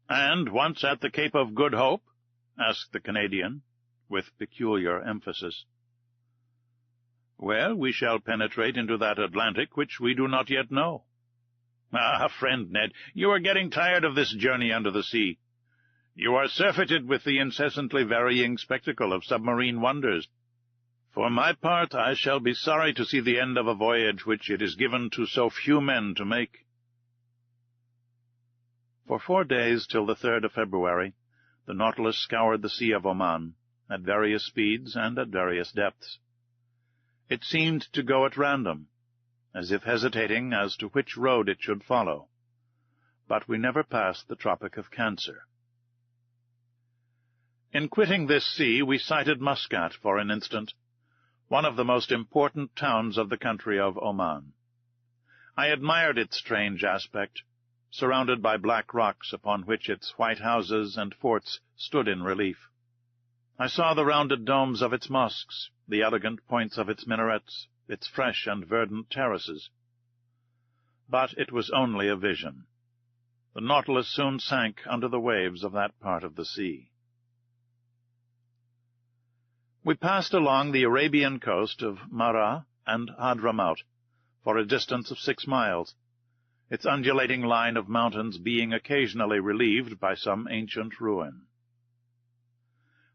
[SPEAKER 1] "And once at the Cape of Good Hope?" asked the Canadian, with peculiar emphasis. "Well, we shall penetrate into that Atlantic which we do not yet know." "Ah, friend Ned, you are getting tired of this journey under the sea. You are surfeited with the incessantly varying spectacle of submarine wonders. For my part, I shall be sorry to see the end of a voyage which it is given to so few men to make." For 4 days, till the 3rd of February, the Nautilus scoured the Sea of Oman, at various speeds and at various depths. It seemed to go at random, as if hesitating as to which road it should follow, but we never passed the Tropic of Cancer. In quitting this sea we sighted Muscat for an instant, one of the most important towns of the country of Oman. I admired its strange aspect, surrounded by black rocks upon which its white houses and forts stood in relief. I saw the rounded domes of its mosques, the elegant points of its minarets, its fresh and verdant terraces. But it was only a vision. The Nautilus soon sank under the waves of that part of the sea. We passed along the Arabian coast of Marah and Hadramaut for a distance of 6 miles, its undulating line of mountains being occasionally relieved by some ancient ruin.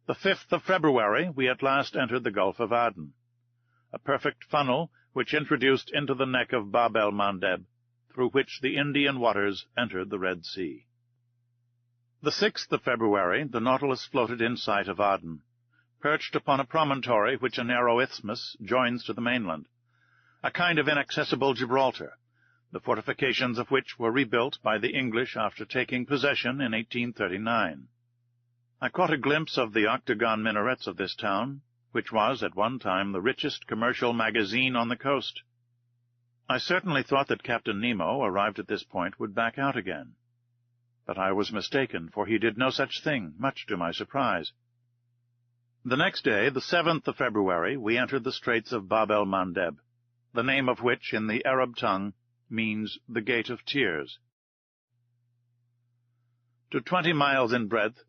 [SPEAKER 1] The 5th of February we at last entered the Gulf of Aden, a perfect funnel which introduced into the neck of Bab el-Mandeb, through which the Indian waters entered the Red Sea. The 6th of February the Nautilus floated in sight of Aden, perched upon a promontory which a narrow isthmus joins to the mainland, a kind of inaccessible Gibraltar, the fortifications of which were rebuilt by the English after taking possession in 1839. I caught a glimpse of the octagon minarets of this town, which was at one time the richest commercial magazine on the coast. I certainly thought that Captain Nemo, arrived at this point, would back out again. But I was mistaken, for he did no such thing, much to my surprise. The next day, the 7th of February, we entered the Straits of Bab el-Mandeb, the name of which, in the Arab tongue, means the Gate of Tears. To 20 miles in breadth,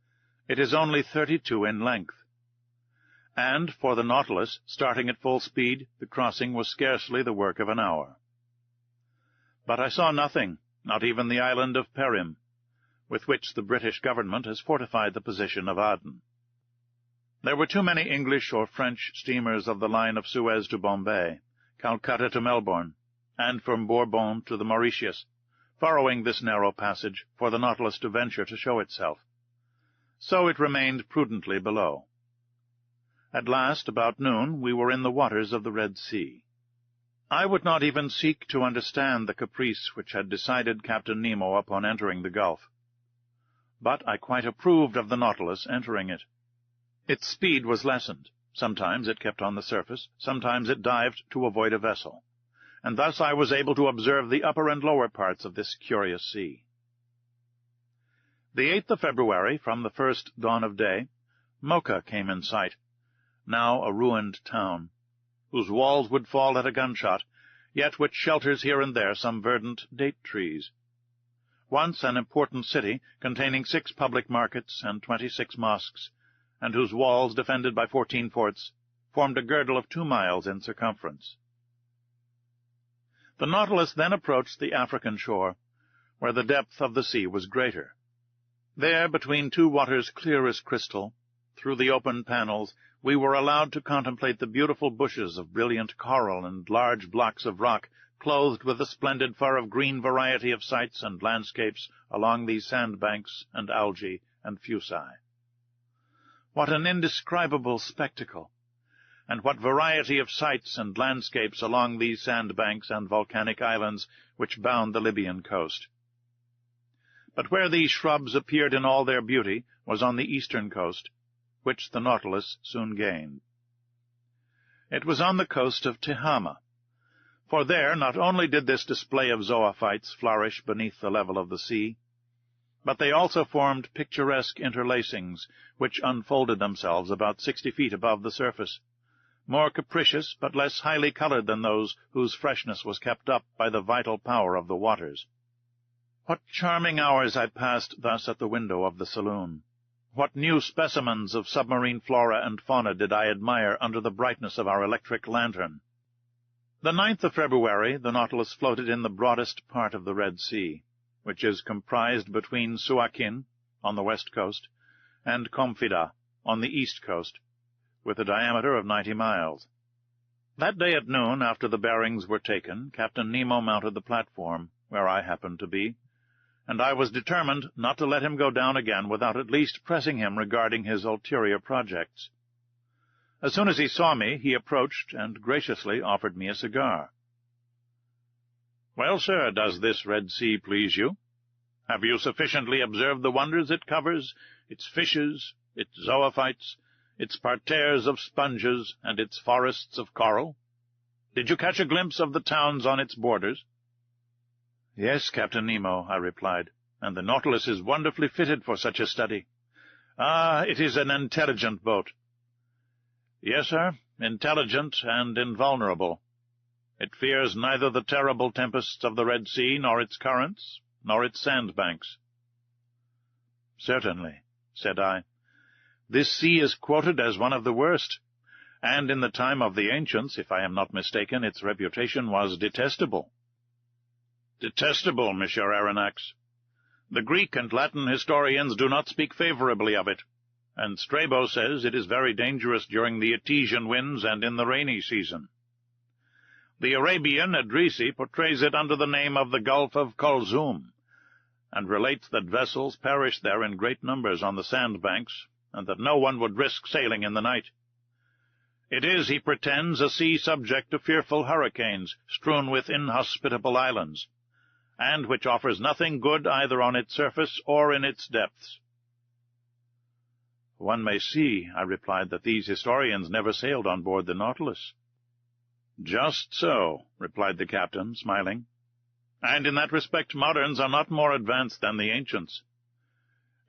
[SPEAKER 1] it is only 32 in length. And, for the Nautilus, starting at full speed, the crossing was scarcely the work of an hour. But I saw nothing, not even the island of Perim, with which the British government has fortified the position of Aden. There were too many English or French steamers of the line of Suez to Bombay, Calcutta to Melbourne, and from Bourbon to the Mauritius, furrowing this narrow passage for the Nautilus to venture to show itself. So it remained prudently below. At last, about noon, we were in the waters of the Red Sea. I would not even seek to understand the caprice which had decided Captain Nemo upon entering the Gulf. But I quite approved of the Nautilus entering it. Its speed was lessened. Sometimes it kept on the surface, sometimes it dived to avoid a vessel, and thus I was able to observe the upper and lower parts of this curious sea. The 8th of February, from the first dawn of day, Mocha came in sight, now a ruined town, whose walls would fall at a gunshot, yet which shelters here and there some verdant date trees. Once an important city, containing 6 public markets and 26 mosques, and whose walls, defended by 14 forts, formed a girdle of 2 miles in circumference. The Nautilus then approached the African shore, where the depth of the sea was greater. There, between 2 waters clear as crystal, through the open panels, we were allowed to contemplate the beautiful bushes of brilliant coral and large blocks of rock, clothed with a splendid fur of green variety of sites and landscapes along these sandbanks and algae and fuci. What an indescribable spectacle! And what variety of sights and landscapes along these sandbanks and volcanic islands which bound the Libyan coast! But where these shrubs appeared in all their beauty was on the eastern coast, which the Nautilus soon gained. It was on the coast of Tehama, for there not only did this display of zoophytes flourish beneath the level of the sea, but they also formed picturesque interlacings, which unfolded themselves about 60 feet above the surface, more capricious but less highly colored than those whose freshness was kept up by the vital power of the waters. What charming hours I passed thus at the window of the saloon! What new specimens of submarine flora and fauna did I admire under the brightness of our electric lantern! The 9th of February the Nautilus floated in the broadest part of the Red Sea, which is comprised between Suakin, on the west coast, and Komfida, on the east coast, with a diameter of 90 miles. That day at noon, after the bearings were taken, Captain Nemo mounted the platform, where I happened to be, and I was determined not to let him go down again without at least pressing him regarding his ulterior projects. As soon as he saw me, he approached and graciously offered me a cigar. "Well, sir, does this Red Sea please you? Have you sufficiently observed the wonders it covers, its fishes, its zoophytes, its parterres of sponges, and its forests of coral? Did you catch a glimpse of the towns on its borders?" "Yes, Captain Nemo," I replied, "and the Nautilus is wonderfully fitted for such a study." "Ah, it is an intelligent boat." "Yes, sir, intelligent and invulnerable. It fears neither the terrible tempests of the Red Sea, nor its currents, nor its sandbanks." "Certainly," said I. "This sea is quoted as one of the worst, and in the time of the ancients, if I am not mistaken, its reputation was detestable. Detestable, Monsieur Aronnax. The Greek and Latin historians do not speak favorably of it, and Strabo says it is very dangerous during the Etesian winds and in the rainy season. The Arabian Idrisi portrays it under the name of the Gulf of Kulzum, and relates that vessels perish there in great numbers on the sandbanks, and that no one would risk sailing in the night. It is, he pretends, a sea subject to fearful hurricanes, strewn with inhospitable islands, and which offers nothing good either on its surface or in its depths. One may see, I replied, that these historians never sailed on board the Nautilus. Just so, replied the captain, smiling. And in that respect moderns are not more advanced than the ancients.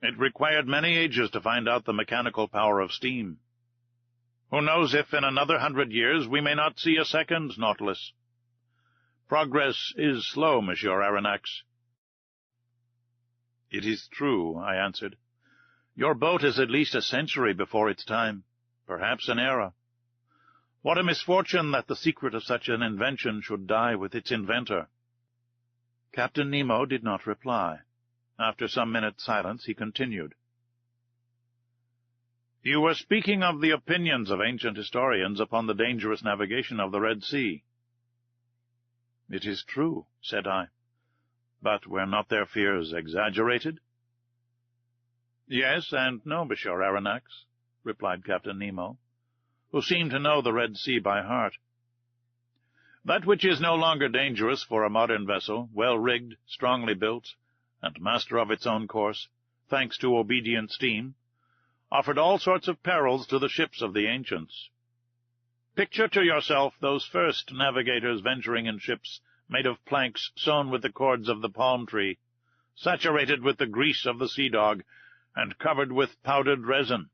[SPEAKER 1] It required many ages to find out the mechanical power of steam. Who knows if in another 100 years we may not see a second Nautilus? Progress is slow, Monsieur Aronnax. It is true, I answered. Your boat is at least a century before its time, perhaps an era. What a misfortune that the secret of such an invention should die with its inventor. Captain Nemo did not reply. After some minutes' silence, he continued. You were speaking of the opinions of ancient historians upon the dangerous navigation of the Red Sea. It is true, said I. But were not their fears exaggerated? Yes and no, Monsieur Aronnax, replied Captain Nemo, who seemed to know the Red Sea by heart. That which is no longer dangerous for a modern vessel, well-rigged, strongly built, and master of its own course, thanks to obedient steam, offered all sorts of perils to the ships of the ancients. Picture to yourself those first navigators venturing in ships made of planks sewn with the cords of the palm tree, saturated with the grease of the sea-dog, and covered with powdered resin.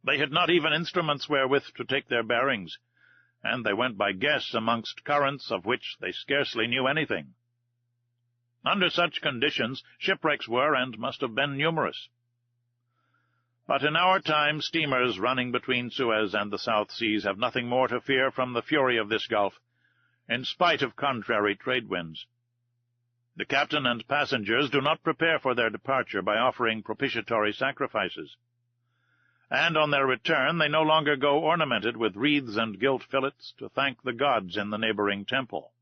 [SPEAKER 1] They had not even instruments wherewith to take their bearings, and they went by guess amongst currents of which they scarcely knew anything. Under such conditions, shipwrecks were and must have been numerous. But in our time, steamers running between Suez and the South Seas have nothing more to fear from the fury of this gulf, in spite of contrary trade winds. The captain and passengers do not prepare for their departure by offering propitiatory sacrifices, and on their return they no longer go ornamented with wreaths and gilt fillets to thank the gods in the neighboring temple.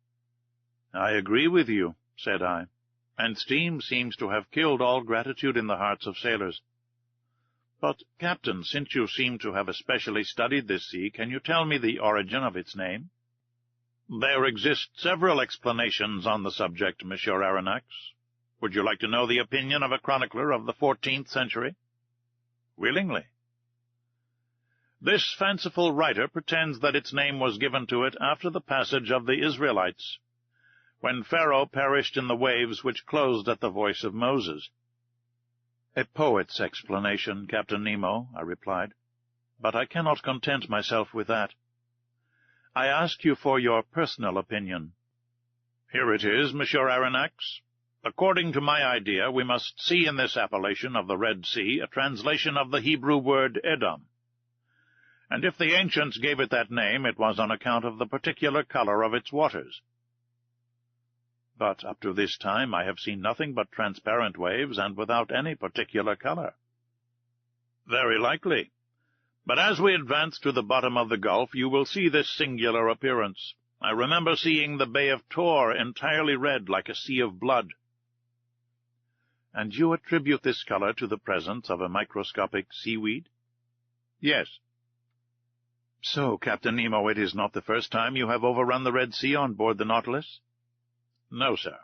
[SPEAKER 1] I agree with you, said I, and steam seems to have killed all gratitude in the hearts of sailors. But, Captain, since you seem to have especially studied this sea, can you tell me the origin of its name? There exist several explanations on the subject, Monsieur Aronnax. Would you like to know the opinion of a chronicler of the 14th century? Willingly. This fanciful writer pretends that its name was given to it after the passage of the Israelites, when Pharaoh perished in the waves which closed at the voice of Moses. A poet's explanation, Captain Nemo, I replied, but I cannot content myself with that. I ask you for your personal opinion. Here it is, Monsieur Aronnax. According to my idea, we must see in this appellation of the Red Sea a translation of the Hebrew word Edom. And if the ancients gave it that name, it was on account of the particular color of its waters. But up to this time I have seen nothing but transparent waves, and without any particular color. Very likely. But as we advance to the bottom of the gulf, you will see this singular appearance. I remember seeing the Bay of Tor entirely red, like a sea of blood. And you attribute this color to the presence of a microscopic seaweed? Yes. So, Captain Nemo, it is not the first time you have overrun the Red Sea on board the Nautilus? No, sir.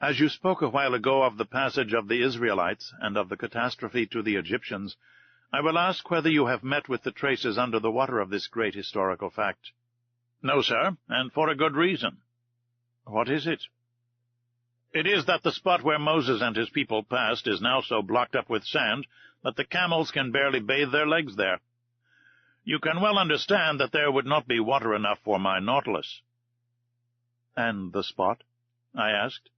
[SPEAKER 1] As you spoke a while ago of the passage of the Israelites and of the catastrophe to the Egyptians, I will ask whether you have met with the traces under the water of this great historical fact. No, sir, and for a good reason. What is it? It is that the spot where Moses and his people passed is now so blocked up with sand that the camels can barely bathe their legs there. You can well understand that there would not be water enough for my Nautilus. And the spot? I asked.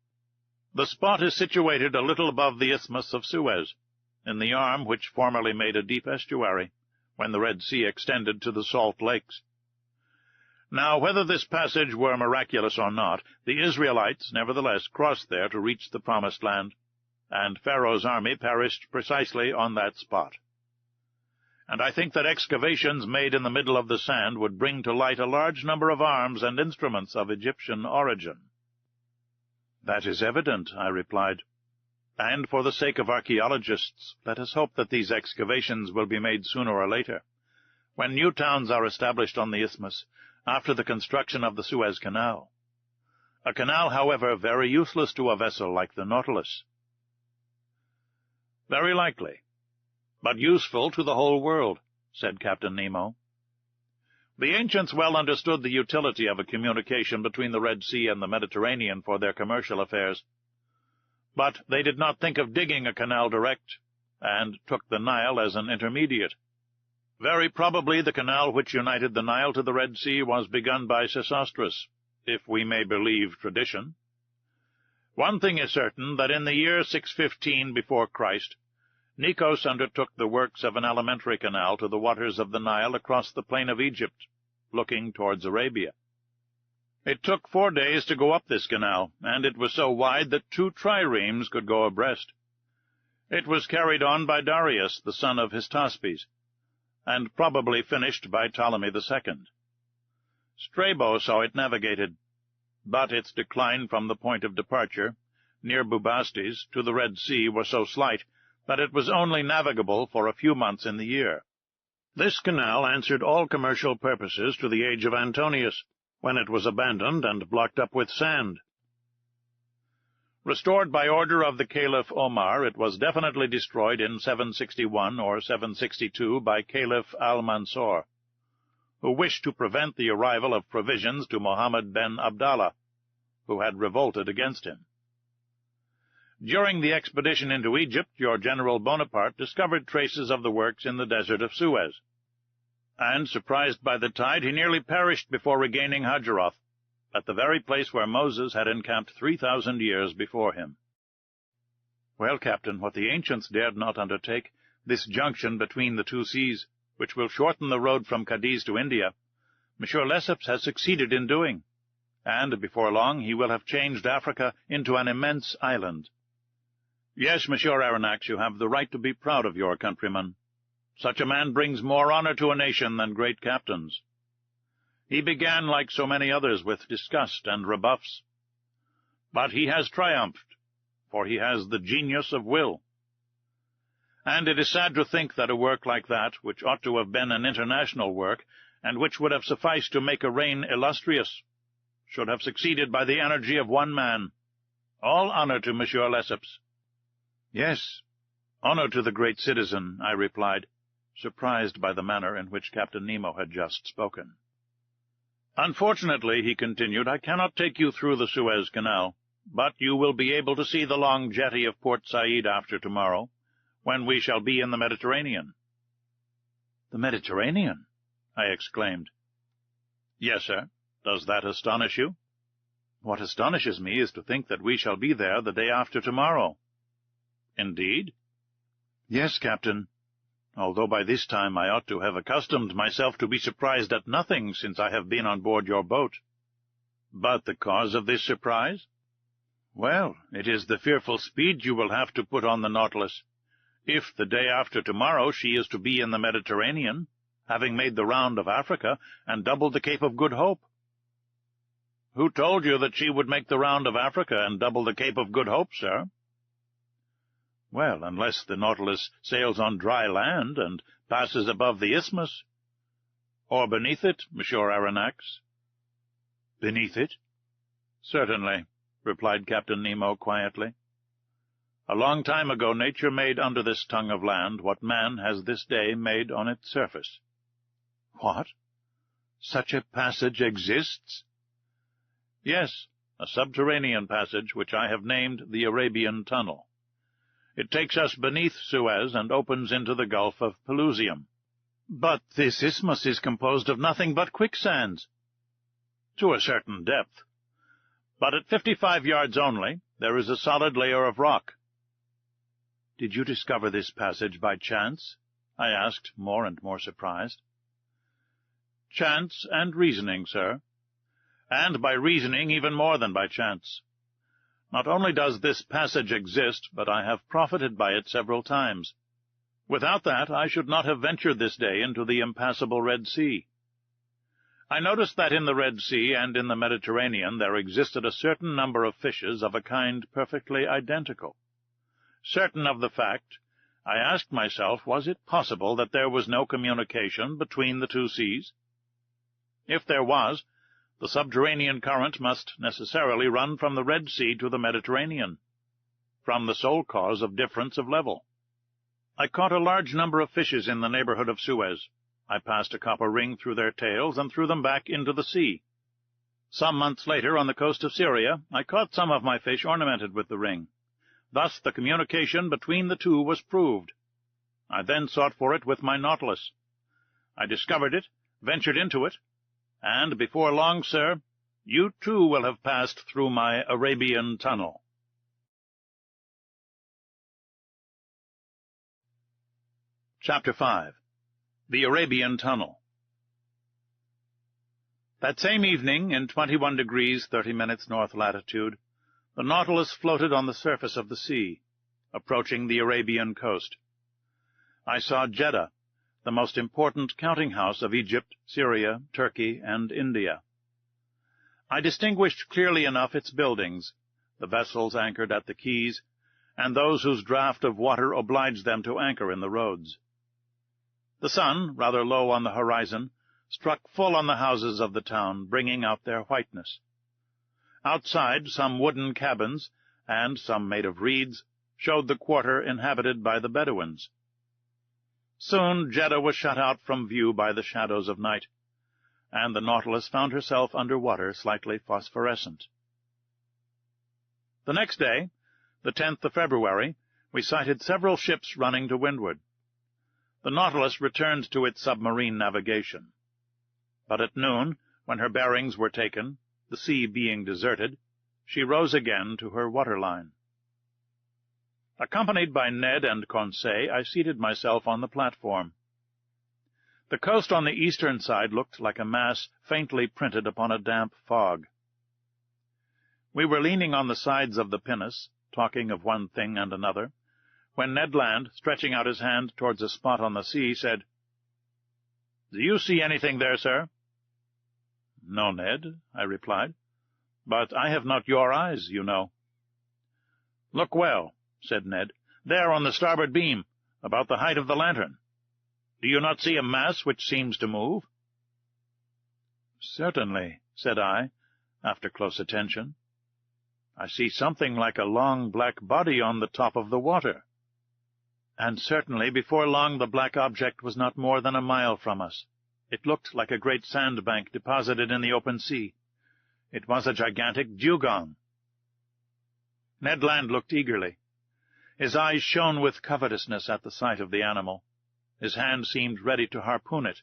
[SPEAKER 1] The spot is situated a little above the Isthmus of Suez, in the arm which formerly made a deep estuary, when the Red Sea extended to the salt lakes. Now, whether this passage were miraculous or not, the Israelites nevertheless crossed there to reach the Promised Land, and Pharaoh's army perished precisely on that spot. And I think that excavations made in the middle of the sand would bring to light a large number of arms and instruments of Egyptian origin. "That is evident," I replied, "and for the sake of archaeologists, let us hope that these excavations will be made sooner or later, when new towns are established on the isthmus, after the construction of the Suez Canal. A canal, however, very useless to a vessel like the Nautilus." "Very likely, but useful to the whole world," said Captain Nemo. "The ancients well understood the utility of a communication between the Red Sea and the Mediterranean for their commercial affairs. But they did not think of digging a canal direct, and took the Nile as an intermediate. Very probably the canal which united the Nile to the Red Sea was begun by Sesostris, if we may believe tradition. One thing is certain, that in the year 615 before Christ, Nikos undertook the works of an alimentary canal to the waters of the Nile across the plain of Egypt, looking towards Arabia. It took 4 days to go up this canal, and it was so wide that 2 triremes could go abreast. It was carried on by Darius, the son of Hystaspes, and probably finished by Ptolemy II. Strabo saw it navigated, but its decline from the point of departure, near Bubastes, to the Red Sea was so slight that it was only navigable for a few months in the year. This canal answered all commercial purposes to the age of Antonius, when it was abandoned and blocked up with sand. Restored by order of the Caliph Omar, it was definitely destroyed in 761 or 762 by Caliph al-Mansur, who wished to prevent the arrival of provisions to Mohammed ben Abdallah, who had revolted against him. During the expedition into Egypt, your General Bonaparte discovered traces of the works in the desert of Suez, and, surprised by the tide, he nearly perished before regaining Hajaroth, at the very place where Moses had encamped 3,000 years before him. Well, Captain, what the ancients dared not undertake, this junction between the 2 seas, which will shorten the road from Cadiz to India, Monsieur Lesseps has succeeded in doing, and before long he will have changed Africa into an immense island. Yes, Monsieur Aronnax, you have the right to be proud of your countryman. Such a man brings more honor to a nation than great captains. He began, like so many others, with disgust and rebuffs. But he has triumphed, for he has the genius of will. And it is sad to think that a work like that, which ought to have been an international work, and which would have sufficed to make a reign illustrious, should have succeeded by the energy of one man. All honor to Monsieur Lesseps. Yes, honor to the great citizen, I replied, surprised by the manner in which Captain Nemo had just spoken. Unfortunately, he continued, I cannot take you through the Suez Canal, but you will be able to see the long jetty of Port Said after tomorrow, when we shall be in the Mediterranean. The Mediterranean? I exclaimed. Yes, sir. Does that astonish you? What astonishes me is to think that we shall be there the day after tomorrow. Indeed? Yes, Captain, although by this time I ought to have accustomed myself to be surprised at nothing since I have been on board your boat. But the cause of this surprise? Well, it is the fearful speed you will have to put on the Nautilus, if the day after tomorrow she is to be in the Mediterranean, having made the round of Africa and doubled the Cape of Good Hope. Who told you that she would make the round of Africa and double the Cape of Good Hope, sir? Well, unless the Nautilus sails on dry land and passes above the isthmus. Or beneath it, Monsieur Aronnax. Beneath it? Certainly, replied Captain Nemo quietly. A long time ago nature made under this tongue of land what man has this day made on its surface. What? Such a passage exists? Yes, a subterranean passage which I have named the Arabian Tunnel. It takes us beneath Suez and opens into the Gulf of Pelusium. But this isthmus is composed of nothing but quicksands. To a certain depth. But at 55 yards only, there is a solid layer of rock. Did you discover this passage by chance? I asked, more and more surprised. "Chance and reasoning, sir. And by reasoning even more than by chance. Not only does this passage exist, but I have profited by it several times. Without that, I should not have ventured this day into the impassable Red Sea. I noticed that in the Red Sea and in the Mediterranean there existed a certain number of fishes of a kind perfectly identical. Certain of the fact, I asked myself, was it possible that there was no communication between the two seas? If there was, the subterranean current must necessarily run from the Red Sea to the Mediterranean, from the sole cause of difference of level. I caught a large number of fishes in the neighborhood of Suez. I passed a copper ring through their tails and threw them back into the sea. Some months later, on the coast of Syria, I caught some of my fish ornamented with the ring. Thus the communication between the two was proved. I then sought for it with my nautilus. I discovered it, ventured into it, and before long, sir, you too will have passed through my Arabian tunnel." Chapter 5. The Arabian Tunnel. That same evening, in 21 degrees 30 minutes north latitude, the Nautilus floated on the surface of the sea, approaching the Arabian coast. I saw Jeddah, the most important counting-house of Egypt, Syria, Turkey, and India. I distinguished clearly enough its buildings, the vessels anchored at the quays, and those whose draught of water obliged them to anchor in the roads. The sun, rather low on the horizon, struck full on the houses of the town, bringing out their whiteness. Outside, some wooden cabins, and some made of reeds, showed the quarter inhabited by the Bedouins. Soon Jeddah was shut out from view by the shadows of night, and the Nautilus found herself under water slightly phosphorescent. The next day, the 10th of February, we sighted several ships running to windward. The Nautilus returned to its submarine navigation. But at noon, when her bearings were taken, the sea being deserted, she rose again to her waterline. Accompanied by Ned and Conseil, I seated myself on the platform. The coast on the eastern side looked like a mass faintly printed upon a damp fog. We were leaning on the sides of the pinnace, talking of one thing and another, when Ned Land, stretching out his hand towards a spot on the sea, said, "Do you see anything there, sir?" "No, Ned," I replied, "but I have not your eyes, you know." "Look well," said Ned, "there on the starboard beam, about the height of the lantern. Do you not see a mass which seems to move?" "Certainly," said I, after close attention. "I see something like a long black body on the top of the water." And certainly before long the black object was not more than a mile from us. It looked like a great sandbank deposited in the open sea. It was a gigantic dugong. Ned Land looked eagerly. His eyes shone with covetousness at the sight of the animal. His hand seemed ready to harpoon it.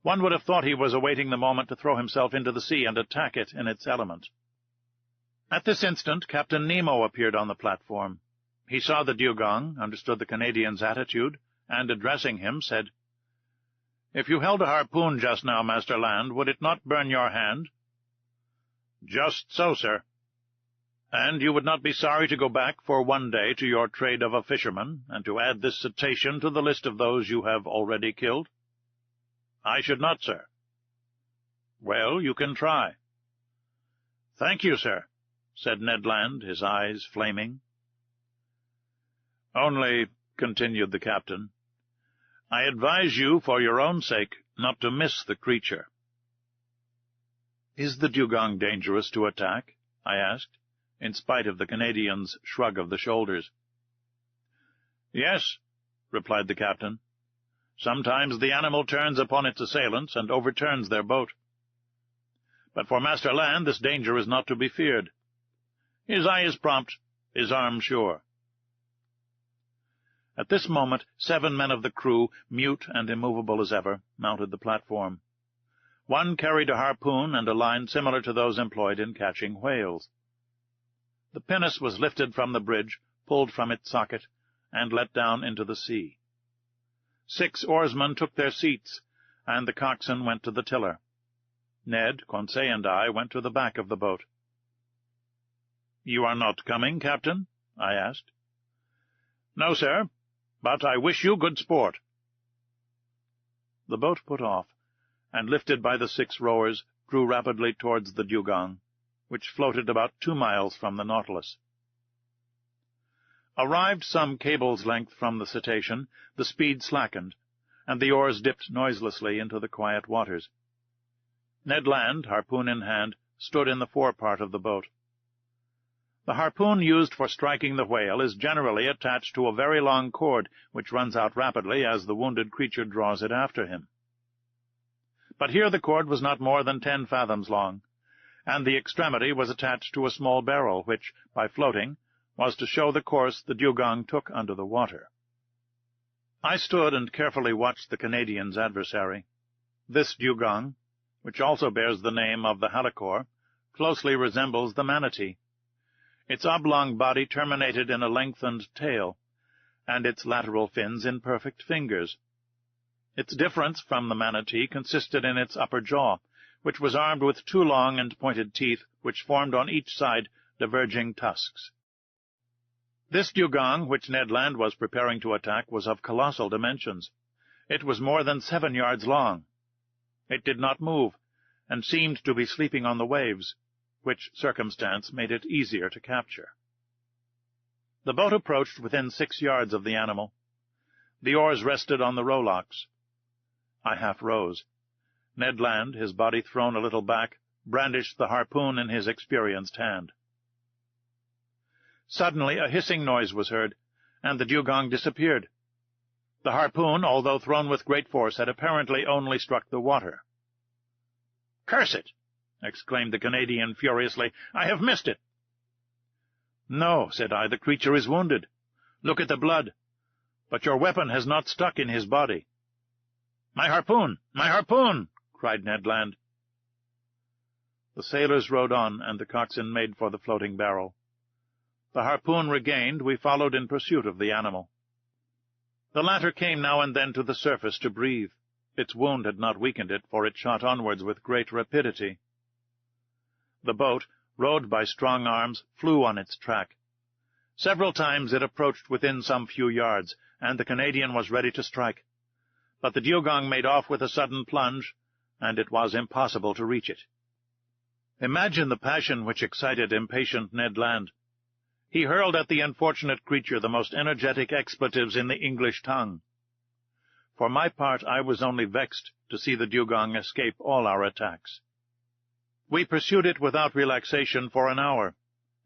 [SPEAKER 1] One would have thought he was awaiting the moment to throw himself into the sea and attack it in its element. At this instant Captain Nemo appeared on the platform. He saw the dugong, understood the Canadian's attitude, and, addressing him, said, "If you held a harpoon just now, Master Land, would it not burn your hand?" "Just so, sir." "And you would not be sorry to go back for one day to your trade of a fisherman, and to add this cetacean to the list of those you have already killed?" "I should not, sir." "Well, you can try." "Thank you, sir," said Ned Land, his eyes flaming. "Only," continued the captain, "I advise you, for your own sake, not to miss the creature." "Is the dugong dangerous to attack?" I asked, in spite of the Canadian's shrug of the shoulders. "Yes," replied the captain. "Sometimes the animal turns upon its assailants and overturns their boat. But for Master Land this danger is not to be feared. His eye is prompt, his arm sure." At this moment 7 men of the crew, mute and immovable as ever, mounted the platform. One carried a harpoon and a line similar to those employed in catching whales. The pinnace was lifted from the bridge, pulled from its socket, and let down into the sea. 6 oarsmen took their seats, and the coxswain went to the tiller. Ned, Conseil, and I went to the back of the boat. "You are not coming, Captain?" I asked. "No, sir, but I wish you good sport." The boat put off, and, lifted by the 6 rowers, drew rapidly towards the dugong, which floated about 2 miles from the Nautilus. Arrived some cable's length from the cetacean, the speed slackened, and the oars dipped noiselessly into the quiet waters. Ned Land, harpoon in hand, stood in the forepart of the boat. The harpoon used for striking the whale is generally attached to a very long cord, which runs out rapidly as the wounded creature draws it after him. But here the cord was not more than 10 fathoms long, and the extremity was attached to a small barrel, which, by floating, was to show the course the dugong took under the water. I stood and carefully watched the Canadian's adversary. This dugong, which also bears the name of the halicore, closely resembles the manatee. Its oblong body terminated in a lengthened tail, and its lateral fins in perfect fingers. Its difference from the manatee consisted in its upper jaw, which was armed with 2 long and pointed teeth, which formed on each side diverging tusks. This dugong, which Ned Land was preparing to attack, was of colossal dimensions. It was more than 7 yards long. It did not move, and seemed to be sleeping on the waves, which circumstance made it easier to capture. The boat approached within 6 yards of the animal. The oars rested on the rowlocks. I half rose. Ned Land, his body thrown a little back, brandished the harpoon in his experienced hand. Suddenly a hissing noise was heard, and the dugong disappeared. The harpoon, although thrown with great force, had apparently only struck the water. "Curse it!" exclaimed the Canadian furiously. "I have missed it." "No," said I, "the creature is wounded. Look at the blood. But your weapon has not stuck in his body." "My harpoon! My harpoon!" cried Ned Land. The sailors rowed on, and the coxswain made for the floating barrel. The harpoon regained, we followed in pursuit of the animal. The latter came now and then to the surface to breathe. Its wound had not weakened it, for it shot onwards with great rapidity. The boat, rowed by strong arms, flew on its track. Several times it approached within some few yards, and the Canadian was ready to strike. But the dugong made off with a sudden plunge, and it was impossible to reach it. Imagine the passion which excited impatient Ned Land. He hurled at the unfortunate creature the most energetic expletives in the English tongue. For my part, I was only vexed to see the dugong escape all our attacks. We pursued it without relaxation for an hour,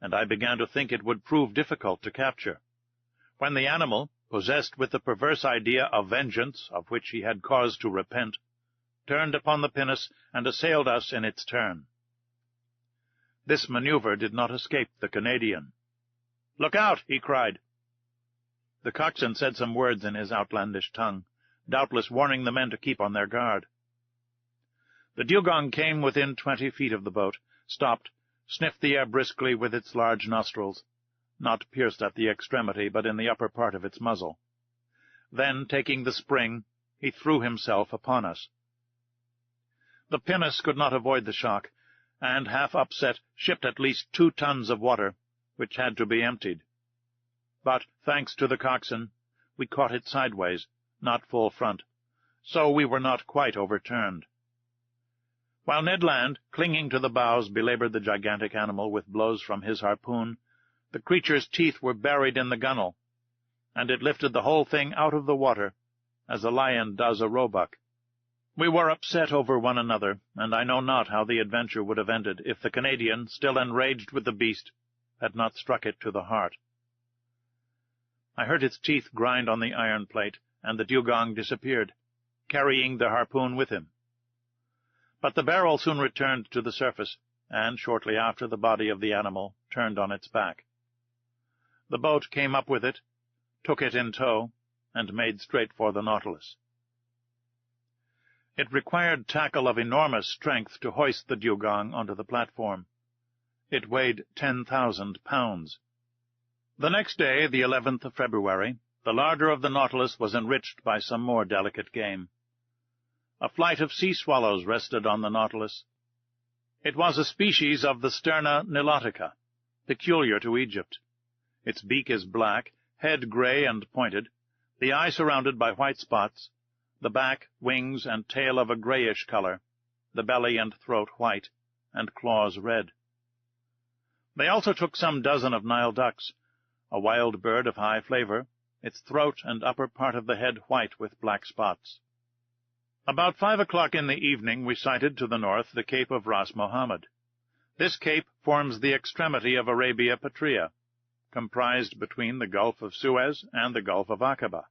[SPEAKER 1] and I began to think it would prove difficult to capture, when the animal, possessed with the perverse idea of vengeance, of which he had cause to repent, turned upon the pinnace and assailed us in its turn. This maneuver did not escape the Canadian. "Look out!" he cried. The coxswain said some words in his outlandish tongue, doubtless warning the men to keep on their guard. The dugong came within 20 feet of the boat, stopped, sniffed the air briskly with its large nostrils, not pierced at the extremity, but in the upper part of its muzzle. Then, taking the spring, he threw himself upon us. The pinnace could not avoid the shock, and, half upset, shipped at least 2 tons of water, which had to be emptied. But, thanks to the coxswain, we caught it sideways, not full front, so we were not quite overturned. While Ned Land, clinging to the bows, belaboured the gigantic animal with blows from his harpoon, the creature's teeth were buried in the gunwale, and it lifted the whole thing out of the water, as a lion does a roebuck. We were upset over one another, and I know not how the adventure would have ended if the Canadian, still enraged with the beast, had not struck it to the heart. I heard its teeth grind on the iron plate, and the dugong disappeared, carrying the harpoon with him. But the barrel soon returned to the surface, and shortly after the body of the animal turned on its back. The boat came up with it, took it in tow, and made straight for the Nautilus. It required tackle of enormous strength to hoist the dugong onto the platform. It weighed 10,000 pounds. The next day, the 11th of February, The larder of the Nautilus was enriched by some more delicate game. A flight of sea swallows rested on the Nautilus. It was a species of the Sterna nilotica, peculiar to Egypt. Its beak is black, head gray and pointed, the eye surrounded by white spots, the back, wings, and tail of a grayish color, the belly and throat white, and claws red. They also took some dozen of Nile ducks, a wild bird of high flavor, its throat and upper part of the head white with black spots. About 5 o'clock in the evening we sighted to the north the Cape of Ras Mohammed. This cape forms the extremity of Arabia Petrea, comprised between the Gulf of Suez and the Gulf of Aqaba.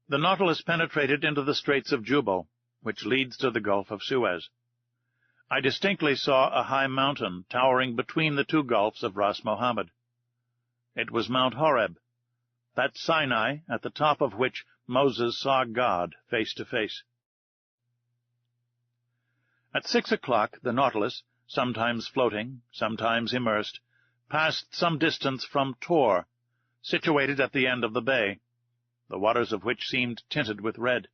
[SPEAKER 1] The Nautilus penetrated into the Straits of Jubal, which leads to the Gulf of Suez. I distinctly saw a high mountain towering between the two gulfs of Ras Mohammed. It was Mount Horeb, that Sinai at the top of which Moses saw God face to face. At 6 o'clock the Nautilus, sometimes floating, sometimes immersed, passed some distance from Tor, situated at the end of the bay, the waters of which seemed tinted with red,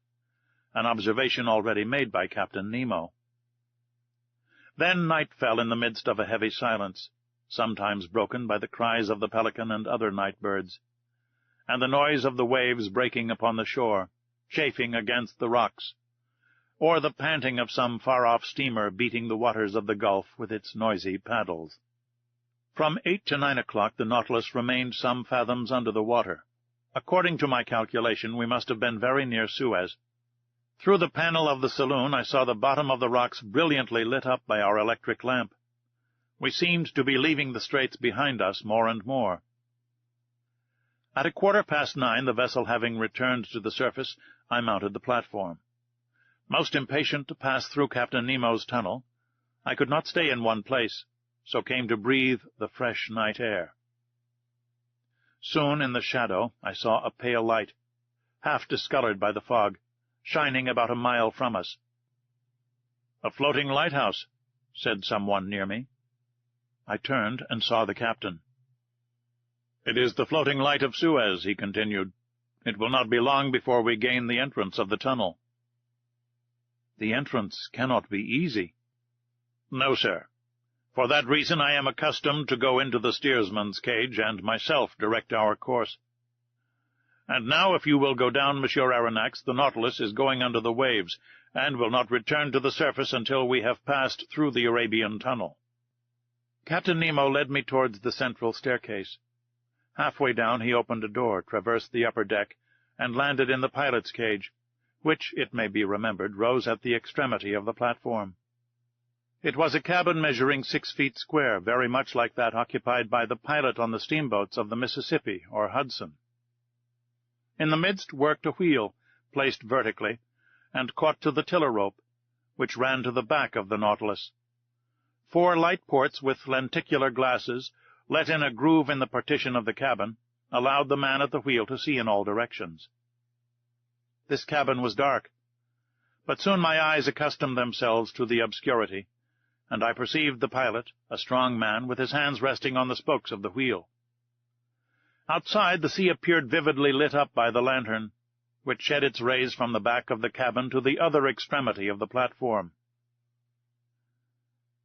[SPEAKER 1] an observation already made by Captain Nemo. Then night fell in the midst of a heavy silence, sometimes broken by the cries of the pelican and other night birds, and the noise of the waves breaking upon the shore, chafing against the rocks, or the panting of some far-off steamer beating the waters of the Gulf with its noisy paddles. From 8 to 9 o'clock the Nautilus remained some fathoms under the water. According to my calculation, we must have been very near Suez. Through the panel of the saloon I saw the bottom of the rocks brilliantly lit up by our electric lamp. We seemed to be leaving the straits behind us more and more. At 9:15, the vessel having returned to the surface, I mounted the platform. Most impatient to pass through Captain Nemo's tunnel, I could not stay in one place, so came to breathe the fresh night air. Soon in the shadow I saw a pale light, half discolored by the fog, shining about a mile from us. "A floating lighthouse," said someone near me. I turned and saw the captain. "It is the floating light of Suez," he continued. "It will not be long before we gain the entrance of the tunnel." "The entrance cannot be easy." "No, sir. For that reason I am accustomed to go into the steersman's cage and myself direct our course. And now, if you will go down, Monsieur Aronnax, the Nautilus is going under the waves, and will not return to the surface until we have passed through the Arabian tunnel." Captain Nemo led me towards the central staircase. Halfway down he opened a door, traversed the upper deck, and landed in the pilot's cage, which, it may be remembered, rose at the extremity of the platform. It was a cabin measuring 6 feet square, very much like that occupied by the pilot on the steamboats of the Mississippi or Hudson. In the midst worked a wheel, placed vertically, and caught to the tiller rope, which ran to the back of the Nautilus. 4 light ports with lenticular glasses, let in a groove in the partition of the cabin, allowed the man at the wheel to see in all directions. This cabin was dark, but soon my eyes accustomed themselves to the obscurity, and I perceived the pilot, a strong man, with his hands resting on the spokes of the wheel. Outside, the sea appeared vividly lit up by the lantern, which shed its rays from the back of the cabin to the other extremity of the platform.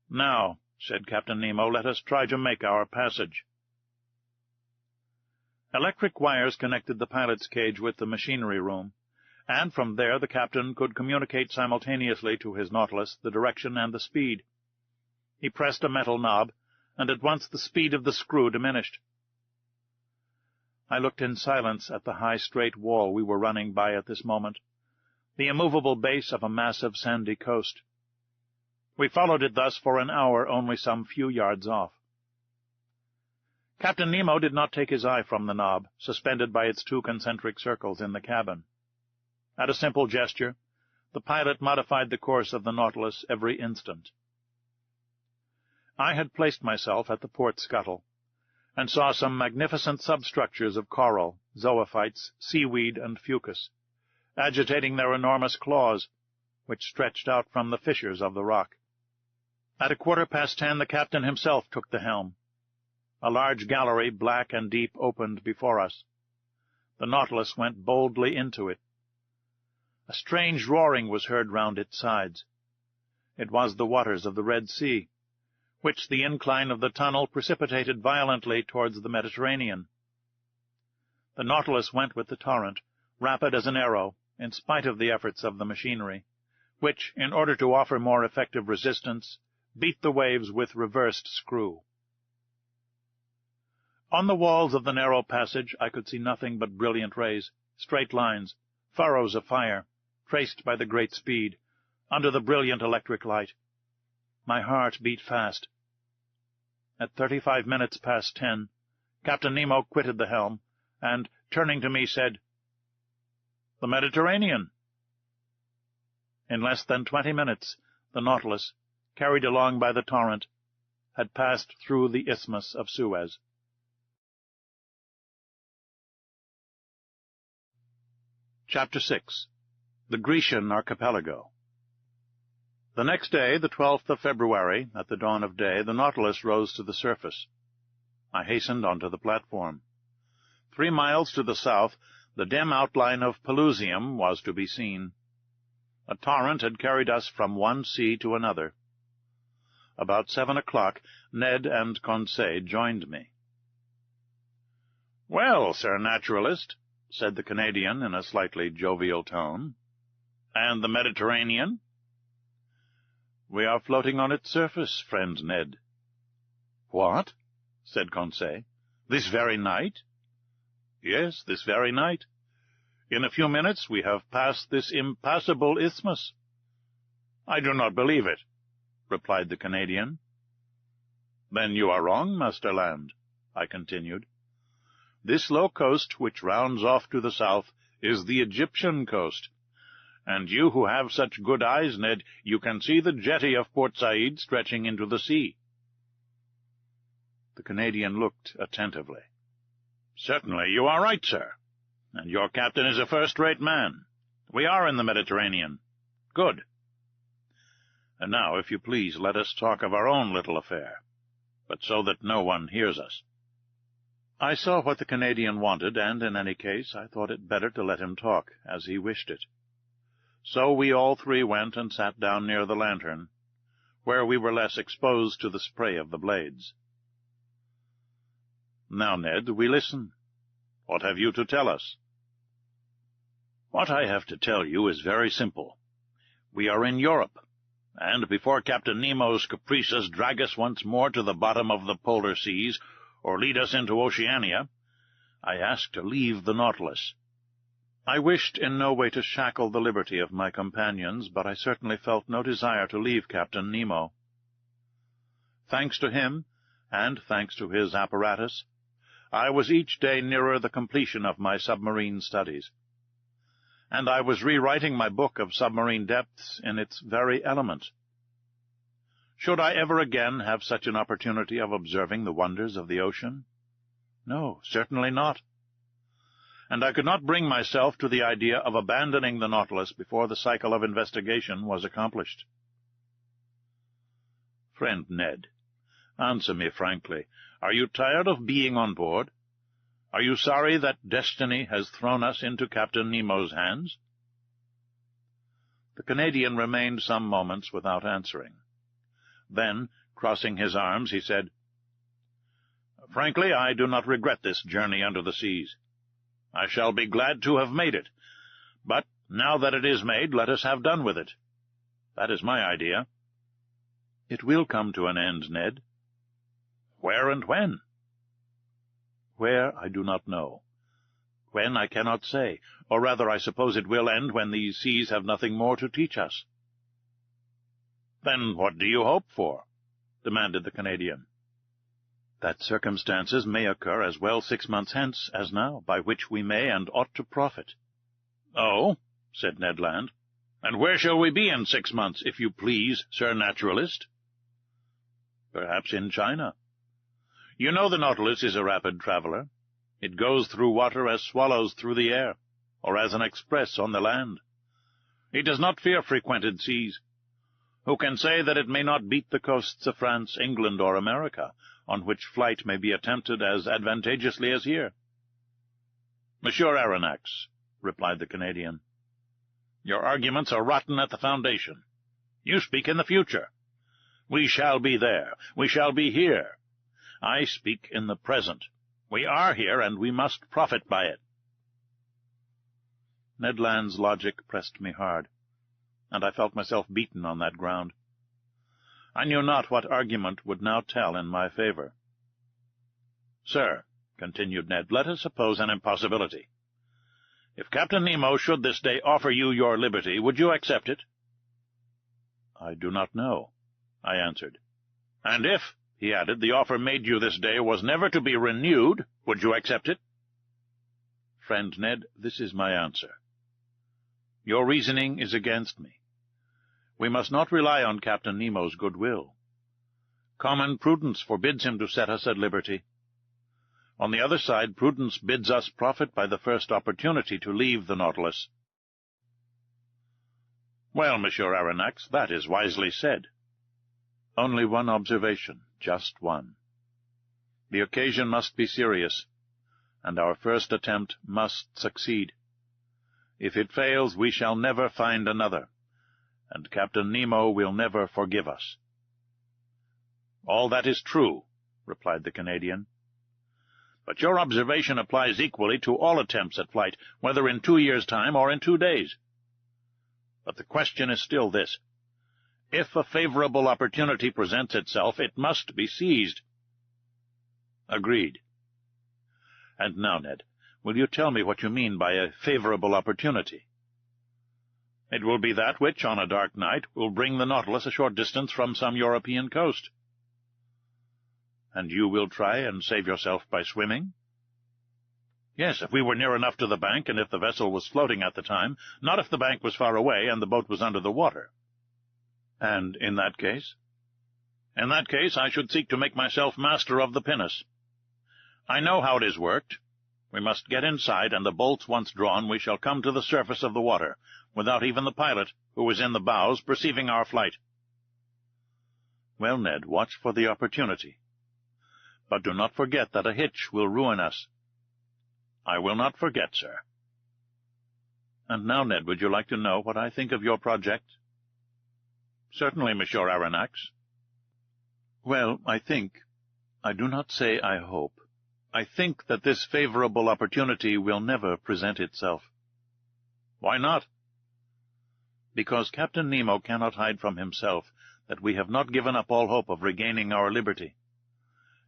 [SPEAKER 1] "Now," said Captain Nemo, "let us try to make our passage." Electric wires connected the pilot's cage with the machinery room, and from there the captain could communicate simultaneously to his Nautilus the direction and the speed. He pressed a metal knob, and at once the speed of the screw diminished. I looked in silence at the high straight wall we were running by at this moment, the immovable base of a massive sandy coast. We followed it thus for an hour only some few yards off. Captain Nemo did not take his eye from the knob, suspended by its 2 concentric circles in the cabin. At a simple gesture, the pilot modified the course of the Nautilus every instant. I had placed myself at the port scuttle, and saw some magnificent substructures of coral, zoophytes, seaweed, and fucus, agitating their enormous claws, which stretched out from the fissures of the rock. At 10:15 the captain himself took the helm. A large gallery, black and deep, opened before us. The Nautilus went boldly into it. A strange roaring was heard round its sides. It was the waters of the Red Sea, which the incline of the tunnel precipitated violently towards the Mediterranean. The Nautilus went with the torrent, rapid as an arrow, in spite of the efforts of the machinery, which, in order to offer more effective resistance, beat the waves with reversed screw. On the walls of the narrow passage I could see nothing but brilliant rays, straight lines, furrows of fire, traced by the great speed, under the brilliant electric light. My heart beat fast. At 35 minutes past 10, Captain Nemo quitted the helm, and, turning to me, said, "The Mediterranean." In less than 20 minutes, the Nautilus, carried along by the torrent, had passed through the Isthmus of Suez. Chapter 6. The Grecian Archipelago. The next day, the 12th of February, at the dawn of day, the Nautilus rose to the surface. I hastened onto the platform. 3 miles to the south, the dim outline of Pelusium was to be seen. A torrent had carried us from one sea to another. About 7 o'clock, Ned and Conseil joined me. "Well, Sir Naturalist," said the Canadian in a slightly jovial tone, "and the Mediterranean?" "We are floating on its surface, friend Ned." "What?" said Conseil. "This very night?" "Yes, this very night. In a few minutes we have passed this impassable isthmus." "I do not believe it," replied the Canadian. "Then you are wrong, Master Land," I continued. "This low coast, which rounds off to the south, is the Egyptian coast. And you who have such good eyes, Ned, you can see the jetty of Port Said stretching into the sea." The Canadian looked attentively. "Certainly you are right, sir. And your captain is a first-rate man. We are in the Mediterranean. Good. And now, if you please, let us talk of our own little affair, but so that no one hears us." I saw what the Canadian wanted, and, in any case, I thought it better to let him talk, as he wished it. So we all three went and sat down near the lantern, where we were less exposed to the spray of the blades. "Now, Ned, we listen. What have you to tell us?" "What I have to tell you is very simple. We are in Europe, and before Captain Nemo's caprices drag us once more to the bottom of the polar seas, or lead us into Oceania, I ask to leave the Nautilus. I wished in no way to shackle the liberty of my companions, but I certainly felt no desire to leave Captain Nemo. Thanks to him, and thanks to his apparatus, I was each day nearer the completion of my submarine studies. And I was rewriting my book of submarine depths in its very element. Should I ever again have such an opportunity of observing the wonders of the ocean? No, certainly not. And I could not bring myself to the idea of abandoning the Nautilus before the cycle of investigation was accomplished. Friend Ned, answer me frankly. Are you tired of being on board? Are you sorry that destiny has thrown us into Captain Nemo's hands?" The Canadian remained some moments without answering. Then, crossing his arms, he said, "Frankly, I do not regret this journey under the seas. I shall be glad to have made it. But now that it is made, let us have done with it. That is my idea." "It will come to an end, Ned." "Where and when?" "Where, I do not know. When, I cannot say. Or rather, I suppose it will end when these seas have nothing more to teach us." "Then what do you hope for?" demanded the Canadian. "That circumstances may occur as well 6 months hence as now, by which we may and ought to profit." "Oh," said Ned Land. "And where shall we be in 6 months, if you please, Sir Naturalist?" "Perhaps in China. You know the Nautilus is a rapid traveler. It goes through water as swallows through the air, or as an express on the land. It does not fear frequented seas. Who can say that it may not beat the coasts of France, England, or America, on which flight may be attempted as advantageously as here?" "Monsieur Aronnax," replied the Canadian, "your arguments are rotten at the foundation. You speak in the future. We shall be there. We shall be here. I speak in the present. We are here, and we must profit by it." Ned Land's logic pressed me hard, and I felt myself beaten on that ground. I knew not what argument would now tell in my favor. "Sir," continued Ned, "let us suppose an impossibility. If Captain Nemo should this day offer you your liberty, would you accept it?" "I do not know," I answered. "And if," he added, "the offer made you this day was never to be renewed, would you accept it?" "Friend Ned, this is my answer. Your reasoning is against me. We must not rely on Captain Nemo's goodwill. Common prudence forbids him to set us at liberty. On the other side, prudence bids us profit by the first opportunity to leave the Nautilus." "Well, Monsieur Aronnax, that is wisely said." "Only one observation, just one. The occasion must be serious, and our first attempt must succeed. If it fails, we shall never find another, and Captain Nemo will never forgive us." "All that is true," replied the Canadian. "But your observation applies equally to all attempts at flight, whether in 2 years' time or in 2 days. But the question is still this. If a favorable opportunity presents itself, it must be seized." "Agreed. And now, Ned, will you tell me what you mean by a favorable opportunity?" "It will be that which, on a dark night, will bring the Nautilus a short distance from some European coast." "And you will try and save yourself by swimming?" "Yes, if we were near enough to the bank, and if the vessel was floating at the time, not if the bank was far away and the boat was under the water." "And in that case?" "In that case I should seek to make myself master of the pinnace. I know how it is worked. We must get inside, and the bolts once drawn, we shall come to the surface of the water, without even the pilot, who is in the bows, perceiving our flight." "Well, Ned, watch for the opportunity. But do not forget that a hitch will ruin us." "I will not forget, sir." "And now, Ned, would you like to know what I think of your project?" "Certainly, Monsieur Aronnax." "Well, I do not say I hope, I think that this favorable opportunity will never present itself." "Why not?" "Because Captain Nemo cannot hide from himself that we have not given up all hope of regaining our liberty,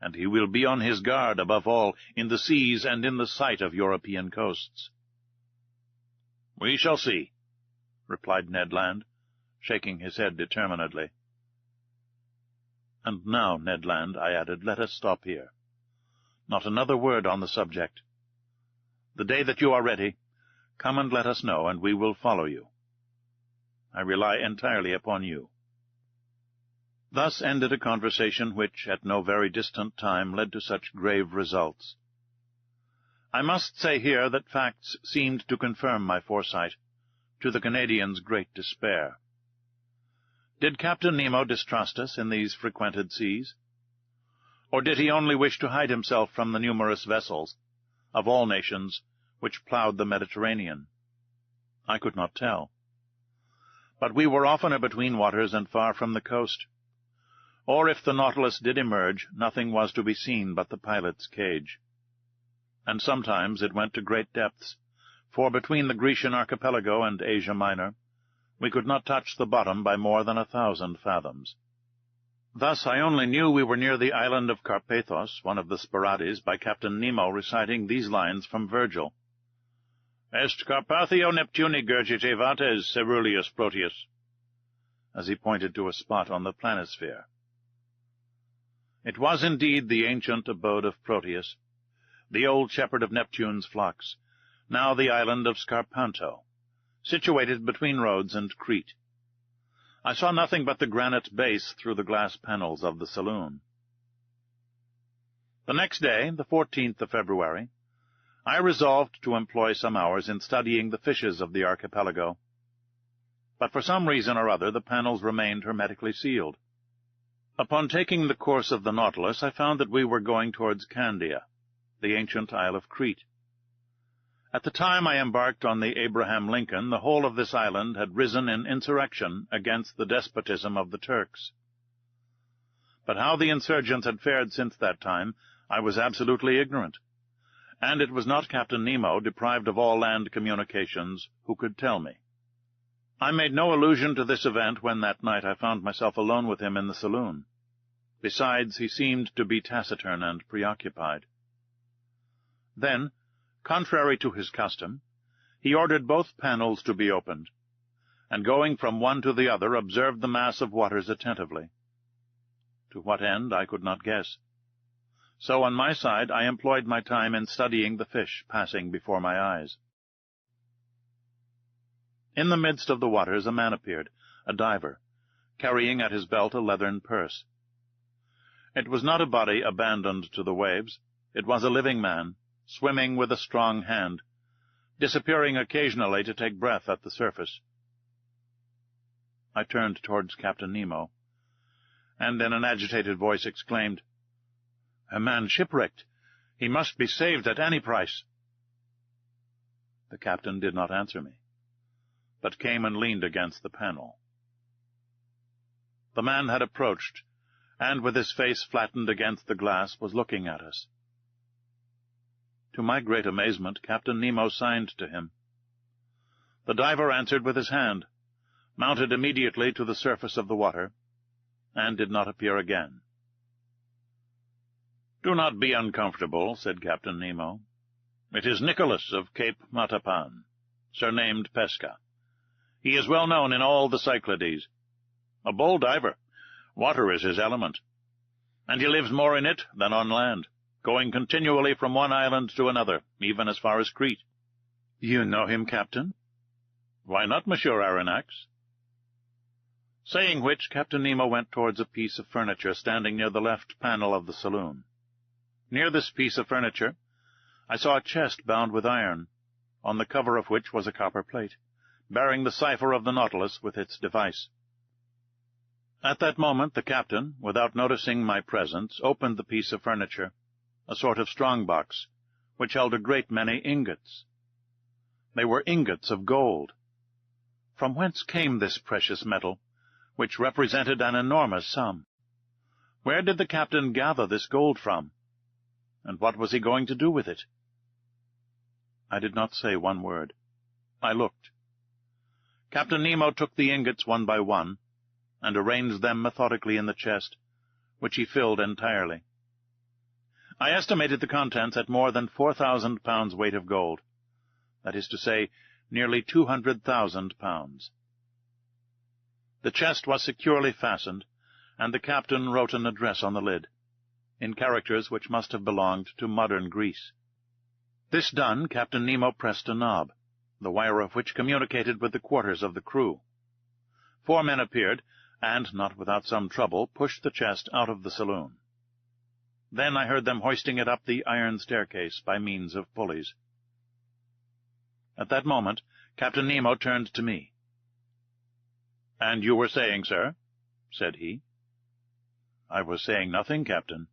[SPEAKER 1] and he will be on his guard, above all, in the seas and in the sight of European coasts." "We shall see," replied Ned Land, shaking his head determinedly. "And now, Ned Land," I added, "let us stop here. Not another word on the subject. The day that you are ready, come and let us know, and we will follow you. I rely entirely upon you." Thus ended a conversation which, at no very distant time, led to such grave results. I must say here that facts seemed to confirm my foresight, to the Canadian's great despair. Did Captain Nemo distrust us in these frequented seas? Or did he only wish to hide himself from the numerous vessels, of all nations, which ploughed the Mediterranean? I could not tell. But we were oftener between waters and far from the coast. Or if the Nautilus did emerge, nothing was to be seen but the pilot's cage. And sometimes it went to great depths, for between the Grecian archipelago and Asia Minor, we could not touch the bottom by more than 1,000 fathoms. Thus I only knew we were near the island of Carpathos, one of the Sporades, by Captain Nemo reciting these lines from Virgil: "Est Carpathio Neptuni gurgite vates ceruleus Proteus," as he pointed to a spot on the planisphere. It was indeed the ancient abode of Proteus, the old shepherd of Neptune's flocks, now the island of Scarpanto, situated between Rhodes and Crete. I saw nothing but the granite base through the glass panels of the saloon. The next day, the 14th of February, I resolved to employ some hours in studying the fishes of the archipelago. But for some reason or other the panels remained hermetically sealed. Upon taking the course of the Nautilus, I found that we were going towards Candia, the ancient Isle of Crete. At the time I embarked on the Abraham Lincoln, the whole of this island had risen in insurrection against the despotism of the Turks. But how the insurgents had fared since that time, I was absolutely ignorant, and it was not Captain Nemo, deprived of all land communications, who could tell me. I made no allusion to this event when that night I found myself alone with him in the saloon. Besides, he seemed to be taciturn and preoccupied. Then, contrary to his custom, he ordered both panels to be opened, and going from one to the other observed the mass of waters attentively. To what end I could not guess. So on my side I employed my time in studying the fish passing before my eyes. In the midst of the waters a man appeared, a diver, carrying at his belt a leathern purse. It was not a body abandoned to the waves. It was a living man, swimming with a strong hand, disappearing occasionally to take breath at the surface. I turned towards Captain Nemo, and in an agitated voice exclaimed, "A man shipwrecked! He must be saved at any price!" The captain did not answer me, but came and leaned against the panel. The man had approached, and with his face flattened against the glass was looking at us. To my great amazement, Captain Nemo signed to him. The diver answered with his hand, mounted immediately to the surface of the water, and did not appear again. "Do not be uncomfortable," said Captain Nemo. "It is Nicholas of Cape Matapan, surnamed Pesca. He is well known in all the Cyclades. A bold diver. Water is his element, and he lives more in it than on land, going continually from one island to another, even as far as Crete." "You know him, Captain?" "Why not, Monsieur Aronnax?" Saying which, Captain Nemo went towards a piece of furniture standing near the left panel of the saloon. Near this piece of furniture I saw a chest bound with iron, on the cover of which was a copper plate, bearing the cipher of the Nautilus with its device. At that moment the captain, without noticing my presence, opened the piece of furniture, a sort of strong-box, which held a great many ingots. They were ingots of gold. From whence came this precious metal, which represented an enormous sum? Where did the captain gather this gold from? And what was he going to do with it? I did not say one word. I looked. Captain Nemo took the ingots one by one, and arranged them methodically in the chest, which he filled entirely. I estimated the contents at more than 4,000 pounds weight of gold, that is to say, nearly 200,000 pounds. The chest was securely fastened, and the captain wrote an address on the lid, in characters which must have belonged to modern Greece. This done, Captain Nemo pressed a knob, the wire of which communicated with the quarters of the crew. 4 men appeared, and, not without some trouble, pushed the chest out of the saloon. Then I heard them hoisting it up the iron staircase by means of pulleys. At that moment, Captain Nemo turned to me. "And you were saying, sir?" said he. "I was saying nothing, Captain."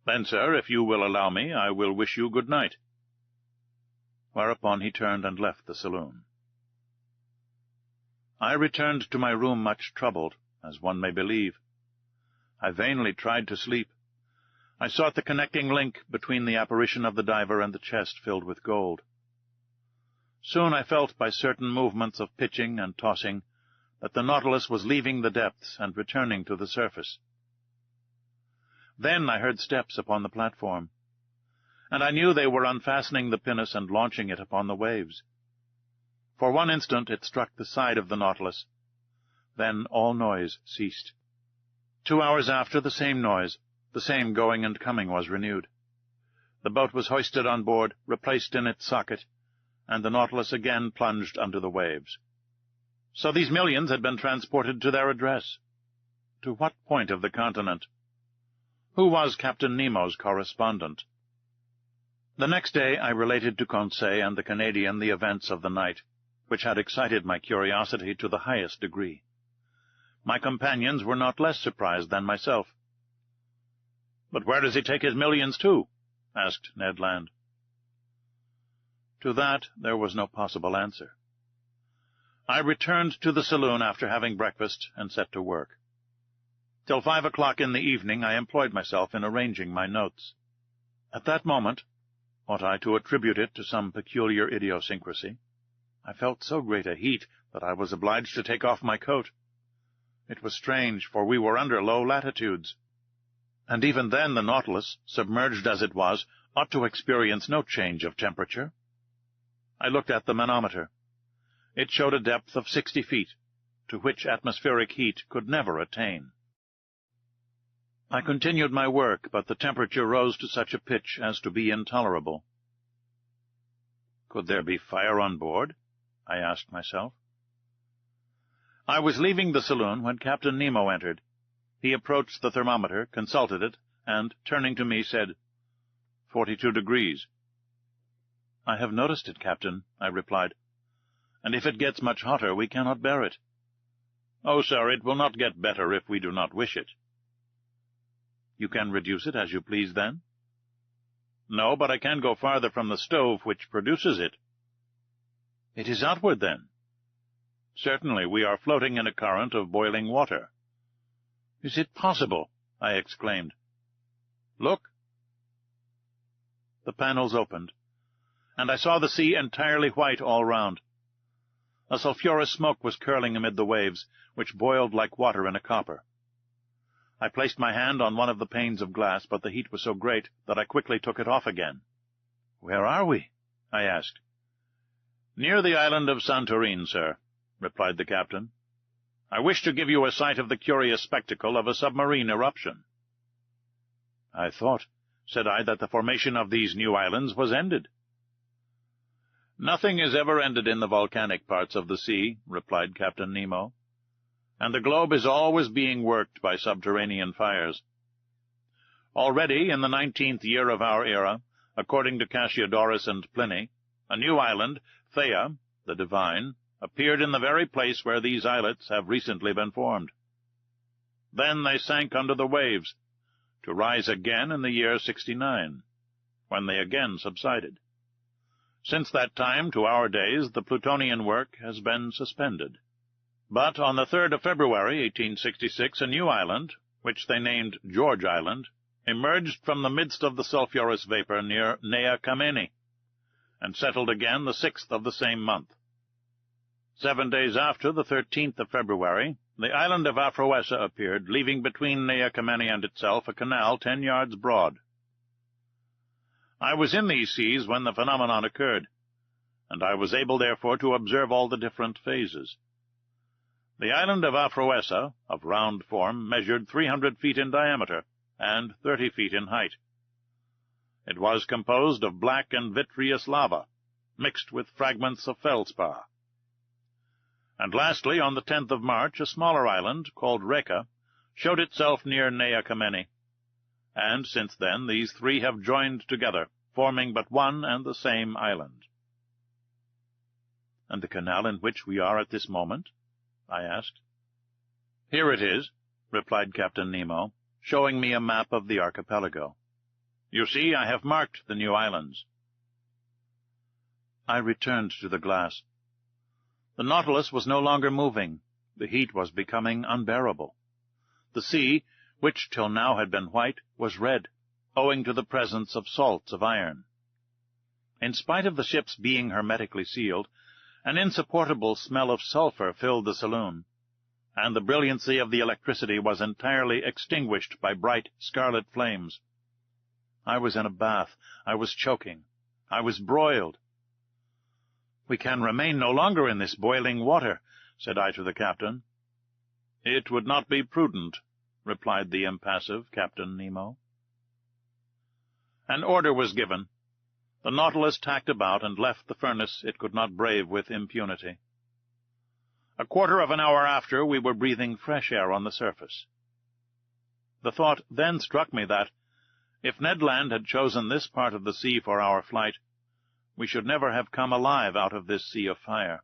[SPEAKER 1] "Then, sir, if you will allow me, I will wish you good night." Whereupon he turned and left the saloon. I returned to my room much troubled, as one may believe. I vainly tried to sleep. I sought the connecting link between the apparition of the diver and the chest filled with gold. Soon I felt by certain movements of pitching and tossing that the Nautilus was leaving the depths and returning to the surface. Then I heard steps upon the platform, and I knew they were unfastening the pinnace and launching it upon the waves. For one instant it struck the side of the Nautilus. Then all noise ceased. 2 hours after, the same noise, the same going and coming was renewed. The boat was hoisted on board, replaced in its socket, and the Nautilus again plunged under the waves. So these millions had been transported to their address. To what point of the continent? Who was Captain Nemo's correspondent? The next day I related to Conseil and the Canadian the events of the night, which had excited my curiosity to the highest degree. My companions were not less surprised than myself. "But where does he take his millions to?" asked Ned Land. To that there was no possible answer. I returned to the saloon after having breakfast and set to work. Till 5 o'clock in the evening I employed myself in arranging my notes. At that moment, ought I to attribute it to some peculiar idiosyncrasy, I felt so great a heat that I was obliged to take off my coat. It was strange, for we were under low latitudes, and even then the Nautilus, submerged as it was, ought to experience no change of temperature. I looked at the manometer. It showed a depth of 60 feet, to which atmospheric heat could never attain. I continued my work, but the temperature rose to such a pitch as to be intolerable. Could there be fire on board? I asked myself. I was leaving the saloon when Captain Nemo entered. He approached the thermometer, consulted it, and, turning to me, said, 42 degrees. I have noticed it, Captain, I replied, and if it gets much hotter, we cannot bear it. Oh, sir, it will not get better if we do not wish it. You can reduce it as you please, then? No, but I can go farther from the stove which produces it. It is outward, then? Certainly, we are floating in a current of boiling water. Is it possible? I exclaimed. Look. The panels opened, and I saw the sea entirely white all round. A sulphurous smoke was curling amid the waves, which boiled like water in a copper. I placed my hand on one of the panes of glass, but the heat was so great that I quickly took it off again. Where are we? I asked. Near the island of Santorin, sir, replied the captain. I wish to give you a sight of the curious spectacle of a submarine eruption. I thought, said I, that the formation of these new islands was ended. Nothing is ever ended in the volcanic parts of the sea, replied Captain Nemo, and the globe is always being worked by subterranean fires. Already, in the 19th year of our era, according to Cassiodorus and Pliny, a new island, Theia, the Divine, appeared in the very place where these islets have recently been formed. Then they sank under the waves, to rise again in the year 69, when they again subsided. Since that time to our days, the Plutonian work has been suspended. But on the 3rd of February, 1866, a new island, which they named George Island, emerged from the midst of the sulphurous vapor near Nea Kamenni, and settled again the 6th of the same month. 7 days after, the 13th of February, the island of Aphroessa appeared, leaving between Nea Kamenni and itself a canal 10 yards broad. I was in these seas when the phenomenon occurred, and I was able, therefore, to observe all the different phases. The island of Aphroessa, of round form, measured 300 feet in diameter and 30 feet in height. It was composed of black and vitreous lava, mixed with fragments of feldspar. And lastly, on the 10th of March, a smaller island, called Reka, showed itself near Nea Kamenni, and since then these three have joined together, forming but one and the same island. And the canal in which we are at this moment? I asked. Here it is, replied Captain Nemo, showing me a map of the archipelago. You see, I have marked the new islands. I returned to the glass. The Nautilus was no longer moving. The heat was becoming unbearable. The sea, which till now had been white, was red, owing to the presence of salts of iron. In spite of the ships being hermetically sealed, an insupportable smell of sulphur filled the saloon, and the brilliancy of the electricity was entirely extinguished by bright scarlet flames. I was in a bath. I was choking. I was broiled. "We can remain no longer in this boiling water," said I to the captain. "It would not be prudent," replied the impassive Captain Nemo. An order was given. The Nautilus tacked about and left the furnace it could not brave with impunity. A quarter of an hour after, we were breathing fresh air on the surface. The thought then struck me that, if Ned Land had chosen this part of the sea for our flight, we should never have come alive out of this sea of fire.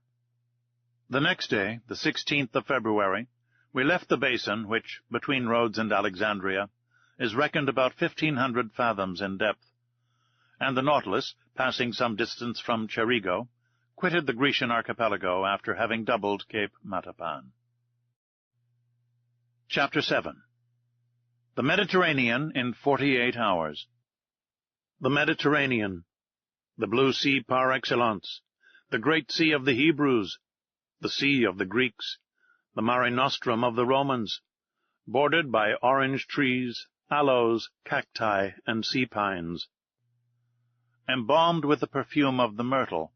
[SPEAKER 1] The next day, the 16th of February, we left the basin, which, between Rhodes and Alexandria, is reckoned about 1,500 fathoms in depth, and the Nautilus, passing some distance from Cerigo, quitted the Grecian archipelago after having doubled Cape Matapan. Chapter 7. The Mediterranean in 48 Hours. The Mediterranean, the blue sea par excellence, the great sea of the Hebrews, the sea of the Greeks, the Mare Nostrum of the Romans, bordered by orange trees, aloes, cacti, and sea pines, embalmed with the perfume of the myrtle,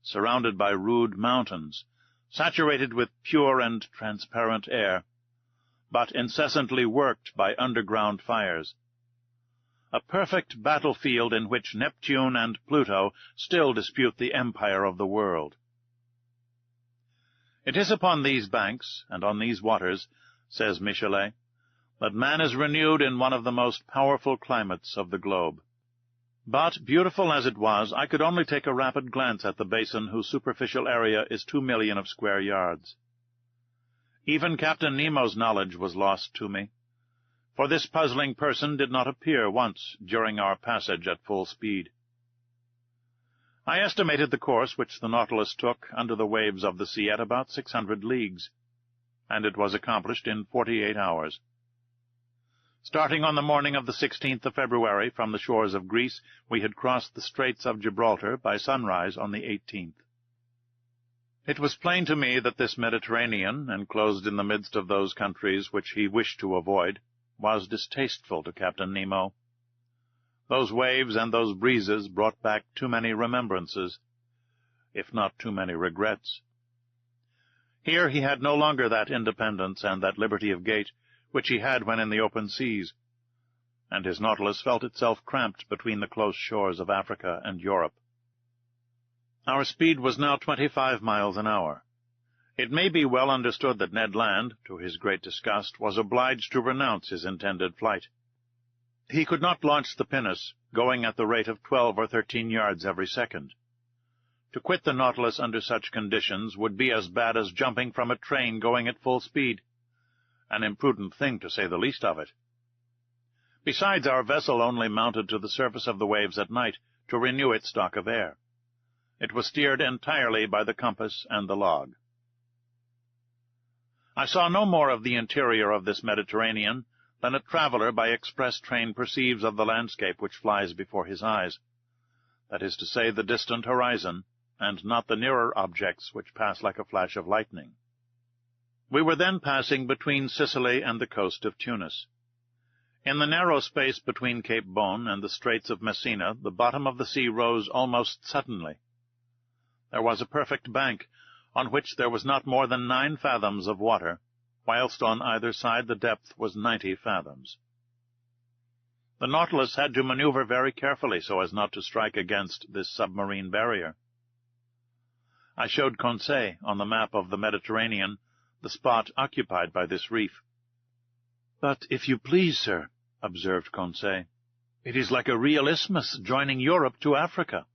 [SPEAKER 1] surrounded by rude mountains, saturated with pure and transparent air, but incessantly worked by underground fires. A perfect battlefield in which Neptune and Pluto still dispute the empire of the world. It is upon these banks, and on these waters, says Michelet, that man is renewed in one of the most powerful climates of the globe. But, beautiful as it was, I could only take a rapid glance at the basin whose superficial area is 2 million of square yards. Even Captain Nemo's knowledge was lost to me, for this puzzling person did not appear once during our passage at full speed. I estimated the course which the Nautilus took under the waves of the sea at about 600 leagues, and it was accomplished in 48 hours. Starting on the morning of the 16th of February from the shores of Greece, we had crossed the Straits of Gibraltar by sunrise on the 18th. It was plain to me that this Mediterranean, enclosed in the midst of those countries which he wished to avoid, was distasteful to Captain Nemo. Those waves and those breezes brought back too many remembrances, if not too many regrets. Here he had no longer that independence and that liberty of gait which he had when in the open seas, and his Nautilus felt itself cramped between the close shores of Africa and Europe. Our speed was now 25 miles an hour. It may be well understood that Ned Land, to his great disgust, was obliged to renounce his intended flight. He could not launch the pinnace, going at the rate of 12 or 13 yards every second. To quit the Nautilus under such conditions would be as bad as jumping from a train going at full speed, an imprudent thing to say the least of it. Besides, our vessel only mounted to the surface of the waves at night to renew its stock of air. It was steered entirely by the compass and the log. I saw no more of the interior of this Mediterranean than a traveler by express train perceives of the landscape which flies before his eyes, that is to say, the distant horizon, and not the nearer objects which pass like a flash of lightning. We were then passing between Sicily and the coast of Tunis. In the narrow space between Cape Bon and the Straits of Messina, the bottom of the sea rose almost suddenly. There was a perfect bank, on which there was not more than 9 fathoms of water, whilst on either side the depth was 90 fathoms. The Nautilus had to maneuver very carefully so as not to strike against this submarine barrier. I showed Conseil, on the map of the Mediterranean, the spot occupied by this reef. "But if you please, sir," observed Conseil, "it is like a real isthmus joining Europe to Africa."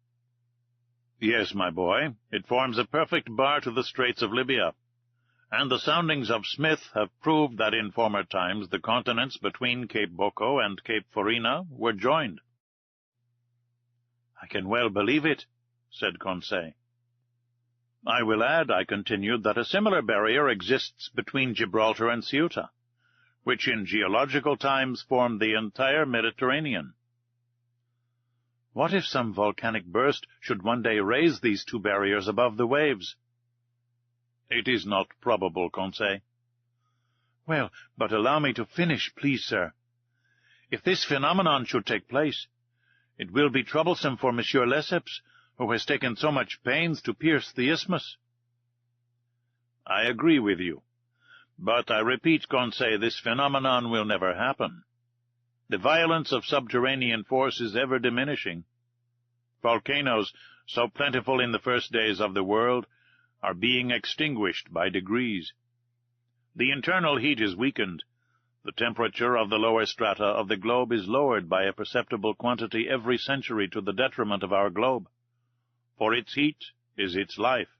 [SPEAKER 1] "Yes, my boy, it forms a perfect bar to the Straits of Libya, and the soundings of Smith have proved that in former times the continents between Cape Bocco and Cape Farina were joined." "I can well believe it," said Conseil. "I will add," I continued, "that a similar barrier exists between Gibraltar and Ceuta, which in geological times formed the entire Mediterranean." "What if some volcanic burst should one day raise these 2 barriers above the waves?" "It is not probable, Conseil." "Well, but allow me to finish, please, sir. If this phenomenon should take place, it will be troublesome for Monsieur Lesseps, who has taken so much pains to pierce the isthmus." "I agree with you. But I repeat, Conseil, this phenomenon will never happen. The violence of subterranean force is ever diminishing. Volcanoes, so plentiful in the first days of the world, are being extinguished by degrees. The internal heat is weakened. The temperature of the lower strata of the globe is lowered by a perceptible quantity every century to the detriment of our globe, for its heat is its life."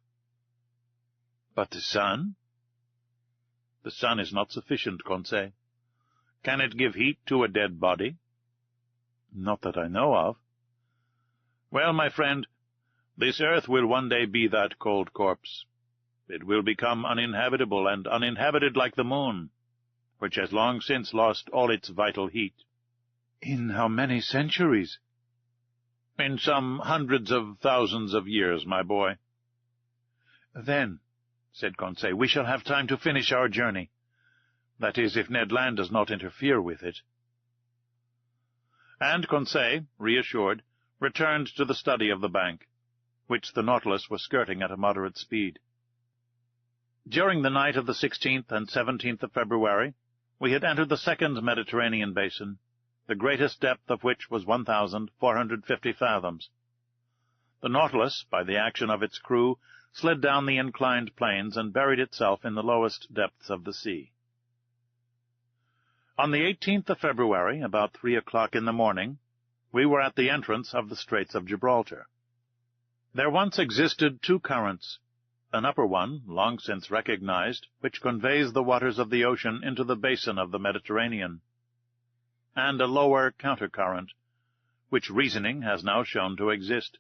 [SPEAKER 1] "But the sun?" "The sun is not sufficient, Conseil. Can it give heat to a dead body?" "Not that I know of." Well, my friend, this earth will one day be that cold corpse. It will become uninhabitable, and uninhabited like the moon, which has long since lost all its vital heat.
[SPEAKER 2] In how many centuries?
[SPEAKER 1] In some hundreds of thousands of years, my boy.
[SPEAKER 2] Then, said Conseil, we shall have time to finish our journey. That is, if Ned Land does not interfere with it.
[SPEAKER 1] And Conseil, reassured, returned to the study of the bank, which the Nautilus was skirting at a moderate speed. During the night of the 16th and 17th of February, we had entered the second Mediterranean basin, the greatest depth of which was 1,450 fathoms. The Nautilus, by the action of its crew, slid down the inclined planes and buried itself in the lowest depths of the sea. On the 18th of February, about 3 o'clock in the morning, we were at the entrance of the Straits of Gibraltar. There once existed two currents, an upper one, long since recognized, which conveys the waters of the ocean into the basin of the Mediterranean, and a lower countercurrent, which reasoning has now shown to exist.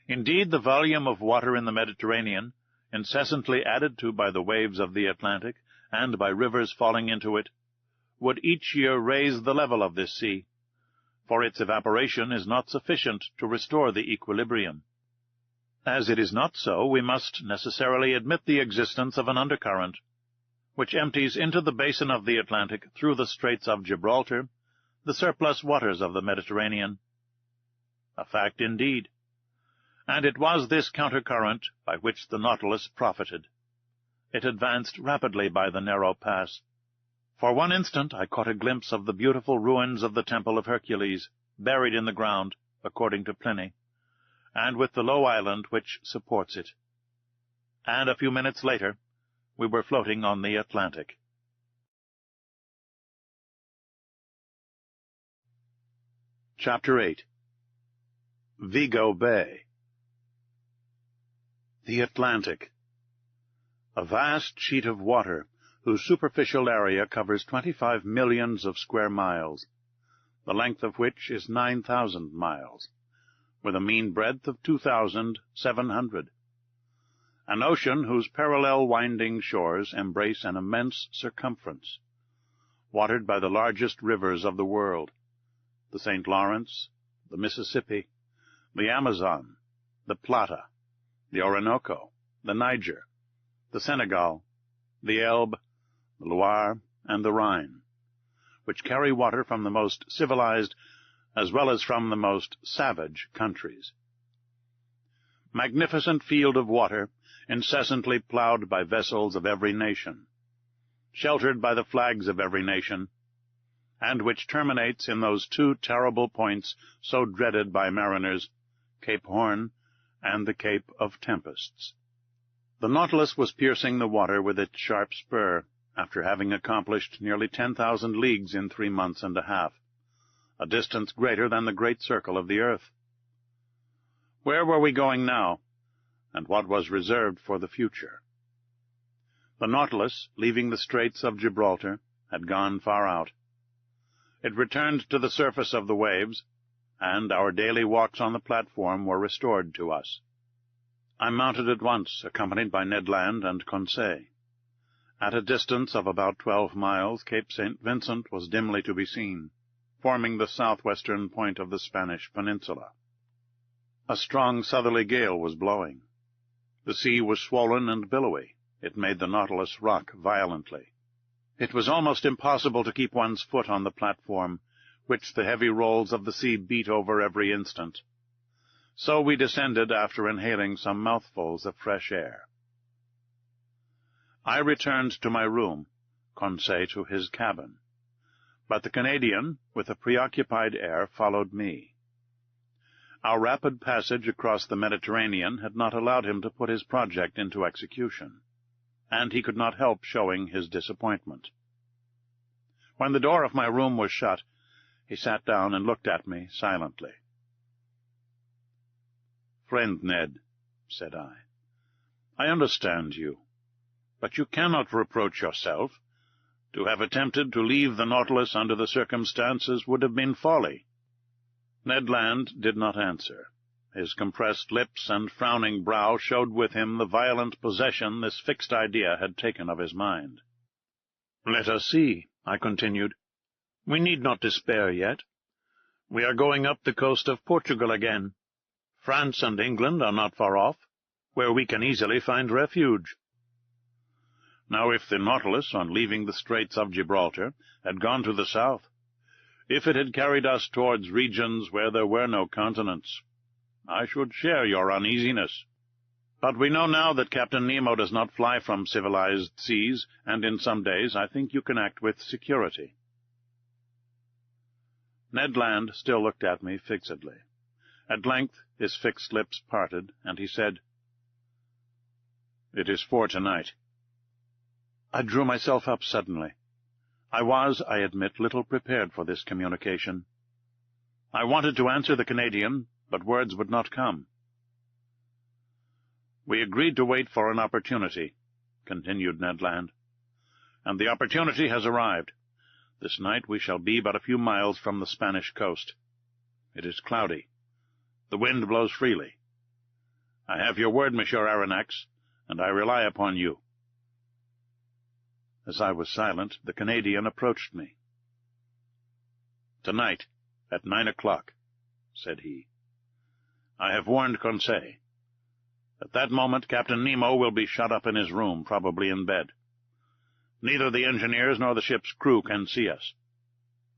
[SPEAKER 1] Indeed, the volume of water in the Mediterranean, incessantly added to by the waves of the Atlantic and by rivers falling into it, would each year raise the level of this sea, for its evaporation is not sufficient to restore the equilibrium. As it is not so, we must necessarily admit the existence of an undercurrent, which empties into the basin of the Atlantic through the Straits of Gibraltar the surplus waters of the Mediterranean. A fact indeed. And it was this countercurrent by which the Nautilus profited. It advanced rapidly by the narrow pass. For one instant I caught a glimpse of the beautiful ruins of the Temple of Hercules, buried in the ground, according to Pliny, and with the low island which supports it. And a few minutes later, we were floating on the Atlantic.
[SPEAKER 2] Chapter 8. Vigo Bay. The Atlantic. A vast sheet of water, whose superficial area covers 25 millions of square miles, the length of which is 9,000 miles, with a mean breadth of 2,700. An ocean whose parallel winding shores embrace an immense circumference, watered by the largest rivers of the world, the St. Lawrence, the Mississippi, the Amazon, the Plata, the Orinoco, the Niger, the Senegal, the Elbe, the Loire, and the Rhine, which carry water from the most civilized as well as from the most savage countries. Magnificent field of water, incessantly plowed by vessels of every nation, sheltered by the flags of every nation, and which terminates in those two terrible points so dreaded by mariners, Cape Horn and the Cape of Tempests. The Nautilus was piercing the water with its sharp spur, after having accomplished nearly 10,000 leagues in 3 months and a half, a distance greater than the great circle of the earth. Where were we going now, and what was reserved for the future? The Nautilus, leaving the Straits of Gibraltar, had gone far out. It returned to the surface of the waves, and our daily walks on the platform were restored to us. I mounted at once, accompanied by Ned Land and Conseil. At a distance of about 12 miles, Cape St. Vincent was dimly to be seen, forming the southwestern point of the Spanish peninsula. A strong southerly gale was blowing. The sea was swollen and billowy. It made the Nautilus rock violently. It was almost impossible to keep one's foot on the platform, which the heavy rolls of the sea beat over every instant. So we descended after inhaling some mouthfuls of fresh air. I returned to my room, Conseil to his cabin, but the Canadian, with a preoccupied air, followed me. Our rapid passage across the Mediterranean had not allowed him to put his project into execution, and he could not help showing his disappointment. When the door of my room was shut, he sat down and looked at me silently. "Friend Ned," said I understand you, but you cannot reproach yourself. To have attempted to leave the Nautilus under the circumstances would have been folly. Ned Land did not answer. His compressed lips and frowning brow showed with him the violent possession this fixed idea had taken of his mind. "Let us see," I continued. "We need not despair yet. We are going up the coast of Portugal again. France and England are not far off, where we can easily find refuge. Now, if the Nautilus, on leaving the Straits of Gibraltar, had gone to the south, if it had carried us towards regions where there were no continents, I should share your uneasiness. But we know now that Captain Nemo does not fly from civilized seas, and in some days I think you can act with security." Ned Land still looked at me fixedly. At length his fixed lips parted, and he said, "It is for tonight." I drew myself up suddenly. I was, I admit, little prepared for this communication. I wanted to answer the Canadian, but words would not come. "We agreed to wait for an opportunity," continued Ned Land, "and the opportunity has arrived. This night we shall be but a few miles from the Spanish coast. It is cloudy. The wind blows freely. I have your word, Monsieur Aronnax, and I rely upon you." As I was silent, the Canadian approached me. "Tonight, at 9 o'clock, said he. "I have warned Conseil. At that moment Captain Nemo will be shut up in his room, probably in bed. Neither the engineers nor the ship's crew can see us.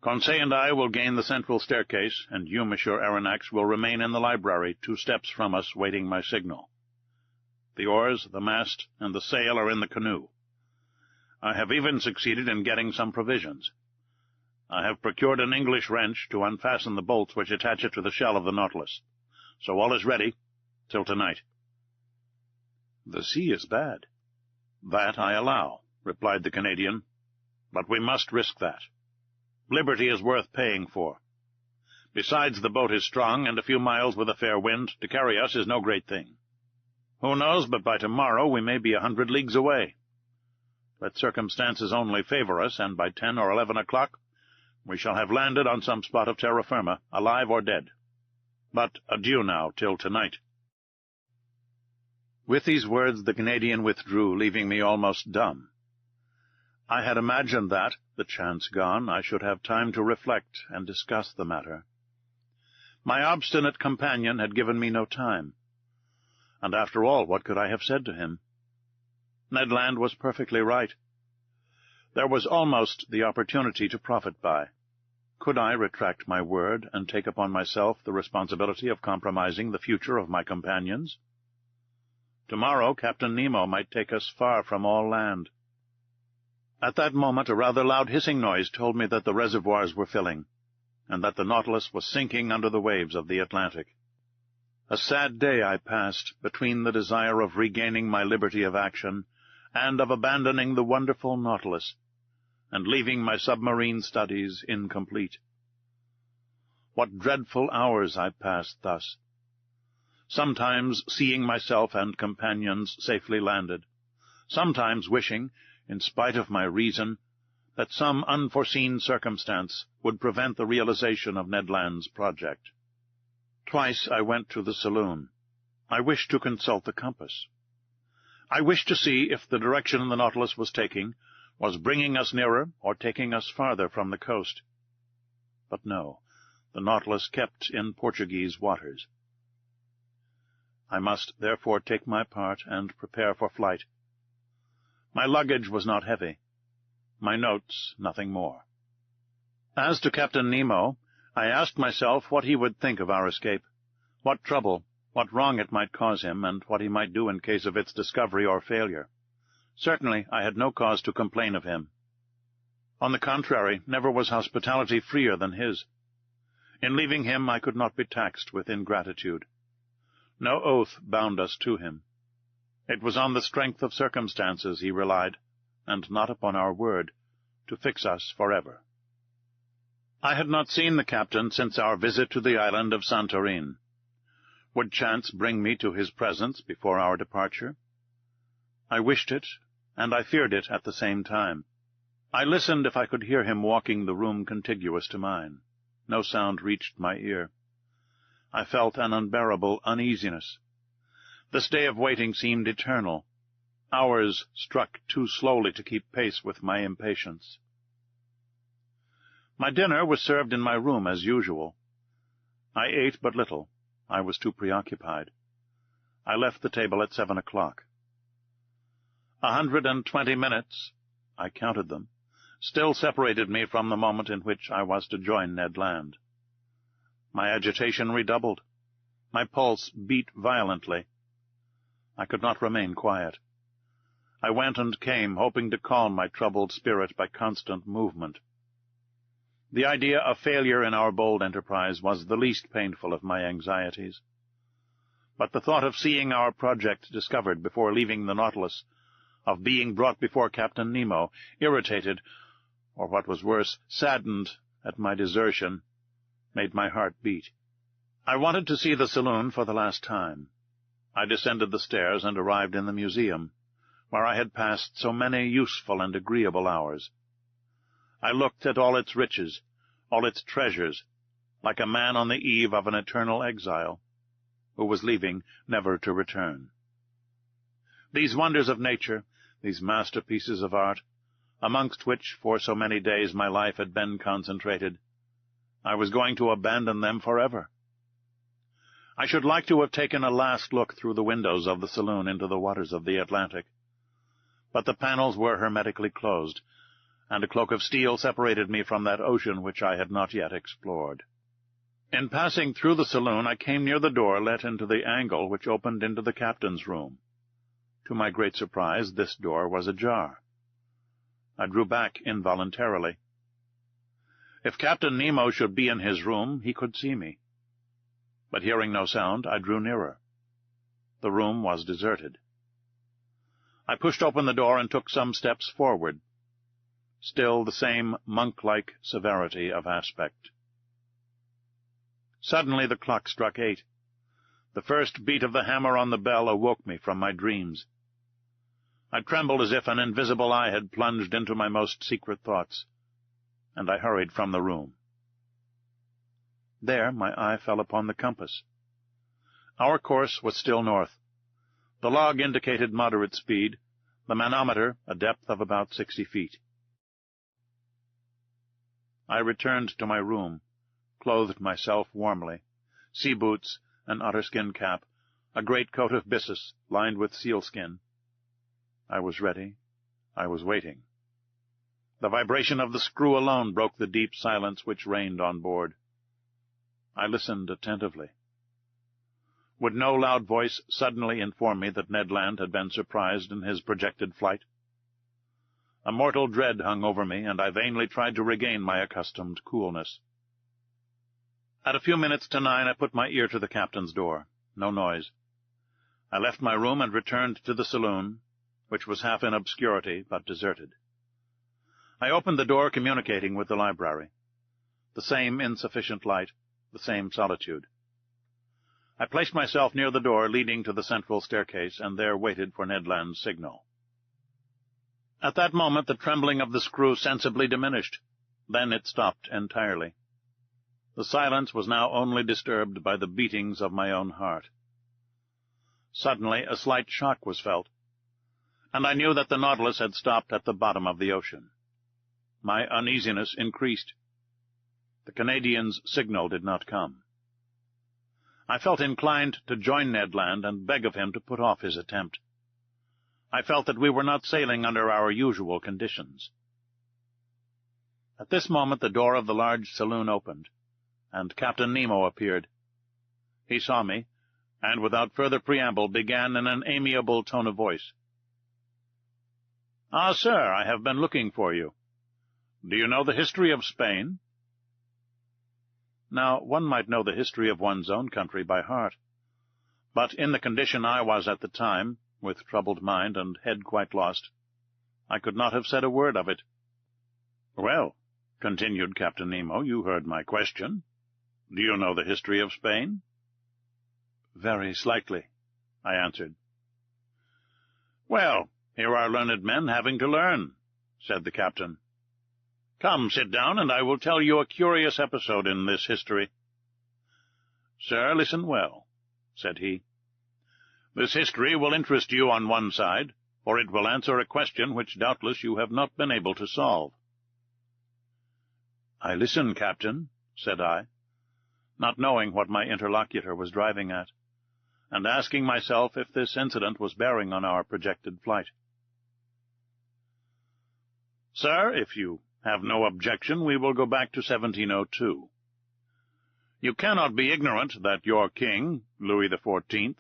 [SPEAKER 2] Conseil and I will gain the central staircase, and you, Monsieur Aronnax, will remain in the library 2 steps from us, waiting my signal. The oars, the mast, and the sail are in the canoe. I have even succeeded in getting some provisions. I have procured an English wrench to unfasten the bolts which attach it to the shell of the Nautilus. So all is ready till tonight." "The sea is bad." "That I allow," replied the Canadian. "But we must risk that. Liberty is worth paying for. Besides, the boat is strong, and a few miles with a fair wind to carry us is no great thing. Who knows but by tomorrow we may be 100 leagues away? Let circumstances only favor us, and by 10 or 11 o'clock we shall have landed on some spot of terra firma, alive or dead. But adieu now till tonight." With these words the Canadian withdrew, leaving me almost dumb. I had imagined that, the chance gone, I should have time to reflect and discuss the matter. My obstinate companion had given me no time. And after all, what could I have said to him? Ned Land was perfectly right. There was almost the opportunity to profit by. Could I retract my word and take upon myself the responsibility of compromising the future of my companions? Tomorrow Captain Nemo might take us far from all land. At that moment a rather loud hissing noise told me that the reservoirs were filling, and that the Nautilus was sinking under the waves of the Atlantic. A sad day I passed, between the desire of regaining my liberty of action and of abandoning the wonderful Nautilus, and leaving my submarine studies incomplete. What dreadful hours I passed thus, sometimes seeing myself and companions safely landed, sometimes wishing, in spite of my reason, that some unforeseen circumstance would prevent the realization of Ned Land's project. Twice I went to the saloon. I wished to consult the compass. I wished to see if the direction the Nautilus was taking was bringing us nearer or taking us farther from the coast. But no, the Nautilus kept in Portuguese waters. I must therefore take my part and prepare for flight. My luggage was not heavy, my notes nothing more. As to Captain Nemo, I asked myself what he would think of our escape, what trouble, what wrong it might cause him, and what he might do in case of its discovery or failure. Certainly I had no cause to complain of him. On the contrary, never was hospitality freer than his. In leaving him I could not be taxed with ingratitude. No oath bound us to him. It was on the strength of circumstances he relied, and not upon our word, to fix us forever. I had not seen the captain since our visit to the island of Santorin. Would chance bring me to his presence before our departure? I wished it, and I feared it at the same time. I listened if I could hear him walking the room contiguous to mine. No sound reached my ear. I felt an unbearable uneasiness. This day of waiting seemed eternal. Hours struck too slowly to keep pace with my impatience. My dinner was served in my room as usual. I ate but little. I was too preoccupied. I left the table at 7 o'clock. 120 minutes, I counted them, still separated me from the moment in which I was to join Ned Land. My agitation redoubled. My pulse beat violently. I could not remain quiet. I went and came, hoping to calm my troubled spirit by constant movement. The idea of failure in our bold enterprise was the least painful of my anxieties. But the thought of seeing our project discovered before leaving the Nautilus, of being brought before Captain Nemo, irritated, or what was worse, saddened at my desertion, made my heart beat. I wanted to see the saloon for the last time. I descended the stairs and arrived in the museum, where I had passed so many useful and agreeable hours. I looked at all its riches, all its treasures, like a man on the eve of an eternal exile, who was leaving never to return. These wonders of nature, these masterpieces of art, amongst which for so many days my life had been concentrated, I was going to abandon them forever. I should like to have taken a last look through the windows of the saloon into the waters of the Atlantic, but the panels were hermetically closed, and a cloak of steel separated me from that ocean which I had not yet explored. In passing through the saloon, I came near the door let into the angle which opened into the captain's room. To my great surprise, this door was ajar. I drew back involuntarily. If Captain Nemo should be in his room, he could see me. But hearing no sound, I drew nearer. The room was deserted. I pushed open the door and took some steps forward. Still the same monk-like severity of aspect. Suddenly the clock struck 8. The first beat of the hammer on the bell awoke me from my dreams. I trembled as if an invisible eye had plunged into my most secret thoughts, and I hurried from the room. There my eye fell upon the compass. Our course was still north. The log indicated moderate speed, the manometer a depth of about 60 feet. I returned to my room, clothed myself warmly, sea boots, an otterskin cap, a great coat of byssus lined with sealskin. I was ready. I was waiting. The vibration of the screw alone broke the deep silence which reigned on board. I listened attentively. Would no loud voice suddenly inform me that Ned Land had been surprised in his projected flight? A mortal dread hung over me, and I vainly tried to regain my accustomed coolness. At a few minutes to 9, I put my ear to the captain's door. No noise. I left my room and returned to the saloon, which was half in obscurity, but deserted. I opened the door communicating with the library. The same insufficient light, the same solitude. I placed myself near the door leading to the central staircase, and there waited for Ned Land's signal. At that moment the trembling of the screw sensibly diminished. Then it stopped entirely. The silence was now only disturbed by the beatings of my own heart. Suddenly a slight shock was felt, and I knew that the Nautilus had stopped at the bottom of the ocean. My uneasiness increased. The Canadian's signal did not come. I felt inclined to join Ned Land and beg of him to put off his attempt. I felt that we were not sailing under our usual conditions. At this moment the door of the large saloon opened, and Captain Nemo appeared. He saw me, and without further preamble began in an amiable tone of voice. "Ah, sir, I have been looking for you. Do you know the history of Spain?" Now, one might know the history of one's own country by heart, but in the condition I was at the time, with troubled mind and head quite lost, I could not have said a word of it. "Well," continued Captain Nemo, "you heard my question. Do you know the history of Spain?" "Very slightly," I answered. "Well, here are learned men having to learn," said the captain. "Come, sit down, and I will tell you a curious episode in this history. "Sir, listen well," said he. "This history will interest you on one side, for it will answer a question which doubtless you have not been able to solve." "I listen, Captain," said I, not knowing what my interlocutor was driving at, and asking myself if this incident was bearing on our projected flight. "Sir, if you have no objection, we will go back to 1702. You cannot be ignorant that your king, Louis XIV.,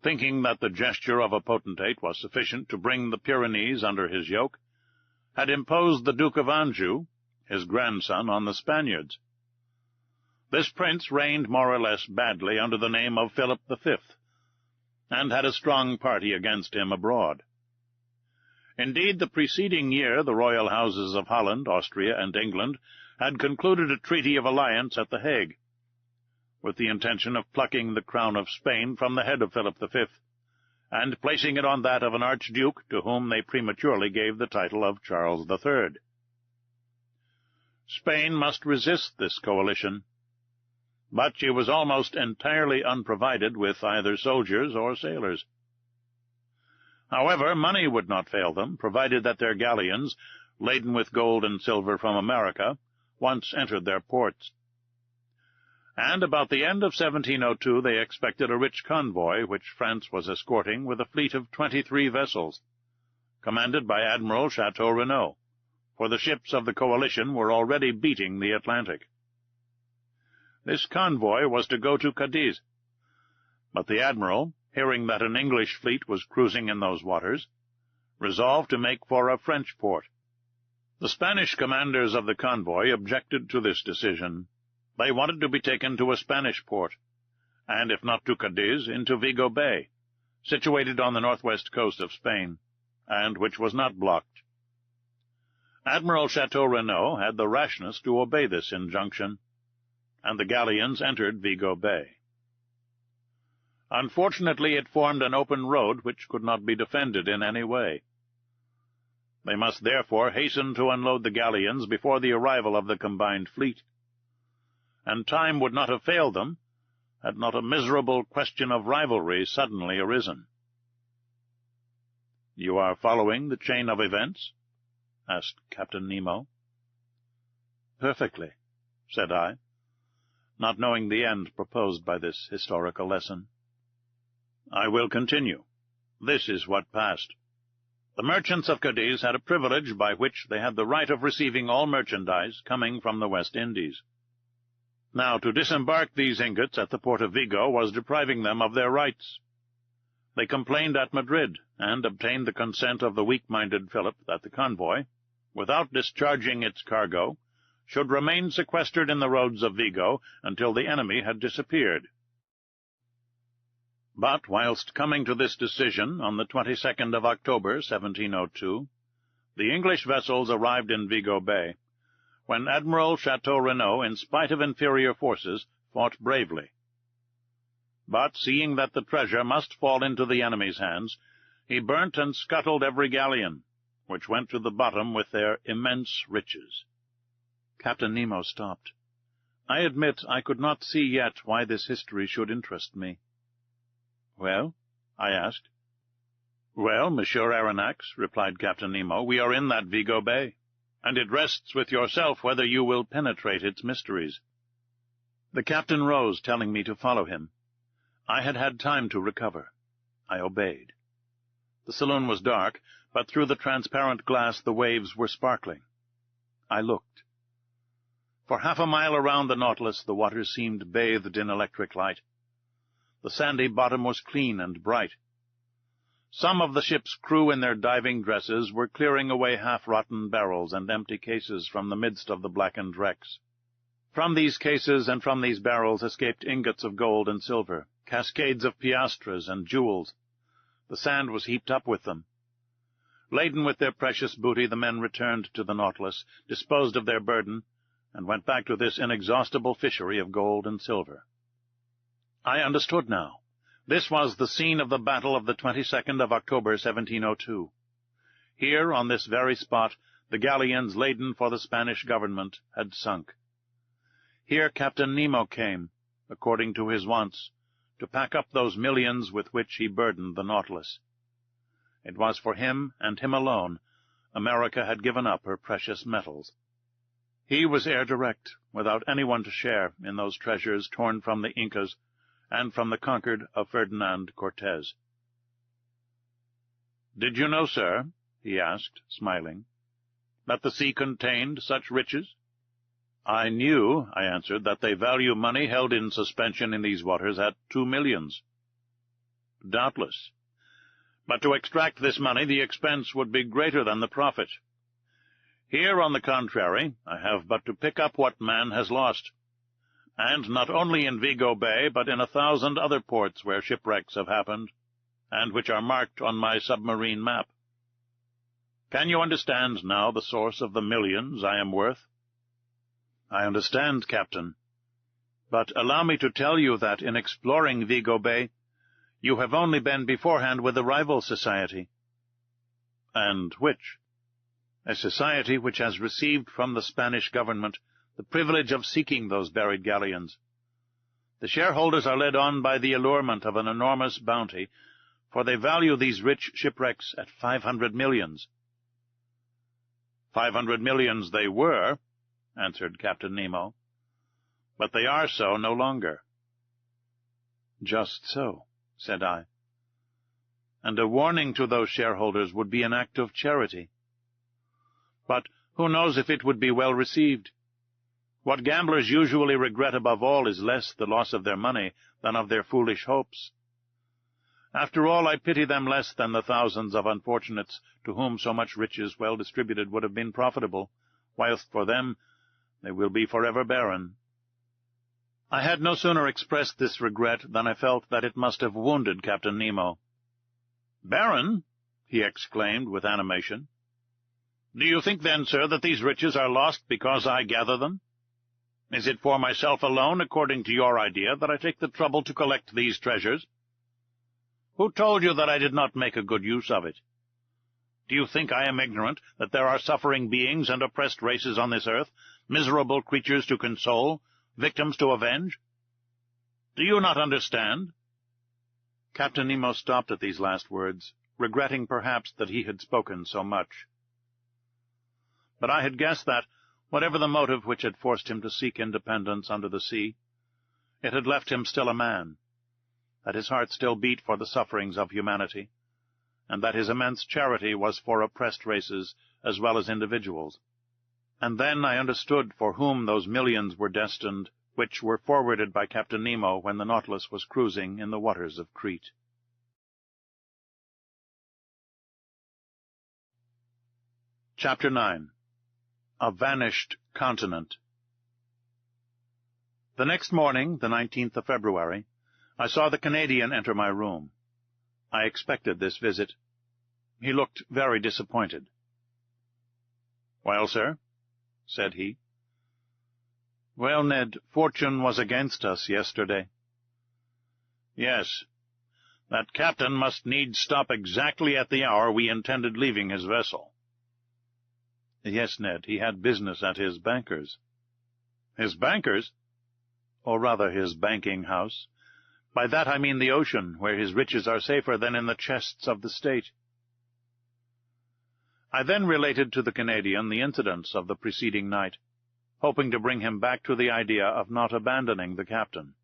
[SPEAKER 2] thinking that the gesture of a potentate was sufficient to bring the Pyrenees under his yoke, had imposed the Duke of Anjou, his grandson, on the Spaniards. This prince reigned more or less badly under the name of Philip V, and had a strong party against him abroad. Indeed, the preceding year the royal houses of Holland, Austria, and England had concluded a treaty of alliance at The Hague, with the intention of plucking the crown of Spain from the head of Philip V, and placing it on that of an archduke to whom they prematurely gave the title of Charles III. Spain must resist this coalition, but she was almost entirely unprovided with either soldiers or sailors. However, money would not fail them, provided that their galleons, laden with gold and silver from America, once entered their ports. And about the end of 1702 they expected a rich convoy, which France was escorting with a fleet of 23 vessels, commanded by Admiral Chateau-Renaud, for the ships of the coalition were already beating the Atlantic. This convoy was to go to Cadiz, but the admiral, hearing that an English fleet was cruising in those waters, resolved to make for a French port. The Spanish commanders of the convoy objected to this decision. They wanted to be taken to a Spanish port, and if not to Cadiz, into Vigo Bay, situated on the northwest coast of Spain, and which was not blocked. Admiral Chateau-Renaud had the rashness to obey this injunction, and the galleons entered Vigo Bay. Unfortunately, it formed an open road which could not be defended in any way. They must therefore hasten to unload the galleons before the arrival of the combined fleet, and time would not have failed them had not a miserable question of rivalry suddenly arisen. "You are following the chain of events?" asked Captain Nemo. "Perfectly," said I, not knowing the end proposed by this historical lesson. "I will continue. This is what passed. The merchants of Cadiz had a privilege by which they had the right of receiving all merchandise coming from the West Indies. Now, to disembark these ingots at the port of Vigo was depriving them of their rights. They complained at Madrid, and obtained the consent of the weak-minded Philip that the convoy, without discharging its cargo, should remain sequestered in the roads of Vigo until the enemy had disappeared. But whilst coming to this decision on the 22nd of October, 1702, the English vessels arrived in Vigo Bay, when Admiral Chateau-Renaud, in spite of inferior forces, fought bravely. But, seeing that the treasure must fall into the enemy's hands, he burnt and scuttled every galleon, which went to the bottom with their immense riches. Captain Nemo stopped. I admit I could not see yet why this history should interest me. "Well?" I asked. "Well, Monsieur Aronnax," replied Captain Nemo, "we are in that Vigo Bay, and it rests with yourself whether you will penetrate its mysteries." The captain rose, telling me to follow him. I had had time to recover. I obeyed. The saloon was dark, but through the transparent glass the waves were sparkling. I looked. For half a mile around the Nautilus the waters seemed bathed in electric light. The sandy bottom was clean and bright. Some of the ship's crew in their diving dresses were clearing away half-rotten barrels and empty cases from the midst of the blackened wrecks. From these cases and from these barrels escaped ingots of gold and silver, cascades of piastres and jewels. The sand was heaped up with them. Laden with their precious booty, the men returned to the Nautilus, disposed of their burden, and went back to this inexhaustible fishery of gold and silver. I understood now. This was the scene of the battle of the 22nd of October, 1702. Here, on this very spot, the galleons laden for the Spanish government had sunk. Here Captain Nemo came, according to his wants, to pack up those millions with which he burdened the Nautilus. It was for him, and him alone, America had given up her precious metals. He was heir direct, without anyone to share in those treasures torn from the Incas and from the conquered of Ferdinand Cortez. "Did you know, sir," he asked, smiling, "that the sea contained such riches?" "I knew," I answered, "that they value money held in suspension in these waters at 2 millions. "Doubtless. But to extract this money the expense would be greater than the profit. Here, on the contrary, I have but to pick up what man has lost, and not only in Vigo Bay, but in 1,000 other ports where shipwrecks have happened, and which are marked on my submarine map. Can you understand now the source of the millions I am worth?" "I understand, Captain. But allow me to tell you that in exploring Vigo Bay, you have only been beforehand with a rival society." "And which?" "A society which has received from the Spanish government the privilege of seeking those buried galleons. The shareholders are led on by the allurement of an enormous bounty, for they value these rich shipwrecks at 500 millions. 500 millions they were," answered Captain Nemo, "but they are so no longer." "Just so," said I. "And a warning to those shareholders would be an act of charity. But who knows if it would be well received? What gamblers usually regret above all is less the loss of their money than of their foolish hopes. After all, I pity them less than the thousands of unfortunates to whom so much riches well distributed would have been profitable, whilst for them they will be forever barren." I had no sooner expressed this regret than I felt that it must have wounded Captain Nemo. "Barren?" he exclaimed with animation. "Do you think, then, sir, that these riches are lost because I gather them? Is it for myself alone, according to your idea, that I take the trouble to collect these treasures? Who told you that I did not make a good use of it? Do you think I am ignorant that there are suffering beings and oppressed races on this earth, miserable creatures to console, victims to avenge? Do you not understand?" Captain Nemo stopped at these last words, regretting perhaps that he had spoken so much. But I had guessed that, whatever the motive which had forced him to seek independence under the sea, it had left him still a man, that his heart still beat for the sufferings of humanity, and that his immense charity was for oppressed races as well as individuals. And then I understood for whom those millions were destined, which were forwarded by Captain Nemo when the Nautilus was cruising in the waters of Crete. Chapter 9. A Vanished Continent. The next morning, the 19th of February, I saw the Canadian enter my room. I expected this visit. He looked very disappointed. "Well, sir?" said he. "Well, Ned, fortune was against us yesterday." "Yes. That captain must needs stop exactly at the hour we intended leaving his vessel." "Yes, Ned, he had business at his banker's." "His banker's?" "Or rather his banking house. By that I mean the ocean, where his riches are safer than in the chests of the state." I then related to the Canadian the incidents of the preceding night, hoping to bring him back to the idea of not abandoning the captain.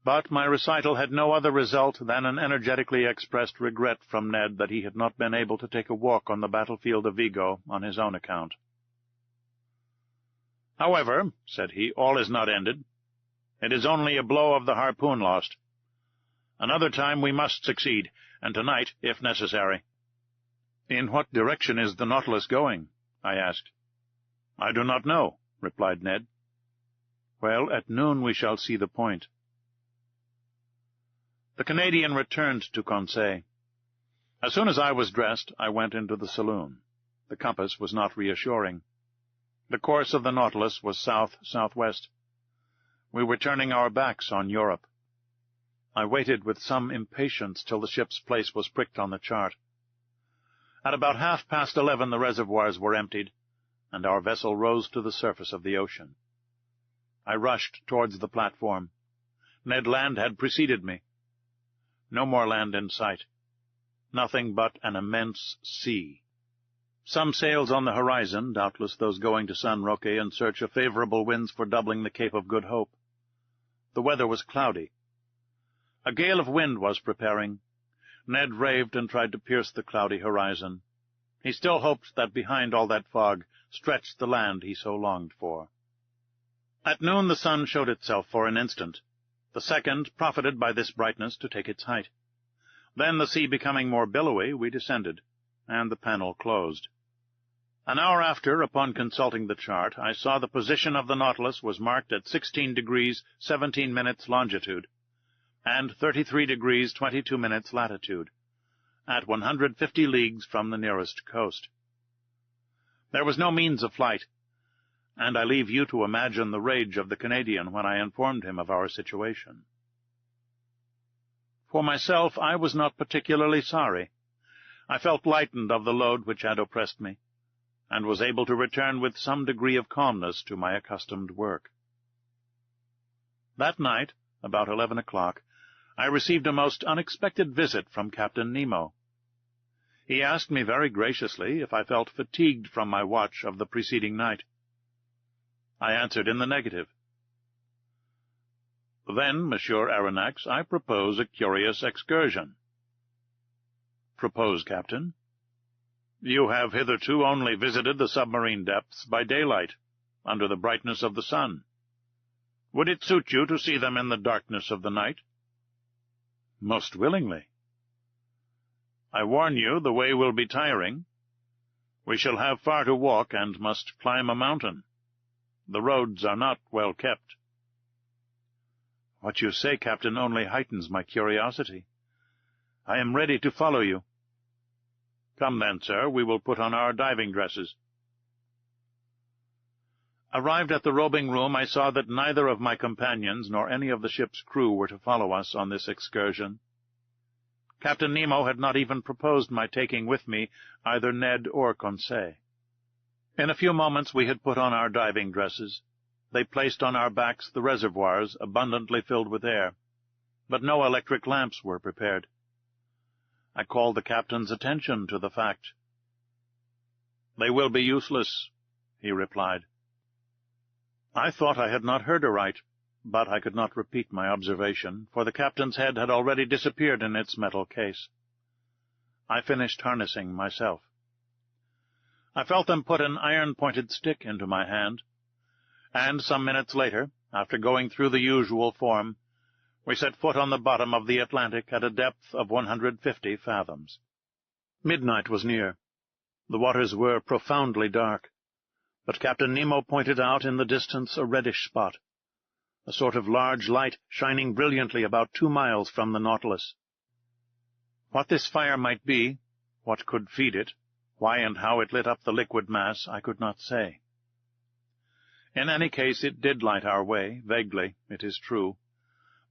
[SPEAKER 2] But my recital had no other result than an energetically expressed regret from Ned that he had not been able to take a walk on the battlefield of Vigo on his own account. "However," said he, "all is not ended. It is only a blow of the harpoon lost. Another time we must succeed, and tonight, if necessary." "In what direction is the Nautilus going?" I asked. "I do not know," replied Ned. "Well, at noon we shall see the point." The Canadian returned to Conseil. As soon as I was dressed, I went into the saloon. The compass was not reassuring. The course of the Nautilus was south-southwest. We were turning our backs on Europe. I waited with some impatience till the ship's place was pricked on the chart. At about 11:30 the reservoirs were emptied, and our vessel rose to the surface of the ocean. I rushed towards the platform. Ned Land had preceded me. No more land in sight. Nothing but an immense sea. Some sails on the horizon, doubtless those going to San Roque in search of favorable winds for doubling the Cape of Good Hope. The weather was cloudy. A gale of wind was preparing. Ned raved and tried to pierce the cloudy horizon. He still hoped that behind all that fog stretched the land he so longed for. At noon the sun showed itself for an instant. The second profited by this brightness to take its height. Then, the sea becoming more billowy, we descended, and the panel closed. An hour after, upon consulting the chart, I saw the position of the Nautilus was marked at 16 degrees 17 minutes longitude, and 33 degrees 22 minutes latitude, at 150 leagues from the nearest coast. There was no means of flight, and I leave you to imagine the rage of the Canadian when I informed him of our situation. For myself, I was not particularly sorry. I felt lightened of the load which had oppressed me, and was able to return with some degree of calmness to my accustomed work. That night, about 11 o'clock, I received a most unexpected visit from Captain Nemo. He asked me very graciously if I felt fatigued from my watch of the preceding night. I answered in the negative. Then, Monsieur Aronnax, I propose a curious excursion. Propose, Captain. You have hitherto only visited the submarine depths by daylight, under the brightness of the sun. Would it suit you to see them in the darkness of the night? Most willingly. I warn you, the way will be tiring. We shall have far to walk, and must climb a mountain. The roads are not well kept. What you say, Captain, only heightens my curiosity. I am ready to follow you. Come then, sir, we will put on our diving dresses. Arrived at the robing room, I saw that neither of my companions nor any of the ship's crew were to follow us on this excursion. Captain Nemo had not even proposed my taking with me either Ned or Conseil. In a few moments we had put on our diving dresses. They placed on our backs the reservoirs, abundantly filled with air, but no electric lamps were prepared. I called the captain's attention to the fact. "They will be useless," he replied. I thought I had not heard aright, but I could not repeat my observation, for the captain's head had already disappeared in its metal case. I finished harnessing myself. I felt them put an iron-pointed stick into my hand, and some minutes later, after going through the usual form, we set foot on the bottom of the Atlantic at a depth of 150 fathoms. Midnight was near. The waters were profoundly dark, but Captain Nemo pointed out in the distance a reddish spot, a sort of large light shining brilliantly about 2 miles from the Nautilus. What this fire might be, what could feed it, why and how it lit up the liquid mass, I could not say. In any case, it did light our way, vaguely, it is true,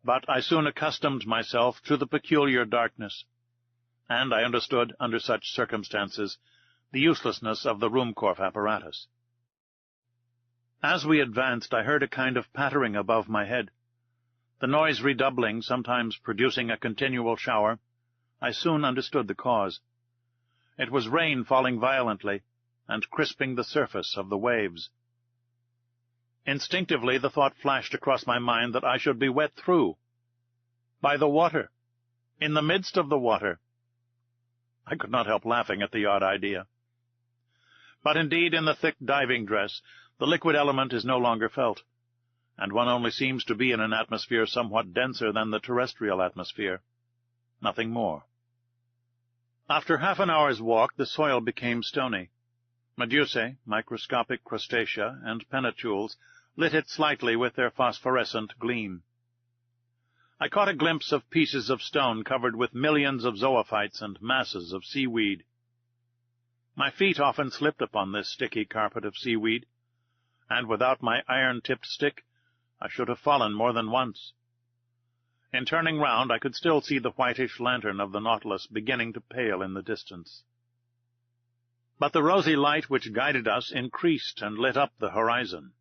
[SPEAKER 2] but I soon accustomed myself to the peculiar darkness, and I understood, under such circumstances, the uselessness of the Ruhmkorff apparatus. As we advanced, I heard a kind of pattering above my head. The noise redoubling, sometimes producing a continual shower, I soon understood the cause. It was rain falling violently, and crisping the surface of the waves. Instinctively the thought flashed across my mind that I should be wet through. By the water. In the midst of the water. I could not help laughing at the odd idea. But indeed, in the thick diving dress, the liquid element is no longer felt, and one only seems to be in an atmosphere somewhat denser than the terrestrial atmosphere. Nothing more. After half an hour's walk, the soil became stony. Medusae, microscopic crustacea, and pennachules lit it slightly with their phosphorescent gleam. I caught a glimpse of pieces of stone covered with millions of zoophytes and masses of seaweed. My feet often slipped upon this sticky carpet of seaweed, and without my iron-tipped stick I should have fallen more than once. In turning round, I could still see the whitish lantern of the Nautilus beginning to pale in the distance. But the rosy light which guided us increased and lit up the horizon.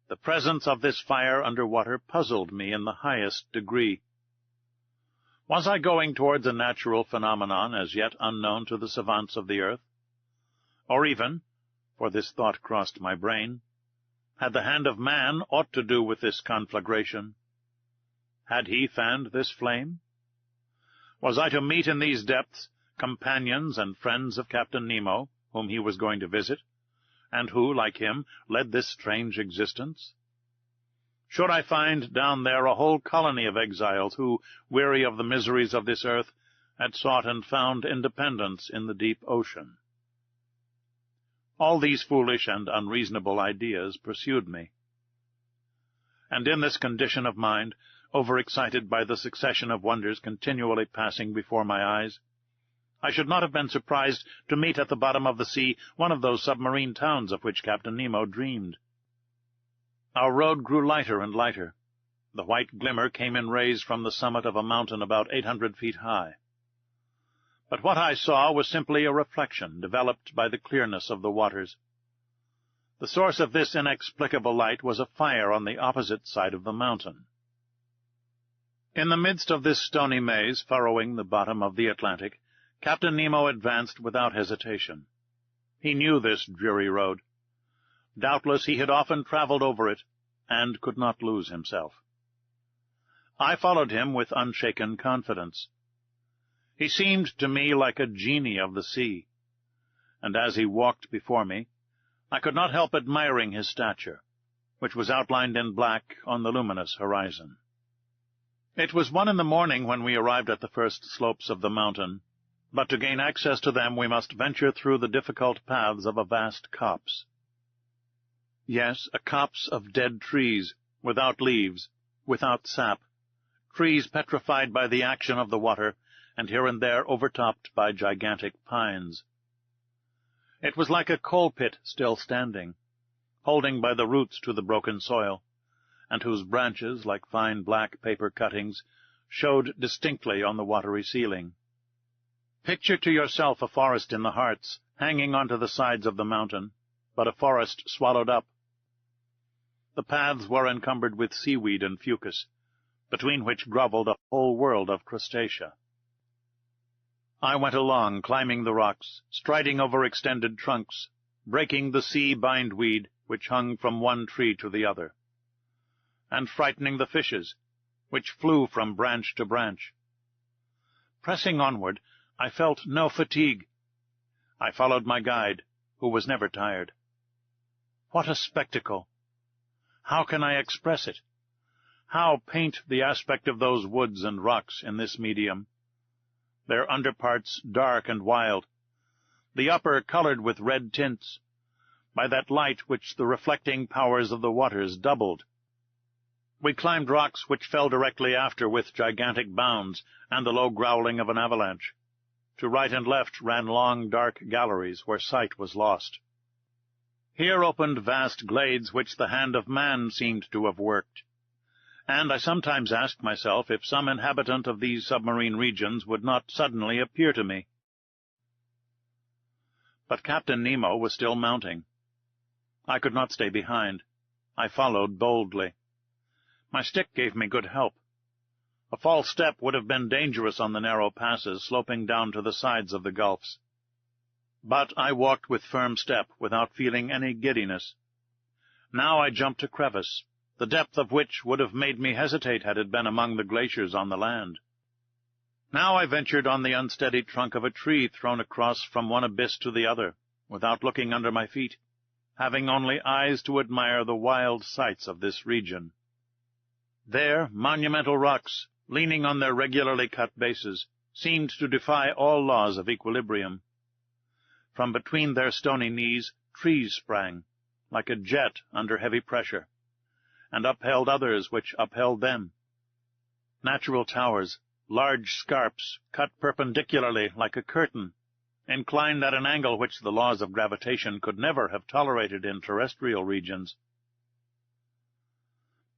[SPEAKER 2] The presence of this fire under water puzzled me in the highest degree. Was I going towards a natural phenomenon as yet unknown to the savants of the earth? Or even, for this thought crossed my brain, had the hand of man aught to do with this conflagration? Had he fanned this flame? Was I to meet in these depths companions and friends of Captain Nemo, whom he was going to visit, and who, like him, led this strange existence? Should I find down there a whole colony of exiles who, weary of the miseries of this earth, had sought and found independence in the deep ocean? All these foolish and unreasonable ideas pursued me. And in this condition of mind, overexcited by the succession of wonders continually passing before my eyes, I should not have been surprised to meet at the bottom of the sea one of those submarine towns of which Captain Nemo dreamed. Our road grew lighter and lighter. The white glimmer came in rays from the summit of a mountain about 800 feet high. But what I saw was simply a reflection developed by the clearness of the waters. The source of this inexplicable light was a fire on the opposite side of the mountain. In the midst of this stony maze furrowing the bottom of the Atlantic, Captain Nemo advanced without hesitation. He knew this dreary road. Doubtless he had often traveled over it, and could not lose himself. I followed him with unshaken confidence. He seemed to me like a genie of the sea, and as he walked before me, I could not help admiring his stature, which was outlined in black on the luminous horizon. It was 1 in the morning when we arrived at the first slopes of the mountain, but to gain access to them we must venture through the difficult paths of a vast copse. Yes, a copse of dead trees, without leaves, without sap, trees petrified by the action of the water, and here and there overtopped by gigantic pines. It was like a coal-pit still standing, holding by the roots to the broken soil, and whose branches, like fine black paper cuttings, showed distinctly on the watery ceiling. Picture to yourself a forest in the Hartz, hanging onto the sides of the mountain, but a forest swallowed up. The paths were encumbered with seaweed and fucus, between which grovelled a whole world of crustacea. I went along, climbing the rocks, striding over extended trunks, breaking the sea bindweed which hung from one tree to the other, and frightening the fishes, which flew from branch to branch. Pressing onward, I felt no fatigue. I followed my guide, who was never tired. What a spectacle! How can I express it? How paint the aspect of those woods and rocks in this medium? Their underparts dark and wild, the upper colored with red tints, by that light which the reflecting powers of the waters doubled. We climbed rocks which fell directly after with gigantic bounds and the low growling of an avalanche. To right and left ran long, dark galleries where sight was lost. Here opened vast glades which the hand of man seemed to have worked, and I sometimes asked myself if some inhabitant of these submarine regions would not suddenly appear to me. But Captain Nemo was still mounting. I could not stay behind. I followed boldly. My stick gave me good help. A false step would have been dangerous on the narrow passes sloping down to the sides of the gulfs. But I walked with firm step, without feeling any giddiness. Now I jumped a crevice, the depth of which would have made me hesitate had it been among the glaciers on the land. Now I ventured on the unsteady trunk of a tree thrown across from one abyss to the other, without looking under my feet, having only eyes to admire the wild sights of this region. There, monumental rocks, leaning on their regularly cut bases, seemed to defy all laws of equilibrium. From between their stony knees trees sprang, like a jet under heavy pressure, and upheld others which upheld them. Natural towers, large scarps, cut perpendicularly like a curtain, inclined at an angle which the laws of gravitation could never have tolerated in terrestrial regions.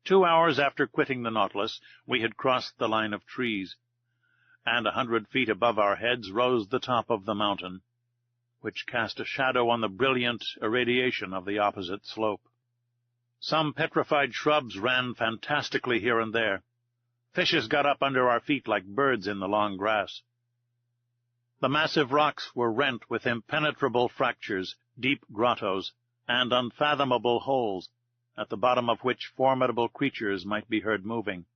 [SPEAKER 2] 2 hours after quitting the Nautilus, we had crossed the line of trees, and 100 feet above our heads rose the top of the mountain, which cast a shadow on the brilliant irradiation of the opposite slope. Some petrified shrubs ran fantastically here and there. Fishes got up under our feet like birds in the long grass. The massive rocks were rent with impenetrable fractures, deep grottos, and unfathomable holes, at the bottom of which formidable creatures might be heard moving.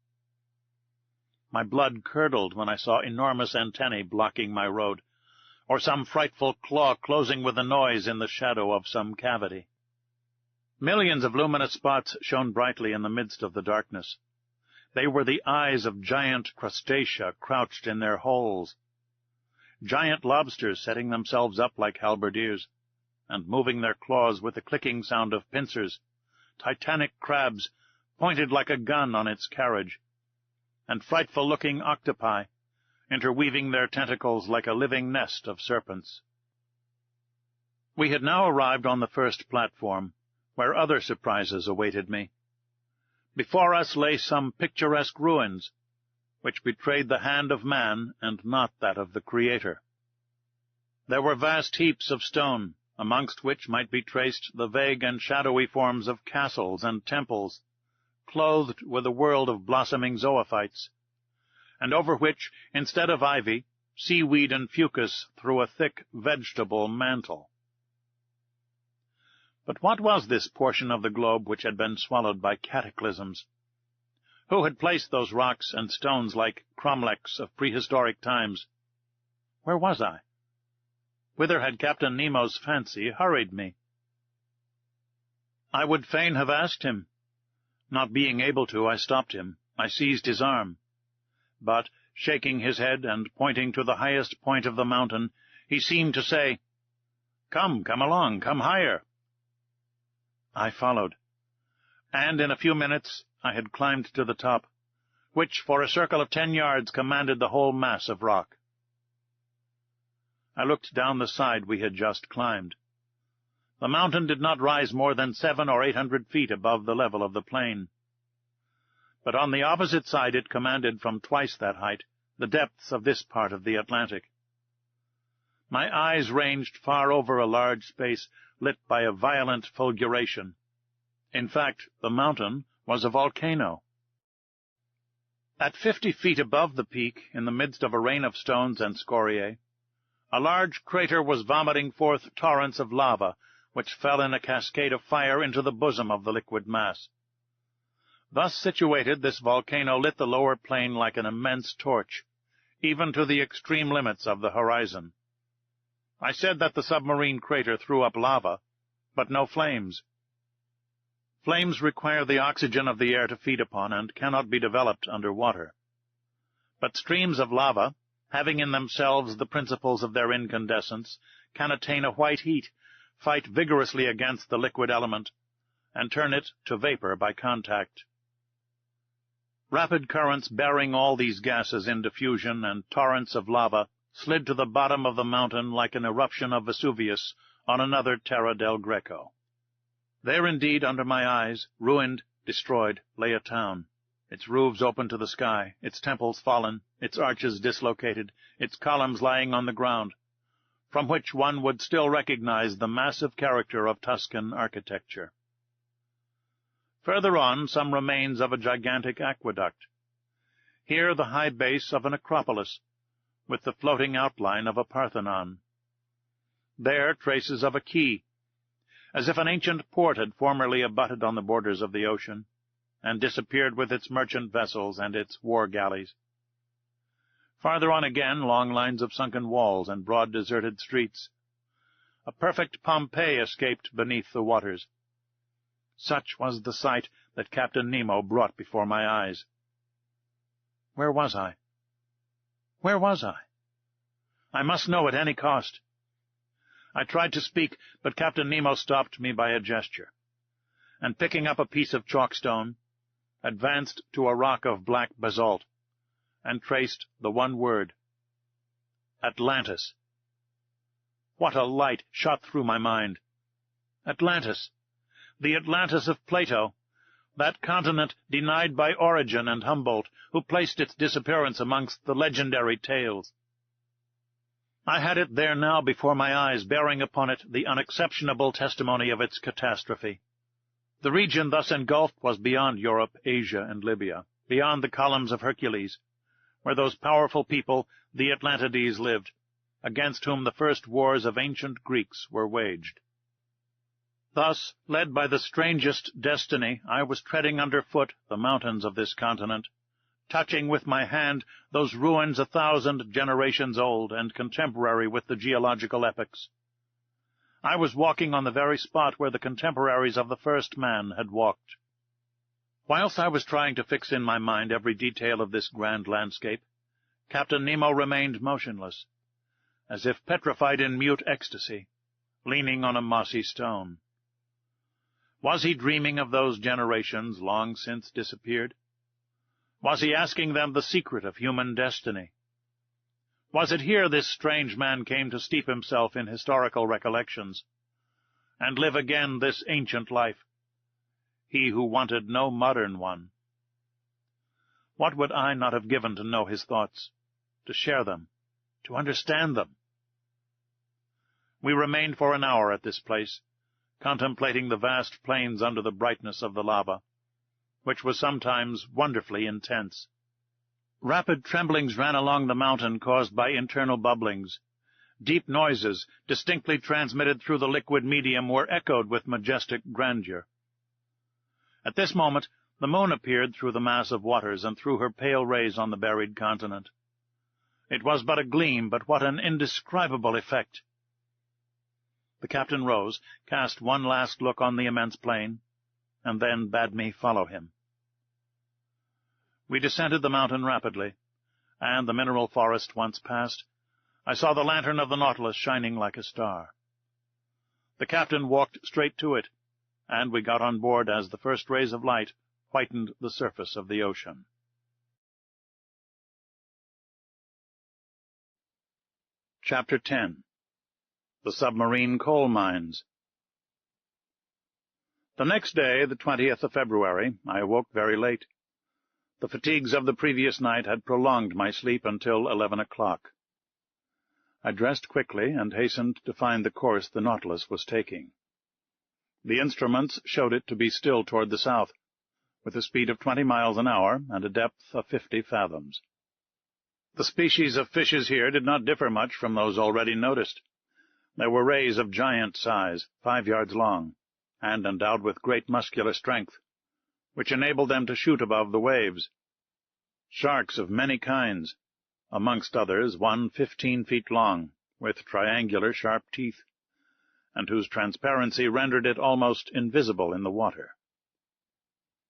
[SPEAKER 2] My blood curdled when I saw enormous antennae blocking my road, or some frightful claw closing with a noise in the shadow of some cavity. Millions of luminous spots shone brightly in the midst of the darkness. They were the eyes of giant crustacea crouched in their holes, giant lobsters setting themselves up like halberdiers, and moving their claws with the clicking sound of pincers, titanic crabs pointed like a gun on its carriage, and frightful-looking octopi, interweaving their tentacles like a living nest of serpents. We had now arrived on the first platform, where other surprises awaited me. Before us lay some picturesque ruins, which betrayed the hand of man and not that of the Creator. There were vast heaps of stone, amongst which might be traced the vague and shadowy forms of castles and temples, clothed with a world of blossoming zoophytes, and over which, instead of ivy, seaweed and fucus threw a thick vegetable mantle. But what was this portion of the globe which had been swallowed by cataclysms? Who had placed those rocks and stones like cromlechs of prehistoric times? Where was I? Whither had Captain Nemo's fancy hurried me? I would fain have asked him. Not being able to, I stopped him. I seized his arm. But, shaking his head and pointing to the highest point of the mountain, he seemed to say, "Come along, come higher." I followed, and in a few minutes I had climbed to the top, which for a circle of 10 yards commanded the whole mass of rock. I looked down the side we had just climbed. The mountain did not rise more than 700 or 800 feet above the level of the plain. But on the opposite side it commanded from twice that height the depths of this part of the Atlantic. My eyes ranged far over a large space lit by a violent fulguration. In fact, the mountain was a volcano. At 50 feet above the peak, in the midst of a rain of stones and scoriae, a large crater was vomiting forth torrents of lava, which fell in a cascade of fire into the bosom of the liquid mass. Thus situated, this volcano lit the lower plain like an immense torch, even to the extreme limits of the horizon. I said that the submarine crater threw up lava, but no flames. Flames require the oxygen of the air to feed upon and cannot be developed under water. But streams of lava, having in themselves the principles of their incandescence, can attain a white heat, fight vigorously against the liquid element, and turn it to vapor by contact. Rapid currents bearing all these gases in diffusion and torrents of lava slid to the bottom of the mountain like an eruption of Vesuvius on another Terra del Greco. There indeed, under my eyes, ruined, destroyed, lay a town, its roofs open to the sky, its temples fallen, its arches dislocated, its columns lying on the ground, from which one would still recognize the massive character of Tuscan architecture. Further on, some remains of a gigantic aqueduct. Here the high base of an acropolis, with the floating outline of a Parthenon. There traces of a quay, as if an ancient port had formerly abutted on the borders of the ocean, and disappeared with its merchant vessels and its war galleys. Farther on again, long lines of sunken walls and broad deserted streets. A perfect Pompeii escaped beneath the waters. Such was the sight that Captain Nemo brought before my eyes. Where was I? Where was I? I must know at any cost. I tried to speak, but Captain Nemo stopped me by a gesture, and picking up a piece of chalkstone, advanced to a rock of black basalt, and traced the one word, Atlantis. What a light shot through my mind! Atlantis! The Atlantis of Plato, that continent denied by Origen and Humboldt, who placed its disappearance amongst the legendary tales. I had it there now before my eyes, bearing upon it the unexceptionable testimony of its catastrophe.
[SPEAKER 1] The region thus engulfed was beyond Europe, Asia, and Libya, beyond the columns of Hercules, where those powerful people, the Atlantides, lived, against whom the first wars of ancient Greeks were waged. Thus, led by the strangest destiny, I was treading underfoot the mountains of this continent, touching with my hand those ruins 1,000 generations old and contemporary with the geological epochs. I was walking on the very spot where the contemporaries of the first man had walked. Whilst I was trying to fix in my mind every detail of this grand landscape, Captain Nemo remained motionless, as if petrified in mute ecstasy, leaning on a mossy stone. Was he dreaming of those generations long since disappeared? Was he asking them the secret of human destiny? Was it here this strange man came to steep himself in historical recollections, and live again this ancient life, he who wanted no modern one? What would I not have given to know his thoughts, to share them, to understand them? We remained for an hour at this place, contemplating the vast plains under the brightness of the lava, which was sometimes wonderfully intense. Rapid tremblings ran along the mountain caused by internal bubblings. Deep noises, distinctly transmitted through the liquid medium, were echoed with majestic grandeur. At this moment the moon appeared through the mass of waters and threw her pale rays on the buried continent. It was but a gleam, but what an indescribable effect! The captain rose, cast one last look on the immense plain, and then bade me follow him. We descended the mountain rapidly, and, the mineral forest once passed, I saw the lantern of the Nautilus shining like a star. The captain walked straight to it, and we got on board as the first rays of light whitened the surface of the ocean. Chapter 10. The Submarine Coal Mines. The next day, the 20th of February, I awoke very late. The fatigues of the previous night had prolonged my sleep until 11 o'clock. I dressed quickly and hastened to find the course the Nautilus was taking. The instruments showed it to be still toward the south, with a speed of 20 miles an hour and a depth of 50 fathoms. The species of fishes here did not differ much from those already noticed. There were rays of giant size, 5 yards long, and endowed with great muscular strength, which enabled them to shoot above the waves. Sharks of many kinds, amongst others one 15 feet long, with triangular sharp teeth, and whose transparency rendered it almost invisible in the water.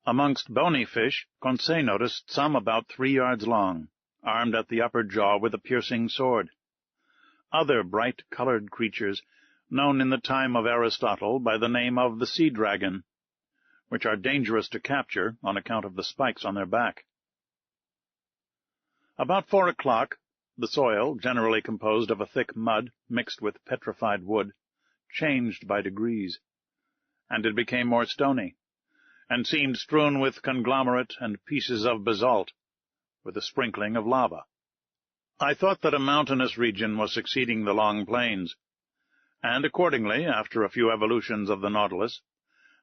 [SPEAKER 1] Amongst bony fish, Conseil noticed some about 3 yards long, armed at the upper jaw with a piercing sword. Other bright-colored creatures, known in the time of Aristotle by the name of the sea dragon, which are dangerous to capture on account of the spikes on their back. About 4 o'clock, the soil, generally composed of a thick mud mixed with petrified wood, changed by degrees, and it became more stony, and seemed strewn with conglomerate and pieces of basalt, with a sprinkling of lava. I thought that a mountainous region was succeeding the long plains, and accordingly, after a few evolutions of the Nautilus,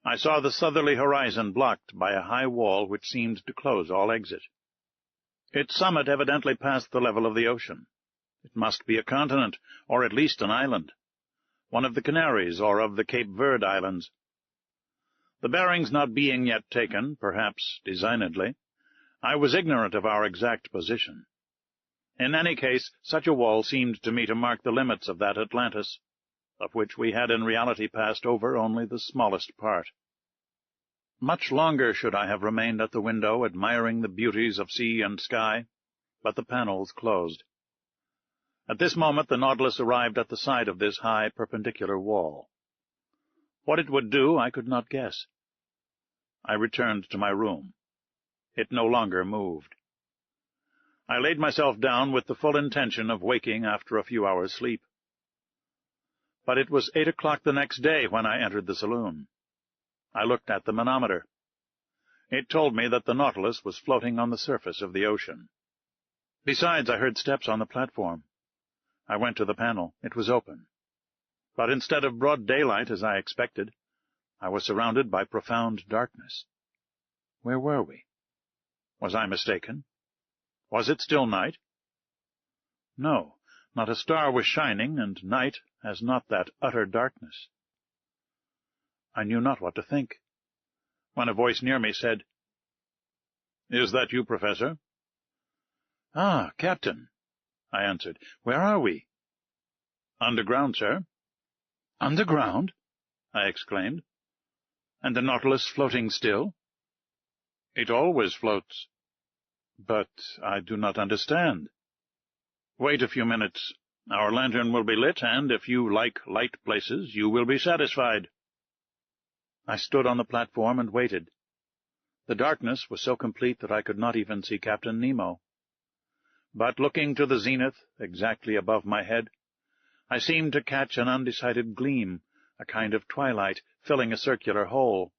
[SPEAKER 1] I saw the southerly horizon blocked by a high wall which seemed to close all exit. Its summit evidently passed the level of the ocean. It must be a continent, or at least an island, one of the Canaries or of the Cape Verde Islands. The bearings not being yet taken, perhaps designedly, I was ignorant of our exact position. In any case, such a wall seemed to me to mark the limits of that Atlantis, of which we had in reality passed over only the smallest part. Much longer should I have remained at the window, admiring the beauties of sea and sky, but the panels closed. At this moment the Nautilus arrived at the side of this high perpendicular wall. What it would do I could not guess. I returned to my room. It no longer moved. I laid myself down with the full intention of waking after a few hours' sleep. But it was 8 o'clock the next day when I entered the saloon. I looked at the manometer. It told me that the Nautilus was floating on the surface of the ocean. Besides, I heard steps on the platform. I went to the panel. It was open. But instead of broad daylight, as I expected, I was surrounded by profound darkness. Where were we? Was I mistaken? Was it still night? No, not a star was shining, and night has not that utter darkness. I knew not what to think, when a voice near me said, "Is that you, Professor?" "Ah, Captain," I answered. "Where are we?" "Underground, sir." "Underground?" I exclaimed. "And the Nautilus floating still?" "It always floats." "But I do not understand." "Wait a few minutes. Our lantern will be lit, and if you like light places, you will be satisfied." I stood on the platform and waited. The darkness was so complete that I could not even see Captain Nemo. But looking to the zenith, exactly above my head, I seemed to catch an undecided gleam, a kind of twilight, filling a circular hole.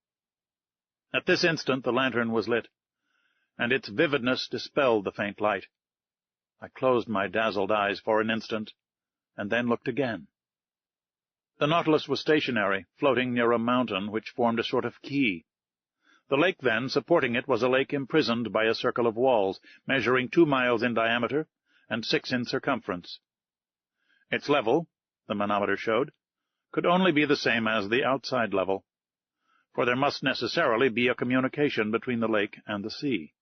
[SPEAKER 1] At this instant the lantern was lit, and its vividness dispelled the faint light. I closed my dazzled eyes for an instant, and then looked again. The Nautilus was stationary, floating near a mountain which formed a sort of quay. The lake, then, supporting it, was a lake imprisoned by a circle of walls, measuring 2 miles in diameter and 6 in circumference. Its level, the manometer showed, could only be the same as the outside level, for there must necessarily be a communication between the lake and the sea.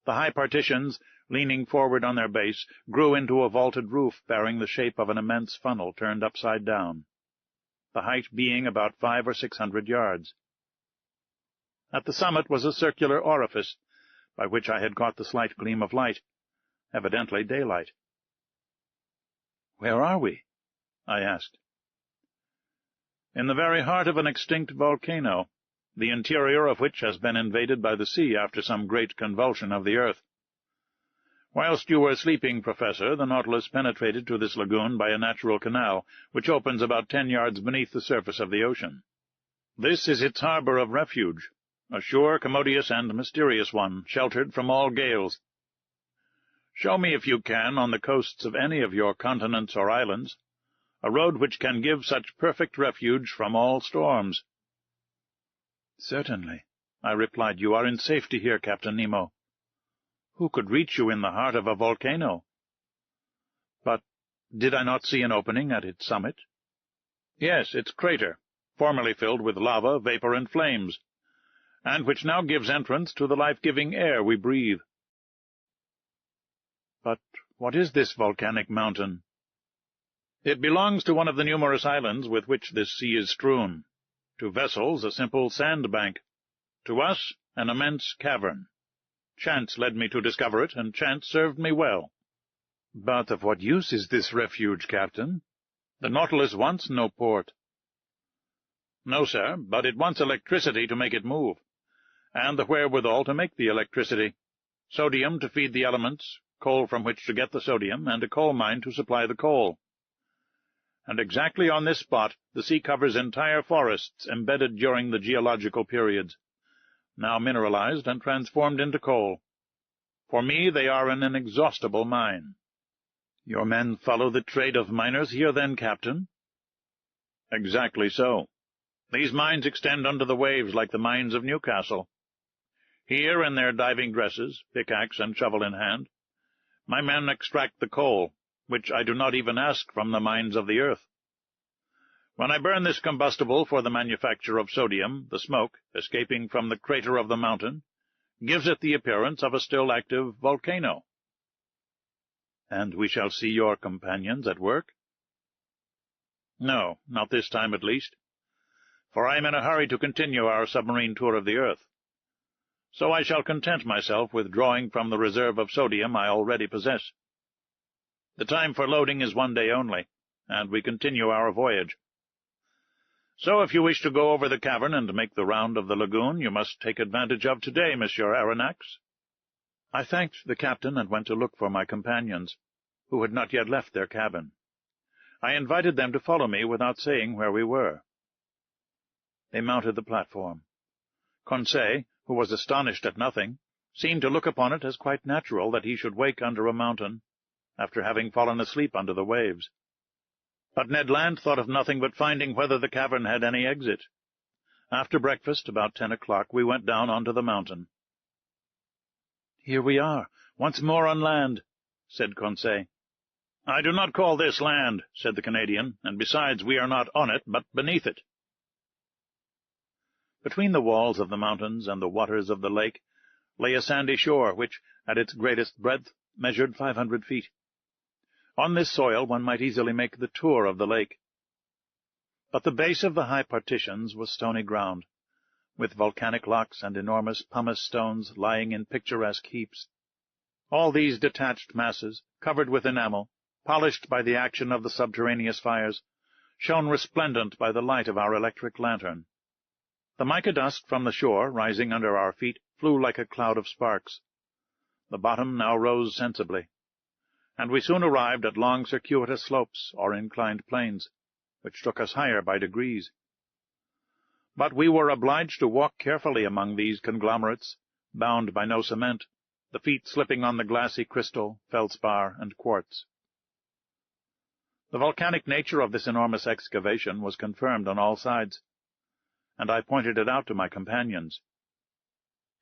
[SPEAKER 1] The high partitions, leaning forward on their base, grew into a vaulted roof bearing the shape of an immense funnel turned upside down, the height being about 500 or 600 yards. At the summit was a circular orifice, by which I had caught the slight gleam of light, evidently daylight. "Where are we?" I asked. "In the very heart of an extinct volcano, the interior of which has been invaded by the sea after some great convulsion of the earth. Whilst you were sleeping, Professor, the Nautilus penetrated to this lagoon by a natural canal, which opens about 10 yards beneath the surface of the ocean. This is its harbor of refuge, a sure, commodious, and mysterious one, sheltered from all gales. Show me, if you can, on the coasts of any of your continents or islands, a road which can give such perfect refuge from all storms." "Certainly," I replied. "You are in safety here, Captain Nemo. Who could reach you in the heart of a volcano?" "But did I not see an opening at its summit?" "Yes, its crater, formerly filled with lava, vapor, and flames, and which now gives entrance to the life-giving air we breathe." "But what is this volcanic mountain?" "It belongs to one of the numerous islands with which this sea is strewn. To vessels, a simple sandbank. To us, an immense cavern. Chance led me to discover it, and chance served me well." "But of what use is this refuge, Captain? The Nautilus wants no port." "No, sir, but it wants electricity to make it move, and the wherewithal to make the electricity, sodium to feed the elements, coal from which to get the sodium, and a coal mine to supply the coal. And exactly on this spot the sea covers entire forests embedded during the geological periods, now mineralized and transformed into coal. For me they are an inexhaustible mine." "Your men follow the trade of miners here, then, Captain?" "Exactly so. These mines extend under the waves like the mines of Newcastle. Here, in their diving dresses, pickaxe and shovel in hand, my men extract the coal, which I do not even ask from the mines of the earth. When I burn this combustible for the manufacture of sodium, the smoke, escaping from the crater of the mountain, gives it the appearance of a still active volcano." "And we shall see your companions at work?" "No, not this time at least, for I am in a hurry to continue our submarine tour of the earth. So I shall content myself with drawing from the reserve of sodium I already possess. The time for loading is 1 day only, and we continue our voyage. So if you wish to go over the cavern and make the round of the lagoon, you must take advantage of today, Monsieur Aronnax." I thanked the captain and went to look for my companions, who had not yet left their cabin. I invited them to follow me without saying where we were. They mounted the platform. Conseil, who was astonished at nothing, seemed to look upon it as quite natural that he should wake under a mountain, after having fallen asleep under the waves. But Ned Land thought of nothing but finding whether the cavern had any exit, After breakfast, about 10 o'clock, we went down onto the mountain. "Here we are, once more on land," said Conseil. "I do not call this land," said the Canadian, "and besides, we are not on it, but beneath it." Between the walls of the mountains and the waters of the lake lay a sandy shore, which, at its greatest breadth, measured 500 feet. On this soil one might easily make the tour of the lake. But the base of the high partitions was stony ground, with volcanic locks and enormous pumice stones lying in picturesque heaps. All these detached masses, covered with enamel, polished by the action of the subterraneous fires, shone resplendent by the light of our electric lantern. The mica dust from the shore, rising under our feet, flew like a cloud of sparks. The bottom now rose sensibly, and we soon arrived at long circuitous slopes or inclined planes, which took us higher by degrees. But we were obliged to walk carefully among these conglomerates, bound by no cement, the feet slipping on the glassy crystal, feldspar, and quartz. The volcanic nature of this enormous excavation was confirmed on all sides, and I pointed it out to my companions.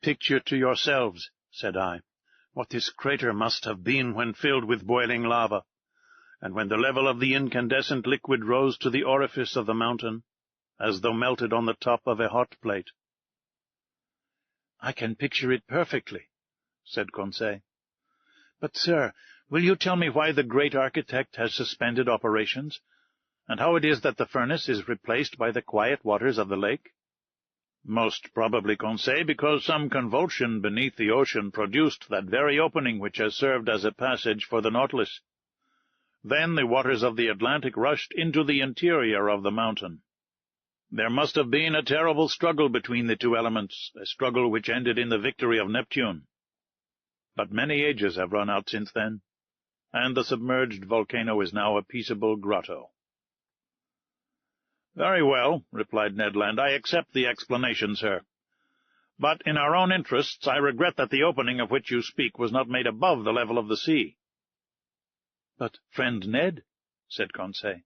[SPEAKER 1] "Picture to yourselves," said I, "what this crater must have been when filled with boiling lava, and when the level of the incandescent liquid rose to the orifice of the mountain, as though melted on the top of a hot plate." "I can picture it perfectly," said Conseil. "But, sir, will you tell me why the great architect has suspended operations, and how it is that the furnace is replaced by the quiet waters of the lake?" "Most probably, Conseil, because some convulsion beneath the ocean produced that very opening which has served as a passage for the Nautilus. Then the waters of the Atlantic rushed into the interior of the mountain. There must have been a terrible struggle between the two elements, a struggle which ended in the victory of Neptune. But many ages have run out since then, and the submerged volcano is now a peaceable grotto." "Very well," replied Ned Land. "I accept the explanation, sir. But in our own interests I regret that the opening of which you speak was not made above the level of the sea." "But, friend Ned," said Conseil,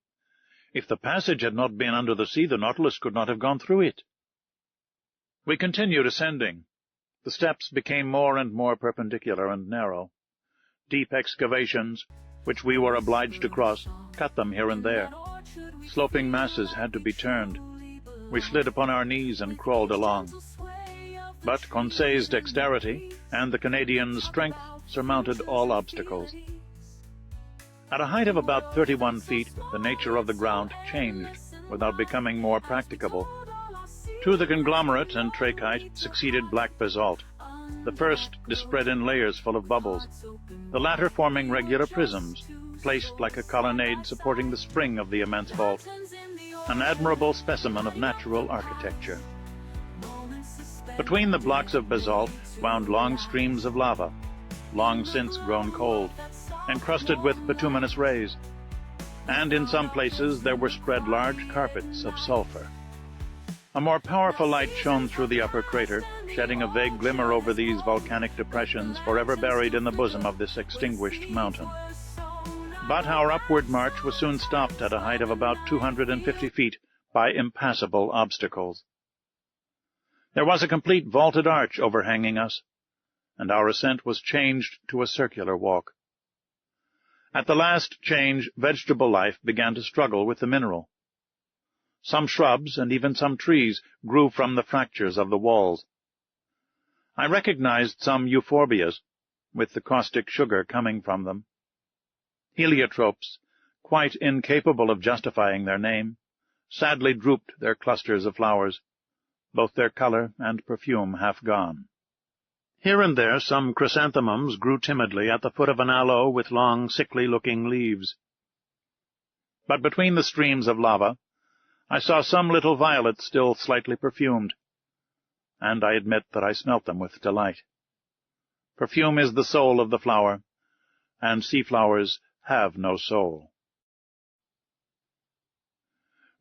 [SPEAKER 1] "if the passage had not been under the sea, the Nautilus could not have gone through it." We continued ascending. The steps became more and more perpendicular and narrow. Deep excavations, which we were obliged to cross, cut them here and there. Sloping masses had to be turned. We slid upon our knees and crawled along. But Conseil's dexterity and the Canadian's strength surmounted all obstacles. At a height of about 31 feet, the nature of the ground changed without becoming more practicable. To the conglomerate and trachyte succeeded black basalt, the first dispread in layers full of bubbles, the latter forming regular prisms, placed like a colonnade supporting the spring of the immense vault, an admirable specimen of natural architecture. Between the blocks of basalt wound long streams of lava, long since grown cold, encrusted with bituminous rays, and in some places there were spread large carpets of sulfur. A more powerful light shone through the upper crater, shedding a vague glimmer over these volcanic depressions forever buried in the bosom of this extinguished mountain. But our upward march was soon stopped at a height of about 250 feet by impassable obstacles. There was a complete vaulted arch overhanging us, and our ascent was changed to a circular walk. At the last change, vegetable life began to struggle with the mineral. Some shrubs and even some trees grew from the fractures of the walls. I recognized some euphorbias, with the caustic sugar coming from them. Heliotropes, quite incapable of justifying their name, sadly drooped their clusters of flowers, both their color and perfume half gone. Here and there some chrysanthemums grew timidly at the foot of an aloe with long, sickly-looking leaves. But between the streams of lava, I saw some little violets still slightly perfumed, and I admit that I smelt them with delight. Perfume is the soul of the flower, and sea flowers have no soul.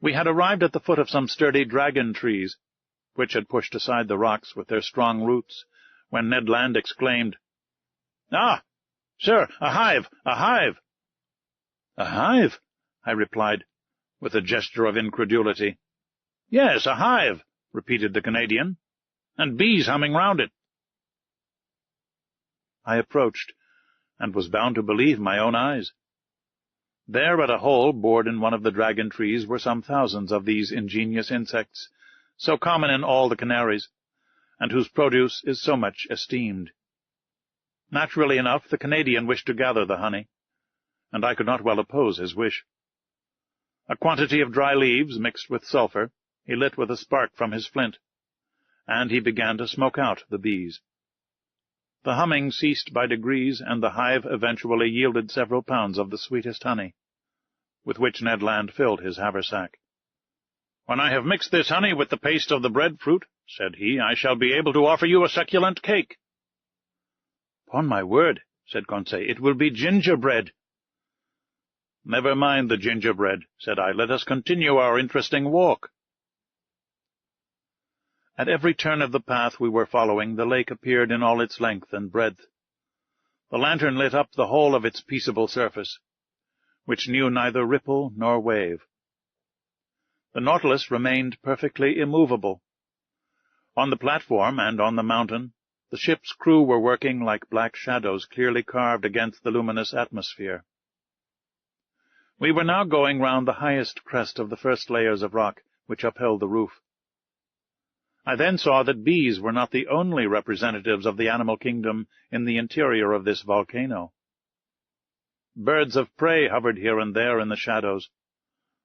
[SPEAKER 1] We had arrived at the foot of some sturdy dragon trees, which had pushed aside the rocks with their strong roots, when Ned Land exclaimed, "Ah, sir, a hive, a hive!" "A hive?" I replied, with a gesture of incredulity. "Yes, a hive. repeated the Canadian, "and bees humming round it." I approached, and was bound to believe my own eyes. There, at a hole bored in one of the dragon trees, were some thousands of these ingenious insects, so common in all the Canaries, and whose produce is so much esteemed. Naturally enough, the Canadian wished to gather the honey, and I could not well oppose his wish. A quantity of dry leaves, mixed with sulphur, he lit with a spark from his flint, and he began to smoke out the bees. The humming ceased by degrees, and the hive eventually yielded several pounds of the sweetest honey, with which Ned Land filled his haversack. "When I have mixed this honey with the paste of the breadfruit," said he, "I shall be able to offer you a succulent cake." "Upon my word," said Conseil, "it will be gingerbread." "Never mind the gingerbread," said I. "Let us continue our interesting walk." At every turn of the path we were following, the lake appeared in all its length and breadth. The lantern lit up the whole of its peaceable surface, which knew neither ripple nor wave. The Nautilus remained perfectly immovable. On the platform and on the mountain, the ship's crew were working like black shadows clearly carved against the luminous atmosphere. We were now going round the highest crest of the first layers of rock which upheld the roof. I then saw that bees were not the only representatives of the animal kingdom in the interior of this volcano. Birds of prey hovered here and there in the shadows,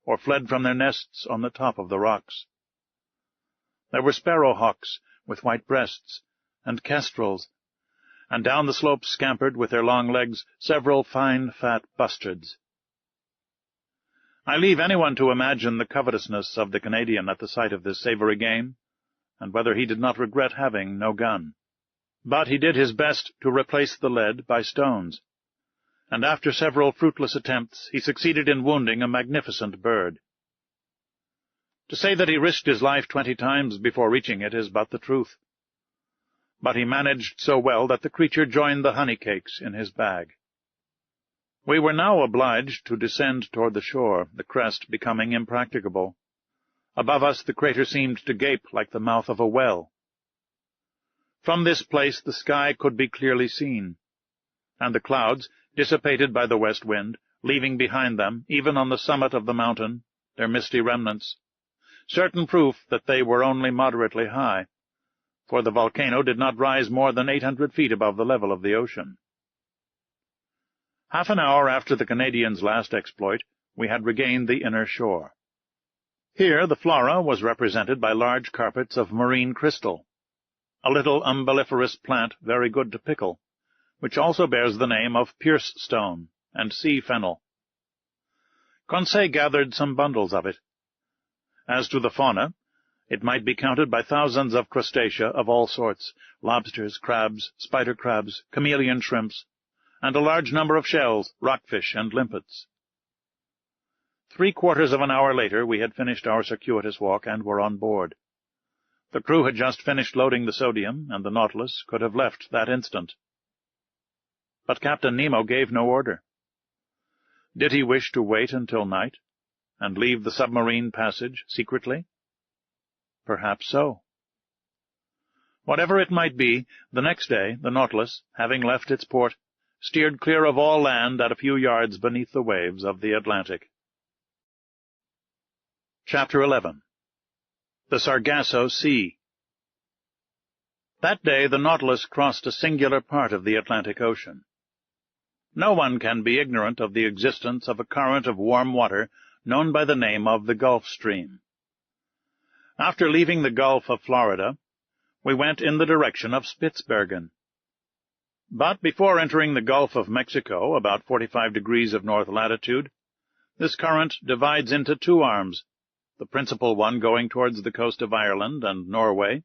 [SPEAKER 1] or fled from their nests on the top of the rocks. There were sparrowhawks with white breasts, and kestrels, and down the slopes scampered with their long legs several fine fat bustards. I leave anyone to imagine the covetousness of the Canadian at the sight of this savoury game, and whether he did not regret having no gun. But he did his best to replace the lead by stones, and after several fruitless attempts he succeeded in wounding a magnificent bird. To say that he risked his life 20 times before reaching it is but the truth. But he managed so well that the creature joined the honey cakes in his bag. We were now obliged to descend toward the shore, the crest becoming impracticable. Above us the crater seemed to gape like the mouth of a well. From this place the sky could be clearly seen, and the clouds, dissipated by the west wind, leaving behind them, even on the summit of the mountain, their misty remnants, certain proof that they were only moderately high, for the volcano did not rise more than 800 feet above the level of the ocean. Half an hour after the Canadian's last exploit, we had regained the inner shore. Here the flora was represented by large carpets of marine crystal, a little umbelliferous plant very good to pickle, which also bears the name of pierce stone and sea fennel. Conseil gathered some bundles of it. As to the fauna, it might be counted by thousands of crustacea of all sorts, lobsters, crabs, spider crabs, chameleon shrimps, and a large number of shells, rockfish, and limpets. 3/4 of an hour later we had finished our circuitous walk and were on board. The crew had just finished loading the sodium, and the Nautilus could have left that instant. But Captain Nemo gave no order. Did he wish to wait until night, and leave the submarine passage secretly? Perhaps so. Whatever it might be, the next day the Nautilus, having left its port, steered clear of all land at a few yards beneath the waves of the Atlantic. Chapter 11. The Sargasso Sea. That day the Nautilus crossed a singular part of the Atlantic Ocean. No one can be ignorant of the existence of a current of warm water known by the name of the Gulf Stream. After leaving the Gulf of Florida, we went in the direction of Spitzbergen. But before entering the Gulf of Mexico, about 45 degrees of north latitude, this current divides into 2 arms, the principal one going towards the coast of Ireland and Norway,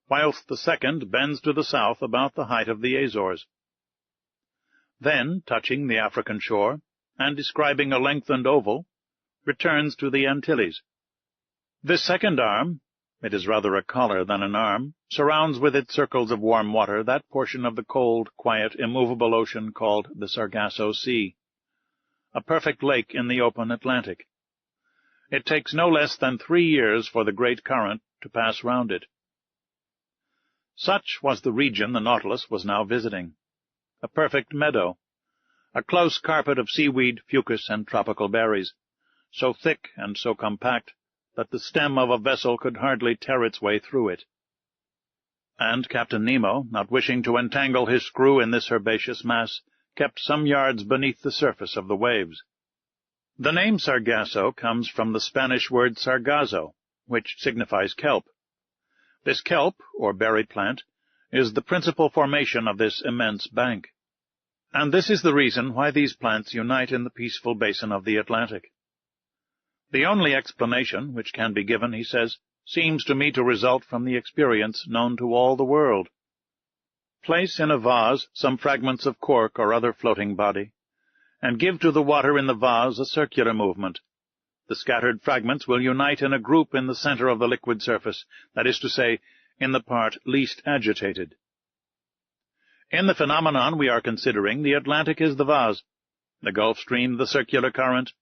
[SPEAKER 1] whilst the second bends to the south about the height of the Azores. Then, touching the African shore, and describing a lengthened oval, returns to the Antilles. This second arm, it is rather a collar than an arm, surrounds with its circles of warm water that portion of the cold, quiet, immovable ocean called the Sargasso Sea, a perfect lake in the open Atlantic. It takes no less than 3 years for the great current to pass round it. Such was the region the Nautilus was now visiting, a perfect meadow, a close carpet of seaweed, fucus, and tropical berries, so thick and so compact that the stem of a vessel could hardly tear its way through it. And Captain Nemo, not wishing to entangle his screw in this herbaceous mass, kept some yards beneath the surface of the waves. The name Sargasso comes from the Spanish word sargazo, which signifies kelp. This kelp, or berry plant, is the principal formation of this immense bank. And this is the reason why these plants unite in the peaceful basin of the Atlantic. The only explanation which can be given, he says, seems to me to result from the experience known to all the world. Place in a vase some fragments of cork or other floating body, and give to the water in the vase a circular movement. The scattered fragments will unite in a group in the center of the liquid surface, that is to say, in the part least agitated. In the phenomenon we are considering, the Atlantic is the vase, the Gulf Stream the circular current,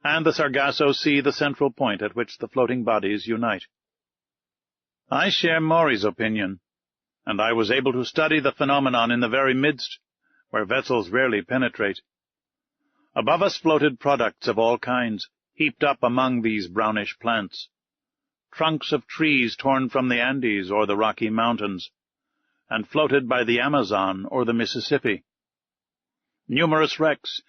[SPEAKER 1] and the Sargasso Sea the central point at which the floating bodies unite. I share Maury's opinion, and I was able to study the phenomenon in the very midst, where vessels rarely penetrate. Above us floated products of all kinds, heaped up among these brownish plants, trunks of trees torn from the Andes or the Rocky Mountains, and floated by the Amazon or the Mississippi. Numerous wrecks,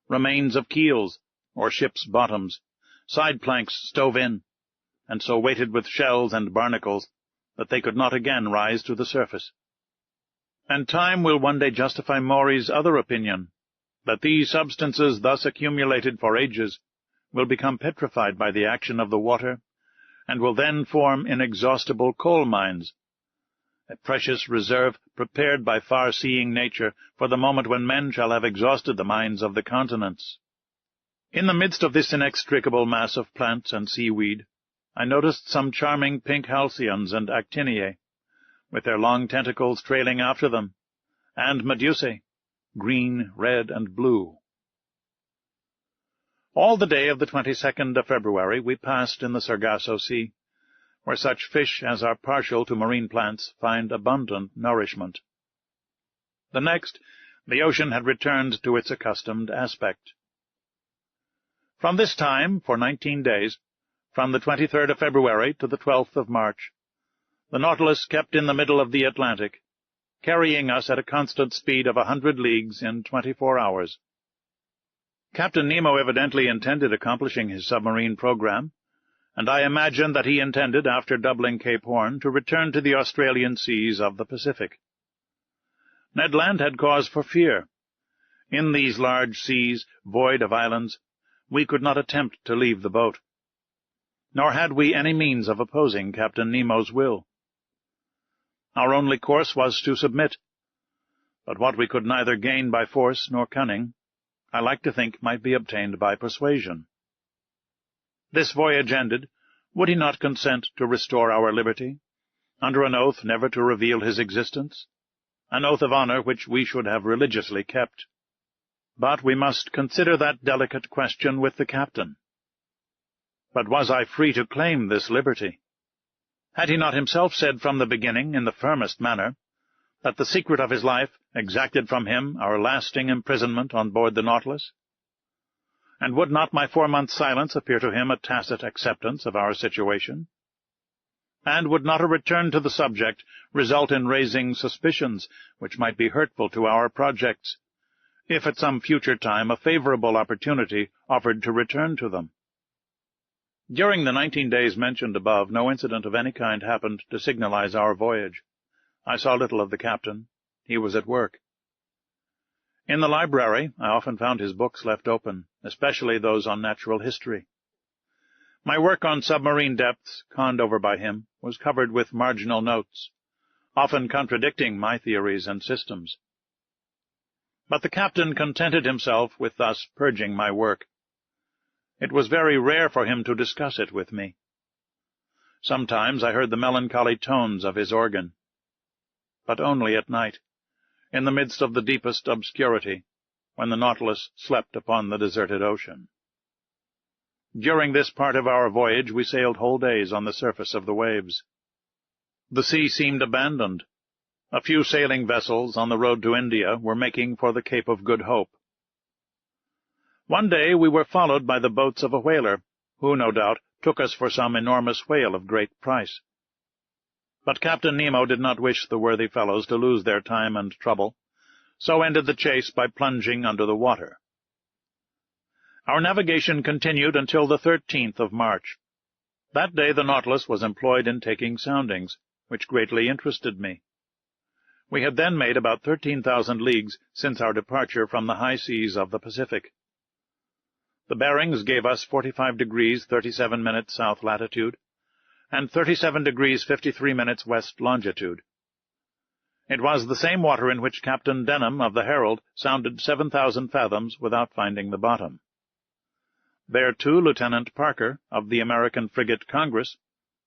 [SPEAKER 1] remains of keels, or ships' bottoms, side planks stove in, and so weighted with shells and barnacles that they could not again rise to the surface. And time will one day justify Maury's other opinion, that these substances thus accumulated for ages will become petrified by the action of the water, and will then form inexhaustible coal mines, a precious reserve prepared by far-seeing nature for the moment when men shall have exhausted the mines of the continents. In the midst of this inextricable mass of plants and seaweed, I noticed some charming pink halcyons and actiniae, with their long tentacles trailing after them, and medusae, green, red, and blue. All the day of the 22nd of February we passed in the Sargasso Sea, where such fish as are partial to marine plants find abundant nourishment. The next, the ocean had returned to its accustomed aspect. From this time, for 19 days, from the 23rd of February to the 12th of March, the Nautilus kept in the middle of the Atlantic, carrying us at a constant speed of 100 leagues in 24 hours. Captain Nemo evidently intended accomplishing his submarine program, and I imagine that he intended, after doubling Cape Horn, to return to the Australian seas of the Pacific. Ned Land had cause for fear. In these large seas, void of islands, we could not attempt to leave the boat, nor had we any means of opposing Captain Nemo's will. Our only course was to submit, but what we could neither gain by force nor cunning, I like to think might be obtained by persuasion. This voyage ended, would he not consent to restore our liberty, under an oath never to reveal his existence, an oath of honor which we should have religiously kept? But we must consider that delicate question with the captain. But was I free to claim this liberty? Had he not himself said from the beginning, in the firmest manner, that the secret of his life exacted from him our lasting imprisonment on board the Nautilus? And would not my 4-month silence appear to him a tacit acceptance of our situation? And would not a return to the subject result in raising suspicions which might be hurtful to our projects, if at some future time a favorable opportunity offered to return to them? During the 19 days mentioned above, no incident of any kind happened to signalize our voyage. I saw little of the captain. He was at work. In the library, I often found his books left open, especially those on natural history. My work on submarine depths, conned over by him, was covered with marginal notes, often contradicting my theories and systems. But the captain contented himself with thus purging my work. It was very rare for him to discuss it with me. Sometimes I heard the melancholy tones of his organ, but only at night, in the midst of the deepest obscurity, when the Nautilus slept upon the deserted ocean. During this part of our voyage we sailed whole days on the surface of the waves. The sea seemed abandoned. A few sailing vessels on the road to India were making for the Cape of Good Hope. One day we were followed by the boats of a whaler, who, no doubt, took us for some enormous whale of great price. But Captain Nemo did not wish the worthy fellows to lose their time and trouble, so ended the chase by plunging under the water. Our navigation continued until the 13th of March. That day the Nautilus was employed in taking soundings, which greatly interested me. We had then made about 13,000 leagues since our departure from the high seas of the Pacific. The bearings gave us 45 degrees 37 minutes south latitude, and 37 degrees 53 minutes west longitude. It was the same water in which Captain Denham of the Herald sounded 7,000 fathoms without finding the bottom. There, too, Lieutenant Parker, of the American frigate Congress,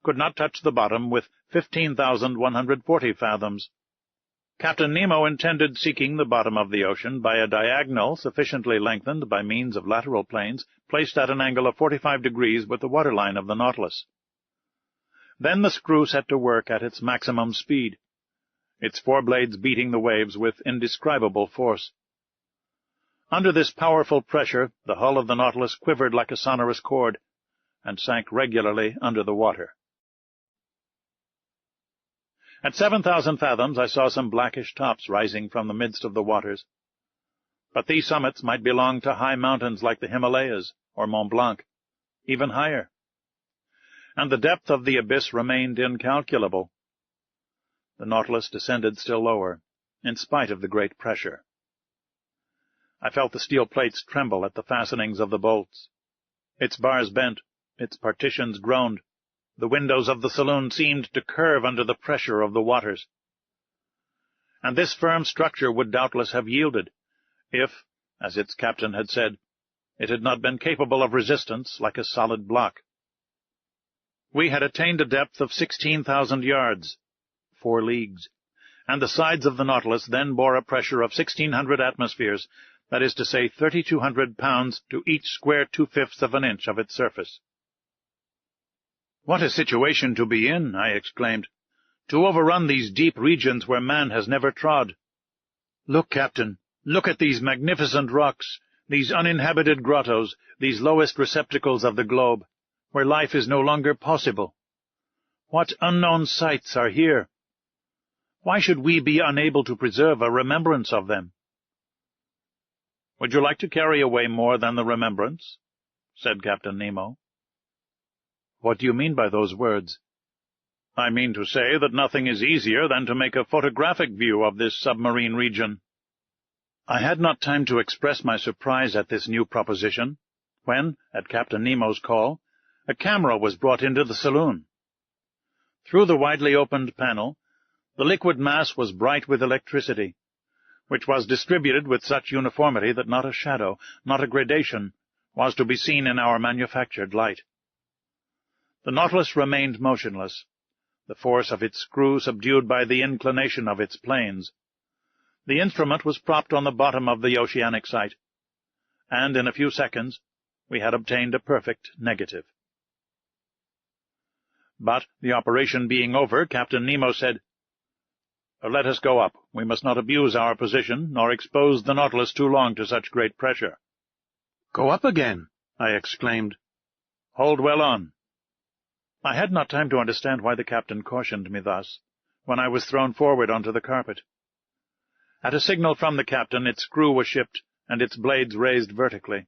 [SPEAKER 1] could not touch the bottom with 15,140 fathoms. Captain Nemo intended seeking the bottom of the ocean by a diagonal sufficiently lengthened by means of lateral planes placed at an angle of 45 degrees with the waterline of the Nautilus. Then the screw set to work at its maximum speed, its foreblades beating the waves with indescribable force. Under this powerful pressure, the hull of the Nautilus quivered like a sonorous cord, and sank regularly under the water. At 7,000 fathoms I saw some blackish tops rising from the midst of the waters, but these summits might belong to high mountains like the Himalayas or Mont Blanc, even higher, and the depth of the abyss remained incalculable. The Nautilus descended still lower, in spite of the great pressure. I felt the steel plates tremble at the fastenings of the bolts. Its bars bent, its partitions groaned. The windows of the saloon seemed to curve under the pressure of the waters. And this firm structure would doubtless have yielded, if, as its captain had said, it had not been capable of resistance like a solid block. We had attained a depth of 16,000 yards, 4 leagues, and the sides of the Nautilus then bore a pressure of 1,600 atmospheres, that is to say 3,200 pounds to each square 2/5 of an inch of its surface. "What a situation to be in," I exclaimed, "to overrun these deep regions where man has never trod. Look, Captain, look at these magnificent rocks, these uninhabited grottos, these lowest receptacles of the globe, where life is no longer possible. What unknown sights are here! Why should we be unable to preserve a remembrance of them?" "Would you like to carry away more than the remembrance?" said Captain Nemo. "What do you mean by those words?" "I mean to say that nothing is easier than to make a photographic view of this submarine region." I had not time to express my surprise at this new proposition, when, at Captain Nemo's call, a camera was brought into the saloon. Through the widely opened panel, the liquid mass was bright with electricity, which was distributed with such uniformity that not a shadow, not a gradation, was to be seen in our manufactured light. The Nautilus remained motionless, the force of its screw subdued by the inclination of its planes. The instrument was propped on the bottom of the oceanic sight, and in a few seconds we had obtained a perfect negative. But, the operation being over, Captain Nemo said, "Let us go up. We must not abuse our position, nor expose the Nautilus too long to such great pressure." "Go up again!" I exclaimed. "Hold well on." I had not time to understand why the captain cautioned me thus, when I was thrown forward onto the carpet. At a signal from the captain, its screw was shipped, and its blades raised vertically.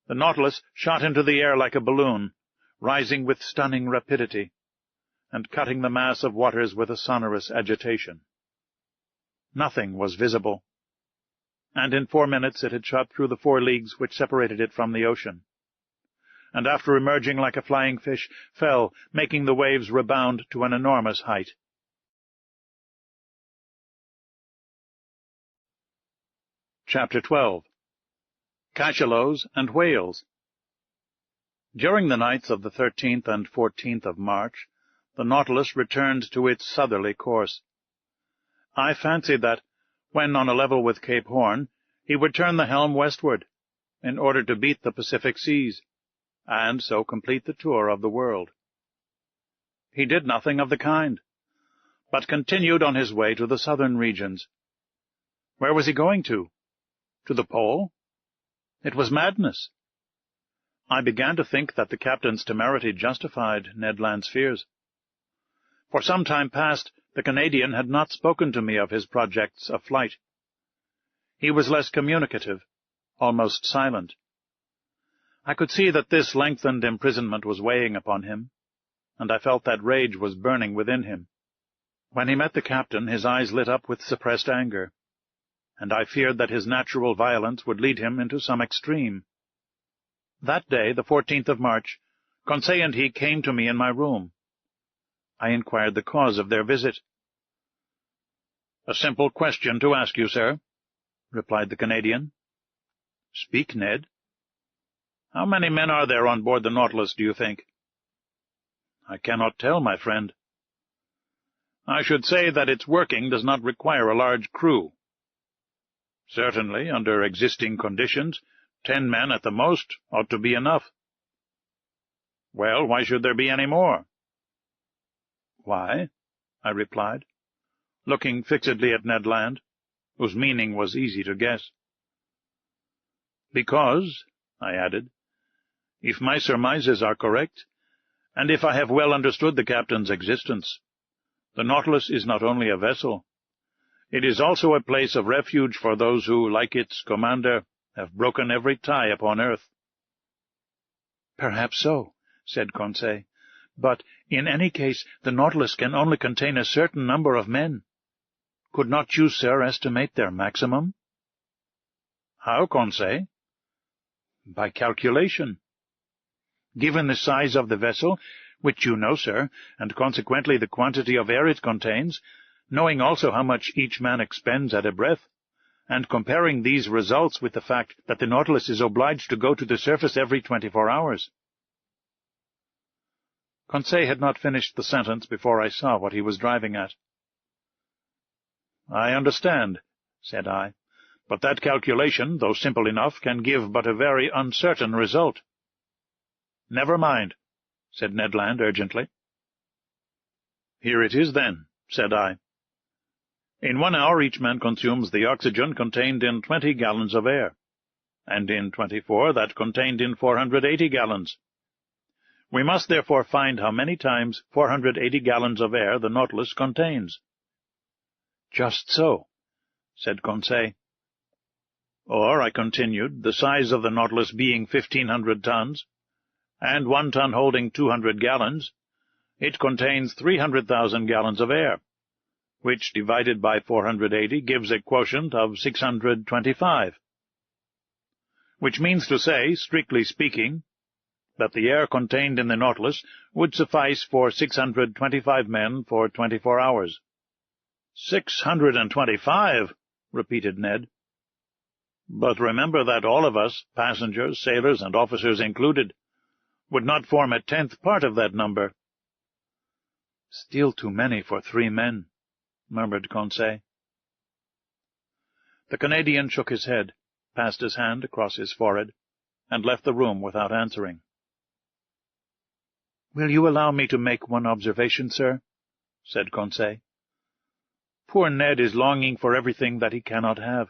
[SPEAKER 1] The Nautilus shot into the air like a balloon, rising with stunning rapidity, and cutting the mass of waters with a sonorous agitation. Nothing was visible, and in 4 minutes it had shot through the 4 leagues which separated it from the ocean, and after emerging like a flying fish, fell, making the waves rebound to an enormous height. Chapter 12. Cachalots and Whales. During the nights of the 13th and 14th of March, the Nautilus returned to its southerly course. I fancied that, when on a level with Cape Horn, he would turn the helm westward, in order to beat the Pacific seas, and so complete the tour of the world. He did nothing of the kind, but continued on his way to the southern regions. Where was he going to? To the pole? It was madness. I began to think that the captain's temerity justified Ned Land's fears. For some time past, the Canadian had not spoken to me of his projects of flight. He was less communicative, almost silent. I could see that this lengthened imprisonment was weighing upon him, and I felt that rage was burning within him. When he met the captain, his eyes lit up with suppressed anger, and I feared that his natural violence would lead him into some extreme. That day, the 14th of March, Conseil and he came to me in my room. I inquired the cause of their visit. "A simple question to ask you, sir," replied the Canadian. "Speak, Ned." "How many men are there on board the Nautilus, do you think?" "I cannot tell, my friend." "I should say that its working does not require a large crew." "Certainly, under existing conditions, 10 men at the most ought to be enough." "Well, why should there be any more?" "Why?" I replied, looking fixedly at Ned Land, whose meaning was easy to guess. "Because," I added, "if my surmises are correct, and if I have well understood the captain's existence, the Nautilus is not only a vessel, it is also a place of refuge for those who, like its commander, have broken every tie upon earth." "Perhaps so," said Conseil, "but in any case the Nautilus can only contain a certain number of men. Could not you, sir, estimate their maximum?" "How, Conseil?" "By calculation. Given the size of the vessel, which you know, sir, and consequently the quantity of air it contains, knowing also how much each man expends at a breath, and comparing these results with the fact that the Nautilus is obliged to go to the surface every 24 hours. Conseil had not finished the sentence before I saw what he was driving at. "I understand," said I, "but that calculation, though simple enough, can give but a very uncertain result." "Never mind," said Ned Land urgently. "Here it is, then," said I. "In 1 hour each man consumes the oxygen contained in 20 gallons of air, and in 24 that contained in 480 gallons. We must therefore find how many times 480 gallons of air the Nautilus contains." "Just so," said Conseil. "Or," I continued, "the size of the Nautilus being 1,500 tons, and 1 ton holding 200 gallons, it contains 300,000 gallons of air, which divided by 480 gives a quotient of 625. Which means to say, strictly speaking, that the air contained in the Nautilus would suffice for 625 men for 24 hours. 625, repeated Ned. But remember that all of us, passengers, sailors, and officers included, would not form a 10th part of that number. Still too many for 3 men, murmured Conseil. The Canadian shook his head, passed his hand across his forehead, and left the room without answering. "Will you allow me to make one observation, sir?" said Conseil. "Poor Ned is longing for everything that he cannot have.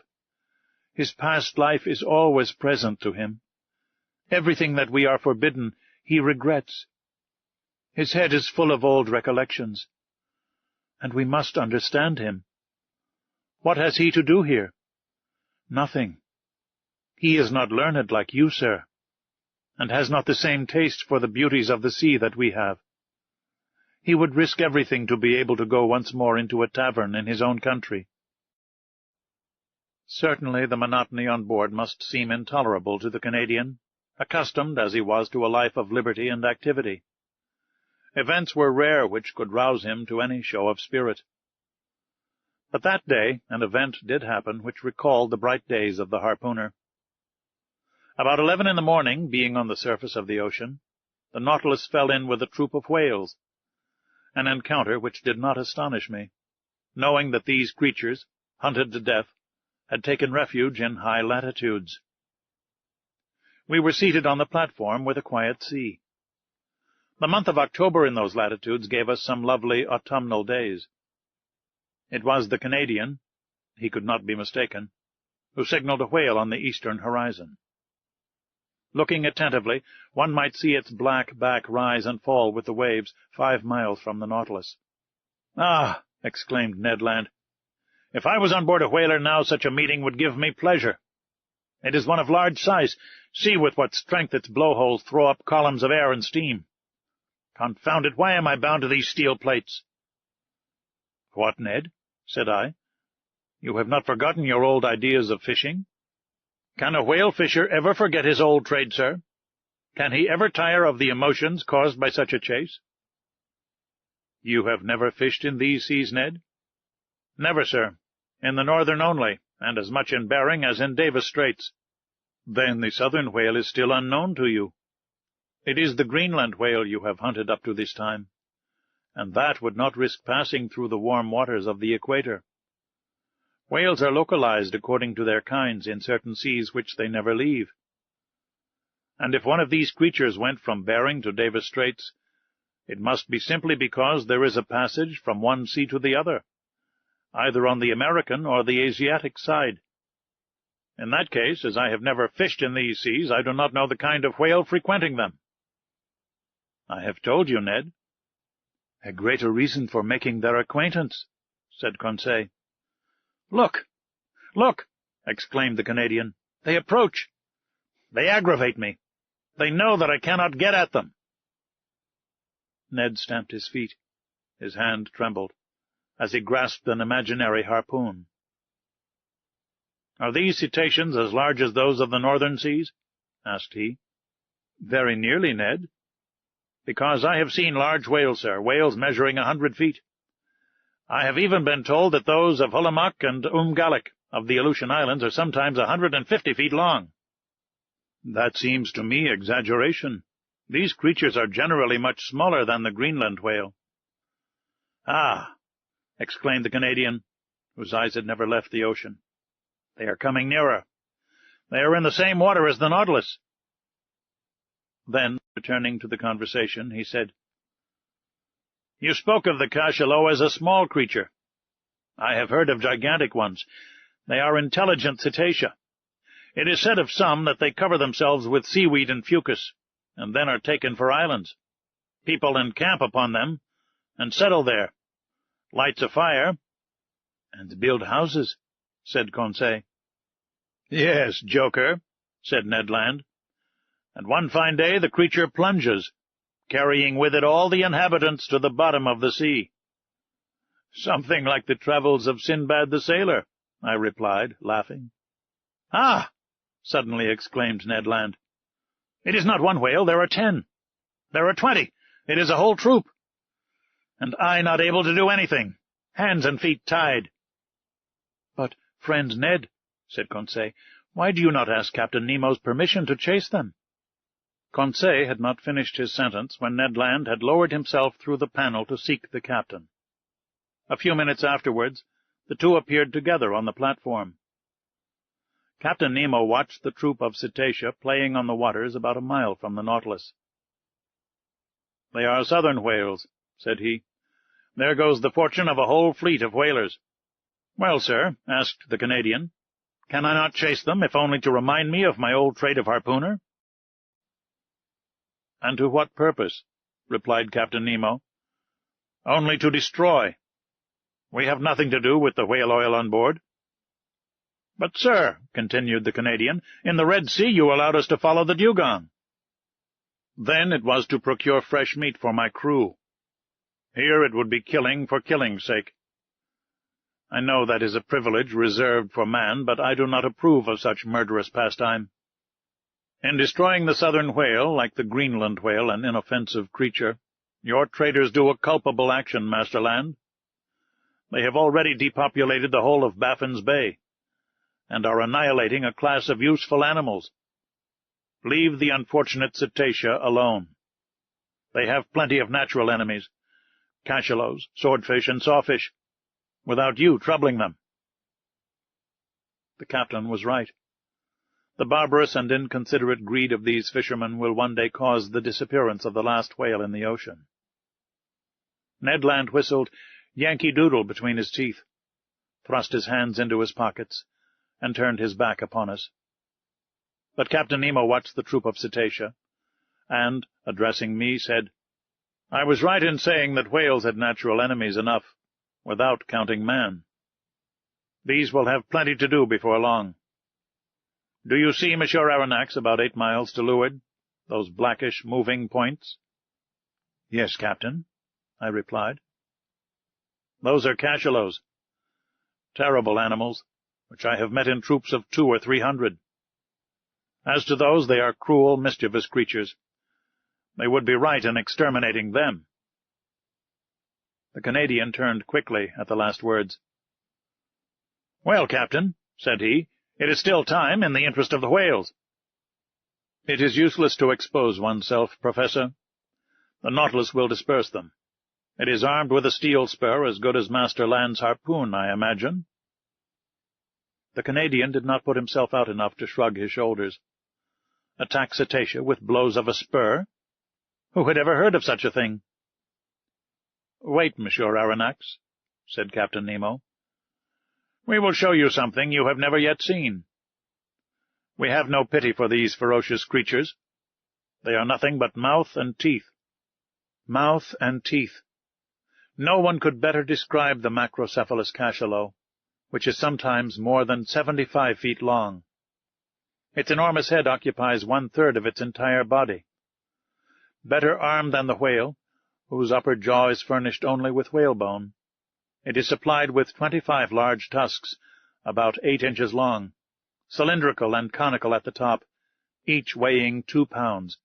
[SPEAKER 1] His past life is always present to him. Everything that we are forbidden, he regrets. His head is full of old recollections. And we must understand him. What has he to do here? Nothing. He is not learned like you, sir, and has not the same taste for the beauties of the sea that we have. He would risk everything to be able to go once more into a tavern in his own country." Certainly the monotony on board must seem intolerable to the Canadian, accustomed as he was to a life of liberty and activity. Events were rare which could rouse him to any show of spirit. But that day an event did happen which recalled the bright days of the harpooner. About 11 in the morning, being on the surface of the ocean, the Nautilus fell in with a troop of whales, an encounter which did not astonish me, knowing that these creatures, hunted to death, had taken refuge in high latitudes. We were seated on the platform with a quiet sea. The month of October in those latitudes gave us some lovely autumnal days. It was the Canadian, he could not be mistaken, who signaled a whale on the eastern horizon. Looking attentively, one might see its black back rise and fall with the waves 5 miles from the Nautilus. "Ah!" exclaimed Ned Land. "If I was on board a whaler now, such a meeting would give me pleasure. It is one of large size. See with what strength its blowholes throw up columns of air and steam. Confound it, why am I bound to these steel plates?" "What, Ned?" said I. "You have not forgotten your old ideas of fishing? Can a whale-fisher ever forget his old trade, sir? Can he ever tire of the emotions caused by such a chase?" "You have never fished in these seas, Ned?" "Never, sir. In the northern only, and as much in Bering as in Davis Straits." "Then the southern whale is still unknown to you. It is the Greenland whale you have hunted up to this time, and that would not risk passing through the warm waters of the equator. Whales are localized according to their kinds in certain seas which they never leave. And if one of these creatures went from Bering to Davis Straits, it must be simply because there is a passage from one sea to the other, either on the American or the Asiatic side. In that case, as I have never fished in these seas, I do not know the kind of whale frequenting them." "I have told you, Ned." "A greater reason for making their acquaintance," said Conseil. "Look! Look!" exclaimed the Canadian. "They approach. They aggravate me. They know that I cannot get at them." Ned stamped his feet. His hand trembled, as he grasped an imaginary harpoon. "Are these cetaceans as large as those of the northern seas?" asked he. "Very nearly, Ned." "Because I have seen large whales, sir, whales measuring 100 feet. I have even been told that those of Hulimac and Umgallick of the Aleutian Islands are sometimes 150 feet long." "That seems to me exaggeration. These creatures are generally much smaller than the Greenland whale." "Ah!" exclaimed the Canadian, whose eyes had never left the ocean. "They are coming nearer. They are in the same water as the Nautilus." Then, returning to the conversation, he said, "You spoke of the cachalot as a small creature. I have heard of gigantic ones. They are intelligent cetacea. It is said of some that they cover themselves with seaweed and fucus, and then are taken for islands. People encamp upon them, and settle there, lights a fire—" "And build houses," said Conseil. "Yes, joker," said Ned Land. "And one fine day the creature plunges, carrying with it all the inhabitants to the bottom of the sea." "Something like the travels of Sinbad the Sailor," I replied, laughing. "Ah!" suddenly exclaimed Ned Land. "It is not one whale, there are 10. There are 20. It is a whole troop. And I not able to do anything, hands and feet tied." "But, friend Ned," said Conseil, "why do you not ask Captain Nemo's permission to chase them?" Conseil had not finished his sentence when Ned Land had lowered himself through the panel to seek the captain. A few minutes afterwards, the two appeared together on the platform. Captain Nemo watched the troop of cetacea playing on the waters about a mile from the Nautilus. "They are southern whales," said he. "There goes the fortune of a whole fleet of whalers." "Well, sir," asked the Canadian, "can I not chase them, if only to remind me of my old trade of harpooner?" "And to what purpose?" replied Captain Nemo. "Only to destroy. We have nothing to do with the whale oil on board." "But, sir," continued the Canadian, "in the Red Sea you allowed us to follow the dugong." "Then it was to procure fresh meat for my crew. Here it would be killing for killing's sake. I know that is a privilege reserved for man, but I do not approve of such murderous pastime. In destroying the southern whale, like the Greenland whale, an inoffensive creature, your traders do a culpable action, Master Land. They have already depopulated the whole of Baffin's Bay, and are annihilating a class of useful animals. Leave the unfortunate cetacea alone. They have plenty of natural enemies, cachalots, swordfish, and sawfish, without you troubling them." The captain was right. The barbarous and inconsiderate greed of these fishermen will one day cause the disappearance of the last whale in the ocean. Ned Land whistled Yankee Doodle between his teeth, thrust his hands into his pockets, and turned his back upon us. But Captain Nemo watched the troop of cetacea, and, addressing me, said, "I was right in saying that whales had natural enemies enough, without counting man. These will have plenty to do before long. Do you see, Monsieur Aronnax, about 8 miles to leeward, those blackish moving points?" "Yes, Captain," I replied. "Those are cachalots, terrible animals, which I have met in troops of 200 or 300. As to those, they are cruel, mischievous creatures. They would be right in exterminating them." The Canadian turned quickly at the last words. "Well, Captain," said he, "it is still time, in the interest of the whales." "It is useless to expose oneself, Professor. The Nautilus will disperse them. It is armed with a steel spur as good as Master Land's harpoon, I imagine." The Canadian did not put himself out enough to shrug his shoulders. Attack cetacea with blows of a spur? Who had ever heard of such a thing? "Wait, Monsieur Aronnax," said Captain Nemo. "We will show you something you have never yet seen. We have no pity for these ferocious creatures. They are nothing but mouth and teeth." Mouth and teeth. No one could better describe the macrocephalous cachalot, which is sometimes more than 75 feet long. Its enormous head occupies 1/3 of its entire body. Better armed than the whale, whose upper jaw is furnished only with whalebone, it is supplied with 25 large tusks, about 8 inches long, cylindrical and conical at the top, each weighing 2 pounds.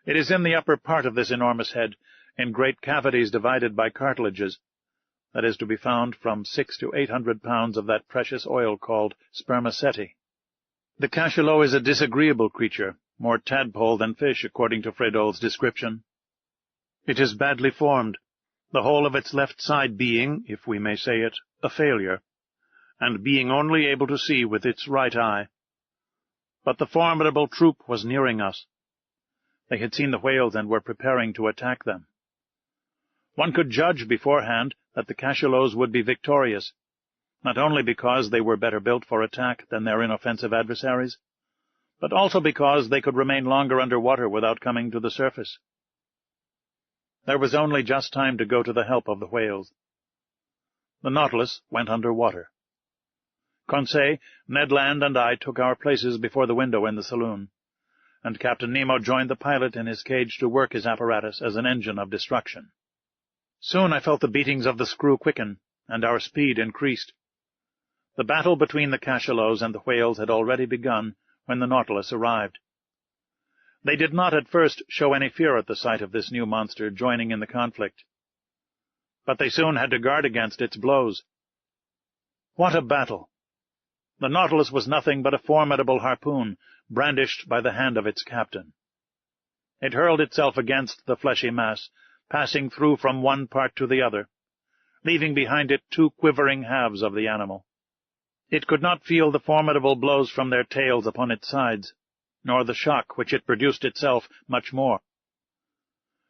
[SPEAKER 1] It is in the upper part of this enormous head, in great cavities divided by cartilages, that is to be found from 600 to 800 pounds of that precious oil called spermaceti. The cachalot is a disagreeable creature, more tadpole than fish, according to Frédol's description. It is badly formed, the whole of its left side being, if we may say it, a failure, and being only able to see with its right eye. But the formidable troop was nearing us. They had seen the whales and were preparing to attack them. One could judge beforehand that the cachalots would be victorious, not only because they were better built for attack than their inoffensive adversaries, but also because they could remain longer under water without coming to the surface. There was only just time to go to the help of the whales. The Nautilus went under water. Conseil, Ned Land, and I took our places before the window in the saloon, and Captain Nemo joined the pilot in his cage to work his apparatus as an engine of destruction. Soon I felt the beatings of the screw quicken, and our speed increased. The battle between the cachalots and the whales had already begun when the Nautilus arrived. They did not at first show any fear at the sight of this new monster joining in the conflict, but they soon had to guard against its blows. What a battle! The Nautilus was nothing but a formidable harpoon, brandished by the hand of its captain. It hurled itself against the fleshy mass, passing through from one part to the other, leaving behind it 2 quivering halves of the animal. It could not feel the formidable blows from their tails upon its sides, nor the shock which it produced itself much more.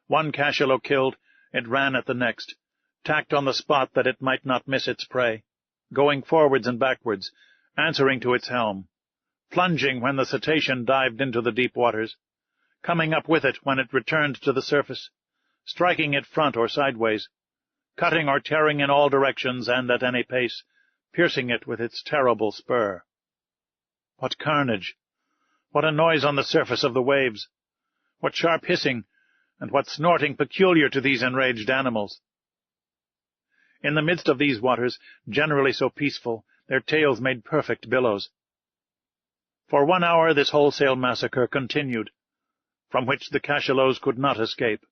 [SPEAKER 1] One cachalot killed, it ran at the next, tacked on the spot that it might not miss its prey, going forwards and backwards, answering to its helm, plunging when the cetacean dived into the deep waters, coming up with it when it returned to the surface, striking it front or sideways, cutting or tearing in all directions and at any pace, piercing it with its terrible spur. What carnage! What a noise on the surface of the waves! What sharp hissing, and what snorting peculiar to these enraged animals! In the midst of these waters, generally so peaceful, their tails made perfect billows. For 1 hour this wholesale massacre continued, from which the cachalots could not escape.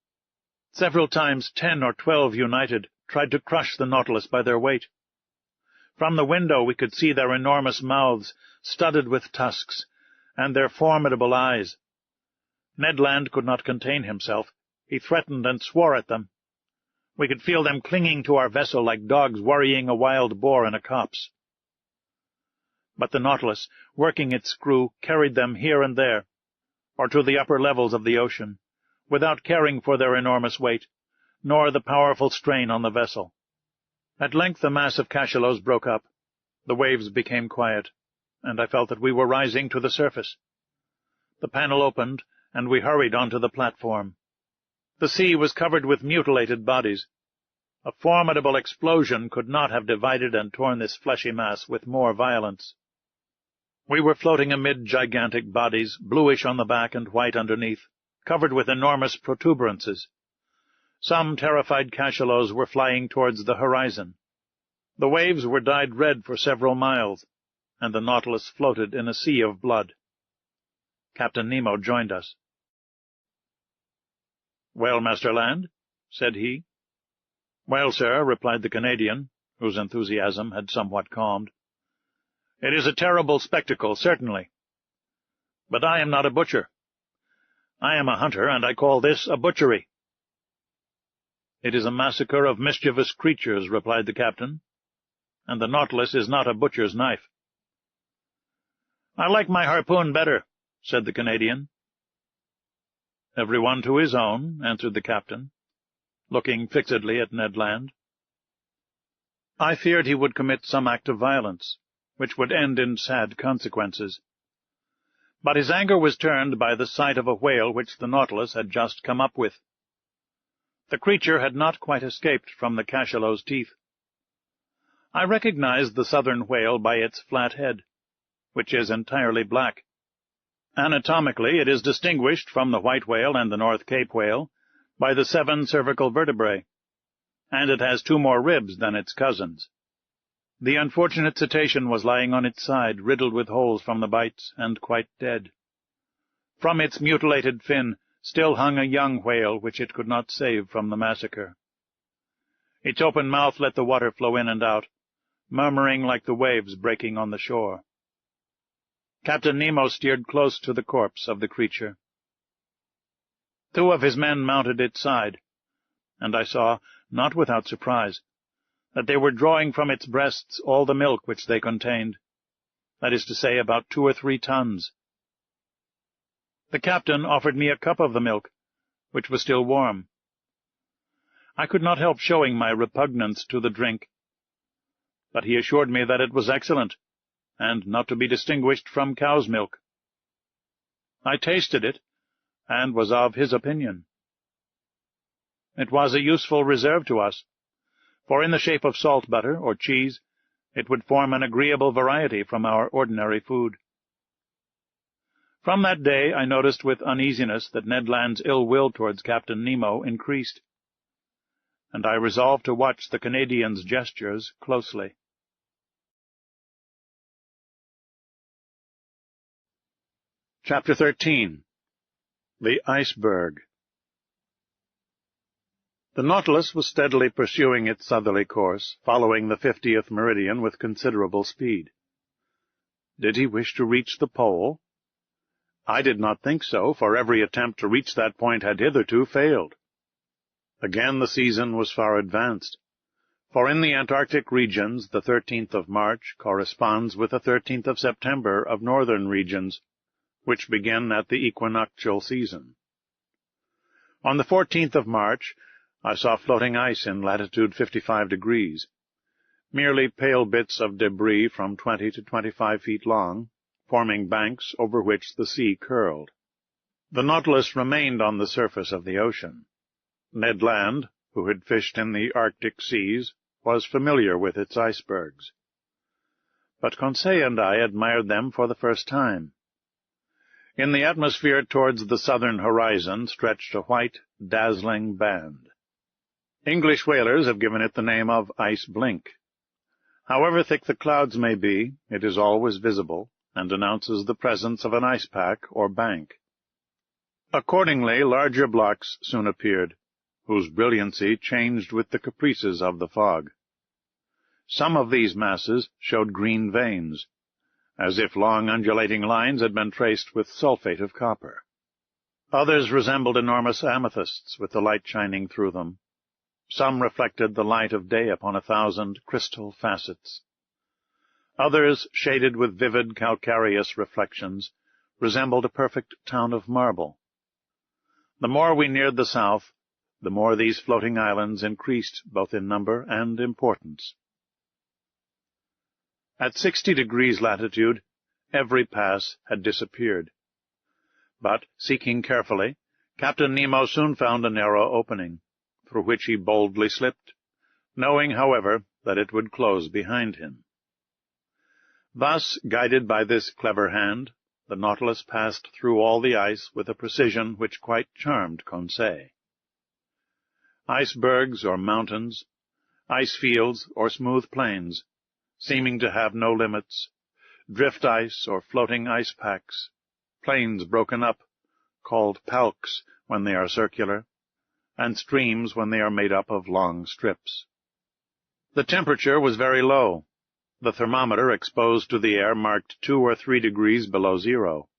[SPEAKER 1] Several times 10 or 12 united tried to crush the Nautilus by their weight. From the window we could see their enormous mouths, studded with tusks, and their formidable eyes. Ned Land could not contain himself. He threatened and swore at them. We could feel them clinging to our vessel like dogs worrying a wild boar in a copse. but the Nautilus, working its screw, carried them here and there, or to the upper levels of the ocean, without caring for their enormous weight, nor the powerful strain on the vessel. At length the mass of cachalots broke up, the waves became quiet, and I felt that we were rising to the surface. The panel opened, and we hurried onto the platform. The sea was covered with mutilated bodies. A formidable explosion could not have divided and torn this fleshy mass with more violence. We were floating amid gigantic bodies, bluish on the back and white underneath, covered with enormous protuberances. Some terrified cachalots were flying towards the horizon. The waves were dyed red for several miles, and the Nautilus floated in a sea of blood. Captain Nemo joined us. "Well, Master Land?" said he. "Well, sir," replied the Canadian, whose enthusiasm had somewhat calmed. "It is a terrible spectacle, certainly. But I am not a butcher. I am a hunter, and I call this a butchery." "It is a massacre of mischievous creatures," replied the captain, "and the Nautilus is not a butcher's knife." "I like my harpoon better," said the Canadian. "Every one to his own," answered the captain, looking fixedly at Ned Land. I feared he would commit some act of violence, which would end in sad consequences. But his anger was turned by the sight of a whale which the Nautilus had just come up with. The creature had not quite escaped from the cachalot's teeth. I recognized the southern whale by its flat head, which is entirely black. Anatomically, it is distinguished from the white whale and the North Cape whale by the 7 cervical vertebrae, and it has 2 more ribs than its cousins. The unfortunate cetacean was lying on its side, riddled with holes from the bites, and quite dead. From its mutilated fin still hung a young whale which it could not save from the massacre. Its open mouth let the water flow in and out, murmuring like the waves breaking on the shore. Captain Nemo steered close to the corpse of the creature. 2 of his men mounted its side, and I saw, not without surprise, that they were drawing from its breasts all the milk which they contained, that is to say, about 2 or 3 tons. The captain offered me a cup of the milk, which was still warm. I could not help showing my repugnance to the drink, but he assured me that it was excellent, and not to be distinguished from cow's milk. I tasted it, and was of his opinion. It was a useful reserve to us, for in the shape of salt butter or cheese, it would form an agreeable variety from our ordinary food. From that day I noticed with uneasiness that Ned Land's ill will towards Captain Nemo increased, and I resolved to watch the Canadian's gestures closely. Chapter 13. The Iceberg. The Nautilus was steadily pursuing its southerly course, following the 50th meridian with considerable speed. Did he wish to reach the pole? I did not think so, for every attempt to reach that point had hitherto failed. Again the season was far advanced, for in the Antarctic regions the 13th of March corresponds with the 13th of September of northern regions, which begin at the equinoctial season. On the 14th of March, I saw floating ice in latitude 55 degrees, merely pale bits of debris from 20 to 25 feet long, forming banks over which the sea curled. The Nautilus remained on the surface of the ocean. Ned Land, who had fished in the Arctic seas, was familiar with its icebergs. But Conseil and I admired them for the first time. In the atmosphere towards the southern horizon stretched a white, dazzling band. English whalers have given it the name of ice blink. However thick the clouds may be, it is always visible, and announces the presence of an ice pack or bank. Accordingly, larger blocks soon appeared, whose brilliancy changed with the caprices of the fog. Some of these masses showed green veins, as if long undulating lines had been traced with sulphate of copper. Others resembled enormous amethysts with the light shining through them. Some reflected the light of day upon 1,000 crystal facets. Others, shaded with vivid calcareous reflections, resembled a perfect town of marble. The more we neared the south, the more these floating islands increased both in number and importance. At 60 degrees latitude, every pass had disappeared. But, seeking carefully, Captain Nemo soon found a narrow opening, through which he boldly slipped, knowing, however, that it would close behind him. Thus, guided by this clever hand, the Nautilus passed through all the ice with a precision which quite charmed Conseil. Icebergs or mountains, ice fields or smooth plains, seeming to have no limits, drift ice or floating ice packs, plains broken up, called palks when they are circular, and streams when they are made up of long strips. The temperature was very low. The thermometer exposed to the air marked 2 or 3 degrees below zero,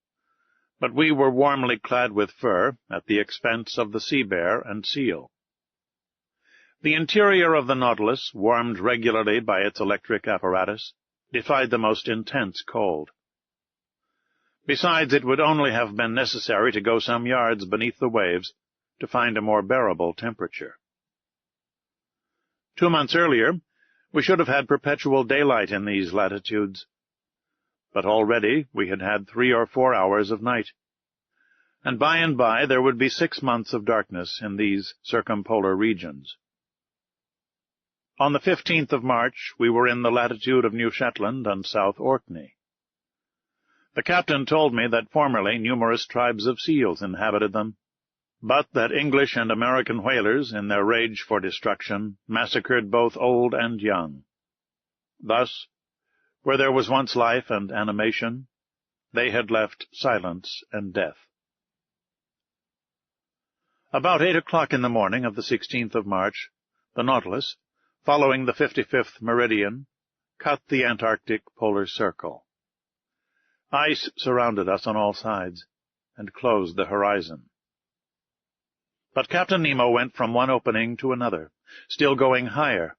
[SPEAKER 1] but we were warmly clad with fur at the expense of the sea bear and seal. The interior of the Nautilus, warmed regularly by its electric apparatus, defied the most intense cold. Besides, it would only have been necessary to go some yards beneath the waves to find a more bearable temperature. 2 months earlier, we should have had perpetual daylight in these latitudes, but already we had had 3 or 4 hours of night, and by there would be 6 months of darkness in these circumpolar regions. On the 15th of March, we were in the latitude of New Shetland and South Orkney. The captain told me that formerly numerous tribes of seals inhabited them, but that English and American whalers, in their rage for destruction, massacred both old and young. Thus, where there was once life and animation, they had left silence and death. About 8 o'clock in the morning of the 16th of March, the Nautilus, following the 55th meridian, cut the Antarctic polar circle. Ice surrounded us on all sides, and closed the horizon. But Captain Nemo went from one opening to another, still going higher.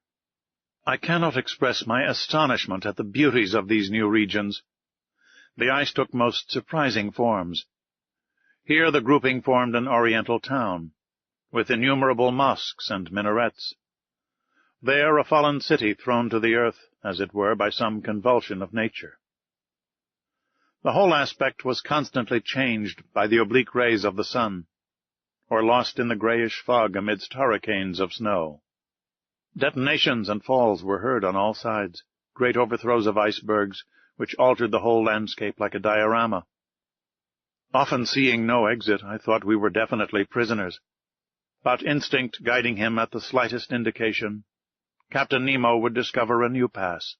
[SPEAKER 1] I cannot express my astonishment at the beauties of these new regions. The ice took most surprising forms. Here the grouping formed an oriental town, with innumerable mosques and minarets. There a fallen city thrown to the earth, as it were, by some convulsion of nature. The whole aspect was constantly changed by the oblique rays of the sun, or lost in the grayish fog amidst hurricanes of snow. Detonations and falls were heard on all sides, great overthrows of icebergs, which altered the whole landscape like a diorama. Often seeing no exit, I thought we were definitely prisoners. But instinct guiding him at the slightest indication, Captain Nemo would discover a new pass.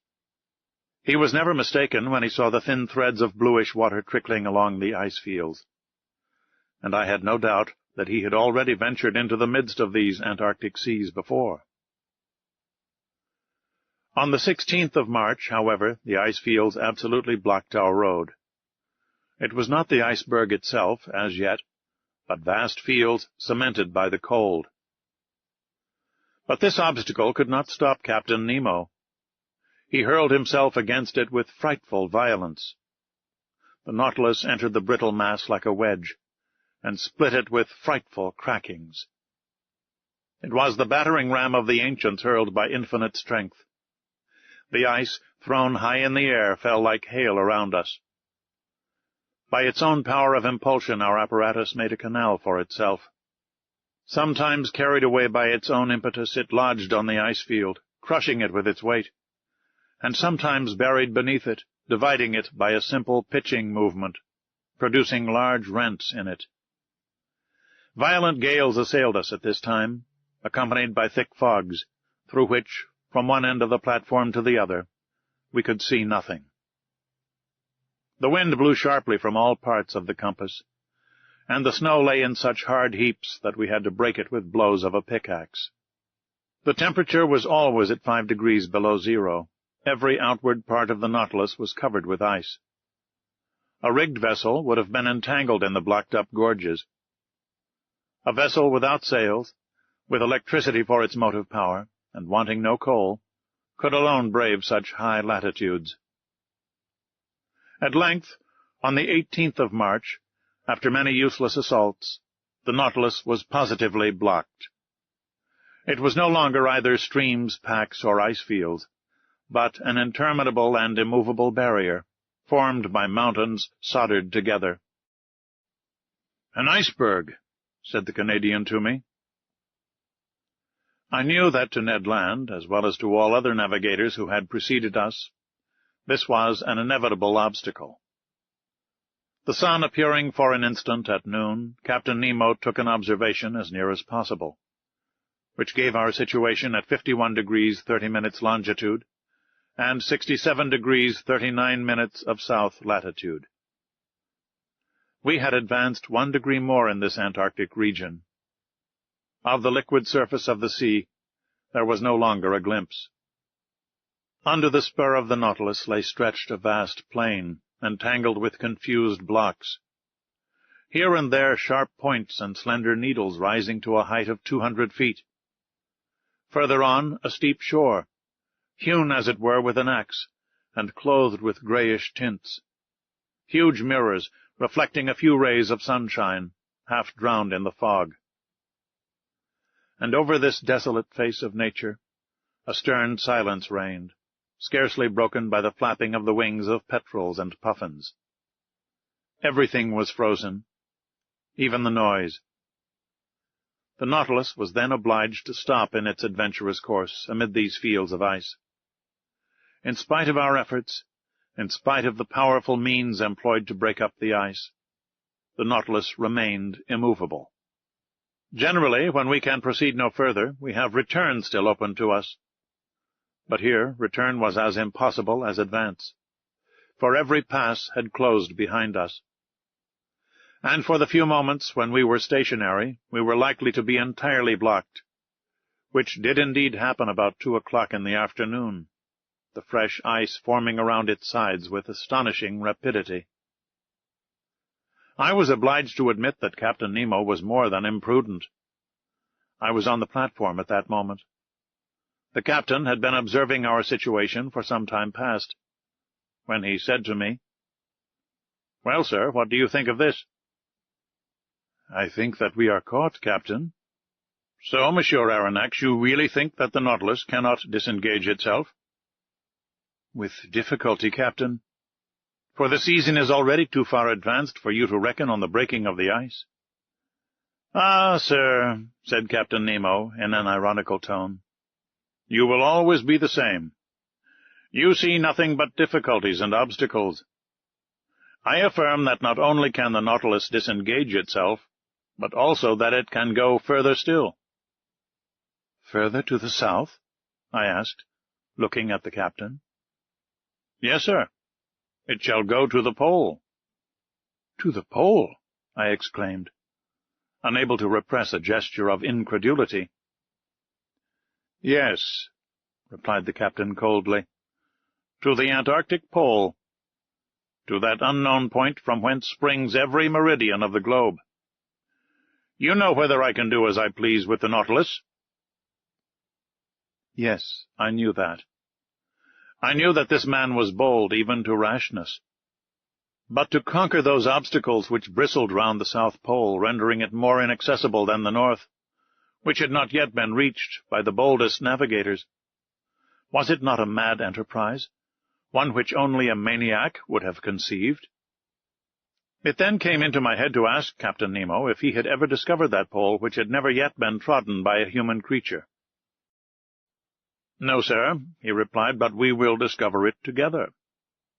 [SPEAKER 1] He was never mistaken when he saw the thin threads of bluish water trickling along the ice fields, and I had no doubt that he had already ventured into the midst of these Antarctic seas before. On the 16th of March, however, the ice fields absolutely blocked our road. It was not the iceberg itself, as yet, but vast fields cemented by the cold. But this obstacle could not stop Captain Nemo. He hurled himself against it with frightful violence. The Nautilus entered the brittle mass like a wedge, and split it with frightful crackings. It was the battering ram of the ancients hurled by infinite strength. The ice, thrown high in the air, fell like hail around us. By its own power of impulsion our apparatus made a canal for itself. Sometimes carried away by its own impetus, it lodged on the ice field, crushing it with its weight, and sometimes buried beneath it, dividing it by a simple pitching movement, producing large rents in it. Violent gales assailed us at this time, accompanied by thick fogs, through which, from one end of the platform to the other, we could see nothing. The wind blew sharply from all parts of the compass, and the snow lay in such hard heaps that we had to break it with blows of a pickaxe. The temperature was always at 5 degrees below zero. Every outward part of the Nautilus was covered with ice. A rigged vessel would have been entangled in the blocked-up gorges. A vessel without sails, with electricity for its motive power, and wanting no coal, could alone brave such high latitudes. At length, on the 18th of March, after many useless assaults, the Nautilus was positively blocked. It was no longer either streams, packs, or ice fields, but an interminable and immovable barrier, formed by mountains soldered together. "An iceberg," said the Canadian to me. I knew that to Ned Land, as well as to all other navigators who had preceded us, this was an inevitable obstacle. The sun appearing for an instant at noon, Captain Nemo took an observation as near as possible, which gave our situation at 51 degrees 30 minutes longitude and 67 degrees 39 minutes of south latitude. We had advanced 1 degree more in this Antarctic region. Of the liquid surface of the sea, there was no longer a glimpse. Under the spur of the Nautilus lay stretched a vast plain, entangled with confused blocks. Here and there sharp points and slender needles rising to a height of 200 feet. Further on, a steep shore, hewn as it were with an axe, and clothed with grayish tints. Huge mirrors, reflecting a few rays of sunshine, half drowned in the fog. And over this desolate face of nature, a stern silence reigned, scarcely broken by the flapping of the wings of petrels and puffins. Everything was frozen, even the noise. The Nautilus was then obliged to stop in its adventurous course amid these fields of ice. In spite of our efforts, in spite of the powerful means employed to break up the ice, the Nautilus remained immovable. Generally, when we can proceed no further, we have return still open to us. But here return was as impossible as advance, for every pass had closed behind us. And for the few moments when we were stationary, we were likely to be entirely blocked, which did indeed happen about 2 o'clock in the afternoon, the fresh ice forming around its sides with astonishing rapidity. I was obliged to admit that Captain Nemo was more than imprudent. I was on the platform at that moment. The captain had been observing our situation for some time past, when he said to me, "Well, sir, what do you think of this?" "I think that we are caught, Captain." "So, Monsieur Aronnax, you really think that the Nautilus cannot disengage itself?" "With difficulty, Captain, for the season is already too far advanced for you to reckon on the breaking of the ice." "Ah, sir," said Captain Nemo in an ironical tone, "you will always be the same. You see nothing but difficulties and obstacles. I affirm that not only can the Nautilus disengage itself, but also that it can go further still." "Further to the south?" I asked, looking at the captain. "Yes, sir. It shall go to the pole." "To the pole?" I exclaimed, unable to repress a gesture of incredulity. "Yes," replied the captain coldly, "to the Antarctic pole, to that unknown point from whence springs every meridian of the globe. You know whether I can do as I please with the Nautilus?" Yes, I knew that. I knew that this man was bold even to rashness. But to conquer those obstacles which bristled round the South Pole, rendering it more inaccessible than the North, which had not yet been reached by the boldest navigators, was it not a mad enterprise, one which only a maniac would have conceived? It then came into my head to ask Captain Nemo if he had ever discovered that pole which had never yet been trodden by a human creature. "No, sir," he replied, "but we will discover it together.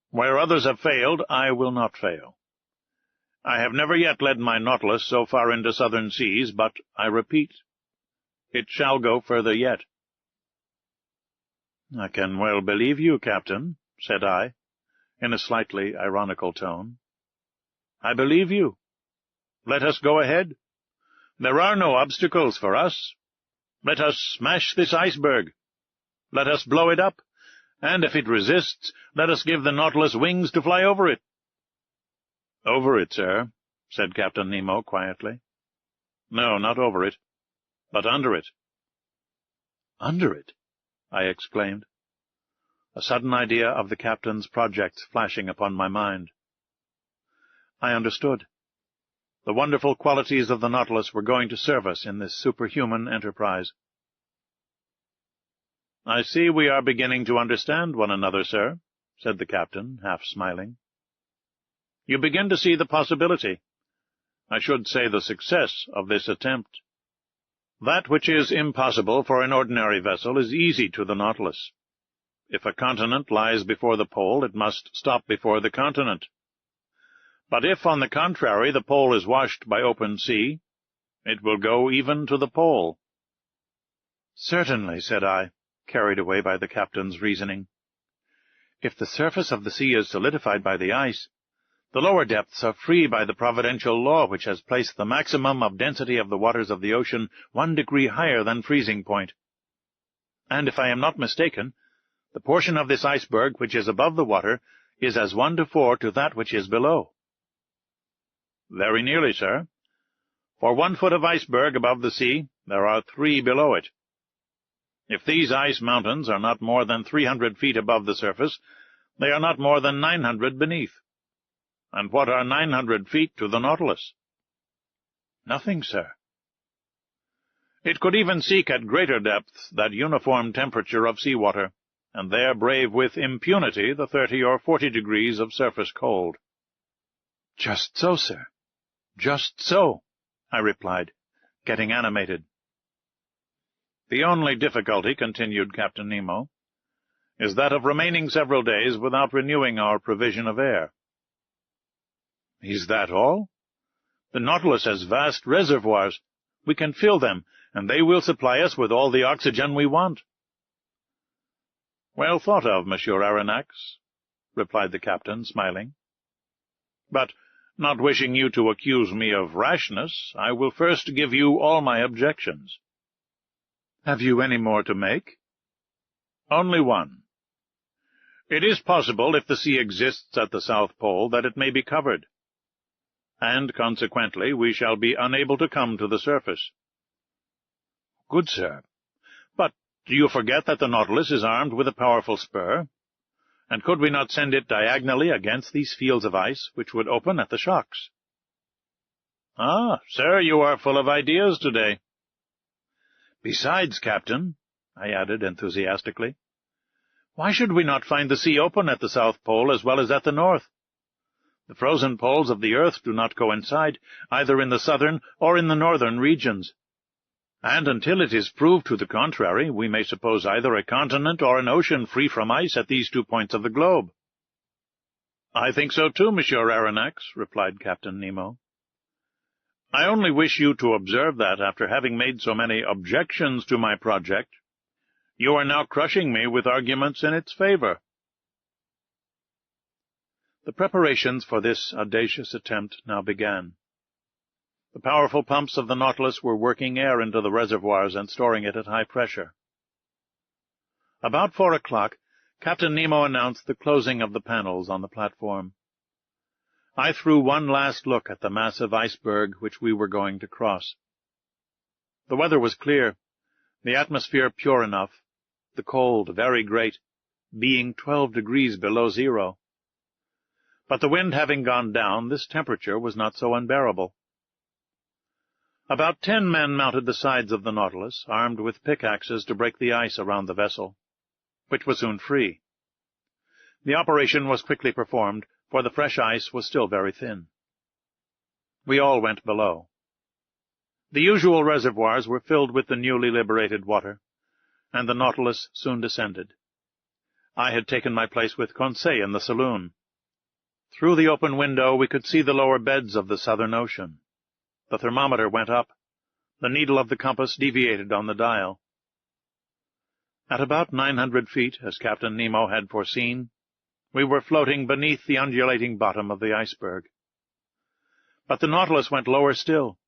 [SPEAKER 1] Where others have failed, I will not fail. I have never yet led my Nautilus so far into southern seas, but, I repeat, it shall go further yet." "I can well believe you, Captain," said I, in a slightly ironical tone. "I believe you. Let us go ahead. There are no obstacles for us. Let us smash this iceberg. Let us blow it up, and if it resists, let us give the Nautilus wings to fly over it." "Over it, sir," said Captain Nemo quietly. "No, not over it, but under it." "Under it?" I exclaimed. a sudden idea of the captain's projects flashing upon my mind. I understood. The wonderful qualities of the Nautilus were going to serve us in this superhuman enterprise. "I see we are beginning to understand one another, sir," said the captain, half smiling. "You begin to see the possibility, I should say the success, of this attempt. That which is impossible for an ordinary vessel is easy to the Nautilus. If a continent lies before the pole, it must stop before the continent. But if, on the contrary, the pole is washed by open sea, it will go even to the pole." "Certainly," said I, carried away by the captain's reasoning. "If the surface of the sea is solidified by the ice, the lower depths are free by the providential law which has placed the maximum of density of the waters of the ocean 1 degree higher than freezing point. And if I am not mistaken, the portion of this iceberg which is above the water is as 1 to 4 to that which is below." "Very nearly, sir. For 1 foot of iceberg above the sea, there are 3 below it. If these ice mountains are not more than 300 feet above the surface, they are not more than 900 beneath. And what are 900 feet to the Nautilus?" "Nothing, sir." "It could even seek at greater depths that uniform temperature of sea water, and there brave with impunity the 30 or 40 degrees of surface cold." "Just so, sir. Just so," I replied, getting animated. "The only difficulty," continued Captain Nemo, "is that of remaining several days without renewing our provision of air." "Is that all? The Nautilus has vast reservoirs. We can fill them, and they will supply us with all the oxygen we want." "Well thought of, Monsieur Aronnax," replied the captain, smiling. "But, not wishing you to accuse me of rashness, I will first give you all my objections." "Have you any more to make?" "Only one. It is possible, if the sea exists at the South Pole, that it may be covered, and consequently we shall be unable to come to the surface." "Good, sir. But do you forget that the Nautilus is armed with a powerful spur? And could we not send it diagonally against these fields of ice, which would open at the shocks?" "Ah, sir, you are full of ideas today." "Besides, Captain," I added enthusiastically, "why should we not find the sea open at the South Pole as well as at the North? The frozen poles of the earth do not coincide, either in the southern or in the northern regions. And until it is proved to the contrary, we may suppose either a continent or an ocean free from ice at these 2 points of the globe." "I think so too, Monsieur Aronnax," replied Captain Nemo. "I only wish you to observe that, after having made so many objections to my project, you are now crushing me with arguments in its favor." The preparations for this audacious attempt now began. The powerful pumps of the Nautilus were working air into the reservoirs and storing it at high pressure. About 4 o'clock, Captain Nemo announced the closing of the panels on the platform. I threw one last look at the massive iceberg which we were going to cross. The weather was clear, the atmosphere pure enough, the cold very great, being 12 degrees below zero. But the wind having gone down, this temperature was not so unbearable. About 10 men mounted the sides of the Nautilus, armed with pickaxes to break the ice around the vessel, which was soon free. The operation was quickly performed, for the fresh ice was still very thin. We all went below. The usual reservoirs were filled with the newly liberated water, and the Nautilus soon descended. I had taken my place with Conseil in the saloon. Through the open window we could see the lower beds of the Southern Ocean. The thermometer went up. The needle of the compass deviated on the dial. At about 900 feet, as Captain Nemo had foreseen, we were floating beneath the undulating bottom of the iceberg. But the Nautilus went lower still.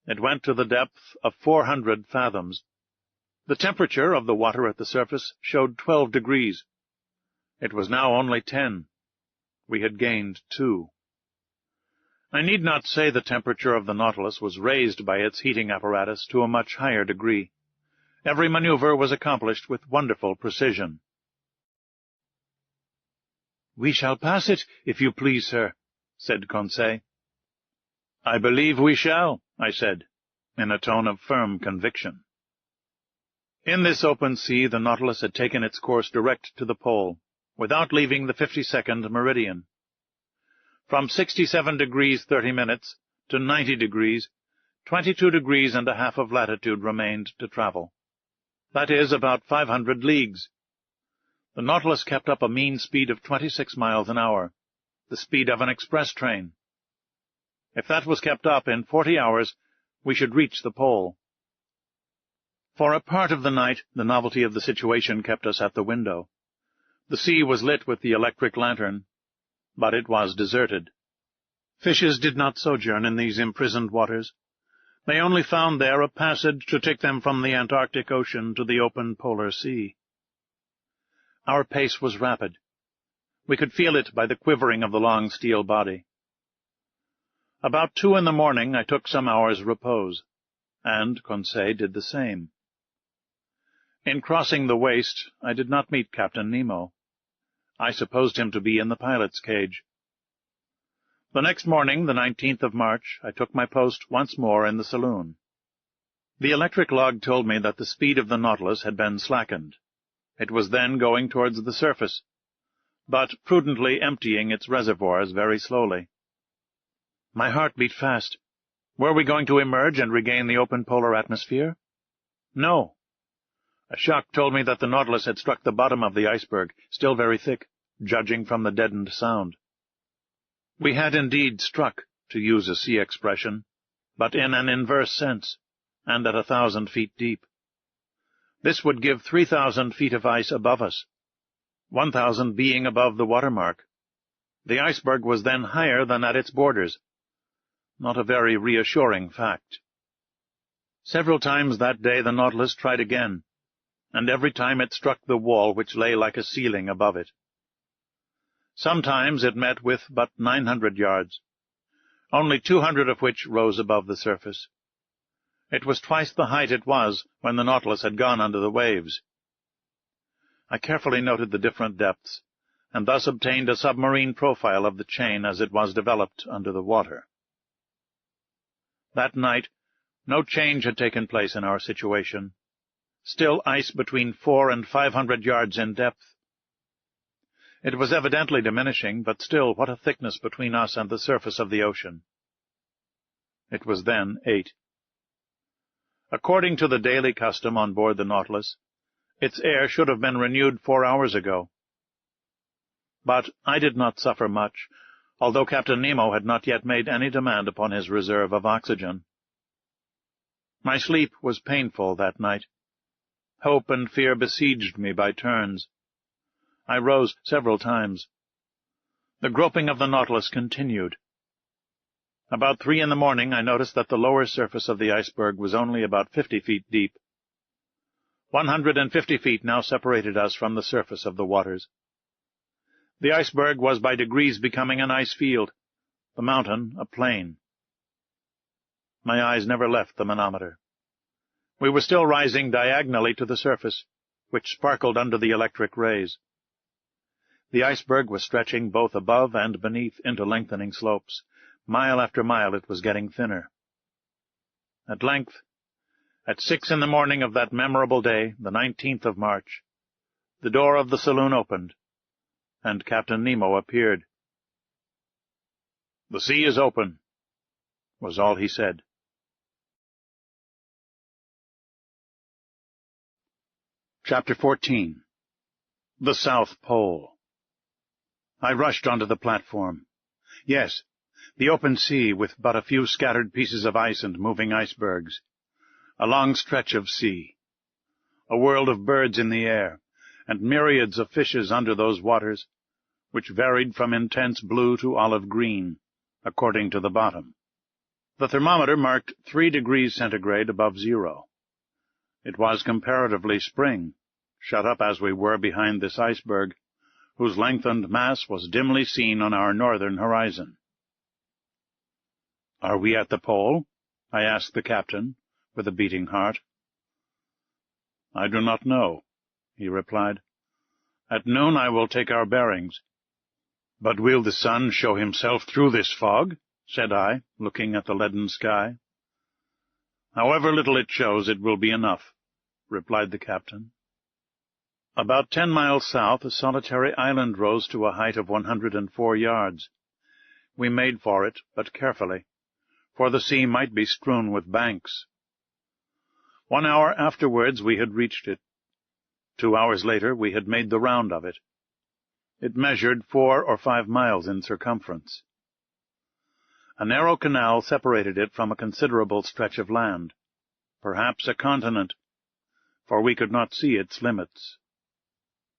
[SPEAKER 1] It went to the depth of 400 fathoms. The temperature of the water at the surface showed 12 degrees. It was now only 10. We had gained 2. I need not say the temperature of the Nautilus was raised by its heating apparatus to a much higher degree. Every maneuver was accomplished with wonderful precision. "We shall pass it, if you please, sir," said Conseil. "I believe we shall," I said, in a tone of firm conviction. In this open sea the Nautilus had taken its course direct to the pole, without leaving the 52nd meridian. From 67 degrees 30 minutes to 90 degrees, 22 degrees and a half of latitude remained to travel. That is, about 500 leagues. The Nautilus kept up a mean speed of 26 miles an hour, the speed of an express train. If that was kept up, in 40 hours we should reach the pole. For a part of the night, the novelty of the situation kept us at the window. The sea was lit with the electric lantern, but it was deserted. Fishes did not sojourn in these imprisoned waters. They only found there a passage to take them from the Antarctic Ocean to the open polar sea. Our pace was rapid. We could feel it by the quivering of the long steel body. About 2 in the morning I took some hours' repose, and Conseil did the same. In crossing the waist, I did not meet Captain Nemo. I supposed him to be in the pilot's cage. The next morning, the 19th of March, I took my post once more in the saloon. The electric log told me that the speed of the Nautilus had been slackened. It was then going towards the surface, but prudently emptying its reservoirs very slowly. My heart beat fast. Were we going to emerge and regain the open polar atmosphere? No. A shock told me that the Nautilus had struck the bottom of the iceberg, still very thick, judging from the deadened sound. We had indeed struck, to use a sea expression, but in an inverse sense, and at 1,000 feet deep. This would give 3,000 feet of ice above us, 1,000 being above the watermark. The iceberg was then higher than at its borders. Not a very reassuring fact. Several times that day the Nautilus tried again, and every time it struck the wall which lay like a ceiling above it. Sometimes it met with but 900 yards, only 200 of which rose above the surface. It was twice the height it was when the Nautilus had gone under the waves. I carefully noted the different depths, and thus obtained a submarine profile of the chain as it was developed under the water. That night, no change had taken place in our situation. Still ice between 400 and 500 yards in depth. It was evidently diminishing, but still what a thickness between us and the surface of the ocean. It was then 8. According to the daily custom on board the Nautilus, its air should have been renewed 4 hours ago. But I did not suffer much, although Captain Nemo had not yet made any demand upon his reserve of oxygen. My sleep was painful that night. Hope and fear besieged me by turns. I rose several times. The groping of the Nautilus continued. About 3 in the morning I noticed that the lower surface of the iceberg was only about 50 feet deep. 150 feet now separated us from the surface of the waters. The iceberg was by degrees becoming an ice field, the mountain a plain. My eyes never left the manometer. We were still rising diagonally to the surface, which sparkled under the electric rays. The iceberg was stretching both above and beneath into lengthening slopes. Mile after mile it was getting thinner. At length, at 6 in the morning of that memorable day, the 19th of March, the door of the saloon opened, and Captain Nemo appeared. "The sea is open," was all he said. Chapter 14. The South Pole. I rushed onto the platform. Yes, the open sea with but a few scattered pieces of ice and moving icebergs. A long stretch of sea. A world of birds in the air, and myriads of fishes under those waters, which varied from intense blue to olive green, according to the bottom. The thermometer marked 3 degrees centigrade above zero. It was comparatively spring, shut up as we were behind this iceberg, whose lengthened mass was dimly seen on our northern horizon. "Are we at the pole?" I asked the captain, with a beating heart. "I do not know," he replied. "At noon I will take our bearings. "But will the sun show himself through this fog?" said I, looking at the leaden sky. "However little it shows, it will be enough," replied the captain. About 10 miles south, a solitary island rose to a height of 104 yards. We made for it, but carefully, for the sea might be strewn with banks. 1 hour afterwards we had reached it. 2 hours later we had made the round of it. It measured 4 or 5 miles in circumference. A narrow canal separated it from a considerable stretch of land, perhaps a continent, for we could not see its limits.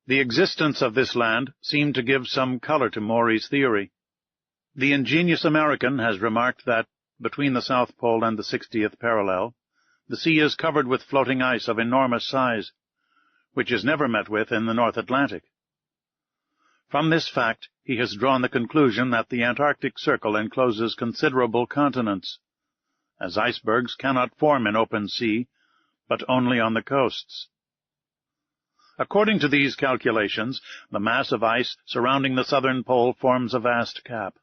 [SPEAKER 1] The existence of this land seemed to give some color to Maury's theory. The ingenious American has remarked that, between the South Pole and the 60th parallel, the sea is covered with floating ice of enormous size, which is never met with in the North Atlantic. From this fact he has drawn the conclusion that the Antarctic Circle encloses considerable continents, as icebergs cannot form in open sea, but only on the coasts. According to these calculations, the mass of ice surrounding the southern pole forms a vast cap,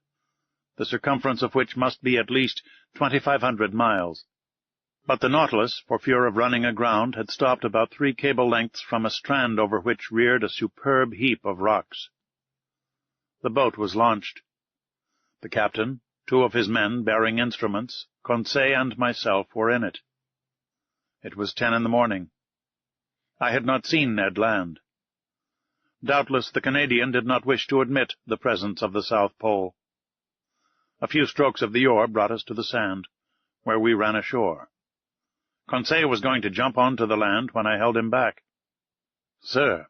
[SPEAKER 1] the circumference of which must be at least 2,500 miles. But the Nautilus, for fear of running aground, had stopped about 3 cable lengths from a strand over which reared a superb heap of rocks. The boat was launched. The captain, 2 of his men bearing instruments, Conseil and myself were in it. It was 10 in the morning. I had not seen Ned land. Doubtless the Canadian did not wish to admit the presence of the South Pole. A few strokes of the oar brought us to the sand, where we ran ashore. Conseil was going to jump on to the land when I held him back. "Sir,"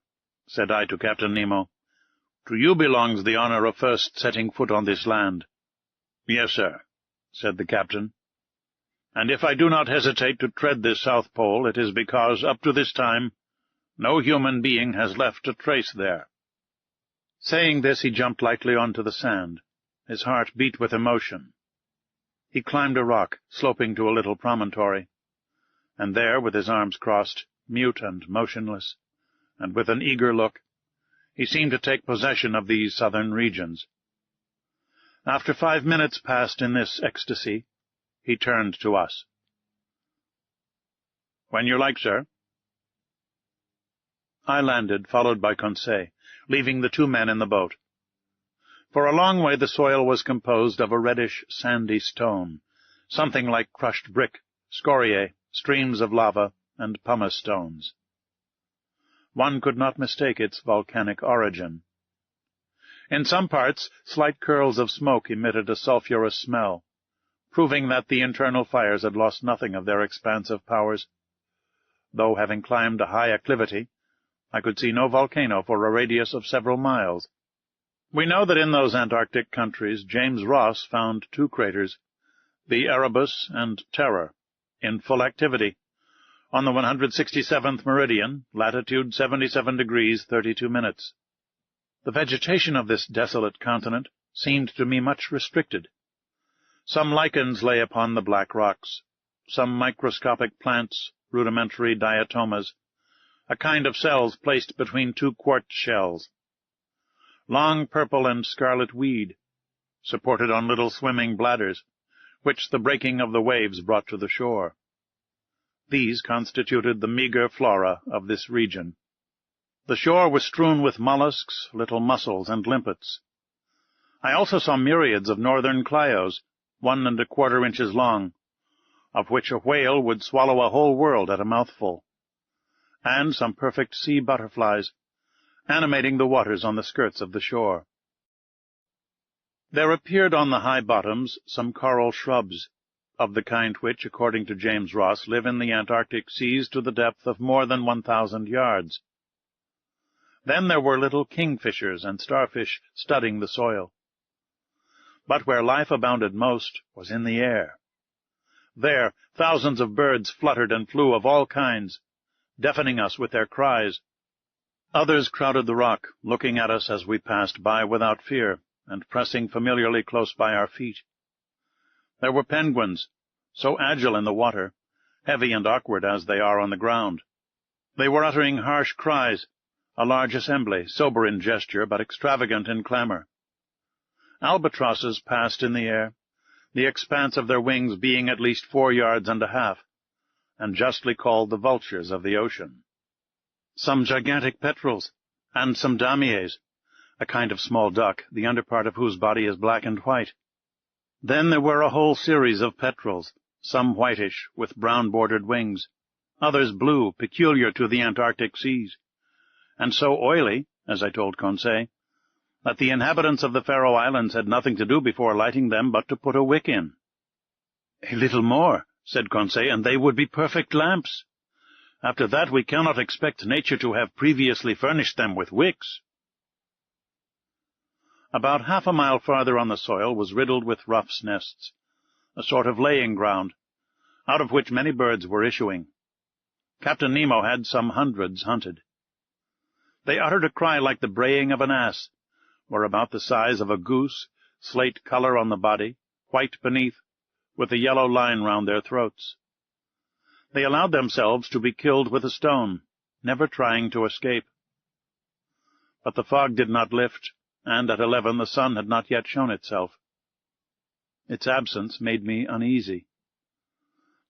[SPEAKER 1] said I to Captain Nemo, "to you belongs the honor of first setting foot on this land." "Yes, sir," said the captain. "And if I do not hesitate to tread this South Pole, it is because, up to this time, no human being has left a trace there." Saying this, he jumped lightly onto the sand. His heart beat with emotion. He climbed a rock, sloping to a little promontory, and there, with his arms crossed, mute and motionless, and with an eager look, he seemed to take possession of these southern regions. After 5 minutes passed in this ecstasy, he turned to us. "When you like, sir." I landed, followed by Conseil, leaving the 2 men in the boat. For a long way the soil was composed of a reddish, sandy stone, something like crushed brick, scoriae, streams of lava, and pumice stones. One could not mistake its volcanic origin. In some parts, slight curls of smoke emitted a sulphurous smell, proving that the internal fires had lost nothing of their expansive powers. Though, having climbed a high acclivity, I could see no volcano for a radius of several miles. We know that in those Antarctic countries James Ross found 2 craters, the Erebus and Terror, in full activity, on the 167th meridian, latitude 77 degrees 32 minutes. The vegetation of this desolate continent seemed to me much restricted. Some lichens lay upon the black rocks, some microscopic plants, rudimentary diatomas, a kind of cells placed between 2 quartz shells, long purple and scarlet weed, supported on little swimming bladders, which the breaking of the waves brought to the shore. These constituted the meager flora of this region. The shore was strewn with mollusks, little mussels, and limpets. I also saw myriads of northern clios, 1 1/4 inches long, of which a whale would swallow a whole world at a mouthful, and some perfect sea butterflies, animating the waters on the skirts of the shore. There appeared on the high bottoms some coral shrubs, of the kind which, according to James Ross, live in the Antarctic seas to the depth of more than 1,000 yards. Then there were little kingfishers and starfish studding the soil. But where life abounded most was in the air. There thousands of birds fluttered and flew of all kinds, deafening us with their cries. Others crowded the rock, looking at us as we passed by without fear, and pressing familiarly close by our feet. There were penguins, so agile in the water, heavy and awkward as they are on the ground. They were uttering harsh cries, a large assembly, sober in gesture but extravagant in clamor. Albatrosses passed in the air, the expanse of their wings being at least 4 yards and a half, and justly called the vultures of the ocean. Some gigantic petrels, and some damiers, a kind of small duck, the underpart of whose body is black and white. Then there were a whole series of petrels, some whitish, with brown-bordered wings, others blue, peculiar to the Antarctic seas, and so oily, as I told Conseil, that the inhabitants of the Faroe Islands had nothing to do before lighting them but to put a wick in. "A little more," said Conseil, "and they would be perfect lamps. After that we cannot expect nature to have previously furnished them with wicks." About half a mile farther on the soil was riddled with ruffs' nests, a sort of laying ground, out of which many birds were issuing. Captain Nemo had some hundreds hunted. They uttered a cry like the braying of an ass, were about the size of a goose, slate color on the body, white beneath, with a yellow line round their throats. They allowed themselves to be killed with a stone, never trying to escape. But the fog did not lift, and at 11 the sun had not yet shown itself. Its absence made me uneasy.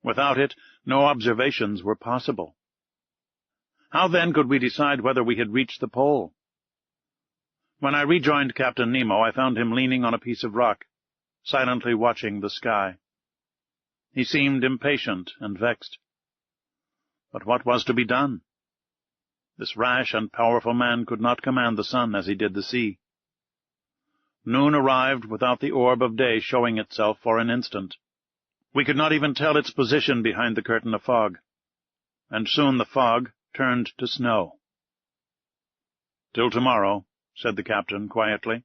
[SPEAKER 1] Without it, no observations were possible. How then could we decide whether we had reached the pole? When I rejoined Captain Nemo, I found him leaning on a piece of rock, silently watching the sky. He seemed impatient and vexed. But what was to be done? This rash and powerful man could not command the sun as he did the sea. Noon arrived without the orb of day showing itself for an instant. We could not even tell its position behind the curtain of fog, and soon the fog turned to snow. "Till tomorrow," said the captain quietly,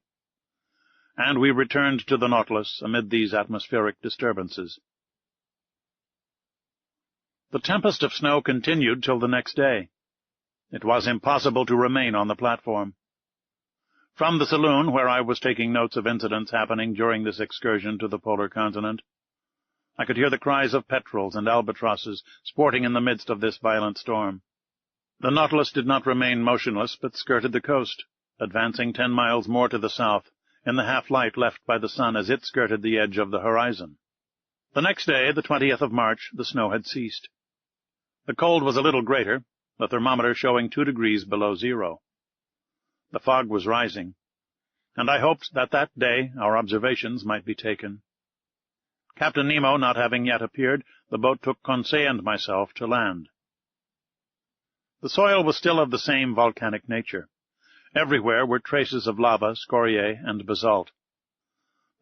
[SPEAKER 1] and we returned to the Nautilus amid these atmospheric disturbances. The tempest of snow continued till the next day. It was impossible to remain on the platform. From the saloon, where I was taking notes of incidents happening during this excursion to the polar continent, I could hear the cries of petrels and albatrosses sporting in the midst of this violent storm. The Nautilus did not remain motionless, but skirted the coast, advancing 10 miles more to the south, in the half-light left by the sun as it skirted the edge of the horizon. The next day, the 20th of March, the snow had ceased. The cold was a little greater, the thermometer showing 2 degrees below zero. The fog was rising, and I hoped that that day our observations might be taken. Captain Nemo not having yet appeared, the boat took Conseil and myself to land. The soil was still of the same volcanic nature. Everywhere were traces of lava, scoriae, and basalt.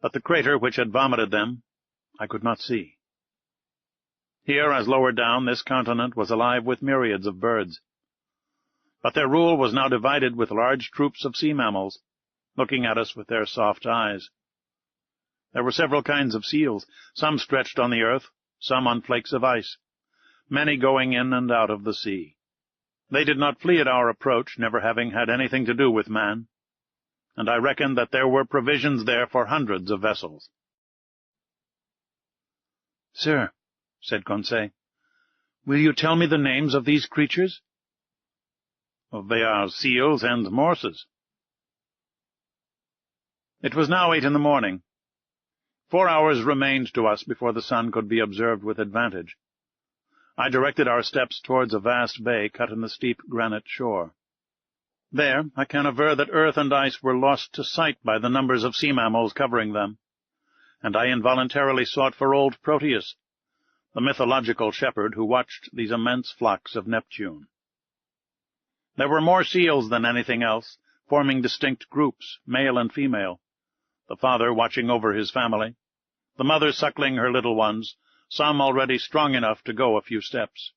[SPEAKER 1] But the crater which had vomited them I could not see. Here, as lower down, this continent was alive with myriads of birds. But their rule was now divided with large troops of sea mammals, looking at us with their soft eyes. There were several kinds of seals, some stretched on the earth, some on flakes of ice, many going in and out of the sea. They did not flee at our approach, never having had anything to do with man, and I reckoned that there were provisions there for hundreds of vessels. "Sir," said Conseil, "will you tell me the names of these creatures?" "They are seals and morses." It was now 8 in the morning. 4 hours remained to us before the sun could be observed with advantage. I directed our steps towards a vast bay cut in the steep granite shore. There I can aver that earth and ice were lost to sight by the numbers of sea mammals covering them, and I involuntarily sought for old Proteus, the mythological shepherd who watched these immense flocks of Neptune. There were more seals than anything else, forming distinct groups, male and female, the father watching over his family, the mother suckling her little ones, some already strong enough to go a few steps.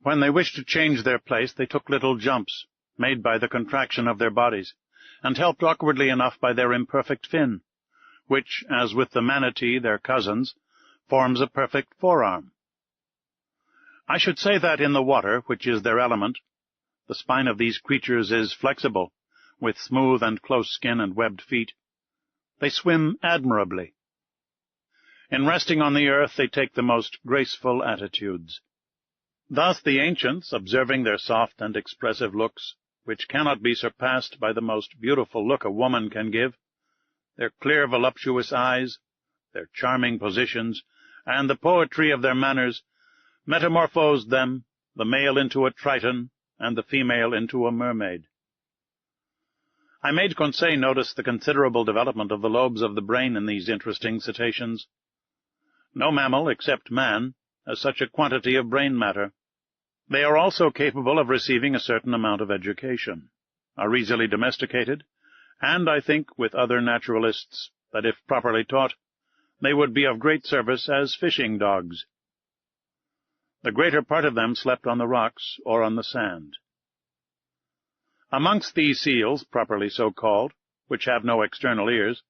[SPEAKER 1] When they wished to change their place, they took little jumps, made by the contraction of their bodies, and helped awkwardly enough by their imperfect fin, which, as with the manatee, their cousins, forms a perfect forearm. I should say that in the water, which is their element, the spine of these creatures is flexible, with smooth and close skin and webbed feet. They swim admirably. In resting on the earth, they take the most graceful attitudes. Thus the ancients, observing their soft and expressive looks, which cannot be surpassed by the most beautiful look a woman can give,
[SPEAKER 2] Their clear, voluptuous eyes, their charming positions, and the poetry of their manners metamorphosed them, the male into a Triton and the female into a mermaid. I made Conseil notice the considerable development of the lobes of the brain in these interesting cetaceans. No mammal, except man, has such a quantity of brain matter. They are also capable of receiving a certain amount of education, are easily domesticated, and I think, with other naturalists, that if properly taught, they would be of great service as fishing dogs. The greater part of them slept on the rocks or on the sand. Amongst these seals, properly so called, which have no external ears,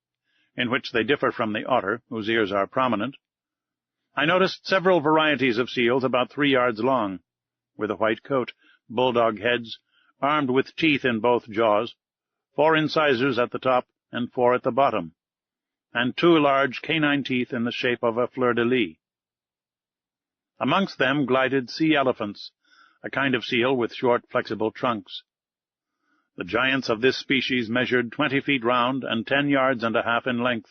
[SPEAKER 2] in which they differ from the otter, whose ears are prominent, I noticed several varieties of seals about 3 yards long, with a white coat, bulldog heads, armed with teeth in both jaws, 4 incisors at the top and 4 at the bottom, and 2 large canine teeth in the shape of a fleur-de-lis. Amongst them glided sea elephants, a kind of seal with short, flexible trunks. The giants of this species measured 20 feet round and 10 yards and a half in length.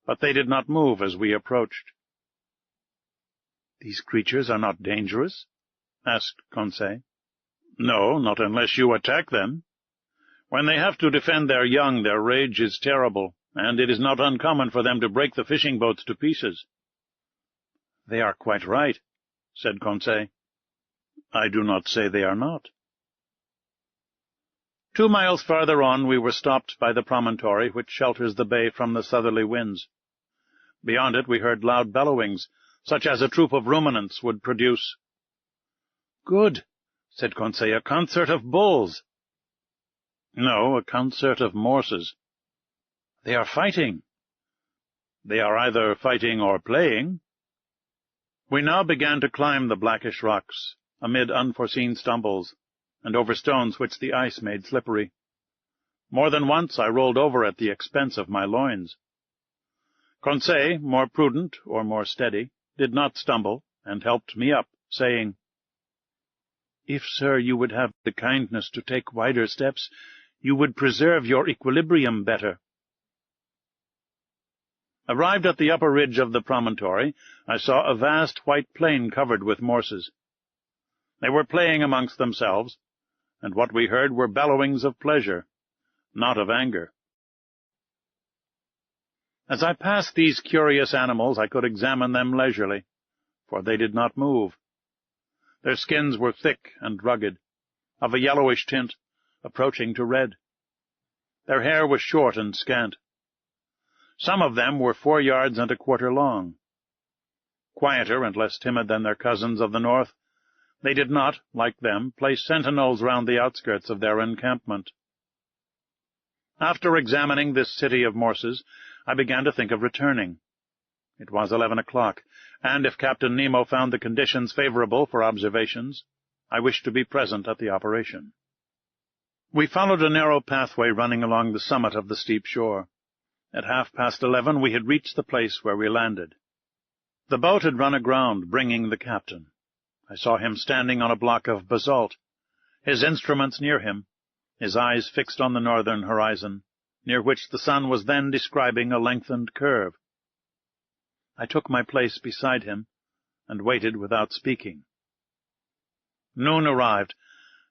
[SPEAKER 2] But they did not move as we approached. "These creatures are not dangerous?" asked Conseil. "No, not unless you attack them. When they have to defend their young, their rage is terrible, and it is not uncommon for them to break the fishing boats to pieces." "They are quite right," said Conseil. "I do not say they are not." 2 miles farther on we were stopped by the promontory which shelters the bay from the southerly winds. Beyond it we heard loud bellowings, such as a troop of ruminants would produce. "Good," said Conseil, "a concert of bulls." "No, a concert of morses." "They are fighting." "They are either fighting or playing." We now began to climb the blackish rocks, amid unforeseen stumbles, and over stones which the ice made slippery. More than once I rolled over at the expense of my loins. Conseil, more prudent or more steady, did not stumble, and helped me up, saying, "If, sir, you would have the kindness to take wider steps, you would preserve your equilibrium better." Arrived at the upper ridge of the promontory, I saw a vast white plain covered with morses. They were playing amongst themselves, and what we heard were bellowings of pleasure, not of anger. As I passed these curious animals, I could examine them leisurely, for they did not move. Their skins were thick and rugged, of a yellowish tint, approaching to red. Their hair was short and scant. Some of them were 4 yards and a quarter long. Quieter and less timid than their cousins of the north, they did not, like them, place sentinels round the outskirts of their encampment. After examining this city of morses, I began to think of returning. It was 11 o'clock, and if Captain Nemo found the conditions favorable for observations, I wished to be present at the operation. We followed a narrow pathway running along the summit of the steep shore. At 11:30 we had reached the place where we landed. The boat had run aground, bringing the captain. I saw him standing on a block of basalt, his instruments near him, his eyes fixed on the northern horizon, near which the sun was then describing a lengthened curve. I took my place beside him, and waited without speaking. Noon arrived,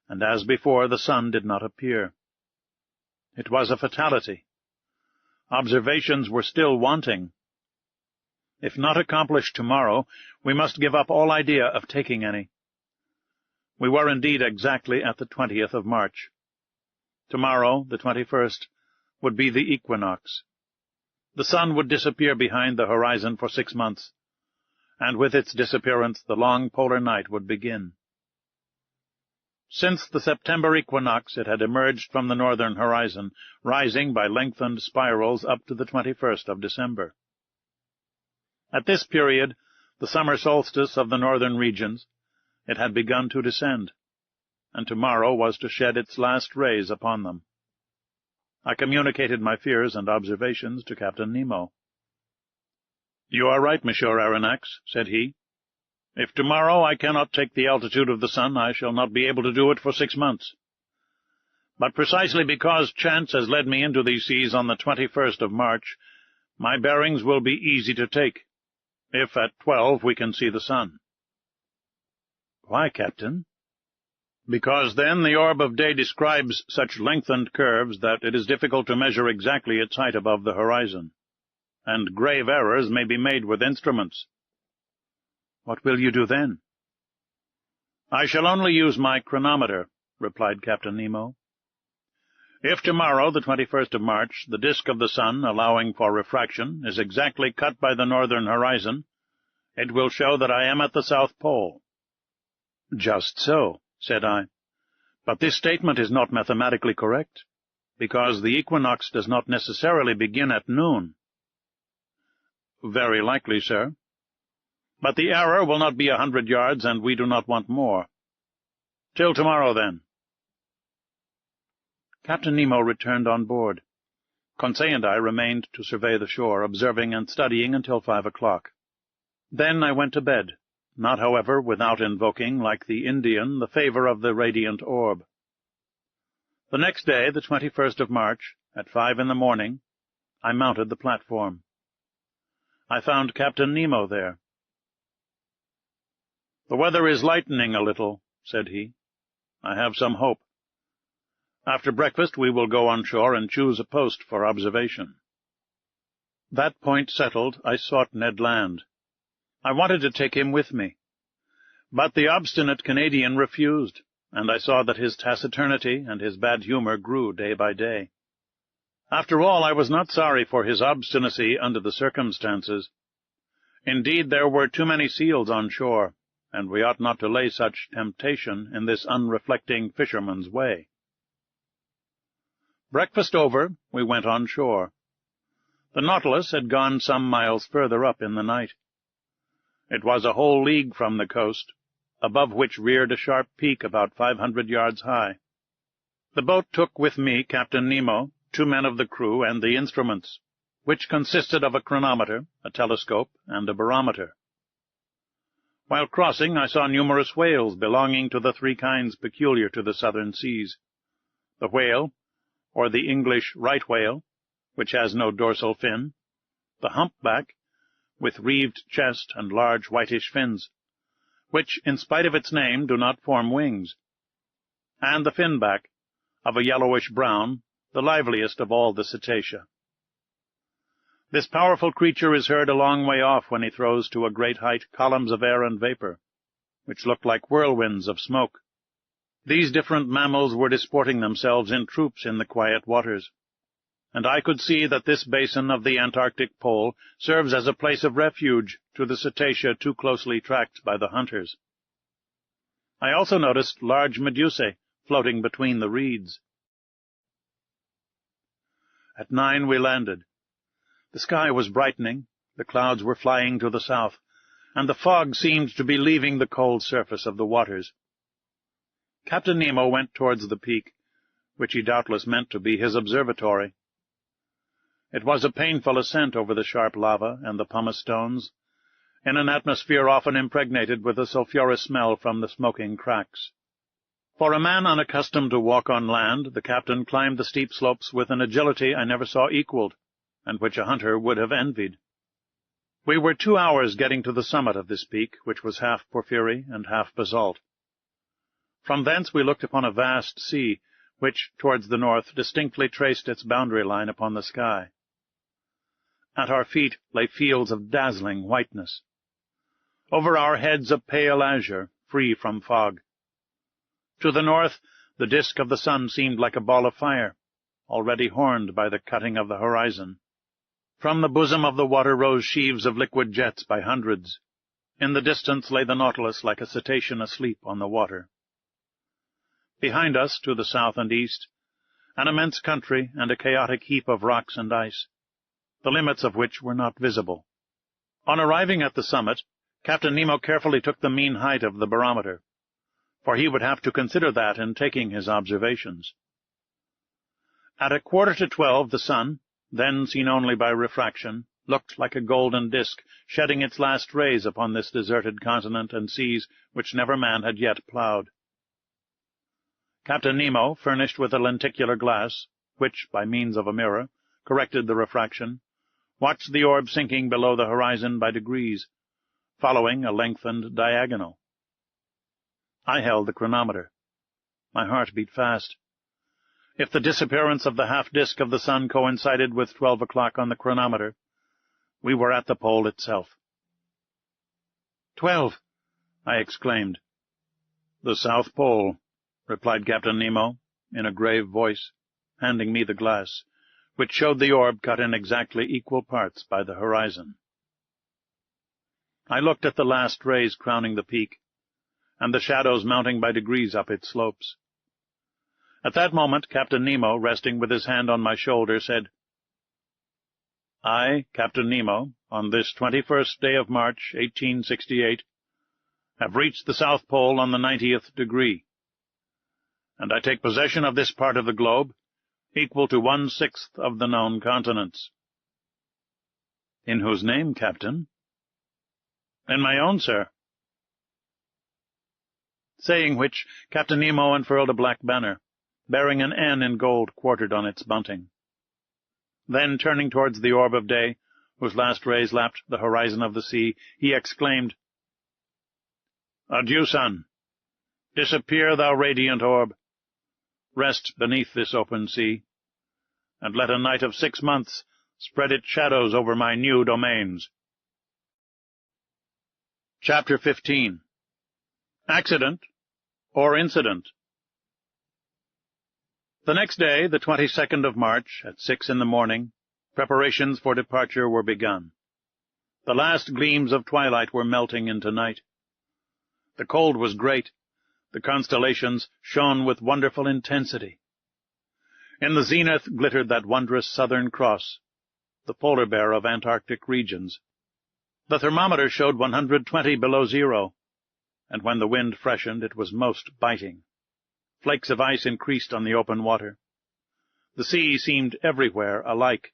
[SPEAKER 2] and as before the sun did not appear. It was a fatality. Observations were still wanting. If not accomplished tomorrow, we must give up all idea of taking any. We were indeed exactly at the 20th of March. Tomorrow, the 21st, would be the equinox. The sun would disappear behind the horizon for 6 months, and with its disappearance the long polar night would begin. Since the September equinox it had emerged from the northern horizon, rising by lengthened spirals up to the 21st of December. At this period, the summer solstice of the northern regions, it had begun to descend, and tomorrow was to shed its last rays upon them. I communicated my fears and observations to Captain Nemo. "You are right, Monsieur Aronnax," said he. "If tomorrow I cannot take the altitude of the sun, I shall not be able to do it for 6 months.
[SPEAKER 1] But precisely because chance has led me into these seas on the 21st of March, my bearings will be easy to take, if at 12 we can see the sun.
[SPEAKER 2] Why, Captain?
[SPEAKER 1] Because then the orb of day describes such lengthened curves that it is difficult to measure exactly its height above the horizon, and grave errors may be made with instruments.
[SPEAKER 2] What will you do then?
[SPEAKER 1] I shall only use my chronometer, replied Captain Nemo. If tomorrow, the 21st of March, the disk of the sun, allowing for refraction, is exactly cut by the northern horizon, it will show that I am at the South Pole.
[SPEAKER 2] Just so, said I.
[SPEAKER 1] But this statement is not mathematically correct, because the equinox does not necessarily begin at noon.
[SPEAKER 2] Very likely, sir.
[SPEAKER 1] But the error will not be 100 yards, and we do not want more. Till tomorrow, then.
[SPEAKER 2] Captain Nemo returned on board. Conseil and I remained to survey the shore, observing and studying until 5 o'clock. Then I went to bed, not, however, without invoking, like the Indian, the favor of the radiant orb. The next day, the 21st of March, at 5 in the morning, I mounted the platform. I found Captain Nemo there.
[SPEAKER 1] "The weather is lightening a little," said he. "I have some hope. After breakfast we will go on shore and choose a post for observation."
[SPEAKER 2] That point settled, I sought Ned Land. I wanted to take him with me,
[SPEAKER 1] but the obstinate Canadian refused, and I saw that his taciturnity and his bad humor grew day by day. After all, I was not sorry for his obstinacy under the circumstances. Indeed, there were too many seals on shore, and we ought not to lay such temptation in this unreflecting fisherman's way. Breakfast over, we went on shore. The Nautilus had gone some miles further up in the night. It was a whole league from the coast, above which reared a sharp peak about 500 yards high. The boat took with me Captain Nemo, 2 men of the crew, and the instruments, which consisted of a chronometer, a telescope, and a barometer. While crossing, I saw numerous whales belonging to the 3 kinds peculiar to the southern seas: the whale, or the English right whale, which has no dorsal fin; the humpback, with reeved chest and large whitish fins, which, in spite of its name, do not form wings; and the finback, of a yellowish-brown, the liveliest of all the cetacea. This powerful creature is heard a long way off when he throws to a great height columns of air and vapor, which look like whirlwinds of smoke. These different mammals were disporting themselves in troops in the quiet waters, and I could see that this basin of the Antarctic pole serves as a place of refuge to the cetacea too closely tracked by the hunters. I also noticed large medusae floating between the reeds. At 9 we landed. The sky was brightening, the clouds were flying to the south, and the fog seemed to be leaving the cold surface of the waters. Captain Nemo went towards the peak, which he doubtless meant to be his observatory. It was a painful ascent over the sharp lava and the pumice stones, in an atmosphere often impregnated with a sulphurous smell from the smoking cracks. For a man unaccustomed to walk on land, the captain climbed the steep slopes with an agility I never saw equaled, and which a hunter would have envied. We were 2 hours getting to the summit of this peak, which was half porphyry and half basalt. From thence we looked upon a vast sea, which, towards the north, distinctly traced its boundary line upon the sky. At our feet lay fields of dazzling whiteness. Over our heads a pale azure, free from fog. To the north, the disk of the sun seemed like a ball of fire, already horned by the cutting of the horizon. From the bosom of the water rose sheaves of liquid jets by hundreds. In the distance lay the Nautilus like a cetacean asleep on the water. Behind us, to the south and east, an immense country and a chaotic heap of rocks and ice, the limits of which were not visible. On arriving at the summit, Captain Nemo carefully took the mean height of the barometer, for he would have to consider that in taking his observations. At 11:45 the sun, then seen only by refraction, looked like a golden disk, shedding its last rays upon this deserted continent and seas which never man had yet ploughed. Captain Nemo, furnished with a lenticular glass, which, by means of a mirror, corrected the refraction, watched the orb sinking below the horizon by degrees, following a lengthened diagonal. I held the chronometer. My heart beat fast. If the disappearance of the half-disk of the sun coincided with 12 o'clock on the chronometer, we were at the pole itself. 12! I exclaimed. The South Pole, replied Captain Nemo, in a grave voice, handing me the glass, which showed the orb cut in exactly equal parts by the horizon. I looked at the last rays crowning the peak, and the shadows mounting by degrees up its slopes. At that moment, Captain Nemo, resting with his hand on my shoulder, said, I, Captain Nemo, on this 21st day of March, 1868, have reached the South Pole on the 90th degree, and I take possession of this part of the globe, equal to 1/6 of the known continents. In whose name, Captain? In my own, sir. Saying which, Captain Nemo unfurled a black banner, bearing an N in gold quartered on its bunting. Then, turning towards the orb of day, whose last rays lapped the horizon of the sea, he exclaimed, Adieu, sun! Disappear, thou radiant orb! Rest beneath this open sea, and let a night of 6 months spread its shadows over my new domains. Chapter 15. Accident or Incident. The next day, the 22nd of March, at 6 in the morning, preparations for departure were begun. The last gleams of twilight were melting into night. The cold was great. The constellations shone with wonderful intensity. In the zenith glittered that wondrous Southern Cross, the polar bear of Antarctic regions. The thermometer showed 120 below zero, and when the wind freshened it was most biting. Flakes of ice increased on the open water. The sea seemed everywhere alike.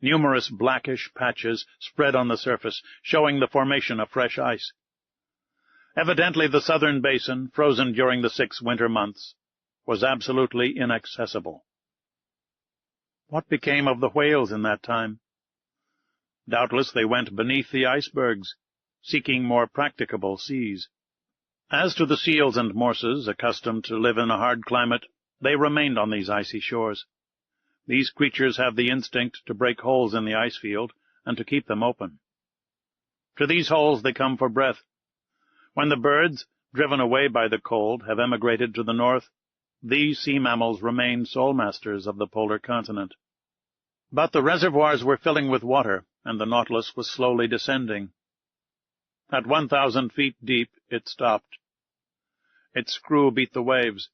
[SPEAKER 1] Numerous blackish patches spread on the surface, showing the formation of fresh ice. Evidently the southern basin, frozen during the 6 winter months, was absolutely inaccessible. What became of the whales in that time? Doubtless they went beneath the icebergs, seeking more practicable seas. As to the seals and morses, accustomed to live in a hard climate, they remained on these icy shores. These creatures have the instinct to break holes in the ice field and to keep them open. To these holes they come for breath. When the birds, driven away by the cold, have emigrated to the north, these sea mammals remain sole masters of the polar continent. But the reservoirs were filling with water, and the Nautilus was slowly descending. At 1,000 feet deep it stopped. Its screw beat the waves,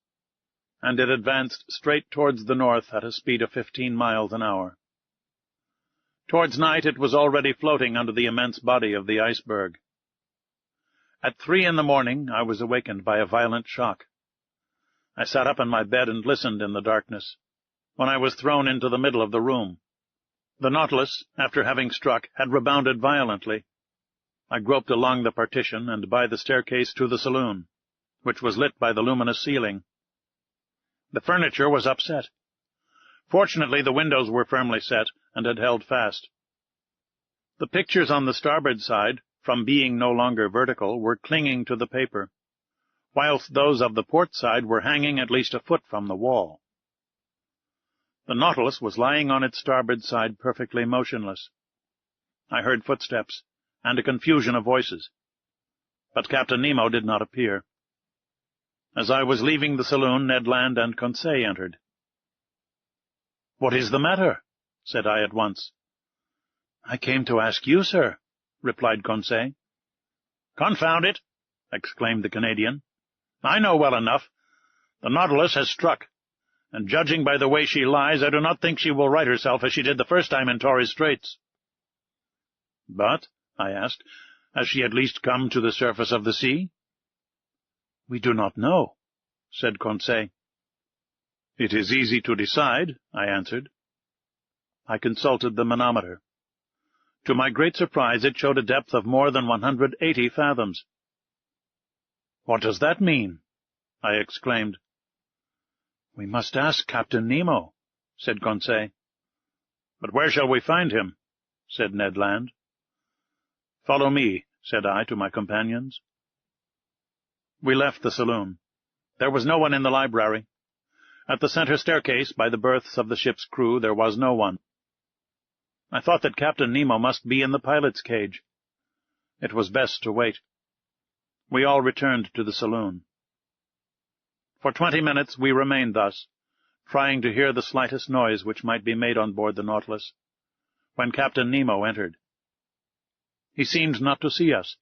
[SPEAKER 1] and it advanced straight towards the north at a speed of 15 miles an hour. Towards night it was already floating under the immense body of the iceberg. At 3 in the morning I was awakened by a violent shock. I sat up in my bed and listened in the darkness, when I was thrown into the middle of the room. The Nautilus, after having struck, had rebounded violently. I groped along the partition and by the staircase to the saloon, which was lit by the luminous ceiling. The furniture was upset. Fortunately, the windows were firmly set and had held fast. The pictures on the starboard side, from being no longer vertical, were clinging to the paper, whilst those of the port side were hanging at least a foot from the wall. The Nautilus was lying on its starboard side perfectly motionless. I heard footsteps and a confusion of voices, but Captain Nemo did not appear. As I was leaving the saloon, Ned Land and Conseil entered. "What is the matter?" said I at once. "I came to ask you, sir," replied Conseil. "Confound it!" exclaimed the Canadian. "I know well enough. The Nautilus has struck, and judging by the way she lies, I do not think she will right herself as she did the first time in Torres Straits." "But," I asked, "has she at least come to the surface of the sea?" "We do not know," said Conseil. "It is easy to decide," I answered. I consulted the manometer. To my great surprise, it showed a depth of more than 180 fathoms. "What does that mean?" I exclaimed, "We must ask Captain Nemo," said Conseil.
[SPEAKER 2] "But where shall we find him?" said Ned Land. "Follow me," said I to my companions. We left the saloon. There was no one in the library. At the center staircase, by the berths of the ship's crew, there was no one. I thought that Captain Nemo must be in the pilot's cage. It was best to wait. We all returned to the saloon. For 20 minutes we remained thus, trying to hear the slightest noise which might be made on board the Nautilus, when Captain Nemo entered. He seemed not to see us.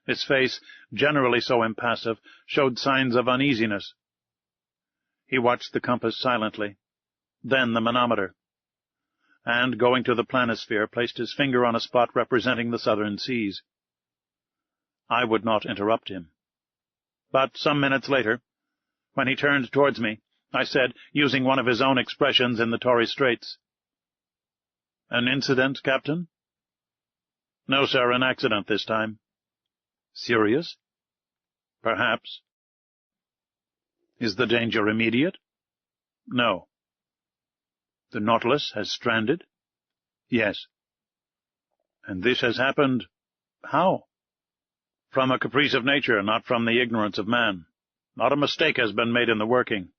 [SPEAKER 2] His face, generally so impassive, showed signs of uneasiness. He watched the compass silently, then the manometer, and, going to the planisphere, placed his finger on a spot representing the southern seas. I would not interrupt him. But some minutes later, when he turned towards me, I said, using one of his own expressions in the Torres Straits, "An incident, Captain?" "No, sir, an accident this time." "Serious?" "Perhaps." "Is the danger immediate?" "No." "The Nautilus has stranded?" "Yes." "And this has happened how?" "From a caprice of nature, not from the ignorance of man. Not a mistake has been made in the working.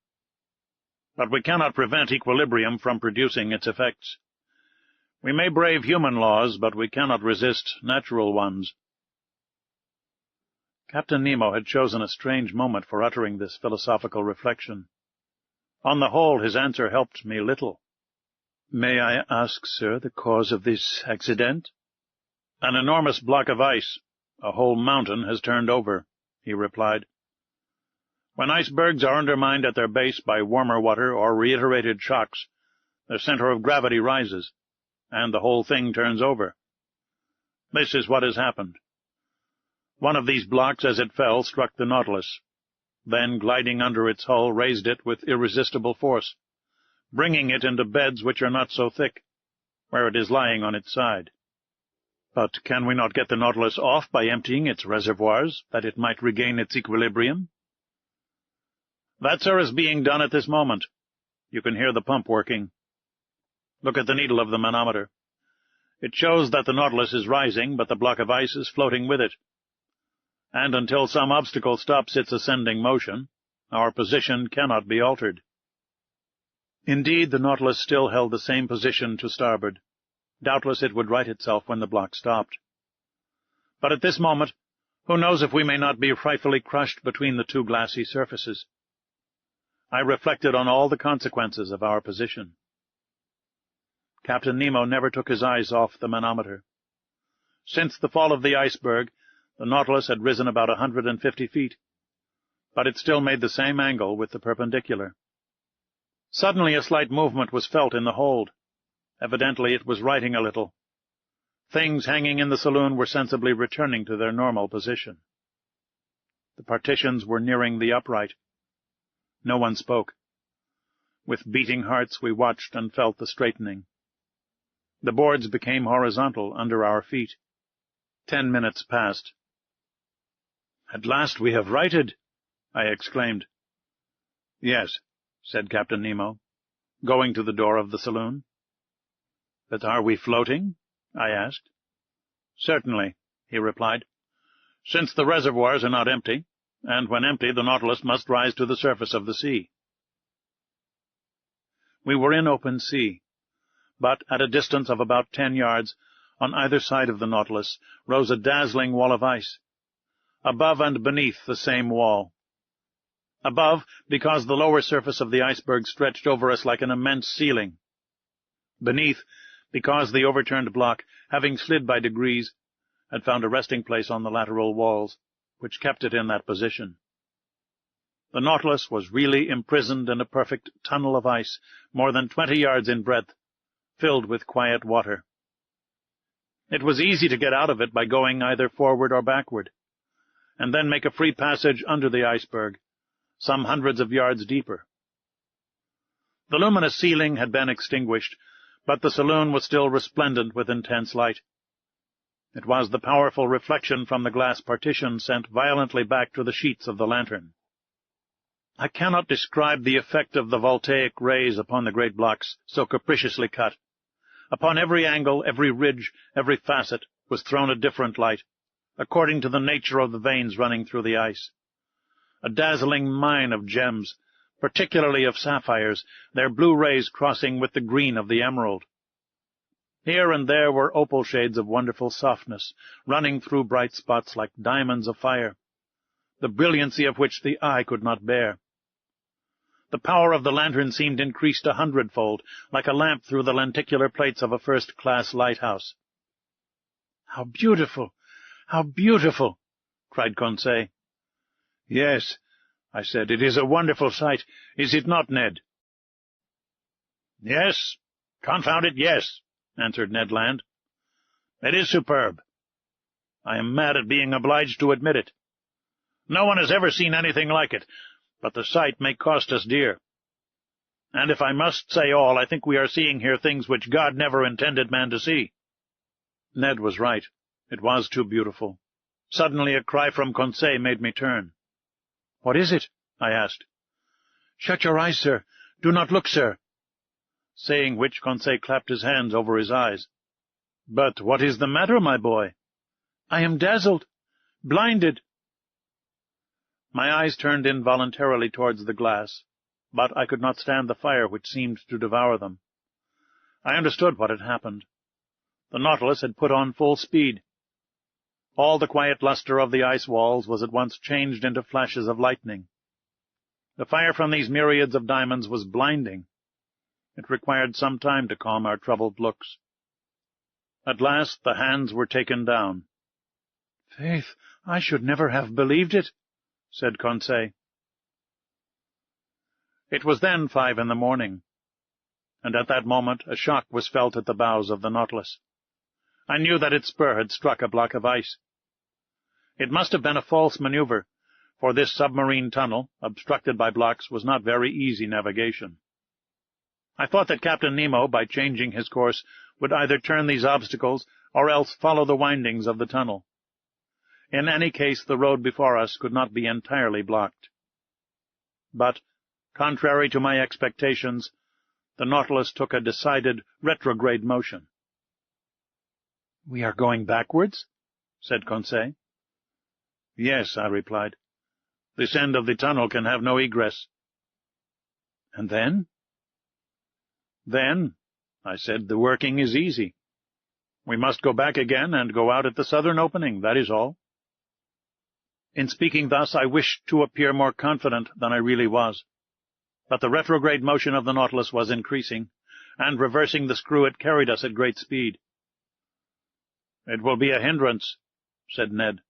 [SPEAKER 2] But we cannot prevent equilibrium from producing its effects. We may brave human laws, but we cannot resist natural ones." Captain Nemo had chosen a strange moment for uttering this philosophical reflection. On the whole, his answer helped me little. "May I ask, sir, the cause of this accident?" "An enormous block of ice. A whole mountain has turned over," he replied. "When icebergs are undermined at their base by warmer water or reiterated shocks, their center of gravity rises, and the whole thing turns over. This is what has happened. One of these blocks, as it fell, struck the Nautilus, then, gliding under its hull, raised it with irresistible force, bringing it into beds which are not so thick, where it is lying on its side." "But can we not get the Nautilus off by emptying its reservoirs, that it might regain its equilibrium?" "That, sir, is being done at this moment. You can hear the pump working. Look at the needle of the manometer. It shows that the Nautilus is rising, but the block of ice is floating with it. And until some obstacle stops its ascending motion, our position cannot be altered." Indeed, the Nautilus still held the same position to starboard. Doubtless it would right itself when the block stopped. But at this moment, who knows if we may not be frightfully crushed between the two glassy surfaces? I reflected on all the consequences of our position. Captain Nemo never took his eyes off the manometer. Since the fall of the iceberg, the Nautilus had risen about 150 feet, but it still made the same angle with the perpendicular. Suddenly a slight movement was felt in the hold. Evidently it was righting a little. Things hanging in the saloon were sensibly returning to their normal position. The partitions were nearing the upright. No one spoke. With beating hearts we watched and felt the straightening. The boards became horizontal under our feet. 10 minutes passed. "At last we have righted," I exclaimed. "Yes," said Captain Nemo, going to the door of the saloon. "But are we floating?" I asked. "Certainly," he replied, "since the reservoirs are not empty, and when empty the Nautilus must rise to the surface of the sea." We were in open sea, but at a distance of about 10 yards, on either side of the Nautilus, rose a dazzling wall of ice. Above and beneath the same wall. Above, because the lower surface of the iceberg stretched over us like an immense ceiling. Beneath, because the overturned block, having slid by degrees, had found a resting place on the lateral walls, which kept it in that position. The Nautilus was really imprisoned in a perfect tunnel of ice, more than 20 yards in breadth, filled with quiet water. It was easy to get out of it by going either forward or backward, and then make a free passage under the iceberg, some hundreds of yards deeper. The luminous ceiling had been extinguished, but the saloon was still resplendent with intense light. It was the powerful reflection from the glass partition sent violently back to the sheets of the lantern.
[SPEAKER 1] I cannot describe the effect of the voltaic rays upon the great blocks so capriciously cut. Upon every angle, every ridge, every facet was thrown a different light, according to the nature of the veins running through the ice. A dazzling mine of gems, particularly of sapphires, their blue rays crossing with the green of the emerald. Here and there were opal shades of wonderful softness, running through bright spots like diamonds of fire, the brilliancy of which the eye could not bear. The power of the lantern seemed increased 100-fold, like a lamp through the lenticular plates of a first-class lighthouse. "How beautiful! How beautiful!" cried Conseil. "Yes," I said, "it is a wonderful sight, is it not, Ned?" "Yes, confound it, yes," answered Ned Land. "It is superb. I am mad at being obliged to admit it. No one has ever seen anything like it, but the sight may cost us dear. And if I must say all, I think we are seeing here things which God never intended man to see." Ned was right. It was too beautiful. Suddenly a cry from Conseil made me turn. "What is it?" I asked. "Shut your eyes, sir. Do not look, sir." Saying which, Conseil clapped his hands over his eyes. "But what is the matter, my boy?" "I am dazzled, blinded." My eyes turned involuntarily towards the glass, but I could not stand the fire which seemed to devour them. I understood what had happened. The Nautilus had put on full speed. All the quiet luster of the ice walls was at once changed into flashes of lightning. The fire from these myriads of diamonds was blinding. It required some time to calm our troubled looks. At last the hands were taken down. "Faith, I should never have believed it," said Conseil. It was then 5 in the morning, and at that moment a shock was felt at the bows of the Nautilus. I knew that its spur had struck a block of ice. It must have been a false maneuver, for this submarine tunnel, obstructed by blocks, was not very easy navigation. I thought that Captain Nemo, by changing his course, would either turn these obstacles or else follow the windings of the tunnel. In any case, the road before us could not be entirely blocked. But, contrary to my expectations, the Nautilus took a decided retrograde motion. "We are going backwards?" said Conseil. "Yes," I replied. "This end of the tunnel can have no egress." "And then?" "Then," I said, "the working is easy. We must go back again and go out at the southern opening, that is all." In speaking thus, I wished to appear more confident than I really was. But the retrograde motion of the Nautilus was increasing, and reversing the screw it carried us at great speed. "It will be a hindrance," said Ned.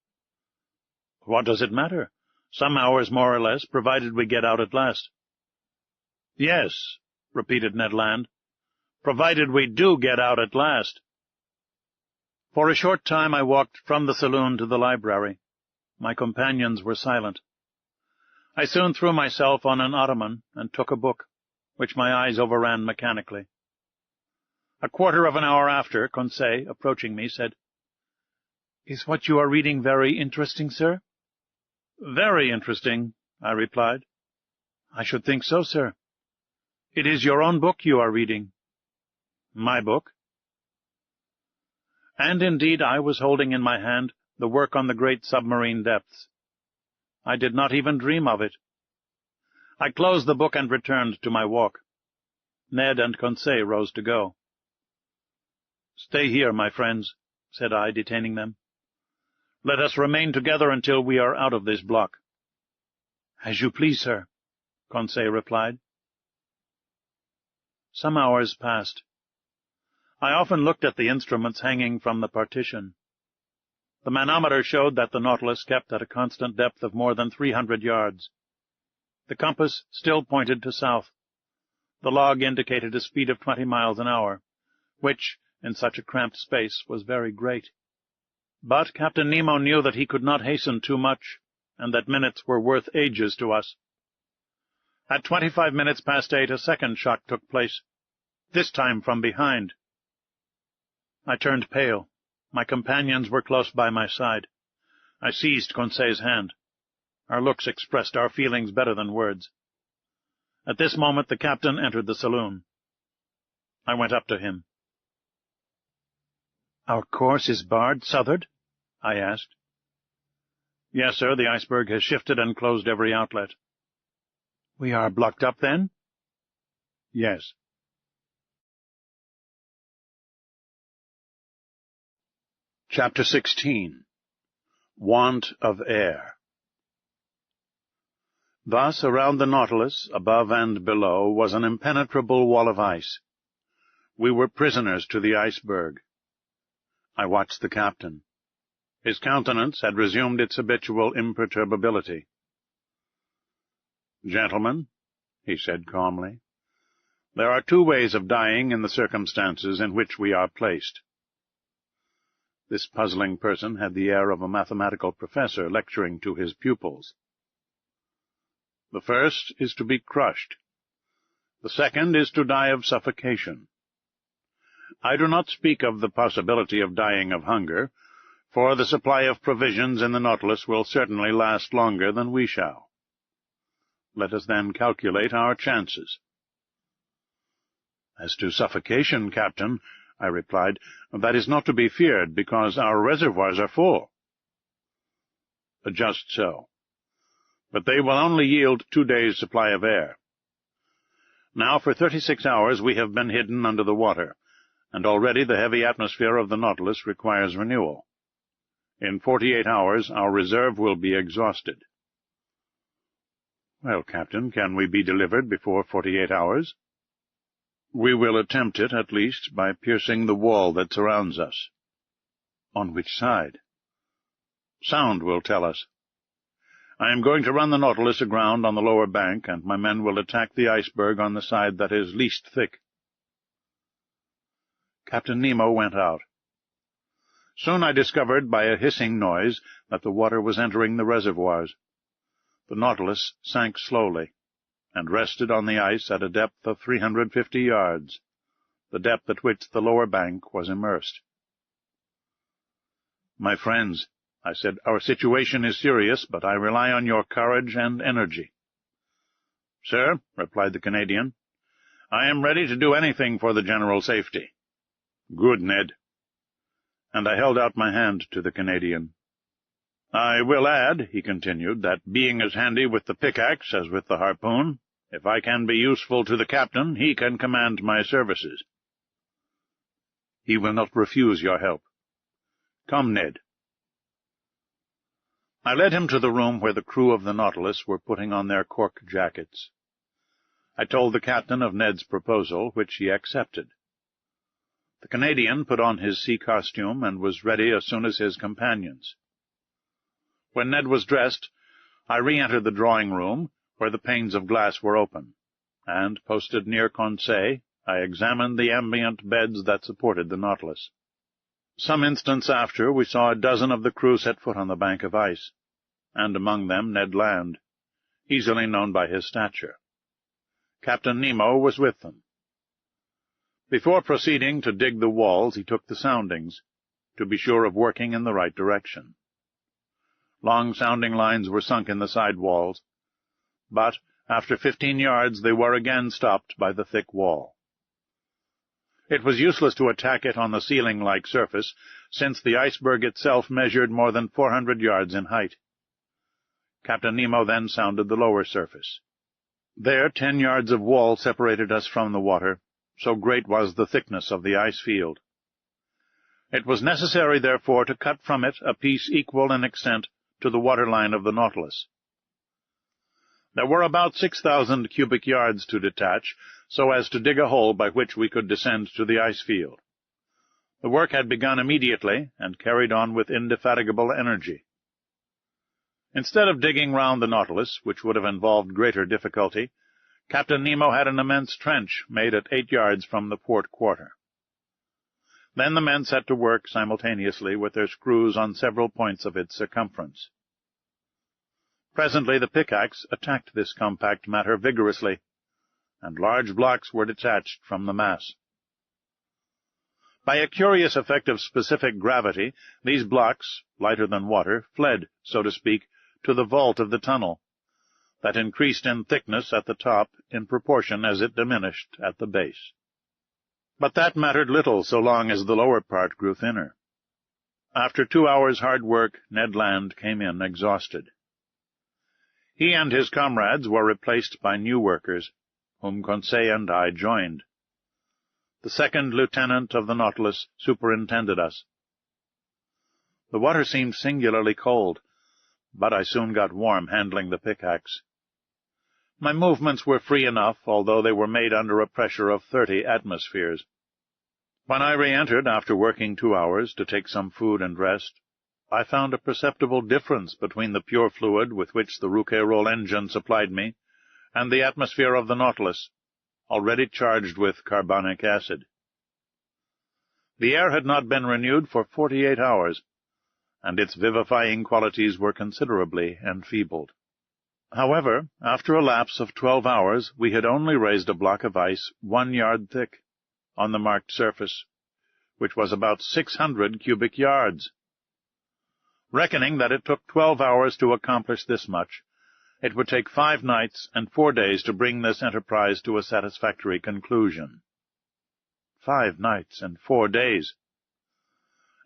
[SPEAKER 1] "What does it matter? Some hours more or less, provided we get out at last." "Yes," repeated Ned Land, "provided we do get out at last." For a short time I walked from the saloon to the library. My companions were silent. I soon threw myself on an ottoman and took a book, which my eyes overran mechanically. A quarter of an hour after, Conseil, approaching me, said, "Is what you are reading very interesting, sir?" "Very interesting," I replied. "I should think so, sir. It is your own book you are reading." "My book?" And indeed I was holding in my hand the work on the great submarine depths. I did not even dream of it. I closed the book and returned to my walk. Ned and Conseil rose to go. "Stay here, my friends," said I, detaining them. "Let us remain together until we are out of this block." "As you please, sir," Conseil replied. Some hours passed. I often looked at the instruments hanging from the partition. The manometer showed that the Nautilus kept at a constant depth of more than 300 yards. The compass still pointed to south. The log indicated a speed of 20 miles an hour, which, in such a cramped space, was very great. But Captain Nemo knew that he could not hasten too much, and that minutes were worth ages to us. At 25 minutes past 8, a second shock took place, this time from behind. I turned pale. My companions were close by my side. I seized Conseil's hand. Our looks expressed our feelings better than words. At this moment the captain entered the saloon. I went up to him. "Our course is barred southward?" I asked. "Yes, sir, the iceberg has shifted and closed every outlet." "We are blocked up, then?" "Yes."
[SPEAKER 2] Chapter 16. Want of Air. Thus, around the Nautilus, above and below, was an impenetrable wall of ice. We were prisoners to the iceberg. I watched the captain. His countenance had resumed its habitual imperturbability. "Gentlemen," he said calmly, "there are two ways of dying in the circumstances in which we are placed." This puzzling person had the air of a mathematical professor lecturing to his pupils. "The first is to be crushed. The second is to die of suffocation. I do not speak of the possibility of dying of hunger, for the supply of provisions in the Nautilus will certainly last longer than we shall. Let us then calculate our chances." "As to suffocation, Captain," I replied, "that is not to be feared, because our reservoirs are full." "Just so. But they will only yield 2 days' supply of air. Now, for 36 hours we have been hidden under the water, and already the heavy atmosphere of the Nautilus requires renewal. In 48 hours our reserve will be exhausted." "Well, Captain, can we be delivered before 48 hours?" "We will attempt it, at least, by piercing the wall that surrounds us." "On which side?" "Sound will tell us. I am going to run the Nautilus aground on the lower bank, and my men will attack the iceberg on the side that is least thick." Captain Nemo went out. Soon I discovered by a hissing noise that the water was entering the reservoirs. The Nautilus sank slowly, and rested on the ice at a depth of 350 yards, the depth at which the lower bank was immersed. "My friends," I said, "our situation is serious, but I rely on your courage and energy." "Sir," replied the Canadian, "I am ready to do anything for the general safety." "Good, Ned." And I held out my hand to the Canadian. "I will add," he continued, "that being as handy with the pickaxe as with the harpoon, if I can be useful to the captain, he can command my services." "He will not refuse your help. Come, Ned." I led him to the room where the crew of the Nautilus were putting on their cork jackets. I told the captain of Ned's proposal, which he accepted. The Canadian put on his sea costume and was ready as soon as his companions. When Ned was dressed, I re-entered the drawing-room, where the panes of glass were open, and, posted near Conseil, I examined the ambient beds that supported the Nautilus. Some instants after, we saw a dozen of the crew set foot on the bank of ice, and among them Ned Land, easily known by his stature. Captain Nemo was with them. Before proceeding to dig the walls, he took the soundings, to be sure of working in the right direction. Long sounding lines were sunk in the side walls, but after 15 yards they were again stopped by the thick wall. It was useless to attack it on the ceiling-like surface, since the iceberg itself measured more than 400 yards in height. Captain Nemo then sounded the lower surface. There 10 yards of wall separated us from the water, so great was the thickness of the ice field. It was necessary, therefore, to cut from it a piece equal in extent to the waterline of the Nautilus. There were about 6,000 cubic yards to detach, so as to dig a hole by which we could descend to the ice field. The work had begun immediately, and carried on with indefatigable energy. Instead of digging round the Nautilus, which would have involved greater difficulty, Captain Nemo had an immense trench made at 8 yards from the port quarter. Then the men set to work simultaneously with their screws on several points of its circumference. Presently the pickaxe attacked this compact matter vigorously, and large blocks were detached from the mass. By a curious effect of specific gravity, these blocks, lighter than water, fled, so to speak, to the vault of the tunnel, that increased in thickness at the top in proportion as it diminished at the base. But that mattered little so long as the lower part grew thinner. After 2 hours' hard work, Ned Land came in exhausted. He and his comrades were replaced by new workers, whom Conseil and I joined. The second lieutenant of the Nautilus superintended us. The water seemed singularly cold, but I soon got warm handling the pickaxe. My movements were free enough, although they were made under a pressure of 30 atmospheres. When I re-entered after working 2 hours to take some food and rest, I found a perceptible difference between the pure fluid with which the Rouquayrol engine supplied me and the atmosphere of the Nautilus, already charged with carbonic acid. The air had not been renewed for 48 hours, and its vivifying qualities were considerably enfeebled. However, after a lapse of 12 hours, we had only raised a block of ice 1 yard thick on the marked surface, which was about 600 cubic yards. Reckoning that it took 12 hours to accomplish this much, it would take 5 nights and 4 days to bring this enterprise to a satisfactory conclusion. 5 nights and 4 days.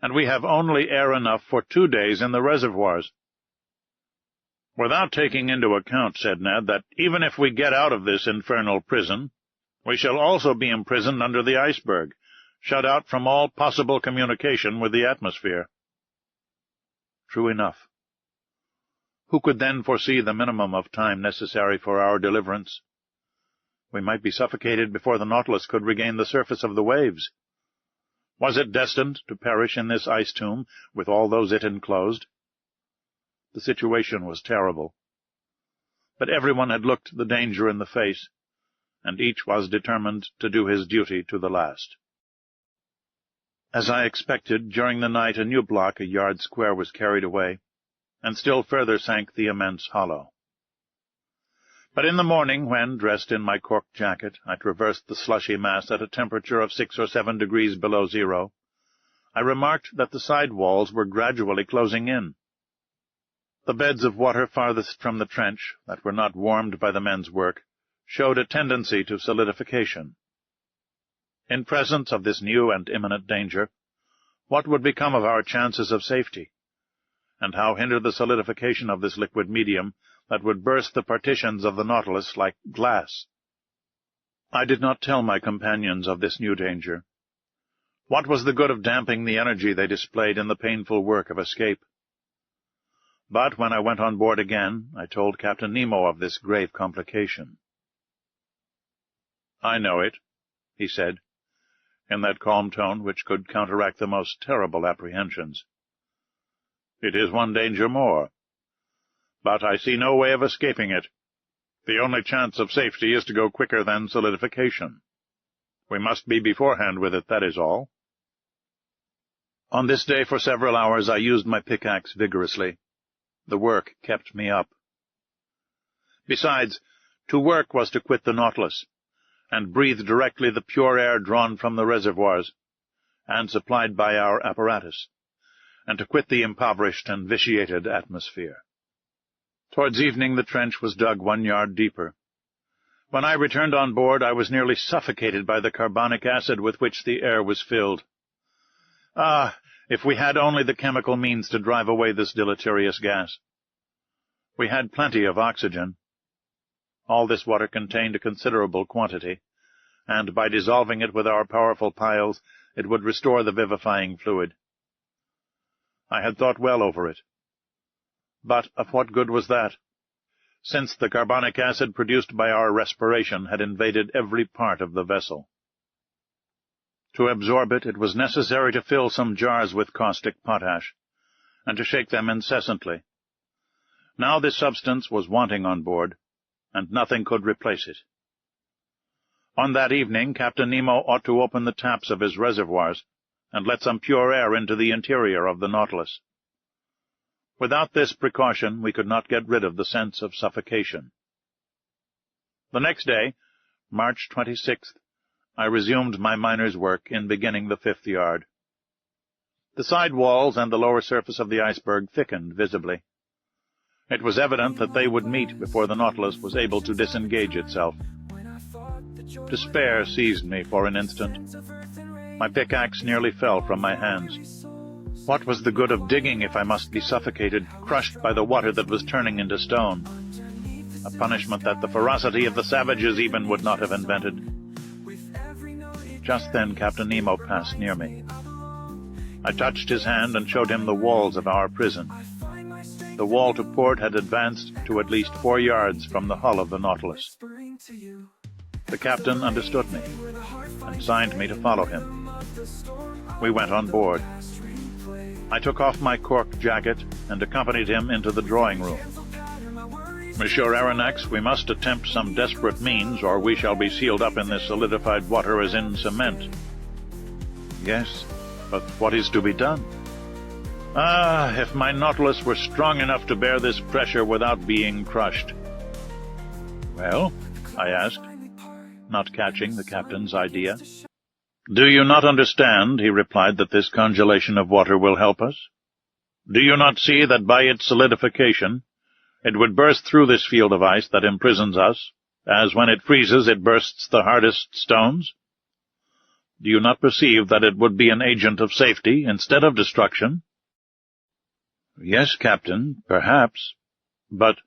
[SPEAKER 2] And we have only air enough for 2 days in the reservoirs. Without taking into account, said Ned, that even if we get out of this infernal prison, we shall also be imprisoned under the iceberg, shut out from all possible communication with the atmosphere. True enough. Who could then foresee the minimum of time necessary for our deliverance? We might be suffocated before the Nautilus could regain the surface of the waves. Was it destined to perish in this ice tomb with all those it enclosed? The situation was terrible. But everyone had looked the danger in the face, and each was determined to do his duty to the last. As I expected, during the night a new block a yard square was carried away, and still further sank the immense hollow. But in the morning, when, dressed in my cork jacket, I traversed the slushy mass at a temperature of 6 or 7 degrees below zero, I remarked that the side walls were gradually closing in. The beds of water farthest from the trench, that were not warmed by the men's work, showed a tendency to solidification. In presence of this new and imminent danger, what would become of our chances of safety, and how hinder the solidification of this liquid medium that would burst the partitions of the Nautilus like glass? I did not tell my companions of this new danger. What was the good of damping the energy they displayed in the painful work of escape? But when I went on board again, I told Captain Nemo of this grave complication. "I know it," he said, in that calm tone which could counteract the most terrible apprehensions. "It is one danger more. But I see no way of escaping it. The only chance of safety is to go quicker than solidification. We must be beforehand with it, that is all." On this day for several hours I used my pickaxe vigorously. The work kept me up. Besides, to work was to quit the Nautilus, and breathe directly the pure air drawn from the reservoirs, and supplied by our apparatus, and to quit the impoverished and vitiated atmosphere. Towards evening the trench was dug 1 yard deeper. When I returned on board, I was nearly suffocated by the carbonic acid with which the air was filled. Ah, if we had only the chemical means to drive away this deleterious gas! We had plenty of oxygen. All this water contained a considerable quantity, and by dissolving it with our powerful piles, it would restore the vivifying fluid. I had thought well over it. But of what good was that, since the carbonic acid produced by our respiration had invaded every part of the vessel? To absorb it, it was necessary to fill some jars with caustic potash, and to shake them incessantly. Now this substance was wanting on board, and nothing could replace it. On that evening, Captain Nemo ought to open the taps of his reservoirs, and let some pure air into the interior of the Nautilus. Without this precaution, we could not get rid of the sense of suffocation. The next day, March 26th, I resumed my miner's work in beginning the 5th yard. The side walls and the lower surface of the iceberg thickened visibly.
[SPEAKER 1] It was evident that they would meet before the Nautilus was able to disengage itself. Despair seized me for an instant. My pickaxe nearly fell from my hands. What was the good of digging if I must be suffocated, crushed by the water that was turning into stone? A punishment that the ferocity of the savages even would not have invented. Just then Captain Nemo passed near me. I touched his hand and showed him the walls of our prison. The wall to port had advanced to at least 4 yards from the hull of the Nautilus. The captain understood me and signed me to follow him. We went on board. I took off my cork jacket and accompanied him into the drawing room. Monsieur Aronnax, we must attempt some desperate means, or we shall be sealed up in this solidified water as in cement. Yes, but what is to be done? Ah, if my Nautilus were strong enough to bear this pressure without being crushed. Well, I asked, not catching the captain's idea. Do you not understand, he replied, that this congelation of water will help us? Do you not see that by its solidification, it would burst through this field of ice that imprisons us, as when it freezes it bursts the hardest stones? Do you not perceive that it would be an agent of safety instead of destruction? Yes, Captain, perhaps. But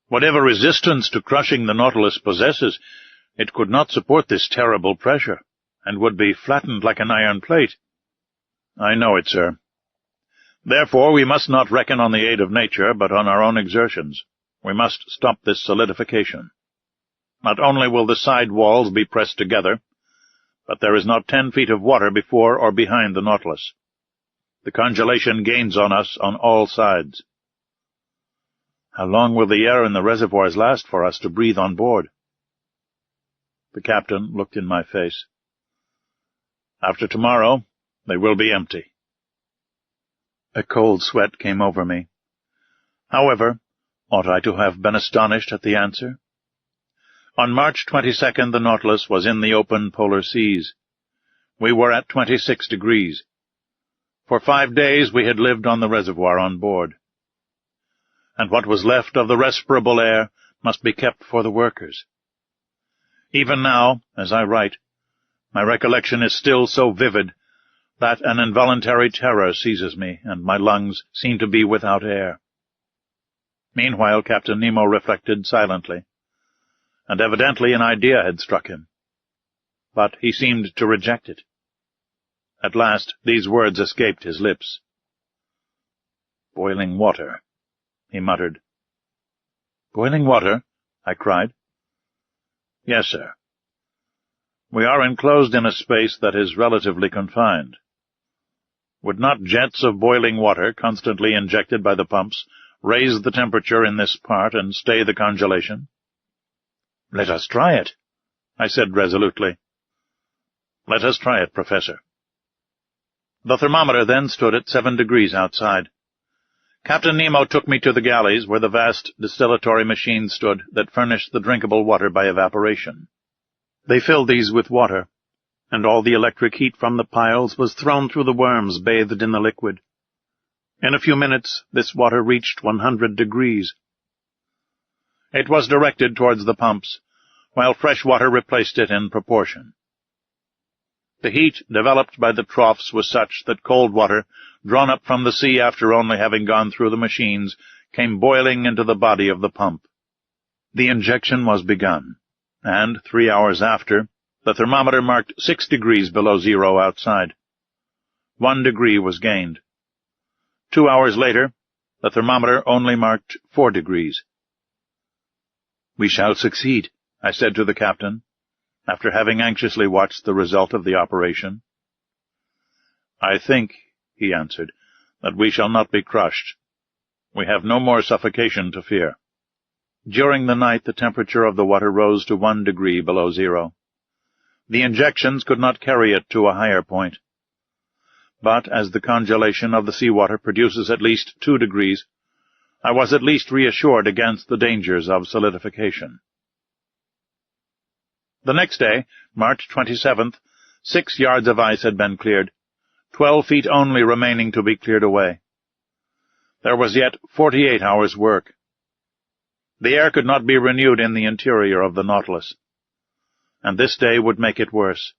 [SPEAKER 1] whatever resistance to crushing the Nautilus possesses, it could not support this terrible pressure, and would be flattened like an iron plate. I know it, sir. Therefore, we must not reckon on the aid of nature, but on our own exertions. We must stop this solidification. Not only will the side walls be pressed together, but there is not 10 feet of water before or behind the Nautilus. The congelation gains on us on all sides. How long will the air in the reservoirs last for us to breathe on board? The captain looked in my face. After tomorrow, they will be empty. A cold sweat came over me. However, ought I to have been astonished at the answer? On March 22nd, the Nautilus was in the open polar seas. We were at 26 degrees. For 5 days we had lived on the reservoir on board. And what was left of the respirable air must be kept for the workers. Even now, as I write, my recollection is still so vivid that an involuntary terror seizes me, and my lungs seem to be without air. Meanwhile, Captain Nemo reflected silently, and evidently an idea had struck him. But he seemed to reject it. At last these words escaped his lips. "Boiling water," he muttered. "Boiling water?" I cried. "Yes, sir. We are enclosed in a space that is relatively confined. Would not jets of boiling water, constantly injected by the pumps, raise the temperature in this part and stay the congelation?" "Let us try it," I said resolutely. "Let us try it, Professor." The thermometer then stood at 7 degrees outside. Captain Nemo took me to the galleys where the vast distillatory machines stood that furnished the drinkable water by evaporation. They filled these with water, and all the electric heat from the piles was thrown through the worms bathed in the liquid. In a few minutes this water reached 100 degrees. It was directed towards the pumps, while fresh water replaced it in proportion. The heat developed by the troughs was such that cold water, drawn up from the sea after only having gone through the machines, came boiling into the body of the pump. The injection was begun, and 3 hours after, the thermometer marked 6 degrees below zero outside. 1 degree was gained. 2 hours later, the thermometer only marked 4 degrees. "We shall succeed," I said to the captain, after having anxiously watched the result of the operation. "I think," he answered, "that we shall not be crushed. We have no more suffocation to fear." During the night the temperature of the water rose to 1 degree below zero. The injections could not carry it to a higher point. But as the congelation of the seawater produces at least 2 degrees, I was at least reassured against the dangers of solidification. The next day, March 27th, 6 yards of ice had been cleared, 12 feet only remaining to be cleared away. There was yet 48 hours' work, The air could not be renewed in the interior of the Nautilus, and this day would make it worse.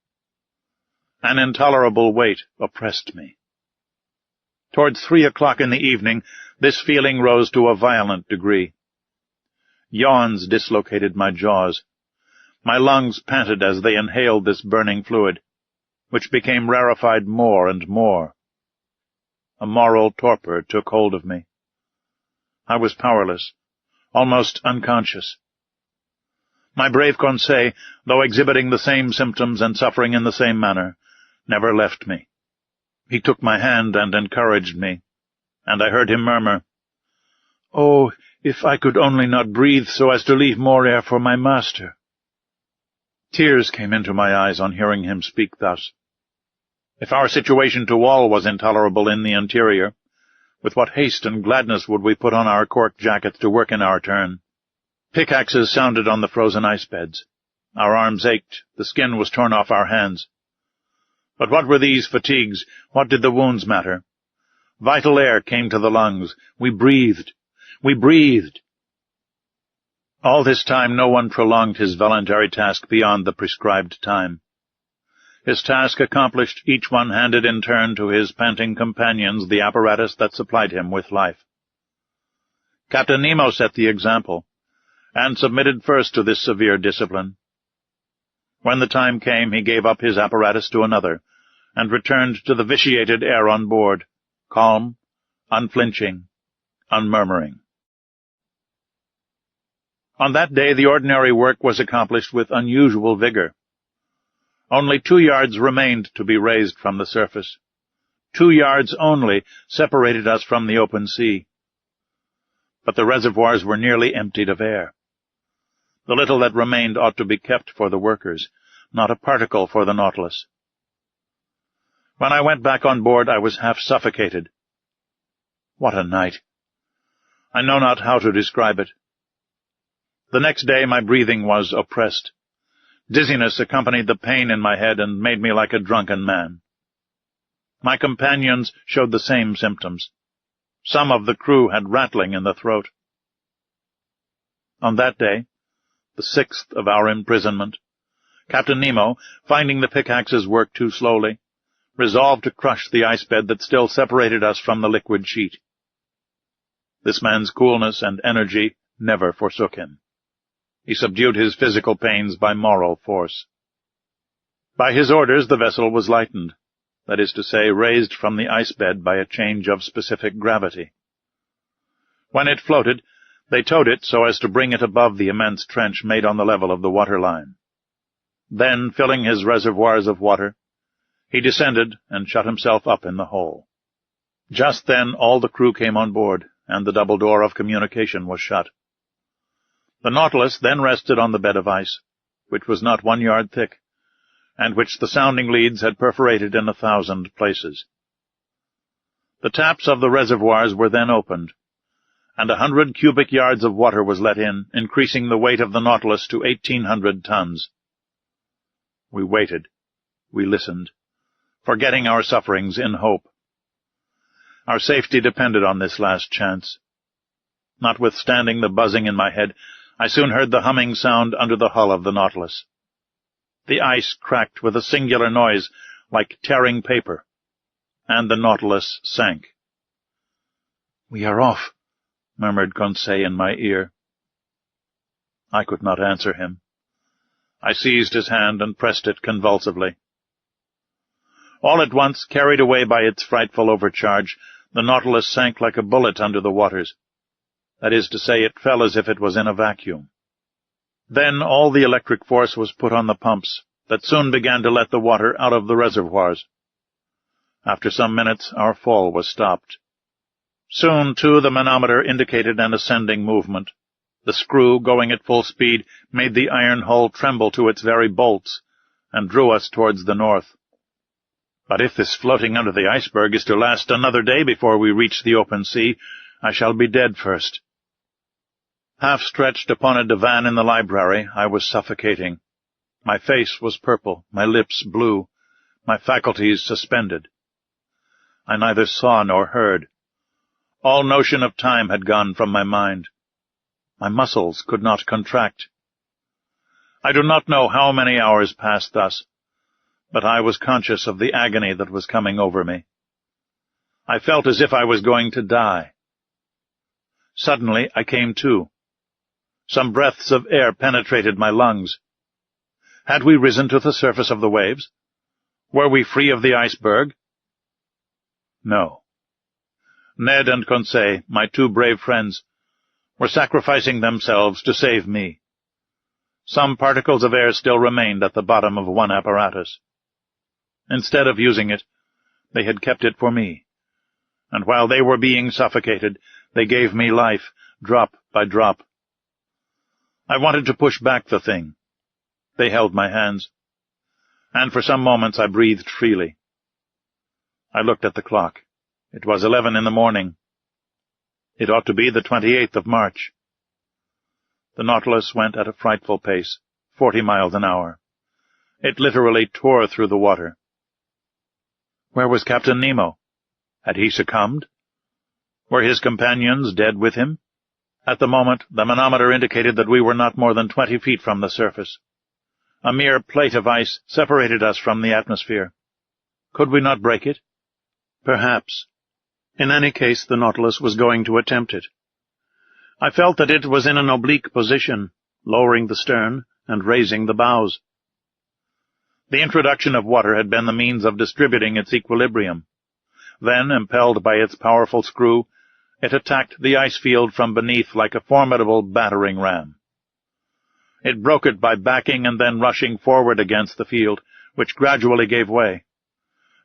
[SPEAKER 1] An intolerable weight oppressed me. Towards 3 o'clock in the evening, this feeling rose to a violent degree. Yawns dislocated my jaws. My lungs panted as they inhaled this burning fluid, which became rarefied more and more. A moral torpor took hold of me. I was powerless, almost unconscious. My brave Conseil, though exhibiting the same symptoms and suffering in the same manner, never left me. He took my hand and encouraged me, and I heard him murmur, "Oh, if I could only not breathe so as to leave more air for my master." Tears came into my eyes on hearing him speak thus. If our situation to all was intolerable in the interior, with what haste and gladness would we put on our cork jackets to work in our turn. Pickaxes sounded on the frozen ice beds. Our arms ached, the skin was torn off our hands. But what were these fatigues? What did the wounds matter? Vital air came to the lungs. We breathed. We breathed. All this time no one prolonged his voluntary task beyond the prescribed time. His task accomplished, each one handed in turn to his panting companions the apparatus that supplied him with life. Captain Nemo set the example, and submitted first to this severe discipline. When the time came, he gave up his apparatus to another, and returned to the vitiated air on board, calm, unflinching, unmurmuring. On that day the ordinary work was accomplished with unusual vigor. Only 2 yards remained to be raised from the surface. 2 yards only separated us from the open sea. But the reservoirs were nearly emptied of air. The little that remained ought to be kept for the workers, not a particle for the Nautilus. When I went back on board, I was half suffocated. What a night! I know not how to describe it. The next day my breathing was oppressed. Dizziness accompanied the pain in my head and made me like a drunken man. My companions showed the same symptoms. Some of the crew had rattling in the throat. On that day, the 6th of our imprisonment, Captain Nemo, finding the pickaxes work too slowly, resolved to crush the ice bed that still separated us from the liquid sheet. This man's coolness and energy never forsook him. He subdued his physical pains by moral force. By his orders the vessel was lightened, that is to say, raised from the ice bed by a change of specific gravity. When it floated, they towed it so as to bring it above the immense trench made on the level of the waterline. Then, filling his reservoirs of water, he descended and shut himself up in the hole. Just then all the crew came on board, and the double door of communication was shut. The Nautilus then rested on the bed of ice, which was not 1 yard thick, and which the sounding leads had perforated in 1,000 places. The taps of the reservoirs were then opened, and 100 cubic yards of water was let in, increasing the weight of the Nautilus to 1,800 tons. We waited. We listened, forgetting our sufferings in hope. Our safety depended on this last chance. Notwithstanding the buzzing in my head, I soon heard the humming sound under the hull of the Nautilus. The ice cracked with a singular noise, like tearing paper, and the Nautilus sank. "We are off," murmured Conseil in my ear. I could not answer him. I seized his hand and pressed it convulsively. All at once, carried away by its frightful overcharge, the Nautilus sank like a bullet under the waters. That is to say, it fell as if it was in a vacuum. Then all the electric force was put on the pumps, that soon began to let the water out of the reservoirs. After some minutes, our fall was stopped. Soon, too, the manometer indicated an ascending movement. The screw, going at full speed, made the iron hull tremble to its very bolts, and drew us towards the north. But if this floating under the iceberg is to last another day before we reach the open sea, I shall be dead first. Half stretched upon a divan in the library, I was suffocating. My face was purple, my lips blue, my faculties suspended. I neither saw nor heard. All notion of time had gone from my mind. My muscles could not contract. I do not know how many hours passed thus, but I was conscious of the agony that was coming over me. I felt as if I was going to die. Suddenly I came to. Some breaths of air penetrated my lungs. Had we risen to the surface of the waves? Were we free of the iceberg? No. Ned and Conseil, my two brave friends, were sacrificing themselves to save me. Some particles of air still remained at the bottom of one apparatus. Instead of using it, they had kept it for me, and while they were being suffocated, they gave me life, drop by drop. I wanted to push back the thing. They held my hands, and for some moments I breathed freely. I looked at the clock. It was 11 in the morning. It ought to be the 28th of March. The Nautilus went at a frightful pace, 40 miles an hour. It literally tore through the water. Where was Captain Nemo? Had he succumbed? Were his companions dead with him? At the moment, the manometer indicated that we were not more than 20 feet from the surface. A mere plate of ice separated us from the atmosphere. Could we not break it? Perhaps. In any case, the Nautilus was going to attempt it. I felt that it was in an oblique position, lowering the stern and raising the bows. The introduction of water had been the means of distributing its equilibrium. Then, impelled by its powerful screw, it attacked the ice field from beneath like a formidable battering ram. It broke it by backing and then rushing forward against the field, which gradually gave way,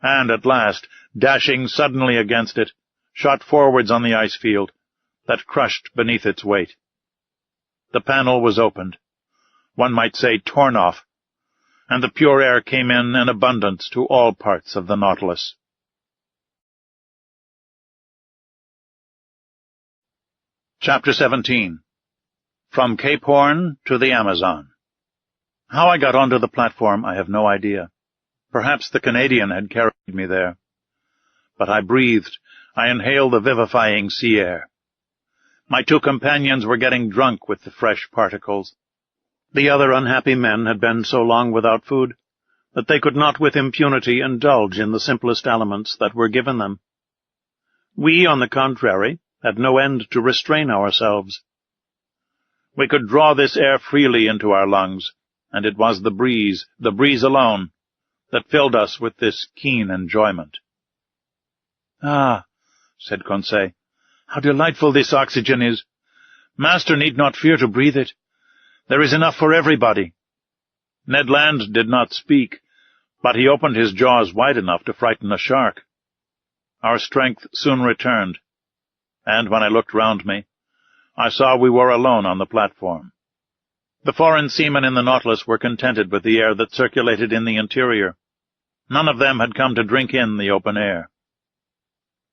[SPEAKER 1] and at last, dashing suddenly against it, shot forwards on the ice field, that crushed beneath its weight. The panel was opened, one might say torn off, and the pure air came in abundance to all parts of the Nautilus. Chapter 17. From Cape Horn to the Amazon. How I got onto the platform, I have no idea. Perhaps the Canadian had carried me there. But I breathed, I inhaled the vivifying sea air. My two companions were getting drunk with the fresh particles. The other unhappy men had been so long without food that they could not with impunity indulge in the simplest aliments that were given them. We, on the contrary, had no end to restrain ourselves. We could draw this air freely into our lungs, and it was the breeze alone, that filled us with this keen enjoyment. "Ah," said Conseil, "how delightful this oxygen is! Master need not fear to breathe it. There is enough for everybody." Ned Land did not speak, but he opened his jaws wide enough to frighten a shark. Our strength soon returned, and when I looked round me, I saw we were alone on the platform. The foreign seamen in the Nautilus were contented with the air that circulated in the interior. None of them had come to drink in the open air.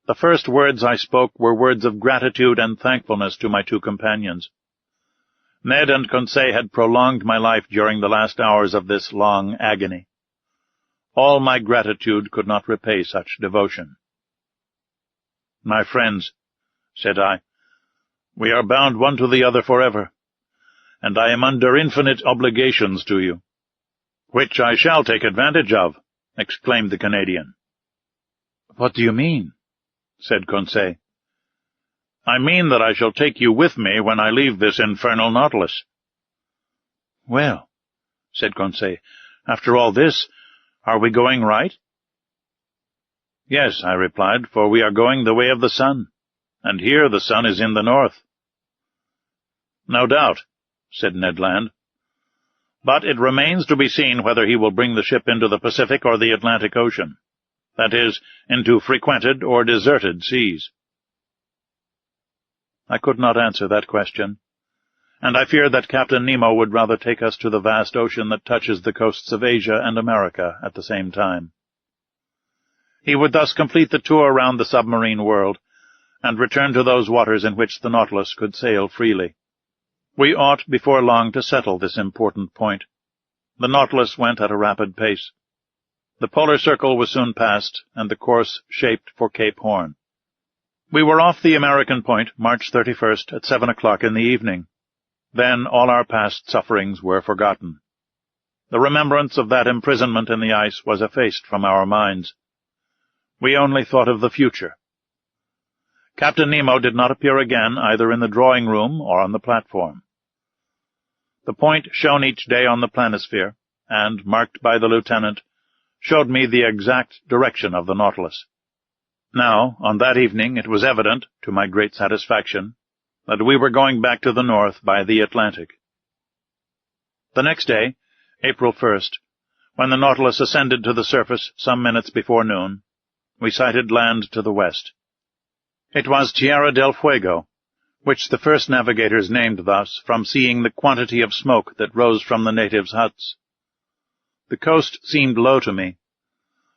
[SPEAKER 1] The first words I spoke were words of gratitude and thankfulness to my two companions. Ned and Conseil had prolonged my life during the last hours of this long agony. All my gratitude could not repay such devotion. "My friends," said I, "we are bound one to the other forever, and I am under infinite obligations to you." "Which I shall take advantage of," exclaimed the Canadian. "What do you mean?" said Conseil. "I mean that I shall take you with me when I leave this infernal Nautilus." "Well," said Conseil, "after all this, are we going right?" "Yes," I replied, "for we are going the way of the sun, and here the sun is in the north." "No doubt," said Ned Land. "But it remains to be seen whether he will bring the ship into the Pacific or the Atlantic Ocean, that is, into frequented or deserted seas." I could not answer that question, and I feared that Captain Nemo would rather take us to the vast ocean that touches the coasts of Asia and America at the same time. He would thus complete the tour round the submarine world, and return to those waters in which the Nautilus could sail freely. We ought, before long, to settle this important point. The Nautilus went at a rapid pace. The polar circle was soon passed, and the course shaped for Cape Horn. We were off the American point, March 31st, at 7 o'clock in the evening. Then all our past sufferings were forgotten. The remembrance of that imprisonment in the ice was effaced from our minds. We only thought of the future. Captain Nemo did not appear again either in the drawing-room or on the platform. The point shown each day on the planisphere, and marked by the lieutenant, showed me the exact direction of the Nautilus. Now, on that evening, it was evident, to my great satisfaction, that we were going back to the north by the Atlantic. The next day, April 1st, when the Nautilus ascended to the surface some minutes before noon, we sighted land to the west. It was Tierra del Fuego, which the first navigators named thus from seeing the quantity of smoke that rose from the natives' huts. The coast seemed low to me,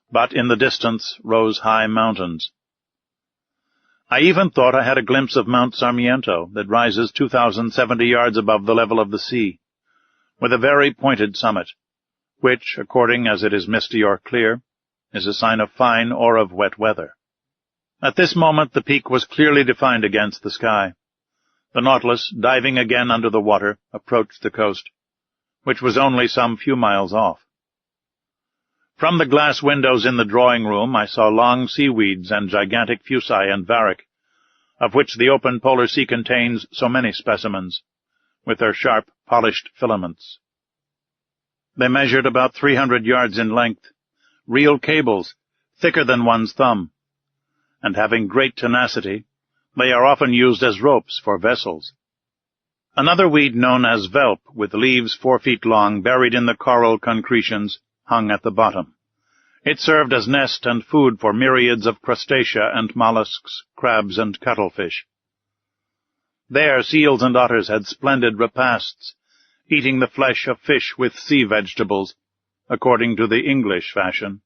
[SPEAKER 1] but in the distance rose high mountains. I even thought I had a glimpse of Mount Sarmiento that rises 2,070 yards above the level of the sea, with a very pointed summit, which, according as it is misty or clear, is a sign of fine or of wet weather. At this moment the peak was clearly defined against the sky. The Nautilus, diving again under the water, approached the coast, which was only some few miles off. From the glass windows in the drawing-room I saw long seaweeds and gigantic fuci and varech, of which the open polar sea contains so many specimens, with their sharp, polished filaments. They measured about 300 yards in length, real cables, thicker than one's thumb, and having great tenacity, they are often used as ropes for vessels. Another weed known as velp, with leaves 4 feet long, buried in the coral concretions, hung at the bottom. It served as nest and food for myriads of crustacea and mollusks, crabs and cuttlefish. There seals and otters had splendid repasts, eating the flesh of fish with sea vegetables, according to the English fashion.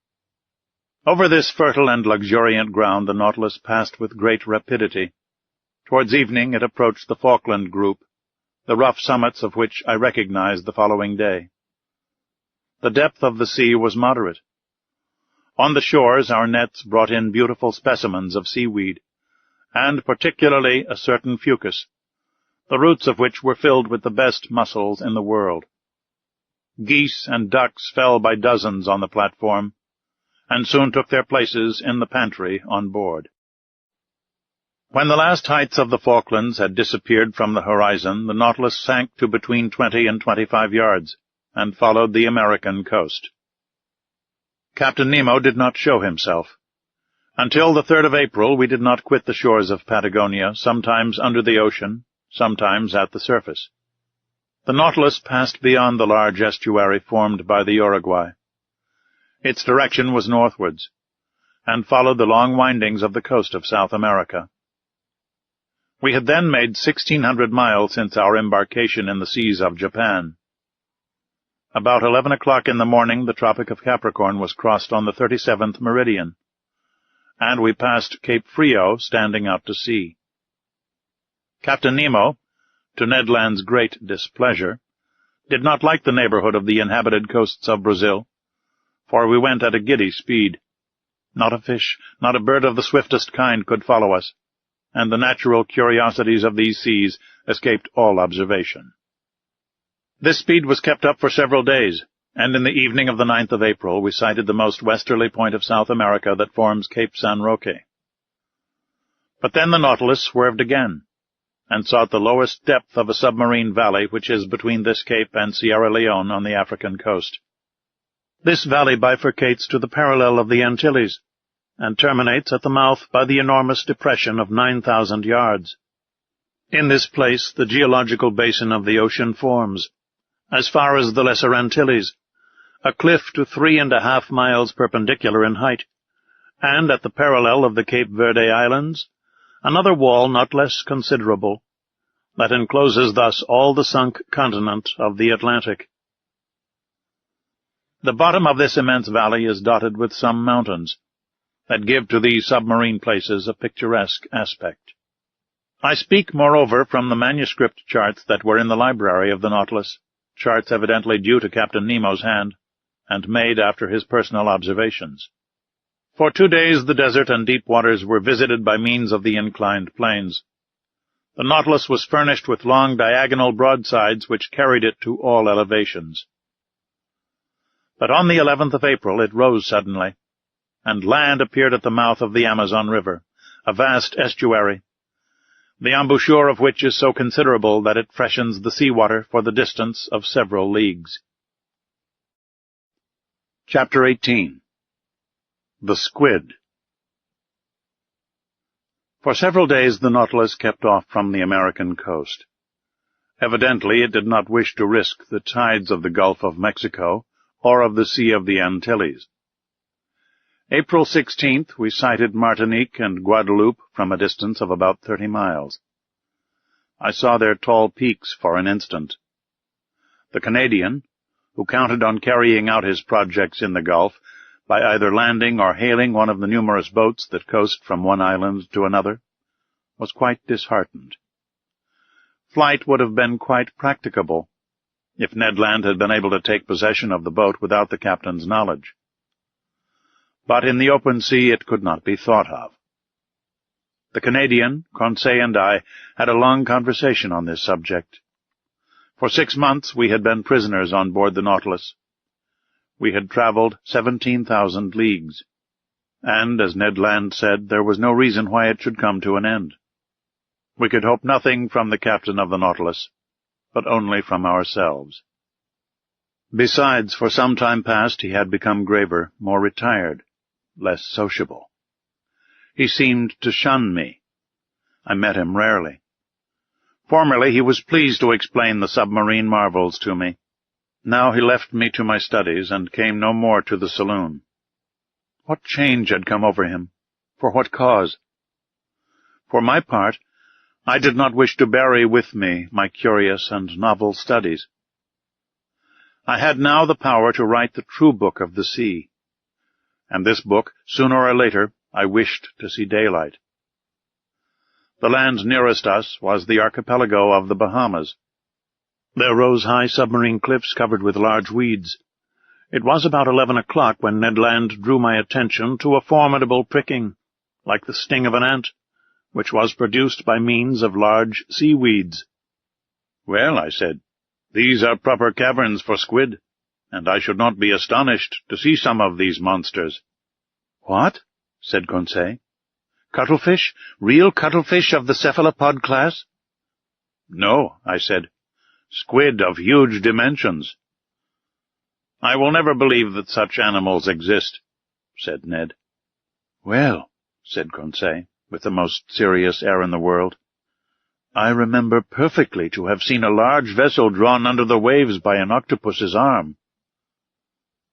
[SPEAKER 1] Over this fertile and luxuriant ground the Nautilus passed with great rapidity. Towards evening it approached the Falkland group, the rough summits of which I recognized the following day. The depth of the sea was moderate. On the shores our nets brought in beautiful specimens of seaweed, and particularly a certain fucus, the roots of which were filled with the best mussels in the world. Geese and ducks fell by dozens on the platform, and soon took their places in the pantry on board. When the last heights of the Falklands had disappeared from the horizon, the Nautilus sank to between 20 and 25 yards, and followed the American coast. Captain Nemo did not show himself. Until the 3rd of April we did not quit the shores of Patagonia, sometimes under the ocean, sometimes at the surface. The Nautilus passed beyond the large estuary formed by the Uruguay. Its direction was northwards, and followed the long windings of the coast of South America. We had then made 1,600 miles since our embarkation in the seas of Japan. About 11 o'clock in the morning the Tropic of Capricorn was crossed on the 37th meridian, and we passed Cape Frio standing out to sea. Captain Nemo, to Ned Land's great displeasure, did not like the neighborhood of the inhabited coasts of Brazil, for we went at a giddy speed. Not a fish, not a bird of the swiftest kind could follow us, and the natural curiosities of these seas escaped all observation. This speed was kept up for several days, and in the evening of the 9th of April we sighted the most westerly point of South America that forms Cape San Roque. But then the Nautilus swerved again, and sought the lowest depth of a submarine valley which is between this cape and Sierra Leone on the African coast. This valley bifurcates to the parallel of the Antilles, and terminates at the mouth by the enormous depression of 9,000 yards. In this place the geological basin of the ocean forms, as far as the Lesser Antilles, a cliff to 3.5 miles perpendicular in height, and at the parallel of the Cape Verde Islands, another wall not less considerable, that encloses thus all the sunk continent of the Atlantic. The bottom of this immense valley is dotted with some mountains, that give to these submarine places a picturesque aspect. I speak, moreover, from the manuscript charts that were in the library of the Nautilus, charts evidently due to Captain Nemo's hand, and made after his personal observations. For 2 days the desert and deep waters were visited by means of the inclined planes. The Nautilus was furnished with long diagonal broadsides which carried it to all elevations. But on the 11th of April it rose suddenly, and land appeared at the mouth of the Amazon River, a vast estuary, the embouchure of which is so considerable that it freshens the sea-water for the distance of several leagues. Chapter 18. The Squid. For several days the Nautilus kept off from the American coast. Evidently it did not wish to risk the tides of the Gulf of Mexico or of the Sea of the Antilles. April 16th we sighted Martinique and Guadeloupe from a distance of about 30 miles. I saw their tall peaks for an instant. The Canadian, who counted on carrying out his projects in the Gulf by either landing or hailing one of the numerous boats that coast from one island to another, was quite disheartened. Flight would have been quite practicable if Ned Land had been able to take possession of the boat without the captain's knowledge. But in the open sea it could not be thought of. The Canadian, Conseil, and I had a long conversation on this subject. For 6 months we had been prisoners on board the Nautilus. We had traveled 17,000 leagues, and, as Ned Land said, there was no reason why it should come to an end. We could hope nothing from the captain of the Nautilus, but only from ourselves. Besides, for some time past he had become graver, more retired, less sociable. He seemed to shun me. I met him rarely. Formerly he was pleased to explain the submarine marvels to me. Now he left me to my studies and came no more to the saloon. What change had come over him? For what cause? For my part, I did not wish to bury with me my curious and novel studies. I had now the power to write the true book of the sea, and this book, sooner or later, I wished to see daylight. The land nearest us was the archipelago of the Bahamas. There rose high submarine cliffs covered with large weeds. It was about 11 o'clock when Ned Land drew my attention to a formidable pricking, like the sting of an ant, which was produced by means of large seaweeds. "Well," I said, "these are proper caverns for squid, and I should not be astonished to see some of these monsters." "What?" said Conseil. "Cuttlefish? Real cuttlefish of the cephalopod class?" "No," I said. "Squid of huge dimensions." "I will never believe that such animals exist," said Ned. "Well," said Conseil, with the most serious air in the world, "I remember perfectly to have seen a large vessel drawn under the waves by an octopus's arm."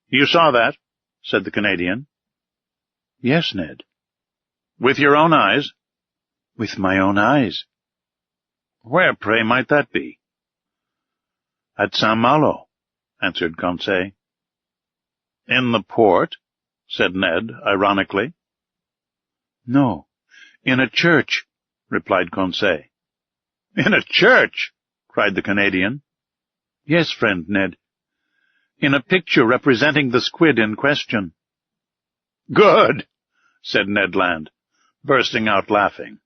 [SPEAKER 1] "You saw that?" said the Canadian. "Yes, Ned." "With your own eyes?" "With my own eyes." "Where, pray, might that be?" "At Saint-Malo," answered Conseil. "In the port?" said Ned, ironically. "No, in a church," replied Conseil. "In a church?" cried the Canadian. "Yes, friend Ned. In a picture representing the squid in question." "Good!" said Ned Land, bursting out laughing.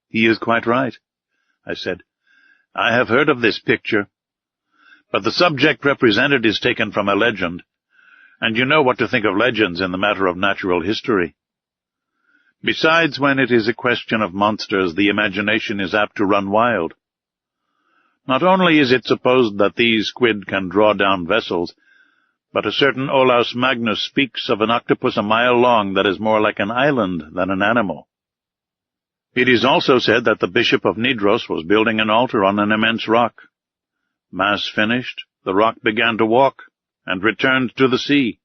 [SPEAKER 1] "He is quite right," I said. "I have heard of this picture. But the subject represented is taken from a legend, and you know what to think of legends in the matter of natural history. Besides, when it is a question of monsters, the imagination is apt to run wild. Not only is it supposed that these squid can draw down vessels, but a certain Olaus Magnus speaks of an octopus a mile long that is more like an island than an animal. It is also said that the Bishop of Nidros was building an altar on an immense rock. Mass finished, the rock began to walk, and returned to the sea.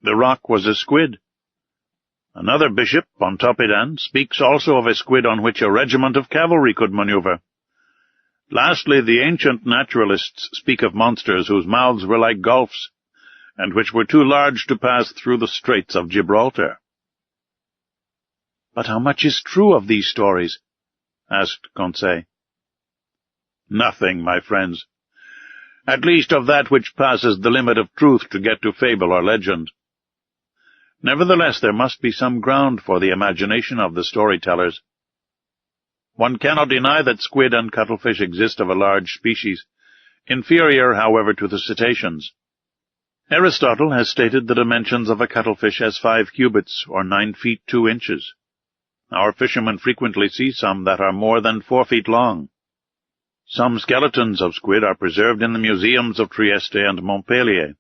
[SPEAKER 1] The rock was a squid. Another bishop, Pontoppidan, speaks also of a squid on which a regiment of cavalry could maneuver. Lastly, the ancient naturalists speak of monsters whose mouths were like gulfs, and which were too large to pass through the Straits of Gibraltar. "But how much is true of these stories?" asked Conseil. "Nothing, my friends. At least of that which passes the limit of truth to get to fable or legend. Nevertheless, there must be some ground for the imagination of the storytellers.
[SPEAKER 2] One cannot deny that squid and cuttlefish exist of a large species, inferior, however, to the cetaceans. Aristotle has stated the dimensions of a cuttlefish as 5 cubits, or 9 feet 2 inches. Our fishermen frequently see some that are more than 4 feet long. Some skeletons of squid are preserved in the museums of Trieste and Montpellier,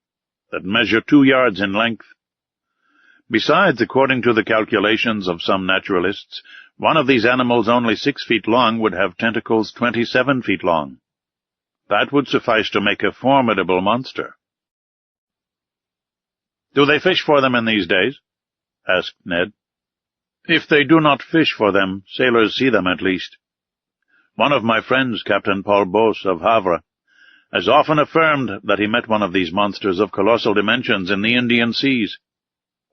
[SPEAKER 2] that measure 2 yards in length. Besides, according to the calculations of some naturalists, one of these animals only 6 feet long would have tentacles 27 feet long. That would suffice to make a formidable monster. "Do they fish for them in these days?" asked Ned. "If they do not fish for them, sailors see them at least. One of my friends, Captain Paul Bos of Havre, has often affirmed that he met one of these monsters of colossal dimensions in the Indian seas.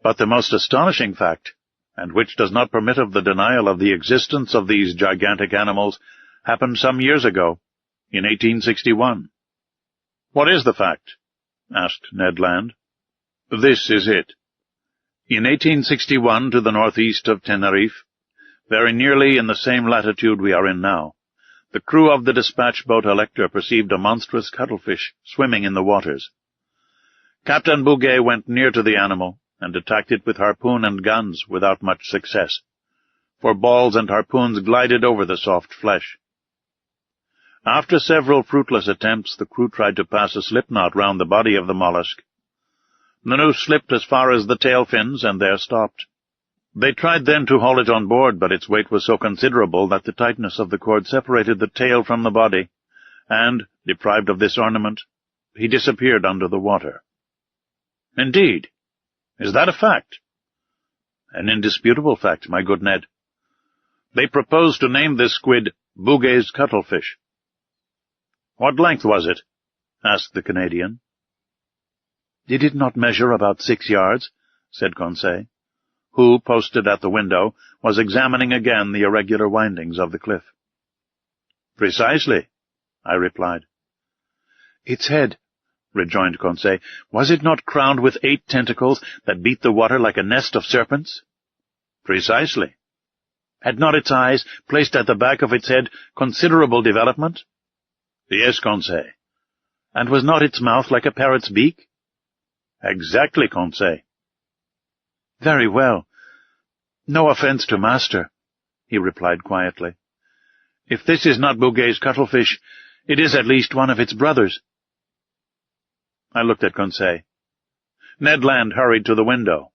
[SPEAKER 2] But the most astonishing fact, and which does not permit of the denial of the existence of these gigantic animals, happened some years ago, in 1861. "What is the fact?" asked Ned Land. "This is it. In 1861, to the northeast of Tenerife, very nearly in the same latitude we are in now, the crew of the dispatch boat Elector perceived a monstrous cuttlefish swimming in the waters. Captain Bouguer went near to the animal, and attacked it with harpoon and guns without much success, for balls and harpoons glided over the soft flesh. After several fruitless attempts, the crew tried to pass a slipknot round the body of the mollusk. The noose slipped as far as the tail fins, and there stopped. They tried then to haul it on board, but its weight was so considerable that the tightness of the cord separated the tail from the body, and, deprived of this ornament, he disappeared under the water." "Indeed? Is that a fact?" "An indisputable fact, my good Ned. They proposed to name this squid Bouguer's cuttlefish." "What length was it?" asked the Canadian. "Did it not measure about 6 yards?" said Conseil, who, posted at the window, was examining again the irregular windings of the cliff. "Precisely," I replied. "Its head," rejoined Conseil, "was it not crowned with 8 tentacles that beat the water like a nest of serpents?" "Precisely." "Had not its eyes, placed at the back of its head, considerable development?" "Yes, Conseil." "And was not its mouth like a parrot's beak?" "Exactly, Conseil." "Very well. No offense to master," he replied quietly. "If this is not Bouguer's cuttlefish, it is at least one of its brothers." I looked at Conseil. Ned Land hurried to the window.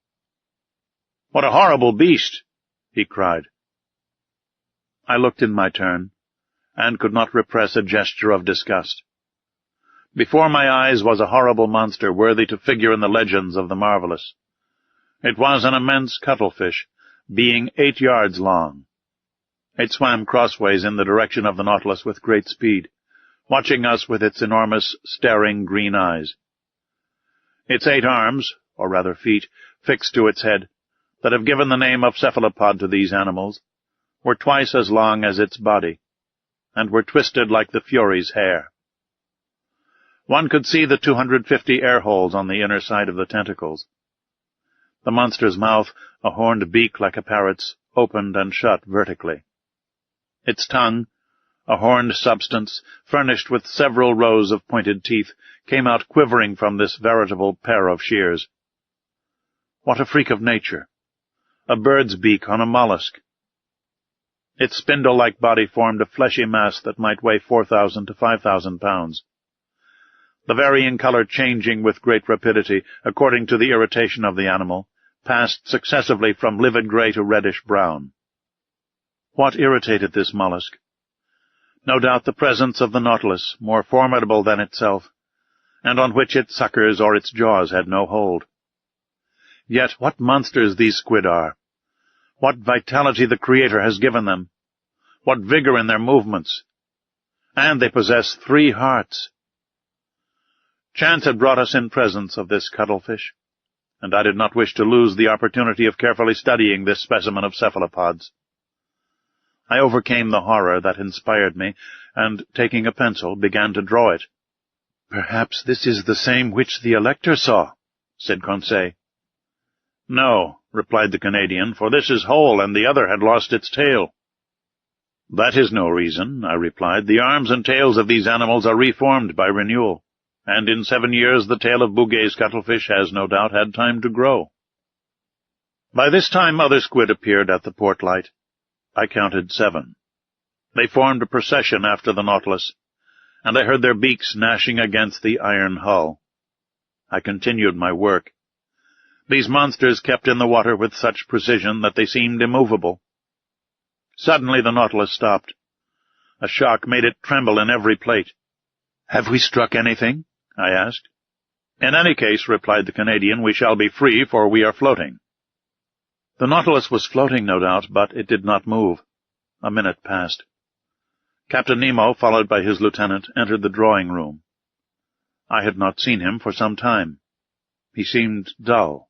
[SPEAKER 2] "What a horrible beast!" he cried. I looked in my turn, and could not repress a gesture of disgust. Before my eyes was a horrible monster worthy to figure in the legends of the marvelous. It was an immense cuttlefish, being 8 yards long. It swam crossways in the direction of the Nautilus with great speed, watching us with its enormous, staring green eyes. Its 8 arms, or rather feet, fixed to its head, that have given the name of cephalopod to these animals, were twice as long as its body, and were twisted like the Fury's hair. One could see the 250 air holes on the inner side of the tentacles. The monster's mouth, a horned beak like a parrot's, opened and shut vertically. Its tongue, a horned substance, furnished with several rows of pointed teeth, came out quivering from this veritable pair of shears. What a freak of nature! A bird's beak on a mollusk! Its spindle-like body formed a fleshy mass that might weigh 4,000 to 5,000 pounds. The varying color changing with great rapidity, according to the irritation of the animal, passed successively from livid gray to reddish-brown. What irritated this mollusk? No doubt the presence of the Nautilus, more formidable than itself, and on which its suckers or its jaws had no hold. Yet what monsters these squid are! What vitality the Creator has given them! What vigor in their movements! And they possess 3 hearts! Chance had brought us in presence of this cuttlefish, and I did not wish to lose the opportunity of carefully studying this specimen of cephalopods. I overcame the horror that inspired me, and, taking a pencil, began to draw it. "Perhaps this is the same which the Elector saw," said Conseil. "No," replied the Canadian, "for this is whole, and the other had lost its tail." "That is no reason," I replied. "The arms and tails of these animals are reformed by renewal, and in 7 years the tail of Bouguer's cuttlefish has no doubt had time to grow." By this time other squid appeared at the port light. I counted 7. They formed a procession after the Nautilus, and I heard their beaks gnashing against the iron hull. I continued my work. These monsters kept in the water with such precision that they seemed immovable. Suddenly the Nautilus stopped. A shock made it tremble in every plate. "Have we struck anything?" I asked. "In any case," replied the Canadian, "we shall be free, for we are floating." The Nautilus was floating, no doubt, but it did not move. A minute passed. Captain Nemo, followed by his lieutenant, entered the drawing-room. I had not seen him for some time. He seemed dull.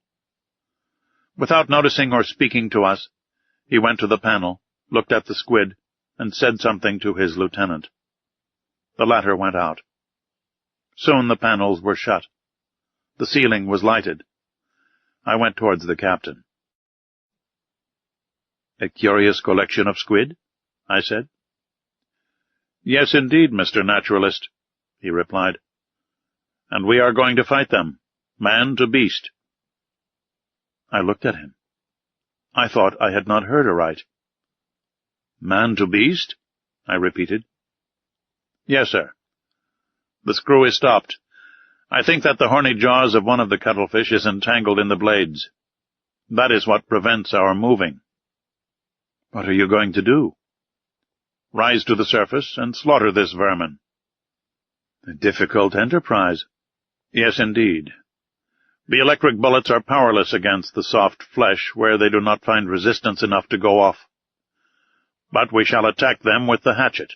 [SPEAKER 2] Without noticing or speaking to us, he went to the panel, looked at the squid, and said something to his lieutenant. The latter went out. Soon the panels were shut. The ceiling was lighted. I went towards the captain. "A curious collection of squid?" I said. "Yes, indeed, Mr. Naturalist," he replied. "And we are going to fight them, man to beast." I looked at him. I thought I had not heard aright. "Man to beast?" I repeated. "Yes, sir. The screw is stopped. I think that the horny jaws of one of the cuttlefish is entangled in the blades. That is what prevents our moving." "What are you going to do?" "Rise to the surface and slaughter this vermin." "A difficult enterprise." "Yes, indeed. The electric bullets are powerless against the soft flesh where they do not find resistance enough to go off. But we shall attack them with the hatchet."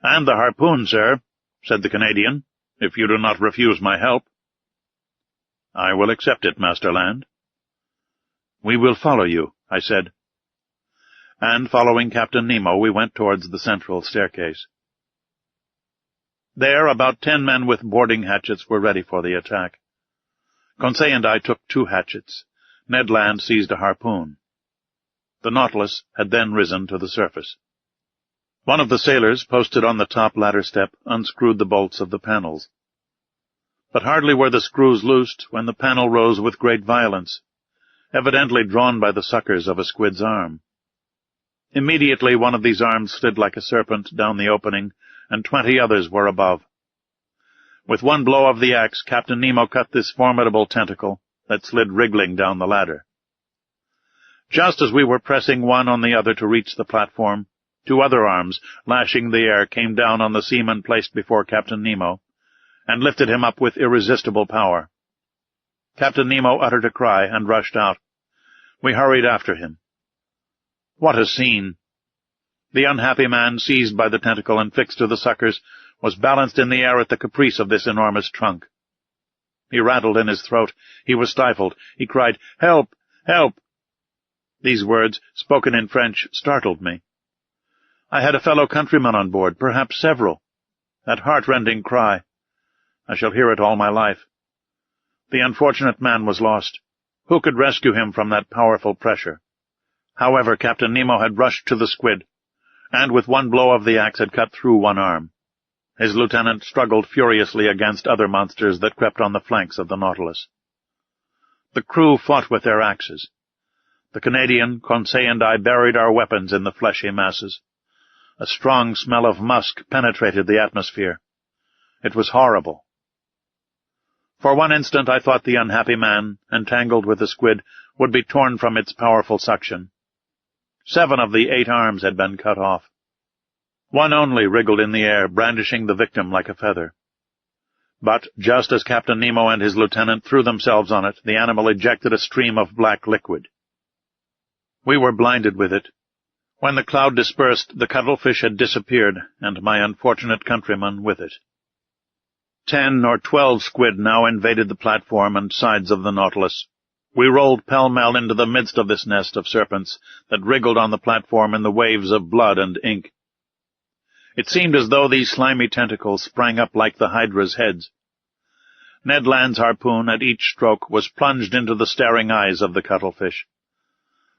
[SPEAKER 2] "And the harpoon, sir," said the Canadian, "if you do not refuse my help." "I will accept it, Master Land." "We will follow you," I said. And, following Captain Nemo, we went towards the central staircase. There, about 10 men with boarding hatchets were ready for the attack. Conseil and I took 2 hatchets. Ned Land seized a harpoon. The Nautilus had then risen to the surface. One of the sailors, posted on the top ladder step, unscrewed the bolts of the panels. But hardly were the screws loosed when the panel rose with great violence, evidently drawn by the suckers of a squid's arm. Immediately one of these arms slid like a serpent down the opening, and 20 others were above. With one blow of the axe, Captain Nemo cut this formidable tentacle that slid wriggling down the ladder. Just as we were pressing one on the other to reach the platform, 2 other arms, lashing the air, came down on the seaman placed before Captain Nemo, and lifted him up with irresistible power. Captain Nemo uttered a cry and rushed out. We hurried after him. What a scene! The unhappy man, seized by the tentacle and fixed to the suckers, was balanced in the air at the caprice of this enormous trunk. He rattled in his throat. He was stifled. He cried, "Help! Help!" These words, spoken in French, startled me. I had a fellow countryman on board, perhaps several. That heart-rending cry! I shall hear it all my life. The unfortunate man was lost. Who could rescue him from that powerful pressure? However, Captain Nemo had rushed to the squid, and with one blow of the axe had cut through one arm. His lieutenant struggled furiously against other monsters that crept on the flanks of the Nautilus. The crew fought with their axes. The Canadian, Conseil, and I buried our weapons in the fleshy masses. A strong smell of musk penetrated the atmosphere. It was horrible. For one instant I thought the unhappy man, entangled with the squid, would be torn from its powerful suction. 7 of the 8 arms had been cut off. One only wriggled in the air, brandishing the victim like a feather. But, just as Captain Nemo and his lieutenant threw themselves on it, the animal ejected a stream of black liquid. We were blinded with it. When the cloud dispersed, the cuttlefish had disappeared, and my unfortunate countryman with it. 10 or 12 squid now invaded the platform and sides of the Nautilus. We rolled pell-mell into the midst of this nest of serpents that wriggled on the platform in the waves of blood and ink. It seemed as though these slimy tentacles sprang up like the hydra's heads. Ned Land's harpoon, at each stroke, was plunged into the staring eyes of the cuttlefish.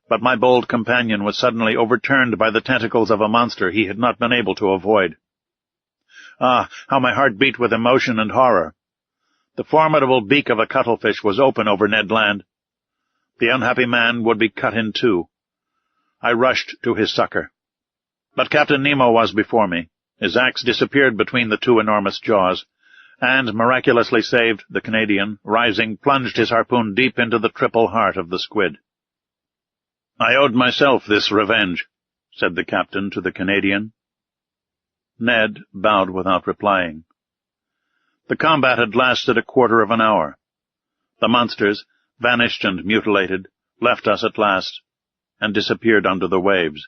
[SPEAKER 1] but my bold companion was suddenly overturned by the tentacles of a monster he had not been able to avoid. Ah, how my heart beat with emotion and horror! The formidable beak of a cuttlefish was open over Ned Land. The unhappy man would be cut in two. I rushed to his succor. But Captain Nemo was before me. His axe disappeared between the two enormous jaws, and, miraculously saved, the Canadian, rising, plunged his harpoon deep into the triple heart of the squid. "I owed myself this revenge," said the captain to the Canadian. Ned bowed without replying. The combat had lasted a quarter of an hour. The monsters, vanished and mutilated, left us at last, and disappeared under the waves.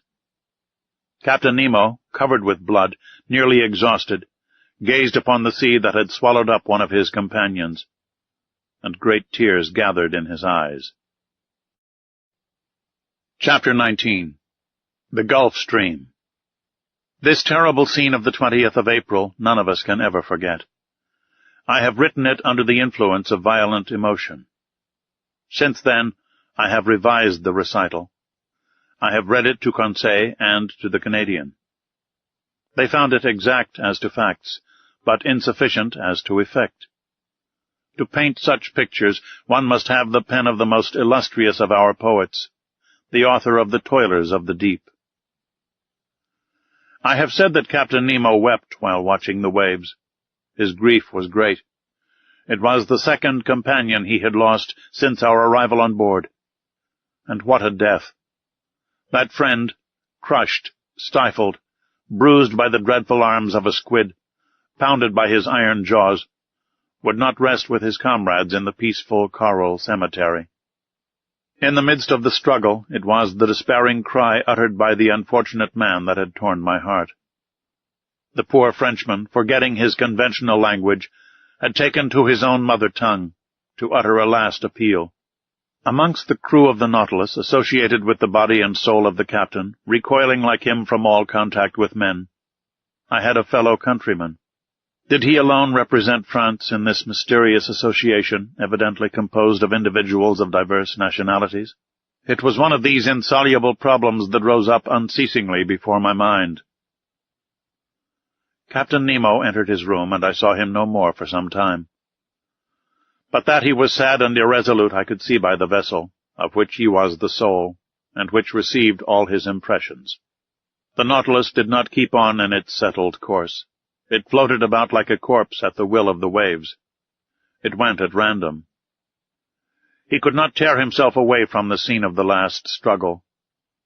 [SPEAKER 1] Captain Nemo, covered with blood, nearly exhausted, gazed upon the sea that had swallowed up one of his companions, and great tears gathered in his eyes. Chapter 19. The Gulf Stream. This terrible scene of the 20th of April none of us can ever forget. I have written it under the influence of violent emotion. Since then, I have revised the recital. I have read it to Conseil and to the Canadian. They found it exact as to facts, but insufficient as to effect. To paint such pictures, one must have the pen of the most illustrious of our poets, the author of the Toilers of the Deep. I have said that Captain Nemo wept while watching the waves. His grief was great. It was the second companion he had lost since our arrival on board. And what a death! That friend, crushed, stifled, bruised by the dreadful arms of a squid, pounded by his iron jaws, would not rest with his comrades in the peaceful coral cemetery. In the midst of the struggle, it was the despairing cry uttered by the unfortunate man that had torn my heart. The poor Frenchman, forgetting his conventional language, had taken to his own mother tongue to utter a last appeal. Amongst the crew of the Nautilus, associated with the body and soul of the captain, recoiling like him from all contact with men, I had a fellow countryman. Did he alone represent France in this mysterious association, evidently composed of individuals of diverse nationalities? It was one of these insoluble problems that rose up unceasingly before my mind. Captain Nemo entered his room, and I saw him no more for some time. But that he was sad and irresolute I could see by the vessel, of which he was the soul, and which received all his impressions. The Nautilus did not keep on in its settled course. It floated about like a corpse at the will of the waves. It went at random. He could not tear himself away from the scene of the last struggle,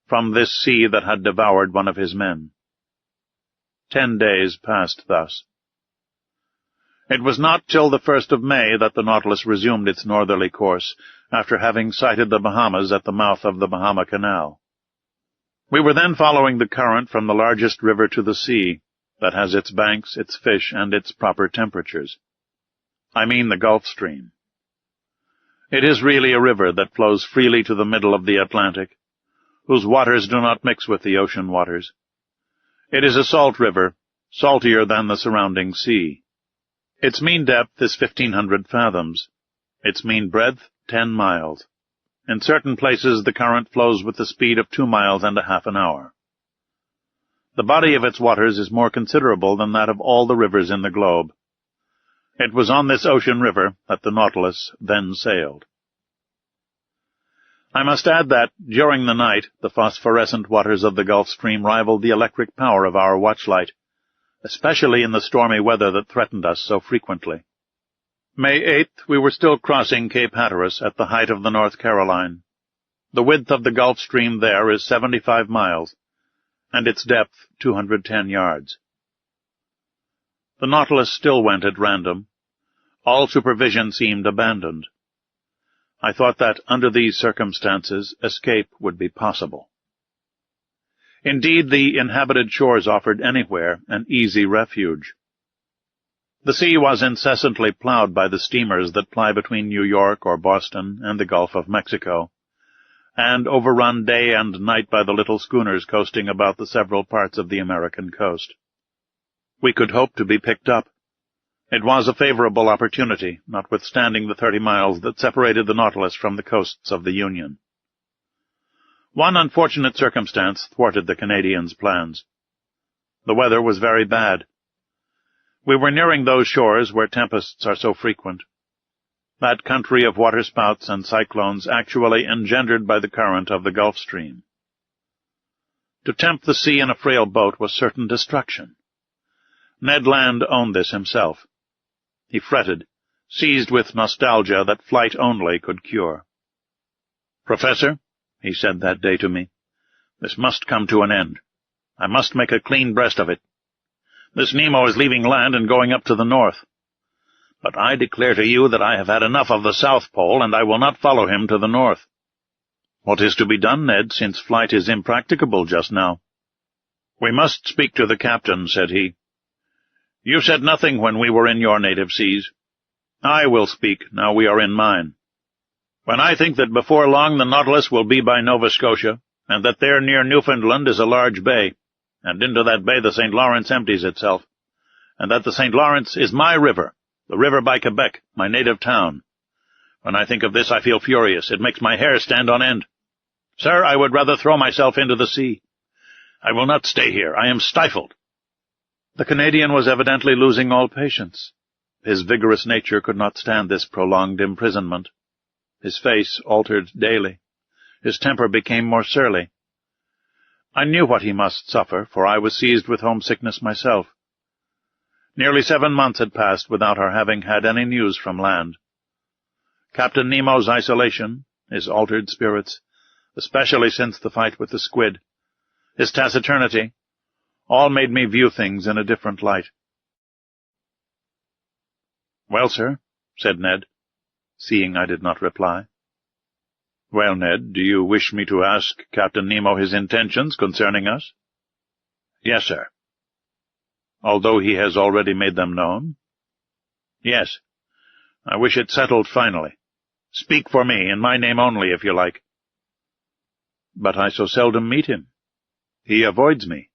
[SPEAKER 1] from this sea that had devoured one of his men. 10 days passed thus. It was not till the 1st of May that the Nautilus resumed its northerly course, after having sighted the Bahamas at the mouth of the Bahama Canal. We were then following the current from the largest river to the sea, that has its banks, its fish, and its proper temperatures. I mean the Gulf Stream. It is really a river that flows freely to the middle of the Atlantic, whose waters do not mix with the ocean waters. It is a salt river, saltier than the surrounding sea. Its mean depth is 1,500 fathoms. Its mean breadth, 10 miles. In certain places the current flows with the speed of 2 miles and a half an hour. The body of its waters is more considerable than that of all the rivers in the globe. It was on this ocean river that the Nautilus then sailed. I must add that, during the night, the phosphorescent waters of the Gulf Stream rivaled the electric power of our watchlight, especially in the stormy weather that threatened us so frequently. May 8th, we were still crossing Cape Hatteras at the height of the North Caroline. The width of the Gulf Stream there is 75 miles, and its depth 210 yards. The Nautilus still went at random. All supervision seemed abandoned. I thought that, under these circumstances, escape would be possible. Indeed, the inhabited shores offered anywhere an easy refuge. The sea was incessantly plowed by the steamers that ply between New York or Boston and the Gulf of Mexico, and overrun day and night by the little schooners coasting about the several parts of the American coast. We could hope to be picked up. It was a favorable opportunity, notwithstanding the 30 miles that separated the Nautilus from the coasts of the Union. One unfortunate circumstance thwarted the Canadians' plans. The weather was very bad. We were nearing those shores where tempests are so frequent, that country of waterspouts and cyclones actually engendered by the current of the Gulf Stream. To tempt the sea in a frail boat was certain destruction. Ned Land owned this himself. He fretted, seized with nostalgia that flight only could cure. "Professor," he said that day to me, "this must come to an end. I must make a clean breast of it. This Nemo is leaving land and going up to the north. But I declare to you that I have had enough of the South Pole, and I will not follow him to the north." "What is to be done, Ned, since flight is impracticable just now?" "We must speak to the captain," said he. "You said nothing when we were in your native seas. I will speak, now we are in mine. When I think that before long the Nautilus will be by Nova Scotia, and that there near Newfoundland is a large bay, and into that bay the St. Lawrence empties itself, and that the St. Lawrence is my river, the river by Quebec, my native town. When I think of this I feel furious. It makes my hair stand on end. Sir, I would rather throw myself into the sea. I will not stay here. I am stifled." The Canadian was evidently losing all patience. His vigorous nature could not stand this prolonged imprisonment. His face altered daily. His temper became more surly. I knew what he must suffer, for I was seized with homesickness myself. Nearly 7 months had passed without our having had any news from land. Captain Nemo's isolation, his altered spirits, especially since the fight with the squid, his taciturnity, all made me view things in a different light. "Well, sir," said Ned, seeing I did not reply. "Well, Ned, do you wish me to ask Captain Nemo his intentions concerning us?" "Yes, sir." "Although he has already made them known?" "Yes. I wish it settled finally. Speak for me, in my name only, if you like." "But I so seldom meet him. He avoids me."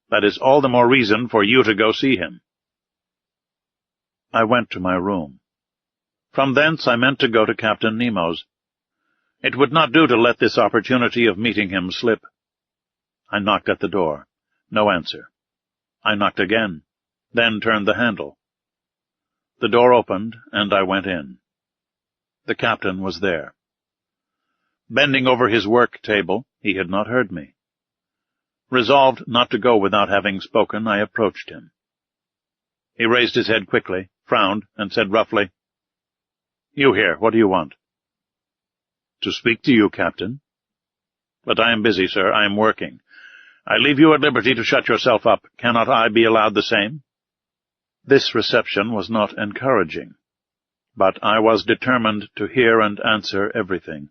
[SPEAKER 1] "That is all the more reason for you to go see him." I went to my room. From thence I meant to go to Captain Nemo's. It would not do to let this opportunity of meeting him slip. I knocked at the door. No answer. I knocked again, then turned the handle. The door opened, and I went in. The captain was there. Bending over his work table, he had not heard me. Resolved not to go without having spoken, I approached him. He raised his head quickly, frowned, and said roughly, "You here, what do you want?" "To speak to you, Captain." "But I am busy, sir. I am working. I leave you at liberty to shut yourself up. Cannot I be allowed the same?" This reception was not encouraging, but I was determined to hear and answer everything.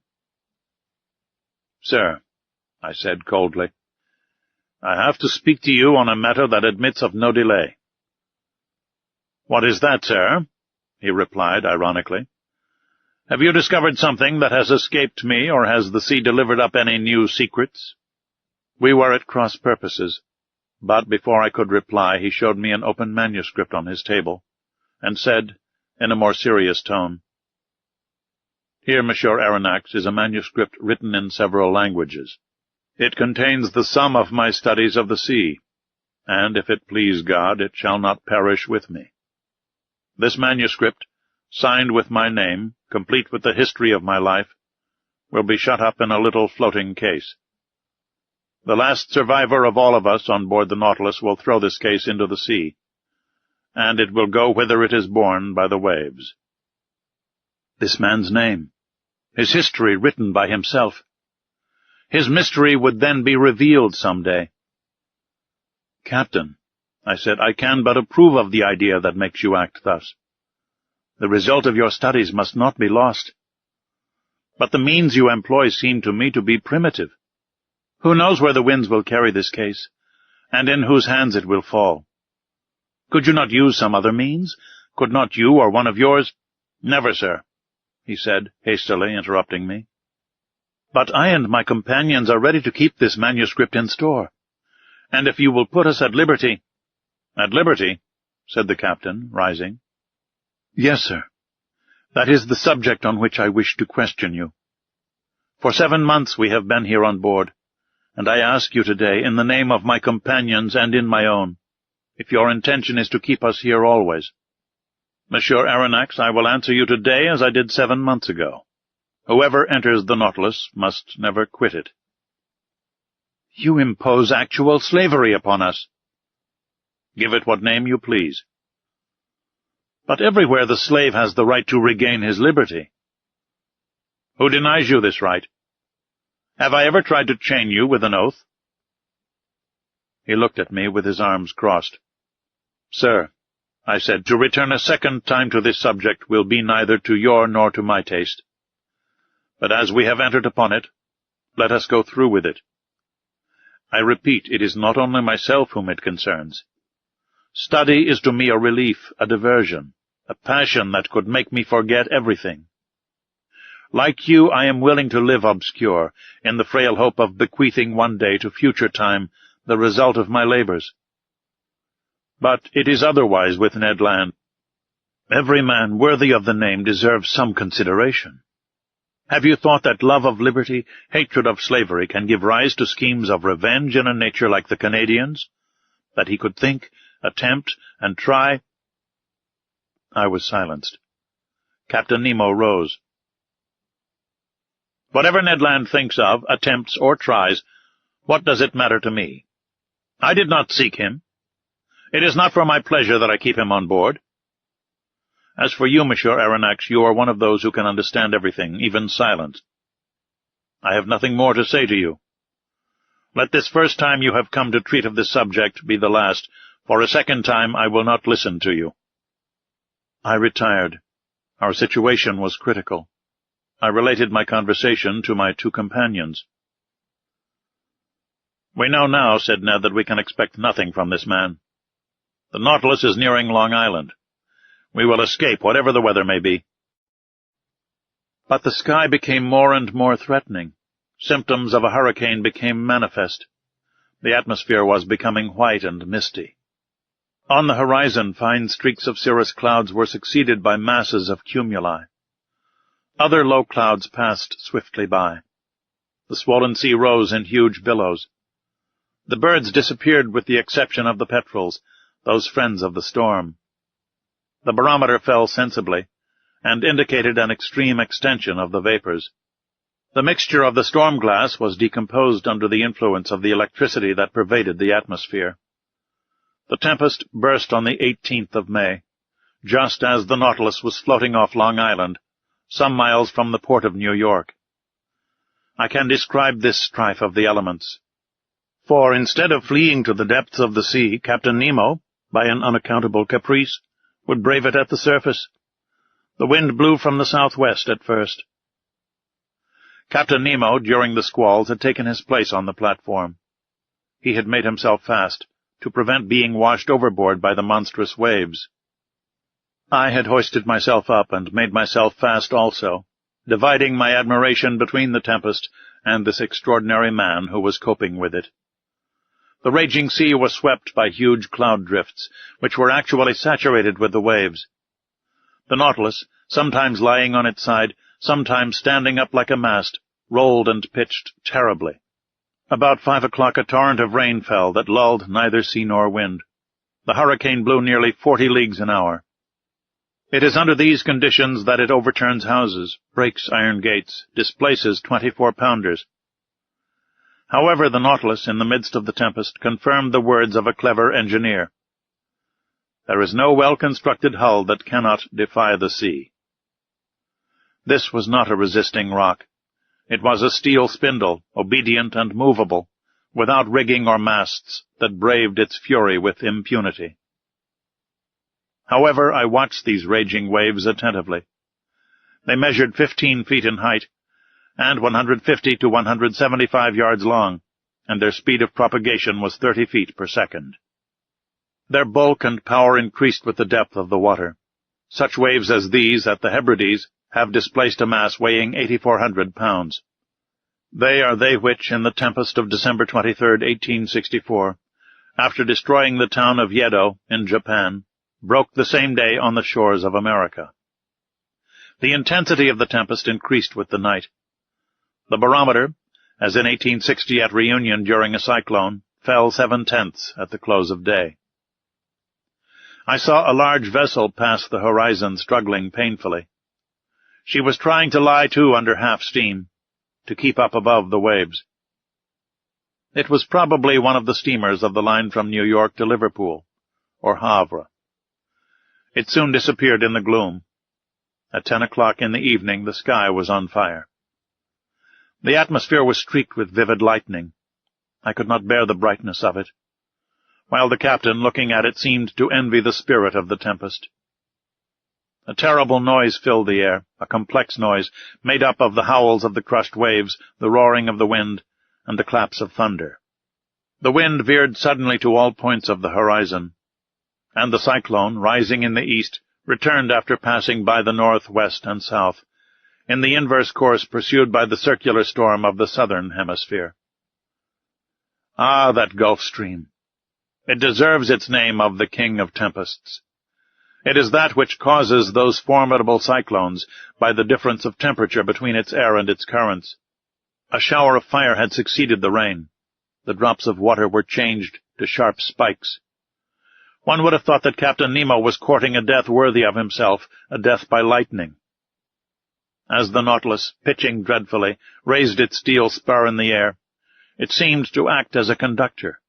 [SPEAKER 1] "Sir," I said coldly, "I have to speak to you on a matter that admits of no delay." "What is that, sir?" he replied ironically. "Have you discovered something that has escaped me, or has the sea delivered up any new secrets?" We were at cross purposes, but before I could reply he showed me an open manuscript on his table, and said, in a more serious tone, "Here, Monsieur Aronnax, is a manuscript written in several languages. It contains the sum of my studies of the sea, and if it please God, it shall not perish with me. This manuscript, signed with my name, complete with the history of my life, will be shut up in a little floating case. The last survivor of all of us on board the Nautilus will throw this case into the sea, and it will go whither it is borne by the waves." This man's name, his history written by himself. His mystery would then be revealed some day. "Captain," I said, "I can but approve of the idea that makes you act thus. The result of your studies must not be lost. But the means you employ seem to me to be primitive. Who knows where the winds will carry this case, and in whose hands it will fall? Could you not use some other means? Could not you or one of yours—" "Never, sir," he said, hastily interrupting me. "But I and my companions are ready to keep this manuscript in store, and if you will put us at liberty—" "At liberty?" said the captain, rising. "Yes, sir. That is the subject on which I wish to question you. For 7 months we have been here on board, and I ask you today, in the name of my companions and in my own, if your intention is to keep us here always. Monsieur Aronnax, I will answer you today as I did 7 months ago. Whoever enters the Nautilus must never quit it. You impose actual slavery upon us. Give it what name you please. But everywhere the slave has the right to regain his liberty. Who denies you this right? Have I ever tried to chain you with an oath? He looked at me with his arms crossed. Sir, I said, to return a second time to this subject will be neither to your nor to my taste. But as we have entered upon it, let us go through with it. I repeat, it is not only myself whom it concerns. Study is to me a relief, a diversion, a passion that could make me forget everything. Like you, I am willing to live obscure, in the frail hope of bequeathing one day to future time the result of my labors. But it is otherwise with Ned Land. Every man worthy of the name deserves some consideration. Have you thought that love of liberty, hatred of slavery, can give rise to schemes of revenge in a nature like the Canadian's? That he could think, attempt, and try? I was silenced. Captain Nemo rose. Whatever Ned Land thinks of, attempts, or tries, what does it matter to me? I did not seek him. It is not for my pleasure that I keep him on board. As for you, Monsieur Aronnax, you are one of those who can understand everything, even silence. I have nothing more to say to you. Let this first time you have come to treat of this subject be the last. For a second time I will not listen to you. I retired. Our situation was critical. I related my conversation to my two companions. We know now, said Ned, that we can expect nothing from this man. The Nautilus is nearing Long Island. We will escape, whatever the weather may be. But the sky became more and more threatening. Symptoms of a hurricane became manifest. The atmosphere was becoming white and misty. On the horizon, fine streaks of cirrus clouds were succeeded by masses of cumuli. Other low clouds passed swiftly by. The swollen sea rose in huge billows. The birds disappeared with the exception of the petrels, those friends of the storm. The barometer fell sensibly, and indicated an extreme extension of the vapors. The mixture of the storm glass was decomposed under the influence of the electricity that pervaded the atmosphere. The tempest burst on the 18th of May, just as the Nautilus was floating off Long Island, some miles from the port of New York. I can describe this strife of the elements. For instead of fleeing to the depths of the sea, Captain Nemo, by an unaccountable caprice, would brave it at the surface. The wind blew from the southwest at first. Captain Nemo, during the squalls, had taken his place on the platform. He had made himself fast, to prevent being washed overboard by the monstrous waves. I had hoisted myself up and made myself fast also, dividing my admiration between the tempest and this extraordinary man who was coping with it. The raging sea was swept by huge cloud drifts, which were actually saturated with the waves. The Nautilus, sometimes lying on its side, sometimes standing up like a mast, rolled and pitched terribly. About 5 o'clock a torrent of rain fell that lulled neither sea nor wind. The hurricane blew nearly 40 leagues an hour. It is under these conditions that it overturns houses, breaks iron gates, displaces 24-pounders. However, the Nautilus, in the midst of the tempest, confirmed the words of a clever engineer. There is no well-constructed hull that cannot defy the sea. This was not a resisting rock. It was a steel spindle, obedient and movable, without rigging or masts, that braved its fury with impunity. However, I watched these raging waves attentively. They measured 15 feet in height, and 150 to 175 yards long, and their speed of propagation was 30 feet per second. Their bulk and power increased with the depth of the water. Such waves as these at the Hebrides have displaced a mass weighing 8,400 pounds. They are they which, in the tempest of December 23, 1864, after destroying the town of Yedo in Japan, broke the same day on the shores of America. The intensity of the tempest increased with the night. The barometer, as in 1860 at Reunion during a cyclone, fell 7/10 at the close of day. I saw a large vessel pass the horizon, struggling painfully. She was trying to lie to under half steam, to keep up above the waves. It was probably one of the steamers of the line from New York to Liverpool, or Havre. It soon disappeared in the gloom. At 10 o'clock in the evening the sky was on fire. The atmosphere was streaked with vivid lightning. I could not bear the brightness of it, while the captain, looking at it, seemed to envy the spirit of the tempest. A terrible noise filled the air, a complex noise, made up of the howls of the crushed waves, the roaring of the wind, and the claps of thunder. The wind veered suddenly to all points of the horizon, and the cyclone, rising in the east, returned after passing by the north, west, and south, in the inverse course pursued by the circular storm of the southern hemisphere. Ah, that Gulf Stream! It deserves its name of the King of Tempests. It is that which causes those formidable cyclones by the difference of temperature between its air and its currents. A shower of fire had succeeded the rain. The drops of water were changed to sharp spikes. One would have thought that Captain Nemo was courting a death worthy of himself, a death by lightning. As the Nautilus, pitching dreadfully, raised its steel spar in the air, it seemed to act as a conductor,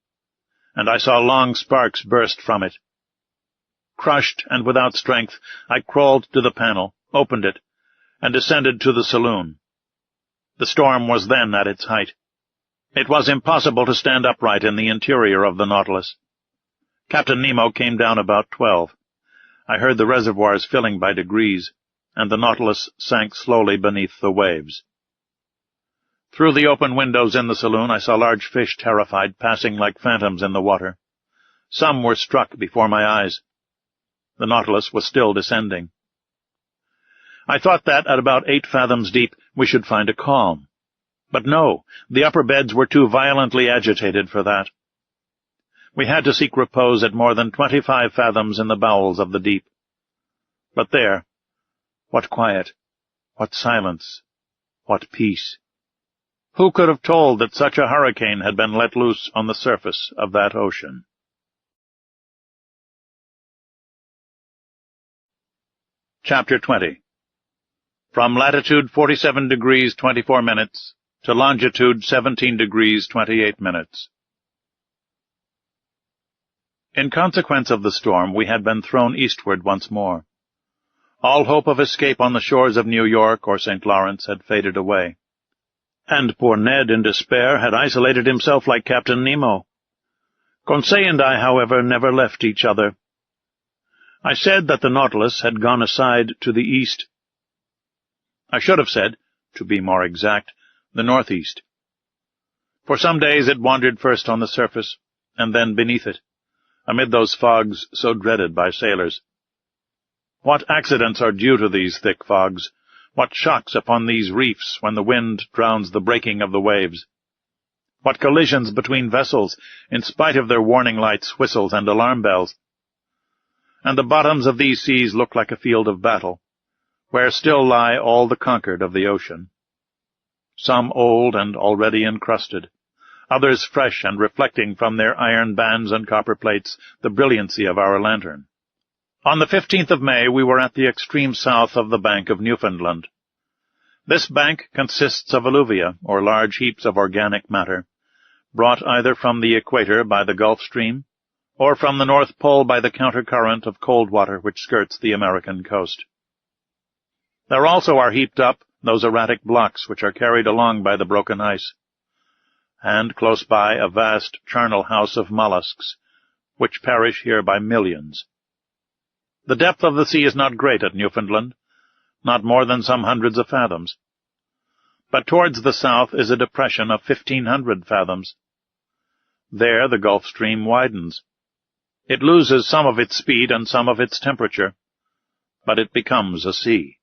[SPEAKER 1] and I saw long sparks burst from it. Crushed and without strength, I crawled to the panel, opened it, and descended to the saloon. The storm was then at its height. It was impossible to stand upright in the interior of the Nautilus. Captain Nemo came down about 12. I heard the reservoirs filling by degrees, and the Nautilus sank slowly beneath the waves. Through the open windows in the saloon I saw large fish, terrified, passing like phantoms in the water. Some were struck before my eyes. The Nautilus was still descending. I thought that, at about 8 fathoms deep, we should find a calm. But no, the upper beds were too violently agitated for that. We had to seek repose at more than 25 fathoms in the bowels of the deep. But there, what quiet, what silence, what peace! Who could have told that such a hurricane had been let loose on the surface of that ocean? Chapter 20. From latitude 47 degrees 24 minutes to longitude 17 degrees 28 minutes. In consequence of the storm, we had been thrown eastward once more. All hope of escape on the shores of New York or St. Lawrence had faded away, and poor Ned, in despair, had isolated himself like Captain Nemo. Conseil and I, however, never left each other. I said that the Nautilus had gone aside to the east. I should have said, to be more exact, the northeast. For some days it wandered first on the surface, and then beneath it, amid those fogs so dreaded by sailors. What accidents are due to these thick fogs? What shocks upon these reefs when the wind drowns the breaking of the waves? What collisions between vessels, in spite of their warning lights, whistles, and alarm bells? And the bottoms of these seas look like a field of battle, where still lie all the conquered of the ocean. Some old and already encrusted, others fresh and reflecting from their iron bands and copper plates the brilliancy of our lantern. On the 15th of May we were at the extreme south of the bank of Newfoundland. This bank consists of alluvia, or large heaps of organic matter, brought either from the equator by the Gulf Stream, or from the North Pole by the counter-current of cold water which skirts the American coast. There also are heaped up those erratic blocks which are carried along by the broken ice, and close by a vast charnel house of mollusks, which perish here by millions. The depth of the sea is not great at Newfoundland, not more than some hundreds of fathoms. But towards the south is a depression of 1,500 fathoms. There the Gulf Stream widens. It loses some of its speed and some of its temperature, but it becomes a sea.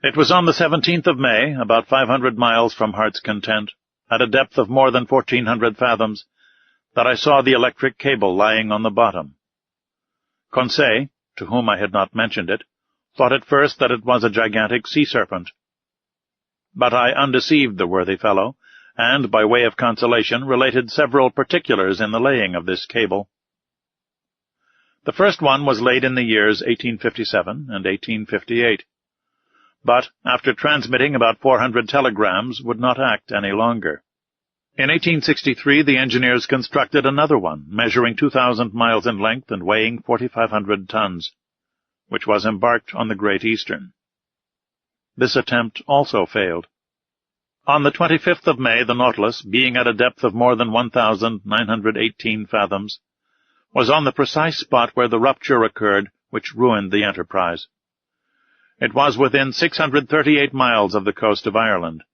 [SPEAKER 1] It was on the 17th of May, about 500 miles from Heart's Content, at a depth of more than 1,400 fathoms, that I saw the electric cable lying on the bottom. Conseil, to whom I had not mentioned it, thought at first that it was a gigantic sea serpent. but I undeceived the worthy fellow, and, by way of consolation, related several particulars in the laying of this cable. The first one was laid in the years 1857 and 1858, but, after transmitting about 400 telegrams, would not act any longer. In 1863 the engineers constructed another one, measuring 2,000 miles in length and weighing 4,500 tons, which was embarked on the Great Eastern. This attempt also failed. On the 25th of May, the Nautilus, being at a depth of more than 1,918 fathoms, was on the precise spot where the rupture occurred which ruined the enterprise. It was within 638 miles of the coast of Ireland,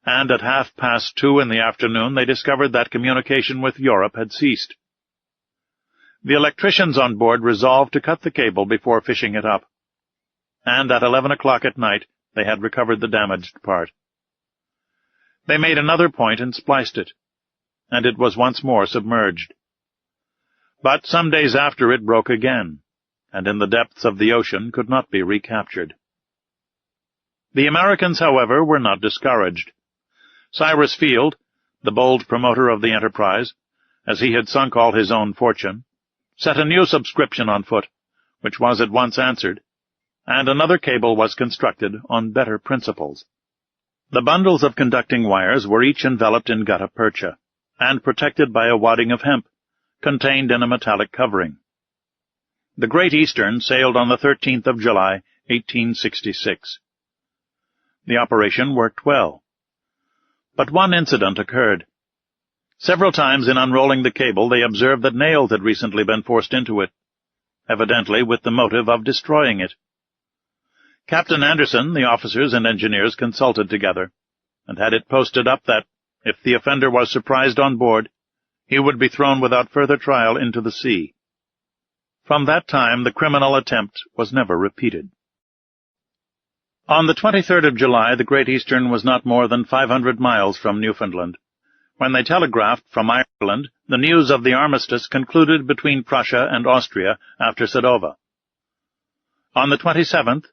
[SPEAKER 1] and at 2:30 in the afternoon they discovered that communication with Europe had ceased. The electricians on board resolved to cut the cable before fishing it up, and at 11 o'clock at night they had recovered the damaged part. They made another point and spliced it, and it was once more submerged. But some days after it broke again, and in the depths of the ocean could not be recaptured. The Americans, however, were not discouraged. Cyrus Field, the bold promoter of the enterprise, as he had sunk all his own fortune, set a new subscription on foot, which was at once answered, and another cable was constructed on better principles. The bundles of conducting wires were each enveloped in gutta percha, and protected by a wadding of hemp, contained in a metallic covering. The Great Eastern sailed on the 13th of July, 1866. The operation worked well. But one incident occurred. Several times in unrolling the cable they observed that nails had recently been forced into it, evidently with the motive of destroying it. Captain Anderson, the officers and engineers consulted together, and had it posted up that, if the offender was surprised on board, he would be thrown without further trial into the sea. From that time the criminal attempt was never repeated. On the 23rd of July the Great Eastern was not more than 500 miles from Newfoundland, when they telegraphed from Ireland the news of the armistice concluded between Prussia and Austria after Sadova. On the 27th,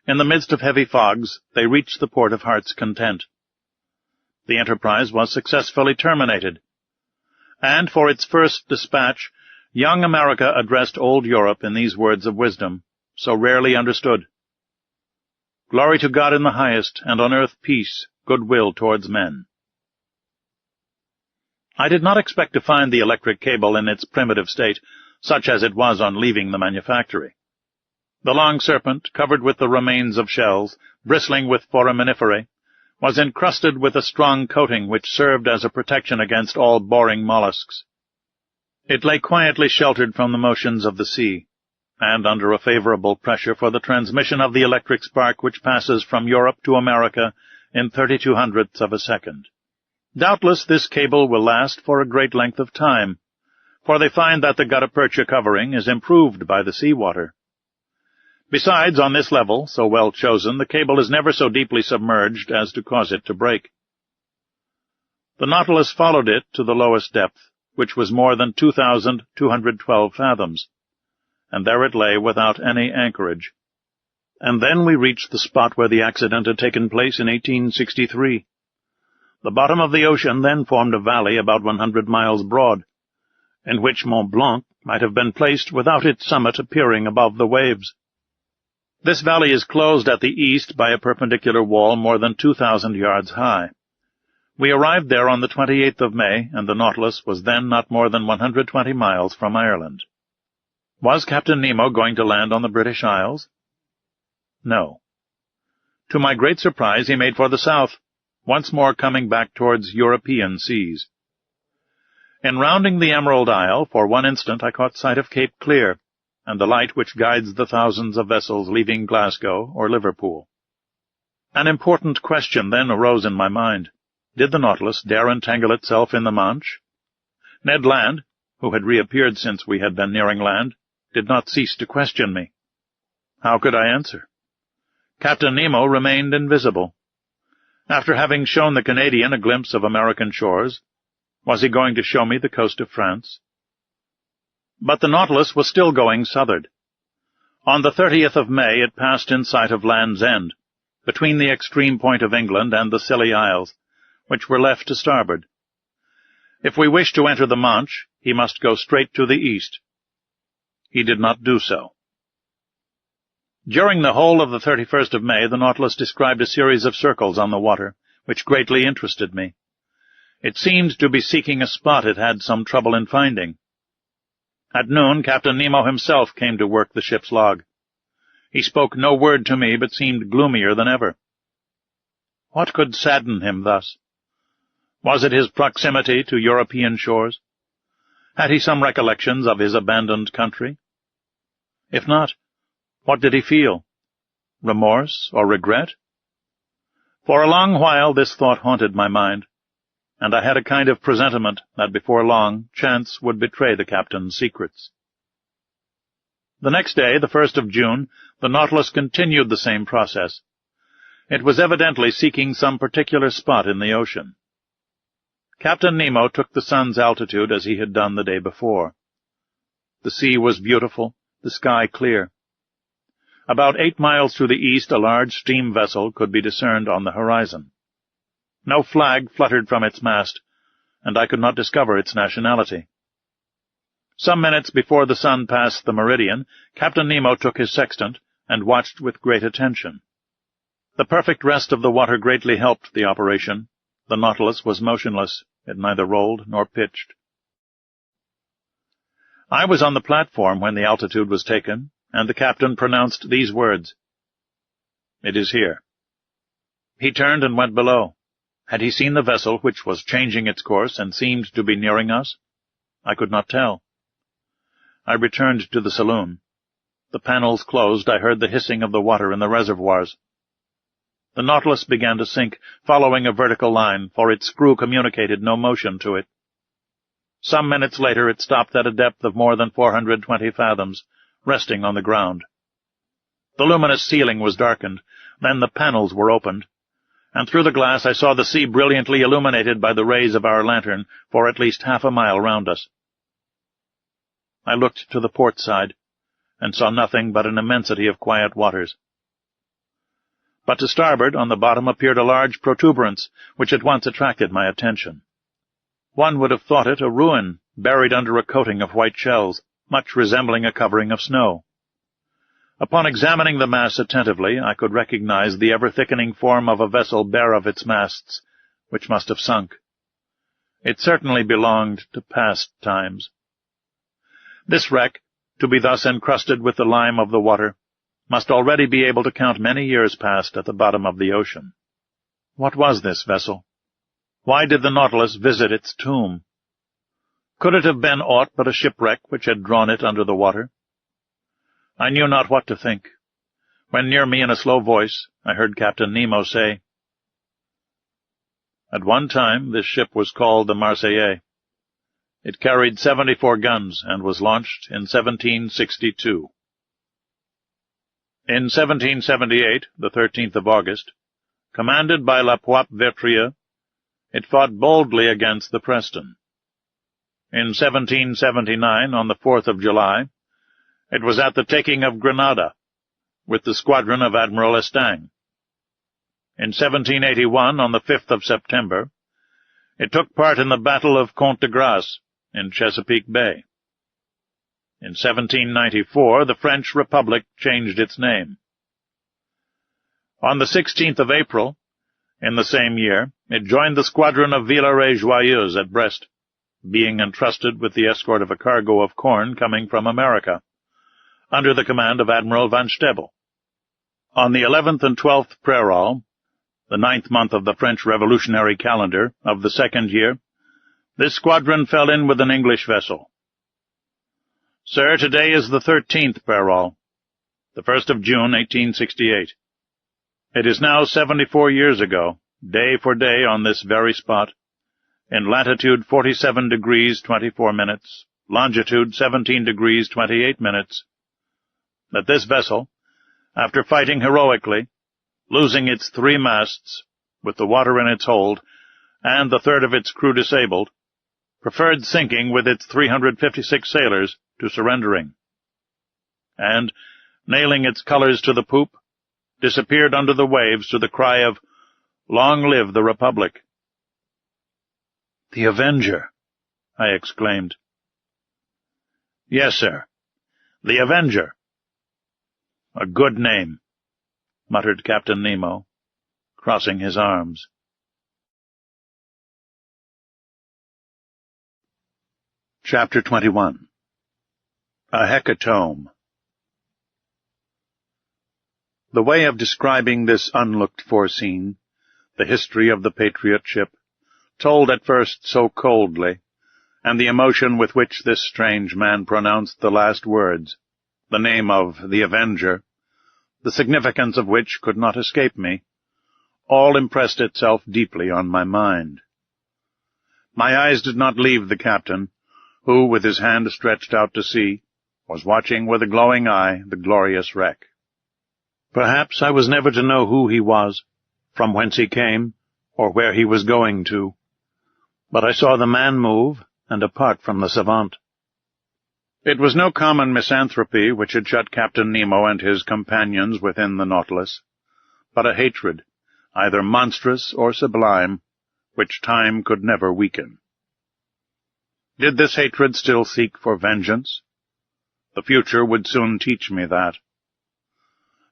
[SPEAKER 1] in the midst of heavy fogs, they reached the port of Heart's Content. The enterprise was successfully terminated, and for its first dispatch, young America addressed old Europe in these words of wisdom, so rarely understood. Glory to God in the highest, and on earth peace, goodwill towards men. I did not expect to find the electric cable in its primitive state, such as it was on leaving the manufactory. The long serpent, covered with the remains of shells, bristling with foraminiferae, was encrusted with a strong coating which served as a protection against all boring mollusks. It lay quietly sheltered from the motions of the sea, and under a favorable pressure for the transmission of the electric spark which passes from Europe to America in 32/100ths of a second. Doubtless this cable will last for a great length of time, for they find that the gutta percha covering is improved by the sea-water. Besides, on this level, so well chosen, the cable is never so deeply submerged as to cause it to break. The Nautilus followed it to the lowest depth, which was more than 2,212 fathoms, and there it lay without any anchorage. And then we reached the spot where the accident had taken place in 1863. The bottom of the ocean then formed a valley about 100 miles broad, in which Mont Blanc might have been placed without its summit appearing above the waves. This valley is closed at the east by a perpendicular wall more than 2,000 yards high. We arrived there on the 28th of May, and the Nautilus was then not more than 120 miles from Ireland. Was Captain Nemo going to land on the British Isles? No. To my great surprise, he made for the south, once more coming back towards European seas. In rounding the Emerald Isle, for one instant I caught sight of Cape Clear, and the light which guides the thousands of vessels leaving Glasgow or Liverpool. An important question then arose in my mind. Did the Nautilus dare entangle itself in the Manche? Ned Land, who had reappeared since we had been nearing land, did not cease to question me. How could I answer? Captain Nemo remained invisible. After having shown the Canadian a glimpse of American shores, was he going to show me the coast of France? But the Nautilus was still going southward. On the 30th of May it passed in sight of Land's End, between the extreme point of England and the Scilly Isles, which were left to starboard. If we wished to enter the Manche, he must go straight to the east. He did not do so. During the whole of the 31st of May, the Nautilus described a series of circles on the water, which greatly interested me. It seemed to be seeking a spot it had some trouble in finding. At noon, Captain Nemo himself came to work the ship's log. He spoke no word to me, but seemed gloomier than ever. What could sadden him thus? Was it his proximity to European shores? Had he some recollections of his abandoned country? If not, what did he feel? Remorse or regret? For a long while this thought haunted my mind, and I had a kind of presentiment that before long chance would betray the captain's secrets. The next day, the 1st of June, the Nautilus continued the same process. It was evidently seeking some particular spot in the ocean. Captain Nemo took the sun's altitude as he had done the day before. The sea was beautiful, the sky clear. About 8 miles to the east a large steam vessel could be discerned on the horizon. No flag fluttered from its mast, and I could not discover its nationality. Some minutes before the sun passed the meridian, Captain Nemo took his sextant and watched with great attention. The perfect rest of the water greatly helped the operation. The Nautilus was motionless. It neither rolled nor pitched. I was on the platform when the altitude was taken, and the captain pronounced these words, "It is here." He turned and went below. Had he seen the vessel, which was changing its course and seemed to be nearing us? I could not tell. I returned to the saloon. The panels closed, I heard the hissing of the water in the reservoirs. The Nautilus began to sink, following a vertical line, for its screw communicated no motion to it. Some minutes later it stopped at a depth of more than 420 fathoms, resting on the ground. The luminous ceiling was darkened, then the panels were opened, and through the glass I saw the sea brilliantly illuminated by the rays of our lantern for at least half a mile round us. I looked to the port side, and saw nothing but an immensity of quiet waters. But to starboard, on the bottom, appeared a large protuberance, which at once attracted my attention. One would have thought it a ruin, buried under a coating of white shells, much resembling a covering of snow. Upon examining the mass attentively, I could recognize the ever-thickening form of a vessel bare of its masts, which must have sunk. It certainly belonged to past times. This wreck, to be thus encrusted with the lime of the water, must already be able to count many years past at the bottom of the ocean. What was this vessel? Why did the Nautilus visit its tomb? Could it have been aught but a shipwreck which had drawn it under the water? I knew not what to think, when near me in a slow voice I heard Captain Nemo say, "At one time this ship was called the Marseillais. It carried 74 guns and was launched in 1762. In 1778, the 13th of August, commanded by La Poisse-Vertrieux, it fought boldly against the Preston. In 1779, on the 4th of July, it was at the taking of Grenada, with the squadron of Admiral Estaing. In 1781, on the 5th of September, it took part in the Battle of Comte de Grasse, in Chesapeake Bay. In 1794, the French Republic changed its name. On the 16th of April, in the same year, it joined the squadron of Villeray-Joyeuse at Brest, being entrusted with the escort of a cargo of corn coming from America, under the command of Admiral Van Stabel. On the 11th and 12th Prairol, the 9th month of the French Revolutionary calendar of the second year, this squadron fell in with an English vessel. Sir, today is the 13th Prairol, the 1st of June, 1868. It is now 74 years ago, day for day on this very spot, in latitude 47 degrees 24 minutes, longitude 17 degrees 28 minutes, that this vessel, after fighting heroically, losing its 3 masts, with the water in its hold, and the third of its crew disabled, preferred sinking with its 356 sailors to surrendering. And, nailing its colors to the poop,
[SPEAKER 2] disappeared under the waves to the cry of, "Long live the Republic!"
[SPEAKER 1] "The Avenger!" I exclaimed.
[SPEAKER 2] "Yes, sir, the Avenger."
[SPEAKER 1] "A good name," muttered Captain Nemo, crossing his arms.
[SPEAKER 2] Chapter 21. A Hecatomb. The way of describing this unlooked-for scene, the history of the Patriot ship, told at first so coldly, and the emotion with which this strange man pronounced the last words, the name of the Avenger, the significance of which could not escape me, all impressed itself deeply on my mind. My eyes did not leave the captain, who, with his hand stretched out to sea, was watching with a glowing eye the glorious wreck. Perhaps I was never to know who he was, from whence he came, or where he was going to, but I saw the man move, and apart from the savant. It was no common misanthropy which had shut Captain Nemo and his companions within the Nautilus, but a hatred, either monstrous or sublime, which time could never weaken. Did this hatred still seek for vengeance? The future would soon teach me that.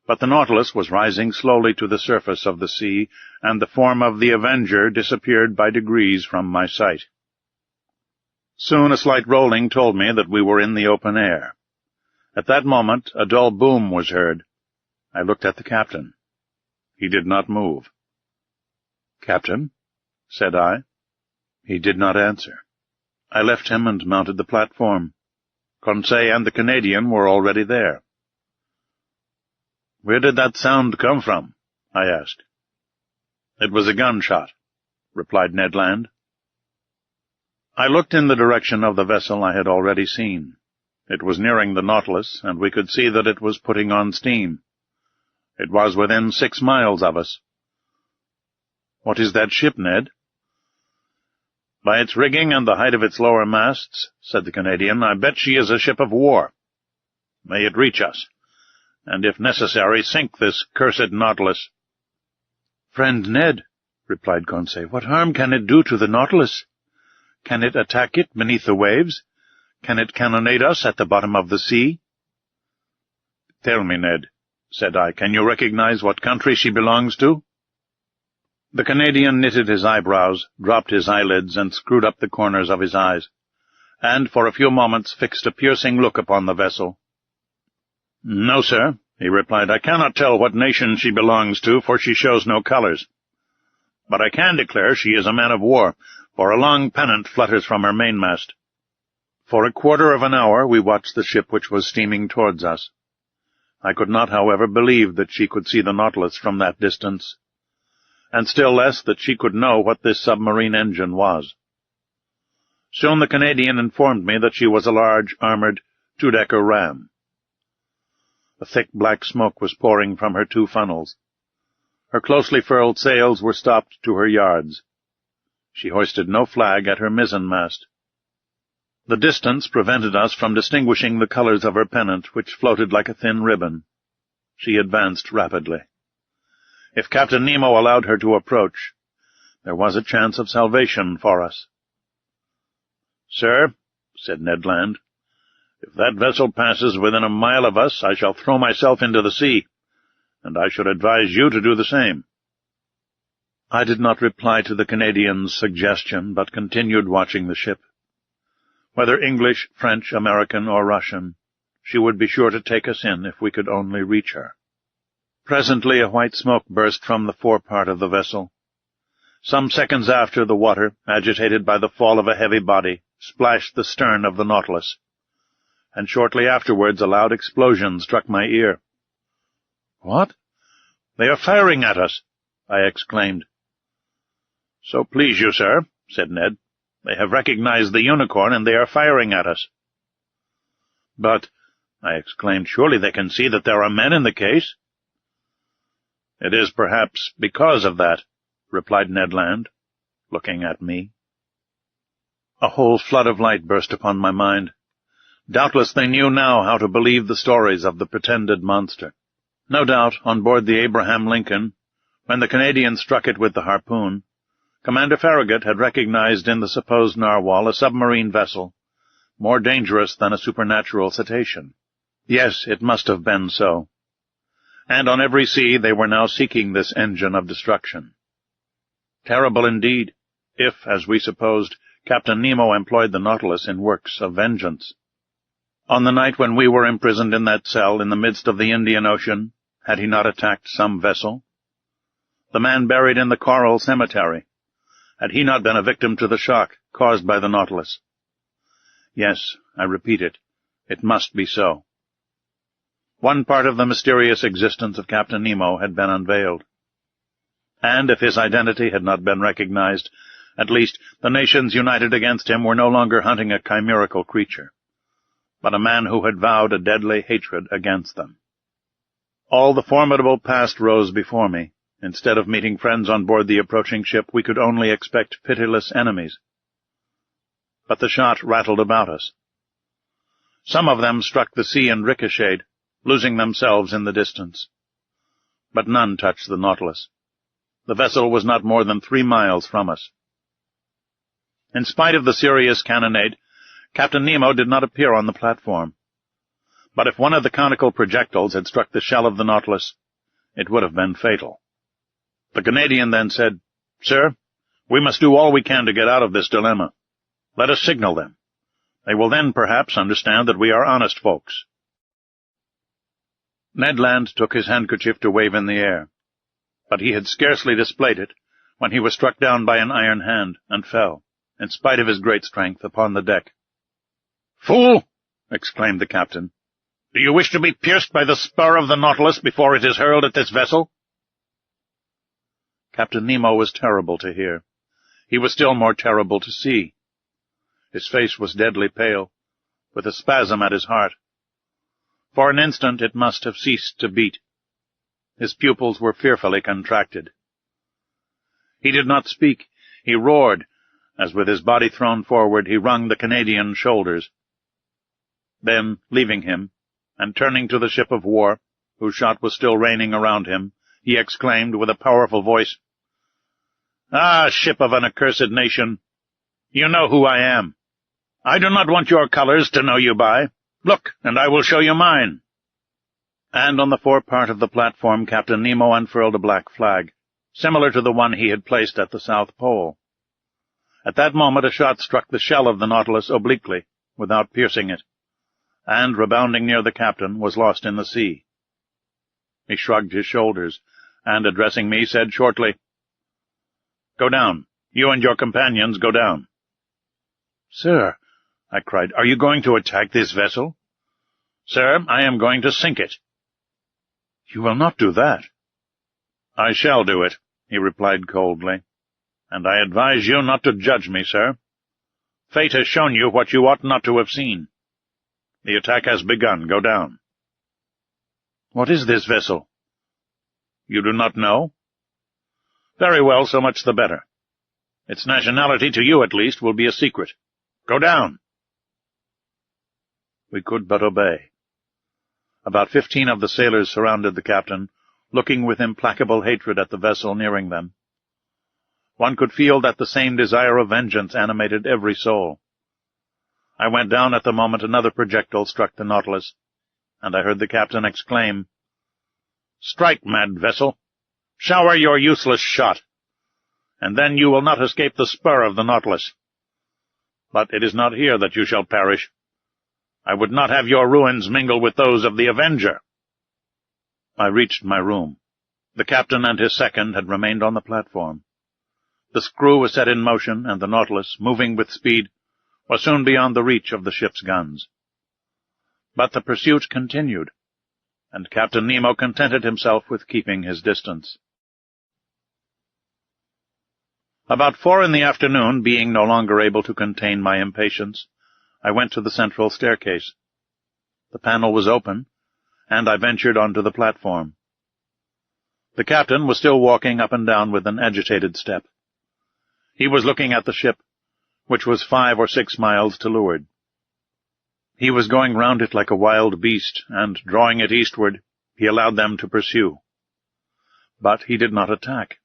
[SPEAKER 2] But the Nautilus was rising slowly to the surface of the sea, and the form of the Avenger disappeared by degrees from my sight. Soon a slight rolling told me that we were in the open air. At that moment a dull boom was heard. I looked at the captain. He did not move. "Captain," said I. He did not answer. I left him and mounted the platform. Conseil and the Canadian were already there. "Where did that sound come from?" I asked. "It was a gunshot," replied Ned Land. I looked in the direction of the vessel I had already seen. It was nearing the Nautilus, and we could see that it was putting on steam. It was within 6 miles of us. "What is that ship, Ned?" "By its rigging and the height of its lower masts," said the Canadian, "I bet she is a ship of war. May it reach us, and if necessary sink this cursed Nautilus."
[SPEAKER 1] "Friend Ned," replied Conseil, "what harm can it do to the Nautilus? Can it attack it beneath the waves? Can it cannonade us at the bottom of the sea?"
[SPEAKER 2] "Tell me, Ned," said I, "can you recognize what country she belongs to?" The Canadian knitted his eyebrows, dropped his eyelids, and screwed up the corners of his eyes, and for a few moments fixed a piercing look upon the vessel. "No, sir," he replied, "I cannot tell what nation she belongs to, for she shows no colors. But I can declare she is a man of war, for a long pennant flutters from her mainmast." For a quarter of an hour we watched the ship which was steaming towards us. I could not, however, believe that she could see the Nautilus from that distance, and still less that she could know what this submarine engine was. Soon the Canadian informed me that she was a large, armored, two-decker ram. A thick black smoke was pouring from her 2 funnels. Her closely furled sails were stopped to her yards. She hoisted no flag at her mizzenmast. The distance prevented us from distinguishing the colors of her pennant, which floated like a thin ribbon. She advanced rapidly. If Captain Nemo allowed her to approach, there was a chance of salvation for us. "Sir," said Ned Land, "if that vessel passes within a mile of us, I shall throw myself into the sea, and I should advise you to do the same." I did not reply to the Canadian's suggestion, but continued watching the ship. Whether English, French, American, or Russian, she would be sure to take us in if we could only reach her. Presently a white smoke burst from the forepart of the vessel. Some seconds after, the water, agitated by the fall of a heavy body, splashed the stern of the Nautilus, and shortly afterwards a loud explosion struck my ear. "What? They are firing at us!" I exclaimed. "So please you, sir," said Ned, "they have recognized the Unicorn, and they are firing at us." "But," I exclaimed, "surely they can see that there are men in the case?" "It is perhaps because of that," replied Ned Land, looking at me. A whole flood of light burst upon my mind. Doubtless they knew now how to believe the stories of the pretended monster.
[SPEAKER 1] No doubt, on board the Abraham Lincoln, when the Canadian struck it with the harpoon, Commander Farragut had recognized in the supposed narwhal a submarine vessel, more dangerous than a supernatural cetacean. Yes, it must have been so. And on every sea they were now seeking this engine of destruction. Terrible indeed, if, as we supposed, Captain Nemo employed the Nautilus in works of vengeance. On the night when we were imprisoned in that cell in the midst of the Indian Ocean, had he not attacked some vessel? The man buried in the Coral Cemetery, had he not been a victim to the shock caused by the Nautilus? Yes, I repeat it must be so. One part of the mysterious existence of Captain Nemo had been unveiled. And if his identity had not been recognized, at least the nations united against him were no longer hunting a chimerical creature, but a man who had vowed a deadly hatred against them. All the formidable past rose before me. Instead of meeting friends on board the approaching ship, we could only expect pitiless enemies. But the shot rattled about us. Some of them struck the sea and ricocheted, losing themselves in the distance. But none touched the Nautilus. The vessel was not more than 3 miles from us. In spite of the serious cannonade, Captain Nemo did not appear on the platform. But if one of the conical projectiles had struck the shell of the Nautilus, it would have been fatal. The Canadian then said, "Sir, we must do all we can to get out of this dilemma. Let us signal them. They will then perhaps understand that we are honest folks." Ned Land took his handkerchief to wave in the air, but he had scarcely displayed it when he was struck down by an iron hand and fell, in spite of his great strength, upon the deck. "Fool!" exclaimed the captain. "Do you wish to be pierced by the spur of the Nautilus before it is hurled at this vessel?" Captain Nemo was terrible to hear. He was still more terrible to see. His face was deadly pale, with a spasm at his heart. For an instant it must have ceased to beat. His pupils were fearfully contracted. He did not speak. He roared, as with his body thrown forward he wrung the Canadian's shoulders. Then, leaving him, and turning to the ship of war, whose shot was still raining around him, he exclaimed with a powerful voice, "Ah, ship of an accursed nation, you know who I am. I do not want your colors to know you by. Look, and I will show you mine." And on the forepart of the platform Captain Nemo unfurled a black flag, similar to the one he had placed at the South Pole. At that moment a shot struck the shell of the Nautilus obliquely, without piercing it, and, rebounding near the captain, was lost in the sea. He shrugged his shoulders, and, addressing me, said shortly, "Go down. You and your companions go down." "Sir," I cried, "are you going to attack this vessel?" "Sir, I am going to sink it." "You will not do that." "I shall do it," he replied coldly, "and I advise you not to judge me, sir. Fate has shown you what you ought not to have seen. The attack has begun. Go down." "What is this vessel?" "You do not know? Very well, so much the better. Its nationality, to you at least, will be a secret. Go down." We could but obey. About 15 of the sailors surrounded the captain, looking with implacable hatred at the vessel nearing them. One could feel that the same desire of vengeance animated every soul. I went down at the moment another projectile struck the Nautilus, and I heard the captain exclaim, "Strike, mad vessel! Shower your useless shot, and then you will not escape the spur of the Nautilus. But it is not here that you shall perish. I would not have your ruins mingle with those of the Avenger." I reached my room. The captain and his second had remained on the platform. The screw was set in motion, and the Nautilus, moving with speed, was soon beyond the reach of the ship's guns. But the pursuit continued, and Captain Nemo contented himself with keeping his distance. About 4 in the afternoon, being no longer able to contain my impatience, I went to the central staircase. The panel was open, and I ventured onto the platform. The captain was still walking up and down with an agitated step. He was looking at the ship, which was 5 or 6 miles to leeward. He was going round it like a wild beast, and, drawing it eastward,
[SPEAKER 2] he allowed them to pursue. But he did not attack.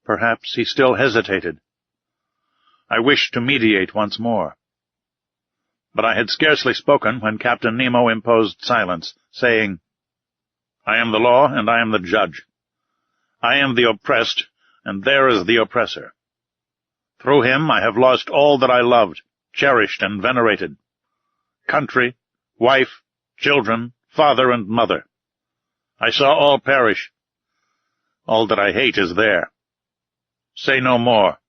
[SPEAKER 2] Perhaps he still hesitated. I wished to mediate once more. But I had scarcely spoken when Captain Nemo imposed silence, saying, "I am the law, and I am the judge. I am the oppressed, and there is the oppressor. Through him I have lost all that I loved, cherished, and venerated. Country, wife, children, father, and mother. I saw all perish. All that I hate is there. Say no more."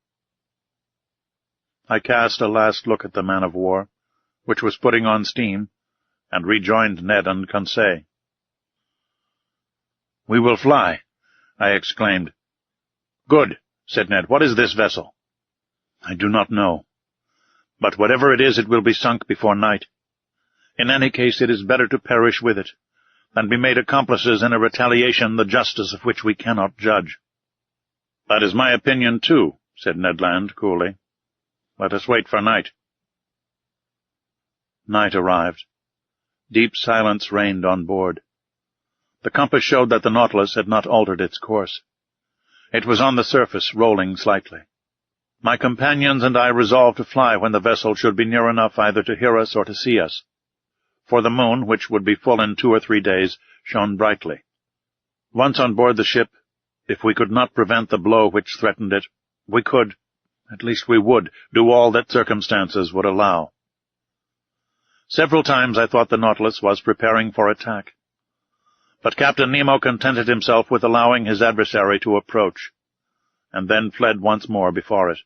[SPEAKER 2] I cast a last look at the man-of-war, which was putting on steam, and rejoined Ned and Conseil. "We will fly," I exclaimed. "Good," said Ned. "What is this vessel?" "I do not know. But whatever it is, it will be sunk before night. In any case, it is better to perish with it than be made accomplices in a retaliation the justice of which we cannot judge." "That is my opinion, too," said Ned Land coolly. "Let us wait for night." Night arrived. Deep silence reigned on board. The compass showed that the Nautilus had not altered its course. It was on the surface, rolling slightly. My companions and I resolved to fly when the vessel should be near enough either to hear us or to see us, for the moon, which would be full in 2 or 3 days, shone brightly. Once on board the ship, if we could not prevent the blow which threatened it, we could, at least we would, do all that circumstances would allow. Several times I thought the Nautilus was preparing for attack, but Captain Nemo contented himself with allowing his adversary to approach, and then fled once more before it.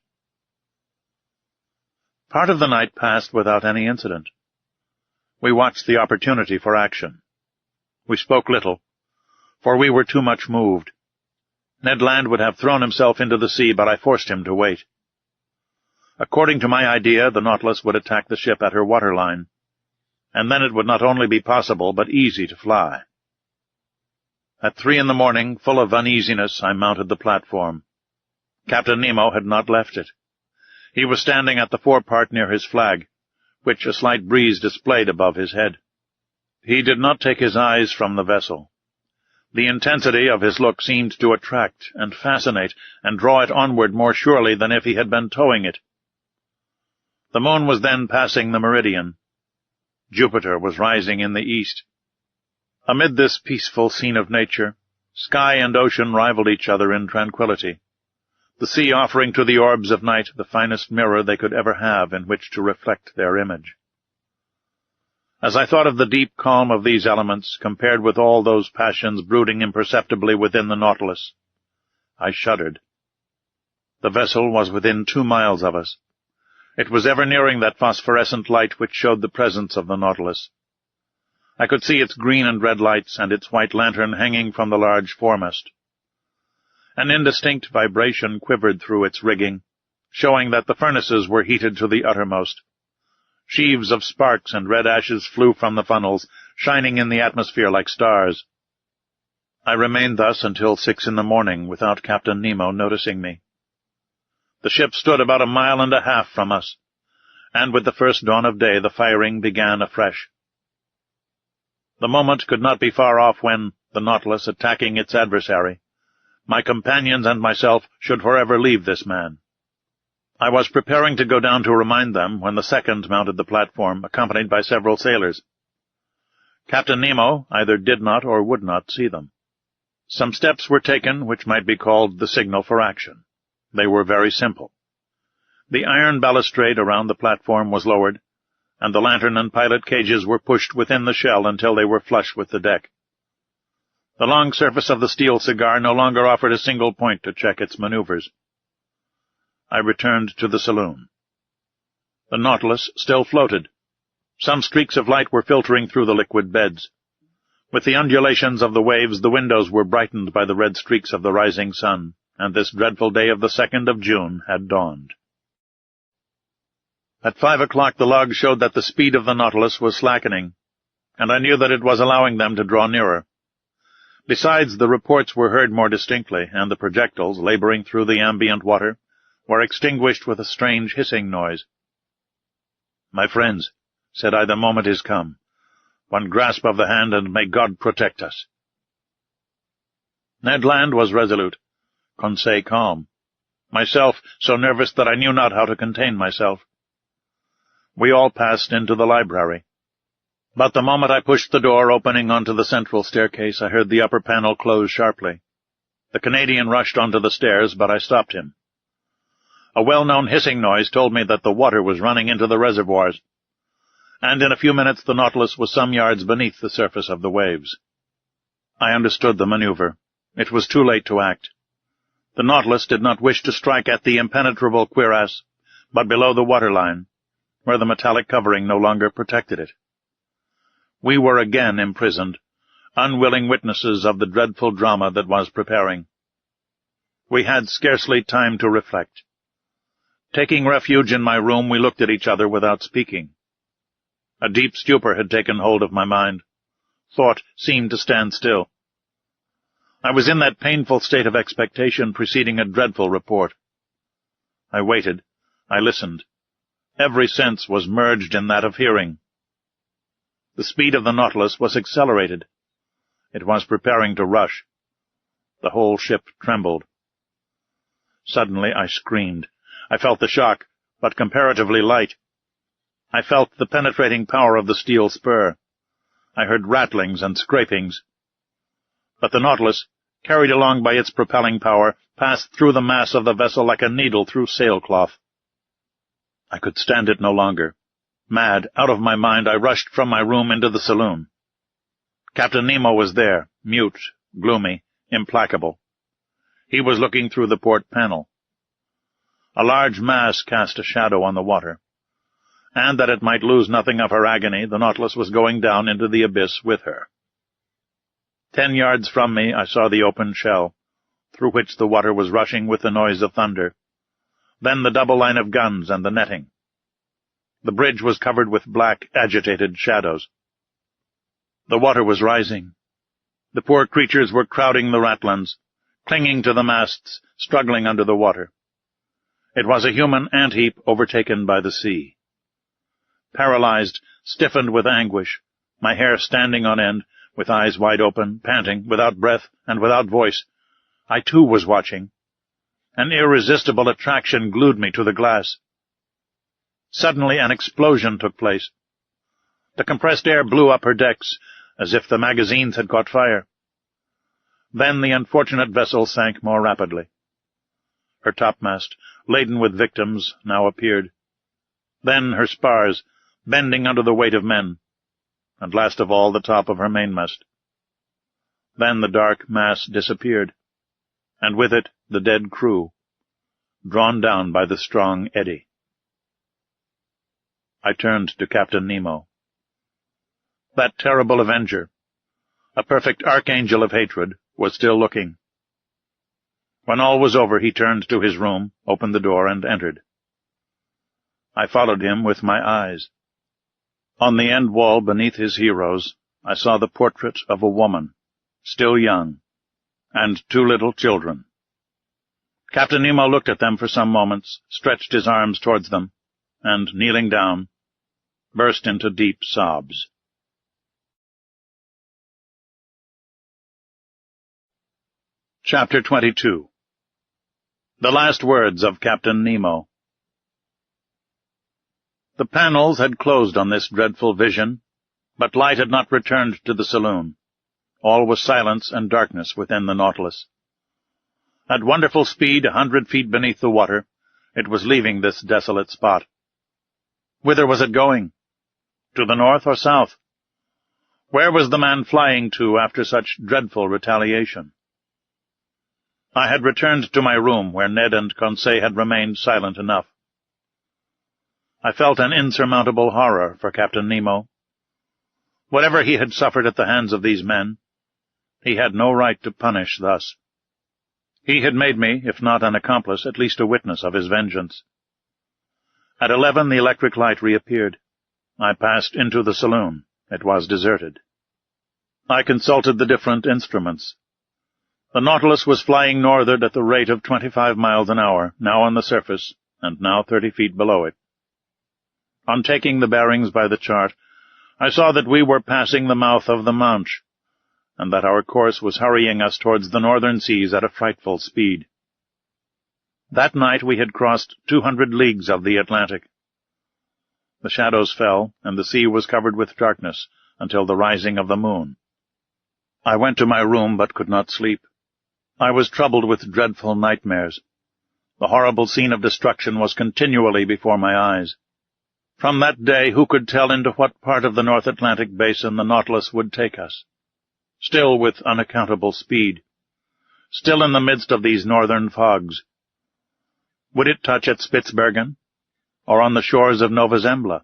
[SPEAKER 2] Part of the night passed without any incident. We watched the opportunity for action. We spoke little, for we were too much moved. Ned Land would have thrown himself into the sea, but I forced him to wait. According to my idea, the Nautilus would attack the ship at her waterline, and then it would not only be possible, but easy to fly. At 3 in the morning, full of uneasiness, I mounted the platform. Captain Nemo had not left it. He was standing at the forepart near his flag, which a slight breeze displayed above his head. He did not take his eyes from the vessel. The intensity of his look seemed to attract and fascinate and draw it onward more surely than if he had been towing it. The moon was then passing the meridian. Jupiter was rising in the east. Amid this peaceful scene of nature, sky and ocean rivaled each other in tranquillity, the sea offering to the orbs of night the finest mirror they could ever have in which to reflect their image. As I thought of the deep calm of these elements, compared with all those passions brooding imperceptibly within the Nautilus, I shuddered. The vessel was within 2 miles of us. It was ever nearing that phosphorescent light which showed the presence of the Nautilus. I could see its green and red lights and its white lantern hanging from the large foremast. An indistinct vibration quivered through its rigging, showing that the furnaces were heated to the uttermost. Sheaves of sparks and red ashes flew from the funnels, shining in the atmosphere like stars. I remained thus until 6 in the morning, without Captain Nemo noticing me. The ship stood about 1.5 miles from us, and with the first dawn of day the firing began afresh. The moment could not be far off when, the Nautilus attacking its adversary, my companions and myself should forever leave this man. I was preparing to go down to remind them when the second mounted the platform, accompanied by several sailors. Captain Nemo either did not or would not see them. Some steps were taken which might be called the signal for action. They were very simple. The iron balustrade around the platform was lowered, and the lantern and pilot cages were pushed within the shell until they were flush with the deck. The long surface of the steel cigar no longer offered a single point to check its maneuvers. I returned to the saloon. The Nautilus still floated. Some streaks of light were filtering through the liquid beds. With the undulations of the waves, the windows were brightened by the red streaks of the rising sun, and this dreadful day of the 2nd of June had dawned. At 5 o'clock the log showed that the speed of the Nautilus was slackening, and I knew that it was allowing them to draw nearer. Besides, the reports were heard more distinctly, and the projectiles, laboring through the ambient water, were extinguished with a strange hissing noise. "My friends," said I, "the moment is come. One grasp of the hand, and may God protect us."
[SPEAKER 1] Ned Land was resolute, Conseil calm, myself so nervous that I knew not how to contain myself. We all passed into the library. But the moment I pushed the door opening onto the central staircase, I heard the upper panel close sharply. The Canadian rushed onto the stairs, but I stopped him. A well-known hissing noise told me that the water was running into the reservoirs, and in a few minutes the Nautilus was some yards beneath the surface of the waves. I understood the maneuver. It was too late to act. The Nautilus did not wish to strike at the impenetrable cuirass, but below the waterline, where the metallic covering no longer protected it. We were again imprisoned, unwilling witnesses of the dreadful drama that was preparing. We had scarcely time to reflect. Taking refuge in my room, we looked at each other without speaking. A deep stupor had taken hold of my mind. Thought seemed to stand still. I was in that painful state of expectation preceding a dreadful report. I waited. I listened. Every sense was merged in that of hearing. The speed of the Nautilus was accelerated. It was preparing to rush. The whole ship trembled. Suddenly I screamed. I felt the shock, but comparatively light. I felt the penetrating power of the steel spur. I heard rattlings and scrapings. But the Nautilus, carried along by its propelling power, passed through the mass of the vessel like a needle through sailcloth. I could stand it no longer. Mad, out of my mind, I rushed from my room into the saloon. Captain Nemo was there, mute, gloomy, implacable. He was looking through the port panel. A large mass cast a shadow on the water, and that it might lose nothing of her agony, the Nautilus was going down into the abyss with her. 10 yards from me I saw the open shell, through which the water was rushing with the noise of thunder, then the double line of guns and the netting. The bridge was covered with black, agitated shadows. The water was rising. The poor creatures were crowding the ratlins, clinging to the masts, struggling under the water. It was a human ant-heap overtaken by the sea. Paralyzed, stiffened with anguish, my hair standing on end, with eyes wide open, panting, without breath and without voice, I too was watching. An irresistible attraction glued me to the glass. Suddenly an explosion took place. The compressed air blew up her decks, as if the magazines had caught fire. Then the unfortunate vessel sank more rapidly. Her topmast, laden with victims, now appeared. Then her spars, bending under the weight of men, and last of all the top of her mainmast. Then the dark mass disappeared, and with it the dead crew, drawn down by the strong eddy. I turned to Captain Nemo. That terrible avenger, a perfect archangel of hatred, was still looking. When all was over, he turned to his room, opened the door, and entered. I followed him with my eyes. On the end wall beneath his heroes, I saw the portrait of a woman, still young, and 2 little children. Captain Nemo looked at them for some moments, stretched his arms towards them, and, kneeling down, burst into deep sobs. Chapter 22. The Last Words of Captain Nemo. The panels had closed on this dreadful vision, but light had not returned to the saloon. All was silence and darkness within the Nautilus. At wonderful speed, 100 feet beneath the water, it was leaving this desolate spot. Whither was it going? To the north or south? Where was the man flying to after such dreadful retaliation? I had returned to my room, where Ned and Conseil had remained silent enough. I felt an insurmountable horror for Captain Nemo. Whatever he had suffered at the hands of these men, he had no right to punish thus. He had made me, if not an accomplice, at least a witness of his vengeance. At 11 the electric light reappeared. I passed into the saloon. It was deserted. I consulted the different instruments. The Nautilus was flying northward at the rate of 25 miles an hour, now on the surface, and now 30 feet below it. On taking the bearings by the chart, I saw that we were passing the mouth of the Manche, and that our course was hurrying us towards the northern seas at a frightful speed. That night we had crossed 200 leagues of the Atlantic. The shadows fell, and the sea was covered with darkness until the rising of the moon. I went to my room, but could not sleep. I was troubled with dreadful nightmares. The horrible scene of destruction was continually before my eyes. From that day, who could tell into what part of the North Atlantic basin the Nautilus would take us? Still with unaccountable speed. Still in the midst of these northern fogs. Would it touch at Spitzbergen, or on the shores of Nova Zembla?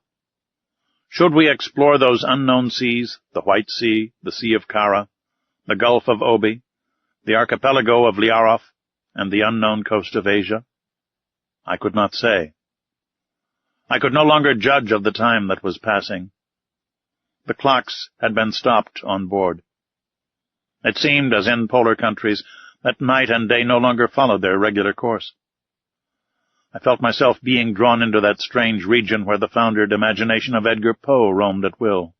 [SPEAKER 1] Should we explore those unknown seas, the White Sea, the Sea of Kara, the Gulf of Obi, the archipelago of Liaroth, and the unknown coast of Asia? I could not say. I could no longer judge of the time that was passing. The clocks had been stopped on board. It seemed, as in polar countries, that night and day no longer followed their regular course. I felt myself being drawn into that strange region where the foundered imagination of Edgar Poe roamed at will.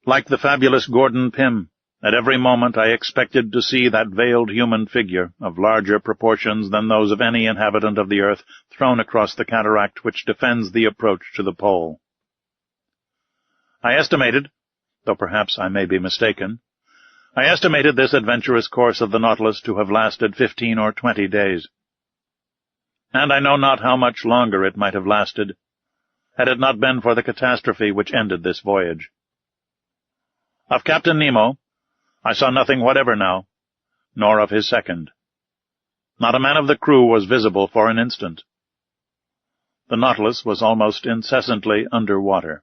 [SPEAKER 1] Like the fabulous Gordon Pym, at every moment I expected to see that veiled human figure, of larger proportions than those of any inhabitant of the earth, thrown across the cataract which defends the approach to the pole. I estimated, though perhaps I may be mistaken, I estimated this adventurous course of the Nautilus to have lasted 15 or 20 days. And I know not how much longer it might have lasted, had it not been for the catastrophe which ended this voyage. Of Captain Nemo, I saw nothing whatever now, nor of his second. Not a man of the crew was visible for an instant. The Nautilus was almost incessantly under water.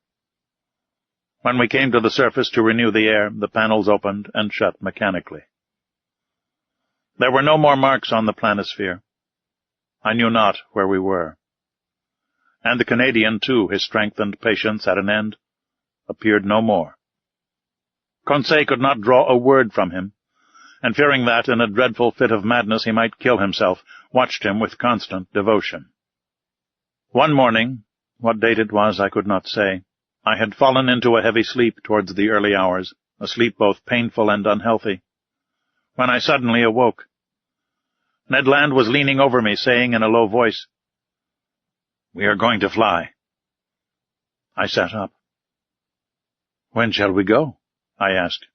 [SPEAKER 1] When we came to the surface to renew the air, the panels opened and shut mechanically. There were no more marks on the planisphere. I knew not where we were. And the Canadian, too, his strength and patience at an end, appeared no more. Conseil could not draw a word from him, and fearing that, in a dreadful fit of madness, he might kill himself, watched him with constant devotion. One morning, what date it was I could not say, I had fallen into a heavy sleep towards the early hours, a sleep both painful and unhealthy, when I suddenly awoke. Ned Land was leaning over me, saying in a low voice, "We are going to fly." I sat up. "When shall we go?" I asked.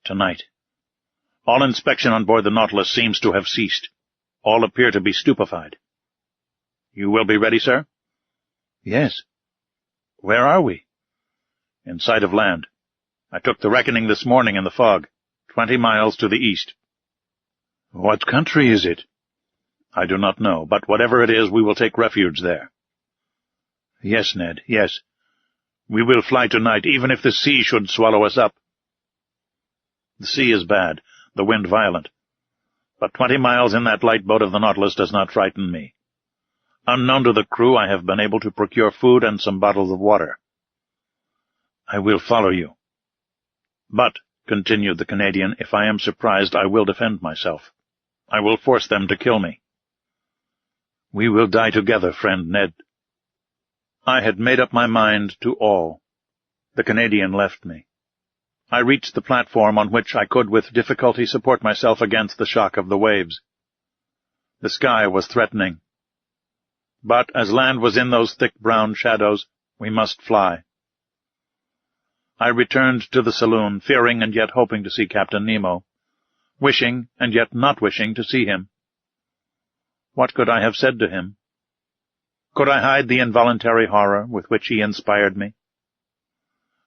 [SPEAKER 1] "Tonight. All inspection on board the Nautilus seems to have ceased. All appear to be stupefied." "You will be ready, sir?" "Yes." "Where are we?" "In sight of land. I took the reckoning this morning in the fog, 20 miles to the east." "What country is it?" "I do not know, but whatever it is, we will take refuge there." "Yes, Ned, yes. We will fly tonight, even if the sea should swallow us up." "The sea is bad, the wind violent. But 20 miles in that light boat of the Nautilus does not frighten me. Unknown to the crew, I have been able to procure food and some bottles of water." "I will follow you." "But," continued the Canadian, "if I am surprised, I will defend myself. I will force them to kill me." "We will die together, friend Ned." I had made up my mind to all. The Canadian left me. I reached the platform on which I could with difficulty support myself against the shock of the waves. The sky was threatening. But as land was in those thick brown shadows, we must fly. I returned to the saloon, fearing and yet hoping to see Captain Nemo, wishing and yet not wishing to see him. What could I have said to him? Could I hide the involuntary horror with which he inspired me?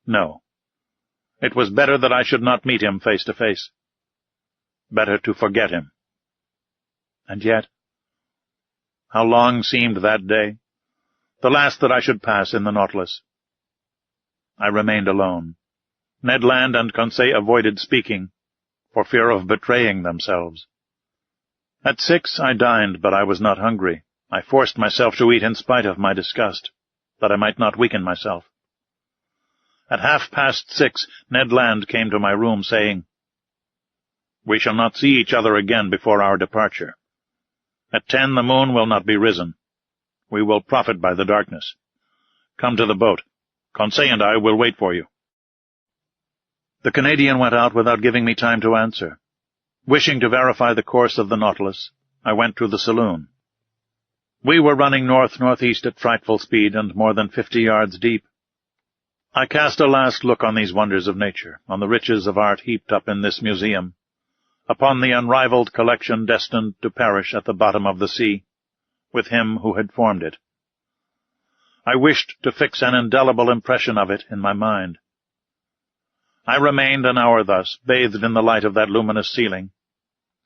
[SPEAKER 1] No. It was better that I should not meet him face to face. Better to forget him. And yet, how long seemed that day, the last that I should pass in the Nautilus. I remained alone. Ned Land and Conseil avoided speaking, for fear of betraying themselves. At 6 I dined, but I was not hungry. I forced myself to eat in spite of my disgust, that I might not weaken myself. At 6:30, Ned Land came to my room, saying, "We shall not see each other again before our departure. At 10 the moon will not be risen. We will profit by the darkness. Come to the boat. Conseil and I will wait for you." The Canadian went out without giving me time to answer. Wishing to verify the course of the Nautilus, I went to the saloon. We were running north-northeast at frightful speed and more than 50 yards deep. I cast a last look on these wonders of nature, on the riches of art heaped up in this museum, upon the unrivaled collection destined to perish at the bottom of the sea, with him who had formed it. I wished to fix an indelible impression of it in my mind. I remained an hour thus, bathed in the light of that luminous ceiling,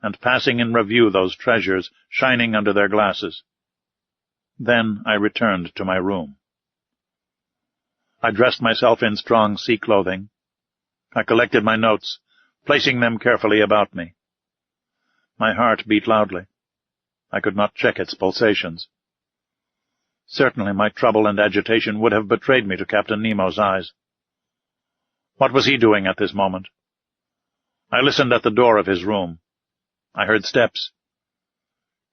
[SPEAKER 1] and passing in review those treasures shining under their glasses. Then I returned to my room. I dressed myself in strong sea clothing. I collected my notes, placing them carefully about me. My heart beat loudly. I could not check its pulsations. Certainly my trouble and agitation would have betrayed me to Captain Nemo's eyes. What was he doing at this moment? I listened at the door of his room. I heard steps.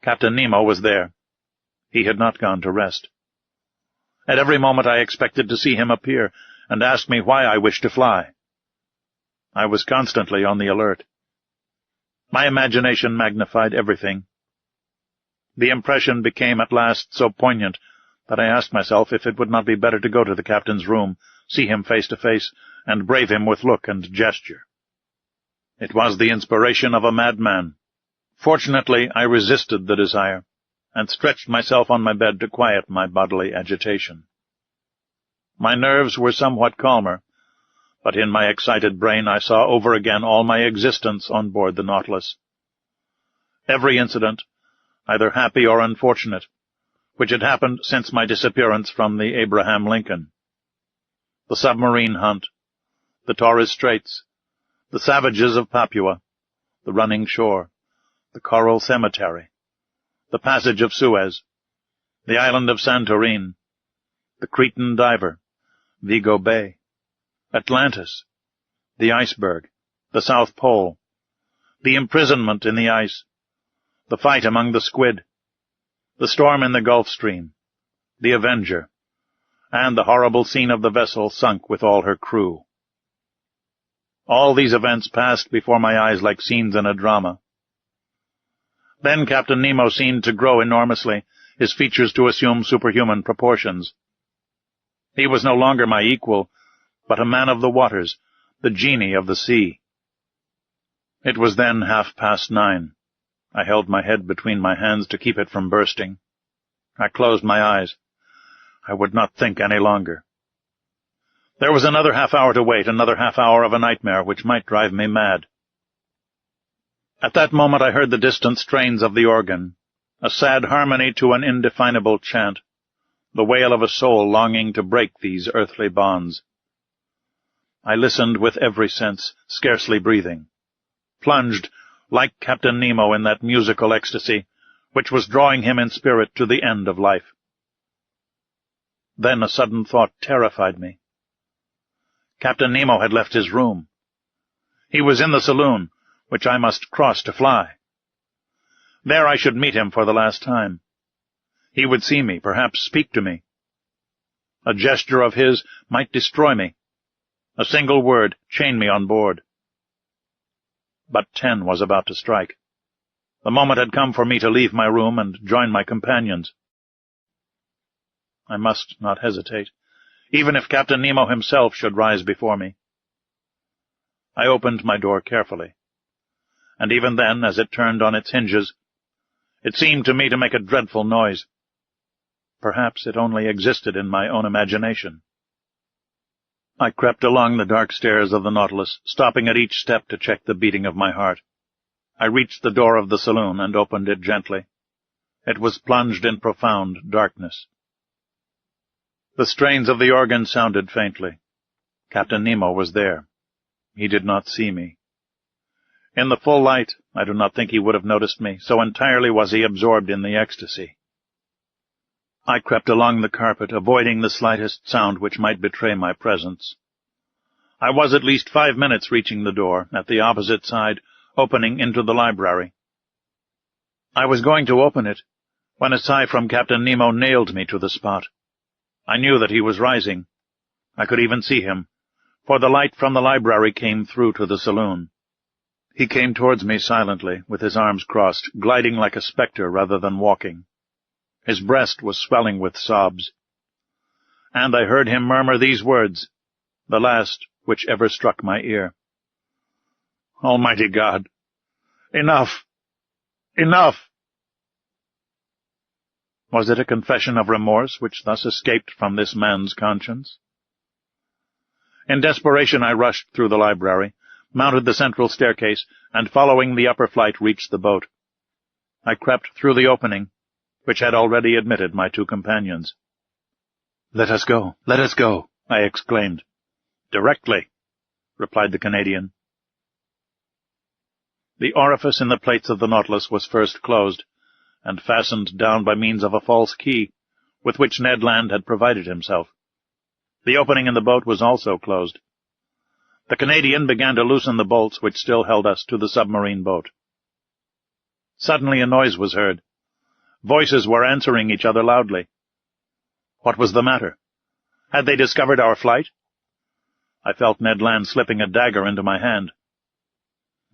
[SPEAKER 1] Captain Nemo was there. He had not gone to rest. At every moment I expected to see him appear and ask me why I wished to fly. I was constantly on the alert. My imagination magnified everything. The impression became at last so poignant that I asked myself if it would not be better to go to the captain's room, see him face to face, and brave him with look and gesture. It was the inspiration of a madman. Fortunately, I resisted the desire, and stretched myself on my bed to quiet my bodily agitation. My nerves were somewhat calmer, but in my excited brain I saw over again all my existence on board the Nautilus. Every incident, either happy or unfortunate, which had happened since my disappearance from the Abraham Lincoln. The submarine hunt, the Torres Straits, the savages of Papua, the running shore, the coral cemetery, the passage of Suez, the island of Santorin, the Cretan diver, Vigo Bay, Atlantis, the iceberg, the South Pole, the imprisonment in the ice, the fight among the squid, the storm in the Gulf Stream, the Avenger, and the horrible scene of the vessel sunk with all her crew. All these events passed before my eyes like scenes in a drama. Then Captain Nemo seemed to grow enormously, his features to assume superhuman proportions. He was no longer my equal, but a man of the waters, the genie of the sea. It was then 9:30. I held my head between my hands to keep it from bursting. I closed my eyes. I would not think any longer. There was another half-hour to wait, another half-hour of a nightmare which might drive me mad. At that moment I heard the distant strains of the organ, a sad harmony to an indefinable chant, the wail of a soul longing to break these earthly bonds. I listened with every sense, scarcely breathing, plunged, like Captain Nemo, in that musical ecstasy, which was drawing him in spirit to the end of life. Then a sudden thought terrified me. Captain Nemo had left his room. He was in the saloon, which I must cross to fly. There I should meet him for the last time. He would see me, perhaps speak to me. A gesture of his might destroy me. A single word chain me on board. But 10 was about to strike. The moment had come for me to leave my room and join my companions. I must not hesitate, even if Captain Nemo himself should rise before me. I opened my door carefully, and even then, as it turned on its hinges, it seemed to me to make a dreadful noise. Perhaps it only existed in my own imagination. I crept along the dark stairs of the Nautilus, stopping at each step to check the beating of my heart. I reached the door of the saloon and opened it gently. It was plunged in profound darkness. The strains of the organ sounded faintly. Captain Nemo was there. He did not see me. In the full light, I do not think he would have noticed me, so entirely was he absorbed in the ecstasy. I crept along the carpet, avoiding the slightest sound which might betray my presence. I was at least 5 minutes reaching the door, at the opposite side, opening into the library. I was going to open it, when a sigh from Captain Nemo nailed me to the spot. I knew that he was rising. I could even see him, for the light from the library came through to the saloon. He came towards me silently, with his arms crossed, gliding like a spectre rather than walking. His breast was swelling with sobs, and I heard him murmur these words, the last which ever struck my ear. "Almighty God! Enough! Enough!" Was it a confession of remorse which thus escaped from this man's conscience? In desperation I rushed through the library, mounted the central staircase, and following the upper flight reached the boat. I crept through the opening, which had already admitted my two companions. "Let us go, let us go," I exclaimed. "Directly," replied the Canadian. The orifice in the plates of the Nautilus was first closed, and fastened down by means of a false key, with which Ned Land had provided himself. The opening in the boat was also closed. The Canadian began to loosen the bolts which still held us to the submarine boat. Suddenly a noise was heard. Voices were answering each other loudly. What was the matter? Had they discovered our flight? I felt Ned Land slipping a dagger into my hand.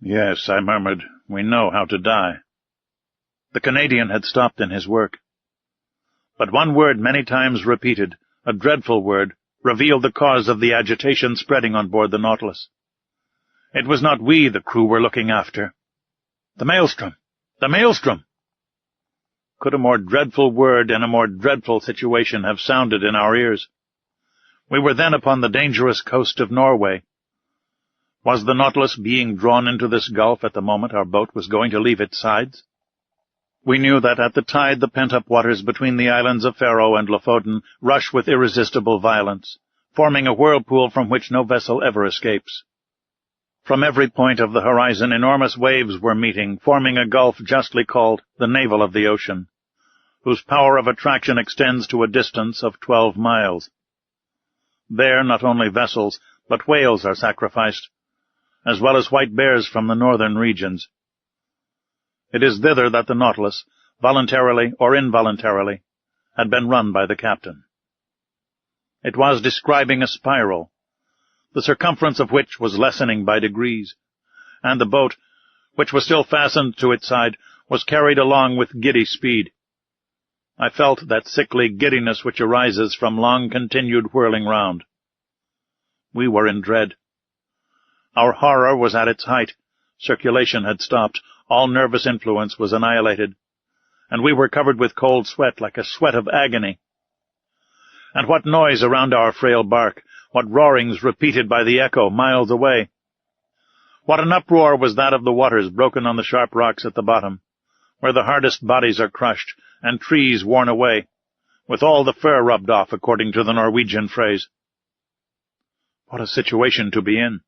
[SPEAKER 1] "Yes," I murmured, "we know how to die." The Canadian had stopped in his work. But one word many times repeated, a dreadful word, revealed the cause of the agitation spreading on board the Nautilus. It was not we the crew were looking after. The maelstrom! The maelstrom! Could a more dreadful word in a more dreadful situation have sounded in our ears? We were then upon the dangerous coast of Norway. Was the Nautilus being drawn into this gulf at the moment our boat was going to leave its sides? We knew that at the tide the pent-up waters between the islands of Faroe and Lofoten rush with irresistible violence, forming a whirlpool from which no vessel ever escapes. From every point of the horizon enormous waves were meeting, forming a gulf justly called the navel of the ocean, whose power of attraction extends to a distance of 12 miles. There not only vessels, but whales are sacrificed, as well as white bears from the northern regions. It is thither that the Nautilus, voluntarily or involuntarily, had been run by the captain. It was describing a spiral, the circumference of which was lessening by degrees, and the boat, which was still fastened to its side, was carried along with giddy speed. I felt that sickly giddiness which arises from long-continued whirling round. We were in dread. Our horror was at its height. Circulation had stopped. All nervous influence was annihilated, and we were covered with cold sweat like a sweat of agony. And what noise around our frail bark, what roarings repeated by the echo miles away! What an uproar was that of the waters broken on the sharp rocks at the bottom, where the hardest bodies are crushed, and trees worn away, with all the fur rubbed off, according to the Norwegian phrase. What a situation to be in!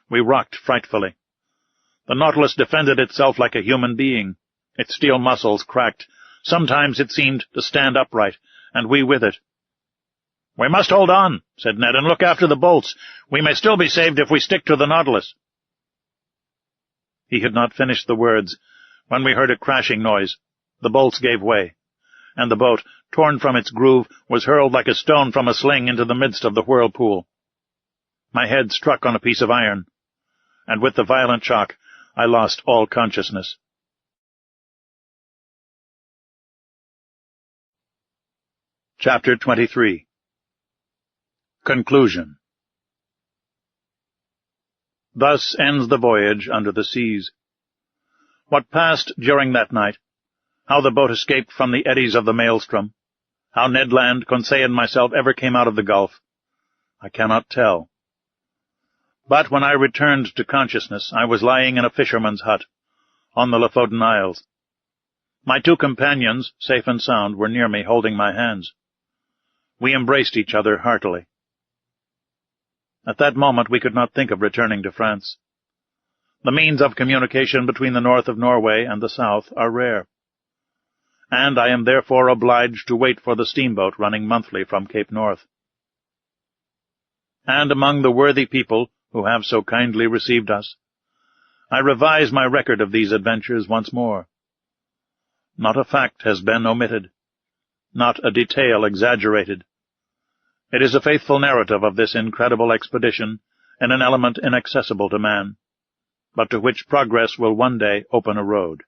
[SPEAKER 1] We rocked frightfully. The Nautilus defended itself like a human being. Its steel muscles cracked. Sometimes it seemed to stand upright, and we with it. "We must hold on," said Ned, "and look after the bolts. We may still be saved if we stick to the Nautilus." He had not finished the words when we heard a crashing noise. The bolts gave way, and the boat, torn from its groove, was hurled like a stone from a sling into the midst of the whirlpool. My head struck on a piece of iron, and with the violent shock I lost all consciousness. Chapter 23. Conclusion. Thus ends the voyage under the seas. What passed during that night, how the boat escaped from the eddies of the maelstrom, how Ned Land, Conseil, and myself ever came out of the gulf, I cannot tell. But when I returned to consciousness, I was lying in a fisherman's hut on the Lofoten Isles. My two companions, safe and sound, were near me, holding my hands. We embraced each other heartily. At that moment we could not think of returning to France. The means of communication between the north of Norway and the south are rare, and I am therefore obliged to wait for the steamboat running monthly from Cape North. And among the worthy people who have so kindly received us, I revise my record of these adventures once more. Not a fact has been omitted, not a detail exaggerated. It is a faithful narrative of this incredible expedition, in an element inaccessible to man, but to which progress will one day open a road.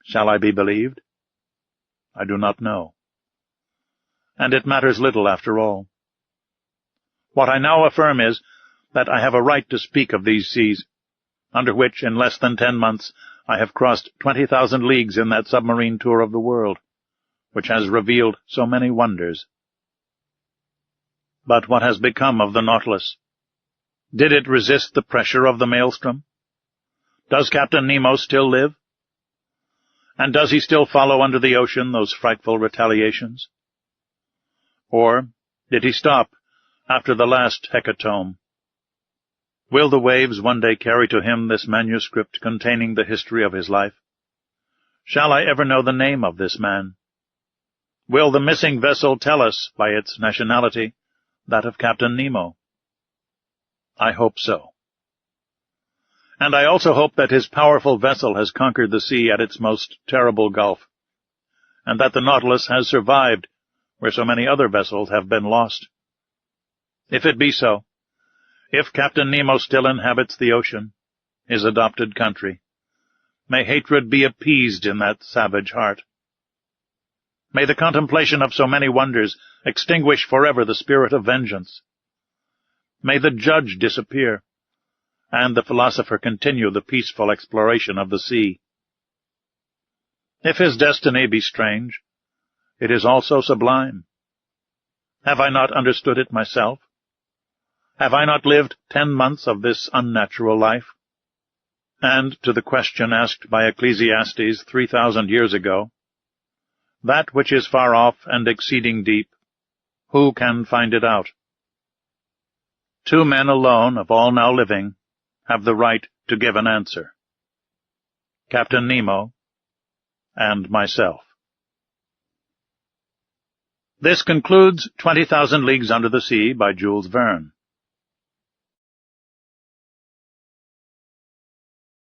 [SPEAKER 1] Shall I be believed? I do not know. And it matters little after all. What I now affirm is that I have a right to speak of these seas, under which, in less than 10 months, I have crossed 20,000 leagues in that submarine tour of the world, which has revealed so many wonders. But what has become of the Nautilus? Did it resist the pressure of the maelstrom? Does Captain Nemo still live? And does he still follow under the ocean those frightful retaliations? Or did he stop after the last hecatomb? Will the waves one day carry to him this manuscript containing the history of his life? Shall I ever know the name of this man? Will the missing vessel tell us, by its nationality, that of Captain Nemo? I hope so. And I also hope that his powerful vessel has conquered the sea at its most terrible gulf, and that the Nautilus has survived where so many other vessels have been lost. If it be so, if Captain Nemo still inhabits the ocean, his adopted country, may hatred be appeased in that savage heart. May the contemplation of so many wonders extinguish forever the spirit of vengeance. May the judge disappear, and the philosopher continue the peaceful exploration of the sea. If his destiny be strange, it is also sublime. Have I not understood it myself? Have I not lived 10 months of this unnatural life? And to the question asked by Ecclesiastes 3,000 years ago, that which is far off and exceeding deep, who can find it out? 2 men alone of all now living have the right to give an answer: Captain Nemo and myself. This concludes 20,000 Leagues Under the Sea by Jules Verne.